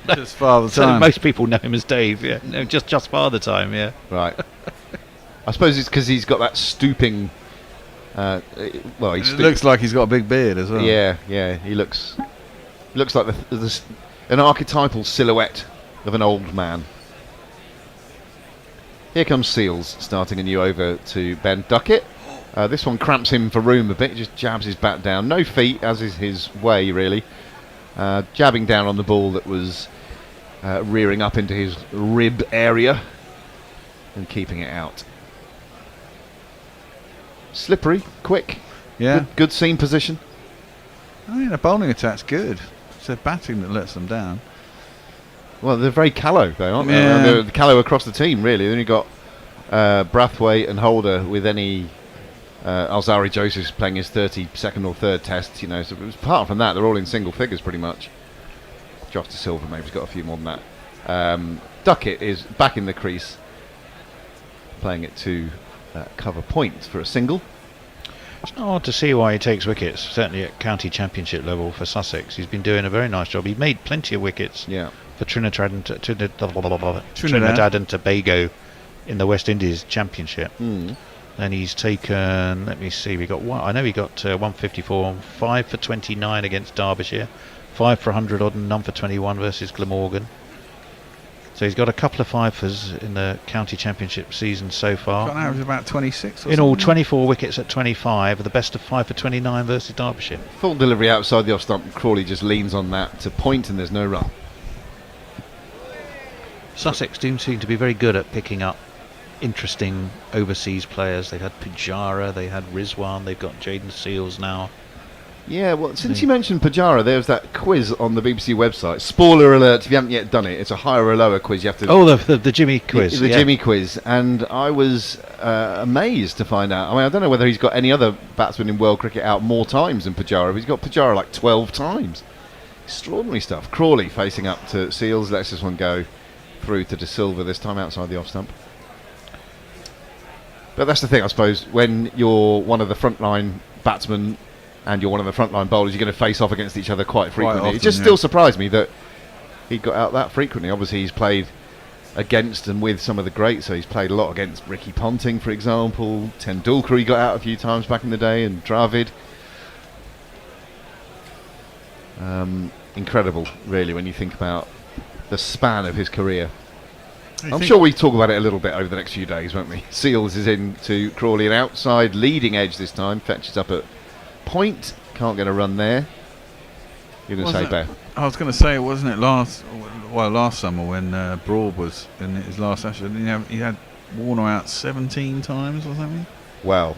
just Father Time. Most people know him as Dave. Yeah, no, just Father Time. Yeah. Right. I suppose it's because he's got that stooping. Well, it looks like he's got a big beard as well. Yeah. He looks like an archetypal silhouette of an old man. Here comes Seals, starting a new over to Ben Ducket. This one cramps him for room a bit, just jabs his bat down. No feet, as is his way, really. Jabbing down on the ball that was rearing up into his rib area and keeping it out. Slippery, quick, good seam position. I mean, the bowling attack's good. It's their batting that lets them down. Well, they're very callow, though, aren't they? Yeah. They're callow across the team, really. They've only got Brathwaite and Holder with any Alzarri Joseph playing his 32nd or 3rd test, you know. So apart from that, they're all in single figures pretty much. Josh De Silva maybe's got a few more than that. Ducket is back in the crease, playing it to cover points for a single. It's not hard to see why he takes wickets, certainly at county championship level for Sussex. He's been doing a very nice job. He made plenty of wickets for Trinidad and Tobago in the West Indies championship. And he's taken, let me see, we got one. I know he got 154, 5 for 29 against Derbyshire, 5 for 100 odd and none for 21 versus Glamorgan. So he's got a couple of fifers in the county championship season so far. Got an average of about 26 or in all, 24 wickets at 25, the best of 5 for 29 versus Derbyshire. Full delivery outside the off stump. Crawley just leans on that to point, and there's no run. Sussex do seem to be very good at picking up interesting overseas players. They've had Pujara, they had Rizwan, they've got Jaden Seals now. Yeah, well, since you mentioned Pajara, there was that quiz on the BBC website. Spoiler alert, if you haven't yet done it, it's a higher or lower quiz. You have to... Oh, the Jimmy quiz. The Jimmy quiz. And I was amazed to find out. I mean, I don't know whether he's got any other batsman in world cricket out more times than Pajara. He's got Pajara like 12 times. Extraordinary stuff. Crawley facing up to Seals. Lets this one go through to De Silva, this time outside the off stump. But that's the thing, I suppose, when you're one of the frontline batsmen and you're one of the frontline bowlers, you're going to face off against each other quite frequently. Often, it just still surprised me that he got out that frequently. Obviously, he's played against and with some of the greats, so he's played a lot against Ricky Ponting, for example. Tendulkar he got out a few times back in the day, and Dravid. Incredible, really, when you think about the span of his career. I'm sure we talk about it a little bit over the next few days, won't we? Seals is in to Crawley, an outside leading edge this time, fetches up at point, can't get a run there. You're going to say, Bear? I was going to say, wasn't it last summer when Broad was in his last session? He had Warner out 17 times or something. Well,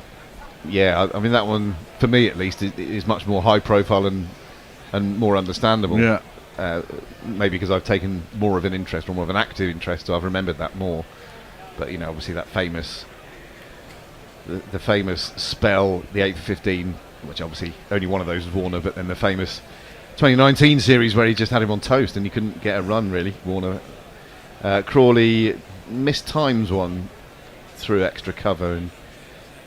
yeah, I mean that one for me at least is much more high profile and more understandable. Yeah. Maybe because I've taken more of an interest, or more of an active interest, so I've remembered that more. But obviously that famous, the famous spell, the 8 for 15, which obviously only one of those was Warner, but then the famous 2019 series where he just had him on toast and he couldn't get a run really. Warner, Crawley mistimes one through extra cover and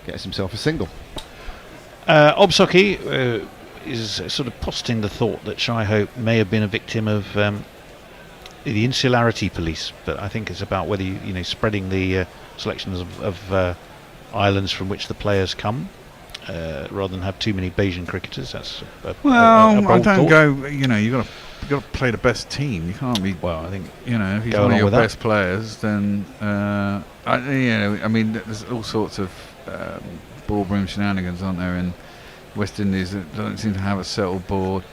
gets himself a single. Obsocki is sort of positing the thought that Shai Hope may have been a victim of the insularity police, but I think it's about whether spreading the selections of islands from which the players come, rather than have too many Bayesian cricketers. That's a bold I don't thought. go. You got to play the best team. You can't be. Well, I think if he's one of your best players, then I mean, there's all sorts of ball room shenanigans, aren't there? In West Indies that don't seem to have a settled board,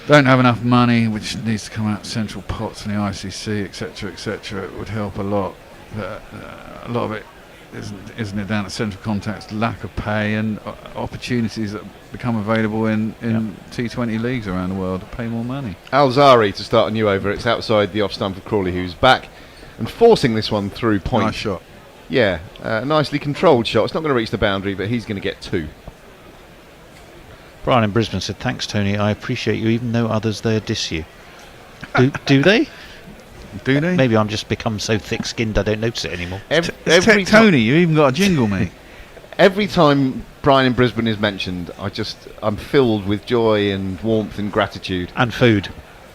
don't have enough money, which needs to come out of central pots and the ICC, etc. It would help a lot. But a lot of it isn't it down to central contacts, lack of pay, and opportunities that become available in T20 leagues around the world to pay more money. Alzarri to start a new over. It's outside the off stump of Crawley, who's back and forcing this one through point. Nice shot. Yeah, nicely controlled shot. It's not going to reach the boundary, but he's going to get 2. Brian in Brisbane said, "Thanks, Tony. I appreciate you, even though others there diss you." Do they? Do they? Maybe I'm just become so thick-skinned I don't notice it anymore. Every Tony, you even got a jingle, mate. Every time Brian in Brisbane is mentioned, I'm filled with joy and warmth and gratitude. And food.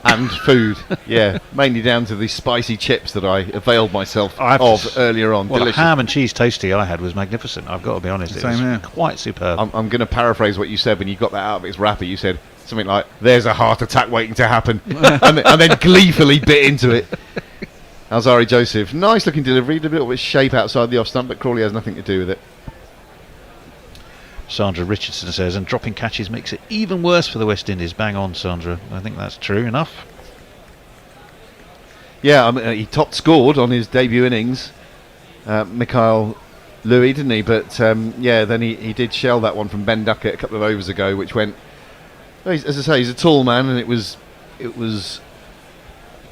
And food, yeah. Mainly down to the spicy chips that I availed myself of earlier on. Well, delicious. the ham and cheese toasty I had was magnificent, I've got to be honest. It was quite superb. I'm going to paraphrase what you said when you got that out of its wrapper. You said something like, "There's a heart attack waiting to happen," and then gleefully bit into it. Alzarri Joseph, nice looking delivery, did a little bit of shape outside the off stump, but Crawley has nothing to do with it. Sandra Richardson says, "And dropping catches makes it even worse for the West Indies." Bang on, Sandra. I think that's true enough. Yeah, he top scored on his debut innings, Mikhail Louis, didn't he? But then he did shell that one from Ben Ducket a couple of overs ago, which went. Well, as I say, he's a tall man, and it was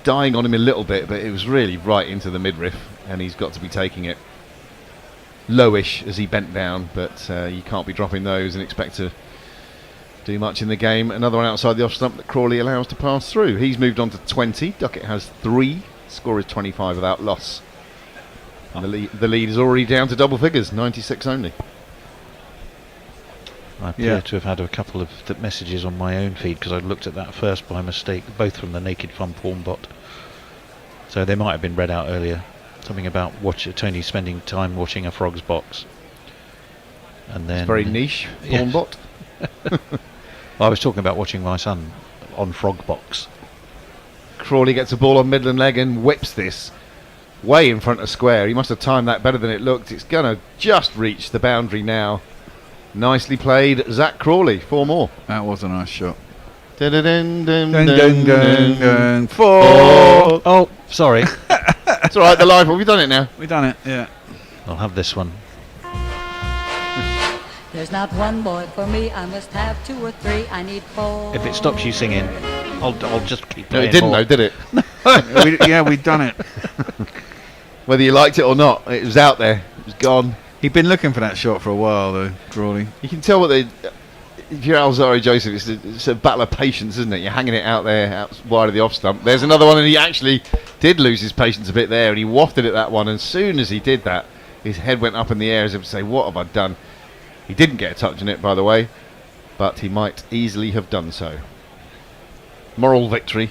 dying on him a little bit, but it was really right into the midriff, and he's got to be taking it lowish as he bent down, but you can't be dropping those and expect to do much in the game. Another one outside the off stump that Crawley allows to pass through. He's moved on to 20. Ducket has 3. Score is 25 without loss. And the lead is already down to double figures, 96 only. I appear to have had a couple of messages on my own feed because I looked at that first by mistake, both from the Naked Fun porn bot. So they might have been read out earlier. Something about Tony spending time watching a frog's box. And then it's very niche, porn bot. I was talking about watching my son on frog box. Crawley gets a ball on Midland leg and whips this way in front of square. He must have timed that better than it looked. It's going to just reach the boundary now. Nicely played, Zach Crawley. 4 more. That was a nice shot. 4. Oh, sorry. It's alright, the live one. We've done it now. We've done it, yeah. I'll have this one. The There's not one boy for me, I must have 2 or 3, I need 4. If it stops you singing, I'll just keep No, playing. it didn't more. though, did it? We've done it. Whether you liked it or not, it was out there. It was gone. He'd been looking for that shot for a while, though, Crawley. You can tell what they. If you're Alzarri Joseph, it's a battle of patience, isn't it? You're hanging it out there, out wide of the off stump. There's another one, and he actually did lose his patience a bit there, and he wafted at that one. And as soon as he did that, his head went up in the air as if to say, "What have I done?" He didn't get a touch on it, by the way, but he might easily have done so. Moral victory.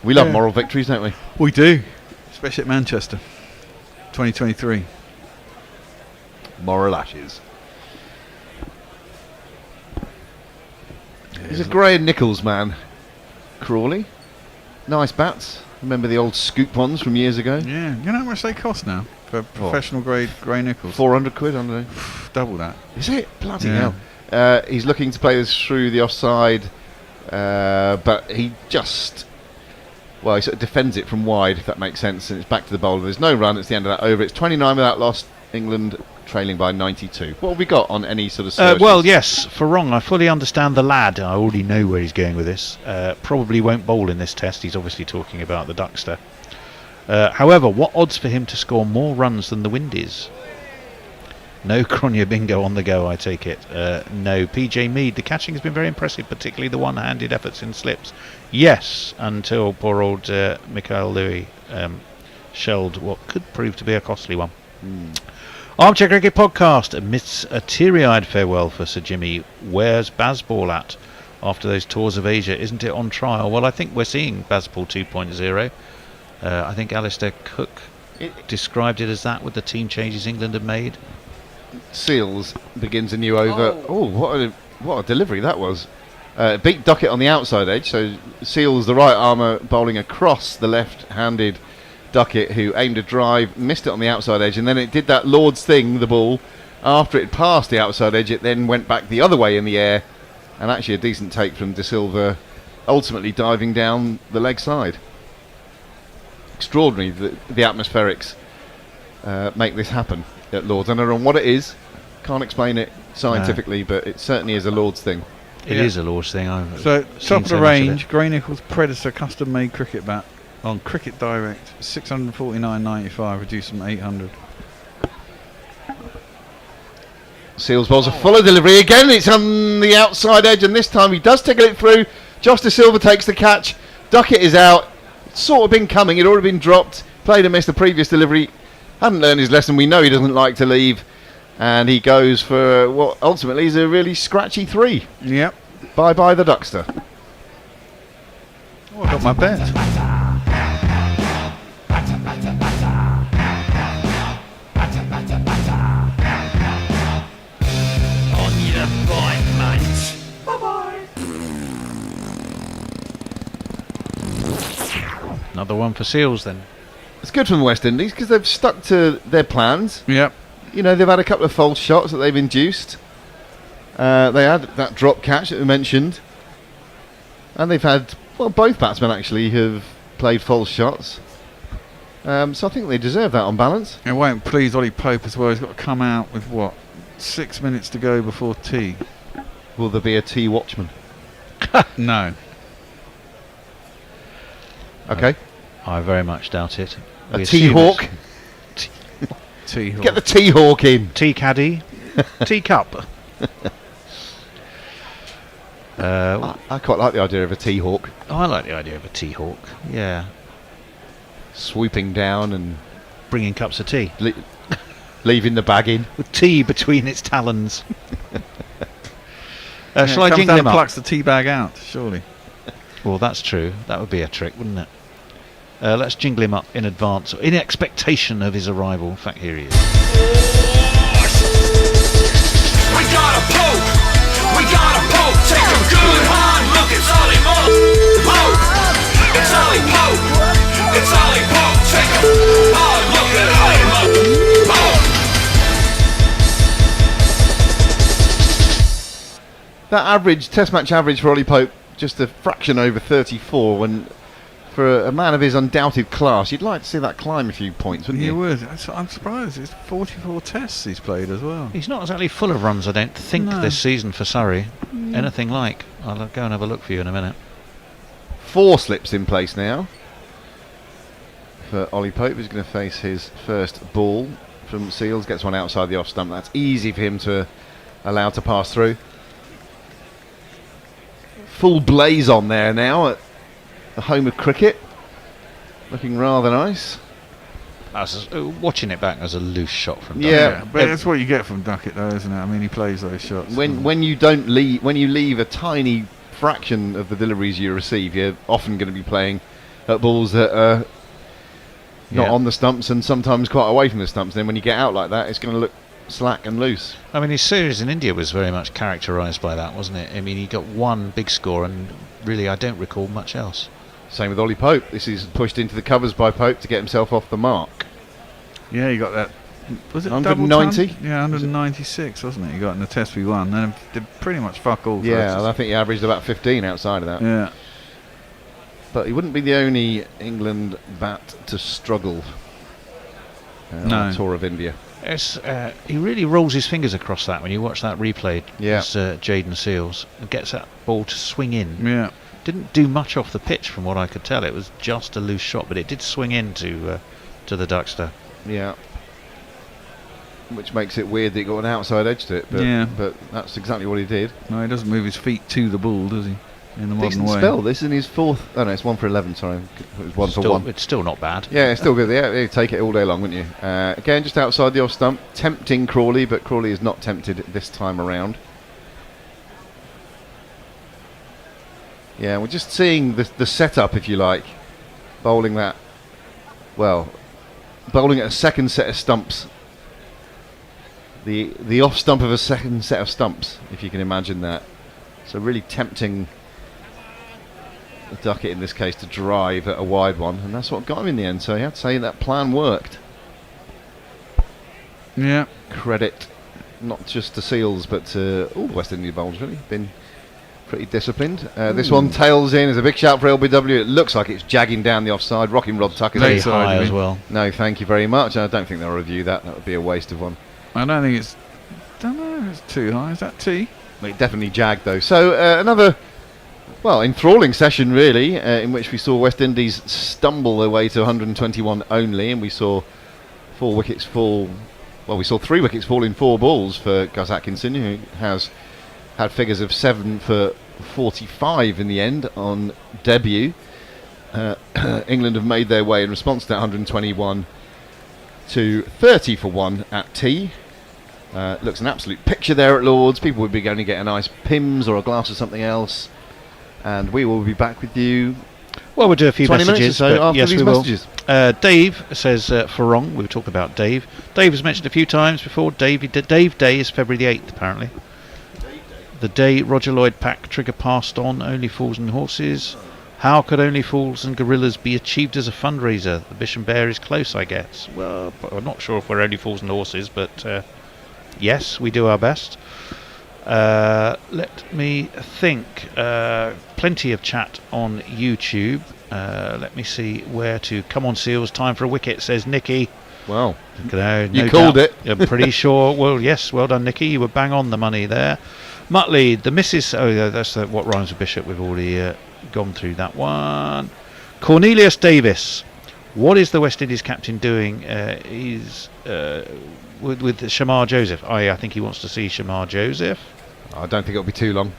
We love moral victories, don't we? We do, especially at Manchester, 2023. Moral ashes. He's a Gray and Nichols man, Crawley. Nice bats. Remember the old scoop ones from years ago? Yeah. You know how much they cost now for professional grade Gray Nichols? 400 quid, I don't know. Double that. Is it? Bloody hell. He's looking to play this through the offside, but he just... Well, he sort of defends it from wide, if that makes sense, and it's back to the bowler. There's no run. It's the end of that over. It's 29 without loss. England trailing by 92. What have we got on any sort of searches? Well, yes, for wrong. I fully understand the lad. I already know where he's going with this. Probably won't bowl in this test. He's obviously talking about the Duckster. However, what odds for him to score more runs than the Windies? No Cronje Bingo on the go, I take it. No PJ Mead. The catching has been very impressive, particularly the one-handed efforts in slips. Yes, until poor old Mikhail Louis shelled what could prove to be a costly one. Armchair Cricket Podcast admits a teary-eyed farewell for Sir Jimmy. Where's Bazball at after those tours of Asia? Isn't it on trial? Well, I think we're seeing Bazball 2.0. I think Alistair Cook described it as that with the team changes England have made. Seals begins a new over. Oh, what a delivery that was. Beat Ducket on the outside edge, so Seals, the right armour, bowling across the left-handed Ducket, who aimed a drive, missed it on the outside edge, and then it did that Lord's thing, the ball. After it passed the outside edge, it then went back the other way in the air, and actually a decent take from De Silva, ultimately diving down the leg side. Extraordinary that the atmospherics make this happen at Lord's. I don't know what it is, can't explain it scientifically, but it certainly is a Lord's thing. It is a Lord's thing. So, top of the range, Gray Nichols Predator custom-made cricket bat on Cricket Direct, 649.95, reduced from 800. Seals bowls a follow delivery again. It's on the outside edge, and this time he does tickle it through. Josh De Silva takes the catch. Ducket is out. It's sort of been coming. It already been dropped. Played and missed the previous delivery. Hadn't learned his lesson. We know he doesn't like to leave, and he goes for what ultimately is a really scratchy 3. Yep. Bye bye the Duckster. Oh, I got my bet. Another one for Seals then. It's good from the West Indies because they've stuck to their plans. Yep. You know, they've had a couple of false shots that they've induced. They had that drop catch that we mentioned. And they've had, well, both batsmen actually have played false shots. So I think they deserve that on balance. It won't please Ollie Pope as well. He's got to come out with, 6 minutes to go before tea. Will there be a tea watchman? No. Okay. I very much doubt it. A tea hawk? Tea hawk. Get the tea hawk in. Tea caddy. Tea cup. I quite like the idea of a tea hawk. I like the idea of a tea hawk. Yeah. Swooping down and bringing cups of tea. Leaving the bag in. With tea between its talons. Shall I comes jingle down him and up? plucks the tea bag out, surely. Well, that's true. That would be a trick, wouldn't it? Let's jingle him up in advance, in expectation of his arrival. In fact, here he is. We got a poke, take a good hard look at Solly Poke, it's Solly Poke, it's Solly Poke, take a hard look at That average, test match average for Ollie Pope, just a fraction over 34 when for a man of his undoubted class, you'd like to see that climb a few points, wouldn't you? You would. I'm surprised. It's 44 tests he's played as well. He's not exactly full of runs, I don't think, No. this season for Surrey. Anything like. I'll go and have a look for you in a minute. 4 slips in place now for Ollie Pope, who's going to face his first ball from Seals. Gets one outside the off stump. That's easy for him to allow to pass through. Full blaze on there now at the home of cricket. Looking rather nice. Watching it back as a loose shot from Ducket. Yeah, but that's what you get from Ducket, though, isn't it? I mean, he plays those shots. When you don't leave, when you leave a tiny fraction of the deliveries you receive, you're often going to be playing at balls that are not on the stumps and sometimes quite away from the stumps. Then when you get out like that, it's going to look slack and loose. I mean, his series in India was very much characterised by that, wasn't it? I mean, he got one big score, and really, I don't recall much else. Same with Ollie Pope. This is pushed into the covers by Pope to get himself off the mark. Yeah, he got that. Was it 190? Yeah, 196, wasn't it? He got in the test we won. And did pretty much fuck all. Yeah, I think he averaged about 15 outside of that. Yeah. But he wouldn't be the only England bat to struggle on the tour of India. He really rolls his fingers across that when you watch that replay. Yeah. As Jaden Seals and gets that ball to swing in. Yeah. Didn't do much off the pitch from what I could tell. It was just a loose shot, but it did swing into to the Duckster. Yeah. Which makes it weird that he got an outside edge to it. But, but that's exactly what he did. No, he doesn't move his feet to the ball, does he? In the modern Decent way. spell. This is his 4th. Oh no, it's 1 for 11. Sorry, it was 1 for 1. It's still not bad. Yeah, it's still good. Yeah, you'd take it all day long, wouldn't you? Again, just outside the off stump, tempting Crawley, but Crawley is not tempted this time around. Yeah, we're just seeing the setup, if you like, bowling that. Well, bowling at a second set of stumps. The off stump of a second set of stumps, if you can imagine that. So really tempting the Ducket in this case to drive at a wide one, and that's what got him in the end. So you have to say that plan worked. Yeah. Credit not just to Seals but to all the West Indian bowlers, really. Been pretty disciplined. This one tails in. There's a big shout for LBW. It looks like it's jagging down the offside. Rocking Rod Tucker. Very high as well. No, thank you very much. I don't think they'll review that. That would be a waste of one. I don't think it's. Don't know. It's too high. Is that T? Well, it definitely jagged though. So another, well, enthralling session really, in which we saw West Indies stumble their way to 121 only, and we saw 4 wickets fall. Well, we saw 3 wickets fall in 4 balls for Gus Atkinson, who has had figures of 7 for 45 in the end on debut. England have made their way in response to that 121 to 30 for 1 at tea. Looks an absolute picture there at Lord's. People would be going to get a nice Pimm's or a glass of something else, and we will be back with you. Well, we'll do a few 20 messages. minutes or so after yes, these we will. messages. Dave says Farong. We'll talk about Dave. Dave was mentioned a few times before. Dave Day is February the 8th, apparently. The day Roger Lloyd Pack trigger passed on Only Fools and Horses. How could Only Fools and Gorillas be achieved as a fundraiser? The Bish and Bear is close, I guess. Well, I'm not sure if we're Only Fools and Horses, but yes, we do our best. Let me think. Plenty of chat on YouTube. Let me see where to. Come on, Seals, time for a wicket, says Nicky. Well, you called it. I'm pretty sure. Well, yes, well done, Nicky. You were bang on the money there. Muttley, the missus. Oh, yeah, that's what rhymes with Bishop. We've already gone through that one. Cornelius Davis. What is the West Indies captain doing? He's with Shamar Joseph. I think he wants to see Shamar Joseph. I don't think it'll be too long.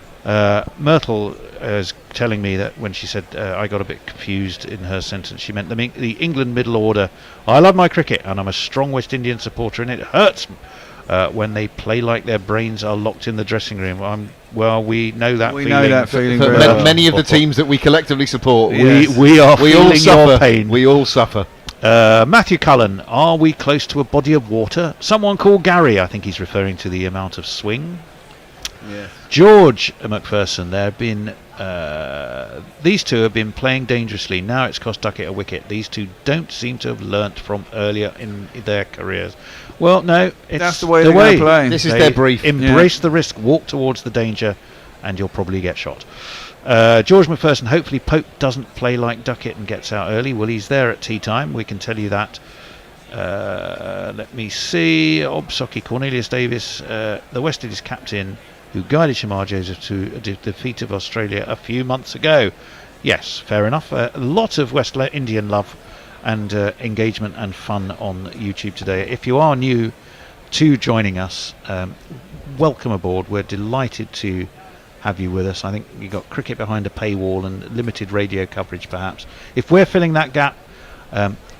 Myrtle is telling me that when she said I got a bit confused in her sentence, she meant the England middle order. I love my cricket and I'm a strong West Indian supporter, and it hurts when they play like their brains are locked in the dressing room. Well, we know that feeling. Know that feeling. For many of the teams that we collectively support, we are feeling your pain. We all suffer. Matthew Cullen, are we close to a body of water? Someone called Gary. I think he's referring to the amount of swing. Yeah. George McPherson, there have been these two have been playing dangerously. Now it's cost Ducket a wicket. These two don't seem to have learnt from earlier in their careers. Well, no, it's that's the way they're going to play. This is their brief. Embrace the risk, walk towards the danger, and you'll probably get shot. George McPherson, hopefully Pope doesn't play like Ducket and gets out early. Well, he's there at tea time, we can tell you that. Let me see. Obsocky, Cornelius Davis, the West Indies captain who guided Shamar Joseph to a defeat of Australia a few months ago. Yes, fair enough. A lot of West Indian love and engagement and fun on YouTube today. If you are new to joining us, welcome aboard. We're delighted to have you with us. I think you got cricket behind a paywall and limited radio coverage perhaps. If we're filling that gap,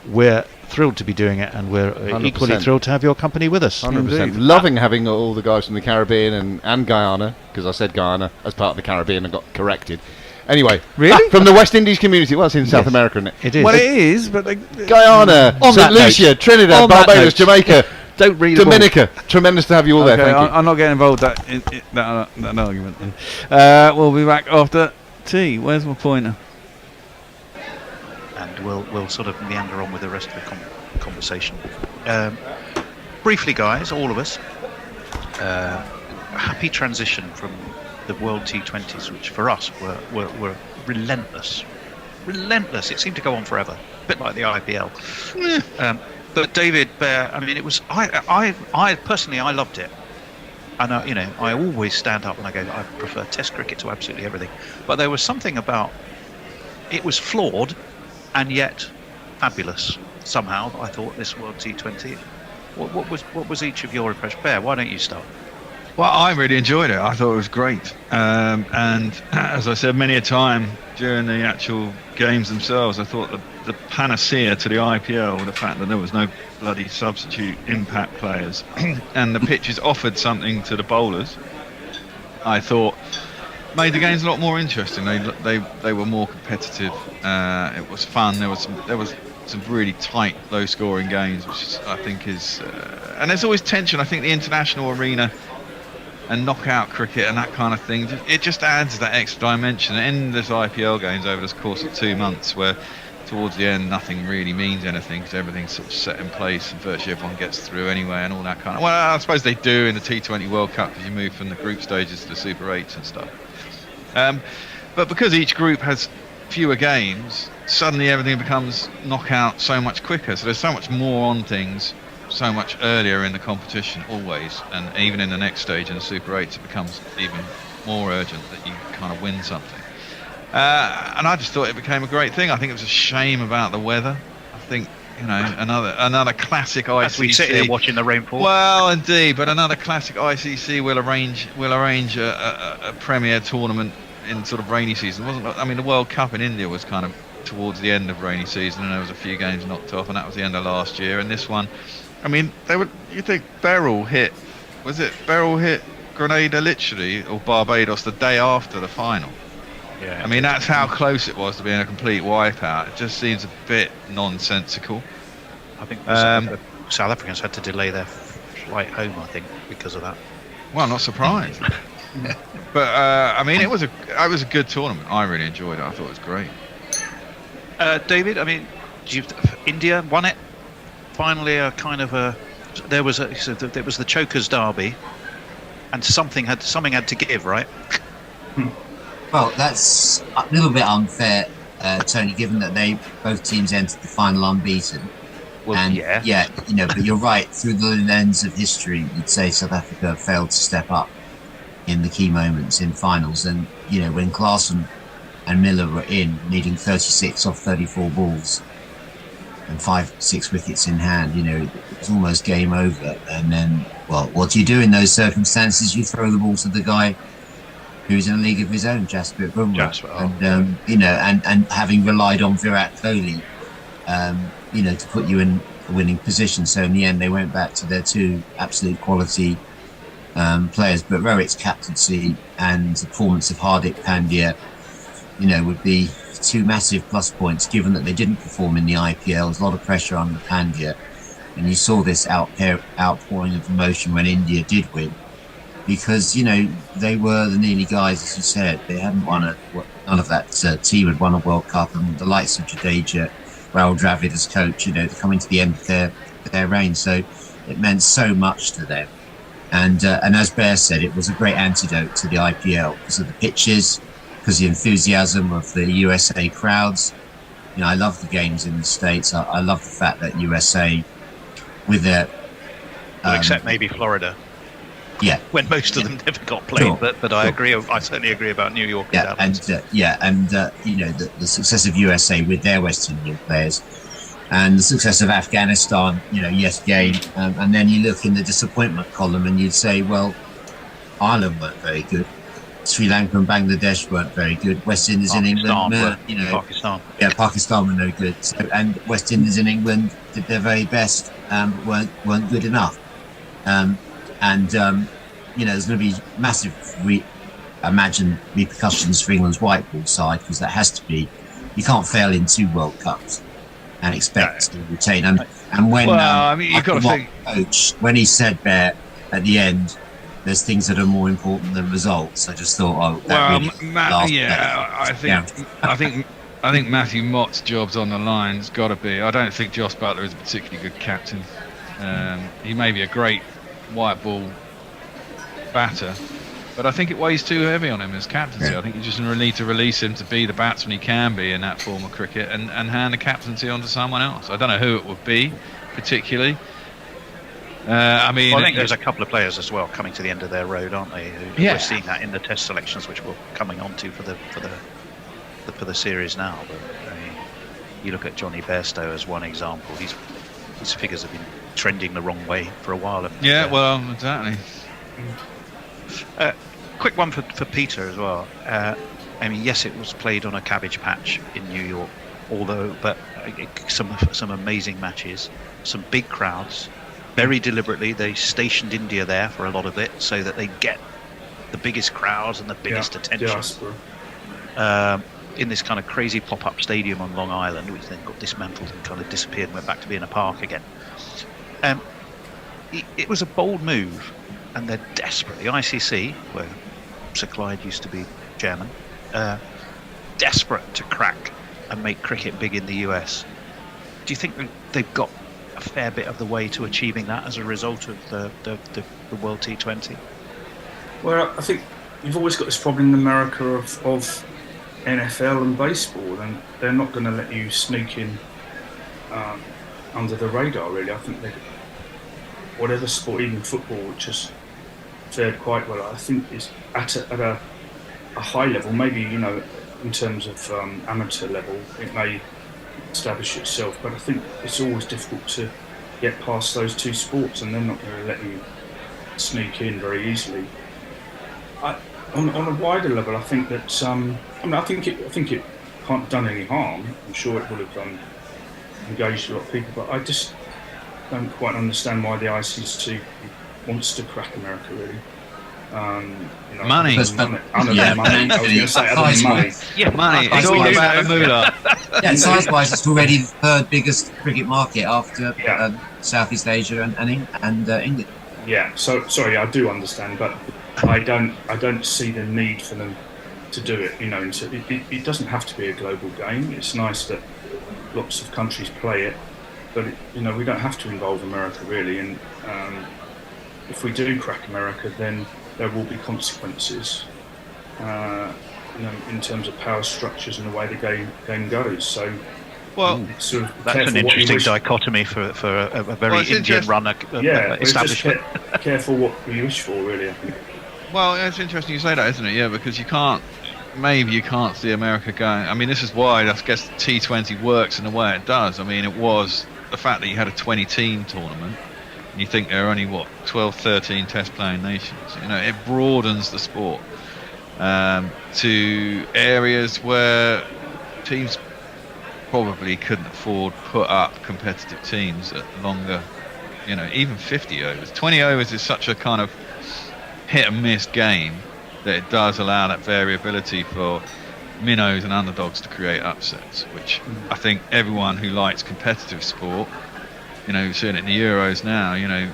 we're thrilled to be doing it, and we're 100%. Equally thrilled to have your company with us. 100%. Loving having all the guys from the Caribbean and Guyana, because I said Guyana as part of the Caribbean and got corrected. Anyway, really? From the West Indies community. Well, it's in South America, isn't it? It is. Well, it is, but Guyana, St. Lucia, Trinidad, Barbados, Jamaica, don't read Dominica. Tremendous to have you all there. Thank you. I'm not getting involved in that argument. Then. We'll be back after tea. Where's my pointer? And we'll sort of meander on with the rest of the conversation. Briefly, guys, all of us, happy transition from the World T20s, which for us were relentless. It seemed to go on forever, a bit like the IPL. But David Bear, I mean, it was. I personally, I loved it. And I always stand up and I go, I prefer Test cricket to absolutely everything. But there was something about it was flawed, and yet fabulous somehow. I thought this World T20. What was each of your impressions? Bear, why don't you start? Well, I really enjoyed it. I thought it was great. And as I said many a time during the actual games themselves, I thought the panacea to the IPL, the fact that there was no bloody substitute impact players and the pitches offered something to the bowlers, I thought made the games a lot more interesting. They were more competitive. It was fun. There was some really tight, low-scoring games, which I think is... and there's always tension. I think the international arena and knockout cricket and that kind of thing, it just adds that extra dimension. In this IPL games over the course of 2 months, where towards the end nothing really means anything because everything's sort of set in place and virtually everyone gets through anyway and all that kind of... Well, I suppose they do in the T20 World Cup because you move from the group stages to the Super 8s and stuff. But because each group has fewer games, suddenly everything becomes knockout so much quicker. So there's so much more on things so much earlier in the competition always, and even in the next stage in the Super 8s it becomes even more urgent that you kind of win something. And I just thought it became a great thing. I think it was a shame about the weather. I think, another classic ICC. As we sit here watching the rainfall. Well, indeed, but another classic ICC will arrange a premier tournament in sort of rainy season. The World Cup in India was kind of towards the end of rainy season, and there was a few games knocked off, and that was the end of last year. And this one, you think Beryl hit Grenada literally, or Barbados, the day after the final. Yeah. I mean, that's how close it was to being a complete wipeout. It just seems a bit nonsensical. I think the South Africans had to delay their flight home, I think, because of that. Well, I'm not surprised. But it was a good tournament. I really enjoyed it. I thought it was great. David, India won it. Finally, there was the Chokers Derby, and something had to give, right? Well, that's a little bit unfair, Tony, given that both teams entered the final unbeaten. Well, and yeah, but you're right. Through the lens of history, you'd say South Africa failed to step up in the key moments in finals. And when Klaassen and Miller were needing 36 off 34 balls and 5-6 wickets in hand, it was almost game over. And then, well, what do you do in those circumstances? You throw the ball to the guy who's in a league of his own, Jasprit Bumrah. And having relied on Virat Kohli, to put you in a winning position. So in the end, they went back to their two absolute quality players. But Rohit's captaincy and the performance of Hardik Pandya, would be two massive plus points, given that they didn't perform in the IPL. There's a lot of pressure on Pandya, and you saw this outpouring of emotion when India did win, because they were the nearly guys, as you said. They hadn't won none of that team had won a World Cup, and the likes of Jadeja, Rahul Dravid as coach, coming to the end of their reign. So it meant so much to them, and as Bear said, it was a great antidote to the IPL because of the pitches, because the enthusiasm of the USA crowds. You know, I love the games in the States. I love the fact that USA, with their except maybe Florida. Yeah, when most of them never got played. Sure. But I agree. I certainly agree about New York. Yeah, and you know, the success of USA with their West Indian players, and the success of Afghanistan. You know, yes, again, and then you look in the disappointment column, and you'd say, well, Ireland weren't very good. Sri Lanka and Bangladesh weren't very good. West Indies in England, Pakistan were no good. So, and West Indies in England did their very best, but weren't good enough. You know, there's going to be massive, repercussions for England's white ball side, because that has to be. You can't fail in 2 World Cups and expect to retain. And when you've got to think, coach, when he said there at the end, there's things that are more important than results. I just thought, I think Matthew Mott's job's on the line. It's got to be. I don't think Joss Butler is a particularly good captain. He may be a great white ball batter, but I think it weighs too heavy on him as captaincy. I think you just need to release him to be the batsman he can be in that form of cricket, and hand the captaincy on to someone else. I don't know who it would be particularly. I think there's a couple of players as well coming to the end of their road, aren't they? We're seeing that in the Test selections, which we're coming on to for the series now. But you look at Johnny Bairstow as one example. His figures have been trending the wrong way for a while. Well, exactly. Quick one for Peter as well. I mean, yes, it was played on a cabbage patch in New York, but some amazing matches, some big crowds. Very deliberately, they stationed India there for a lot of it, so that they get the biggest crowds and the biggest attention. In this kind of crazy pop-up stadium on Long Island, which then got dismantled and kind of disappeared and went back to being a park again. It was a bold move, and they're desperate. The ICC, where Sir Clyde used to be chairman, desperate to crack and make cricket big in the US. Do you think they've got a fair bit of the way to achieving that as a result of the World T20? Well, I think you've always got this problem in America of NFL and baseball, and they're not going to let you sneak in under the radar, really. I think whatever sport, even football, which has fared quite well, I think is at a high level, maybe, you know, in terms of amateur level, it may establish itself, but I think it's always difficult to get past those 2 sports, and they're not going to let you sneak in very easily. On a wider level, I think that I think it can't have done any harm. I'm sure it would have engaged a lot of people, but I just don't quite understand why the ICC wants to crack America, really. You know, money. Other than money. I was going to say other than money. Yeah, money. It's all about the moolah. Yeah, size-wise, it's already the 3rd biggest cricket market after Southeast Asia and England. Yeah. So sorry, I do understand, but I don't see the need for them to do it. You know, it doesn't have to be a global game. It's nice that lots of countries play it, but you know, we don't have to involve America, really. And if we do crack America, then there will be consequences, you know, in terms of power structures and the way the game goes. So, sort of that's an interesting dichotomy for a very Indian runner establishment. Just careful what you wish for, really, I think. Well, it's interesting you say that, isn't it? Yeah, because you can't see America going. I mean, this is why I guess the T20 works in the way it does. I mean, it was the fact that you had a 20-team tournament. You think there are only 12, 13 test playing nations. You know, it broadens the sport to areas where teams probably couldn't afford put up competitive teams at longer. You know, even 50 overs. 20 overs is such a kind of hit and miss game that it does allow that variability for minnows and underdogs to create upsets, which I think everyone who likes competitive sport, you know, seeing it in the Euros now, you know,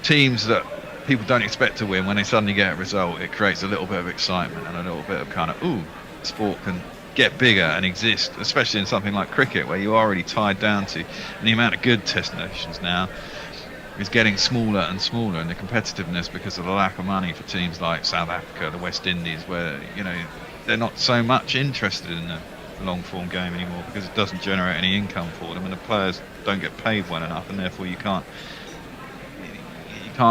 teams that people don't expect to win, when they suddenly get a result, it creates a little bit of excitement and a little bit of kind of, sport can get bigger and exist, especially in something like cricket, where you're already tied down to the amount of good test nations now. is getting smaller and smaller, and the competitiveness because of the lack of money for teams like South Africa, the West Indies, where they're not so much interested in the long form game anymore because it doesn't generate any income for them, and the players don't get paid well enough, and therefore you can't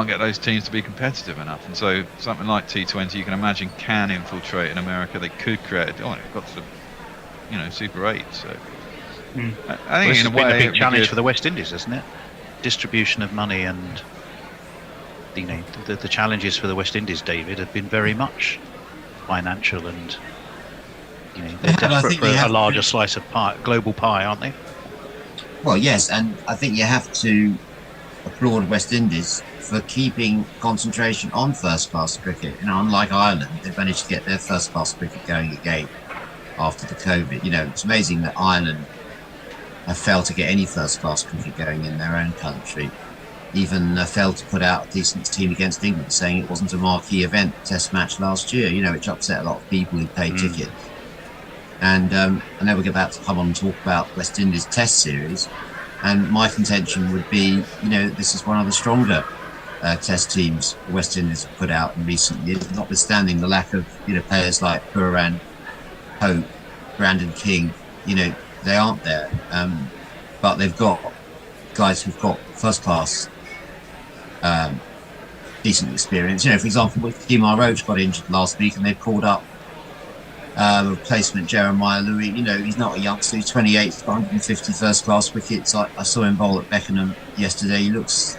get those teams to be competitive enough. And so something like T20, you can imagine, can infiltrate in America. They could create they've got to Super 8. So I think this in a has way been a big it challenge would for the West Indies, isn't it? Distribution of money, and the challenges for the West Indies, David, have been very much financial, and they're desperate for a larger slice of pie, global pie, aren't they? Well, yes, and I think you have to applaud West Indies for keeping concentration on first-class cricket. Unlike Ireland, they've managed to get their first-class cricket going again after the COVID. It's amazing that Ireland have failed to get any first-class cricket going in their own country. Even failed to put out a decent team against England, saying it wasn't a marquee event, Test match last year, which upset a lot of people who paid tickets. And I know we're about to come on and talk about West Indies Test series, and my contention would be, this is one of the stronger Test teams the West Indies have put out in recent years, notwithstanding the lack of players like Puran, Pope, Brandon King. They aren't there, but they've got guys who've got first class decent experience. For example, Shamar Joseph got injured last week, and they called up replacement Jeremiah Louis. He's not a youngster, he's 28, he's got 150 first class wickets. I saw him bowl at Beckenham yesterday. He looks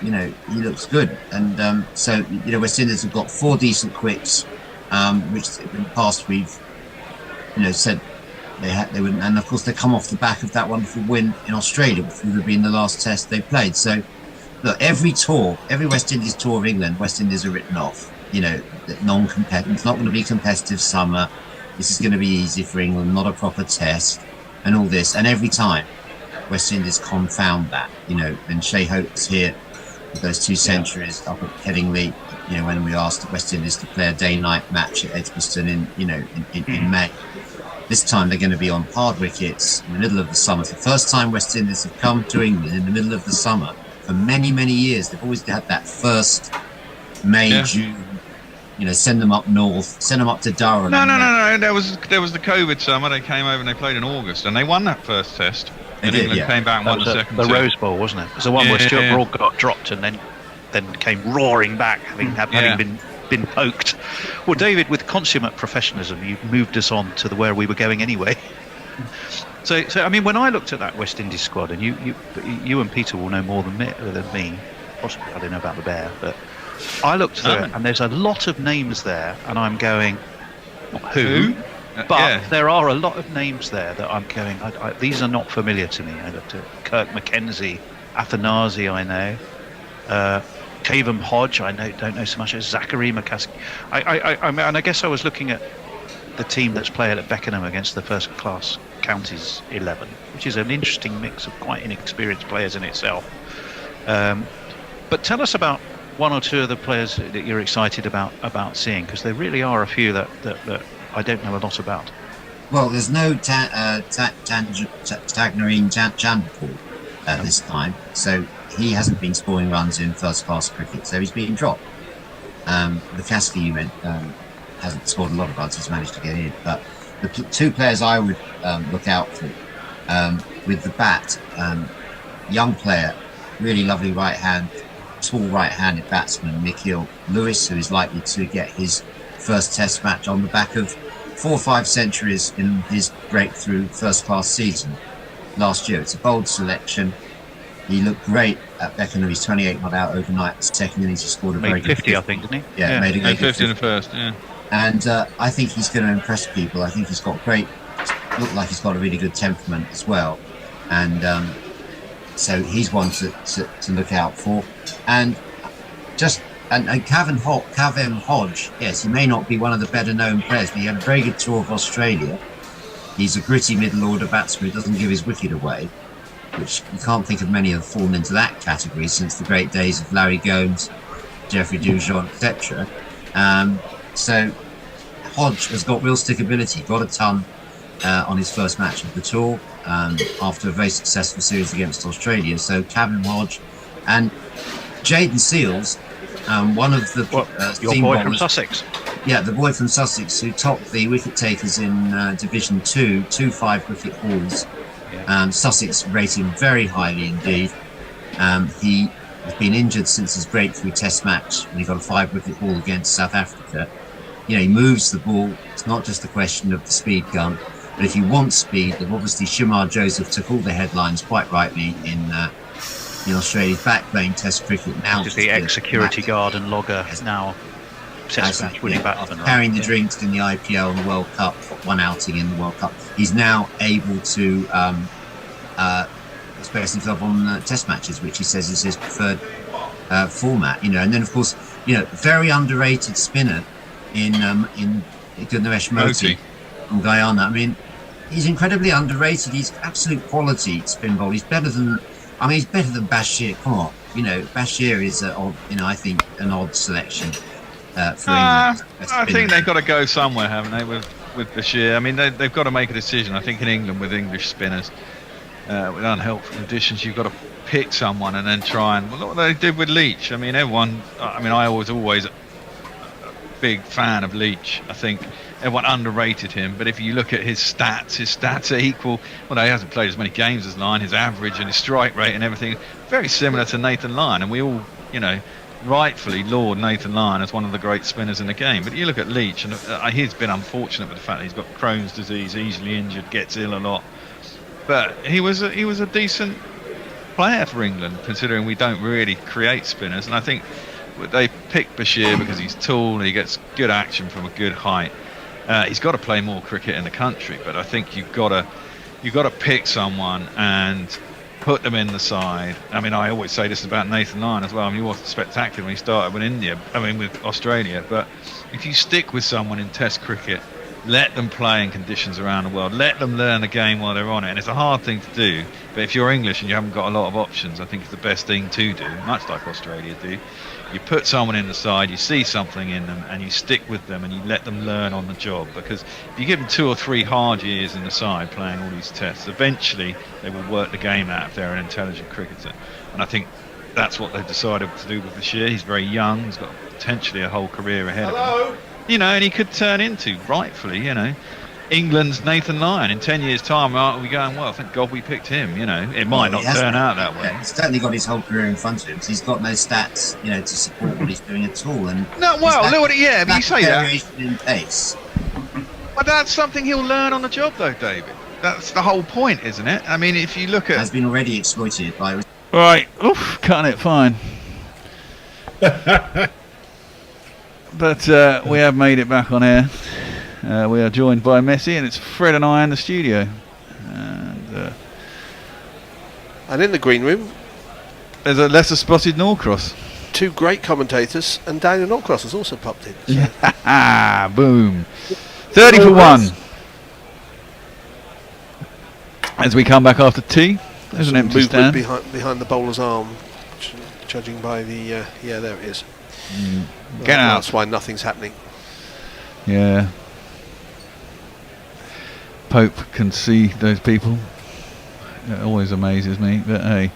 good. And so West Indies have got 4 decent quicks, which in the past we've said they wouldn't, and of course they come off the back of that wonderful win in Australia, which would have been the last Test they played. So look, every West Indies tour of England, West Indies are written off. Non-competitive. It's not going to be competitive summer. This is going to be easy for England, not a proper Test, and all this. And every time, West Indies confound that. And Shea Hope was here with those 2 centuries up at Headingley. When we asked West Indies to play a day-night match at Edgbaston in May. This time they're going to be on hard wickets in the middle of the summer. It's the first time West Indies have come to England in the middle of the summer for many, many years. They've always had that first May, June. Send them up north, send them up to Durham. No. There was the COVID summer. They came over and they played in August, and they won that first Test. And England came back and won the second. The Rose Bowl, wasn't it? It was the one where Stuart Broad got dropped and then came roaring back, having been poked. Well, David, with consummate professionalism, you've moved us on to where we were going anyway. So I mean, when I looked at that West Indies squad, and you and Peter will know more than me, possibly I don't know about the Bear, but I looked through it, and there's a lot of names there, and I'm going, who? But there are a lot of names there that I'm going, these are not familiar to me. I looked at Kirk Mackenzie, Athanasi, I know, Cavan Hodge, I don't know so much as Zachary McCaskey. And I guess I was looking at the team that's playing at Beckenham against the first class counties 11, which is an interesting mix of quite inexperienced players in itself. But tell us about one or two of the players that you're excited about seeing, because there really are a few that I don't know a lot about. Well, there's no Tagnerine Chandpur at this time, so he hasn't been scoring runs in first-class cricket, so he's been dropped. Lukaski, you meant, hasn't scored a lot of runs, he's managed to get in. But the 2 players I would look out for with the bat, young player, really lovely tall right-handed batsman, Nikhil Lewis, who is likely to get his first Test match on the back of 4 or 5 centuries in his breakthrough first-class season last year. It's a bold selection. He looked great at Beckenham. He's 28 not out overnight. The second innings he scored a very good 50, I think, didn't he? Yeah, made a 50 in the first, And I think he's going to impress people. I think he's got looked like he's got a really good temperament as well. And so he's one to look out for. And Cavan Hodge, yes, he may not be one of the better known players, but he had a very good tour of Australia. He's a gritty middle order batsman who doesn't give his wicket away, which you can't think of many have fallen into that category since the great days of Larry Gomes, Geoffrey Dujon, etc. So Hodge has got real stickability, got a ton on his first match of the tour after a very successful series against Australia. So Cavan Hodge, and Jaden Seals, one of the your theme boy bowlers, from Sussex. Yeah, the boy from Sussex who topped the wicket takers in Division 2, 5-wicket hauls. Sussex rate him very highly indeed. He has been injured since his breakthrough Test match when he got a 5-wicket haul against South Africa. You know, he moves the ball. It's not just a question of the speed gun, but if you want speed, then obviously Shamar Joseph took all the headlines quite rightly in Australia's back playing Test cricket. Now Just the ex-security guard and logger now. Test match winning batsman, right? Carrying the drinks in the IPL and the World Cup, one outing in the World Cup. He's now able to express himself on Test matches, which he says is his preferred format. You know, and then of course, very underrated spinner in Gunaresh Moti from Guyana. I mean, he's incredibly underrated. He's absolute quality spin bowler. He's better than Bashir. Come on, Bashir is I think an odd selection. For England. I think they've got to go somewhere, haven't they, with Bashir? I mean, they've got to make a decision. I think in England with English spinners, with unhelpful conditions, you've got to pick someone and then try and... Well, look what they did with Leach. I mean, I was always a big fan of Leach. I think everyone underrated him, but if you look at his stats are equal. Well, he hasn't played as many games as Lyon. His average and his strike rate and everything, very similar to Nathan Lyon, and we all, rightfully laud Nathan Lyon as one of the great spinners in the game. But you look at Leach, and he's been unfortunate with the fact that he's got Crohn's disease, easily injured, gets ill a lot. But he was a decent player for England, considering we don't really create spinners. And I think they picked Bashir because he's tall and he gets good action from a good height. He's got to play more cricket in the country, but I think you've got to pick someone and put them in the side. I mean, I always say this about Nathan Lyon as well. I mean, he wasn't spectacular when he started with Australia, but if you stick with someone in Test cricket, let them play in conditions around the world, let them learn the game while they're on it. And it's a hard thing to do, but if you're English and you haven't got a lot of options, I think it's the best thing to do, much like Australia do. You put someone in the side, you see something in them, and you stick with them and you let them learn on the job. Because if you give them 2 or 3 hard years in the side playing all these tests, eventually they will work the game out if they're an intelligent cricketer. And I think that's what they've decided to do with Bashir. He's very young, he's got potentially a whole career ahead of him. And he could turn into, rightfully, England's Nathan Lyon in 10 years' time. Are we going, well, thank God we picked him? It might not turn out that way. Yeah, he's certainly got his whole career in front of him. He's got no stats, to support what he's doing at all. And but you say that. In pace. But that's something he'll learn on the job, though, David. That's the whole point, isn't it? I mean, if you look at... Has been already exploited by... Right, cutting it fine. But we have made it back on air. We are joined by Messi, and it's Fred and I in the studio. And in the green room, there's a lesser spotted Norcross. 2 great commentators, and Daniel Norcross has also popped in. So. Boom. 30 for 1. As we come back after tea, there's an empty stand. Behind the bowler's arm, judging by the... there it is. Get out. That's why nothing's happening. Yeah. Pope can see those people. It always amazes me. But hey,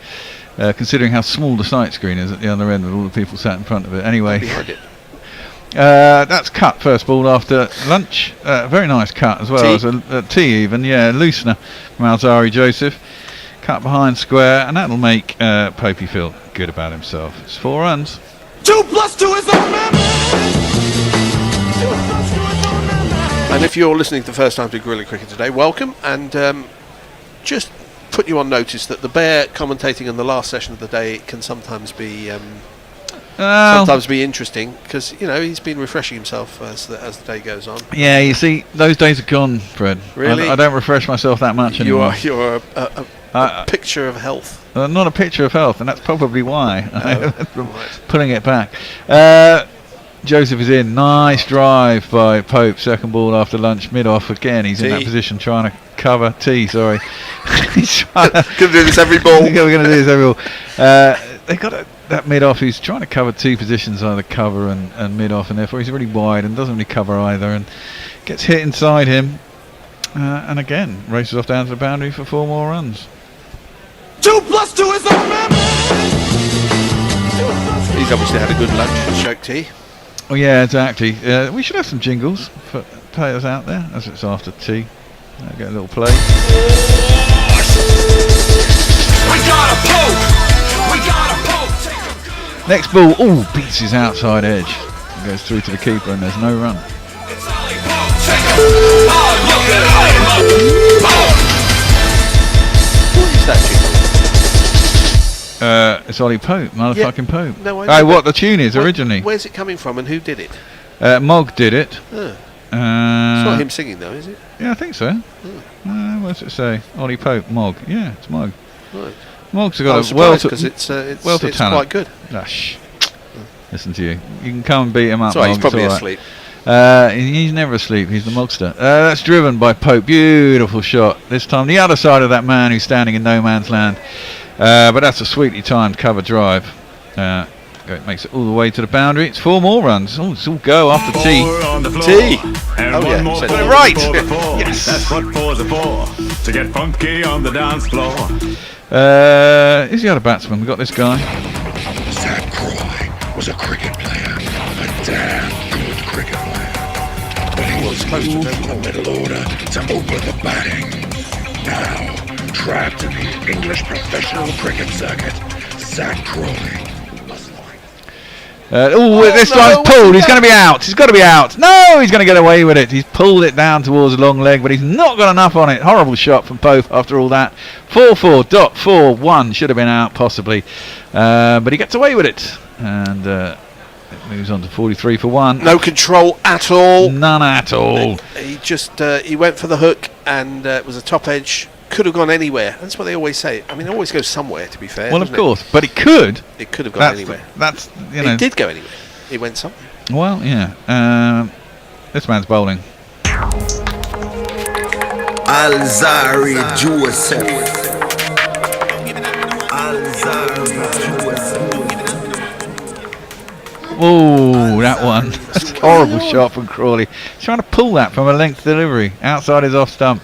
considering how small the sight screen is at the other end with all the people sat in front of it. Anyway, that's cut first ball after lunch. Very nice cut as well as a tee even. Yeah, loosener from Alzarri Joseph. Cut behind square, and that'll make Popey feel good about himself. It's 4 runs. 2 + 2 is our number. And if you're listening for the first time to Guerrilla Cricket today, welcome, and just put you on notice that the bear commentating in the last session of the day can sometimes be interesting, because he's been refreshing himself as the day goes on. Yeah, you see, those days are gone, Fred. Really? I don't refresh myself that much anymore. You're a picture of health. Not a picture of health, and that's probably why. Right. Pulling it back. Joseph is in. Nice drive by Pope. Second ball after lunch, mid-off again. He's in that position trying to cover. Sorry. He's going to do this every ball. We're going to do this every ball. They've got that mid-off who's trying to cover 2 positions, either cover and mid-off, and therefore he's really wide and doesn't really cover either, and gets hit inside him. And again, races off down to the boundary for 4 more runs. 2 + 2 is our number. He's obviously had a good lunch with Stoke tea. Oh yeah, exactly. We should have some jingles for players out there as it's after tea. I'll get a little play. We got a poke. We got a poke. Next ball, oh, beats his outside edge. Goes through to the keeper and there's no run. What is that jingle? It's Ollie Pope, motherfucking Pope. No, I know, oh, what the tune is originally. Where's it coming from and who did it? Mog did it. It's not him singing though, is it? Yeah, I think so. What does it say? Ollie Pope, Mog. Yeah, it's Mog. Right. Mog's got a wealth because it's quite good. Shh. Listen to you. You can come and beat him up. Sorry, he's Mog, probably asleep. He's never asleep. He's the Mogster. That's driven by Pope. Beautiful shot. This time the other side of that man who's standing in no man's land. But that's a sweetly timed cover drive. It makes it all the way to the boundary. It's 4 more runs. Oh, it's all go after tea. Tea. And Oh, one yeah, more said four it right. before the four. Yes. That's what fours are for. To get funky on the dance floor. Here's the other batsman. We've got this guy. Zach Crawley was a cricket player, a damn good cricket player. But he was moved from the middle order to open the batting. Now, trapped in the English professional cricket circuit, Zach Crawley. This time's pulled. He's going to be out. He's got to be out. No, he's going to get away with it. He's pulled it down towards the long leg, but he's not got enough on it. Horrible shot from Pope after all that. 4-4.41 should have been out possibly, but he gets away with it, and it moves on to 43 for 1. No control at all. None at all. He just he went for the hook and it was a top edge. Could have gone anywhere. That's what they always say. I mean, it always goes somewhere. To be fair. Well, of course, but it could. It could have gone anywhere. That's It did go anywhere. It went somewhere. Well, yeah. This man's bowling. Alzarri Joseph. Alzarri Joseph. Oh, that one. Horrible shot from Crawley. He's trying to pull that from a length delivery. Outside his off stump.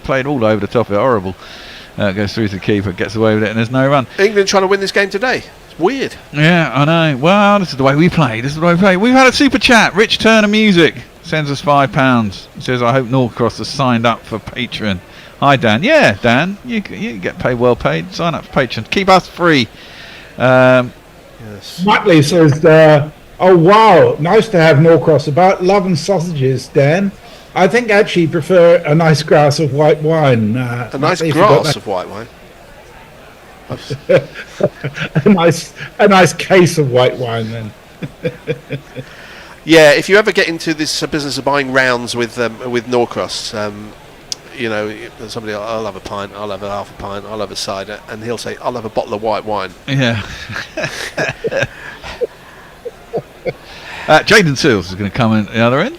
Played all over the top of it. Horrible. Goes through to the keeper, gets away with it, and there's no run. England trying to win this game today. It's weird. Yeah, I know. Well, this is the way we play. We've had a super chat. Rich Turner Music sends us £5. He says, I hope Norcross has signed up for Patreon. Hi, Dan. Yeah, Dan. You get paid well paid. Sign up for Patreon. Keep us free. Yes. Mutley says, oh wow, nice to have Norcross about. Love and sausages, Dan. I think actually prefer a nice glass of white wine. A nice glass of white wine. a nice case of white wine then. Yeah, if you ever get into this business of buying rounds with Norcross, you know, somebody, I'll have a pint, I'll have a half a pint, I'll have a cider, and he'll say, I'll have a bottle of white wine. Yeah. Jaden Seals is going to come in at the other end.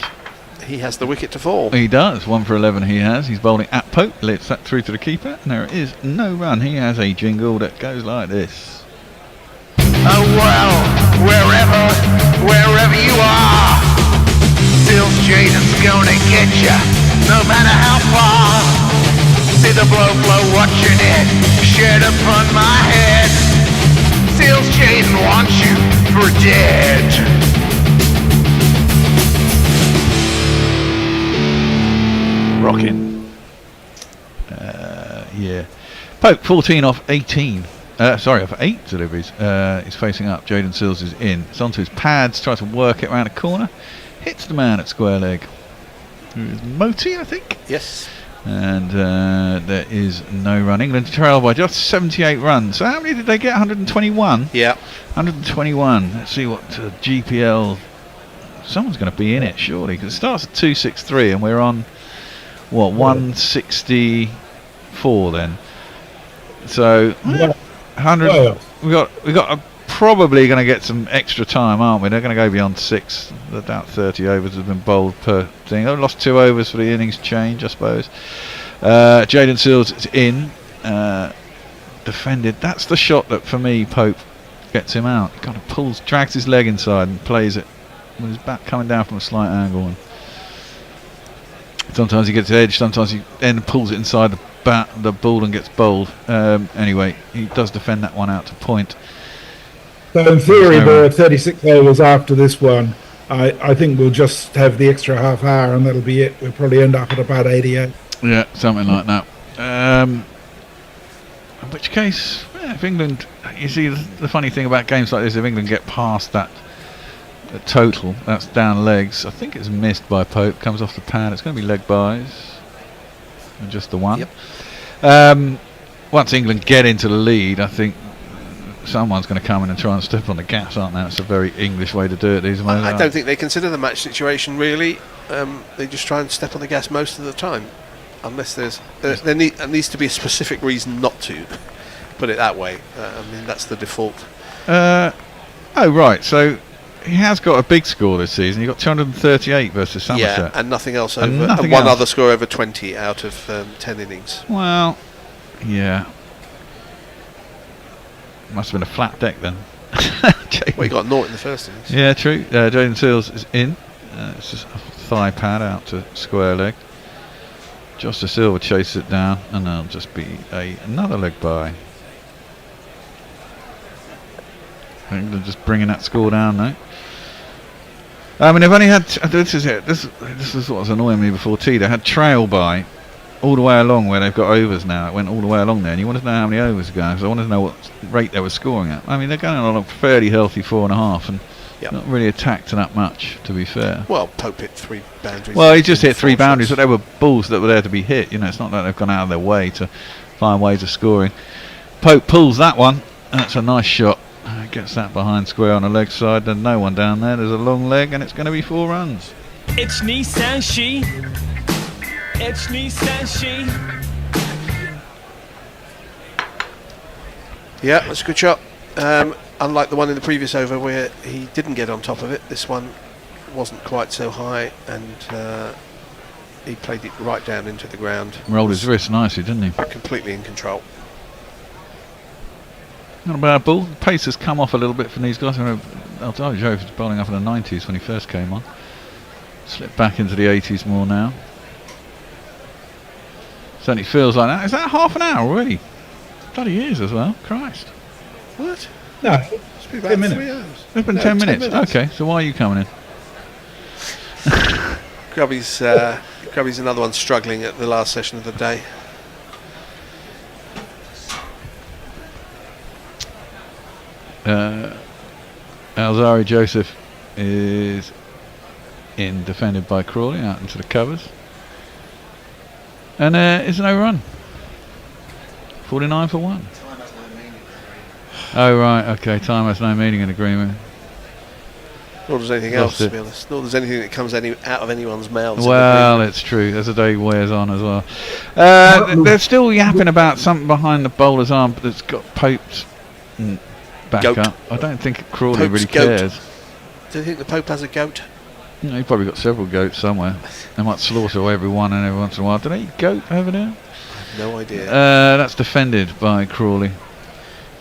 He has the wicket to fall. He does. 1 for 11 he has. He's bowling at Pope. Lets that through to the keeper. And there is no run. He has a jingle that goes like this. Oh well, wherever you are, Seals Jaden's gonna get ya, no matter how far. See the blow flow watching it, shed upon my head. Seals Jaden wants you for dead. Rocking. Yeah. Pope 14 off 18. Off 8 deliveries. He's facing up. Jaden Seals is in. It's onto his pads. Tries to work it around a corner. Hits the man at square leg. Who is Moti, I think? Yes. And there is no run. England trail by just 78 runs. So how many did they get? 121? Yeah. 121. Let's see what GPL... Someone's going to be in it, surely. Because it starts at 263 and we're on... What, 164 then? So 100. We got probably going to get some extra time, aren't we? They're going to go beyond 6. About 30 overs have been bowled per thing. They've lost 2 overs for the innings change, I suppose. Jaden Seals is in, defended. That's the shot that for me Pope gets him out. He kind of drags his leg inside and plays it with his back coming down from a slight angle. And sometimes he gets edged, sometimes he then pulls it inside the ball and gets bowled. Anyway, he does defend that one out to point. So in theory, no there run. are 36 overs after this one. I think we'll just have the extra half hour and that'll be it. We'll probably end up at about 88. Yeah, something like that. In which case, if England, you see, the funny thing about games like this, if England get past that total, that's down legs. I think it's missed by Pope, comes off the pad. It's going to be leg buys, and just the one. Yep. Once England get into the lead, I think someone's going to come in and try and step on the gas, aren't they? It's a very English way to do it these days. I don't think they consider the match situation really. They just try and step on the gas most of the time, unless there needs to be a specific reason not to. Put it that way. I mean, that's the default. Oh right, so he has got a big score this season. He got 238 versus Somerset. Yeah, and nothing else And over. nothing And one else. other score over 20 out of 10 innings. Well, yeah. Must have been a flat deck then. Well, he got naught in the first innings. Yeah, true. Jaden Seals is in. It's just a thigh pad out to square leg. Josh De Silva chases it down, and there'll just be another leg by. England just bringing that score down now. I mean, they've only had. This is it. This is what was annoying me before tea. They had trail by all the way along where they've got overs now. It went all the way along there, and you wanted to know how many overs are going. So I wanted to know what rate they were scoring at. I mean, they're going on a fairly healthy 4.5, and not really attacked that much, to be fair. Well, Pope hit 3 boundaries. Well, he just hit 3 boundaries, but they were balls that were there to be hit. You know, it's not like they've gone out of their way to find ways of scoring. Pope pulls that one. That's a nice shot. Gets that behind square on the leg side. There's no one down there. There's a long leg, and it's going to be 4 runs. It's Nissan She. It's Nissan She. Yeah, that's a good shot. Unlike the one in the previous over where he didn't get on top of it, this one wasn't quite so high, and he played it right down into the ground. Rolled his wrist nicely, didn't he? Completely in control. Not a bad ball. The pace has come off a little bit from these guys. I know Alzarri Joseph was bowling up in the 90s when he first came on. Slipped back into the 80s more now. Certainly feels like that. Is that half an hour already? Bloody is as well. Christ. What? No, It's been about 10 minutes. 3 hours. It's been No, 10 10 minutes. minutes. Okay, so why are you coming in? Grubby's another one struggling at the last session of the day. Alzarri Joseph is in, defended by Crawley, out into the covers. And it's no run. 49 for 1. Oh right, okay, time has no meaning in agreement. Nor does anything else, to be honest. Nor does anything that comes out of anyone's mouths. Well, it's true. As the day wears on as well. They're still yapping about something behind the bowler's arm that's got Pope's back Goat. up. I don't think Crawley Pope's really goat. cares. Do you think the Pope has a goat? You know, he probably got several goats somewhere. They might slaughter every one and every once in a while. Do they eat goat over there? No idea. That's defended by Crawley.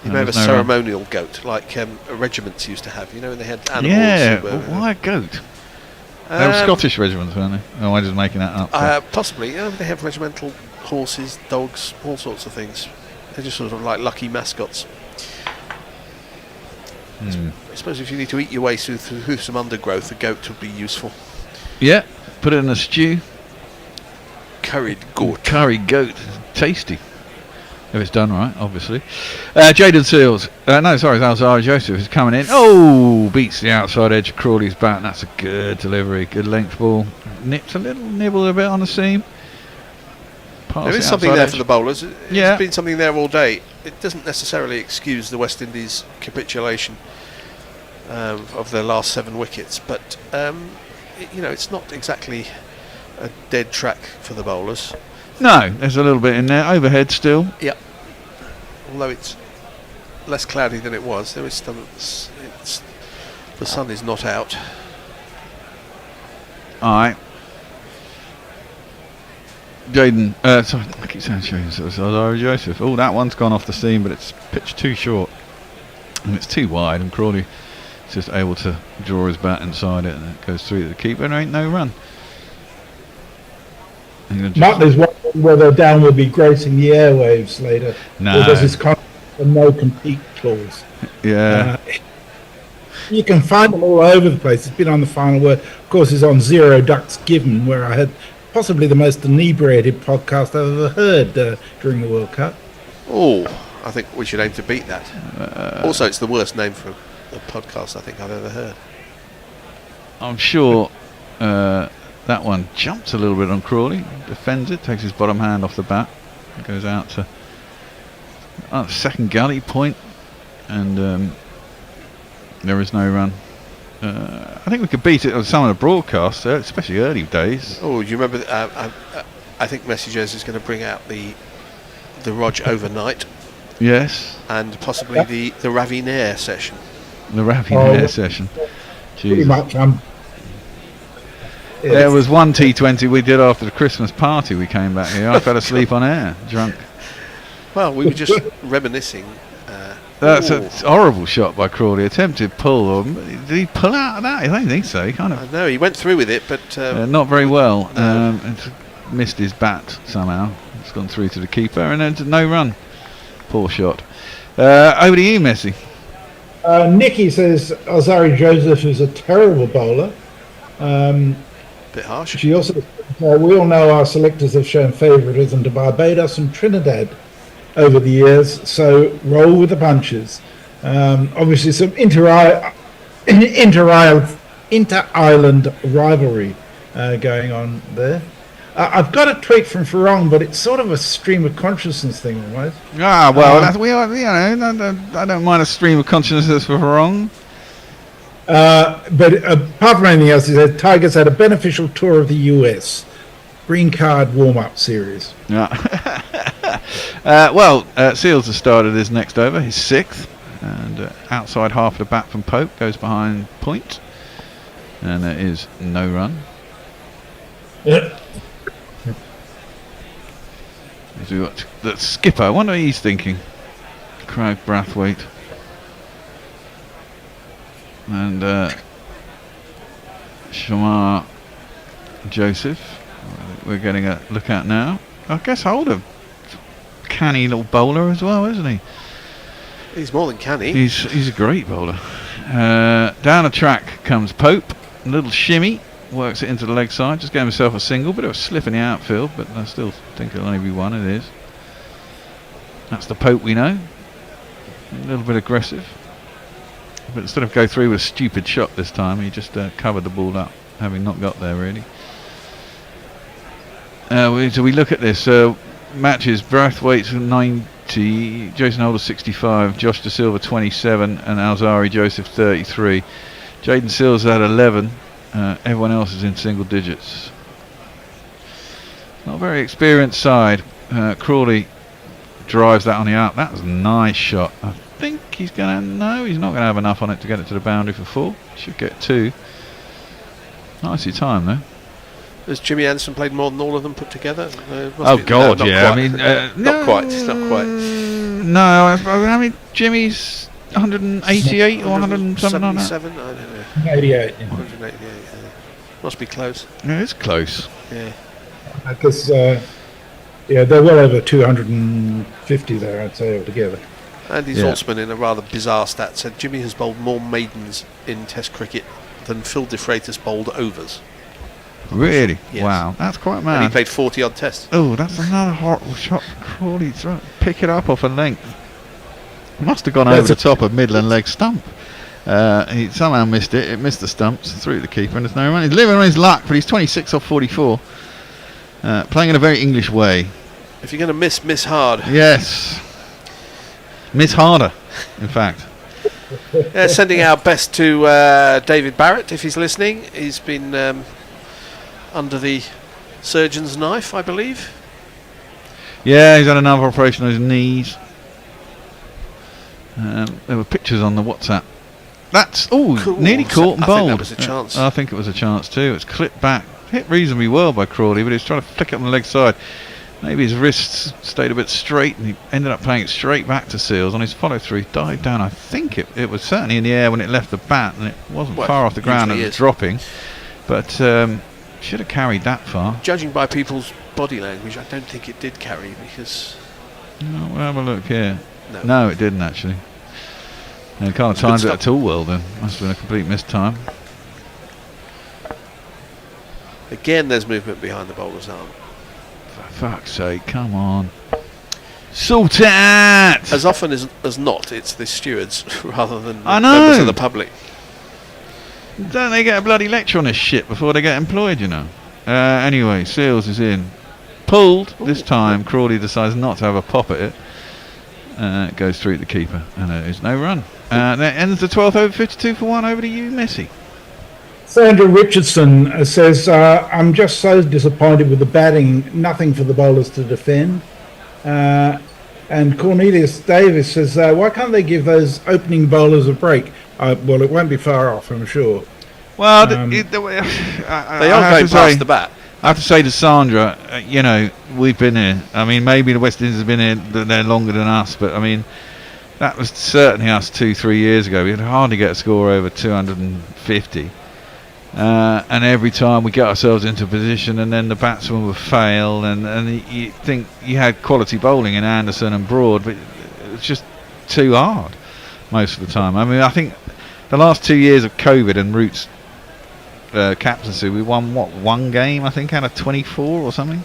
You may have a There's no run. ceremonial goat, like regiments used to have. You know, when they had animals. Yeah, who were, why a goat? They were Scottish regiments, weren't they? Oh, I'm just making that up. Possibly. They have regimental horses, dogs, all sorts of things. They're just sort of like lucky mascots. I suppose if you need to eat your way through some undergrowth, a goat would be useful. Yeah, put it in a stew. Curried goat. Curried goat. Tasty. If it's done right, obviously. Jaden Seals. It's Alzarri Joseph is coming in. Oh, beats the outside edge of Crawley's bat. That's a good delivery. Good length ball. Nips a little nibble a bit on the seam. There is something there for the bowlers. Yeah. It's been something there all day. It doesn't necessarily excuse the West Indies capitulation of their last 7 wickets, but it's not exactly a dead track for the bowlers. No, there's a little bit in there. Overhead still. Yep. Although it's less cloudy than it was, there is still the sun is not out. All right. Jaden, sorry, I keep saying Alzarri Joseph. Oh, that one's gone off the seam, but it's pitched too short. And it's too wide, and Crawley is just able to draw his bat inside it, and it goes through the keeper, and there ain't no run. Muttley's wondering whether Dan will be gracing the airwaves later. No. Or does his contract a no-compete clause? Yeah. You can find them all over the place. It's been on the final word. Of course, it's on Zero Ducks Given, where I had possibly the most inebriated podcast I've ever heard during the World Cup. Oh, I think we should aim to beat that. Also, it's the worst name for a podcast I think I've ever heard. I'm sure that one jumps a little bit on Crawley, defends it, takes his bottom hand off the bat, goes out to second gully point, and there is no run. I think we could beat it on some of the broadcasts, especially early days. Oh, you remember? I think Messengers is going to bring out the Rog overnight. Yes. And possibly the Ravi Nair session. The Ravi Nair session. Pretty much. There was one T20 we did after the Christmas party. We came back here. I fell asleep on air, drunk. Well, we were just reminiscing. That's a horrible shot by Crawley. Attempted pull. Did he pull out of that? I don't think so. He kind of. No, he went through with it, but not very well. Missed his bat somehow. It's gone through to the keeper, and then to no run. Poor shot. Over to you, Messi. Nicky says Alzarri Joseph is a terrible bowler. Bit harsh. She also we all know our selectors have shown favouritism to Barbados and Trinidad over the years, so roll with the punches. Obviously some inter-island rivalry going on there. I've got a tweet from Farong, but it's sort of a stream of consciousness thing, almost. Ah, well, I don't mind a stream of consciousness for Farong. But apart from anything else, he said Tigers had a beneficial tour of the US. Green card warm-up series. Yeah. Seals has started his next over, his sixth, and outside half of the bat from Pope, goes behind point, and there is no run. Yeah. We've got the skipper. I wonder what he's thinking. Craig Brathwaite. And Shamar Joseph. We're getting a look at now. I guess Holder, canny little bowler as well, isn't he? He's more than canny. He's a great bowler. Down the track comes Pope. A little shimmy. Works it into the leg side. Just gave himself a single. Bit of a slip in the outfield, but I still think it'll only be one. It is. That's the Pope we know. A little bit aggressive. But instead of go through with a stupid shot this time, he just covered the ball up, having not got there really. So we look at this. Matches, Brathwaite's 90, Jason Holder 65, Josh De Silva 27, and Alzarri Joseph 33. Jaden Seals had 11. Everyone else is in single digits. Not a very experienced side. Crawley drives that on the out. That was a nice shot. I think he's going to... No, he's not going to have enough on it to get it to the boundary for 4. Should get 2. Nicely timed though. Has Jimmy Anderson played more than all of them put together? God, yeah. Quite. Not quite. No, I mean Jimmy's 188 or 100 something like that. 77, I don't know. 88. 188. Must be close. Yeah, it's close. Yeah. Because they're well over 250 there, I'd say, altogether. Andy Zaltzman, in a rather bizarre stat, said Jimmy has bowled more maidens in Test cricket than Phil De Freitas bowled overs. Really? Yes. Wow, that's quite mad. And he played 40 odd tests. Oh, that's another horrible shot. Crawley, pick it up off a length. Must have gone over the top of middle and leg stump. He somehow missed it. It missed the stumps through the keeper, and there's no run. He's living on his luck, but he's 26 off 44. Playing in a very English way. If you're going to miss hard. Yes. Miss harder, in fact. Sending our best to David Barrett, if he's listening. He's been under the surgeon's knife, I believe. Yeah, he's had another operation on his knees. There were pictures on the WhatsApp. That's nearly caught and bowled. I think that was a chance. I think it was a chance too. It's clipped back, hit reasonably well by Crawley, but he was trying to flick it on the leg side. Maybe his wrists stayed a bit straight, and he ended up playing it straight back to Seals. On his follow through, he dived down. I think it was certainly in the air when it left the bat, and it wasn't far off the ground and it was dropping. But should have carried that far. Judging by people's body language, I don't think it did carry, because... No, we'll have a look here. No, it didn't actually. And can't have timed it at all well then. Must have been a complete missed time. Again, there's movement behind the bowler's arm. For fuck's sake, come on. Sort it out! As often as not, it's the stewards rather than I know. members of the public. Don't they get a bloody lecture on this shit before they get employed, you know? Anyway, Seals is in. Pulled. This time, Crawley decides not to have a pop at it. It goes through the keeper, and there is no run. That ends the 12th over 52 for 1 over to you, Messi. Sandra Richardson says, I'm just so disappointed with the batting, nothing for the bowlers to defend. And Cornelius Davis says, why can't they give those opening bowlers a break? Well, it won't be far off, I'm sure. Well, they are going past the bat. I have to say to Sandra, you know, we've been here. I mean, maybe the West Indies have been here they're longer than us, but I mean, that was certainly us 2-3 years ago. We could hardly get a score over 250. And every time we get ourselves into a position and then the batsman would fail, and you think you had quality bowling in Anderson and Broad, but it was just too hard most of the time. I mean, I think the last 2 years of COVID and Root's captaincy, we won one game I think out of 24 or something.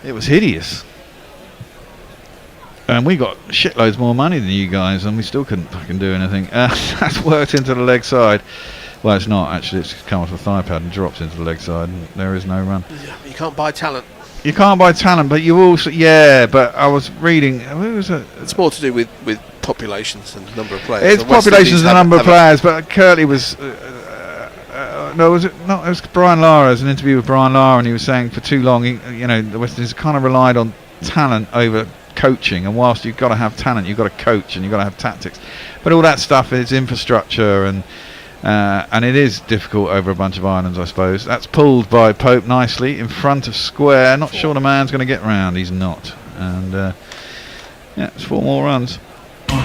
It was hideous, and we got shitloads more money than you guys, and we still couldn't fucking do anything. That's worked into the leg side. Well, it's not actually. It's come off the thigh pad and drops into the leg side, and there is no run. You can't buy talent. You can't buy talent, but you also but I was reading. Who was it? It's more to do with populations and number of players. It's populations and number of players, but Curtly was. No, was it not? It was Brian Lara. There was an interview with Brian Lara, and he was saying for too long, the West Indies kind of relied on talent over coaching. And whilst you've got to have talent, you've got to coach and you've got to have tactics. But all that stuff is infrastructure, and it is difficult over a bunch of islands, I suppose. That's pulled by Pope nicely in front of square. Not sure the man's going to get round. He's not. And it's 4 more runs. How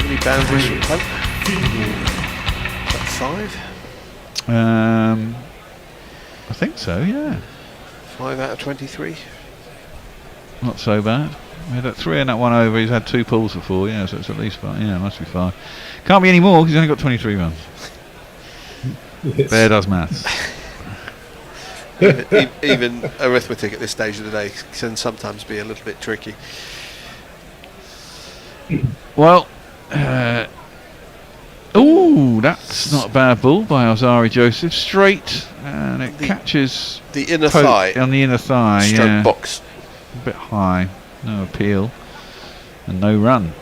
many boundaries from Pope? 5? I think so, yeah. 5 out of 23. Not so bad. We had 3 in that one over. He's had 2 pulls for 4, yeah, so it's at least 5. Yeah, it must be 5. Can't be any more because he's only got 23 runs. Yes. Bear does maths. even arithmetic at this stage of the day can sometimes be a little bit tricky. Well, that's not a bad ball by Alzarri Joseph. Straight, and it catches the inner thigh. On the inner thigh, stroke box. A bit high. No appeal. And no run.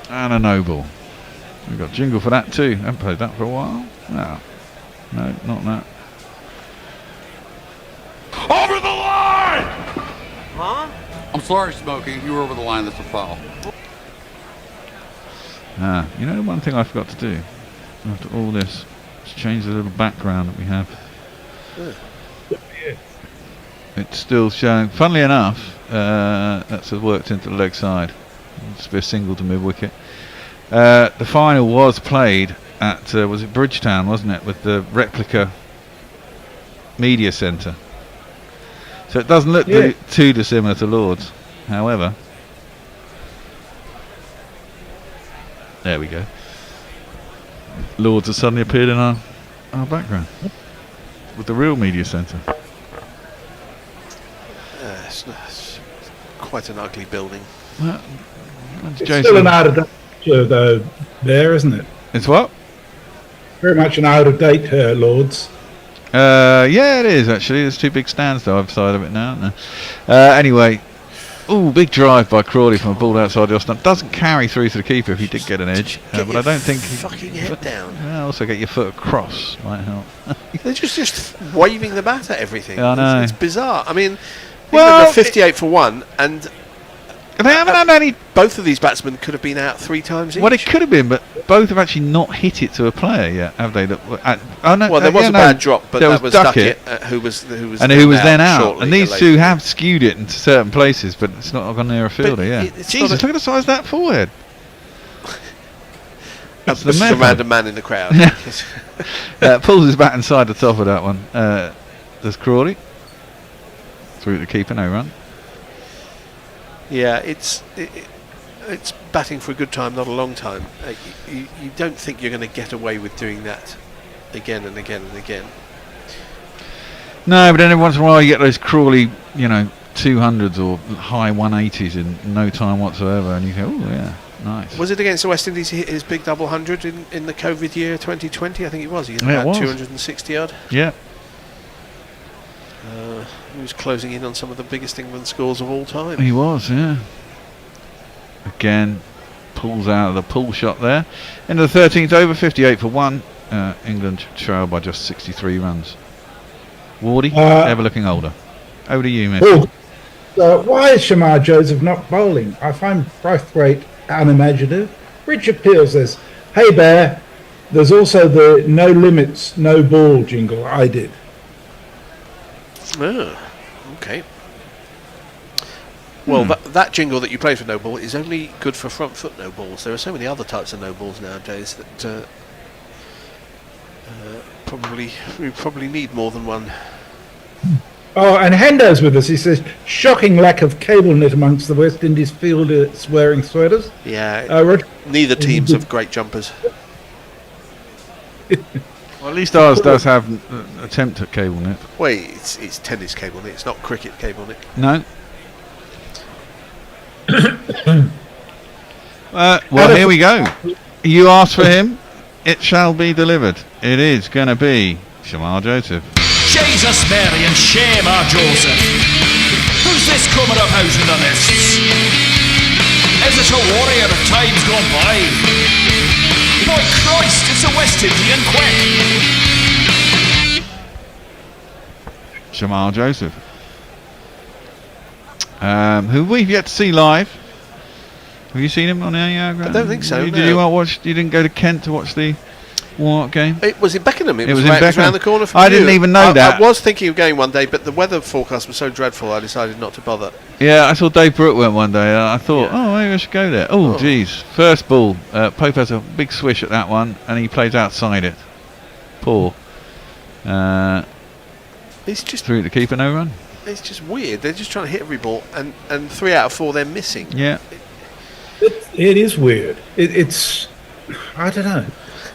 And a no ball. We've got jingle for that too. Haven't played that for a while. No, not that. Over the line! Huh? I'm sorry, Smokey. You were over the line. That's a foul. You know one thing I forgot to do after all this is change the little background that we have. It's still showing. Funnily enough, that's worked into the leg side. It's a single to mid wicket. The final was played at was it Bridgetown, wasn't it, with the replica media centre. So it doesn't look too dissimilar to Lord's. However, there we go. Lords has suddenly appeared in our background with the real media centre. It's quite an ugly building. Well, it's still an out of date though, there, isn't it? It's what? Very much an out of date, Lords. Yeah, it is actually. There's 2 big stands though either side of it now, aren't there? Anyway. Ooh, big drive by Crawley from a ball outside the off stump. Doesn't carry through to the keeper if he did get an edge, but I don't think. Fucking head down. Also, get your foot across might help. They're just waving the bat at everything. I know. It's bizarre. I mean, well, even the 58 for 1, and they haven't had any. Both of these batsmen could have been out 3 times each. Well, it could have been, but both have actually not hit it to a player yet, have they? There was a bad drop, but that was Ducket, who was then out. And these 2 later. have skewed it into certain places, but it's not gone near a fielder. Jesus, look at the size of that forehead. That's the random man in the crowd. Pulls his bat inside the top of that one. There's Crawley through the keeper, no run. Yeah, it's batting for a good time, not a long time. You don't think you're going to get away with doing that again and again and again. No, but then every once in a while you get those Crawley, 200s or high 180s in no time whatsoever, and you go, oh yeah, nice. Was it against the West Indies he hit his big double 100 in the COVID year 2020? I think it was. He hit Yeah, it about was. 260 odd. Yeah. He was closing in on some of the biggest England scores of all time. He was, yeah. Again, pulls out of the pull shot there. Into the 13th over, 58 for 1. England trailed by just 63 runs. Wardy, ever looking older. Over to you, mate. Why is Shamar Joseph not bowling? I find Braithwaite unimaginative. Richard Peel says, "Hey Bear, there's also the no limits, no ball jingle I did." Oh, okay. Well, that jingle that you play for no ball is only good for front foot no balls. There are so many other types of no balls nowadays that we probably need more than one. Oh, and Hendo's with us. He says, shocking lack of cable knit amongst the West Indies fielders wearing sweaters. Yeah, neither teams have great jumpers. Well, at least ours does have an attempt at cable knit. Wait, it's tennis cable knit. It's not cricket cable knit. No. Well, here we go. You asked for him. It shall be delivered. It is going to be Shamar Joseph. Jesus, Mary, and Shamar Joseph. Who's this coming up out in the lists? Is it a warrior of times gone by? By Christ, it's a West Indian quick. Shamar Joseph. Who we've yet to see live. Have you seen him on any I don't think so. Did you not watch? You didn't go to Kent to watch the warm-up game? It was in Beckenham. It was in Beckenham. around the corner from I you. didn't even know that. I was thinking of going one day, but the weather forecast was so dreadful, I decided not to bother. Yeah, I saw Dave Brooke went one day. I thought, maybe I should go there. Oh, jeez. First ball. Pope has a big swish at that one, and he plays outside it. Poor. It's just through the keeper, no run. It's just weird. They're just trying to hit every ball, and 3 out of 4 they're missing. Yeah. It is weird. It's, I don't know.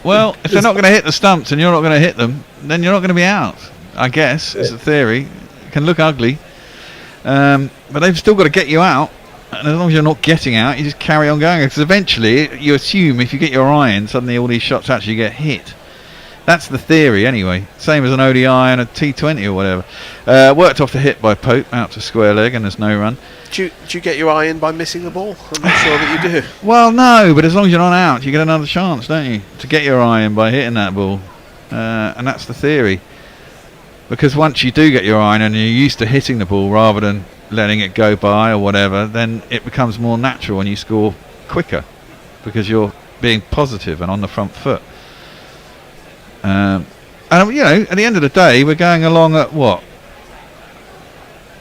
Well, if they're not going to hit the stumps and you're not going to hit them, then you're not going to be out, I guess, is the theory. It can look ugly. But they've still got to get you out. And as long as you're not getting out, you just carry on going. Because eventually, you assume if you get your eye in, suddenly all these shots actually get hit. That's the theory anyway. Same as an ODI and a T20 or whatever. Worked off the hit by Pope, out to square leg, and there's no run. Do you get your eye in by missing the ball? I'm not sure that you do. Well, no, but as long as you're not out, you get another chance, don't you? To get your eye in by hitting that ball. And that's the theory. Because once you do get your eye in and you're used to hitting the ball rather than letting it go by or whatever, then it becomes more natural and you score quicker. Because you're being positive and on the front foot. And, at the end of the day, we're going along at what?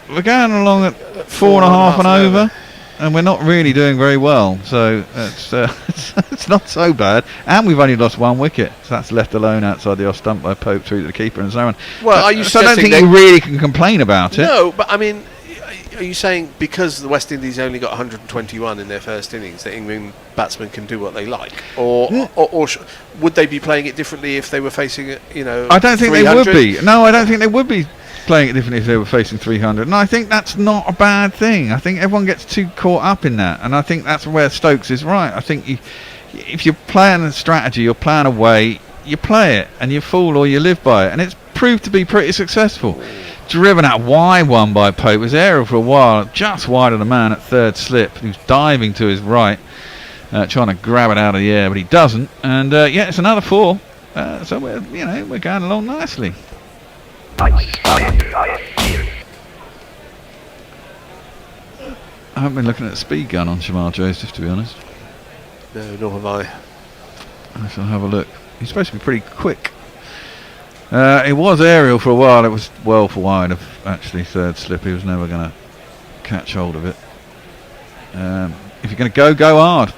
We're going along at 4.5 and over, and we're not really doing very well. So it's not so bad. And we've only lost 1 wicket, so that's left alone outside the off stump by Pope through to the keeper and so on. Well, are you so I don't think you really can complain about it. No, but I mean, are you saying because the West Indies only got 121 in their first innings that England batsmen can do what they like, or would they be playing it differently if they were facing I don't think 300? they would be. No, I don't think they would be playing it differently if they were facing 300. And I think that's not a bad thing. I think everyone gets too caught up in that, and I think that's where Stokes is right. I think if you're playing a strategy, you're playing a way, you play it and you fall or you live by it, and it's proved to be pretty successful. Driven out wide one by Pope, was aerial for a while, just wide of the man at third slip, who's diving to his right, trying to grab it out of the air, but he doesn't. And it's another 4. So we're going along nicely. I haven't been looking at the speed gun on Shamar Joseph, to be honest. No, nor have I. I shall have a look. He's supposed to be pretty quick. It was aerial for a while. It was well for wide of actually third slip. He was never going to catch hold of it. If you're going to go hard.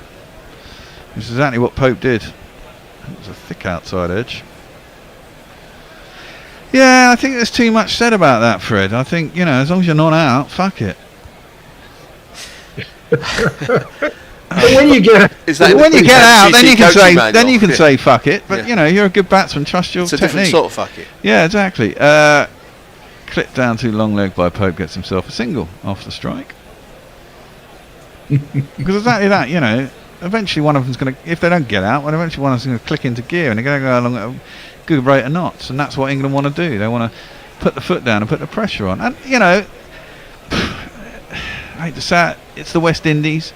Which is exactly what Pope did. It was a thick outside edge. Yeah, I think there's too much said about that, Fred. I think, as long as you're not out, fuck it. But when you get when you get out, then you can say manual? say fuck it. But Yeah. you know, you're a good batsman. Trust your It's a technique. different sort of fuck it. Yeah, exactly. Clipped down too long leg by Pope, gets himself a single off the strike. Because exactly that, you know, eventually one of them's going to, if they don't get out, well, eventually one of them's going to click into gear and they're going to go along at a good rate of knots, and that's what England want to do. They want to put the foot down and put the pressure on. And you know, I hate to say it, it's the West Indies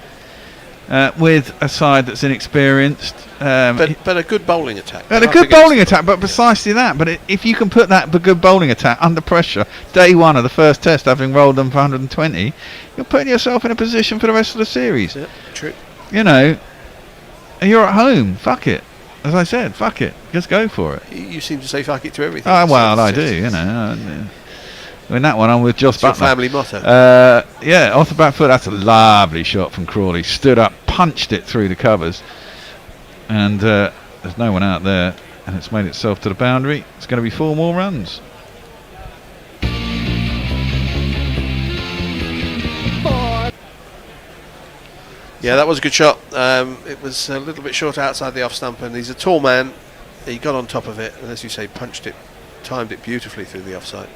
with a side that's inexperienced. But a good bowling attack. And a good bowling attack, but precisely that. But if you can put that good bowling attack under pressure, day one of the first test, having rolled them for 120, you're putting yourself in a position for the rest of the series. Yeah, true. You know, you're at home. Fuck it. As I said, fuck it. Just go for it. You seem to say fuck it to everything. Oh, well, I do, you know. In that one, I'm with Joss That's Butler. your family motto. Yeah, off the back foot, that's a lovely shot from Crawley. Stood up, punched it through the covers. And there's no one out there. And it's made itself to the boundary. It's going to be 4 more runs. Yeah, that was a good shot. It was a little bit short outside the off stump, and he's a tall man. He got on top of it, and as you say, punched it, timed it beautifully through the offside.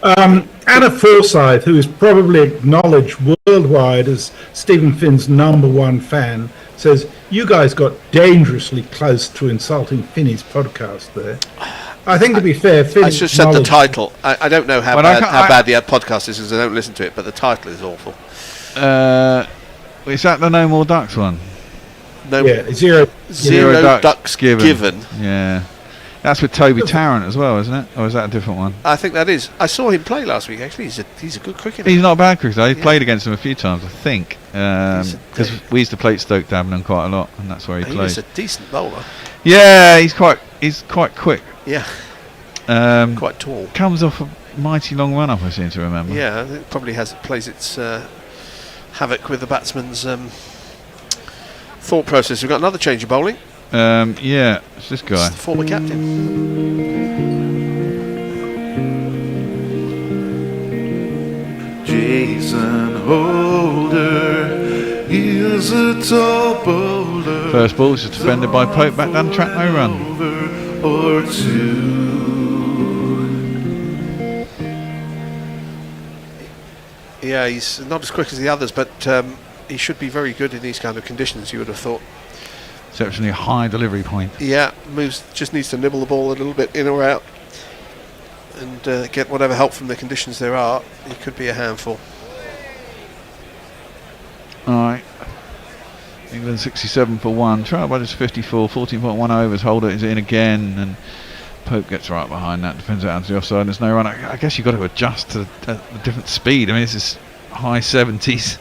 Anna Forsyth, who is probably acknowledged worldwide as Stephen Finn's #1 fan, says, you guys got dangerously close to insulting Finney's podcast there. I think, to be fair, Finn... I just said the title. I don't know how bad the podcast is, because I don't listen to it, but the title is awful. Is that the No More Ducks one? No, yeah, zero ducks given. Yeah. That's with Toby Tarrant as well, isn't it? Or is that a different one? I think that is. I saw him play last week, actually. He's a good cricketer. He's not a bad cricketer. He played against him a few times, I think. Because we used to play at Stoke Davenham quite a lot, and that's where he played. He's a decent bowler. Yeah, he's quite quick. Yeah. Quite tall. Comes off a mighty long run up, I seem to remember. Yeah, it probably plays its havoc with the batsman's thought process. We've got another change of bowling. Yeah, it's this guy. It's the former captain. Jason Holder is a tall bowler. First ball is defended by Pope, back down the track, no run. Or two. Yeah, he's not as quick as the others, but he should be very good in these kind of conditions, you would have thought. Exceptionally high delivery point. Yeah, just needs to nibble the ball a little bit in or out and get whatever help from the conditions there are. He could be a handful. Alright. England 67 for 1. Trial by just 54. 14.1 overs. Holder is in again, and Pope gets right behind that. Defends it out to the offside. There's no run. I guess you've got to adjust to a different speed. I mean, this is high 70s.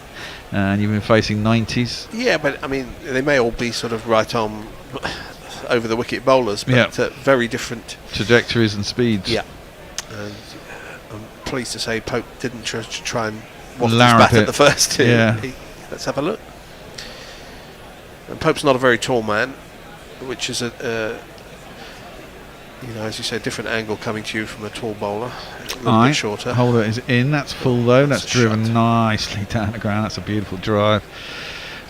And you've been facing 90s. Yeah, but I mean, they may all be sort of right on over the wicket bowlers, but very different trajectories and speeds. Yeah, and I'm pleased to say Pope didn't try and waft his bat at the first. Yeah. Let's have a look. And Pope's not a very tall man, which is as you say, a different angle coming to you from a tall bowler. A little bit shorter. Holder is in. That's full though. That's driven nicely down the ground. That's a beautiful drive.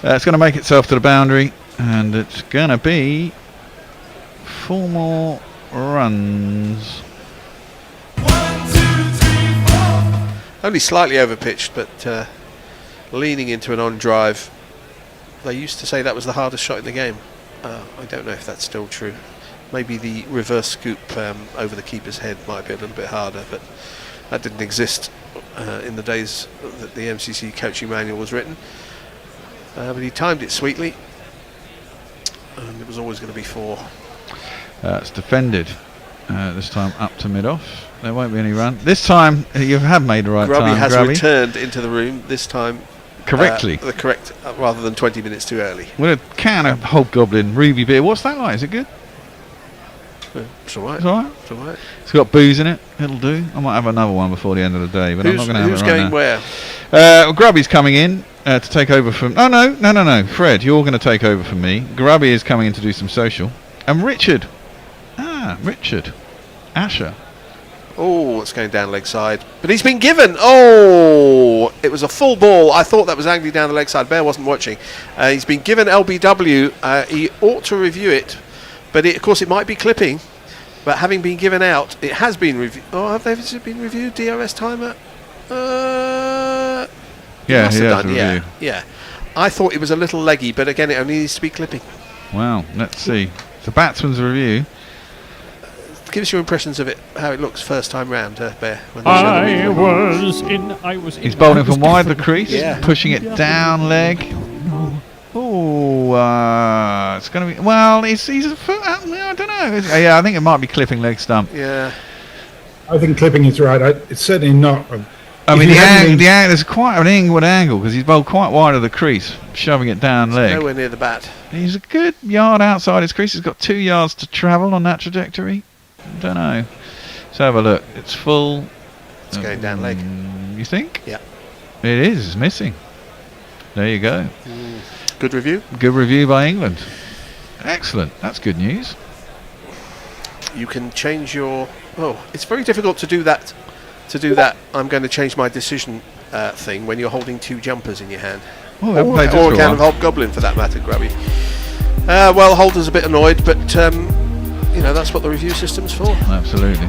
It's going to make itself to the boundary, and it's going to be 4 more runs. 1, 2, 3, 4. Only slightly overpitched, but leaning into an on drive. They used to say that was the hardest shot in the game. I don't know if that's still true. Maybe the reverse scoop over the keeper's head might be a little bit harder, but that didn't exist in the days that the MCC coaching manual was written. But he timed it sweetly, and it was always going to be 4. It's defended. This time up to mid-off. There won't be any run. This time you have made the right Grubby time. has returned into the room, this time correctly. The correct, rather than 20 minutes too early. With a can of Hobgoblin Ruby beer. What's that like? Is it good? It's alright. It's alright. It's alright. It's got booze in it. It'll do. I might have another one before the end of the day, but I'm not going to have it right now. Who's going where? Grubby's coming in to take over from... Oh, no. Fred, you're going to take over from me. Grubby is coming in to do some social. And Richard. Richard. Asher. Oh, it's going down leg side. But he's been given. Oh, it was a full ball. I thought that was angling down the leg side. Bear wasn't watching. He's been given LBW. He ought to review it. But of course, it might be clipping. But having been given out, it has been reviewed. Oh, have they been reviewed? DRS timer? Yeah, he has a yeah, review. yeah. I thought it was a little leggy, but again, it only needs to be clipping. Well, let's see. The batsman's review. Give us your impressions of it, how it looks first time round, Bear. When I was in. He's bowling from wide the crease, Yeah. pushing it down leg. Oh, it's going to be. Well, he's a foot out. I don't know. Yeah, I think it might be clipping leg stump. Yeah. I think clipping is right. It's certainly not. I mean, there's quite an inward angle because he's bowled quite wide of the crease, shoving it down leg. Nowhere near the bat. He's a good yard outside his crease. He's got 2 yards to travel on that trajectory. Don't know. Let's have a look. It's full. It's going down leg. You think? Yeah. It is. It's missing. There you go. Good review. Good review by England. Excellent. That's good news. You can change your. Oh, it's very difficult to do that. I'm going to change my decision thing when you're holding 2 jumpers in your hand. Oh, we haven't or played a this for a can of while. Hobgoblin for that matter, Grubby. Well, Holder's a bit annoyed, but that's what the review system's for. Absolutely.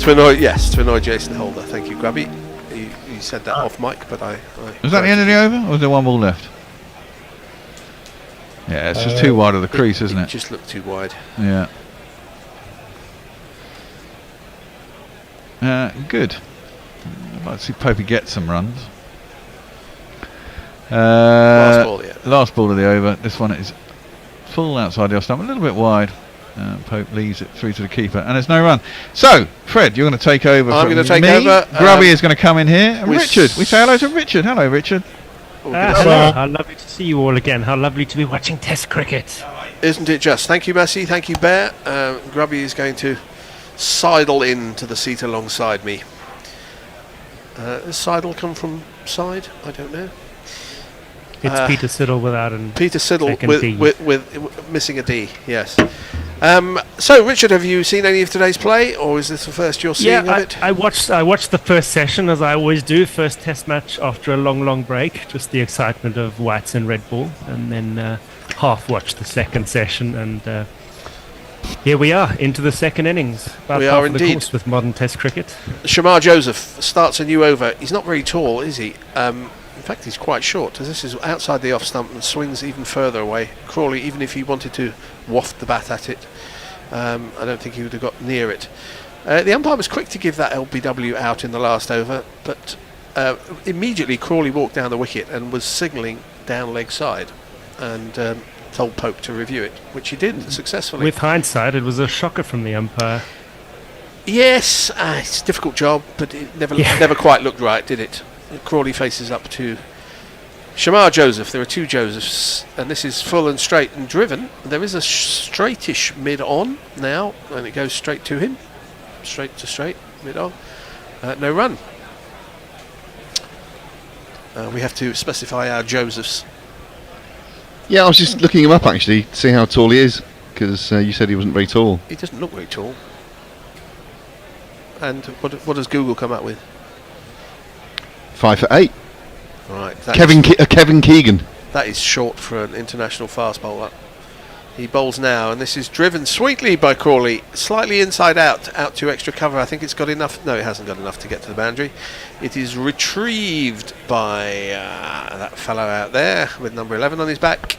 To annoy Jason Holder. Thank you, Grubby. You said that off mic, but I Was that the end of the over, or was there 1 ball left? Yeah, it's just too wide of the crease, isn't it? Just looked too wide. Yeah. Good. I'd like to see Popey get some runs. Last ball of the over. This one is full outside the off stump, a little bit wide. Pope leaves it through to the keeper, and there's no run. So, Fred, you're going to take over. I'm going to take over. Grubby is going to come in here, and Richard. We say hello to Richard. Hello, Richard. Hello. How lovely to see you all again. How lovely to be watching Test cricket. Isn't it just? Thank you, Massey. Thank you, Bear. Grubby is going to sidle in to the seat alongside me. Does sidle come from side? I don't know. It's Peter Siddle without an Peter Siddle second D. with missing a D. Yes. So, Richard, have you seen any of today's play, or is this the first you're seeing of it? I watched the first session, as I always do. First Test match after a long break. Just the excitement of whites and red ball, and then half watched the second session, and here we are into the second innings. About We half are of the indeed. course with modern Test cricket. Shamar Joseph starts a new over. He's not very tall, is he? In fact, he's quite short, as this is outside the off stump and swings even further away. Crawley, even if he wanted to waft the bat at it, I don't think he would have got near it. The umpire was quick to give that LBW out in the last over, but immediately Crawley walked down the wicket and was signalling down leg side, and told Pope to review it, which he did successfully. With hindsight, it was a shocker from the umpire. Yes, it's a difficult job, but it never quite looked right, did it? Crawley faces up to Shamar Joseph. There are 2 Josephs, and this is full and straight and driven. There is a straightish mid on now, and it goes straight to him. Straight to straight, mid on. No run. We have to specify our Josephs. Yeah, I was just looking him up actually to see how tall he is, because you said he wasn't very tall. He doesn't look very tall. And what does Google come up with? 5'8". Right. Kevin Keegan. That is short for an international fast bowler. He bowls now, and this is driven sweetly by Crawley, slightly inside out to extra cover. I think it's got enough. No, it hasn't got enough to get to the boundary. It is retrieved by that fellow out there with number 11 on his back.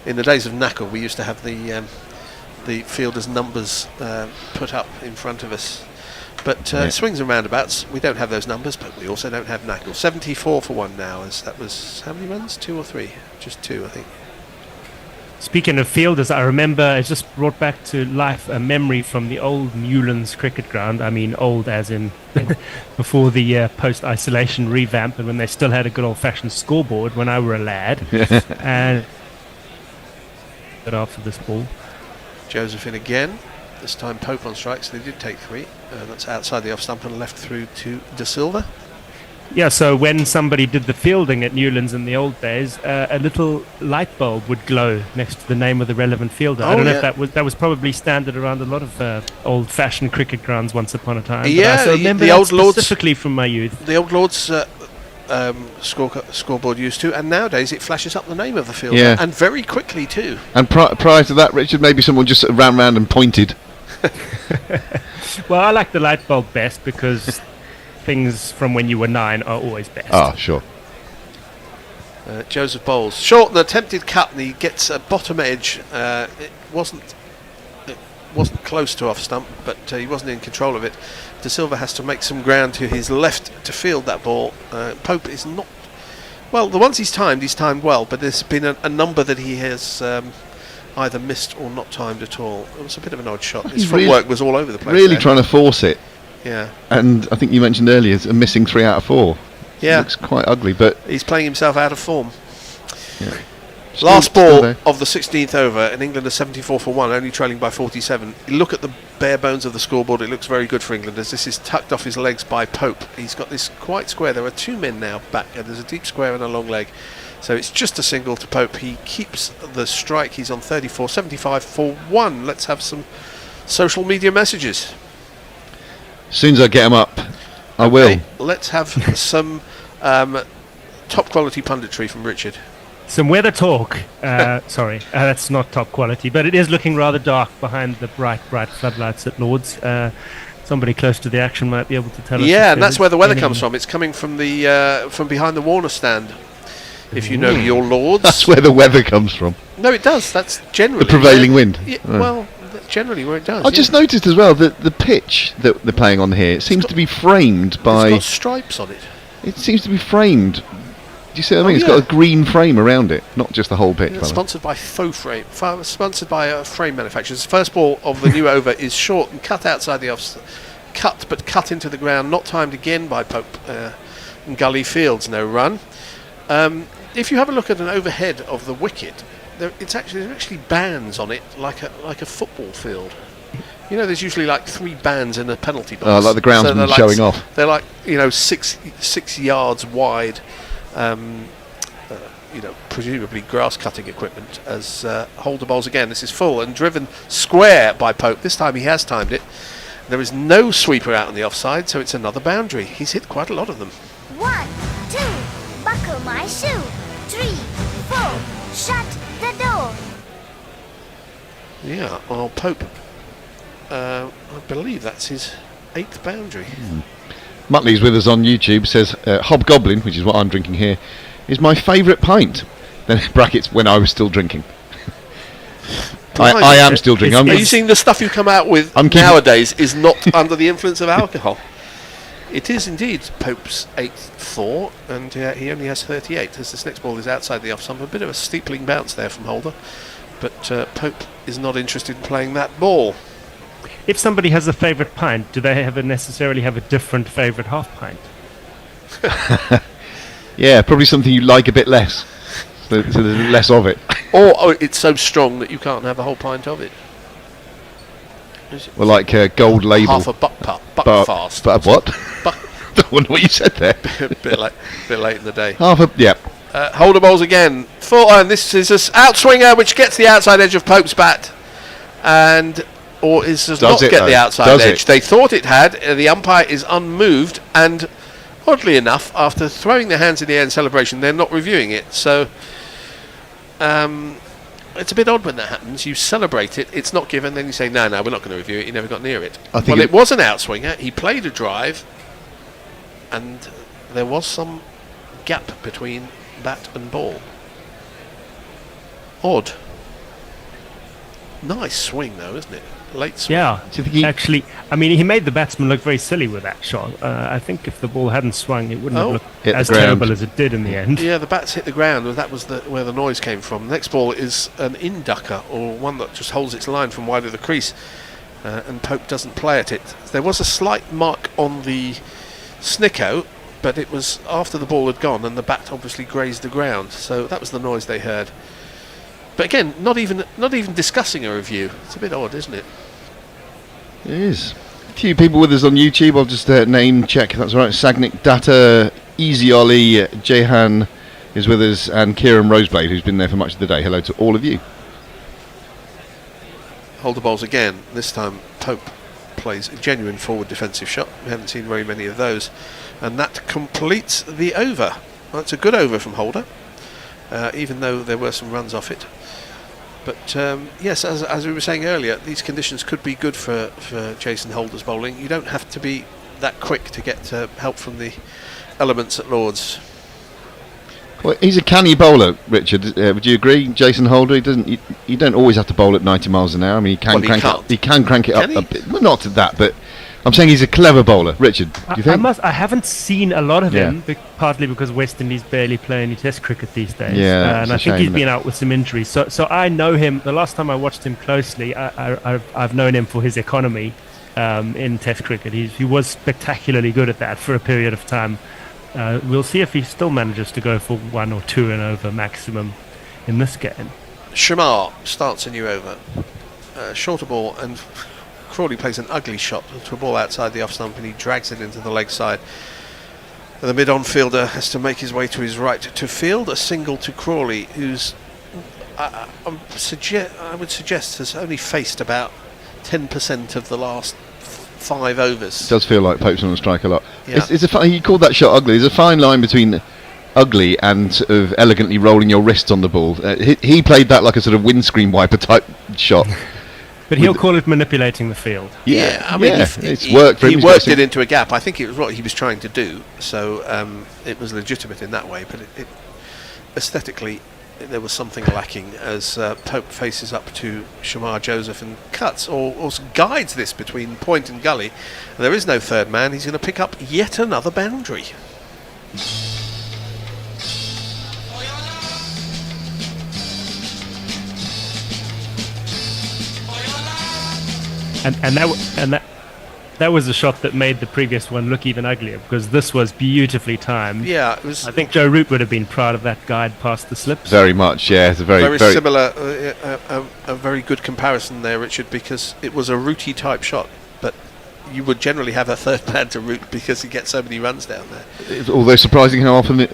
In the days of knackle, we used to have the fielders' numbers put up in front of us. But swings and roundabouts, we don't have those numbers, but we also don't have knackle. 74 for 1 now, as that was how many runs? 2 or 3? Just 2, I think. Speaking of fielders, I remember it just brought back to life a memory from the old Newlands cricket ground. I mean, old as in before the post-isolation revamp, and when they still had a good old-fashioned scoreboard when I were a lad. And after this ball, Joseph in again. This time Pope on strikes. They did take 3. That's outside the off stump and left through to De Silva. Yeah, so when somebody did the fielding at Newlands in the old days, a little light bulb would glow next to the name of the relevant fielder. I don't know if that was probably standard around a lot of old-fashioned cricket grounds once upon a time. Yeah, but I remember the that old Lords specifically from my youth. The old Lords scoreboard used to, and nowadays it flashes up the name of the fielder, Yeah. and very quickly too. And prior to that, Richard, maybe someone just ran round and pointed. Well, I like the light bulb best because things from when you were 9 are always best. Ah, sure. Joseph bowls short and attempted cut, and he gets a bottom edge. It wasn't close to off stump, but he wasn't in control of it. De Silva has to make some ground to his left to field that ball. Pope is not well. The ones he's timed well, but there's been a number that he has either missed or not timed at all. It was a bit of an odd shot. His footwork was all over the place. Really there. trying to force it. Yeah. And I think you mentioned earlier it's a missing 3 out of 4. Yeah. Looks quite ugly, but he's playing himself out of form. Yeah. Last Still ball there. of the 16th over, and England are 74 for 1, only trailing by 47. You look at the bare bones of the scoreboard, it looks very good for England as this is tucked off his legs by Pope. He's got this quite square. There are 2 men now back, and there's a deep square and a long leg. So it's just a single to Pope. He keeps the strike. He's on 34, 75 for 1. Let's have some social media messages. as soon as I get them up, I will. Let's have some top quality punditry from Richard. Some weather talk. Sorry, that's not top quality, but it is looking rather dark behind the bright floodlights at Lords. Somebody close to the action might be able to tell us. Yeah, and that's where the weather comes from. It's coming from the from behind the Warner stand. If you know your Lords, That's where the weather comes from. No, it does. That's generally The prevailing wind. Yeah, Oh. well, that's generally where it does. I just noticed as well that the pitch that they're playing on here seems to be framed by. It's got stripes on it. It seems to be framed. Do you see what I mean? Oh, It's yeah. got a green frame around it, not just the whole pitch. by It's the way. sponsored by Faux Frame. Sponsored by frame manufacturers. First ball of the new over is short and cut outside the off. Cut into the ground. Not timed again by Pope. And Gully Fields, no run. If you have a look at an overhead of the wicket, there are actually bands on it, like a football field. You know, there's usually like 3 bands in a penalty box. Oh, like the groundsman they're showing off. They're like 6 yards wide. Presumably grass cutting equipment as holder bowls again. This is full and driven square by Pope. This time he has timed it. There is no sweeper out on the offside, so it's another boundary. He's hit quite a lot of them. 1, 2, buckle my shoe. 3, 4, shut the door. Yeah, well, Pope, I believe that's his 8th boundary. Muttley's with us on YouTube, says Hobgoblin, which is what I'm drinking here, is my favourite pint. Then brackets when I was still drinking. I am still drinking. Are you seeing the stuff you come out with nowadays is not under the influence of alcohol? It is indeed Pope's 8th thaw, and he only has 38 as this next ball is outside the off stump. A bit of a steepling bounce there from Holder, but Pope is not interested in playing that ball. If somebody has a favourite pint, do they necessarily have a different favourite half pint? Yeah, probably something you like a bit less, so there's less of it. Or it's so strong that you can't have a whole pint of it. Well, like Gold Label. Half a buck fast. But what? Buck. Don't wonder what you said there. bit late in the day. Half a yeah. Holder bowls again. Full, and this is an outswinger which gets the outside edge of Pope's bat, or does not get the outside edge. They thought it had. The umpire is unmoved, and oddly enough, after throwing their hands in the air in celebration, they're not reviewing it. So. It's a bit odd when that happens. You celebrate it, it's not given, then you say, no, we're not going to review it. He never got near it. Well, it was an outswinger. He played a drive, and there was some gap between bat and ball. Odd. Nice swing, though, isn't it? Late swing. Yeah, actually, I mean, he made the batsman look very silly with that shot. I think if the ball hadn't swung, it wouldn't have looked as terrible as it did in the end. Yeah, the bats hit the ground, and that was where the noise came from. The next ball is an in-ducker, or one that just holds its line from wide of the crease, and Pope doesn't play at it. There was a slight mark on the snicko, but it was after the ball had gone, and the bat obviously grazed the ground, so that was the noise they heard. But again, not even discussing a review. It's a bit odd, isn't it? It is. A few people with us on YouTube. I'll just name check if that's right. Sagnic Data Easy Ollie, Jehan is with us, and Kieran Roseblade, who's been there for much of the day. Hello to all of you. Holder bowls again. This time Pope plays a genuine forward defensive shot. We haven't seen very many of those. And that completes the over. Well, it's a good over from Holder, even though there were some runs off it. But yes, as we were saying earlier, these conditions could be good for Jason Holder's bowling. You don't have to be that quick to get help from the elements at Lord's. Well, he's a canny bowler, Richard. Would you agree, Jason Holder? He doesn't. You don't always have to bowl at 90 miles an hour. I mean, he can crank it up. He can crank it up a bit. Well, not to that, but I'm saying he's a clever bowler, Richard. Do you think? I haven't seen a lot of him, partly because West Indies barely play any Test cricket these days. Yeah, and I think he's been out with some injuries. So I know him. The last time I watched him closely, I've known him for his economy in Test cricket. He was spectacularly good at that for a period of time. We'll see if he still manages to go for 1 or 2 and over maximum in this game. Shamar starts a new over. Shorter ball, and Crawley plays an ugly shot to a ball outside the off stump, and he drags it into the leg side. And the mid-on fielder has to make his way to his right to field a single to Crawley, who's I would suggest has only faced about 10% of the last 5 overs. It does feel like Pope's on the strike a lot. Yeah. You called that shot ugly. There's a fine line between ugly and sort of elegantly rolling your wrist on the ball. He played that like a sort of windscreen wiper type shot. But he'll call it manipulating the field. I mean, it's worked for him. He worked it into a gap. I think it was what he was trying to do, so it was legitimate in that way. But it aesthetically, there was something lacking as Pope faces up to Shamar Joseph and cuts or guides this between point and gully. And there is no third man. He's going to pick up yet another boundary. And that was a shot that made the previous one look even uglier, because this was beautifully timed. Yeah, it was. I think Joe Root would have been proud of that guide past the slips. Very much, yeah. It's a very similar, a very good comparison there, Richard, because it was a Rooty type shot, but you would generally have a third man to Root because he gets so many runs down there. Although surprising how often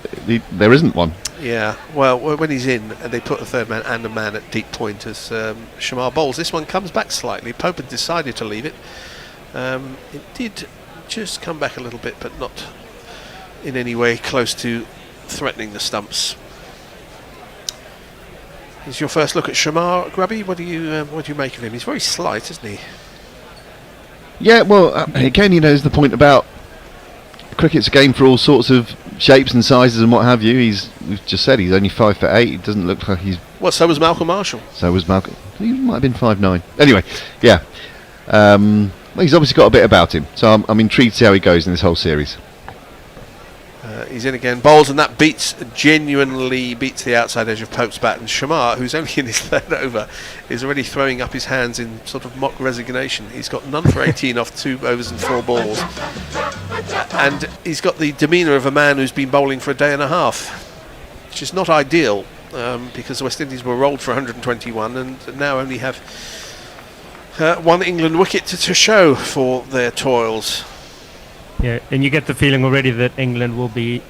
there isn't one. Yeah, well, when he's in, they put a third man and a man at deep point as Shamar bowls. This one comes back slightly. Pope had decided to leave it. It did just come back a little bit, but not in any way close to threatening the stumps. Is your first look at Shamar, Grubby? What do you make of him? He's very slight, isn't he? Yeah, well, again, there's the point about cricket's a game for all sorts of shapes and sizes and what have you. We've just said he's only 5'8". He doesn't look like he's. Well, so was Malcolm Marshall. He might have been 5'9". Anyway, yeah. Well, he's obviously got a bit about him, so I'm intrigued to see how he goes in this whole series. He's in again, bowls, and that genuinely beats the outside edge of Pope's bat. And Shamar, who's only in his third over, is already throwing up his hands in sort of mock resignation. He's got none for 18 off 2 overs and 4 balls. And he's got the demeanour of a man who's been bowling for a day and a half, which is not ideal, because the West Indies were rolled for 121 and now only have 1 England wicket to show for their toils. Yeah, and you get the feeling already that England will be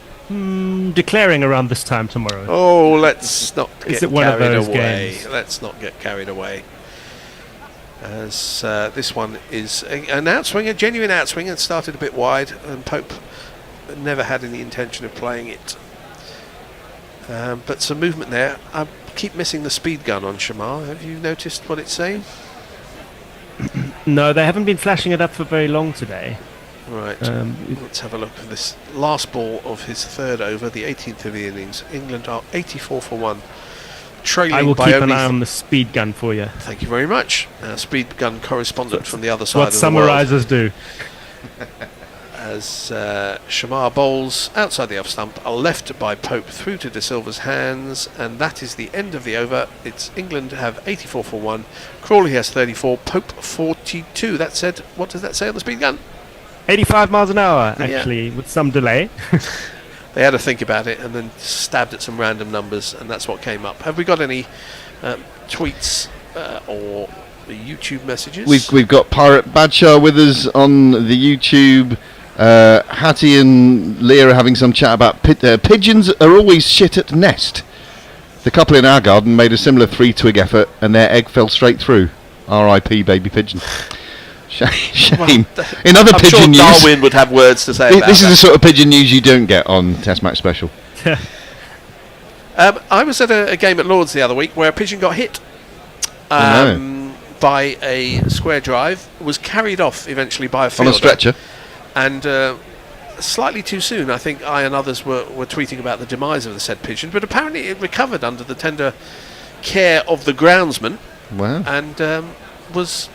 declaring around this time tomorrow. Oh, let's not get carried away. Games? Let's not get carried away. As this one is an outswing, a genuine outswing, and started a bit wide, and Pope never had any intention of playing it. But some movement there. I keep missing the speed gun on Shamar. Have you noticed what it's saying? No, they haven't been flashing it up for very long today. Right, let's have a look at this last ball of his third over, the 18th of the innings. England are 84 for 1, trailing by I will keep an eye on the speed gun for you. Thank you very much. Speed gun correspondent from the other side of the world. What summarisers do. As Shamar bowls outside the off stump, are left by Pope through to De Silva's hands, and that is the end of the over. It's England have 84 for 1, Crawley has 34, Pope 42. That said, what does that say on the speed gun? 85 miles an hour, actually, with some delay. They had to think about it and then stabbed at some random numbers, and that's what came up. Have we got any tweets or YouTube messages? We've got Pirate Badshaw with us on the YouTube. Hattie and Leah are having some chat about pigeons are always shit at nest. The couple in our garden made a similar 3-twig effort and their egg fell straight through. R.I.P. baby pigeon. Shame. In other I'm pigeon sure news, Darwin would have words to say about this is that. the sort of pigeon news you don't get on Test Match Special. I was at a game at Lord's the other week where a pigeon got hit by a square drive, was carried off eventually by a fielder. On a stretcher. And slightly too soon, I think I and others were tweeting about the demise of the said pigeon, but apparently it recovered under the tender care of the groundsman. Wow. And was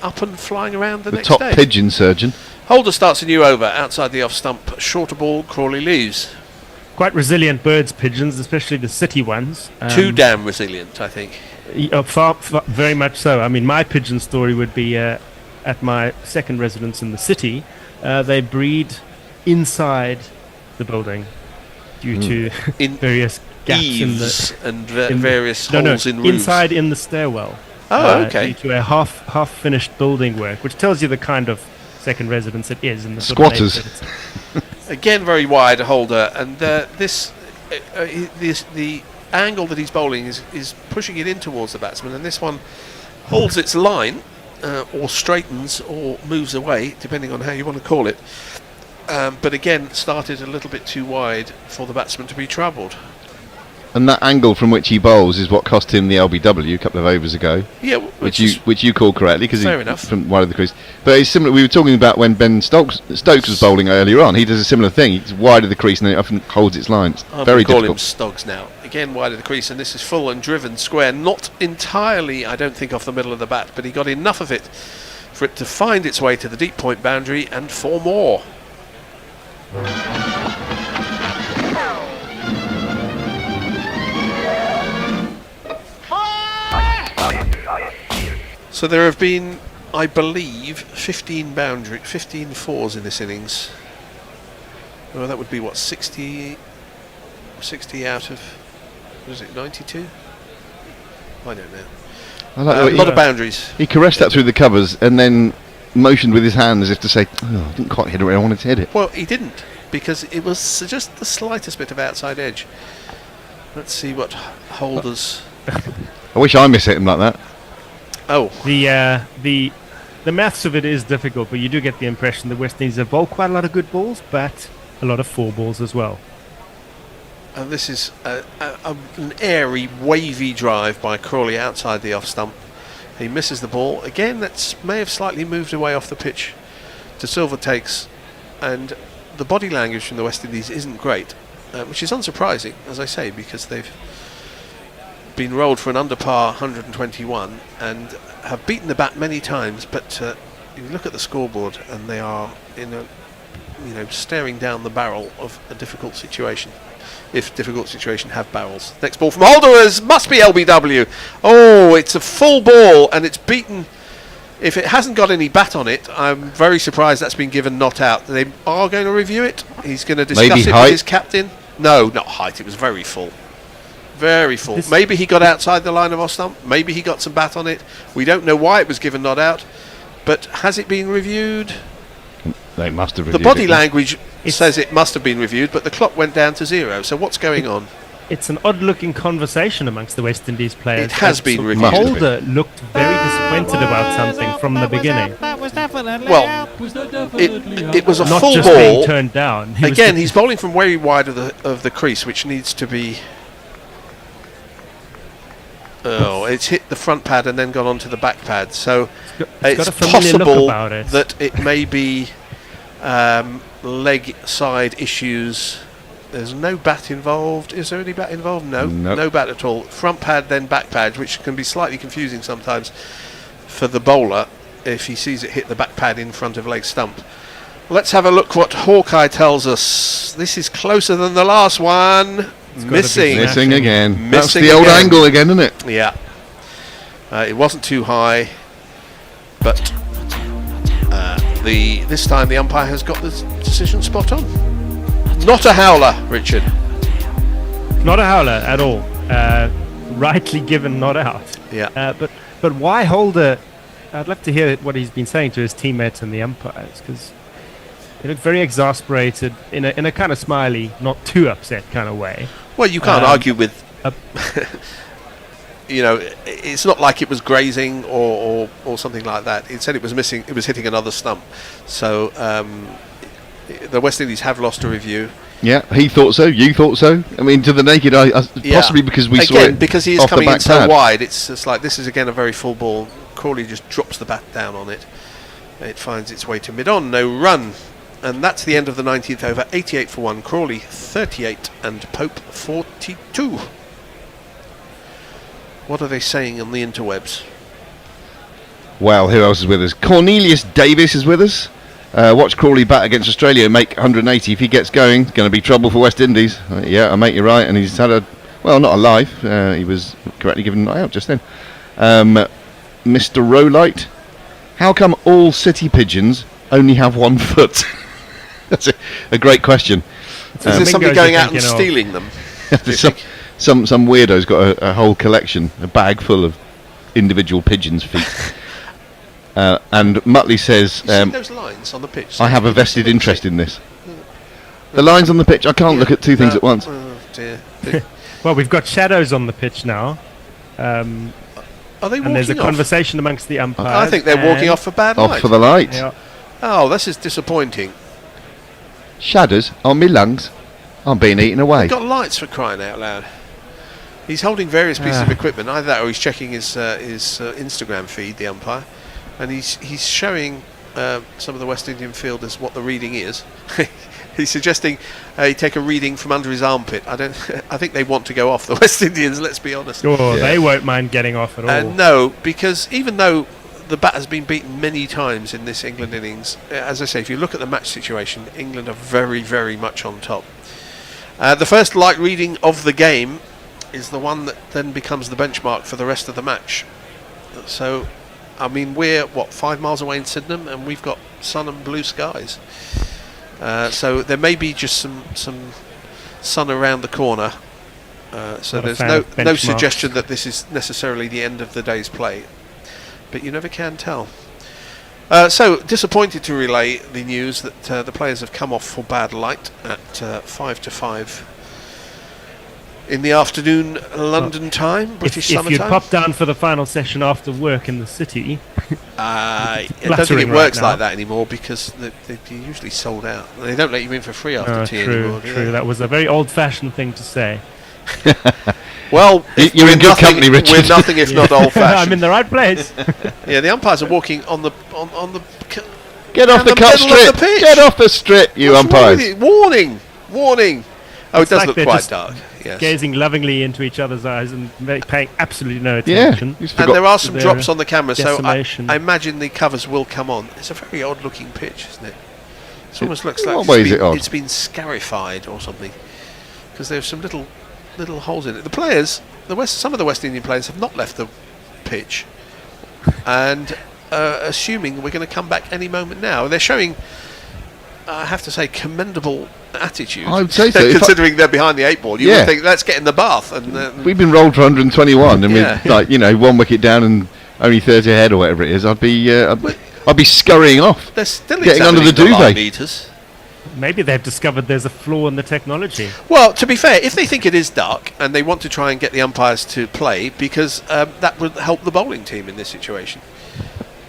up and flying around the next top day. pigeon surgeon. Holder starts a new over outside the off stump. Shorter ball, Crawley leaves. Quite resilient birds, pigeons, especially the city ones. Too damn resilient, I think. Far, very much so. I mean, my pigeon story would be at my second residence in the city. They breed inside the building due to various gaps eaves in various holes in roofs. Inside in the stairwell. Oh, okay. Due to a half finished building work, which tells you the kind of second residence it is in the squatters. Sort of Again, very wide Holder, and the angle that he's bowling is pushing it in towards the batsman, and this one holds its line, or straightens, or moves away, depending on how you want to call it. But again, started a little bit too wide for the batsman to be troubled. And that angle from which he bowls is what cost him the LBW a couple of overs ago. Yeah, which you called correctly because fair enough. From wide of the crease. But it's similar. We were talking about when Ben Stokes was bowling earlier on. He does a similar thing. He's wide of the crease and it often holds its lines. I'm Very call difficult. him Stokes now. Again, wide of the crease, and this is full and driven square. Not entirely, I don't think, off the middle of the bat, but he got enough of it for it to find its way to the deep point boundary and 4 more. So there have been, I believe, 15 fours in this innings. Well, that would be what, 60 out of, what is it, 92? I don't know. I like A lot of boundaries. He caressed that through the covers and then motioned with his hand as if to say, "Oh, I didn't quite hit it where I wanted to hit it." Well, he didn't, because it was just the slightest bit of outside edge. Let's see what Holder's. I wish I miss hit him like that. Oh, the maths of it is difficult, but you do get the impression the West Indies have bowled quite a lot of good balls, but a lot of 4 balls as well. And this is an airy, wavy drive by Crawley outside the off stump. He misses the ball again. That may have slightly moved away off the pitch to Silver takes, and the body language from the West Indies isn't great, which is unsurprising, as I say, because they've been rolled for an under par 121 and have beaten the bat many times, but you look at the scoreboard and they are in a, staring down the barrel of a difficult situation. If difficult situation have barrels. Next ball from Holder must be LBW. Oh, it's a full ball and it's beaten. If it hasn't got any bat on it, I'm very surprised that's been given not out. They are going to review it. He's going to discuss Maybe it height. with his captain. No, not height. It was very full. Very full. Maybe he got outside the line of off stump. Maybe he got some bat on it. We don't know why it was given not out. But has it been reviewed? They must have The reviewed body it. language says it must have been reviewed, but the clock went down to 0. So what's going on? It's an odd-looking conversation amongst the West Indies players. It has been So reviewed. Holder looked very disappointed about something from the beginning. Well, it was a Not full just ball. being turned down. He was Again, he's bowling from very wide of the crease, which needs to be. Oh, it's hit the front pad and then gone onto the back pad. So it's got it's a familiar look possible about it. that it may be leg side issues. There's no bat involved. Is there any bat involved? No, Nope. no bat at all. Front pad, then back pad, which can be slightly confusing sometimes for the bowler if he sees it hit the back pad in front of leg stump. Let's have a look what Hawkeye tells us. This is closer than the last one. Missing. Missing again. That's Missing the old again. angle again, isn't it? Yeah. It wasn't too high, but this time the umpire has got the decision spot on. Not a howler, Richard. Not a howler at all. Rightly given not out. Yeah. But why Holder? I'd love to hear what he's been saying to his teammates and the umpires, because He looked very exasperated in a kind of smiley, not too upset kind of way. Well, you can't argue with. It's not like it was grazing or something like that. It said it was missing. It was hitting another stump. So the West Indies have lost a review. Yeah, he thought so. You thought so. I mean, to the naked eye, possibly because we saw it because he is off the coming in back so pad. wide. It's just like this is again a very full ball. Crawley just drops the bat down on it. It finds its way to mid-on. No run. And that's the end of the 19th over. 88 for 1. Crawley 38 and Pope 42. What are they saying on the interwebs? Well, who else is with us? Cornelius Davis is with us. Watch Crawley bat against Australia and make 180. If he gets going, it's going to be trouble for West Indies. Yeah, I mate, you're right. And he's had not a life. He was correctly given an eye out just then. Mr. Rolite, how come all city pigeons only have 1 foot? That's a great question. Is there somebody going out and stealing them? Some weirdo's got a whole collection, a bag full of individual pigeons' feet. And Muttley says, you see those lines on the pitch? I have a vested interest in this. The lines on the pitch, I can't look at two things at once. Oh dear. Well, we've got shadows on the pitch now. Are they walking and there's a off? conversation amongst the umpires. I think they're walking off for bad light. Off for the light. Yeah. Oh, this is disappointing. Shadows on me lungs. I'm being eaten away. They've got lights, for crying out loud. He's holding various pieces of equipment, either that or he's checking his Instagram feed, the umpire, and he's showing some of the West Indian fielders what the reading is. He's suggesting he take a reading from under his armpit. I think they want to go off, the West Indians, let's be honest. Oh, they won't mind getting off at all. No, because even though the bat has been beaten many times in this England innings, as I say, if you look at the match situation, England are very, very much on top. The first light reading of the game is the one that then becomes the benchmark for the rest of the match. So, I mean, we're 5 miles away in Sydenham, and we've got sun and blue skies. So there may be just some sun around the corner. So there's no suggestion that this is necessarily the end of the day's play, but you never can tell. So disappointed to relay the news that the players have come off for bad light at 5 to 5 in the afternoon, London time, British summer time. If you'd pop down for the final session after work in the city, I don't think it works like that anymore, because they're usually sold out. They don't let you in for free after tea anymore. True. That was a very old-fashioned thing to say. Well, you're in good company, Richard. We're nothing if not old-fashioned. I'm in the right place. Yeah, the umpires are walking on the Get off the cut strip. Get off the strip, you umpires. Warning. Oh, it does like look quite dark. Yes. Gazing lovingly into each other's eyes and paying absolutely no attention. Yeah, and there are some drops on the camera, so I imagine the covers will come on. It's a very odd-looking pitch, isn't it? It almost looks like it's been scarified or something, because there's some little holes in it. The players, some of the West Indian players have not left the pitch, and assuming we're going to come back any moment now. They're showing, I have to say, commendable attitude. I would say so. Considering they're behind the 8 ball, you would think, let's get in the bath. And we've been rolled for 121, and we're 1 wicket down and only 30 ahead or whatever it is. I'd be scurrying off. They're still getting under the duvet. Maybe they've discovered there's a flaw in the technology. Well, to be fair, if they think it is dark and they want to try and get the umpires to play, because that would help the bowling team in this situation.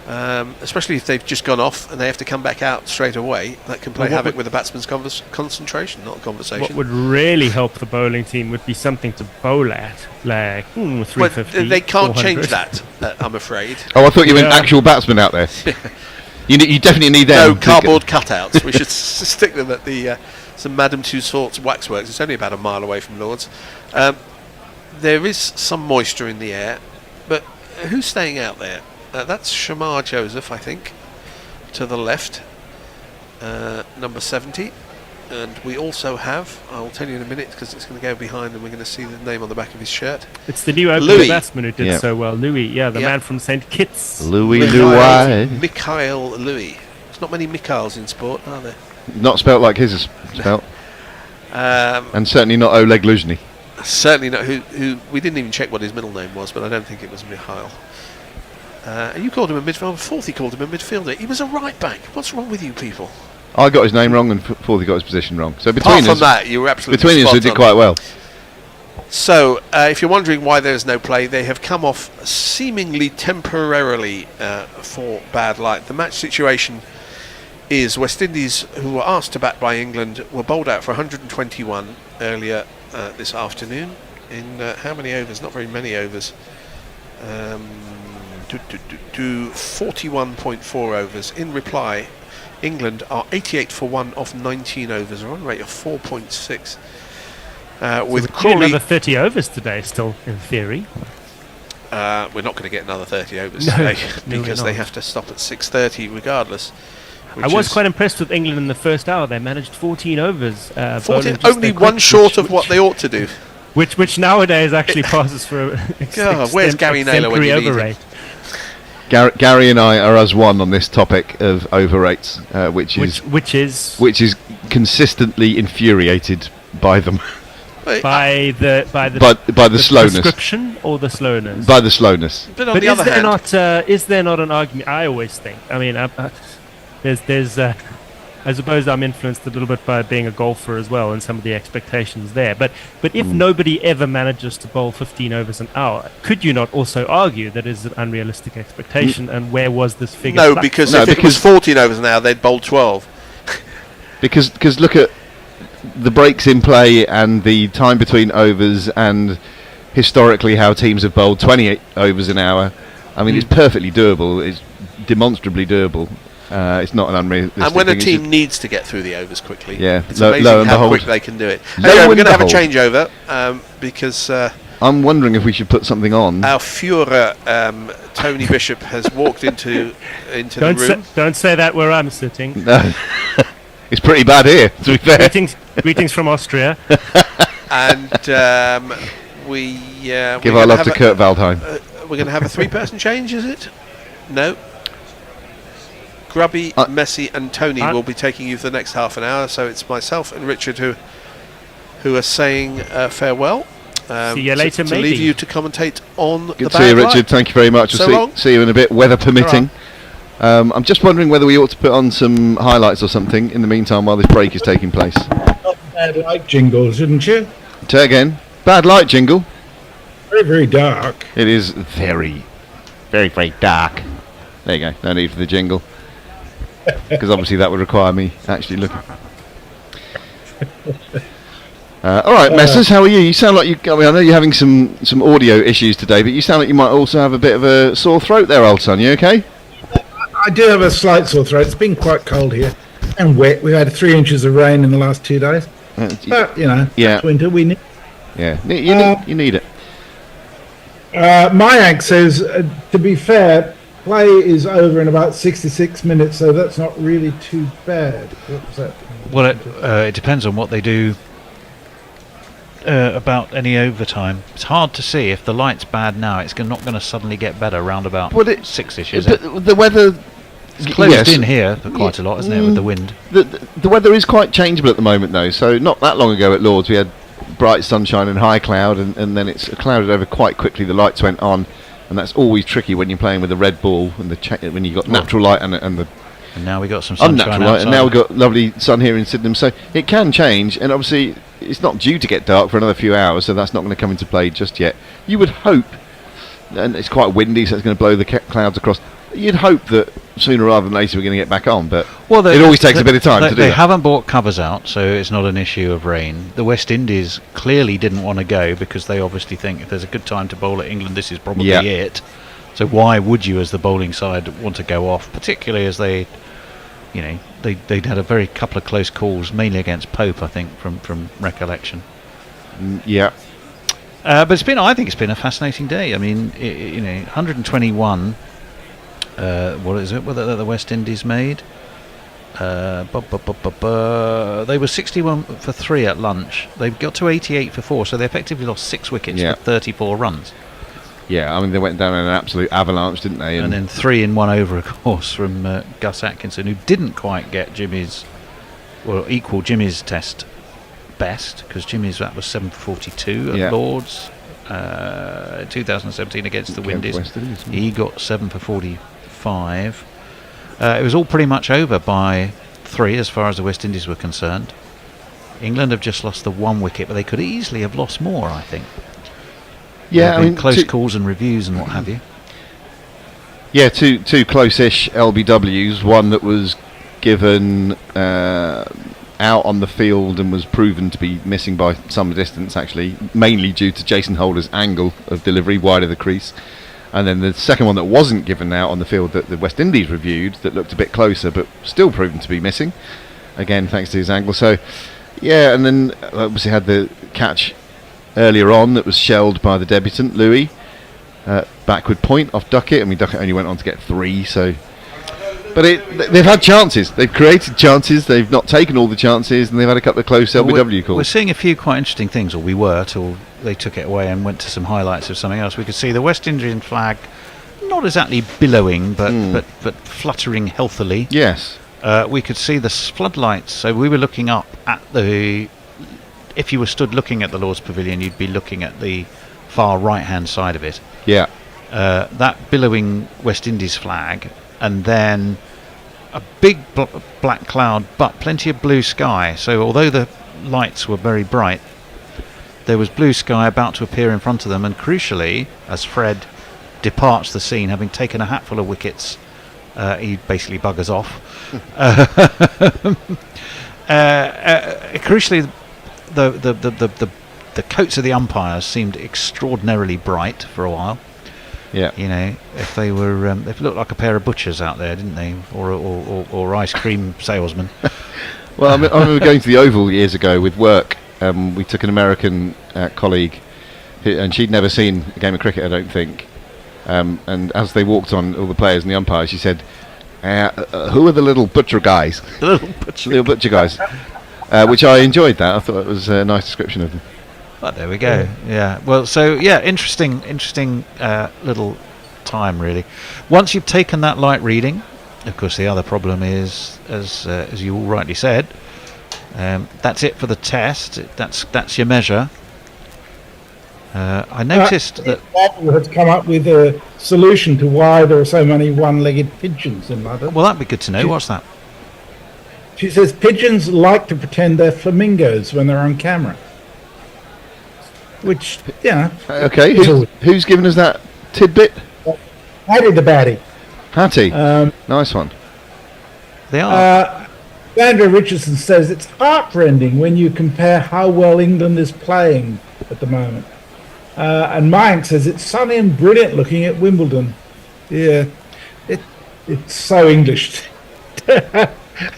Especially if they've just gone off and they have to come back out straight away, that can play havoc with the batsman's concentration, not conversation. What would really help the bowling team would be something to bowl at, like 350. They can't 400. change that, I'm afraid. Oh, I thought you meant actual batsmen out there. You definitely need them. No, cardboard cutouts. We should stick them at the some Madame Tussauds waxworks. It's only about a mile away from Lord's. There is some moisture in the air, but who's staying out there? That's Shamar Joseph, I think, to the left, number 70. And we also have, I'll tell you in a minute because it's going to go behind and we're going to see the name on the back of his shirt. It's the new opening batsman who did so well, Louis. Yeah, the man from St. Kitts. Mikhail Louis. There's not many Mikhails in sport, are there? Not spelt like his is spelt. And certainly not Oleg Luzhny. Certainly not. Who we didn't even check what his middle name was, but I don't think it was Mikhail. You called him a midfielder. Fourth, he called him a midfielder. He was a right back. What's wrong with you people? I got his name wrong and Forthy got his position wrong. So between Apart from that, you were absolutely between us, spot we did on. quite well. So, if you're wondering why there's no play, they have come off seemingly temporarily for bad light. The match situation is West Indies, who were asked to bat by England, were bowled out for 121 earlier this afternoon. In how many overs? Not very many overs. 41.4 overs. In reply, England are 88 for 1 off 19 overs, a run rate of 4.6. With Crawley, another 30 overs today, still in theory. We're not going to get another 30 overs No, today no, because we're they not. have to stop at 6:30 regardless. I was quite impressed with England in the first hour. They managed 14 overs. 14, only one short of what they ought to do. Which nowadays actually passes for an where's Gary Naylor when you need him? overrate. Gary and I are as one on this topic of overrates, which is consistently infuriated by them. By the slowness. prescription or the slowness? By the slowness. But on the other hand, is there not an argument? I always think. I mean, there's. I suppose I'm influenced a little bit by being a golfer as well, and some of the expectations there. But if nobody ever manages to bowl 15 overs an hour, could you not also argue that is an unrealistic expectation? And where was this figure? No, because if it was 14 overs an hour, they'd bowl 12. because look at the breaks in play and the time between overs, and historically how teams have bowled 28 overs an hour. I mean, it's perfectly doable. It's demonstrably doable. It's not an unrealistic and when a thing, team needs to get through the overs quickly, lo it's amazing and how behold. quick they can do it. Anyway, we're going to have a changeover because I'm wondering if we should put something on. Our Führer, Tony Bishop, has walked into the room. Don't say that where I'm sitting. No. It's pretty bad here, to be fair. Greetings from Austria. And we give our love to Kurt Waldheim. We're going to have a 3-person change, is it? No. Grubby, Messi and Tony will be taking you for the next half an hour, so it's myself and Richard who are saying farewell. See you later, to maybe. leave you to commentate on Good the to see you, bad Richard. light. Thank you very much. So We'll long. see you in a bit, weather permitting. I'm just wondering whether we ought to put on some highlights or something in the meantime while this break is taking place. Not bad light jingle, shouldn't you? Say again. Bad light jingle. Very, very dark. It is very, very, very dark. There you go. No need for the jingle. Because obviously that would require me actually looking. All right, Messers, how are you? You sound like I know you're having some audio issues today, but you sound like you might also have a bit of a sore throat there, old son. You okay? I do have a slight sore throat. It's been quite cold here and wet. We've had 3 inches of rain in the last 2 days. But, yeah. It's winter, we need. Yeah, you need it. Mayank says, to be fair, play is over in about 66 minutes, so that's not really too bad. What was that? Well, it depends on what they do about any overtime. It's hard to see. If the light's bad now, it's not going to suddenly get better round about 6-ish, is it? The weather... It's closed in here for quite a lot, isn't it, with the wind? The weather is quite changeable at the moment, though. So not that long ago at Lords, we had bright sunshine and high cloud, and then it's clouded over quite quickly. The lights went on, and that's always tricky when you're playing with a red ball and when you've got natural light and now we got some sunshine unnatural light, and now outside. we've got lovely sun here in Sydenham. So it can change, and obviously it's not due to get dark for another few hours, so that's not going to come into play just yet. You would hope, and it's quite windy, so it's going to blow the clouds across. You'd hope that sooner rather than later we're going to get back on, but it always takes a bit of time to do They that. haven't brought covers out, so it's not an issue of rain. The West Indies clearly didn't want to go because they obviously think if there's a good time to bowl at England, this is probably it. So why would you, as the bowling side, want to go off? Particularly as they'd had a very couple of close calls, mainly against Pope, I think, from recollection. But I think it's been a fascinating day. I mean, 121. What is it? What the West Indies made? They were 61 for 3 at lunch. They got to 88 for 4, so they effectively lost 6 wickets for 34 runs. Yeah, I mean, they went down in an absolute avalanche, didn't they? And then 3 in 1 over, of course, from Gus Atkinson, who didn't quite get equal Jimmy's test best, because that was 7 for 42 at Lords 2017 against the Windies. He got 7 for 45. It was all pretty much over by 3 as far as the West Indies were concerned. England have just lost the 1 wicket, but they could easily have lost more, I think. Yeah, I mean, close calls and reviews and what have you. Yeah, two close-ish LBWs. One that was given out on the field and was proven to be missing by some distance, actually, mainly due to Jason Holder's angle of delivery wide of the crease. And then the second one that wasn't given out on the field that the West Indies reviewed, that looked a bit closer but still proven to be missing, again thanks to his angle. So yeah, and then obviously had the catch earlier on that was shelled by the debutant Louis, backward point off Ducket. I mean, Ducket only went on to get 3, so but they've had chances, they've created chances, they've not taken all the chances, and they've had a couple of close LBW calls. We're seeing a few quite interesting things, or we were, till they took it away and went to some highlights of something else. We could see the West Indian flag not exactly billowing, but fluttering healthily. Yes. We could see the floodlights, so we were looking up at the... If you were stood looking at the Lord's Pavilion, you'd be looking at the far right-hand side of it. Yeah. That billowing West Indies flag, and then a big black cloud, but plenty of blue sky. So although the lights were very bright, there was blue sky about to appear in front of them, and crucially, as Fred departs the scene, having taken a hatful of wickets, he basically buggers off. Crucially, the coats of the umpires seemed extraordinarily bright for a while. Yeah, you know, if they were, they looked like a pair of butchers out there, didn't they, or ice cream salesmen? Well, I remember going to the Oval years ago with work. We took an American colleague, and she'd never seen a game of cricket, I don't think. And as they walked on, all the players and the umpires, she said, "Who are the little butcher guys?" The little butcher guys, which I enjoyed. That I thought it was a nice description of them. Well, there we go. Yeah. Well, so yeah, interesting little time really. Once you've taken that light reading, of course, the other problem is, as you all rightly said, that's it for the test. That's your measure. I noticed that Apple has come up with a solution to why there are so many one-legged pigeons in London. Well, that'd be good to know. What's that? She says pigeons like to pretend they're flamingos when they're on camera. Which, yeah. Okay, who's given us that tidbit? Hattie the Batty. Hattie, nice one. They are. Andrew Richardson says it's heartrending when you compare how well England is playing at the moment. And Mayank says it's sunny and brilliant looking at Wimbledon. Yeah, it's so English to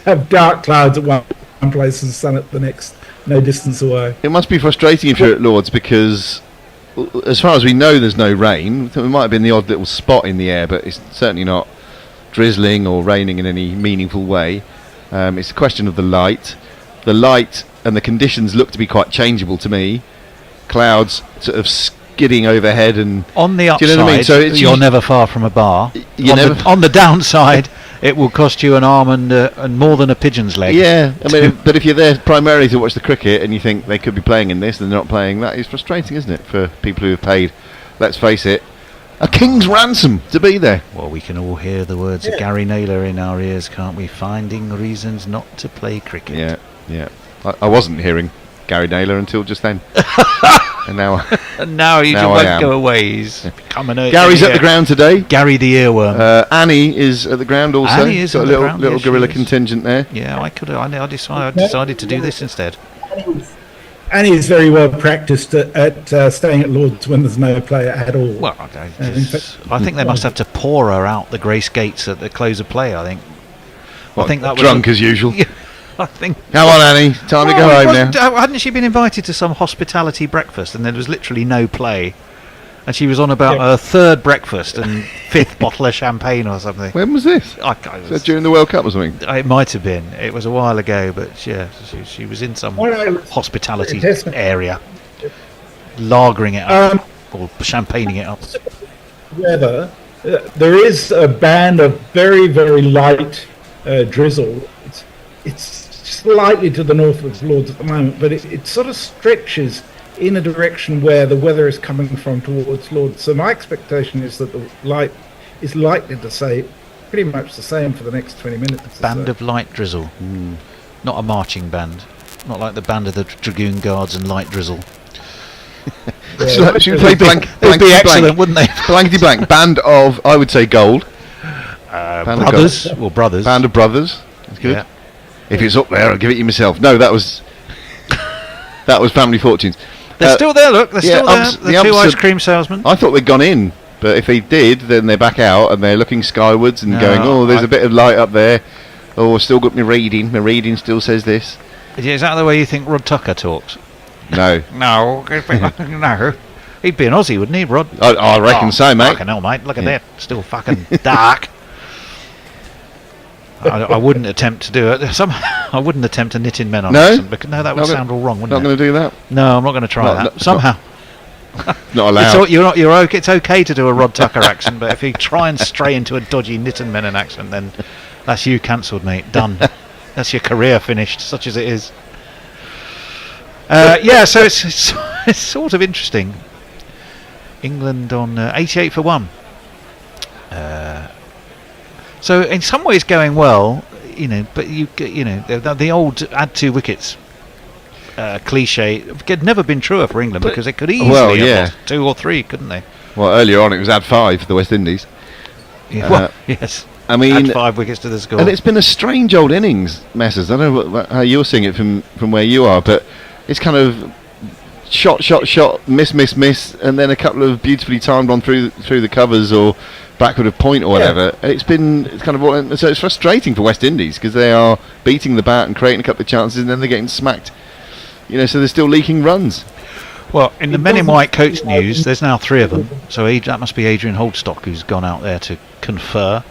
have dark clouds at one place and sun at the next, no distance away. It must be frustrating if you're at Lord's, because as far as we know there's no rain. There might have been the odd little spot in the air, but it's certainly not drizzling or raining in any meaningful way. It's a question of the light. The light and the conditions look to be quite changeable to me. Clouds sort of skidding overhead, and on the upside, do you know what I mean? So you're never far from a bar. On the downside, it will cost you an arm and more than a pigeon's leg. Yeah, I mean, but if you're there primarily to watch the cricket and you think they could be playing in this and they're not playing, that is frustrating, isn't it, for people who have paid, let's face it, a king's ransom to be there. Well, we can all hear the words of Gary Naylor in our ears, can't we? Finding reasons not to play cricket. Yeah. I wasn't hearing Gary Naylor until just then. And now you won't go away. He's become an Gary's at the ground today. Gary the earworm. Annie is at the ground also. Annie is got at a the ground. little guerrilla contingent there. Yeah, I decided to do this instead. Annie is very well practiced at staying at Lord's when there's no player at all. Well, I think they must have to pour her out the Grace Gates at the close of play. I think. I think that drunk as usual. I think. Come on, Annie. Time to go home now. Hadn't she been invited to some hospitality breakfast and there was literally no play? And she was on about her third breakfast and fifth bottle of champagne or something. When was this? Was that during the World Cup or something? It might have been. It was a while ago, but yeah, she was in some hospitality area, lagering it up or champagning it up. Weather. There is a band of very, very light drizzle. It's slightly to the north of Lord's at the moment, but it sort of stretches in a direction where the weather is coming from towards Lord's. So my expectation is that the light is likely to pretty much the same for the next 20 minutes. Band of light drizzle. Not a marching band. Not like the band of the Dragoon Guards and light drizzle. Should we play blank? They'd be excellent, wouldn't they? Blankety blank. Band of, I would say, gold. Band of brothers gold. or brothers. Band of brothers. That's good. Yeah. If it's up there, I'll give it you myself. No, that was Family Fortunes. They're still there. Look, they're still there. The two ice cream salesmen. I thought they'd gone in, but if they did, then they're back out and they're looking skywards and going, "Oh, there's a bit of light up there. Oh, I've still got my reading. My reading still says this." Is that the way you think Rod Tucker talks? No. No. No. He'd be an Aussie, wouldn't he, Rod? I reckon so, mate. Fucking hell, mate. Look at that. Still fucking dark. I wouldn't attempt to do it. I wouldn't attempt to knit in men on accent. Because, no, that would sound all wrong, wouldn't it? Not going to do that? No, I'm not going to try that. Somehow. Not allowed. It's okay to do a Rod Tucker accent, but if you try and stray into a dodgy knit and men accent, then that's you cancelled, mate. Done. That's your career finished, such as it is. So it's sort of interesting. England on 88 for 1. So in some ways going well, but the old add 2 wickets cliche had never been truer for England, because it could easily have lost 2 or 3, couldn't they? Well, earlier on it was add 5 for the West Indies. Yes. I mean, add 5 wickets to the score. And it's been a strange old innings, Messers. I don't know how you're seeing it from where you are, but it's kind of shot, miss, and then a couple of beautifully timed one through the covers or backward of point or whatever. It's kind of so it's frustrating for West Indies, because they are beating the bat and creating a couple of chances, and then they're getting smacked. So they're still leaking runs. Well, in the Men in White coach news, there's now 3 of them. So that must be Adrian Holdstock who's gone out there to confer.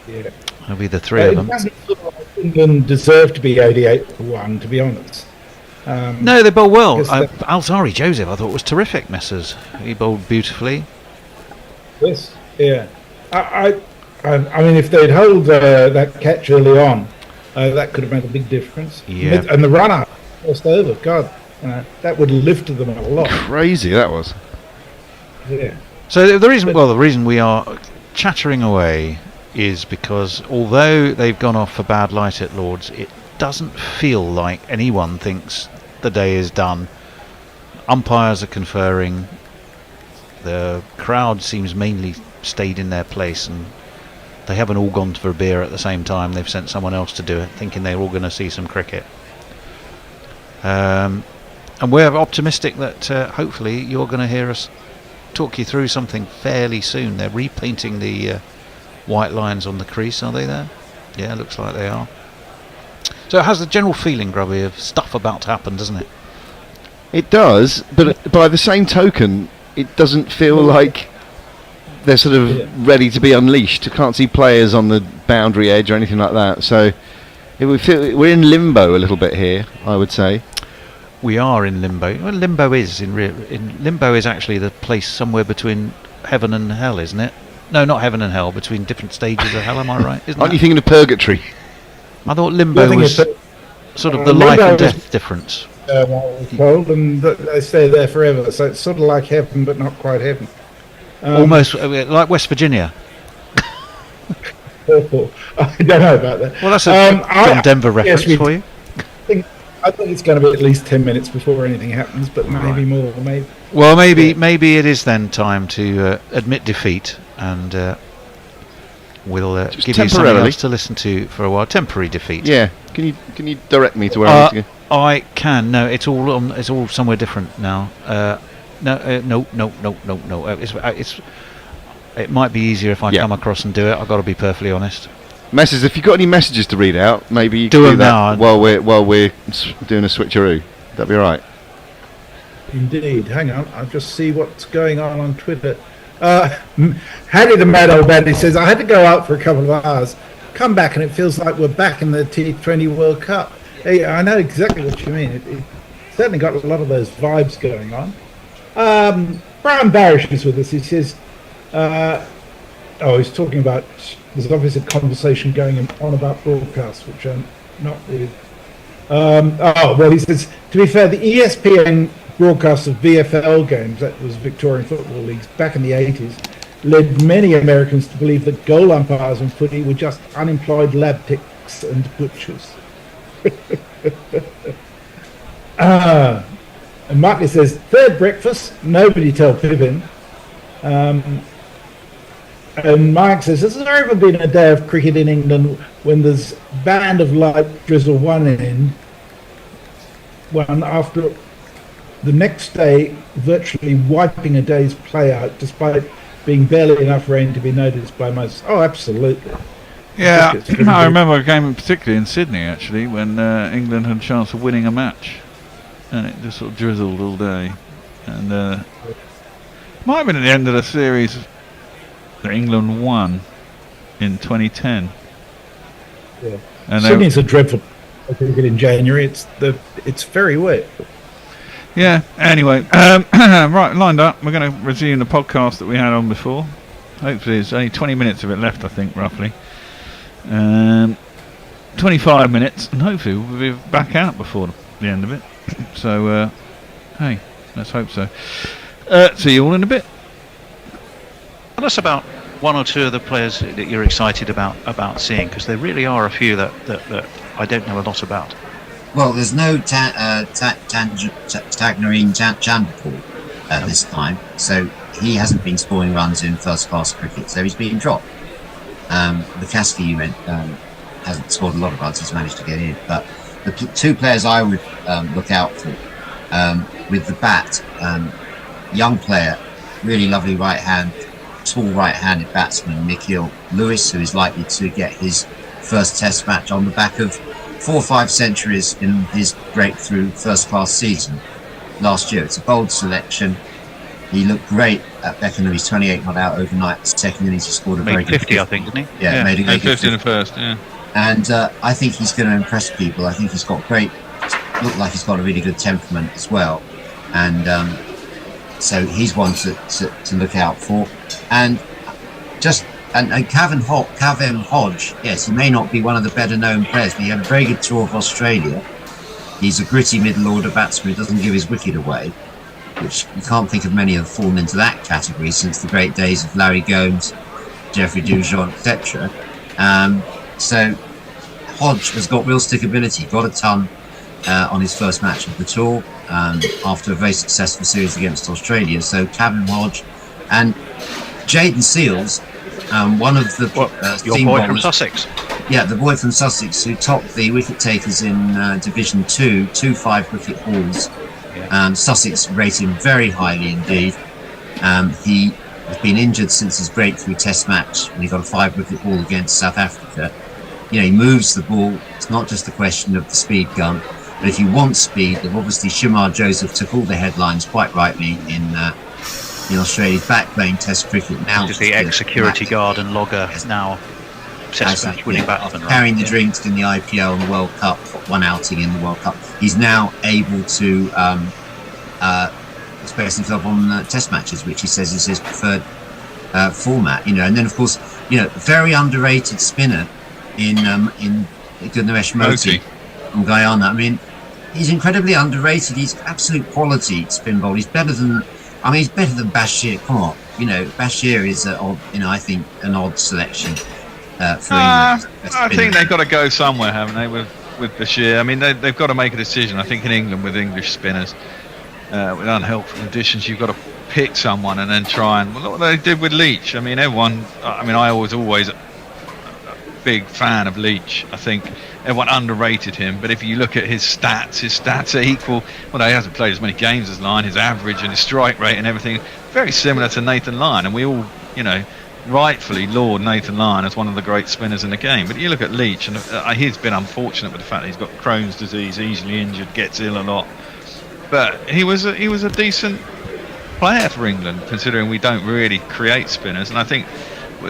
Yeah. That'll be the 3 of them. It doesn't look like England deserve to be 88 for 1, to be honest. No, they bowled well. Alzarri Joseph, I thought, was terrific, Messers. He bowled beautifully. Yes, yeah. I mean, if they'd hold that catch early on, that could have made a big difference. Yeah. And the run-up, first over, God, that would have lifted them a lot. Crazy that was. Yeah. So the reason we are chattering away is because although they've gone off for bad light at Lord's, it doesn't feel like anyone thinks the day is done. Umpires are conferring. The crowd seems mainly stayed in their place, and they haven't all gone for a beer at the same time. They've sent someone else to do it, thinking they're all going to see some cricket. And we're optimistic that hopefully you're going to hear us talk you through something fairly soon. They're repainting the white lines on the crease, are they there? Yeah, looks like they are. So it has the general feeling, Grubby, of stuff about to happen, doesn't it? It does, but by the same token, it doesn't feel like they're sort of ready to be unleashed. I can't see players on the boundary edge or anything like that. So we're in limbo a little bit here, I would say. We are in limbo. Well, limbo is limbo is actually the place somewhere between heaven and hell, isn't it? No, not heaven and hell. Between different stages of hell. Am I right? Aren't you thinking of purgatory? I thought limbo was sort of the life and death difference. Cold, and they stay there forever. So it's sort of like heaven, but not quite heaven. Almost like West Virginia. I don't know about that. Well, that's a John Denver reference for you. I think it's going to be at least 10 minutes before anything happens, but maybe more. Maybe. Well, maybe it is then time to admit defeat, and we'll give you something else to listen to for a while. Temporary defeat. Yeah. Can you direct me to where I need to go? I can. No, it's all somewhere different now. No. It might be easier if I come across and do it. I've got to be perfectly honest. Messers, if you've got any messages to read out, maybe you do can do that now while we're doing a switcheroo. That'd be all right. Indeed. Hang on, I'll just see what's going on Twitter. Harry the Mad Old Bandit says, I had to go out for a couple of hours, come back, and it feels like we're back in the T20 World Cup. Hey, I know exactly what you mean. It certainly got a lot of those vibes going on. Brian Barish is with us. He says, he's talking about, there's obviously a conversation going on about broadcasts, which I'm not with. He says, to be fair, the ESPN broadcast of VFL games, that was Victorian Football Leagues, back in the 80s, led many Americans to believe that goal umpires in footy were just unemployed lab techs and butchers. And Markley says, third breakfast, nobody tell Pippin. And Mike says, has there ever been a day of cricket in England when there's band of light drizzle one after the next day virtually wiping a day's play out despite being barely enough rain to be noticed by most? Oh, absolutely. Yeah, I remember a game particularly in Sydney actually when England had a chance of winning a match and it just sort of drizzled all day, and might have been at the end of the series that England won in 2010. Yeah. And Sydney's a dreadful cricket in January. It's very wet. Yeah. Anyway, right, lined up. We're going to resume the podcast that we had on before. Hopefully, there's only 20 minutes of it left, I think, roughly. 25 minutes, and hopefully we'll be back out before the end of it. So, hey, let's hope so. See you all in a bit. Tell us about one or two of the players that you're excited about seeing, because there really are a few that I don't know a lot about. Well, there's no Tagnerine Chandapur at this time, so he hasn't been scoring runs in first-class cricket, so he's been dropped. Lukaski, you meant, hasn't scored a lot of runs, he's managed to get in, but the two players I would look out for with the bat, young player, really lovely tall right-handed batsman Nikhil Lewis, who is likely to get his first Test match on the back of 4 or 5 centuries in his breakthrough first-class season last year. It's a bold selection. He looked great at Beckenham. He's 28 not out overnight. Second innings, he scored a very good 50, I think, didn't he? Yeah, made a 50 in the first. Yeah. And I think he's going to impress people. I think he's got look like he's got a really good temperament as well. And so he's one to look out for. And Kavem Hodge, yes, he may not be one of the better known players, but he had a very good tour of Australia. He's a gritty middle order batsman who doesn't give his wicket away, which you can't think of many have fallen into that category since the great days of Larry Gomes, Geoffrey Dujon, etc. So Hodge has got real stickability, got a ton on his first match of the tour after a very successful series against Australia. So Kavem Hodge and Jayden Seales, one of the your boy from Sussex. Yeah, the boy from Sussex who topped the wicket takers in Division 2, 5 wicket hauls. Sussex rate him very highly indeed. He has been injured since his breakthrough Test match when he got a 5 wicket haul against South Africa. You know, he moves the ball. It's not just a question of the speed gun, but if you want speed, then obviously Shamar Joseph took all the headlines quite rightly in Australia's back playing Test cricket now. Just the ex-security guard and logger now. Test match winning batsman. Carrying the drinks in the IPL and the World Cup, one outing in the World Cup. He's now able to express himself on Test matches, which he says is his preferred format. And then of course, very underrated spinner in Gunesh Moti from Guyana. I mean, he's incredibly underrated. He's absolute quality spin bowler. He's better than Bashir. Come on, Bashir is I think an odd selection. For England. I think they've got to go somewhere, haven't they, with Bashir? I mean, they've got to make a decision. I think in England with English spinners, with unhelpful conditions, you've got to pick someone and then try and look what they did with Leach. I mean, I was always a big fan of Leach. I think everyone underrated him, but if you look at his stats are equal. Well, he hasn't played as many games as Lyon. His average and his strike rate and everything very similar to Nathan Lyon, and we all, rightfully laud Nathan Lyon as one of the great spinners in the game. But you look at Leach, and he's been unfortunate with the fact that he's got Crohn's disease, easily injured, gets ill a lot. But he was a decent player for England, considering we don't really create spinners. And I think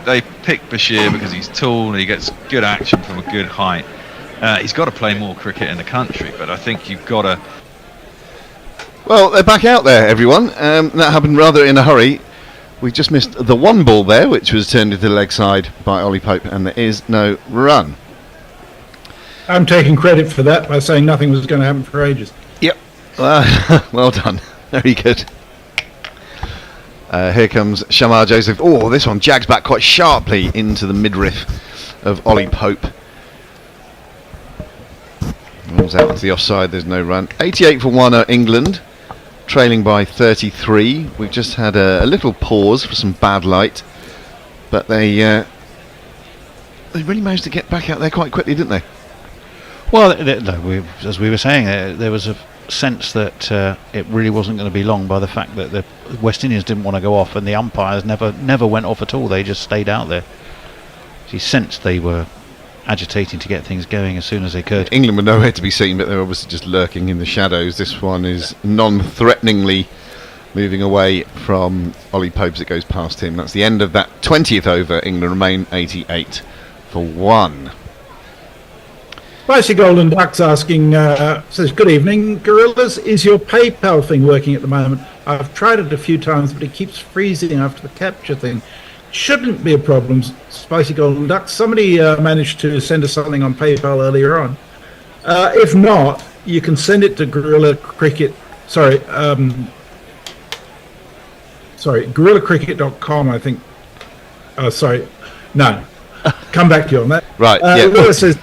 they picked Bashir because he's tall and he gets good action from a good height. He's got to play more cricket in the country, but I think you've got to... Well, they're back out there, everyone. That happened rather in a hurry. We just missed the one ball there, which was turned into the leg side by Ollie Pope, and there is no run. I'm taking credit for that by saying nothing was going to happen for ages. Yep. Well done. Very good. Here comes Shamar Joseph. Oh, this one jags back quite sharply into the midriff of Ollie Pope. Rolls out onto the offside, there's no run. 88 for 1 at England, trailing by 33. We've just had a little pause for some bad light, but they really managed to get back out there quite quickly, didn't they? Well, as we were saying, there was a sense that it really wasn't going to be long by the fact that the West Indians didn't want to go off, and the umpires never went off at all. They just stayed out there. You sensed they were agitating to get things going as soon as they could. England were nowhere to be seen, but they're obviously just lurking in the shadows. This one is non-threateningly moving away from Ollie Pope as it goes past him. That's the end of that 20th over. England remain 88 for 1. Spicy Golden Ducks asking, says, good evening, Gorillas. Is your PayPal thing working at the moment? I've tried it a few times, but it keeps freezing after the capture thing. Shouldn't be a problem, Spicy Golden Ducks. Somebody managed to send us something on PayPal earlier on. If not, you can send it to GorillaCricket.com, I think. No. Come back to you on that. Right, yeah. It says,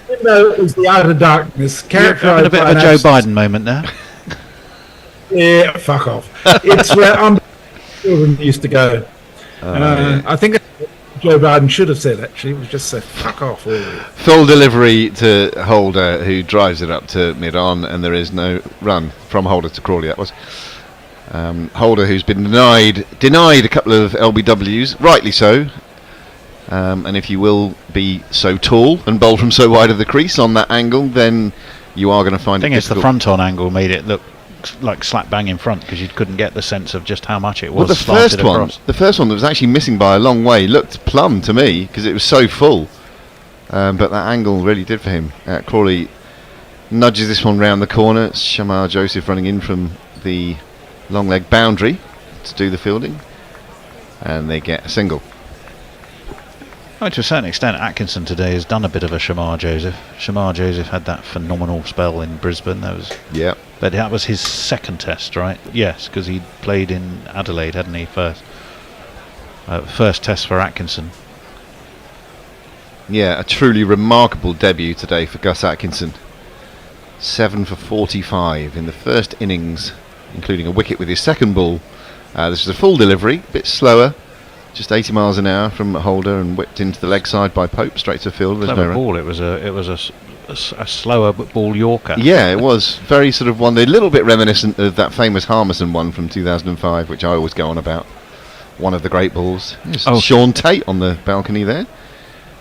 is the art of darkness. Having a bit of a Joe Biden moment there. Yeah, fuck off. It's where children used to go. I think that's what Joe Biden should have said, actually. It was just say, fuck off. Full delivery to Holder, who drives it up to mid-on, and there is no run from Holder to Crawley, that was. Holder, who's been denied a couple of LBWs, rightly so. And if you will be so tall and bowl from so wide of the crease on that angle, then you are going to find it difficult. The front-on angle made it look like slap bang in front, because you couldn't get the sense of just how much it was. Well, the first one that was actually missing by a long way looked plumb to me because it was so full, but that angle really did for him. Crawley nudges this one round the corner. It's Shamar Joseph running in from the long leg boundary to do the fielding, and they get a single. To a certain extent, Atkinson today has done a bit of a Shamar Joseph. Shamar Joseph had that phenomenal spell in Brisbane. But that was his second test, right? Yes, because he played in Adelaide, hadn't he? First test for Atkinson. Yeah, a truly remarkable debut today for Gus Atkinson. 7 for 45 in the first innings, including a wicket with his second ball. This is a full delivery, a bit slower. Just 80 miles an hour from Holder and whipped into the leg side by Pope, straight to field. There's no ball. It was a slower ball Yorker. Yeah, it was very sort of one, a little bit reminiscent of that famous Harmison one from 2005, which I always go on about. One of the great balls. Sean Tate on the balcony there.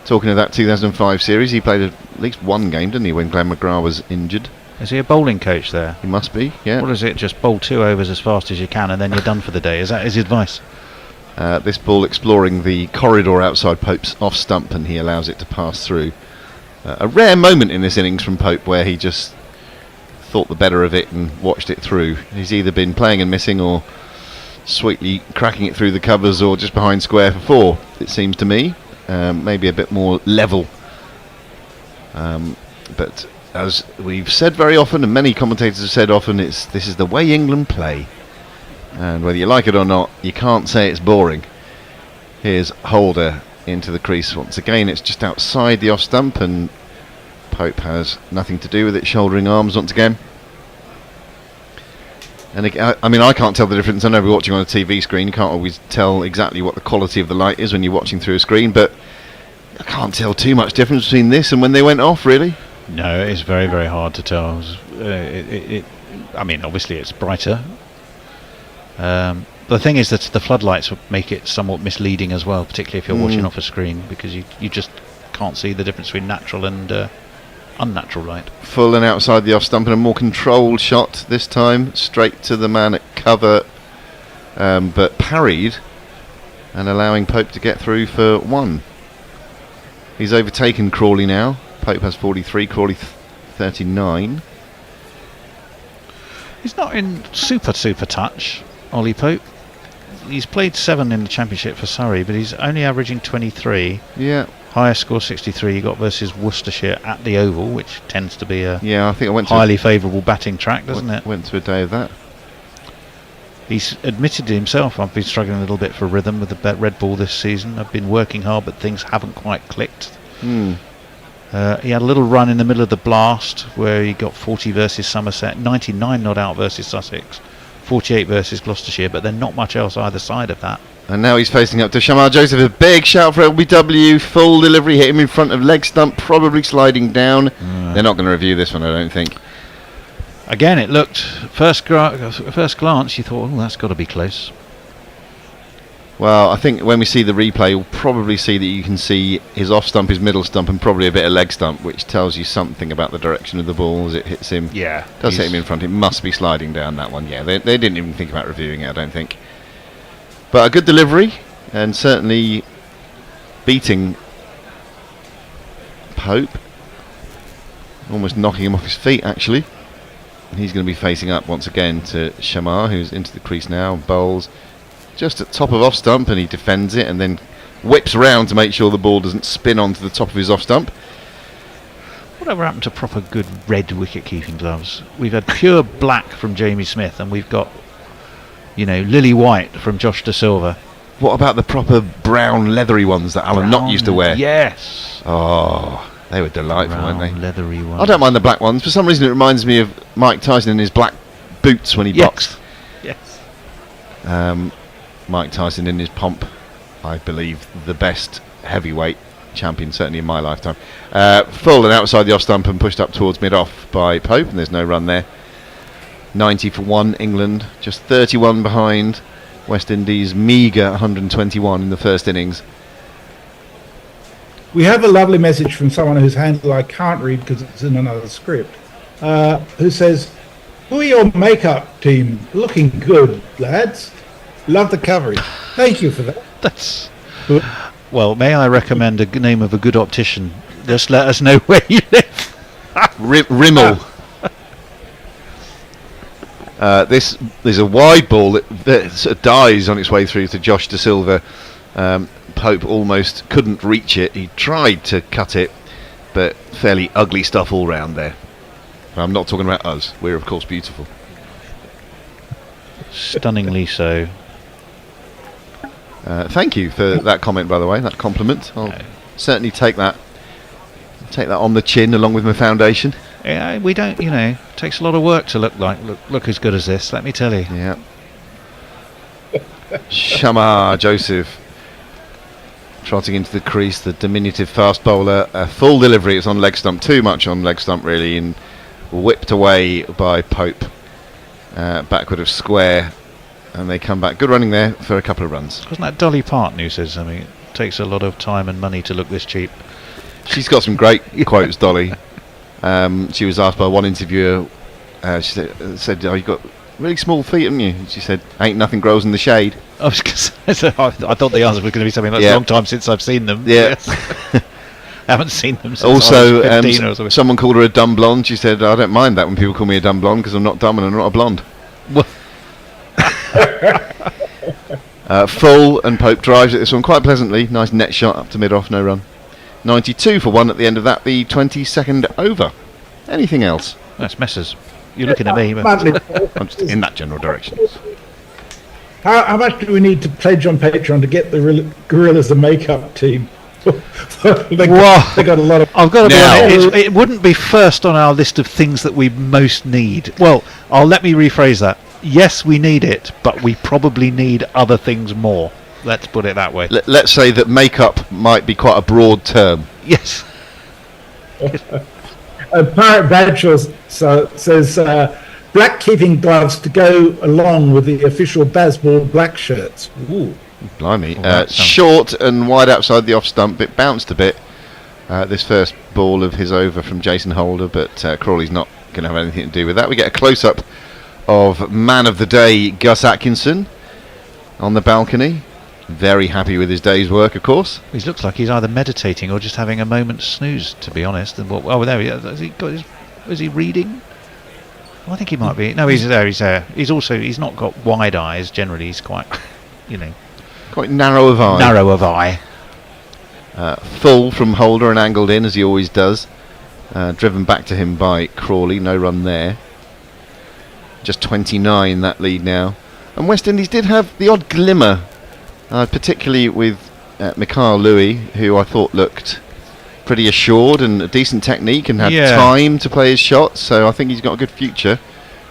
Talking of that 2005 series, he played at least one game, didn't he, when Glenn McGrath was injured? Is he a bowling coach there? He must be, yeah. What is it? Just bowl 2 overs as fast as you can and then you're done for the day. Is that his advice? This ball exploring the corridor outside Pope's off stump, and he allows it to pass through. A rare moment in this innings from Pope where he just thought the better of it and watched it through. He's either been playing and missing or sweetly cracking it through the covers or just behind square for 4, it seems to me. Maybe a bit more level. But as we've said very often, and many commentators have said often, this is the way England play. And whether you like it or not, you can't say it's boring. Here's Holder into the crease once again. It's just outside the off stump, and Pope has nothing to do with it, shouldering arms once again. And I mean, I can't tell the difference. I know we're watching on a TV screen. You can't always tell exactly what the quality of the light is when you're watching through a screen, but I can't tell too much difference between this and when they went off, really. No, it's very, very hard to tell. I mean, obviously it's brighter. The thing is that the floodlights make it somewhat misleading as well, particularly if you're watching off a screen, because you just can't see the difference between natural and unnatural light. Full and outside the off stump, and a more controlled shot this time, straight to the man at cover, but parried and allowing Pope to get through for 1. He's overtaken Crawley now. Pope has 43, Crawley 39. He's not in super touch, Ollie Pope. He's played 7 in the Championship for Surrey, but he's only averaging 23. Yeah. Highest score 63 he got versus Worcestershire at the Oval, which tends to be a I think I went highly favourable batting track, doesn't it? Went to a day of that. He's admitted to himself, I've been struggling a little bit for rhythm with the red ball this season. I've been working hard, but things haven't quite clicked. He had a little run in the middle of the blast where he got 40 versus Somerset, 99 not out versus Sussex, 48 versus Gloucestershire, but then not much else either side of that. And now he's facing up to Shamar Joseph. A big shout for LBW. Full delivery, hit him in front of leg stump, probably sliding down. They're not going to review this one, I don't think. Again, it looked, first glance, you thought, oh, that's got to be close. Well, I think when we see the replay, we'll probably see that you can see his off stump, his middle stump, and probably a bit of leg stump, which tells you something about the direction of the ball as it hits him. Yeah. Does hit him in front. It must be sliding down that one. Yeah, they didn't even think about reviewing it, I don't think. But a good delivery, and certainly beating Pope. Almost knocking him off his feet, actually. And he's going to be facing up once again to Shamar, who's into the crease now, bowls just at top of off stump, and he defends it and then whips round to make sure the ball doesn't spin onto the top of his off stump. Whatever happened to proper good red wicket keeping gloves? We've had pure black from Jamie Smith, and we've got, you know, lily white from Josh De Silva. What about the proper brown leathery ones that Alan Knott used to wear? Yes. Oh, they were delightful, Brown, weren't they? leathery ones. I don't mind the black ones. For some reason it reminds me of Mike Tyson in his black boots when he boxed. Yes. Mike Tyson in his pomp, I believe the best heavyweight champion, certainly in my lifetime. Full and outside the off stump and pushed up towards mid-off by Pope, and there's no run there. 90 for 1 England, just 31 behind West Indies, meagre 121 in the first innings. We have a lovely message from someone whose handle I can't read because it's in another script, who says, "Who are your makeup team? Looking good, lads. Love the coverage." Thank you for that. That's well, may I recommend a name of a good optician? Just let us know where you live. Rimmel. This is a wide ball that sort of dies on its way through to Josh De Silva. Pope almost couldn't reach it. He tried to cut it, but fairly ugly stuff all round there. I'm not talking about us. We're of course beautiful. Stunningly so. Thank you for that comment, by the way, that compliment. I'll certainly take that on the chin along with my foundation. Yeah, we don't, you know, it takes a lot of work to look as good as this, let me tell you. Yeah. Shamar Joseph trotting into the crease, the diminutive fast bowler. A full delivery, it's on leg stump, too much on leg stump really, and whipped away by Pope. Backward of square, and they come back. Good running there for a couple of runs. Wasn't that Dolly Parton who says something? It takes a lot of time and money to look this cheap. She's got some great quotes, Dolly. She was asked by one interviewer, she said, "Oh, you've got really small feet, haven't you?" And she said, "Ain't nothing grows in the shade." I was gonna say, I thought the answer was going to be something like, "It's a long time since I've seen them." Yeah. Haven't seen them since also, I was 15 or something. Someone called her a dumb blonde. She said, "I don't mind that when people call me a dumb blonde because I'm not dumb and I'm not a blonde." Full, and Pope drives at this one quite pleasantly. Nice net shot up to mid-off, no run. 92 for 1 at the end of that, the 22nd over. Anything else? That's Messers. You're looking at me. But I'm just in that general direction. How much do we need to pledge on Patreon to get the Gorillas a makeup team? they got a lot of. I've got to be honest, it wouldn't be first on our list of things that we most need. Well, let me rephrase that. Yes, we need it, but we probably need other things more. Let's put it that way. Let's say that makeup might be quite a broad term. Yes. Pirate Bradshaw says black keeping gloves to go along with the official Bazball black shirts. Ooh. Blimey. Short and wide outside the off stump. It bounced a bit. This first ball of his over from Jason Holder, but Crawley's not going to have anything to do with that. We get a close-up of man of the day, Gus Atkinson, on the balcony. Very happy with his day's work, of course. He looks like he's either meditating or just having a moment's snooze, to be honest. And there he is. Is he reading? Well, I think he might be. No, he's there. He's there. He's not got wide eyes. Generally, he's quite, quite narrow of eye. Narrow of eye. Full from Holder and angled in as he always does. Driven back to him by Crawley. No run there. Just 29 that lead now. And West Indies did have the odd glimmer, particularly with Mikhail Louis, who I thought looked pretty assured and a decent technique and had time to play his shots, so I think he's got a good future.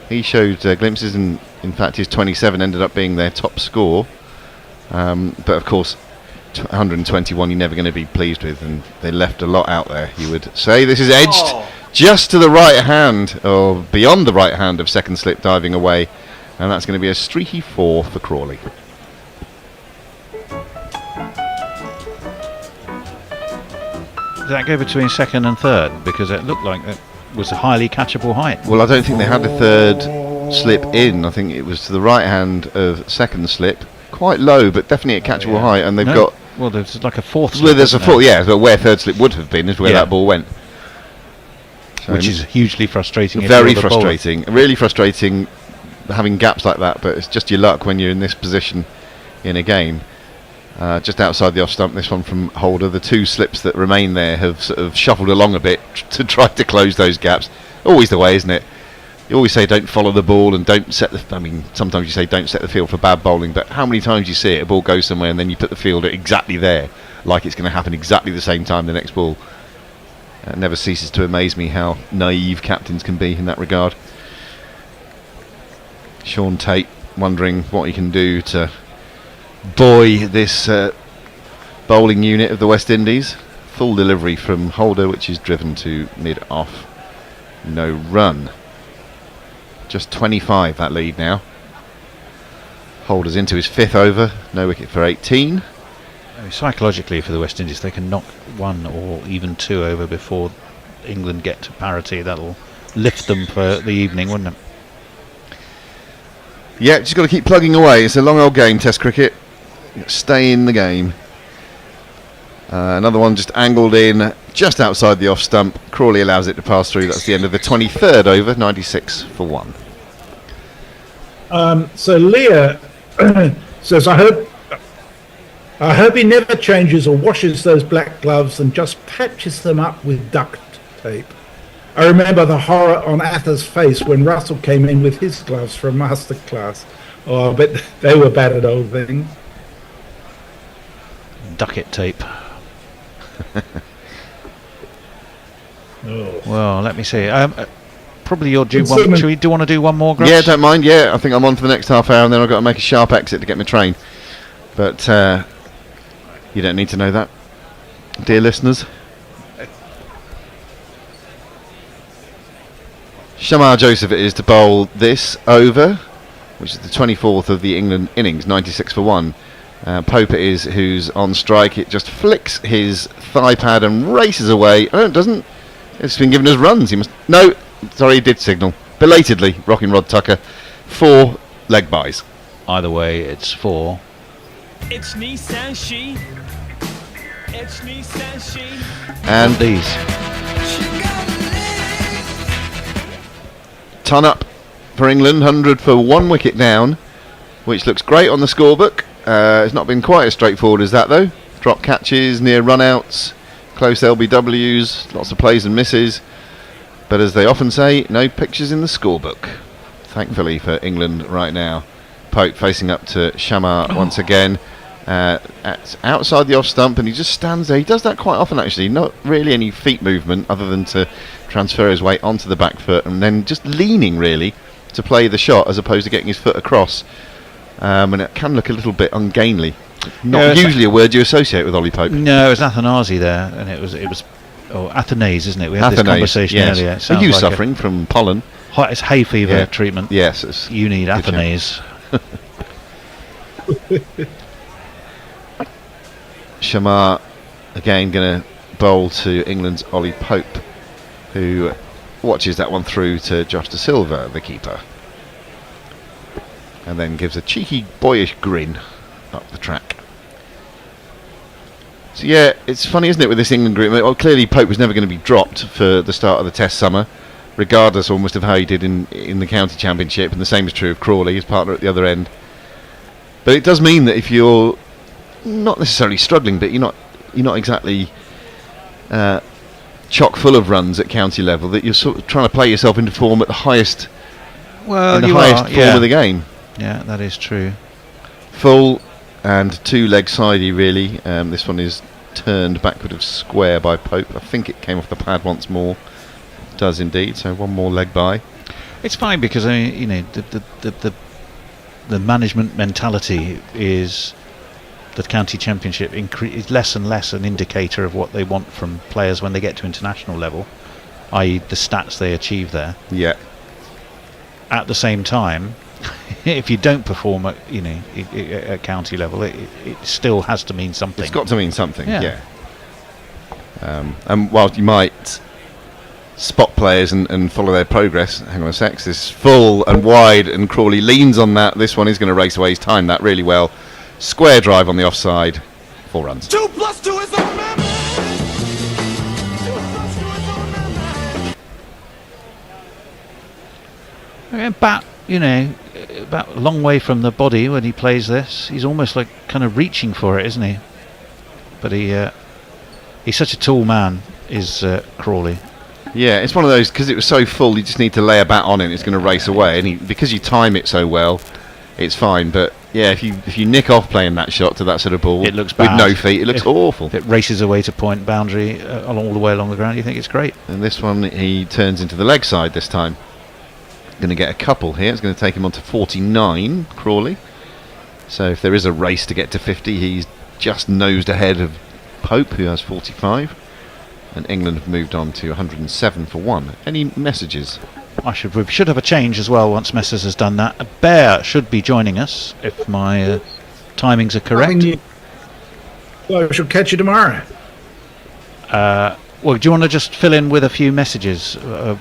He showed glimpses, and in fact his 27 ended up being their top score. But of course 121 you're never going to be pleased with, and they left a lot out there, you would say. This is edged just to the right hand, or beyond the right hand of second slip diving away, and that's going to be a streaky 4 for Crawley. Did that go between second and third? Because it looked like it was a highly catchable height. Well, I don't think they had a third slip in. I think it was to the right hand of second slip, quite low, but definitely at catchable height. And they've got. Well, there's like a fourth slip. Well, there's a fourth, but where third slip would have been is where that ball went. So which is hugely frustrating. Very frustrating. Really frustrating having gaps like that, but it's just your luck when you're in this position in a game. Just outside the off stump, this one from Holder. The two slips that remain there have sort of shuffled along a bit to try to close those gaps. Always the way, isn't it? You always say don't follow the ball and don't set the... I mean, sometimes you say don't set the field for bad bowling, but how many times you see it, a ball goes somewhere and then you put the fielder exactly there, like it's going to happen exactly the same time the next ball. It never ceases to amaze me how naive captains can be in that regard. Sean Tate wondering what he can do to buoy this bowling unit of the West Indies. Full delivery from Holder, which is driven to mid-off. No run. Just 25 that lead now. Holder's into his 5th over. No wicket for 18. Psychologically for the West Indies, they can knock 1 or even 2 over before England get to parity. That'll lift them for the evening, wouldn't it? Yeah, just got to keep plugging away. It's a long old game, Test cricket. Stay in the game. Another one just angled in just outside the off stump. Crawley allows it to pass through. That's the end of the 23rd over. 96 for 1. So Leah says, I hope he never changes or washes those black gloves and just patches them up with duct tape. I remember the horror on Atha's face when Russell came in with his gloves for a masterclass. Oh, but they were battered old things. Ducket tape. Well, let me see. Probably you're due one. Should we want to do one more, Grubbs? Yeah, don't mind. Yeah, I think I'm on for the next half hour, and then I've got to make a sharp exit to get my train. But you don't need to know that, dear listeners. Shamar Joseph it is to bowl this over, which is the 24th of the England innings, 96 for 1. Pope it is who's on strike. It just flicks his thigh pad and races away. Oh, it doesn't. It's been given us runs. He must. No, sorry, he did signal. Belatedly, Rocking Rod Tucker. 4 leg byes. Either way, it's 4. It's Nissan She. It's Nissan She. And these. Ton up for England. 100 for 1 wicket down, which looks great on the scorebook. It's not been quite as straightforward as that though. Drop catches, near run-outs, close LBWs, lots of plays and misses. But as they often say, no pictures in the scorebook. Thankfully for England right now. Pope facing up to Shamar once again. Outside the off stump, and he just stands there. He does that quite often actually. Not really any feet movement other than to transfer his weight onto the back foot and then just leaning really to play the shot as opposed to getting his foot across. And it can look a little bit ungainly. Not usually a word you associate with Ollie Pope. No, it was Athanasi there, and it was Athanase, isn't it? We had this conversation earlier. Are you suffering from pollen? It's hay fever treatment. Yes, you need Athanase. Shamar again going to bowl to England's Ollie Pope, who watches that one through to Josh De Silva, the keeper, and then gives a cheeky boyish grin up the track. So yeah, it's funny, isn't it, with this England group? Well, clearly Pope was never going to be dropped for the start of the Test summer, regardless almost of how he did in the county championship, and the same is true of Crawley, his partner at the other end. But it does mean that if you're not necessarily struggling, but you're not exactly chock full of runs at county level, that you're sort of trying to play yourself into form at the highest, form of the game. Yeah, that is true. Full and 2-leg sidey, really. This one is turned backward of square by Pope. I think it came off the pad once more. It does indeed. So one more leg by. It's fine because you know the management mentality is the county championship is less and less an indicator of what they want from players when they get to international level, i.e. the stats they achieve there. Yeah. At the same time, if you don't perform at at county level, it still has to mean something. It's got to mean something. Yeah. And while you might spot players and follow their progress, hang on a sec, this full and wide, and Crawley leans on that. This one is going to race away. He's timed that really well. Square drive on the offside, 4 runs. 2 + 2 is a member. Bat, about a long way from the body when he plays this. He's almost like kind of reaching for it, isn't he? But he's such a tall man, is Crawley. Yeah, it's one of those, because it was so full, you just need to lay a bat on it and it's going to race away. And because you time it so well, it's fine. But yeah, if you nick off playing that shot to that sort of ball, it looks bad. With no feet, it looks awful. It races away to point boundary all the way along the ground. You think it's great. And this one, he turns into the leg side this time. Going to get a couple here. It's going to take him on to 49, Crawley. So if there is a race to get to 50, he's just nosed ahead of Pope, who has 45. And England have moved on to 107 for 1. Any messages? We should have a change as well once Messers has done that. A Bear should be joining us if my timings are correct. Well, I shall catch you tomorrow. Well, do you want to just fill in with a few messages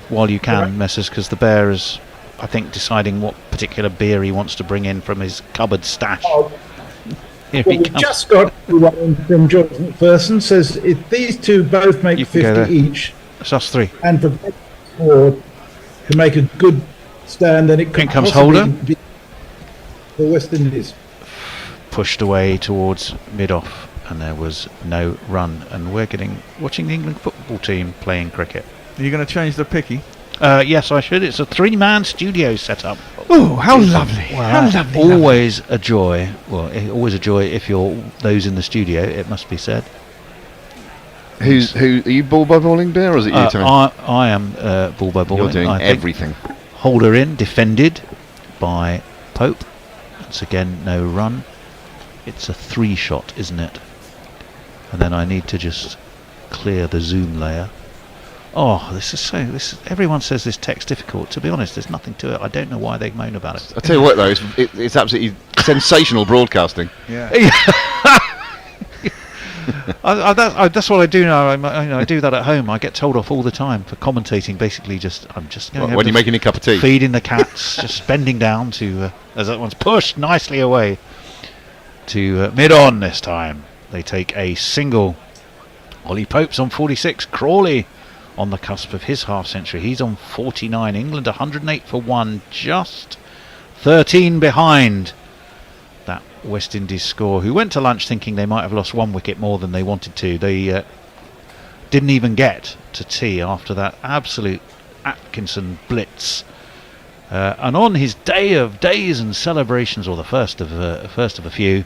while you can, Messers? Because the Bear is, I think, deciding what particular beer he wants to bring in from his cupboard stash. Well, we just got one from George McPherson. Says if these two both make 50 each, it's us three, and for to make a good stand, then it could comes possibly Holder be the West Indies. Pushed away towards mid-off, and there was no run. And we're watching the England football team playing cricket. Are you going to change the picky? Yes, I should. It's a 3-man studio setup. Oh, how lovely! Well, how lovely! Always a joy. Well, always a joy if you're those in the studio. It must be said. Who are you ball by balling, Bear, or is it you, Tony? I am ball by balling. You're doing everything. Holder in, defended by Pope. Once again, no run. It's a 3-shot, isn't it? And then I need to just clear the zoom layer. Oh, everyone says this text difficult. To be honest, there's nothing to it. I don't know why they moan about it. I tell you what, though, it's absolutely sensational broadcasting. Yeah. That's what I do now. I do that at home. I get told off all the time for commentating. Basically, I'm just going when you're making a cup of tea, feeding the cats, just bending down to as that one's pushed nicely away to mid-on this time. They take a single. Ollie Pope's on 46. Crawley on the cusp of his half-century. He's on 49. England 108 for 1, just 13 behind that West Indies score, who went to lunch thinking they might have lost 1 wicket more than they wanted to. They didn't even get to tea after that absolute Atkinson blitz. And on his day of days and celebrations, or the first of a few,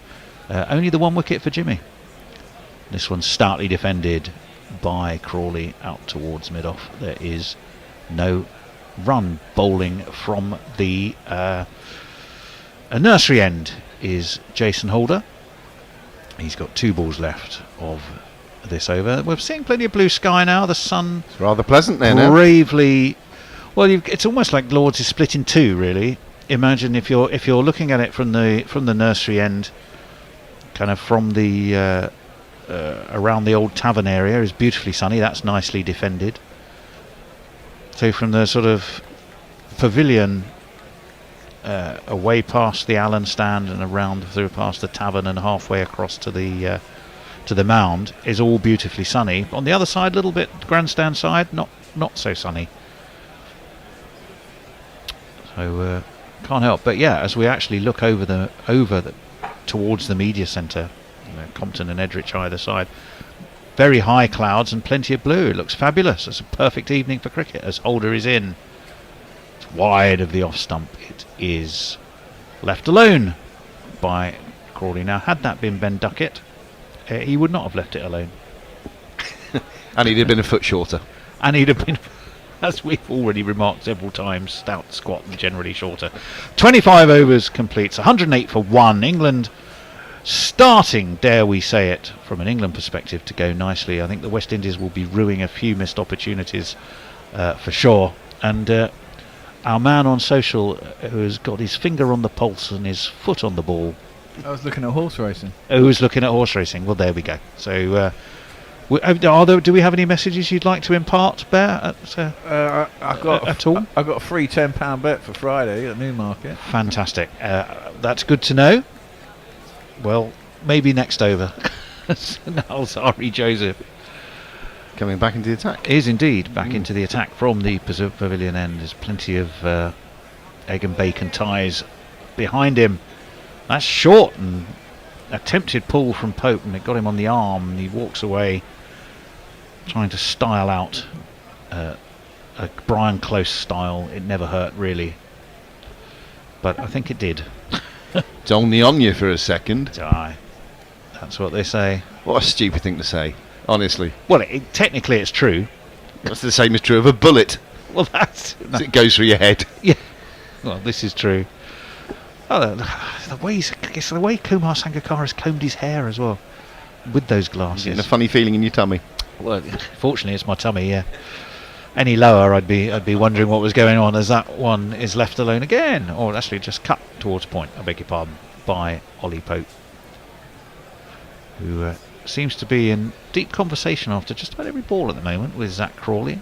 only the 1 wicket for Jimmy. This one's stoutly defended by Crawley out towards mid-off. There is no run. Bowling from the nursery end is Jason Holder. He's got 2 balls left of this over. We're seeing plenty of blue sky now. The sun, it's rather pleasant there now. Bravely, well, it's almost like Lords is split in 2. Really, imagine if you're looking at it from the nursery end, kind of from the around the old tavern area is beautifully sunny. That's nicely defended. So from the sort of pavilion away past the Allen stand and around through past the tavern and halfway across to the mound is all beautifully sunny. On the other side, a little bit grandstand side, not so sunny. So can't help. But yeah, as we actually look over towards the media centre, Compton and Edrich either side, very high clouds and plenty of blue. It looks fabulous. It's a perfect evening for cricket as Holder is in. It's wide of the off stump. It is left alone by Crawley. Now, had that been Ben Ducket, he would not have left it alone. And he'd have been a foot shorter. And he'd have been, as we've already remarked several times, stout, squat and generally shorter. 25 overs completes, 108 for 1. England starting, dare we say it, from an England perspective to go nicely. I think the West Indies will be ruining a few missed opportunities for sure. And our man on social who has got his finger on the pulse and his foot on the ball. I was looking at horse racing. Who's looking at horse racing? Well, there we go. So, do we have any messages you'd like to impart, Bear? I got a free £10 bet for Friday at Newmarket. Fantastic. That's good to know. Well, maybe next over. Alzarri Joseph coming back into the attack. Is indeed back into the attack from the pavilion end. There's plenty of egg and bacon ties behind him. That's short and attempted pull from Pope, and it got him on the arm, and he walks away trying to style out a Brian Close style. It never hurt really, but I think it did. It's only on you for a second. Aye, that's what they say. What a stupid thing to say, honestly. Well, technically it's true. That's the same as true of a bullet. Well, that's it goes through your head. Yeah. Well, this is true. Oh, the way Kumar Sangakkara has combed his hair as well, with those glasses. Getting a funny feeling in your tummy. Well, fortunately, it's my tummy. Yeah. Any lower, I'd be wondering what was going on. As that one is left alone again, or actually just cut towards point. I beg your pardon, by Ollie Pope, who seems to be in deep conversation after just about every ball at the moment with Zach Crawley.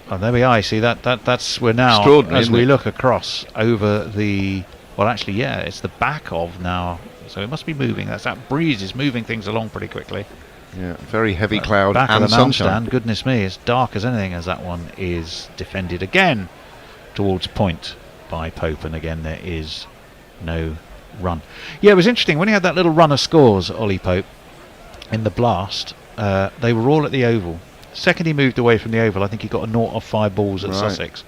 Oh, there we are. See that's we're now as we look across over the. Well, actually, yeah, it's the back of now, so it must be moving. That breeze is moving things along pretty quickly. Yeah, very heavy cloud back and of the sunshine. Stand, goodness me, it's dark as anything as that one is defended again towards point by Pope, and again there is no run. Yeah, it was interesting when he had that little run of scores, Ollie Pope, in the blast. They were all at the Oval. Second he moved away from the Oval, I think he got a 0 of 5 balls at Sussex.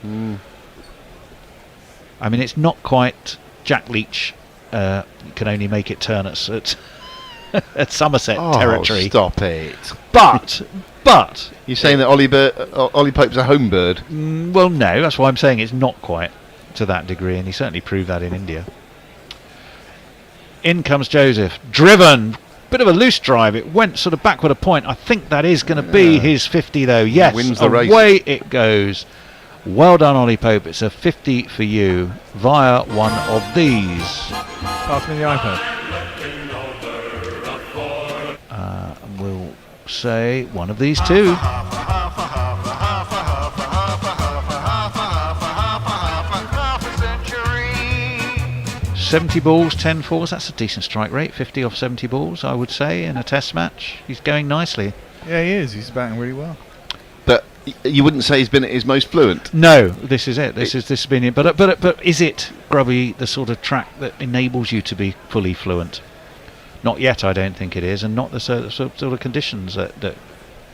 I mean, it's not quite Jack Leach can only make it turn at Somerset territory. Stop it. But you're saying that Ollie Pope's a home bird? Well, no, that's why I'm saying it's not quite to that degree, and he certainly proved that in India. In comes Joseph, driven. Bit of a loose drive. It went sort of backward a point. I think that is going to be his 50 though. Yes, wins the race. Away it goes. Well done, Ollie Pope. It's a 50 for you via one of these. Pass me the iPad. We'll say one of these two. 70 balls, 10 fours. That's a decent strike rate. 50 off 70 balls, I would say, in a test match. He's going nicely. Yeah, he is. He's batting really well. But you wouldn't say he's been at his most fluent. No, this is it. This has been it. But is it, Grubby, the sort of track that enables you to be fully fluent? Not yet, I don't think it is, and not the sort of conditions that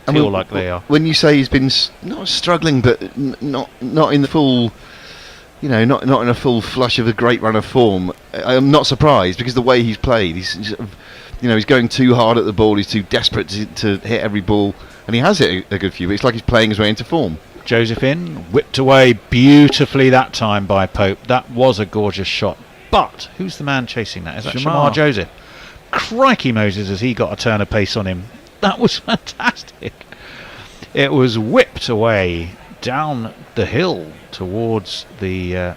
feel like they are. When you say he's been not struggling, but not in the full, not in a full flush of a great run of form, I'm not surprised because the way he's played, he's going too hard at the ball. He's too desperate to hit every ball, and he has hit a good few. But it's like he's playing his way into form. Joseph in, whipped away beautifully that time by Pope. That was a gorgeous shot. But who's the man chasing that? Is that Shamar Joseph? Crikey Moses, as he got a turn of pace on him. That was fantastic. It was whipped away down the hill towards the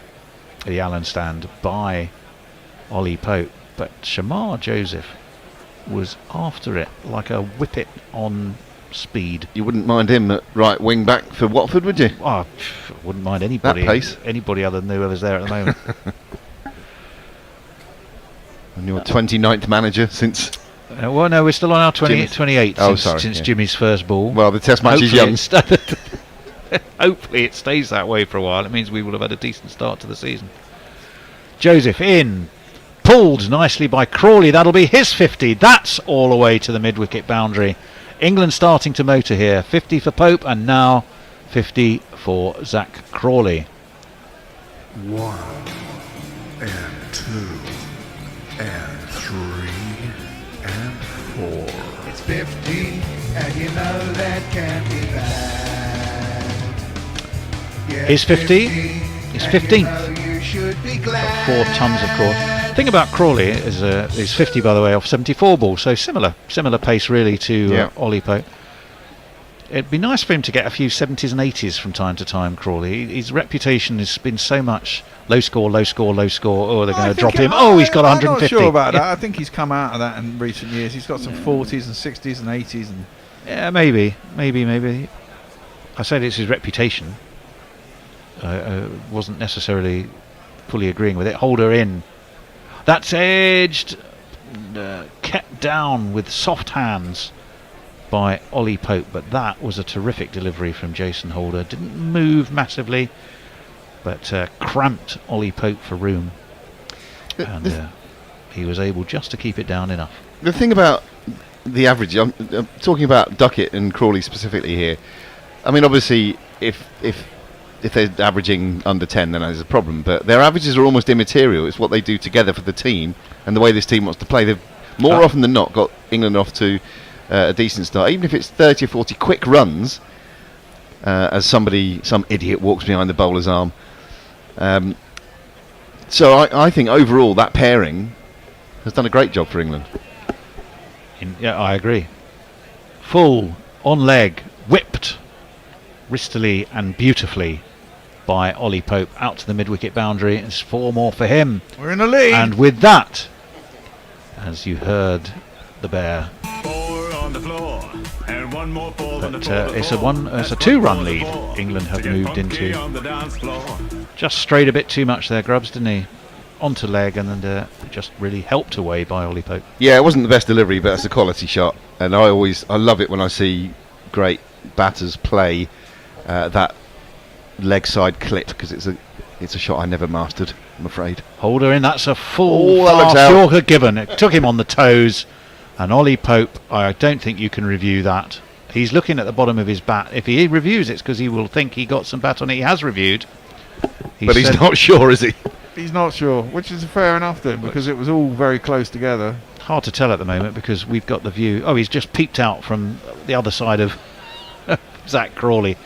Allen stand by Ollie Pope, but Shamar Joseph was after it like a whippet on speed. You wouldn't mind him at right wing back for Watford, would you? Oh, I wouldn't mind anybody. That pace. Anybody other than whoever's there at the moment. And your 29th manager since... well, no, we're still on our 28th since Jimmy's first ball. Well, the test match is young. Hopefully it stays that way for a while. It means we will have had a decent start to the season. Joseph in. Pulled nicely by Crawley. That'll be his 50. That's all the way to the mid-wicket boundary. England starting to motor here. 50 for Pope and now 50 for Zach Crawley. 1 and 2 and 3 and 4. It's 15, and you know that can't be bad. Yeah, He's 50. He's 15th. You should be glad. 4 tons, of course. The thing about Crawley is 50, by the way, off 74 balls, so similar pace really to Ollie Pope. It'd be nice for him to get a few 70s and 80s from time to time, Crawley. His reputation has been so much low score. Oh, they're going to drop him. Oh, he's got 150. I'm not sure about that. I think he's come out of that in recent years. He's got some 40s and 60s and 80s. And yeah, maybe. I said it's his reputation. I wasn't necessarily fully agreeing with it. Holder in. That's edged. Kept down with soft hands by Ollie Pope, but that was a terrific delivery from Jason Holder. Didn't move massively, but cramped Ollie Pope for room, and he was able just to keep it down enough. The thing about the average, I'm talking about Ducket and Crawley specifically here. I mean, obviously, if they're averaging under 10, then there's a problem, but their averages are almost immaterial. It's what they do together for the team and the way this team wants to play. They've more often than not got England off to a decent start, even if it's 30 or 40 quick runs, as some idiot walks behind the bowler's arm. So I think overall that pairing has done a great job for England. Yeah, I agree. Full on leg, whipped wristily and beautifully by Ollie Pope out to the mid-wicket boundary. It's 4 more for him. We're in the lead. And with that, as you heard the bear, but it's a 2-run lead England have moved into. Just strayed a bit too much there, Grubbs, didn't he? Onto leg, and then just really helped away by Ollie Pope. Yeah, it wasn't the best delivery, but it's a quality shot, and I love it when I see great batters play that leg side clip, because it's a shot I never mastered, I'm afraid. Holder in, that's a full fast Yorker given. It took him on the toes, and Ollie Pope, I don't think you can review that. He's looking at the bottom of his bat. If he reviews it, it's because he will think he got some bat on it. He has reviewed. But he's not sure, is he? He's not sure, which is fair enough then, because it was all very close together. Hard to tell at the moment because we've got the view. Oh, he's just peeped out from the other side of Zach Crawley.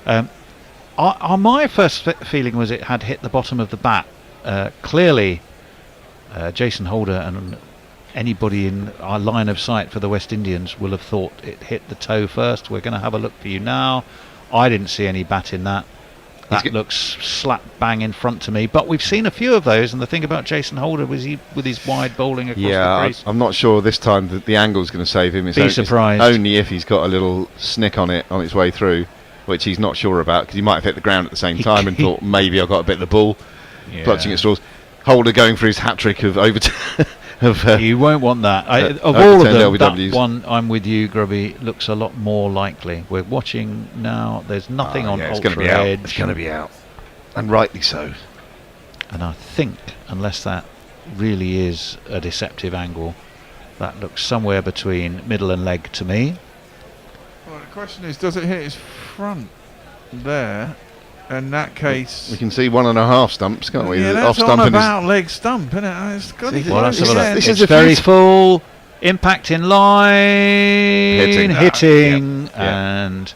My first feeling was it had hit the bottom of the bat. Clearly, Jason Holder and anybody in our line of sight for the West Indians will have thought it hit the toe first. We're going to have a look for you now. I didn't see any bat in that. That looks slap bang in front to me. But we've seen a few of those, and the thing about Jason Holder was with his wide bowling across the crease. I'm not sure this time that the angle's going to save him. Be surprised. It's only if he's got a little snick on it on its way through, which he's not sure about, because he might have hit the ground at the same time and thought maybe I got a bit of the ball, clutching at straws. Holder going for his hat trick of you won't want that. Of all of them, that one, I'm with you, Grubby, looks a lot more likely. We're watching now. There's nothing on ultra edge. It's going to be out, and rightly so. And I think, unless that really is a deceptive angle, that looks somewhere between middle and leg to me. Well, the question is, does it hit his front there? In that case, we can see 1.5 stumps, can't we? Yeah, that's on about leg stump, isn't it? It's got it's very full, impact in line, hitting, and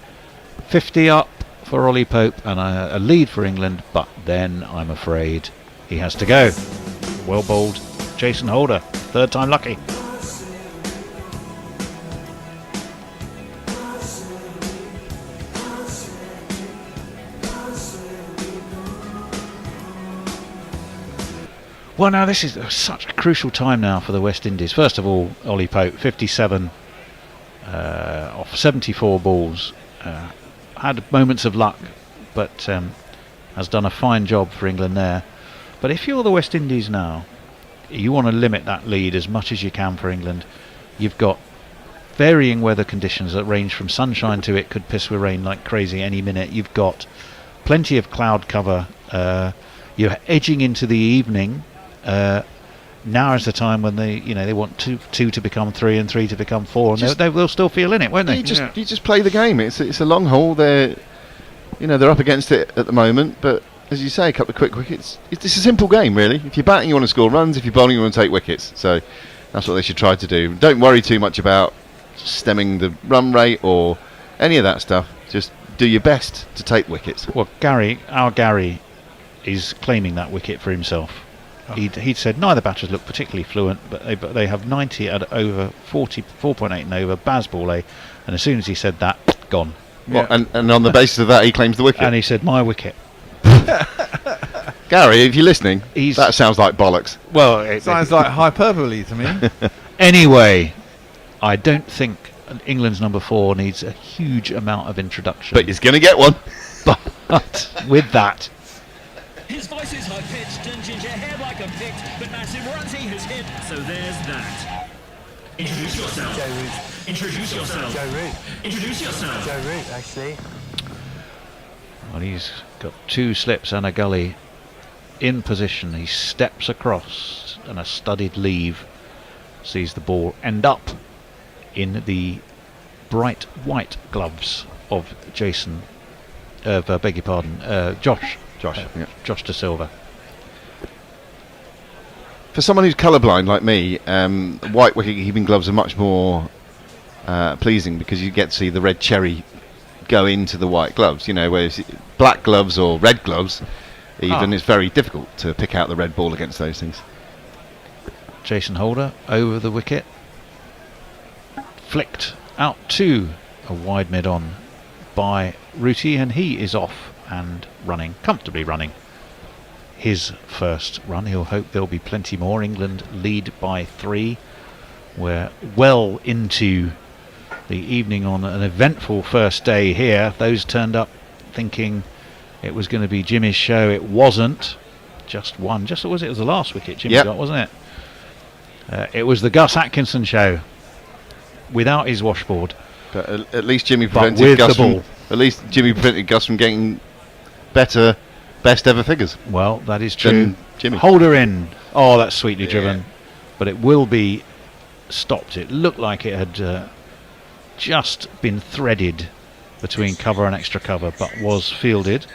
50 up for Ollie Pope, and a lead for England. But then I'm afraid he has to go. Well bowled, Jason Holder, 3rd time lucky. Well, now this is such a crucial time now for the West Indies. First of all, Ollie Pope, 57 off 74 balls. Had moments of luck, but has done a fine job for England there. But if you're the West Indies now, you want to limit that lead as much as you can for England. You've got varying weather conditions that range from sunshine to it could piss with rain like crazy any minute. You've got plenty of cloud cover. You're edging into the evening. Now is the time when they want two to become 3 and 3 to become 4, and they'll still feel in it, won't they? You just play the game. It's a long haul. They're up against it at the moment, but as you say, a couple of quick wickets. It's a simple game, really. If you're batting, you want to score runs. If you're bowling, you want to take wickets. So that's what they should try to do. Don't worry too much about stemming the run rate or any of that stuff. Just do your best to take wickets. Well, our Gary is claiming that wicket for himself. He'd said neither batters look particularly fluent, but they have 90 at over 4.8 and over, Baz ball A, and as soon as he said that, gone. Well, and on the basis of that, he claims the wicket. And he said, my wicket. Gary, if you're listening, that sounds like bollocks. Well, it sounds like hyperbole to me. Anyway, I don't think England's number 4 needs a huge amount of introduction. But he's going to get one. But with that... His voice is high-pitched and ginger hair like a pick, but massive runs he has hit, so there's that. Introduce yourself. Joe Root. Introduce yourself. Joe Root. Introduce yourself. Joe Root, actually. Well, he's got 2 slips and a gully in position. He steps across and a studied leave sees the ball end up in the bright white gloves of Jason. Beg your pardon, Josh De Silva. For someone who's colourblind like me, white wicket-keeping gloves are much more pleasing because you get to see the red cherry go into the white gloves. You know, whereas black gloves or red gloves, even, it's very difficult to pick out the red ball against those things. Jason Holder over the wicket, flicked out to a wide mid-on by Rooty, and he is off and running, comfortably running his first run. He'll hope there'll be plenty more. England lead by 3. We're well into the evening on an eventful first day here. Those turned up thinking it was going to be Jimmy's show. It wasn't. Just one. It was the last wicket Jimmy got, wasn't it? It was the Gus Atkinson show without his washboard. But at least Jimmy prevented Gus from getting better best ever figures. Well, that is true. Jimmy. Holder in. Oh, that's sweetly driven. But it will be stopped. It looked like it had just been threaded between cover and extra cover, but was fielded.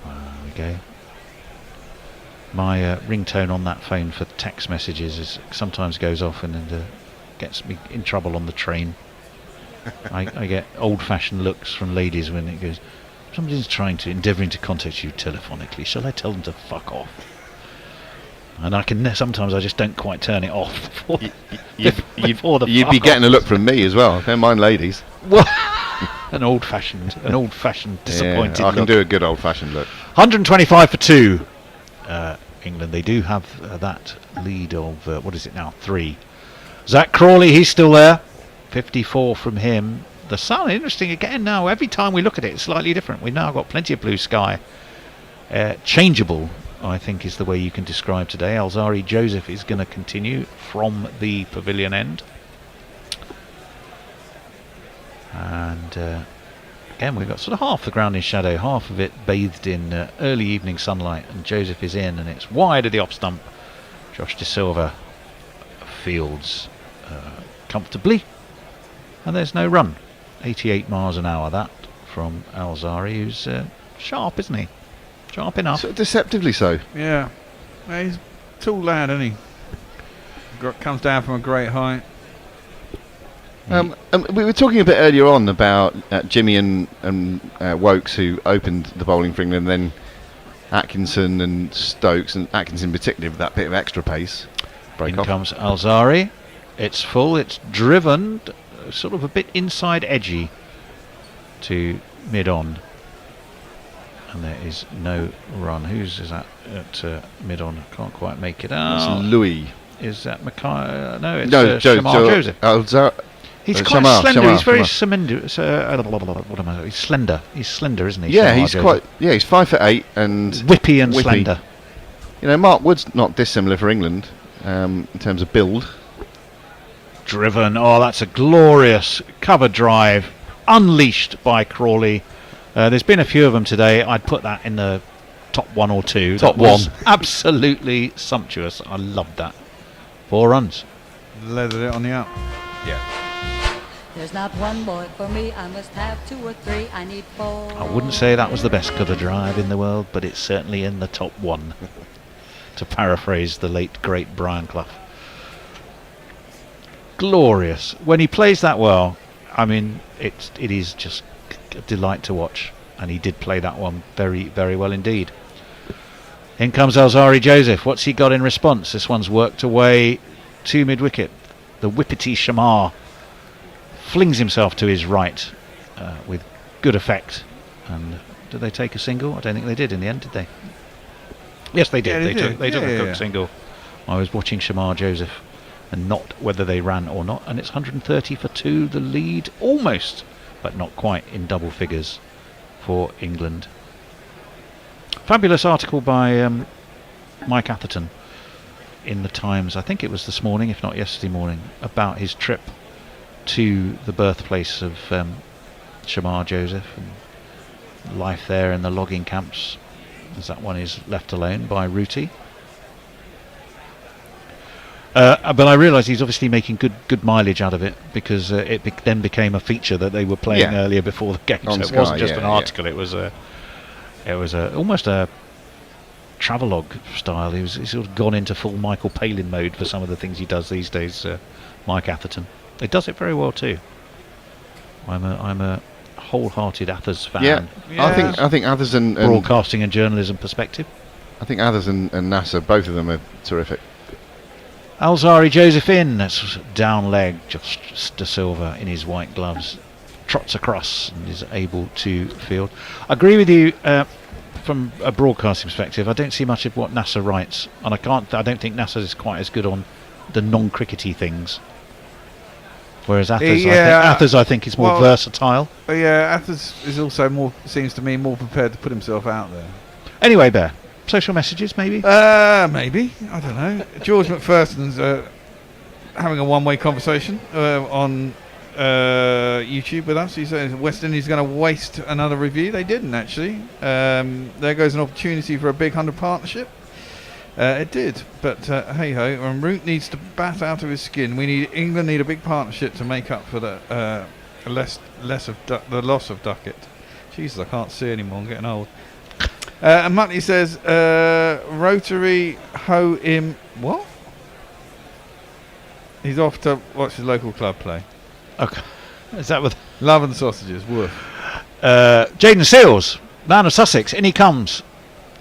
There we go. My ringtone on that phone for text messages sometimes goes off and gets me in trouble on the train. I get old-fashioned looks from ladies when it goes, somebody's endeavouring to contact you telephonically. Shall I tell them to fuck off? And sometimes I just don't quite turn it off before You'd be getting a look from me as well. Don't mind ladies. Well, an old-fashioned disappointed I can look. do a good old-fashioned look. 125 for 2. England, they do have that lead of, what is it now, 3. Zach Crawley, he's still there. 54 from him. The sun, interesting again now. Every time we look at it, it's slightly different. We've now got plenty of blue sky. Changeable, I think, is the way you can describe today. Alzarri Joseph is going to continue from the pavilion end. And again, we've got sort of half the ground in shadow, half of it bathed in early evening sunlight, and Joseph is in, and it's wide of the off stump. Josh De Silva fields comfortably, and there's no run. 88 miles an hour, that from Alzarri, who's sharp, isn't he? Sharp enough. So deceptively so. Yeah. Well, he's a tall lad, isn't he? Comes down from a great height. We were talking a bit earlier on about Jimmy and Wokes, who opened the bowling for England, and then Atkinson and Stokes, and Atkinson particularly with that bit of extra pace. In comes Alzarri. It's full, it's driven, sort of a bit inside edgy to mid-on. And there is no run. Whose is that at mid-on? Can't quite make it out. It's Louis. Is that Mackay? No, it's Shamar Joseph. He's quite Shamar, slender. Shamar, He's very Shamar. what am I? He's slender. He's slender, isn't he? Yeah, Shamar he's Joseph. quite. Yeah, he's 5'8" and whippy and slender. You know, Mark Wood's not dissimilar for England in terms of build. Driven. Oh, that's a glorious cover drive, unleashed by Crawley. There's been a few of them today. I'd put that in the top 1 or 2. Top that was 1. Absolutely sumptuous. I loved that. 4 runs. Leathered it on the up. Yeah. There's not one boy for me, I must have 2 or 3, I need 4. I wouldn't say that was the best cover drive in the world, but it's certainly in the top 1, to paraphrase the late great Brian Clough. Glorious. When he plays that well, I mean, it is just a delight to watch, and he did play that one very, very well indeed. In comes Alzarri Joseph. What's he got in response? This one's worked away to mid-wicket. The whippety Shamar flings himself to his right with good effect. And did they take a single? I don't think they did in the end, did they? Yes, they did. Yeah, They took a good single. I was watching Shamar Joseph, and not whether they ran or not. And it's 130 for 2, the lead almost, but not quite, in double figures for England. Fabulous article by Mike Atherton in the Times, I think it was this morning, if not yesterday morning, about his trip to the birthplace of Shamar Joseph and life there in the logging camps, as that one is left alone by Rooty. But I realise he's obviously making good mileage out of it, because it then became a feature that they were playing earlier before the game. So it wasn't just an article; it was almost a travelogue style. He's sort of gone into full Michael Palin mode for some of the things he does these days. Mike Atherton, he does it very well too. I'm a wholehearted Athers fan. Yeah. I think Athers and broadcasting and journalism perspective. I think Athers and Nasser, both of them are terrific. Alzarri Joseph in, that's down leg, just De Silva in his white gloves, trots across and is able to field. I agree with you from a broadcasting perspective. I don't see much of what Nasser writes, and I don't think Nasser is quite as good on the non-crickety things. Whereas Athers, I think is more versatile. Yeah, Athers is also seems to me more prepared to put himself out there. Anyway, Bear. Social messages, maybe? Maybe. I don't know. George McPherson's having a one-way conversation on YouTube with us. He says West Indies is going to waste another review. They didn't, actually. There goes an opportunity for a big 100 partnership. It did, but hey-ho. And Root needs to bat out of his skin. England need a big partnership to make up for the the loss of Ducket. Jesus, I can't see anymore. I'm getting old. And Muttley says, Rotary ho him. What? He's off to watch his local club play. Okay. Is that with Love and Sausages? Woof. Jaden Seals, man of Sussex, in he comes.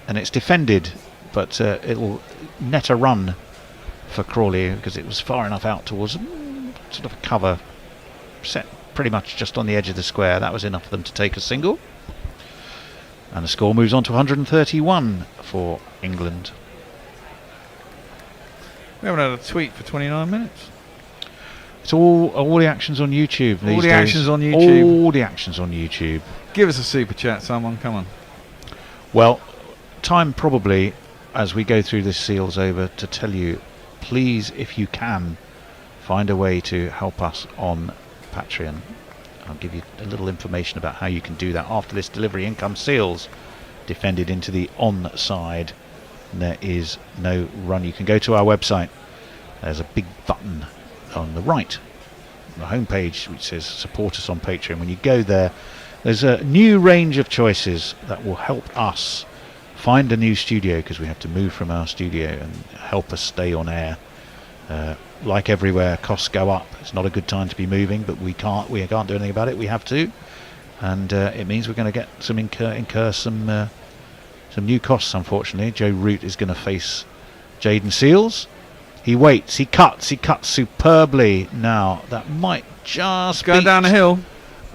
And it's defended, but it will net a run for Crawley because it was far enough out towards sort of a cover set pretty much just on the edge of the square. That was enough for them to take a single. And the score moves on to 131 for England. We haven't had a tweet for 29 minutes. It's all the actions on YouTube. All the actions on YouTube. All the actions on YouTube. Give us a super chat, someone. Come on. Well, time probably as we go through this Seals over to tell you, please, if you can, find a way to help us on Patreon. I'll give you a little information about how you can do that after this delivery. In comes Seals, defended into the onside. There is no run. You can go to our website. There's a big button on the right, the homepage, which says support us on Patreon. When you go there, there's a new range of choices that will help us find a new studio, because we have to move from our studio, and help us stay on air. Like everywhere, costs go up. It's not a good time to be moving, but we can't do anything about it. We have to, and it means we're going to get some incur some new costs. Unfortunately, Joe Root is going to face Jaden Seals. He waits, he cuts superbly. Now that might just go down the hill.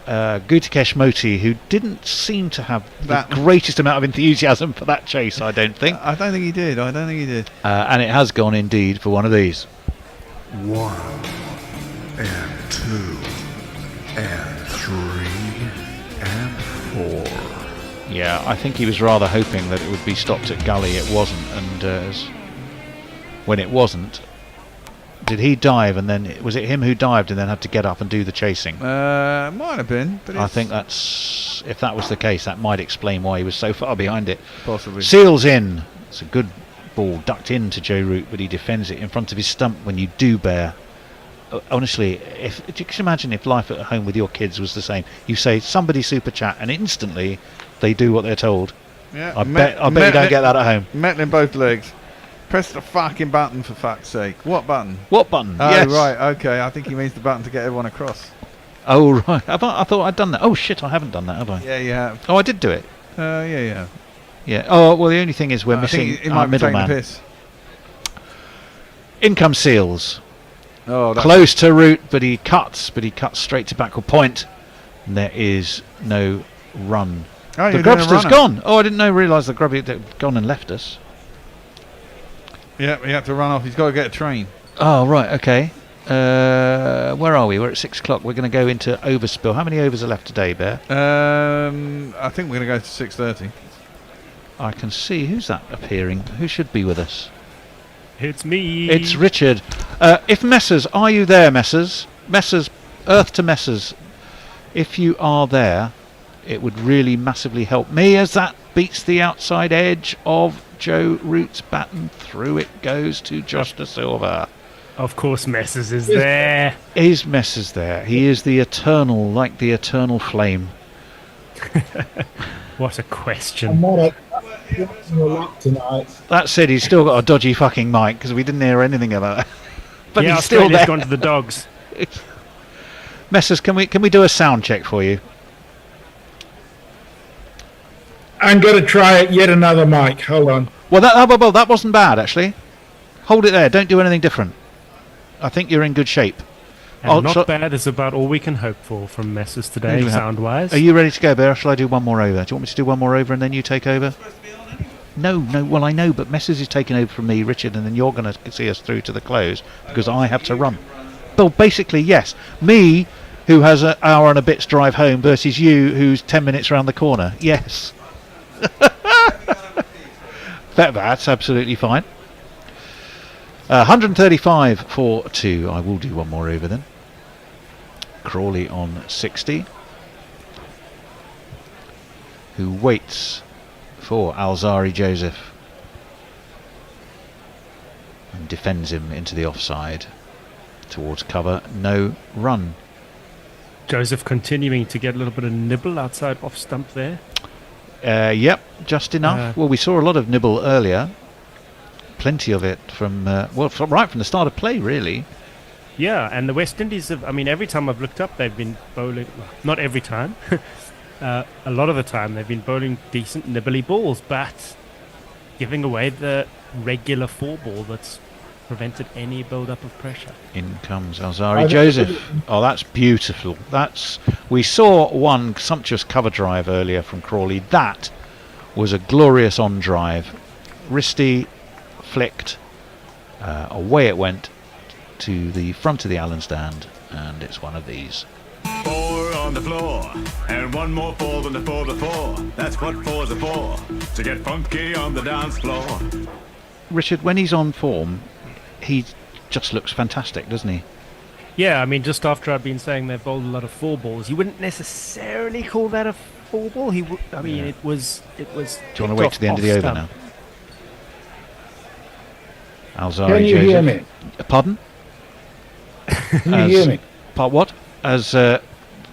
Gutikesh Moti, who didn't seem to have the greatest amount of enthusiasm for that chase, I don't think. I don't think he did. And it has gone indeed for one of these. 1 and 2 and 3 and 4. Yeah, I think he was rather hoping that it would be stopped at gully. It wasn't, and when it wasn't, did he dive, and then was it him who dived and then had to get up and do the chasing? Might have been, but I think if that was the case, that might explain why he was so far behind it. Possibly. Seals in. It's a good ball ducked into Joe Root, but he defends it in front of his stump. When you do, Bear, honestly, if you can imagine if life at home with your kids was the same. You say somebody super chat, and instantly they do what they're told. Yeah, I bet you don't get that at home. Metal in both legs. Press the fucking button for fuck's sake. What button? What button? Oh, Yes. right, okay. I think he means the button to get everyone across. Oh, right. I thought I'd done that. Oh, shit, I haven't done that, have I? Yeah, you have. Oh, I did do it. Yeah. Yeah. Oh, well, the only thing is we're I missing think it our might be taking the middleman. piss. In comes Seals. Oh, that's Close to route, but he cuts straight to backward point. And there is no run. Oh, The you're doing a grubster's runner. gone. Oh, I didn't realise the grubby had gone and left us. Yeah, he had to run off. He's got to get a train. Oh, right, okay. Where are we? We're at 6 o'clock. We're going to go into overspill. How many overs are left today, Bear? I think we're going to go to 6:30. I can see. Who's that appearing? Who should be with us? It's me. It's Richard. If Messers, are you there, Messers? Messers, Earth to Messers. If you are there, it would really massively help me as that beats the outside edge of Joe Root's baton. Through it goes to Josh De Silva. Of course, Messers is there. Is Messers there? He is the eternal, like the eternal flame. What a question. I'm not a lot tonight. That said, he's still got a dodgy fucking mic because we didn't hear anything about it. But yeah, he's still Australia's there. gone to the dogs. Messers, can we do a sound check for you? I'm going to try yet another mic. Hold on. Well, that wasn't bad actually. Hold it there. Don't do anything different. I think you're in good shape. And not bad is about all we can hope for from Messers today, sound-wise. Are you ready to go, Bear? Or shall I do one more over? Do you want me to do one more over and then you take over? No. Well, I know, but Messers is taking over from me, Richard, and then you're going to see us through to the close because I have to run. Well, basically, yes. Me, who has an hour and a bit's drive home, versus you, who's 10 minutes round the corner. Yes. That's absolutely fine. 135 for 2. I will do one more over then. Crawley on 60. Who waits for Alzarri Joseph and defends him into the offside towards cover. No run. Joseph continuing to get a little bit of nibble outside off stump there. Yep, just enough. Well, we saw a lot of nibble earlier. Plenty of it from right from the start of play, really. Yeah, and the West Indies have, I mean, every time I've looked up, they've been bowling, well, not every time, a lot of the time they've been bowling decent nibbly balls, but giving away the regular 4-ball that's prevented any build-up of pressure. In comes Alzarri Joseph. Oh, that's beautiful. We saw one sumptuous cover drive earlier from Crawley. That was a glorious on drive. Wristy, flicked, away it went to the front of the Allen stand, and it's one of these. 4 on the floor, and one more 4 than the 4 before. That's what 4's are for, to get funky on the dance floor. Richard, when he's on form, he just looks fantastic, doesn't he? Yeah, I mean, just after I've been saying they've bowled a lot of 4-balls, you wouldn't necessarily call that a 4-ball. It was. Do you want to wait to the end of the over now? Alzarri Can you Joseph. hear me? Pardon? Can you hear me? What?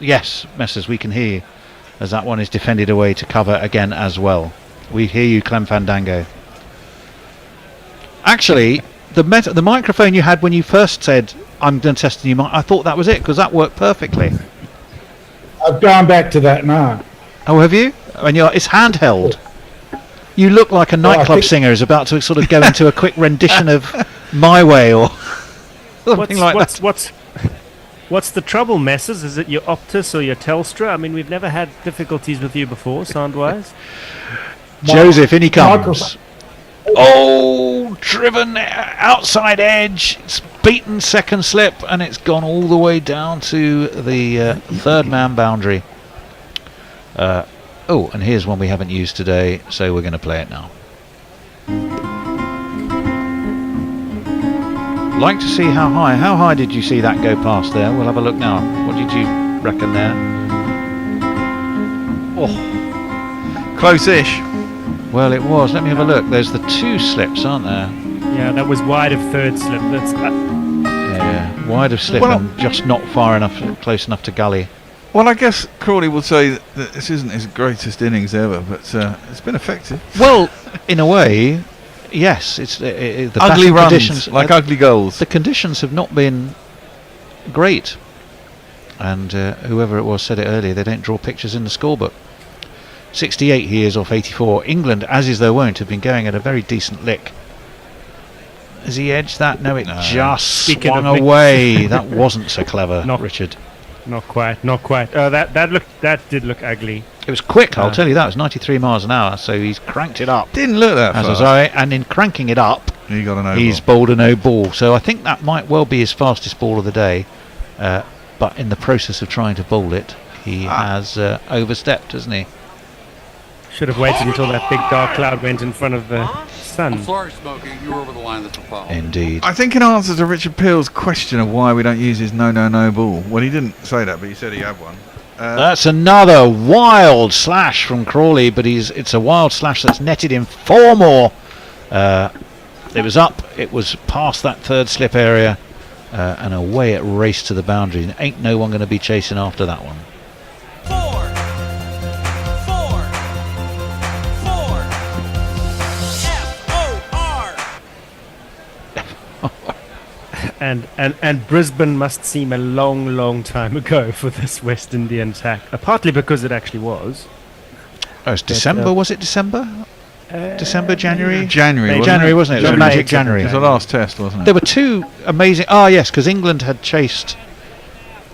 Yes, Messers, we can hear you. As that one is defended away to cover again as well. We hear you, Clem Fandango. Actually, the microphone you had when you first said, I'm going to test a new mic, I thought that was it, because that worked perfectly. I've gone back to that now. Oh, have you? And it's handheld. You look like a nightclub singer is about to sort of go into a quick rendition of My Way or something like that. What's the trouble, Messers? Is it your Optus or your Telstra? I mean, we've never had difficulties with you before, sound-wise. Joseph, in he comes. Oh, driven outside edge. It's beaten second slip, and it's gone all the way down to the third man boundary. Oh, and here's one we haven't used today, so we're going to play it now. Like to see how high did you see that go past there? We'll have a look now. What did you reckon there? Oh, close-ish. Well, it was. Let me have a look. There's the 2 slips, aren't there? Yeah, that was wide of third slip. That's yeah. wide of slip and just not far enough, close enough to gully. Well, I guess Crawley will say that this isn't his greatest innings ever, but it's been effective. Well, in a way, yes. It's the ugly batting runs, conditions, like ugly goals. The conditions have not been great, and whoever it was said it earlier. They don't draw pictures in the scorebook. 68 he is off 84. England, as is their wont, have been going at a very decent lick. Has he edged that? No, it just swung away. That wasn't so clever, Richard. Not quite. That did look ugly. It was quick, I'll tell you that. It was 93 miles an hour, so he's cranked it up. Didn't look that fast. And in cranking it up, he got a no he's bowled a no ball. So I think that might well be his fastest ball of the day. But in the process of trying to bowl it, he has overstepped, hasn't he? Should have waited until that big dark cloud went in front of the sun. I'm sorry, Smokey. You were over the line. That's a foul. Indeed. I think in answer to Richard Peel's question of why we don't use his no ball, well, he didn't say that, but he said he had one. That's another wild slash from Crawley, but it's a wild slash that's netted in 4 more. It was up, it was past that third slip area, and away it raced to the boundary. Ain't no one going to be chasing after that one. And Brisbane must seem a long time ago for this West Indian attack. Partly because it actually was. Oh, it's December, was it December? December, January? January, wasn't it? It was Magic January. It was the last test, wasn't it? There were 2 amazing... Oh, yes, because England had chased...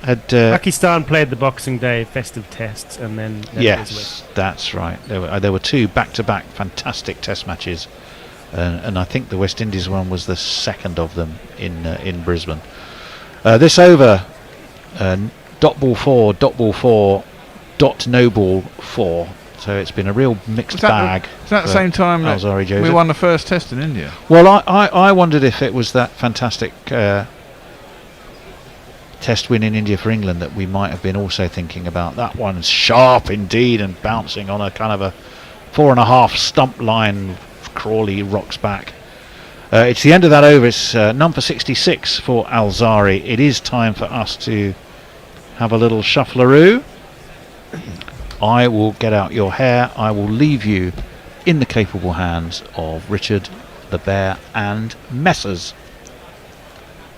Pakistan played the Boxing Day festive tests, and then... Yes, that's right. There were 2 back-to-back fantastic test matches. And I think the West Indies one was the second of them in Brisbane. This over, dot ball 4, dot no ball 4. So it's been a real mixed bag. Is that the same time that Alzarri Joseph. we won the first test in India? Well, I wondered if it was that fantastic test win in India for England that we might have been also thinking about. That one's sharp indeed and bouncing on a kind of a 4.5 stump line. Crawley rocks back. It's the end of that over. It's number 66 for Alzarri. It is time for us to have a little shuffleroo. I will get out your hair. I will leave you in the capable hands of Richard, the Bear, and Messers.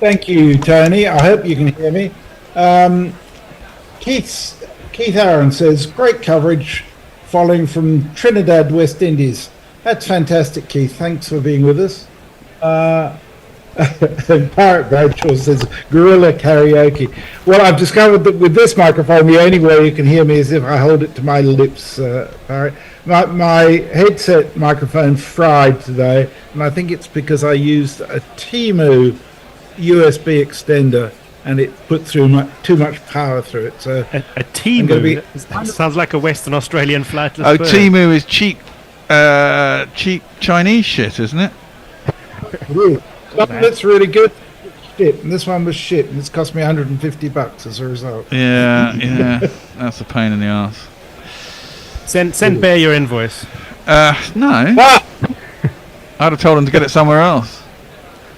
Thank you, Tony. I hope you can hear me. Keith Aaron says, great coverage following from Trinidad, West Indies. That's fantastic, Keith. Thanks for being with us. Parrot Bradshaw says, guerrilla karaoke. Well, I've discovered that with this microphone, the only way you can hear me is if I hold it to my lips, Parrot. My headset microphone fried today, and I think it's because I used a Temu USB extender, and it put through too much power through it. So a Temu? Sounds like a Western Australian flightless bird. Temu is cheap Chinese shit, isn't it? That's really good. Shit, and this one was shit, and it's cost me $150 as a result. Yeah, that's a pain in the arse. Send Bear your invoice. No. I'd have told him to get it somewhere else.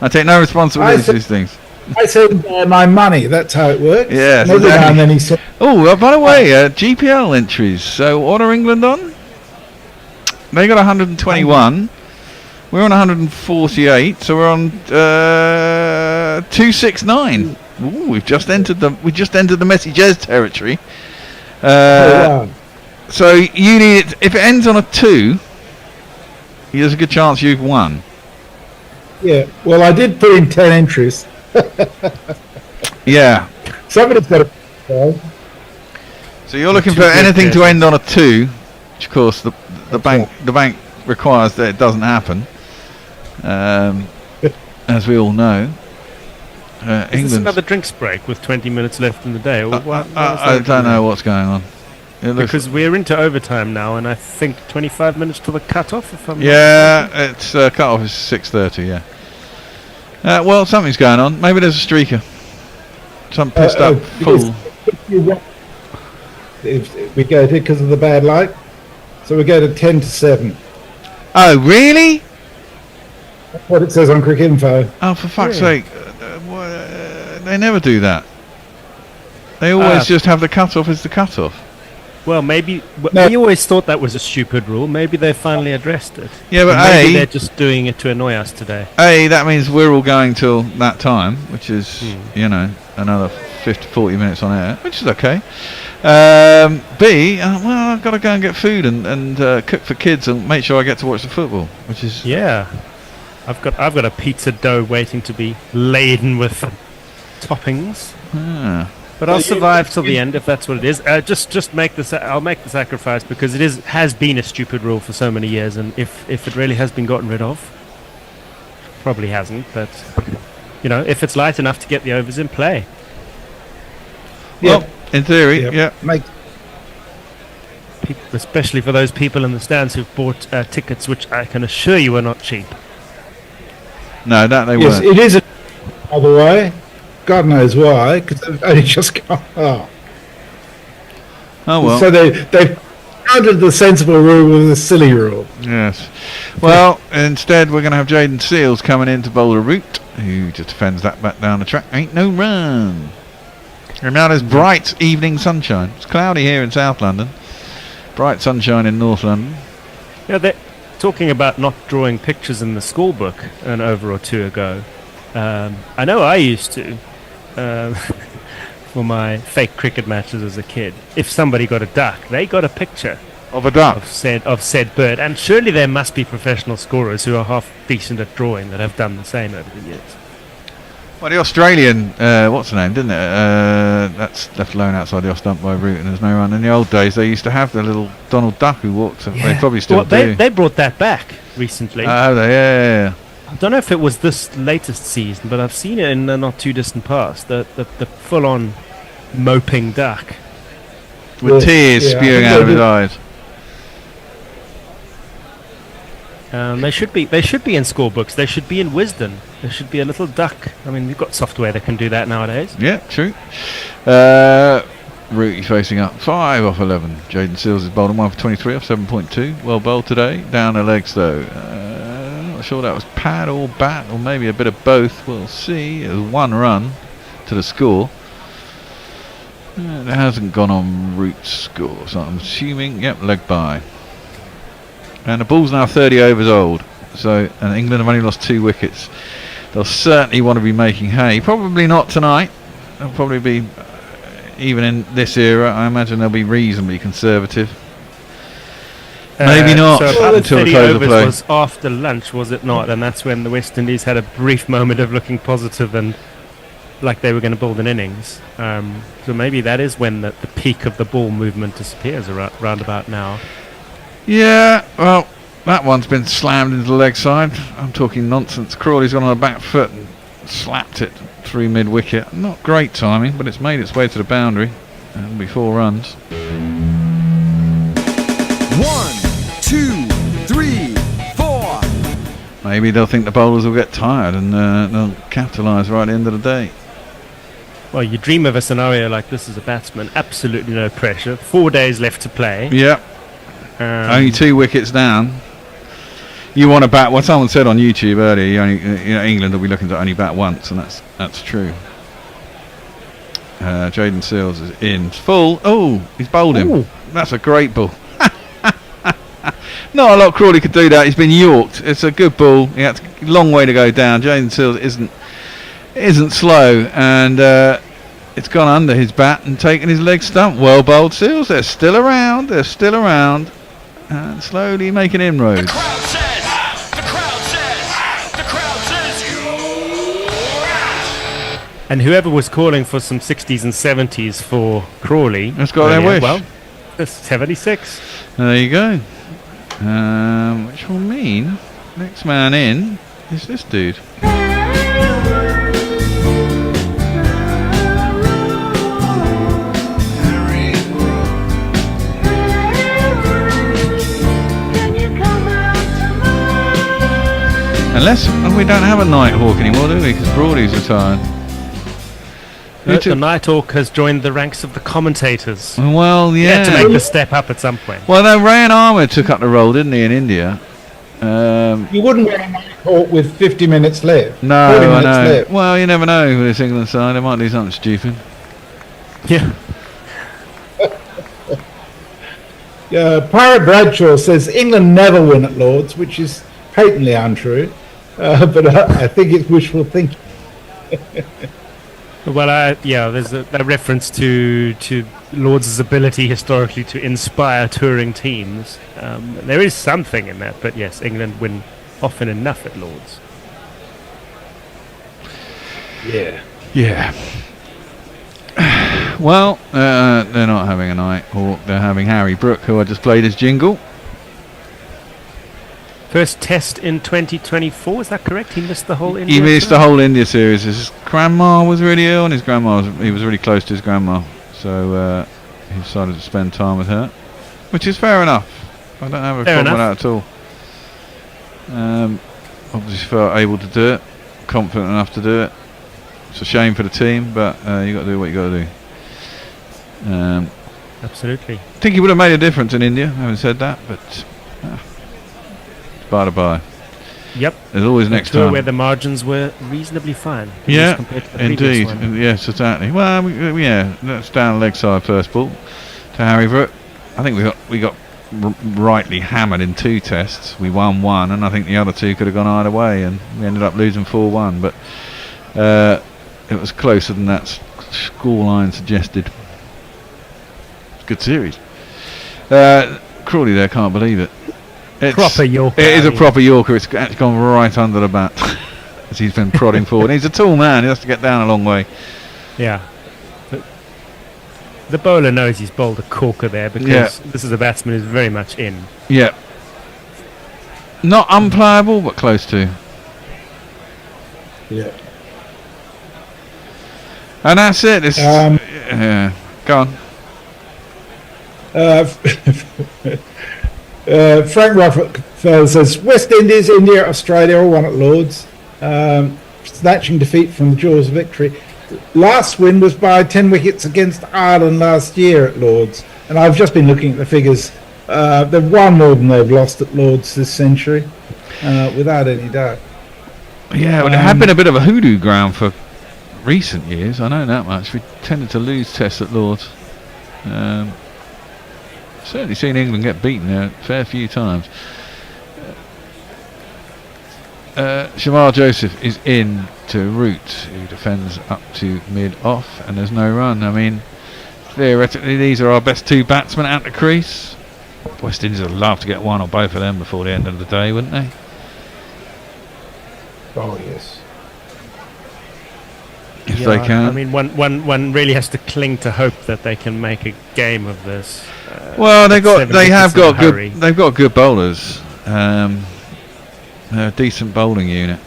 I take no responsibility for these things. I send my money. That's how it works. Yeah. And then he said, "Oh, by the way, GPL entries. So what are England on? They got 121. We're on 148, so we're on 269. Ooh, we've just entered the Messi Jez territory. So you need it. If it ends on a 2, there's a good chance you've won. Yeah. Well, I did put in 10 entries. Yeah. Somebody's got to. So you're looking for anything to end on a 2, which of course the bank requires that it doesn't happen. As we all know, Is this another drinks break with 20 minutes left in the day? Or I don't know what's going on. Because we're into overtime now, and I think 25 minutes to the cut-off. If I'm it's cut-off is 6:30. Yeah. Well, something's going on. Maybe there's a streaker. Some pissed up fool. If we go to because of the bad light, so we go to 10-7. Oh, really? That's what it says on Cricket Info. Oh, for fuck's sake! They never do that. They always just have the cut-off as the cut-off. Well, maybe we always thought that was a stupid rule. Maybe they finally addressed it. Yeah, but maybe they're just doing it to annoy us today. That means we're all going till that time, which is another 40 minutes on air, which is okay. B, well, I've got to go and get food and cook for kids and make sure I get to watch the football, which is I've got a pizza dough waiting to be laden with toppings. But I'll survive till the end if that's what it is. I'll make the sacrifice because has been a stupid rule for so many years, and if it really has been gotten rid of, probably hasn't. But if it's light enough to get the overs in play. Well, in theory, especially for those people in the stands who've bought tickets, which I can assure you are not cheap. No, that they yes, weren't. It is by the way. God knows why, because they've only just come. Oh well. So they've counted the sensible rule with a silly rule. Yes. Well, instead we're going to have Jaden Seals coming in to bowl a route, who just defends that back down the track. Ain't no run. And now there's bright evening sunshine. It's cloudy here in South London. Bright sunshine in North London. Yeah, they're talking about not drawing pictures in the school book an over or two ago. I know I used to. For my fake cricket matches as a kid, if somebody got a duck, they got a picture of a duck of said bird, and surely there must be professional scorers who are half decent at drawing that have done the same over the years. Well, the Australian, what's the name, didn't it? That's left alone outside the off stump by route, and there's no run. In the old days, they used to have the little Donald Duck who walked. Yeah. They probably still do. They brought that back recently. Oh, yeah. I don't know if it was this latest season, but I've seen it in the not too distant past. The full-on moping duck with tears spewing out of his eyes. They should be in score books. They should be in Wisdom. There should be a little duck. I mean, we've got software that can do that nowadays. Yeah, true. Rooty facing up 5 off 11. Jaden Seals is bowled on 1 for 23 off 7.2. Well bowled today. Down the legs though. Sure that was pad or bat or maybe a bit of both. We'll see. It was 1 run to the score. It hasn't gone on route score, so I'm assuming leg by. And the ball's now 30 overs old, and England have only lost 2 wickets. They'll certainly want to be making hay. Probably not tonight. They'll probably be even in this era. I imagine they'll be reasonably conservative. Maybe not so until the close of play. Was after lunch, was it not? And that's when the West Indies had a brief moment of looking positive and like they were going to build an innings. So maybe that is when the peak of the ball movement disappears around about now. Yeah, well, that one's been slammed into the leg side. I'm talking nonsense. Crawley's gone on the back foot and slapped it through mid-wicket. Not great timing, but it's made its way to the boundary. And it'll be 4 runs. 1, 2, 3, 4. Maybe they'll think the bowlers will get tired and they'll capitalise right at the end of the day. Well, you dream of a scenario like this as a batsman. Absolutely no pressure. 4 days left to play. Yep. Only 2 wickets down. You want to bat? Well, someone said on YouTube earlier, England will be looking to only bat once, and that's true. Jaden Seals is in full. Oh, he's bowled him. Ooh. That's a great ball. Not a lot Crawley could do that. He's been yorked. It's a good ball. He had a long way to go down. Jaden Seals isn't slow, and it's gone under his bat and taken his leg stump. Well bowled Seals. They're still around. And slowly making inroads. And whoever was calling for some 60s and 70s for Crawley has got their wish. Well, it's 76. There you go. Which will mean next man in is this dude. Unless we don't have a Nighthawk anymore, do we? Because Broady's retired. The Nighthawk has joined the ranks of the commentators. Well, yeah. He had to make the step up at some point. Well, no, Rayan Ahmed took up the role, didn't he, in India? You wouldn't wear a night court with 50 minutes left. No, 40 I minutes know. left. Well, you never know with this England side. They might do something stupid. Yeah. Pirate Bradshaw says England never win at Lords, which is patently untrue. But I think it's wishful thinking. Well, there's a reference to Lords' ability historically to inspire touring teams. There is something in that, but yes, England win often enough at Lords. Yeah. Well, they're not having a night hawk. They're having Harry Brook, who I just played his jingle. First test in 2024, is that correct? He missed the whole India. He missed the whole India series. His grandma was really ill, and he was really close to his grandma, so he decided to spend time with her, which is fair enough. I don't have a problem with that at all. Obviously felt able to do it, confident enough to do it. It's a shame for the team, but you got to do what you got to do. Absolutely. I think he would have made a difference in India, having said that, but by the by. Yep. There's always next time. Where the margins were reasonably fine. Yeah, compared to the indeed. previous one. Yes, exactly. Well, that's down leg side first ball to Harry Brook. I think we got rightly hammered in 2 tests. We won 1, and I think the other 2 could have gone either way, and we ended up losing 4-1. But it was closer than that scoreline suggested. Good series. Crawley there can't believe it. It's proper Yorker. It is a proper Yorker. It's actually gone right under the bat as he's been prodding forward. He's a tall man. He has to get down a long way. Yeah. But the bowler knows he's bowled a corker there because this is a batsman who's very much in. Yeah. Not unplayable, but close to. Yeah. And that's it. It's, yeah. Go on. Frank Rockefeller says West Indies, India, Australia all won at Lords, snatching defeat from the jaws of victory. Last win was by 10 wickets against Ireland last year at Lords, and I've just been looking at the figures. They've won more than they've lost at Lords this century, without any doubt. Yeah, well, it had been a bit of a hoodoo ground for recent years. I know that much. We tended to lose tests at Lords. Certainly seen England get beaten there a fair few times. Shamar Joseph is in to Root, who defends up to mid-off, and there's no run. I mean, theoretically, these are our best 2 batsmen at the crease. West Indies would love to get one or both of them before the end of the day, wouldn't they? Oh, yes. If they can. I mean, one really has to cling to hope that they can make a game of this. Well, they've got good bowlers. A decent bowling unit.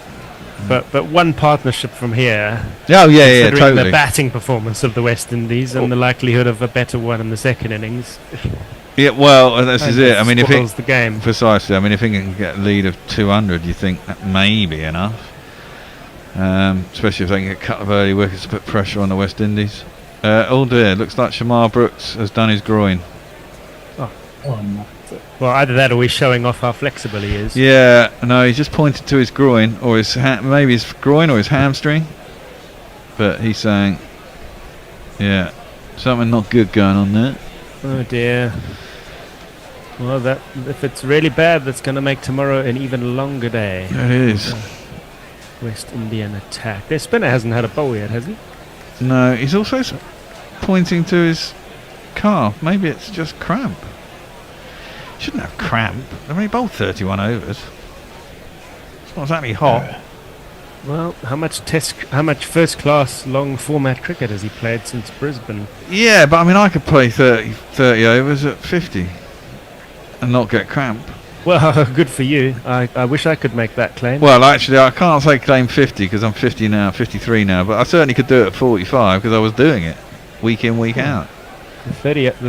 But one partnership from here. Oh yeah, considering totally. The batting performance of the West Indies and the likelihood of a better one in the second innings. Yeah, well, this is it. I mean, if the game. Precisely. I mean, if England can get a lead of 200, you think that may be enough. Especially if they can get a couple of early wickets to put pressure on the West Indies. Oh dear, looks like Shamar Brooks has done his groin. Oh no. Well, either that or he's showing off how flexible he is. Yeah, no, he's just pointed to his groin, or his maybe his groin or his hamstring. But he's saying, yeah, something not good going on there. Oh dear. Well, that if it's really bad, that's going to make tomorrow an even longer day. It is. West Indian attack. Their spinner hasn't had a bowl yet, has he? No, he's also pointing to his calf. Maybe it's just cramp. Shouldn't have cramp. I mean, he bowled 31 overs. It's not exactly hot. Well, how much first-class long format cricket has he played since Brisbane? Yeah, but I mean, I could play 30 overs at 50 and not get cramp. Well, good for you. I wish I could make that claim. Well, actually, I can't say claim 50 because I'm 50 now, 53 now, but I certainly could do it at 45 because I was doing it week in, week out. The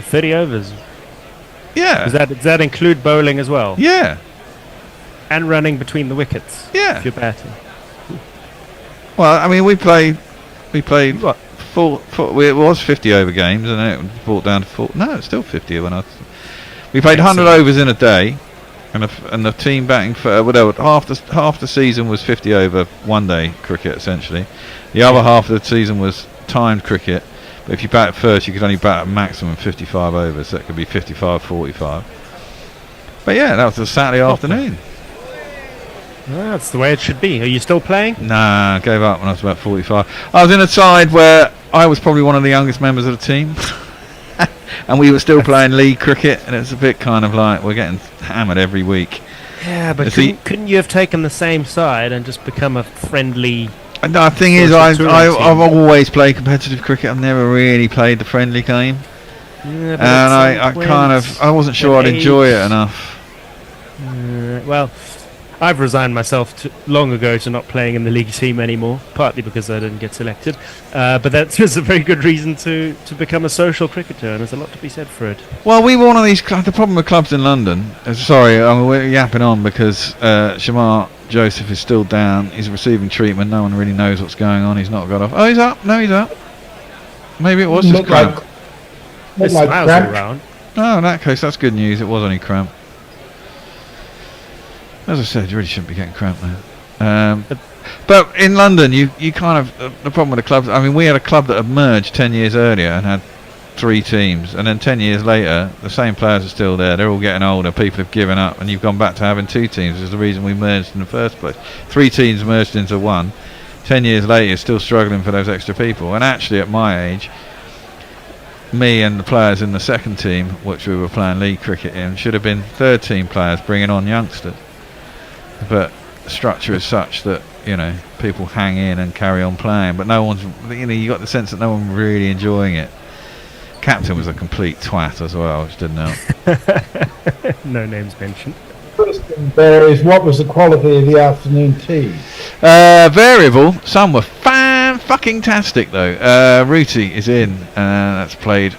30 overs. Yeah. Does that include bowling as well? Yeah. And running between the wickets? Yeah. If you're batting. Well, I mean, we played what? It was 50 over games, and it was brought down to 4. No, it's still 50 when we played 100 overs in a day, and the team batting for whatever half the season was 50 over one-day cricket essentially. The other half of the season was timed cricket. But if you bat first, you could only bat a maximum 55 overs. So it could be 55-45. But yeah, that was a Saturday afternoon. That's the way it should be. Are you still playing? Nah, I gave up when I was about 45. I was in a side where I was probably one of the youngest members of the team. And we were still playing league cricket, and it's a bit kind of like we're getting hammered every week. Yeah, but couldn't you have taken the same side and just become a friendly... And the thing is, I've always played competitive cricket. I've never really played the friendly game. Yeah, and I wasn't sure I'd enjoy it enough. Well, I've resigned myself long ago to not playing in the league team anymore, partly because I didn't get selected. But that's a very good reason to become a social cricketer, and there's a lot to be said for it. Well, we were one of these... The problem with clubs in London... we're yapping on because Shamar Joseph is still down. He's receiving treatment. No one really knows what's going on. He's not got off. Oh, he's up. No, he's up. Maybe it was just cramp. There's smiles all around. Oh, in that case, that's good news. It was only cramp. As I said, you really shouldn't be getting cramp now. But in London, you kind of... the problem with the clubs... I mean, we had a club that had merged 10 years earlier and had 3 teams. And then 10 years later, the same players are still there. They're all getting older. People have given up. And you've gone back to having 2 teams, which is the reason we merged in the first place. 3 teams merged into 1. 10 years later, you're still struggling for those extra people. And actually, at my age... me and the players in the second team, which we were playing league cricket in, should have been third team players bringing on youngsters. But the structure is such that, people hang in and carry on playing, but no one's, you got the sense that no one really enjoying it. Captain was a complete twat as well, which didn't help. No names mentioned. First thing there is, what was the quality of the afternoon tea? Variable. Some were fucking-tastic though. Rooty is in. That's played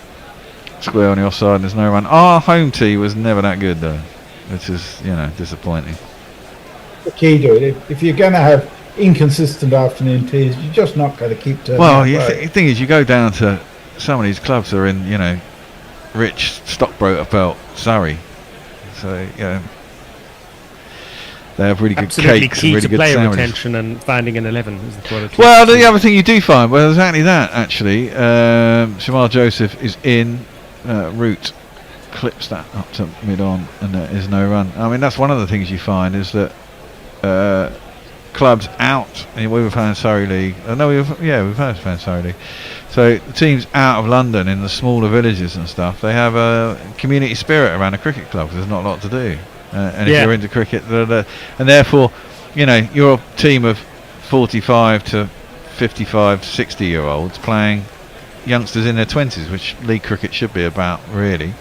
square on the offside and there's no run. Our home tea was never that good though, which is, disappointing. The key to it, if you're going to have inconsistent afternoon teas, you're just not going to keep turning. Well, the thing is, you go down to some of these clubs are in, rich stockbroker belt Surrey, so they have really good cakes and really good player sandwiches. Retention and finding an 11 is the quality. Well, the other thing you do find, exactly that actually. Shamar Joseph is in. Root clips that up to mid on, and there is no run. I mean, that's one of the things you find is that. Clubs out. We were playing Surrey League. We've playing Surrey League. So the teams out of London in the smaller villages and stuff, they have a community spirit around a cricket club. There's not a lot to do, and if you're into cricket, and therefore, you're a team of 45 to 55, 60-year-olds playing youngsters in their 20s, which league cricket should be about, really.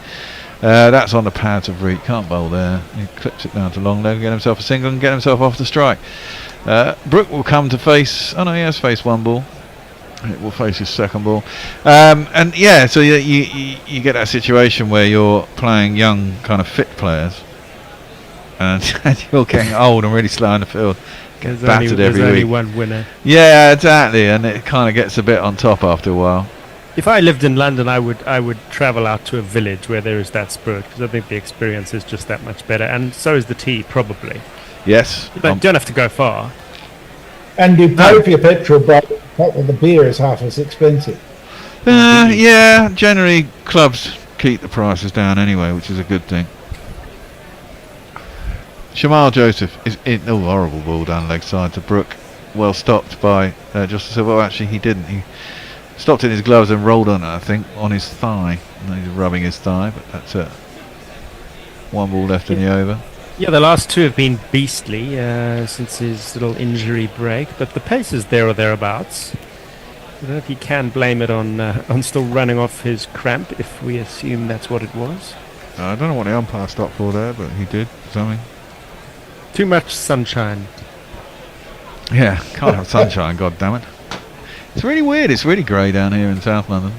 That's on the pads of Reed. Can't bowl there. He clips it down to long leg, get himself a single and get himself off the strike. Brook will come to face... Oh no, he has faced one ball. It will face his second ball. So you get that situation where you're playing young, kind of fit players. And you're getting old and really slow in the field. Get battered every week. There's only one winner. Yeah, exactly. And it kind of gets a bit on top after a while. If I lived in London, I would travel out to a village where there is that spirit, because I think the experience is just that much better, and so is the tea, probably. Yes. You don't have to go far. And you pay for your petrol, but the beer is half as expensive. Yeah, generally clubs keep the prices down anyway, which is a good thing. Shamar Joseph is in... Oh, horrible ball down leg side to Brook. Well stopped by Justice. Well, actually, he didn't. He stopped in his gloves and rolled on it, I think, on his thigh. And he's rubbing his thigh, but that's it. One ball left in the over. Yeah, the last 2 have been beastly since his little injury break, but the pace is there or thereabouts. I don't know if you can blame it on still running off his cramp, if we assume that's what it was. I don't know what the umpire stopped for there, but he did something. Too much sunshine. Yeah, can't have sunshine, god damn it. It's really weird, it's really grey down here in South London.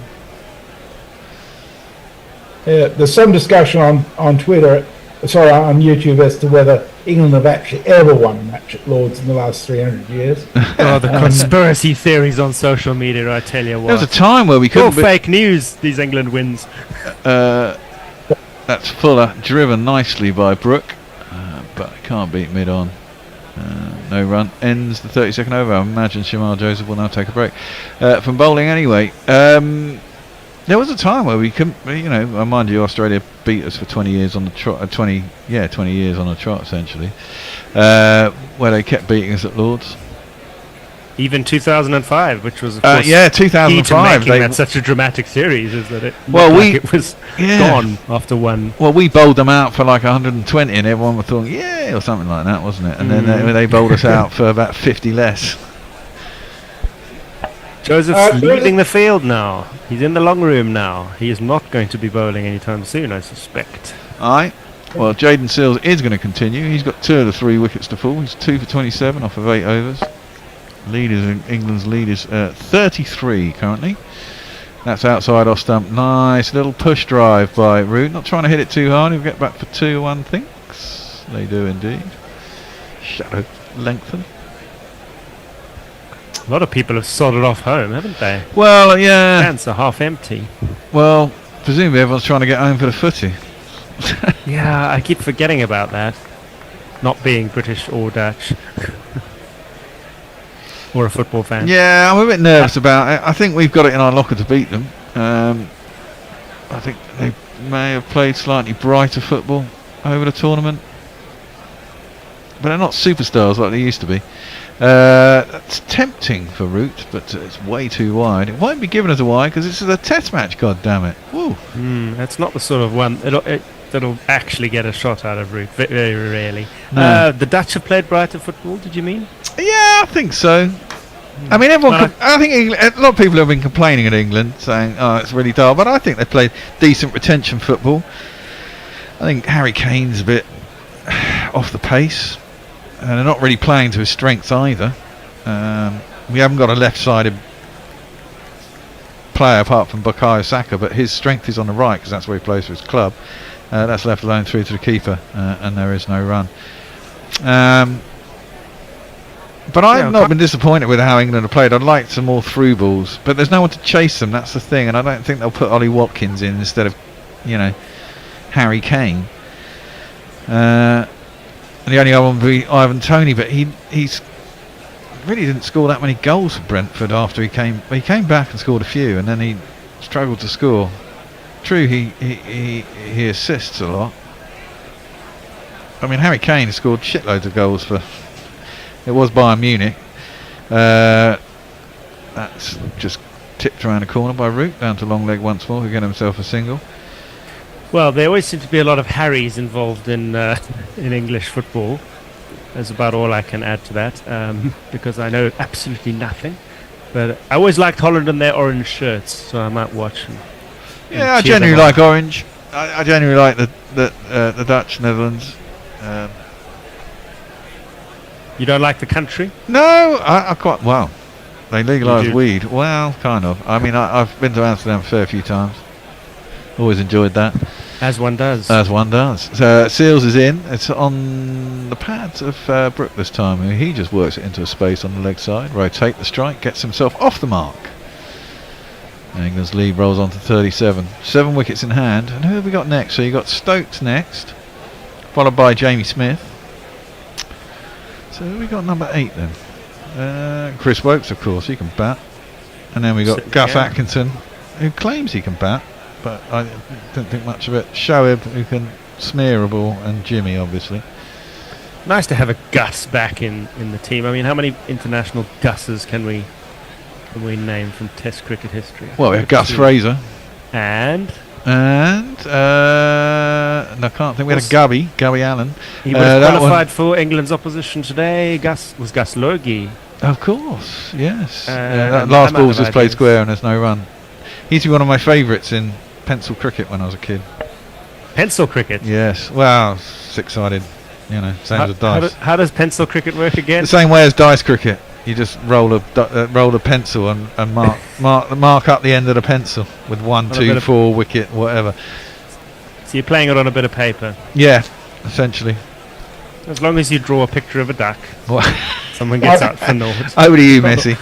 There's some discussion on YouTube as to whether England have actually ever won a match at Lord's in the last 300 years. Oh, the conspiracy theories on social media, I tell you what. There was a time where we couldn't... All fake news, these England wins. That's Fuller, driven nicely by Brook. but can't beat mid on. No run. Ends the 32nd over. I imagine Shamar Joseph will now take a break from bowling anyway. There was a time where we couldn't, mind you, Australia beat us for 20 years on the trot. 20 years on the trot essentially, where they kept beating us at Lords. Even 2005, which was of course 2005. key to making that such a dramatic series, is that it it was gone after one. Well, we bowled them out for like 120, and everyone was thought, or something like that, wasn't it? And then they bowled us out for about 50 less. Joseph's leaving the field now. He's in the long room now. He is not going to be bowling anytime soon, I suspect. Aye. Well, Jaden Seals is going to continue. He's got 2 of the 3 wickets to fall. He's 2 for 27 off of 8 overs. England's lead is 33 currently. That's outside off stump. Nice little push drive by Root. Not trying to hit it too hard. He'll get back for 2, one thinks. They do indeed. Shadow lengthen. A lot of people have sodded off home, haven't they? Well, yeah. Stands are half empty. Well, presumably everyone's trying to get home for the footy. Yeah, I keep forgetting about that. Not being British or Dutch. Or a football fan. Yeah, I'm a bit nervous about it. I think we've got it in our locker to beat them. I think they may have played slightly brighter football over the tournament. But they're not superstars like they used to be. That's tempting for Root, but it's way too wide. It won't be given as a wide because this is a test match, god damn it. Woo. That's not the sort of one that'll actually get a shot out of Root, very rarely. No. The Dutch have played brighter football, did you mean? Yeah, I think so. I mean, I think a lot of people have been complaining at England, saying, "Oh, it's really dull." But I think they played decent retention football. I think Harry Kane's a bit off the pace, and they're not really playing to his strengths either. We haven't got a left-sided player apart from Bukayo Saka, but his strength is on the right because that's where he plays for his club. That's left alone through to the keeper, and there is no run. But I've not been disappointed with how England have played. I'd like some more through balls, but there's no one to chase them. That's the thing, and I don't think they'll put Ollie Watkins in instead of, Harry Kane. And the only other one would be Ivan Toney, but he's really didn't score that many goals for Brentford after he came. He came back and scored a few, and then he struggled to score. True, he assists a lot. I mean, Harry Kane has scored shitloads of goals for. It was Bayern Munich. That's just tipped around the corner by Root, down to long leg once more, who get himself a single. Well, there always seem to be a lot of Harrys involved in English football. That's about all I can add to that, because I know absolutely nothing. But I always liked Holland and their orange shirts, so I might watch them. Yeah, I genuinely like orange. I genuinely like the Dutch, Netherlands. You don't like the country? No, I quite well. They legalised weed. Well, kind of. I mean, I've been to Amsterdam a fair few times. Always enjoyed that. As one does. As one does. So Seals is in. It's on the pads of Brook this time. He just works it into a space on the leg side. Rotate the strike. Gets himself off the mark. And England's lead rolls on to 37. 7 wickets in hand. And who have we got next? So you got Stokes next, followed by Jamie Smith. So we got number 8 then. Chris Wokes, of course, he can bat. And then we got Gus Atkinson, who claims he can bat, but I don't think much of it. Shoaib, who can smear a ball, and Jimmy, obviously. Nice to have a Gus back in the team. I mean, how many international Gusses can we name from Test cricket history? Well, we have Gus Fraser. And I can't think. We had a Gubby Allen. He was qualified for England's opposition today. Gus Logie. Of course, yes. That last ball was just played square and there's no run. He used to be one of my favourites in pencil cricket when I was a kid. Pencil cricket? Yes. Well, 6-sided, same as dice. How does pencil cricket work again? The same way as dice cricket. You just roll a pencil and mark up the end of the pencil with 1, 2, 4 wicket, whatever. So you're playing it on a bit of paper? Yeah, essentially. As long as you draw a picture of a duck, someone gets out for naught. Over to you, Messi.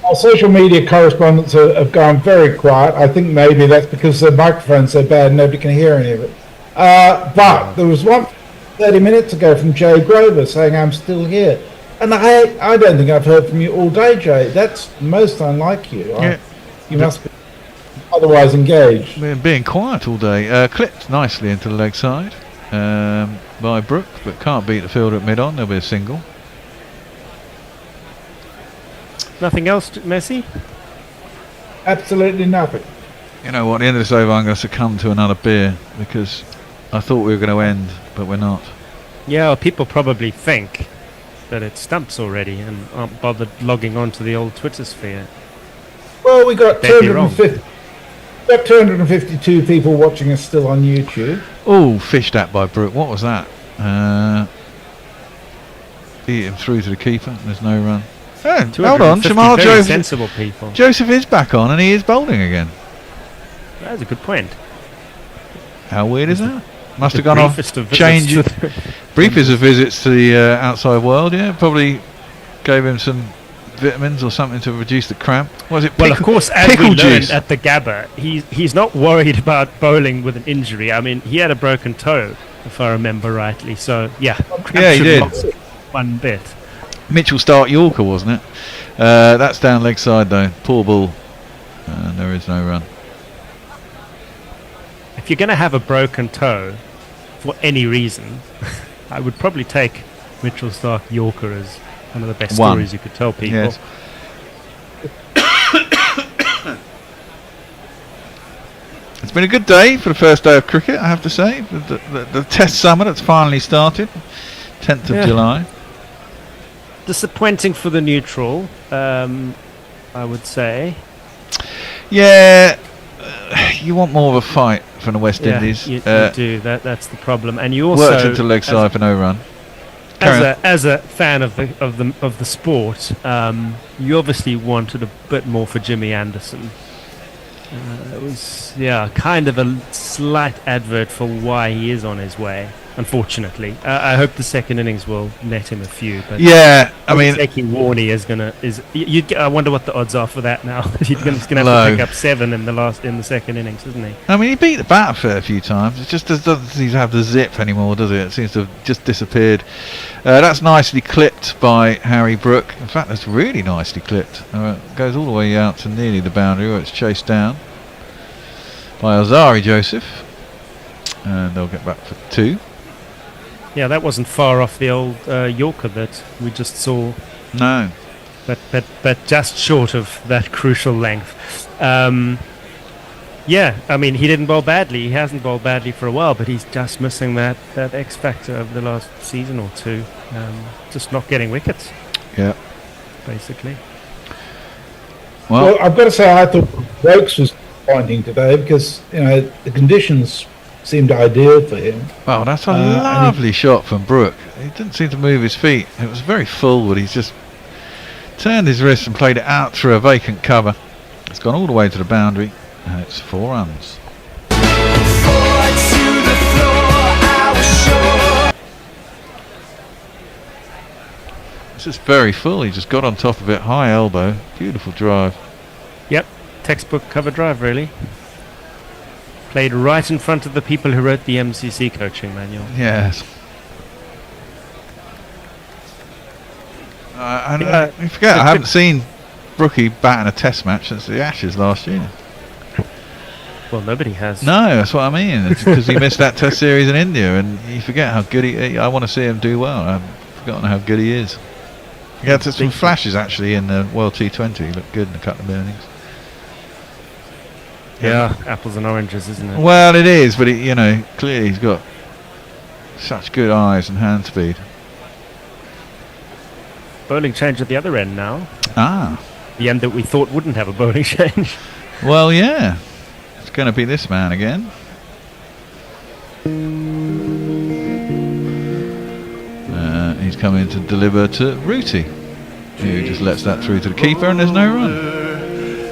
Our social media correspondents have gone very quiet. I think maybe that's because the microphone's so bad nobody can hear any of it. But there was one 30 minutes ago from Joe Grover saying I'm still here. And I don't think I've heard from you all day, Jay. That's most unlike you. Yeah. You must be otherwise engaged. Being quiet all day. Clipped nicely into the leg side by Brook, but can't beat the fielder at mid-on. There'll be a single. Nothing else, Messi? Absolutely nothing. You know what, at the end of this over I'm going to succumb to another beer because I thought we were going to end, but we're not. Yeah, well, people probably think that it stumps already and aren't bothered logging on to the old Twitter sphere. Well, we got They'd be wrong. 252 people watching us still on YouTube. Oh, fished at by Brook. What was that? Beat him through to the keeper. And there's no run. Oh, hold on, Shamar Joseph. Sensible people. Joseph is back on and he is bowling again. That's a good point. How weird is that? Must the have gone off. briefest of visits Change to briefest of visits to the outside world. Yeah, probably gave him some vitamins or something to reduce the cramp. Was it? Well, of course, as we pickle learned juice? at the Gabba, he's not worried about bowling with an injury. I mean, he had a broken toe, if I remember rightly. So yeah, Yeah, he did. One bit. Mitchell Stark Yorker, wasn't it? That's down leg side though. Poor ball. And there is no run. If you're going to have a broken toe for any reason, I would probably take Mitchell Stark Yorker as one of the best stories you could tell people. Yes. It's been a good day for the first day of cricket, I have to say. The Test summer that's finally started, 10th of July. Disappointing for the neutral, I would say. Yeah, you want more of a fight from the West Indies. You do. That's the problem. And you also worked into leg side for no run. As a fan of the sport, you obviously wanted a bit more for Jimmy Anderson. It was kind of a slight advert for why he is on his way. Unfortunately, I hope the second innings will net him a few. But I mean, taking Warney I wonder what the odds are for that now. He's going to have to pick up 7 in the second innings, isn't he? I mean, he beat the bat a fair few times. It just doesn't seem to have the zip anymore, does it? It seems to have just disappeared. That's nicely clipped by Harry Brook. In fact, that's really nicely clipped. Goes all the way out to nearly the boundary where it's chased down by Alzarri Joseph, and they'll get back for 2. Yeah, that wasn't far off the old Yorker that we just saw. No. But just short of that crucial length. I mean, he didn't bowl badly. He hasn't bowled badly for a while, but he's just missing that X factor over the last season or two. Just not getting wickets. Yeah. Basically. Well, I've got to say, I thought Stokes was disappointing today because, the conditions seemed ideal for him. Wow, that's a lovely shot from Brook. He didn't seem to move his feet. It was very full, but he's just turned his wrist and played it out through a vacant cover. It's gone all the way to the boundary, and it's 4 runs. This is very full. He just got on top of it, high elbow, beautiful drive. Yep, textbook cover drive, really. Played right in front of the people who wrote the MCC coaching manual. Yes. You forget, I haven't seen Brookie bat in a Test match since the Ashes last year. Well, nobody has. No, that's what I mean. It's because he missed that Test series in India, and you forget how good I want to see him do well. I've forgotten how good he is. He had some flashes actually in the World T20. He looked good in a couple of innings. Yeah, apples and oranges, isn't it? Well, it is, but clearly he's got such good eyes and hand speed. Bowling change at the other end now. The end that we thought wouldn't have a bowling change. Well, yeah. It's going to be this man again. He's coming to deliver to Rooty, who just lets that through to the keeper, and there's no run.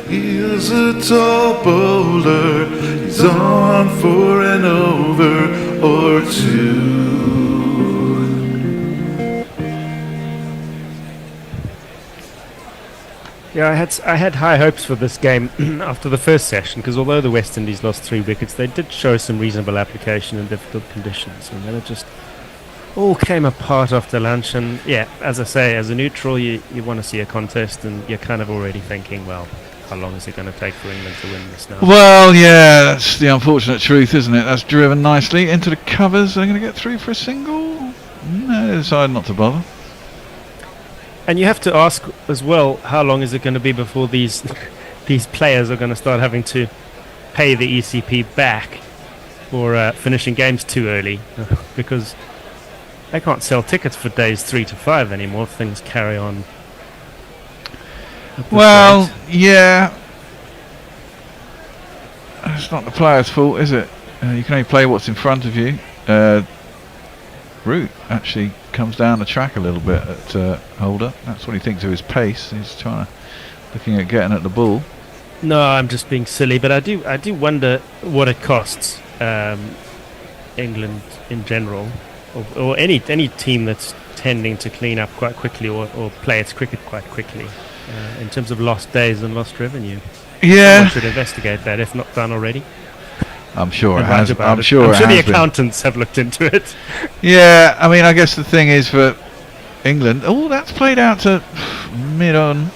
He is a tall bowler, he's on for an over or 2. Yeah, I had high hopes for this game after the first session, because although the West Indies lost 3 wickets, they did show some reasonable application in difficult conditions, and then it just all came apart after lunch. And yeah, as I say, as a neutral, you want to see a contest, and you're kind of already thinking, well, how long is it going to take for England to win this now? Well, yeah, that's the unfortunate truth, isn't it? That's driven nicely into the covers. They're going to get through for a single. No, they decided not to bother. And you have to ask as well, how long is it going to be before these players are going to start having to pay the ECP back for finishing games too early, because they can't sell tickets for days 3 to 5 anymore if things carry on. Well, yeah. It's not the player's fault, is it? You can only play what's in front of you. Root actually comes down the track a little bit at Holder. That's what he thinks of his pace. He's looking at getting at the ball. No, I'm just being silly, but I do wonder what it costs England in general, or any team that's tending to clean up quite quickly or play its cricket quite quickly, in terms of lost days and lost revenue. Yeah, Someone should investigate that if not done already. I'm sure it And write has. about I'm it. sure I'm it sure the has been. accountants have looked into it. Yeah, I mean, I guess the thing is for England. Oh, that's played out to mid-on.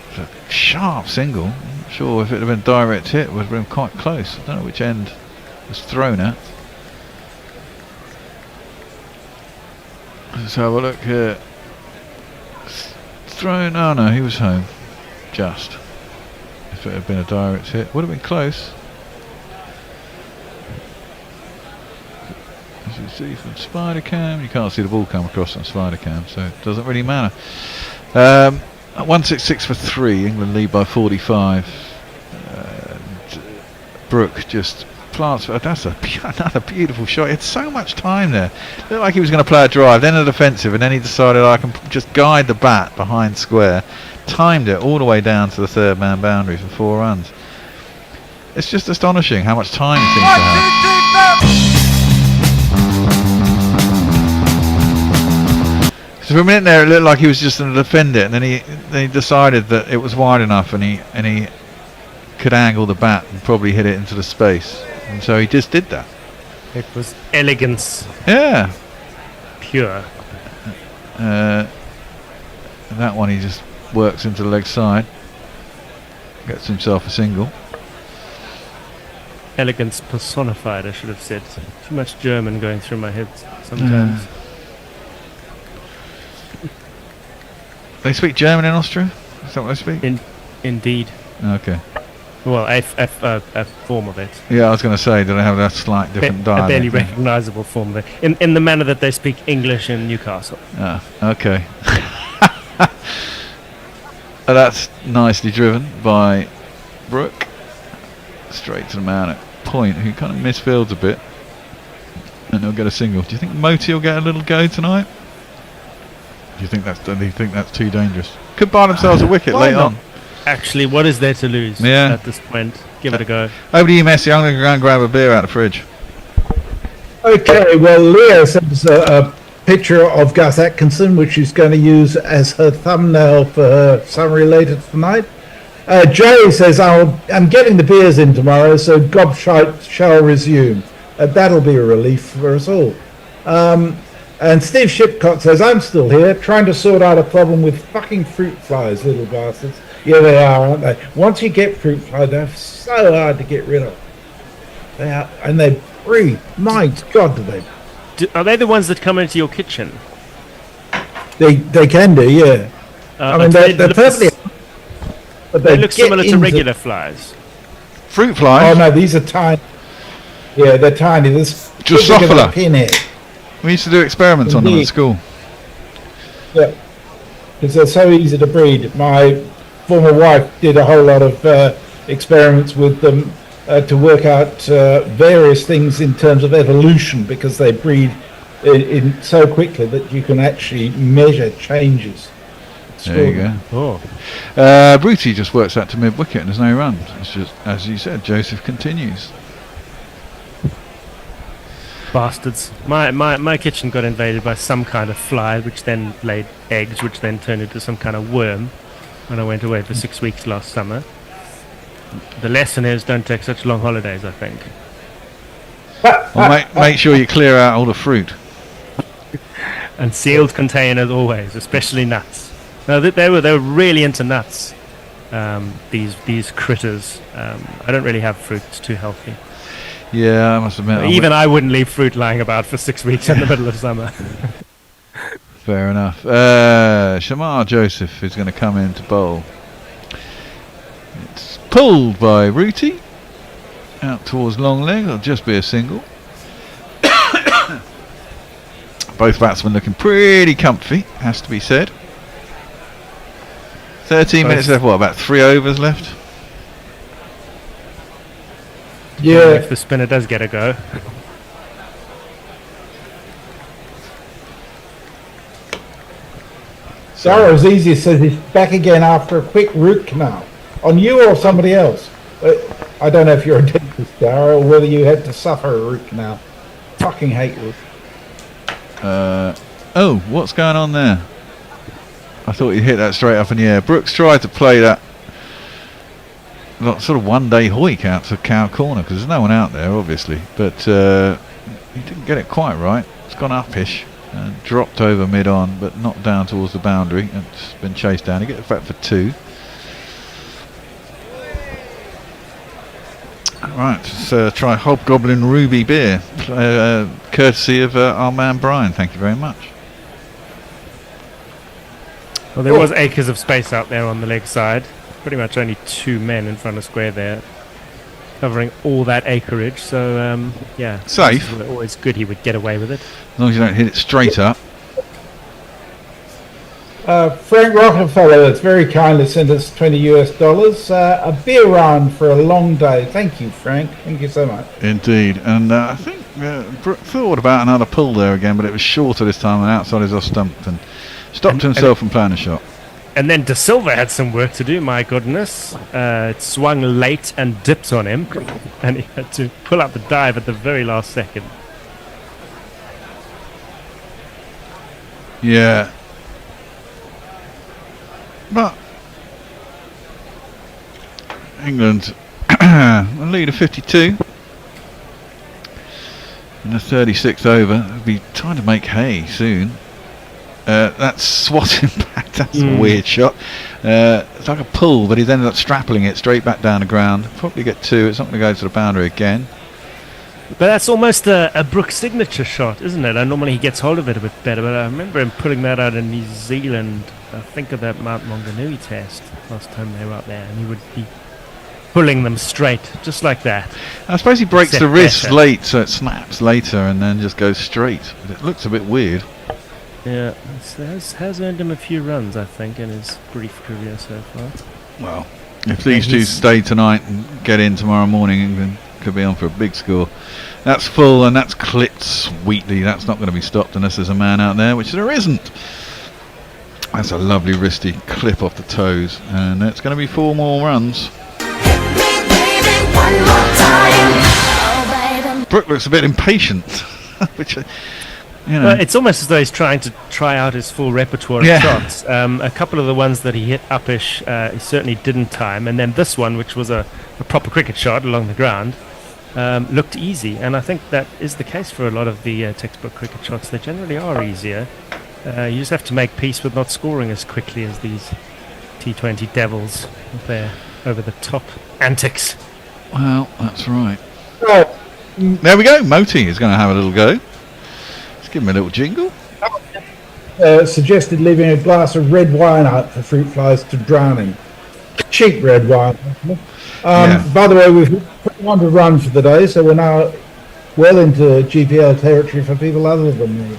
It's a sharp single. I'm not sure if it had been direct hit, it would have been quite close. I don't know which end it was thrown at. Let's have a look here. Thrown. Oh no, he was home. Just. If it had been a direct hit, would have been close. As you see from Spider Cam, you can't see the ball come across on Spider Cam, so it doesn't really matter. 166 for 3, England lead by 45. Brooke just plants. That's another beautiful shot. He had so much time there. Looked like he was going to play a drive, then a defensive, and then he decided I can just guide the bat behind square. Timed it all the way down to the third man boundary for 4 runs. It's just astonishing how much time he seems to have. So for a minute there, it looked like he was just going to defend it, and then he decided that it was wide enough, and he could angle the bat and probably hit it into the space, and so he just did that. It was elegance. Yeah. Pure. And that one he just works into the leg side, gets himself a single. Elegance personified, I should have said. Too much German going through my head sometimes. They speak German in Austria? Is that what they speak? Indeed. Okay. Well, a form of it. Yeah, I was going to say, do they have that slight different dialect? A barely recognisable form of it. In the manner that they speak English in Newcastle. Ah, okay. That's nicely driven by Brooke. Straight to the man at point, who kind of misfields a bit. And he'll get a single. Do you think Moti will get a little go tonight? Do you think that's too dangerous? Could buy themselves a wicket late on. Actually, what is there to lose at this point? Give it a go. Over to you, Messi. I'm going to go and grab a beer out of the fridge. Okay, well, Leah sent us a picture of Gus Atkinson, which she's going to use as her thumbnail for her summary later tonight. Jay says, I'm getting the beers in tomorrow, so gobshite shall resume. That'll be a relief for us all. And Steve Shipcott says, I'm still here, trying to sort out a problem with fucking fruit flies, little bastards. Yeah, they are, aren't they? Once you get fruit flies, they're so hard to get rid of. They are, and they breathe. My God, do they? Are they the ones that come into your kitchen? They can do, yeah. I mean, they're perfectly... But they look similar to regular flies. Fruit flies? Oh, no, these are tiny. Yeah, they're tiny. This Drosophila. Pinhead. We used to do experiments on them at school. Yeah, because they're so easy to breed. My former wife did a whole lot of experiments with them to work out various things in terms of evolution, because they breed in so quickly that you can actually measure changes. There you go. Bruty just works out to mid-wicket and there's no runs. It's just, as you said, Joseph continues. Bastards. My kitchen got invaded by some kind of fly, which then laid eggs, which then turned into some kind of worm when I went away for 6 weeks last summer. The lesson is, don't take such long holidays, I think. Well, make sure you clear out all the fruit. And sealed containers always, especially nuts. No, they were really into nuts. These critters. I don't really have fruit; it's too healthy. Yeah, I must admit. Even I wouldn't leave fruit lying about for 6 weeks in the middle of summer. Fair enough. Shamar Joseph is going to come in to bowl. It's pulled by Rooty out towards long leg. It'll just be a single. Both batsmen looking pretty comfy, has to be said. 13 minutes left, what, about 3 overs left? Yeah. If the spinner does get a go. Sarah Azizi says he's back again after a quick root canal. On you or somebody else? I don't know if you're a dentist, Sarah, or whether you had to suffer a root canal. Fucking hate root. Oh, what's going on there? I thought you hit that straight up in the air. Brooks tried to play that sort of one-day hoik out to Cow Corner because there's no one out there, obviously. But he didn't get it quite right. It's gone upish and dropped over mid-on, but not down towards the boundary. It's been chased down. He gets back for 2. Right, let's try Hobgoblin Ruby Beer, courtesy of our man Brian. Thank you very much. Well, there was acres of space out there on the leg side. Pretty much only 2 men in front of square there, covering all that acreage. So, yeah. Safe. Always good he would get away with it. As long as you don't hit it straight up. Frank Rockefeller, it's very kindly sent us $20 US. A beer run for a long day. Thank you, Frank. Thank you so much. Indeed. And I think Brooke thought about another pull there again, but it was shorter this time and outside his off stump and stopped himself from playing a shot. And then De Silva had some work to do, my goodness. It swung late and dipped on him, and he had to pull up the dive at the very last second. Yeah. But England a lead of 52 in the 36th over. They'll be trying to make hay soon. That's swatting back. That's a weird shot. It's like a pull, but he's ended up strappling it straight back down the ground. Probably get 2. It's not going to go to the boundary again. But that's almost a Brooks signature shot, isn't it? And normally he gets hold of it a bit better, but I remember him pulling that out in New Zealand. I think of that Mount Maunganui test last time they were out there, and he would be pulling them straight, just like that. I suppose he breaks the wrist late, so it snaps later and then just goes straight. But it looks a bit weird. Yeah, it has earned him a few runs, I think, in his brief career so far. Well, if these two stay tonight and get in tomorrow morning, England could be on for a big score. That's full and that's clipped sweetly. That's not going to be stopped unless there's a man out there, which there isn't. That's a lovely wristy clip off the toes, and it's going to be 4 more runs. Brooke looks a bit impatient, which, you know. Well, it's almost as though he's trying to try out his full repertoire of shots. A couple of the ones that he hit upish, he certainly didn't time, and then this one, which was a proper cricket shot along the ground, looked easy, and I think that is the case for a lot of the textbook cricket shots. They generally are easier. You just have to make peace with not scoring as quickly as these T20 devils with their over-the-top antics. Well, that's right. There we go. Moti is going to have a little go. Let's give him a little jingle. Suggested leaving a glass of red wine out for fruit flies to drown him. Cheap red wine. By the way, we've put 1 to run for the day, so we're now well into GPL territory for people other than me.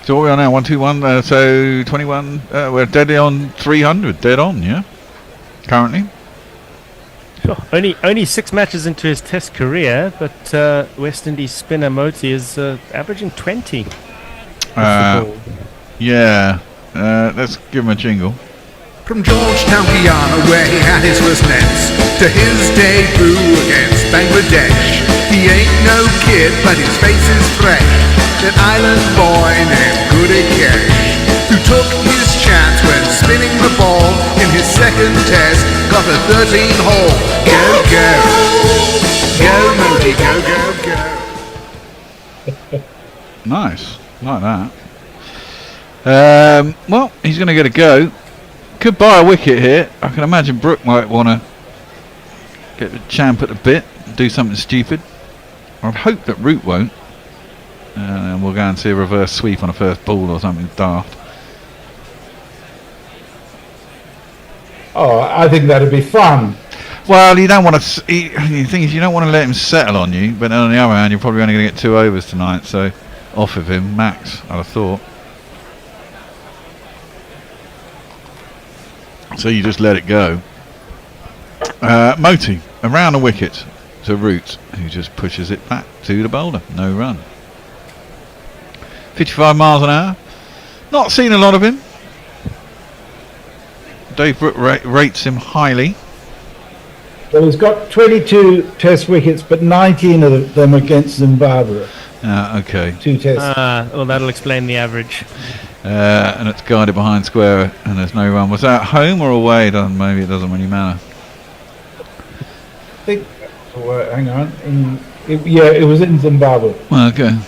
So what are we on now? 121. So 21. We're dead on 300. Dead on, yeah. Currently. Sure. Only 6 matches into his Test career, but West Indies spinner Moti is averaging 20. Yeah. Let's give him a jingle. From Georgetown, Guyana, where he had his first nets, to his debut against Bangladesh. He ain't no kid, but his face is fresh. An island boy named Goody Cash, who took his chance when spinning the ball in his second test, got a 13-hole. Go, go. Go, Moti, go, go, go. Nice. Like that. Well, he's going to get a go. Could buy a wicket here. I can imagine Brooke might want to get the champ at the bit, do something stupid. I'd hope that Root won't. And we'll go and see a reverse sweep on a first ball or something daft. Oh, I think that'd be fun. Well, you don't want to. The thing is, you don't want to let him settle on you. But on the other hand, you're probably only going to get 2 overs tonight. So, off of him, max. I'd have thought. So you just let it go. Moti around the wicket to Root, who just pushes it back to the bowler. No run. 55 miles an hour. Not seen a lot of him. Dave Brooke rates him highly. Well, he's got 22 Test wickets, but 19 of them against Zimbabwe. Okay. 2 Tests. Well, that'll explain the average. And it's guided behind square, and there's no run. Was that home or away? Maybe it doesn't really matter. I think. Hang on. It was in Zimbabwe. Okay.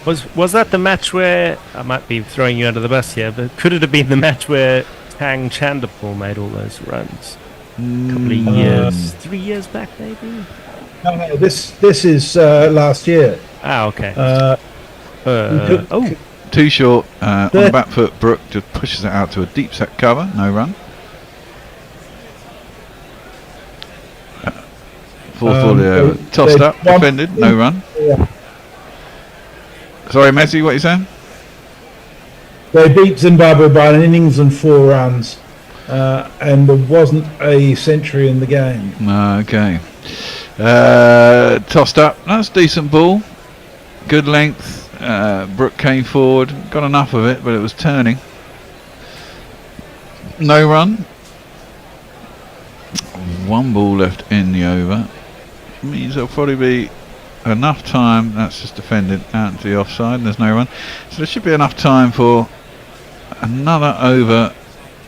Was that the match where, I might be throwing you under the bus here, but could it have been the match where Tang Chanderpaul made all those runs? A couple of years, 3 years back maybe? No, this is last year. Ah, okay. Too short. On the back foot, Brooke just pushes it out to a deep set cover. No run. Fourth ball over. Tossed up, defended. No run. Yeah. Sorry, Messi, what are you saying? They beat Zimbabwe by an innings and 4 runs. And there wasn't a century in the game. Okay. Tossed up. That's a decent ball. Good length. Brooke came forward. Got enough of it, but it was turning. No run. 1 ball left in the over. Means there'll probably be enough time. That's just defended out to the offside, and there's no run. So there should be enough time for another over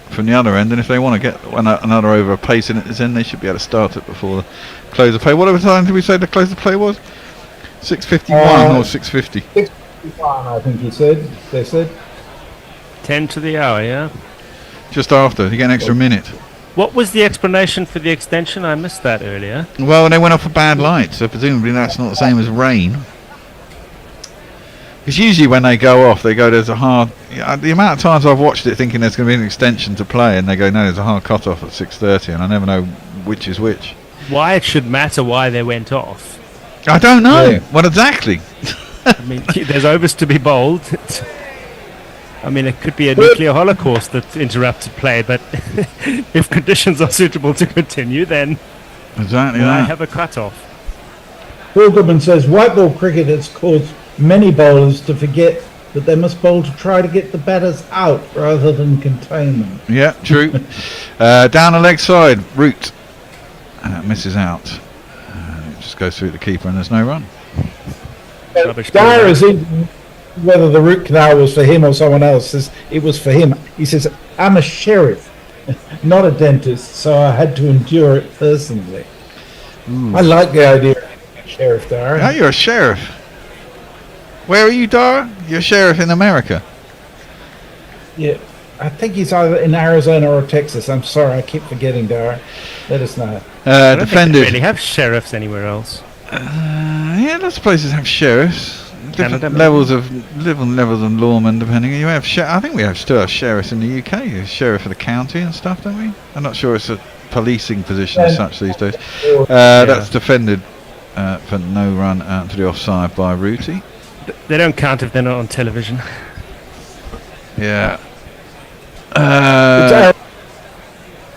from the other end, and if they want to get another over of pace in it, they should be able to start it before the close of play. Whatever time did we say the close of play was? 6:51 or 6:50? 6:51, I think they said. 10 to the hour, yeah? Just after. You get an extra minute. What was the explanation for the extension? I missed that earlier. Well, they went off a bad light, so presumably that's not the same as rain. Because usually when they go off, they go, there's a hard... the amount of times I've watched it thinking there's going to be an extension to play, and they go, no, there's a hard cut-off at 6:30, and I never know which is which. Why it should matter why they went off? I don't know. Yeah. Well, exactly. I mean, there's overs to be bowled. I mean, it could be a nuclear holocaust that interrupted play, but if conditions are suitable to continue, then exactly I have a cut-off. Paul Goodman says, white ball cricket has caused many bowlers to forget that they must bowl to try to get the batters out rather than contain them. Yeah, true. Down the leg side, Root misses out. It just goes through the keeper and there's no run. Dyer is in whether the root canal was for him or someone else. Says it was for him. He says, I'm a sheriff, not a dentist, so I had to endure it personally. I like the idea of being a sheriff, Dara. Oh, you're a sheriff. Where are you, Dara? You're a sheriff in America. Yeah, I think he's either in Arizona or Texas. I'm sorry, I keep forgetting, Dara. Let us know. I don't think they really have sheriffs anywhere else. Yeah, lots of places have sheriffs. Different Canada, levels of lawmen, depending. You have I think we still have sheriffs in the UK. You're sheriff of the county and stuff, don't we? I'm not sure it's a policing position as such these days. That's defended for no run out to the offside by Rooty. They don't count if they're not on television. Yeah.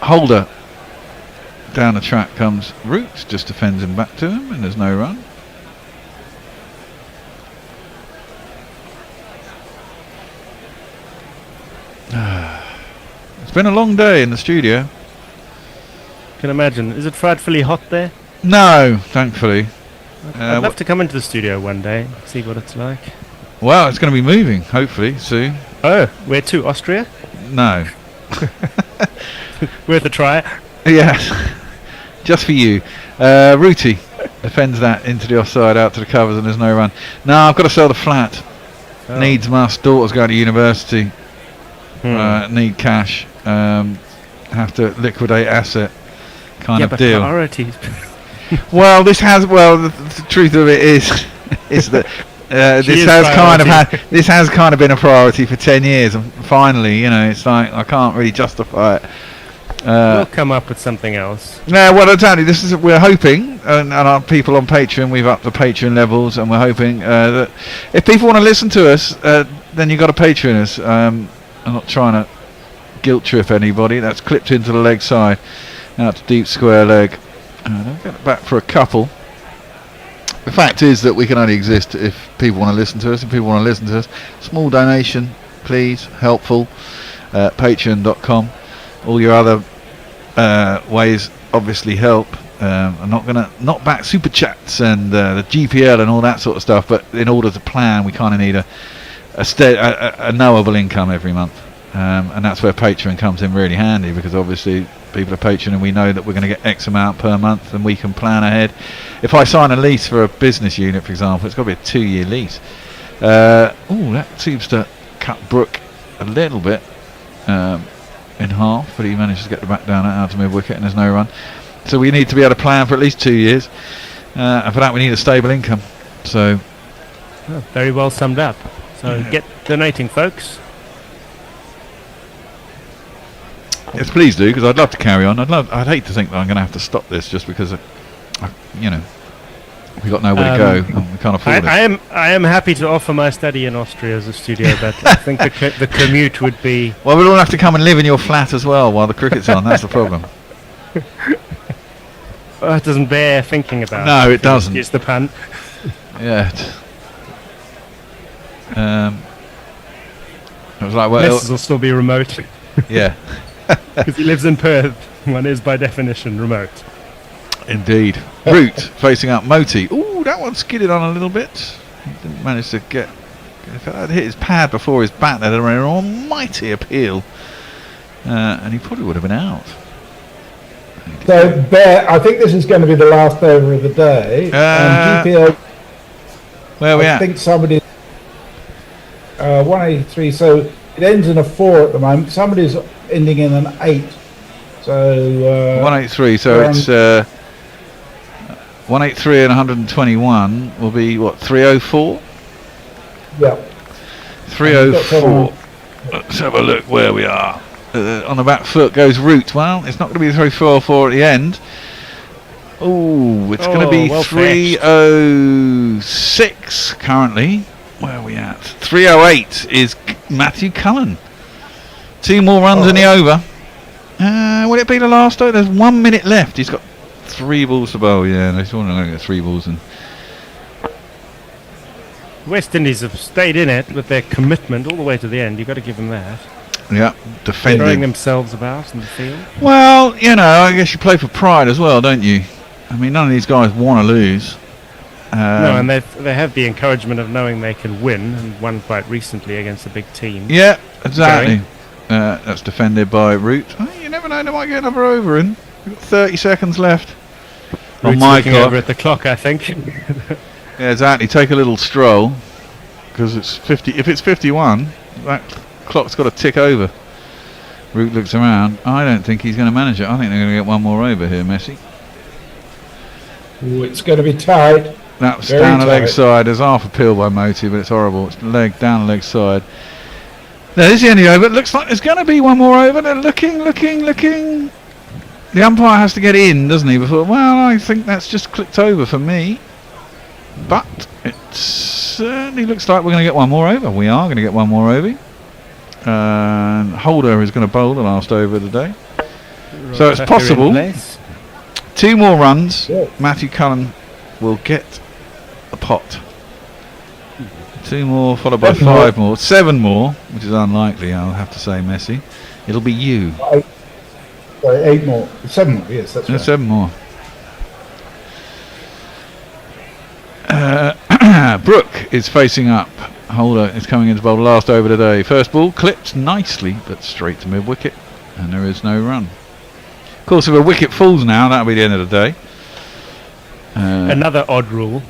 Holder. Down the track comes Roots, just defends him back to him, and there's no run. It's been a long day in the studio. Can imagine. Is it frightfully hot there? No, thankfully. I'd love to come into the studio one day, see what it's like. Well, it's going to be moving, hopefully, soon. Oh, where to? Austria? No. Worth a try. Yes. Just for you. Rooty defends that into the offside, out to the covers, and there's no run. No, I've got to sell the flat. Needs must. Daughter's going to university. need cash, have to liquidate asset kind of but deal. Priorities. Well, the truth of it is that this has kind of been a priority for 10 years, and finally, it's like I can't really justify it. We'll come up with something else. No, well, exactly. We're hoping, and our people on Patreon, we've upped the Patreon levels, and we're hoping that if people want to listen to us, then you've got to Patreon us. I'm not trying to guilt trip anybody. That's clipped into the leg side, out to deep square leg. I'll get it back for a couple. The fact is that we can only exist if people want to listen to us. If people want to listen to us, small donation, please, helpful. Patreon.com. All your other ways obviously help. I'm not going to knock back super chats and the GPL and all that sort of stuff, but in order to plan, we kind of need a knowable income every month, and that's where Patreon comes in really handy, because obviously people are Patreon and we know that we're going to get X amount per month, and we can plan ahead. If I sign a lease for a business unit, for example, it's got to be a 2-year lease. That seems to cut Brooke a little bit in half, but he managed to get the back down out to mid wicket, and there's no run. So we need to be able to plan for at least 2 years, and for that we need a stable income. So very well summed up. So get donating, folks. Yes, please do, because I'd love to carry on. I'd hate to think that I'm going to have to stop this just because we got nowhere to go and we can't afford it. I am happy to offer my study in Austria as a studio, but I think the commute would be... Well, we'll all have to come and live in your flat as well while the cricket's on. That's the problem. Well, it doesn't bear thinking about. No, it doesn't. It's the pun. Yeah. It was like, Messrs will still be remote. Yeah. Because he lives in Perth. One is by definition remote. Indeed. Root facing up Moti. Ooh, that one skidded on a little bit. He didn't manage to get... If that hit his pad before his bat, that'd have been an almighty appeal. And he probably would have been out. So, Bear, I think this is going to be the last over of the day. And GPL... Where are we at? I think somebody... 183, so it ends in a 4 at the moment. Somebody's ending in an 8. So... 183, so it's... 183 and 121 will be, what, 304? Yeah. 304. Let's have a look where we are. On the back foot goes Root. Well, it's not going to be 304 at the end. Oh, it's going to be 306 currently. Where are we at? 308 is Matthew Cullen. 2 more runs in the over. Will it be the last over? There's 1 minute left. He's got 3 balls to bowl. Yeah, they still want to get 3 balls in. West Indies have stayed in it with their commitment all the way to the end. You've got to give them that. Yeah, defending. Throwing themselves about in the field. Well, I guess you play for pride as well, don't you? I mean, none of these guys want to lose. No, and they have the encouragement of knowing they can win, and won quite recently against a big team. Yeah, exactly. That's defended by Root. Oh, you never know, they might get another over in. We've got 30 seconds left. Root's looking over at the clock, I think. Yeah, exactly. Take a little stroll, because it's 50. If it's 51, that clock's got to tick over. Root looks around. I don't think he's going to manage it. I think they're going to get 1 more over here, Messi. Ooh, it's going to be tight. That's down the leg side. There's half a peel by Moti, but it's horrible. It's down the leg side. There's the only over. It looks like there's going to be 1 more over. They're looking. The umpire has to get in, doesn't he? Before. Well, I think that's just clicked over for me. But it certainly looks like we're going to get 1 more over. We are going to get 1 more over. And Holder is going to bowl the last over of the day. So it's possible. 2 more runs. Yeah. Matthew Cullen will get a pot. 2 more followed by 5 more. 7 more, which is unlikely, I'll have to say, Messi. It'll be you. 8 more. 7 more, yes, that's right. 7 more. Brooke is facing up. Holder is coming into bowl the last over today. First ball clipped nicely, but straight to mid wicket, and there is no run. Of course, if a wicket falls now, that'll be the end of the day. Another odd rule.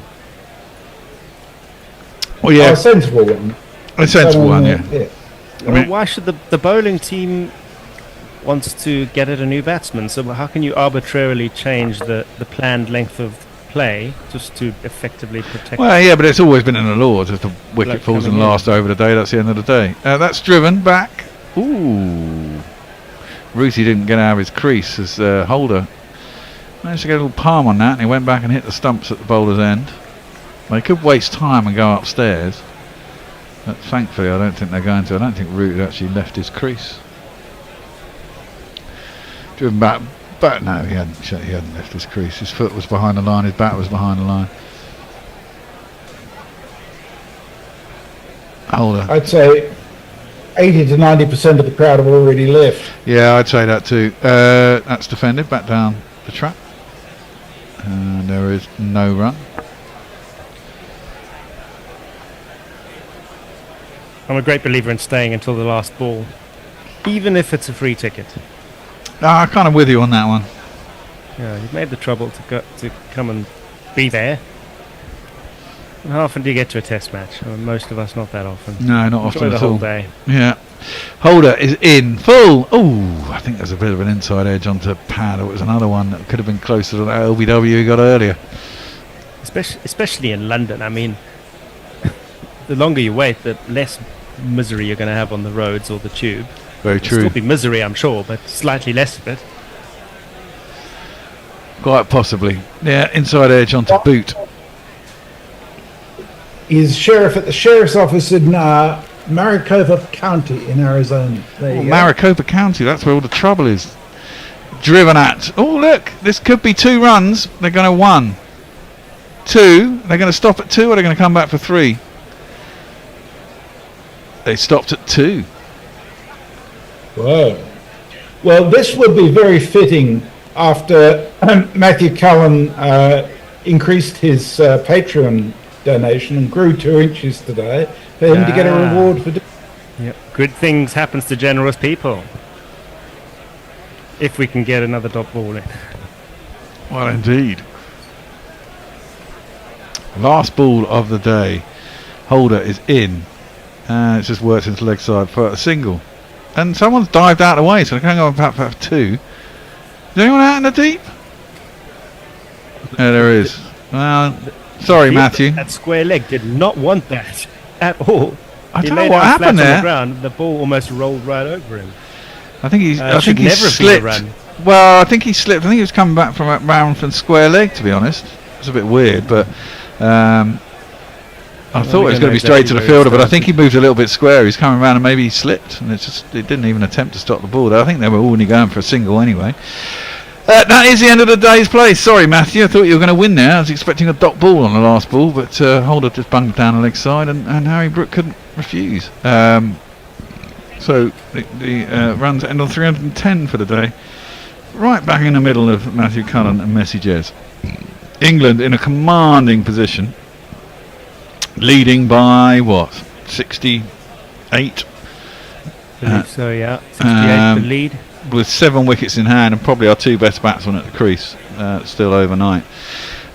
Well, yeah, a sensible one. A sensible one, yeah. Well, why should the bowling team wants to get at a new batsman? So how can you arbitrarily change the planned length of play just to effectively protect? Well, yeah, but it's always been in the laws. If the wicket falls in the last over the day, that's the end of the day. That's driven back. Ooh. Ruthie didn't get out of his crease as Holder managed to get a little palm on that, and he went back and hit the stumps at the bowler's end. They could waste time and go upstairs, but thankfully I don't think they're going to. I don't think Root actually left his crease. Driven back, but no, he hadn't left his crease. His foot was behind the line, his bat was behind the line. Holder. I'd say 80 to 90% of the crowd have already left. Yeah, I'd say that too. That's defended, back down the trap. And there is no run. I'm a great believer in staying until the last ball, even if it's a free ticket. I'm kind of with you on that one. Yeah, you've made the trouble to come and be there. And how often do you get to a test match? Well, most of us not that often. No, not Enjoy often the at whole all. day. Yeah. Holder is in full. Oh, I think there's a bit of an inside edge onto pad. It was another one that could have been closer to that LBW he got earlier. Especially in London. I mean, the longer you wait, the less misery you're going to have on the roads or the tube. Very true. There'll still be misery, I'm sure, but slightly less of it. Quite possibly. Yeah, inside edge onto boot. Is sheriff at the sheriff's office in Maricopa County in Arizona. There you go. Maricopa County, that's where all the trouble is. Driven at. Oh, look, this could be 2 runs. They're going to 1. 2. They're going to stop at 2, or they're going to come back for 3. They stopped at 2. Whoa. Well, this would be very fitting after Matthew Cullen increased his Patreon donation and grew 2 inches today for him to get a reward for doing. Yep. Good things happens to generous people. If we can get another dot ball in. Well, indeed. Last ball of the day. Holder is in. And it's just worked into leg side for a single. And someone's dived out of the way, so they're going to go for 2. Is anyone out in the deep? Yeah, there is. Well, sorry, Matthew. That square leg did not want that at all. I He don't know lay what down happened flat there. on the ground. The ball almost rolled right over him. I think he's. I should think he never have been a slipped. run. Well, I think he slipped. I think he was coming back from around from square leg. To be honest, it's a bit weird, but I thought it was going to be straight to the fielder, but I think he moved a little bit square. He's coming around and maybe he slipped, and it didn't even attempt to stop the ball. I think they were only going for a single anyway. That is the end of the day's play. Sorry, Matthew, I thought you were going to win there. I was expecting a dot ball on the last ball, but Holder just bunged down the leg side, and Harry Brook couldn't refuse. So the runs end on 310 for the day. Right back in the middle of Matthew Cullen and Messi Jez. England in a commanding position, leading by what, 68? So yeah, 68 the lead. With 7 wickets in hand and probably our 2 best batsmen at the crease still overnight.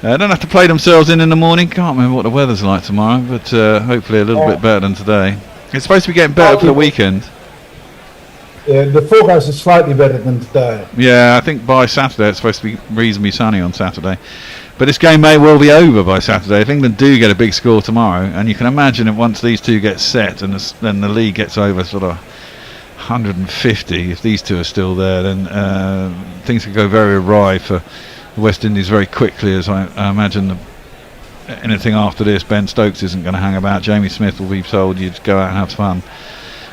Don't have to play themselves in the morning. Can't remember what the weather's like tomorrow, but hopefully a little bit better than today. It's supposed to be getting better for the weekend. Yeah, the forecast is slightly better than today. Yeah, I think by Saturday it's supposed to be reasonably sunny on Saturday. But this game may well be over by Saturday. If England do get a big score tomorrow, and you can imagine that once these 2 get set and then the league gets over sort of 150, if these 2 are still there, then things could go very awry for the West Indies very quickly, as I imagine anything after this. Ben Stokes isn't going to hang about. Jamie Smith will be told you to go out and have fun.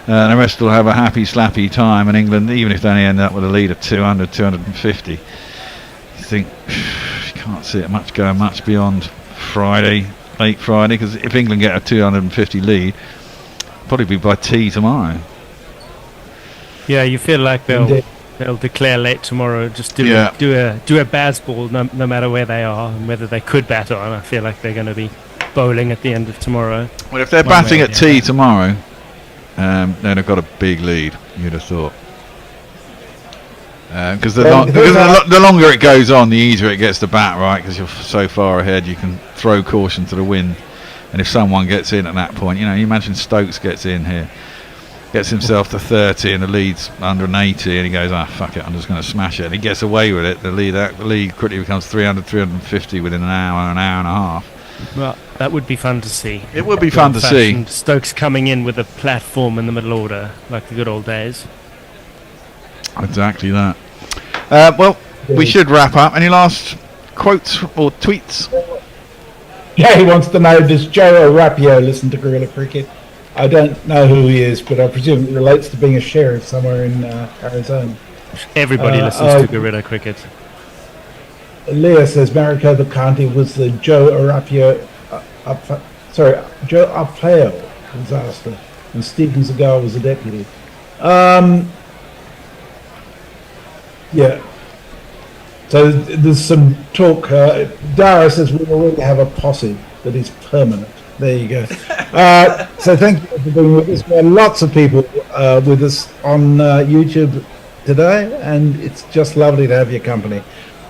The rest will have a happy, slappy time, and England, even if they only end up with a lead of 200, 250, you think you can't see it much going much beyond Friday, late Friday, because if England get a 250 lead, probably be by tea tomorrow. Yeah, you feel like they'll declare late tomorrow. Just do a Baz ball, no matter where they are and whether they could bat on. I feel like they're going to be bowling at the end of tomorrow. Well, if they're batting at tea tomorrow, then they've got a big lead. You'd have thought. Because the longer it goes on, the easier it gets to bat, right? Because you're so far ahead, you can throw caution to the wind. And if someone gets in at that point, you imagine Stokes gets in here. gets himself to 30 and the lead's 180, and he goes, fuck it, I'm just going to smash it, and he gets away with it. The lead quickly becomes 300, 350 within an hour and a half. Well, that would be fun to see. It would be fun to see. Stokes coming in with a platform in the middle order, like the good old days. Exactly that. Well, we should wrap up. Any last quotes or tweets? Jay wants to know, does Joe Arapio listen to Guerrilla Cricket? I don't know who he is, but I presume it relates to being a sheriff somewhere in Arizona. Everybody listens to Guerrilla Cricket. Leah says Maricopa County was the Joe Arapio, Joe Arpaio disaster, and Stephen Seagal was the deputy. Yeah. So there's some talk. Dara says we already have a posse that is permanent. There you go. So thank you for being with us. There are lots of people with us on YouTube today, and it's just lovely to have your company.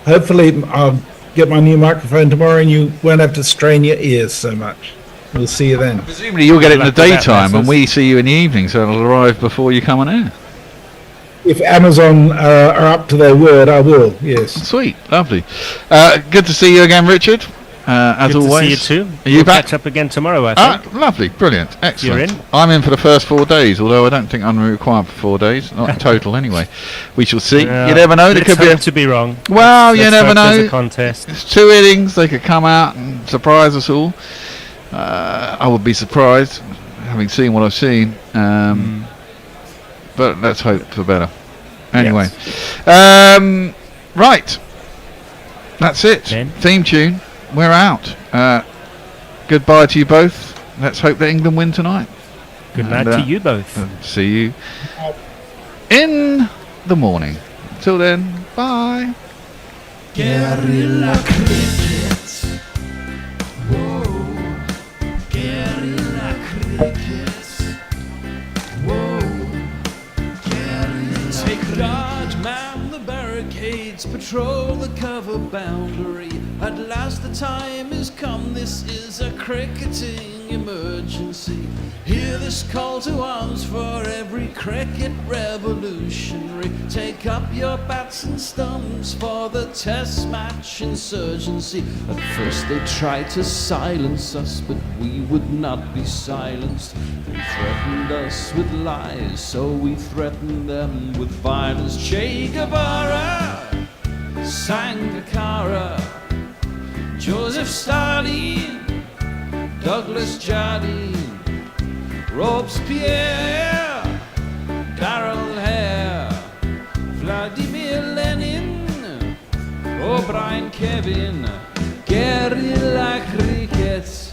Hopefully I'll get my new microphone tomorrow and you won't have to strain your ears so much. We'll see you then. Presumably you'll get it in the daytime and we see you in the evening, so it'll arrive before you come on air. If Amazon are up to their word, I will, yes. Sweet, lovely. Good to see you again, Richard. As Good always. to see you too. Are you We'll back? catch up again tomorrow, I think. Lovely, brilliant, excellent. You're in? I'm in for the first 4 days, although I don't think I'm required for 4 days, not in total anyway. We shall see. You never know. There could be to be wrong. Well, you never know. There's a contest. It's 2 innings. They could come out and surprise us all. I would be surprised, having seen what I've seen. But let's hope for better. Anyway, right. That's it. Theme tune. We're out. Goodbye to you both. Let's hope that England win tonight. Good night to you both. See you in the morning. Till then, bye. Guerrilla cricket. Whoa. Guerrilla cricket. Whoa. Guerrilla. Take guard, man the barricades, patrol the cover boundary. At last the time is come, this is a cricketing emergency. Hear this call to arms for every cricket revolutionary. Take up your bats and stumps for the test match insurgency. At first they tried to silence us, but we would not be silenced. They threatened us with lies, so we threatened them with violence. Che Guevara, Sangakkara, Joseph Stalin, Douglas Jardine, Robespierre, Darrell Hare, Vladimir Lenin, O'Brien Kevin, Guerrilla Cricket.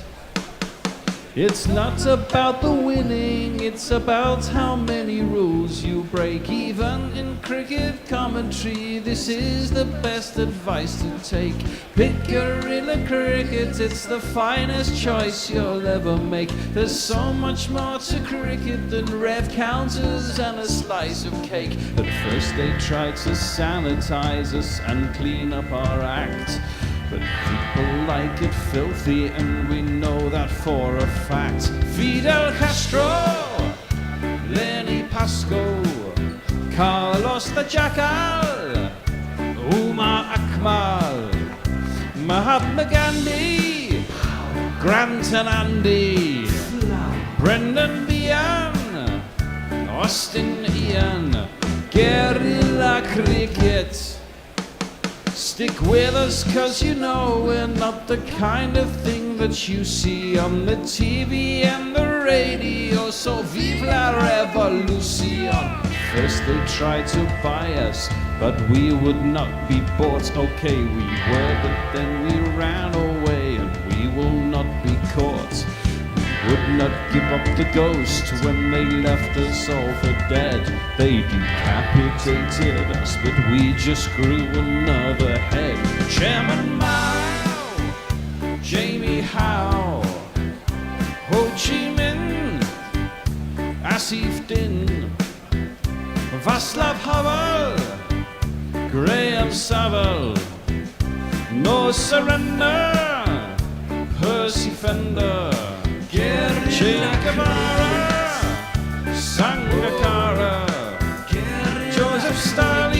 It's not about the winning, it's about how many rules you break. Even in cricket commentary, this is the best advice to take. Pick Guerrilla Cricket, it's the finest choice you'll ever make. There's so much more to cricket than rev counters and a slice of cake. At first they tried to sanitize us and clean up our act, but people like it filthy, and we know that for a fact. Fidel Castro, Lenny Pascoe, Carlos the Jackal, Umar Akmal, Mahatma Gandhi, Grant and Andy, Brendan Behan, Austin Ian, Guerrilla Cricket. Stick with us, cause you know we're not the kind of thing that you see on the TV and the radio. So vive la revolution. First they tried to buy us, but we would not be bought. Okay, we were, but then we ran away, and we will not be caught. We would not give up the ghost when they left us all for dead. They decapitated us, but we just grew another head. Chairman Mao, Jamie Howe, Ho Chi Minh, Asif Din, Václav Havel, Graham Saville, No Surrender, Percy Fender, Che Guevara, Sangakkara, Joseph Stalin.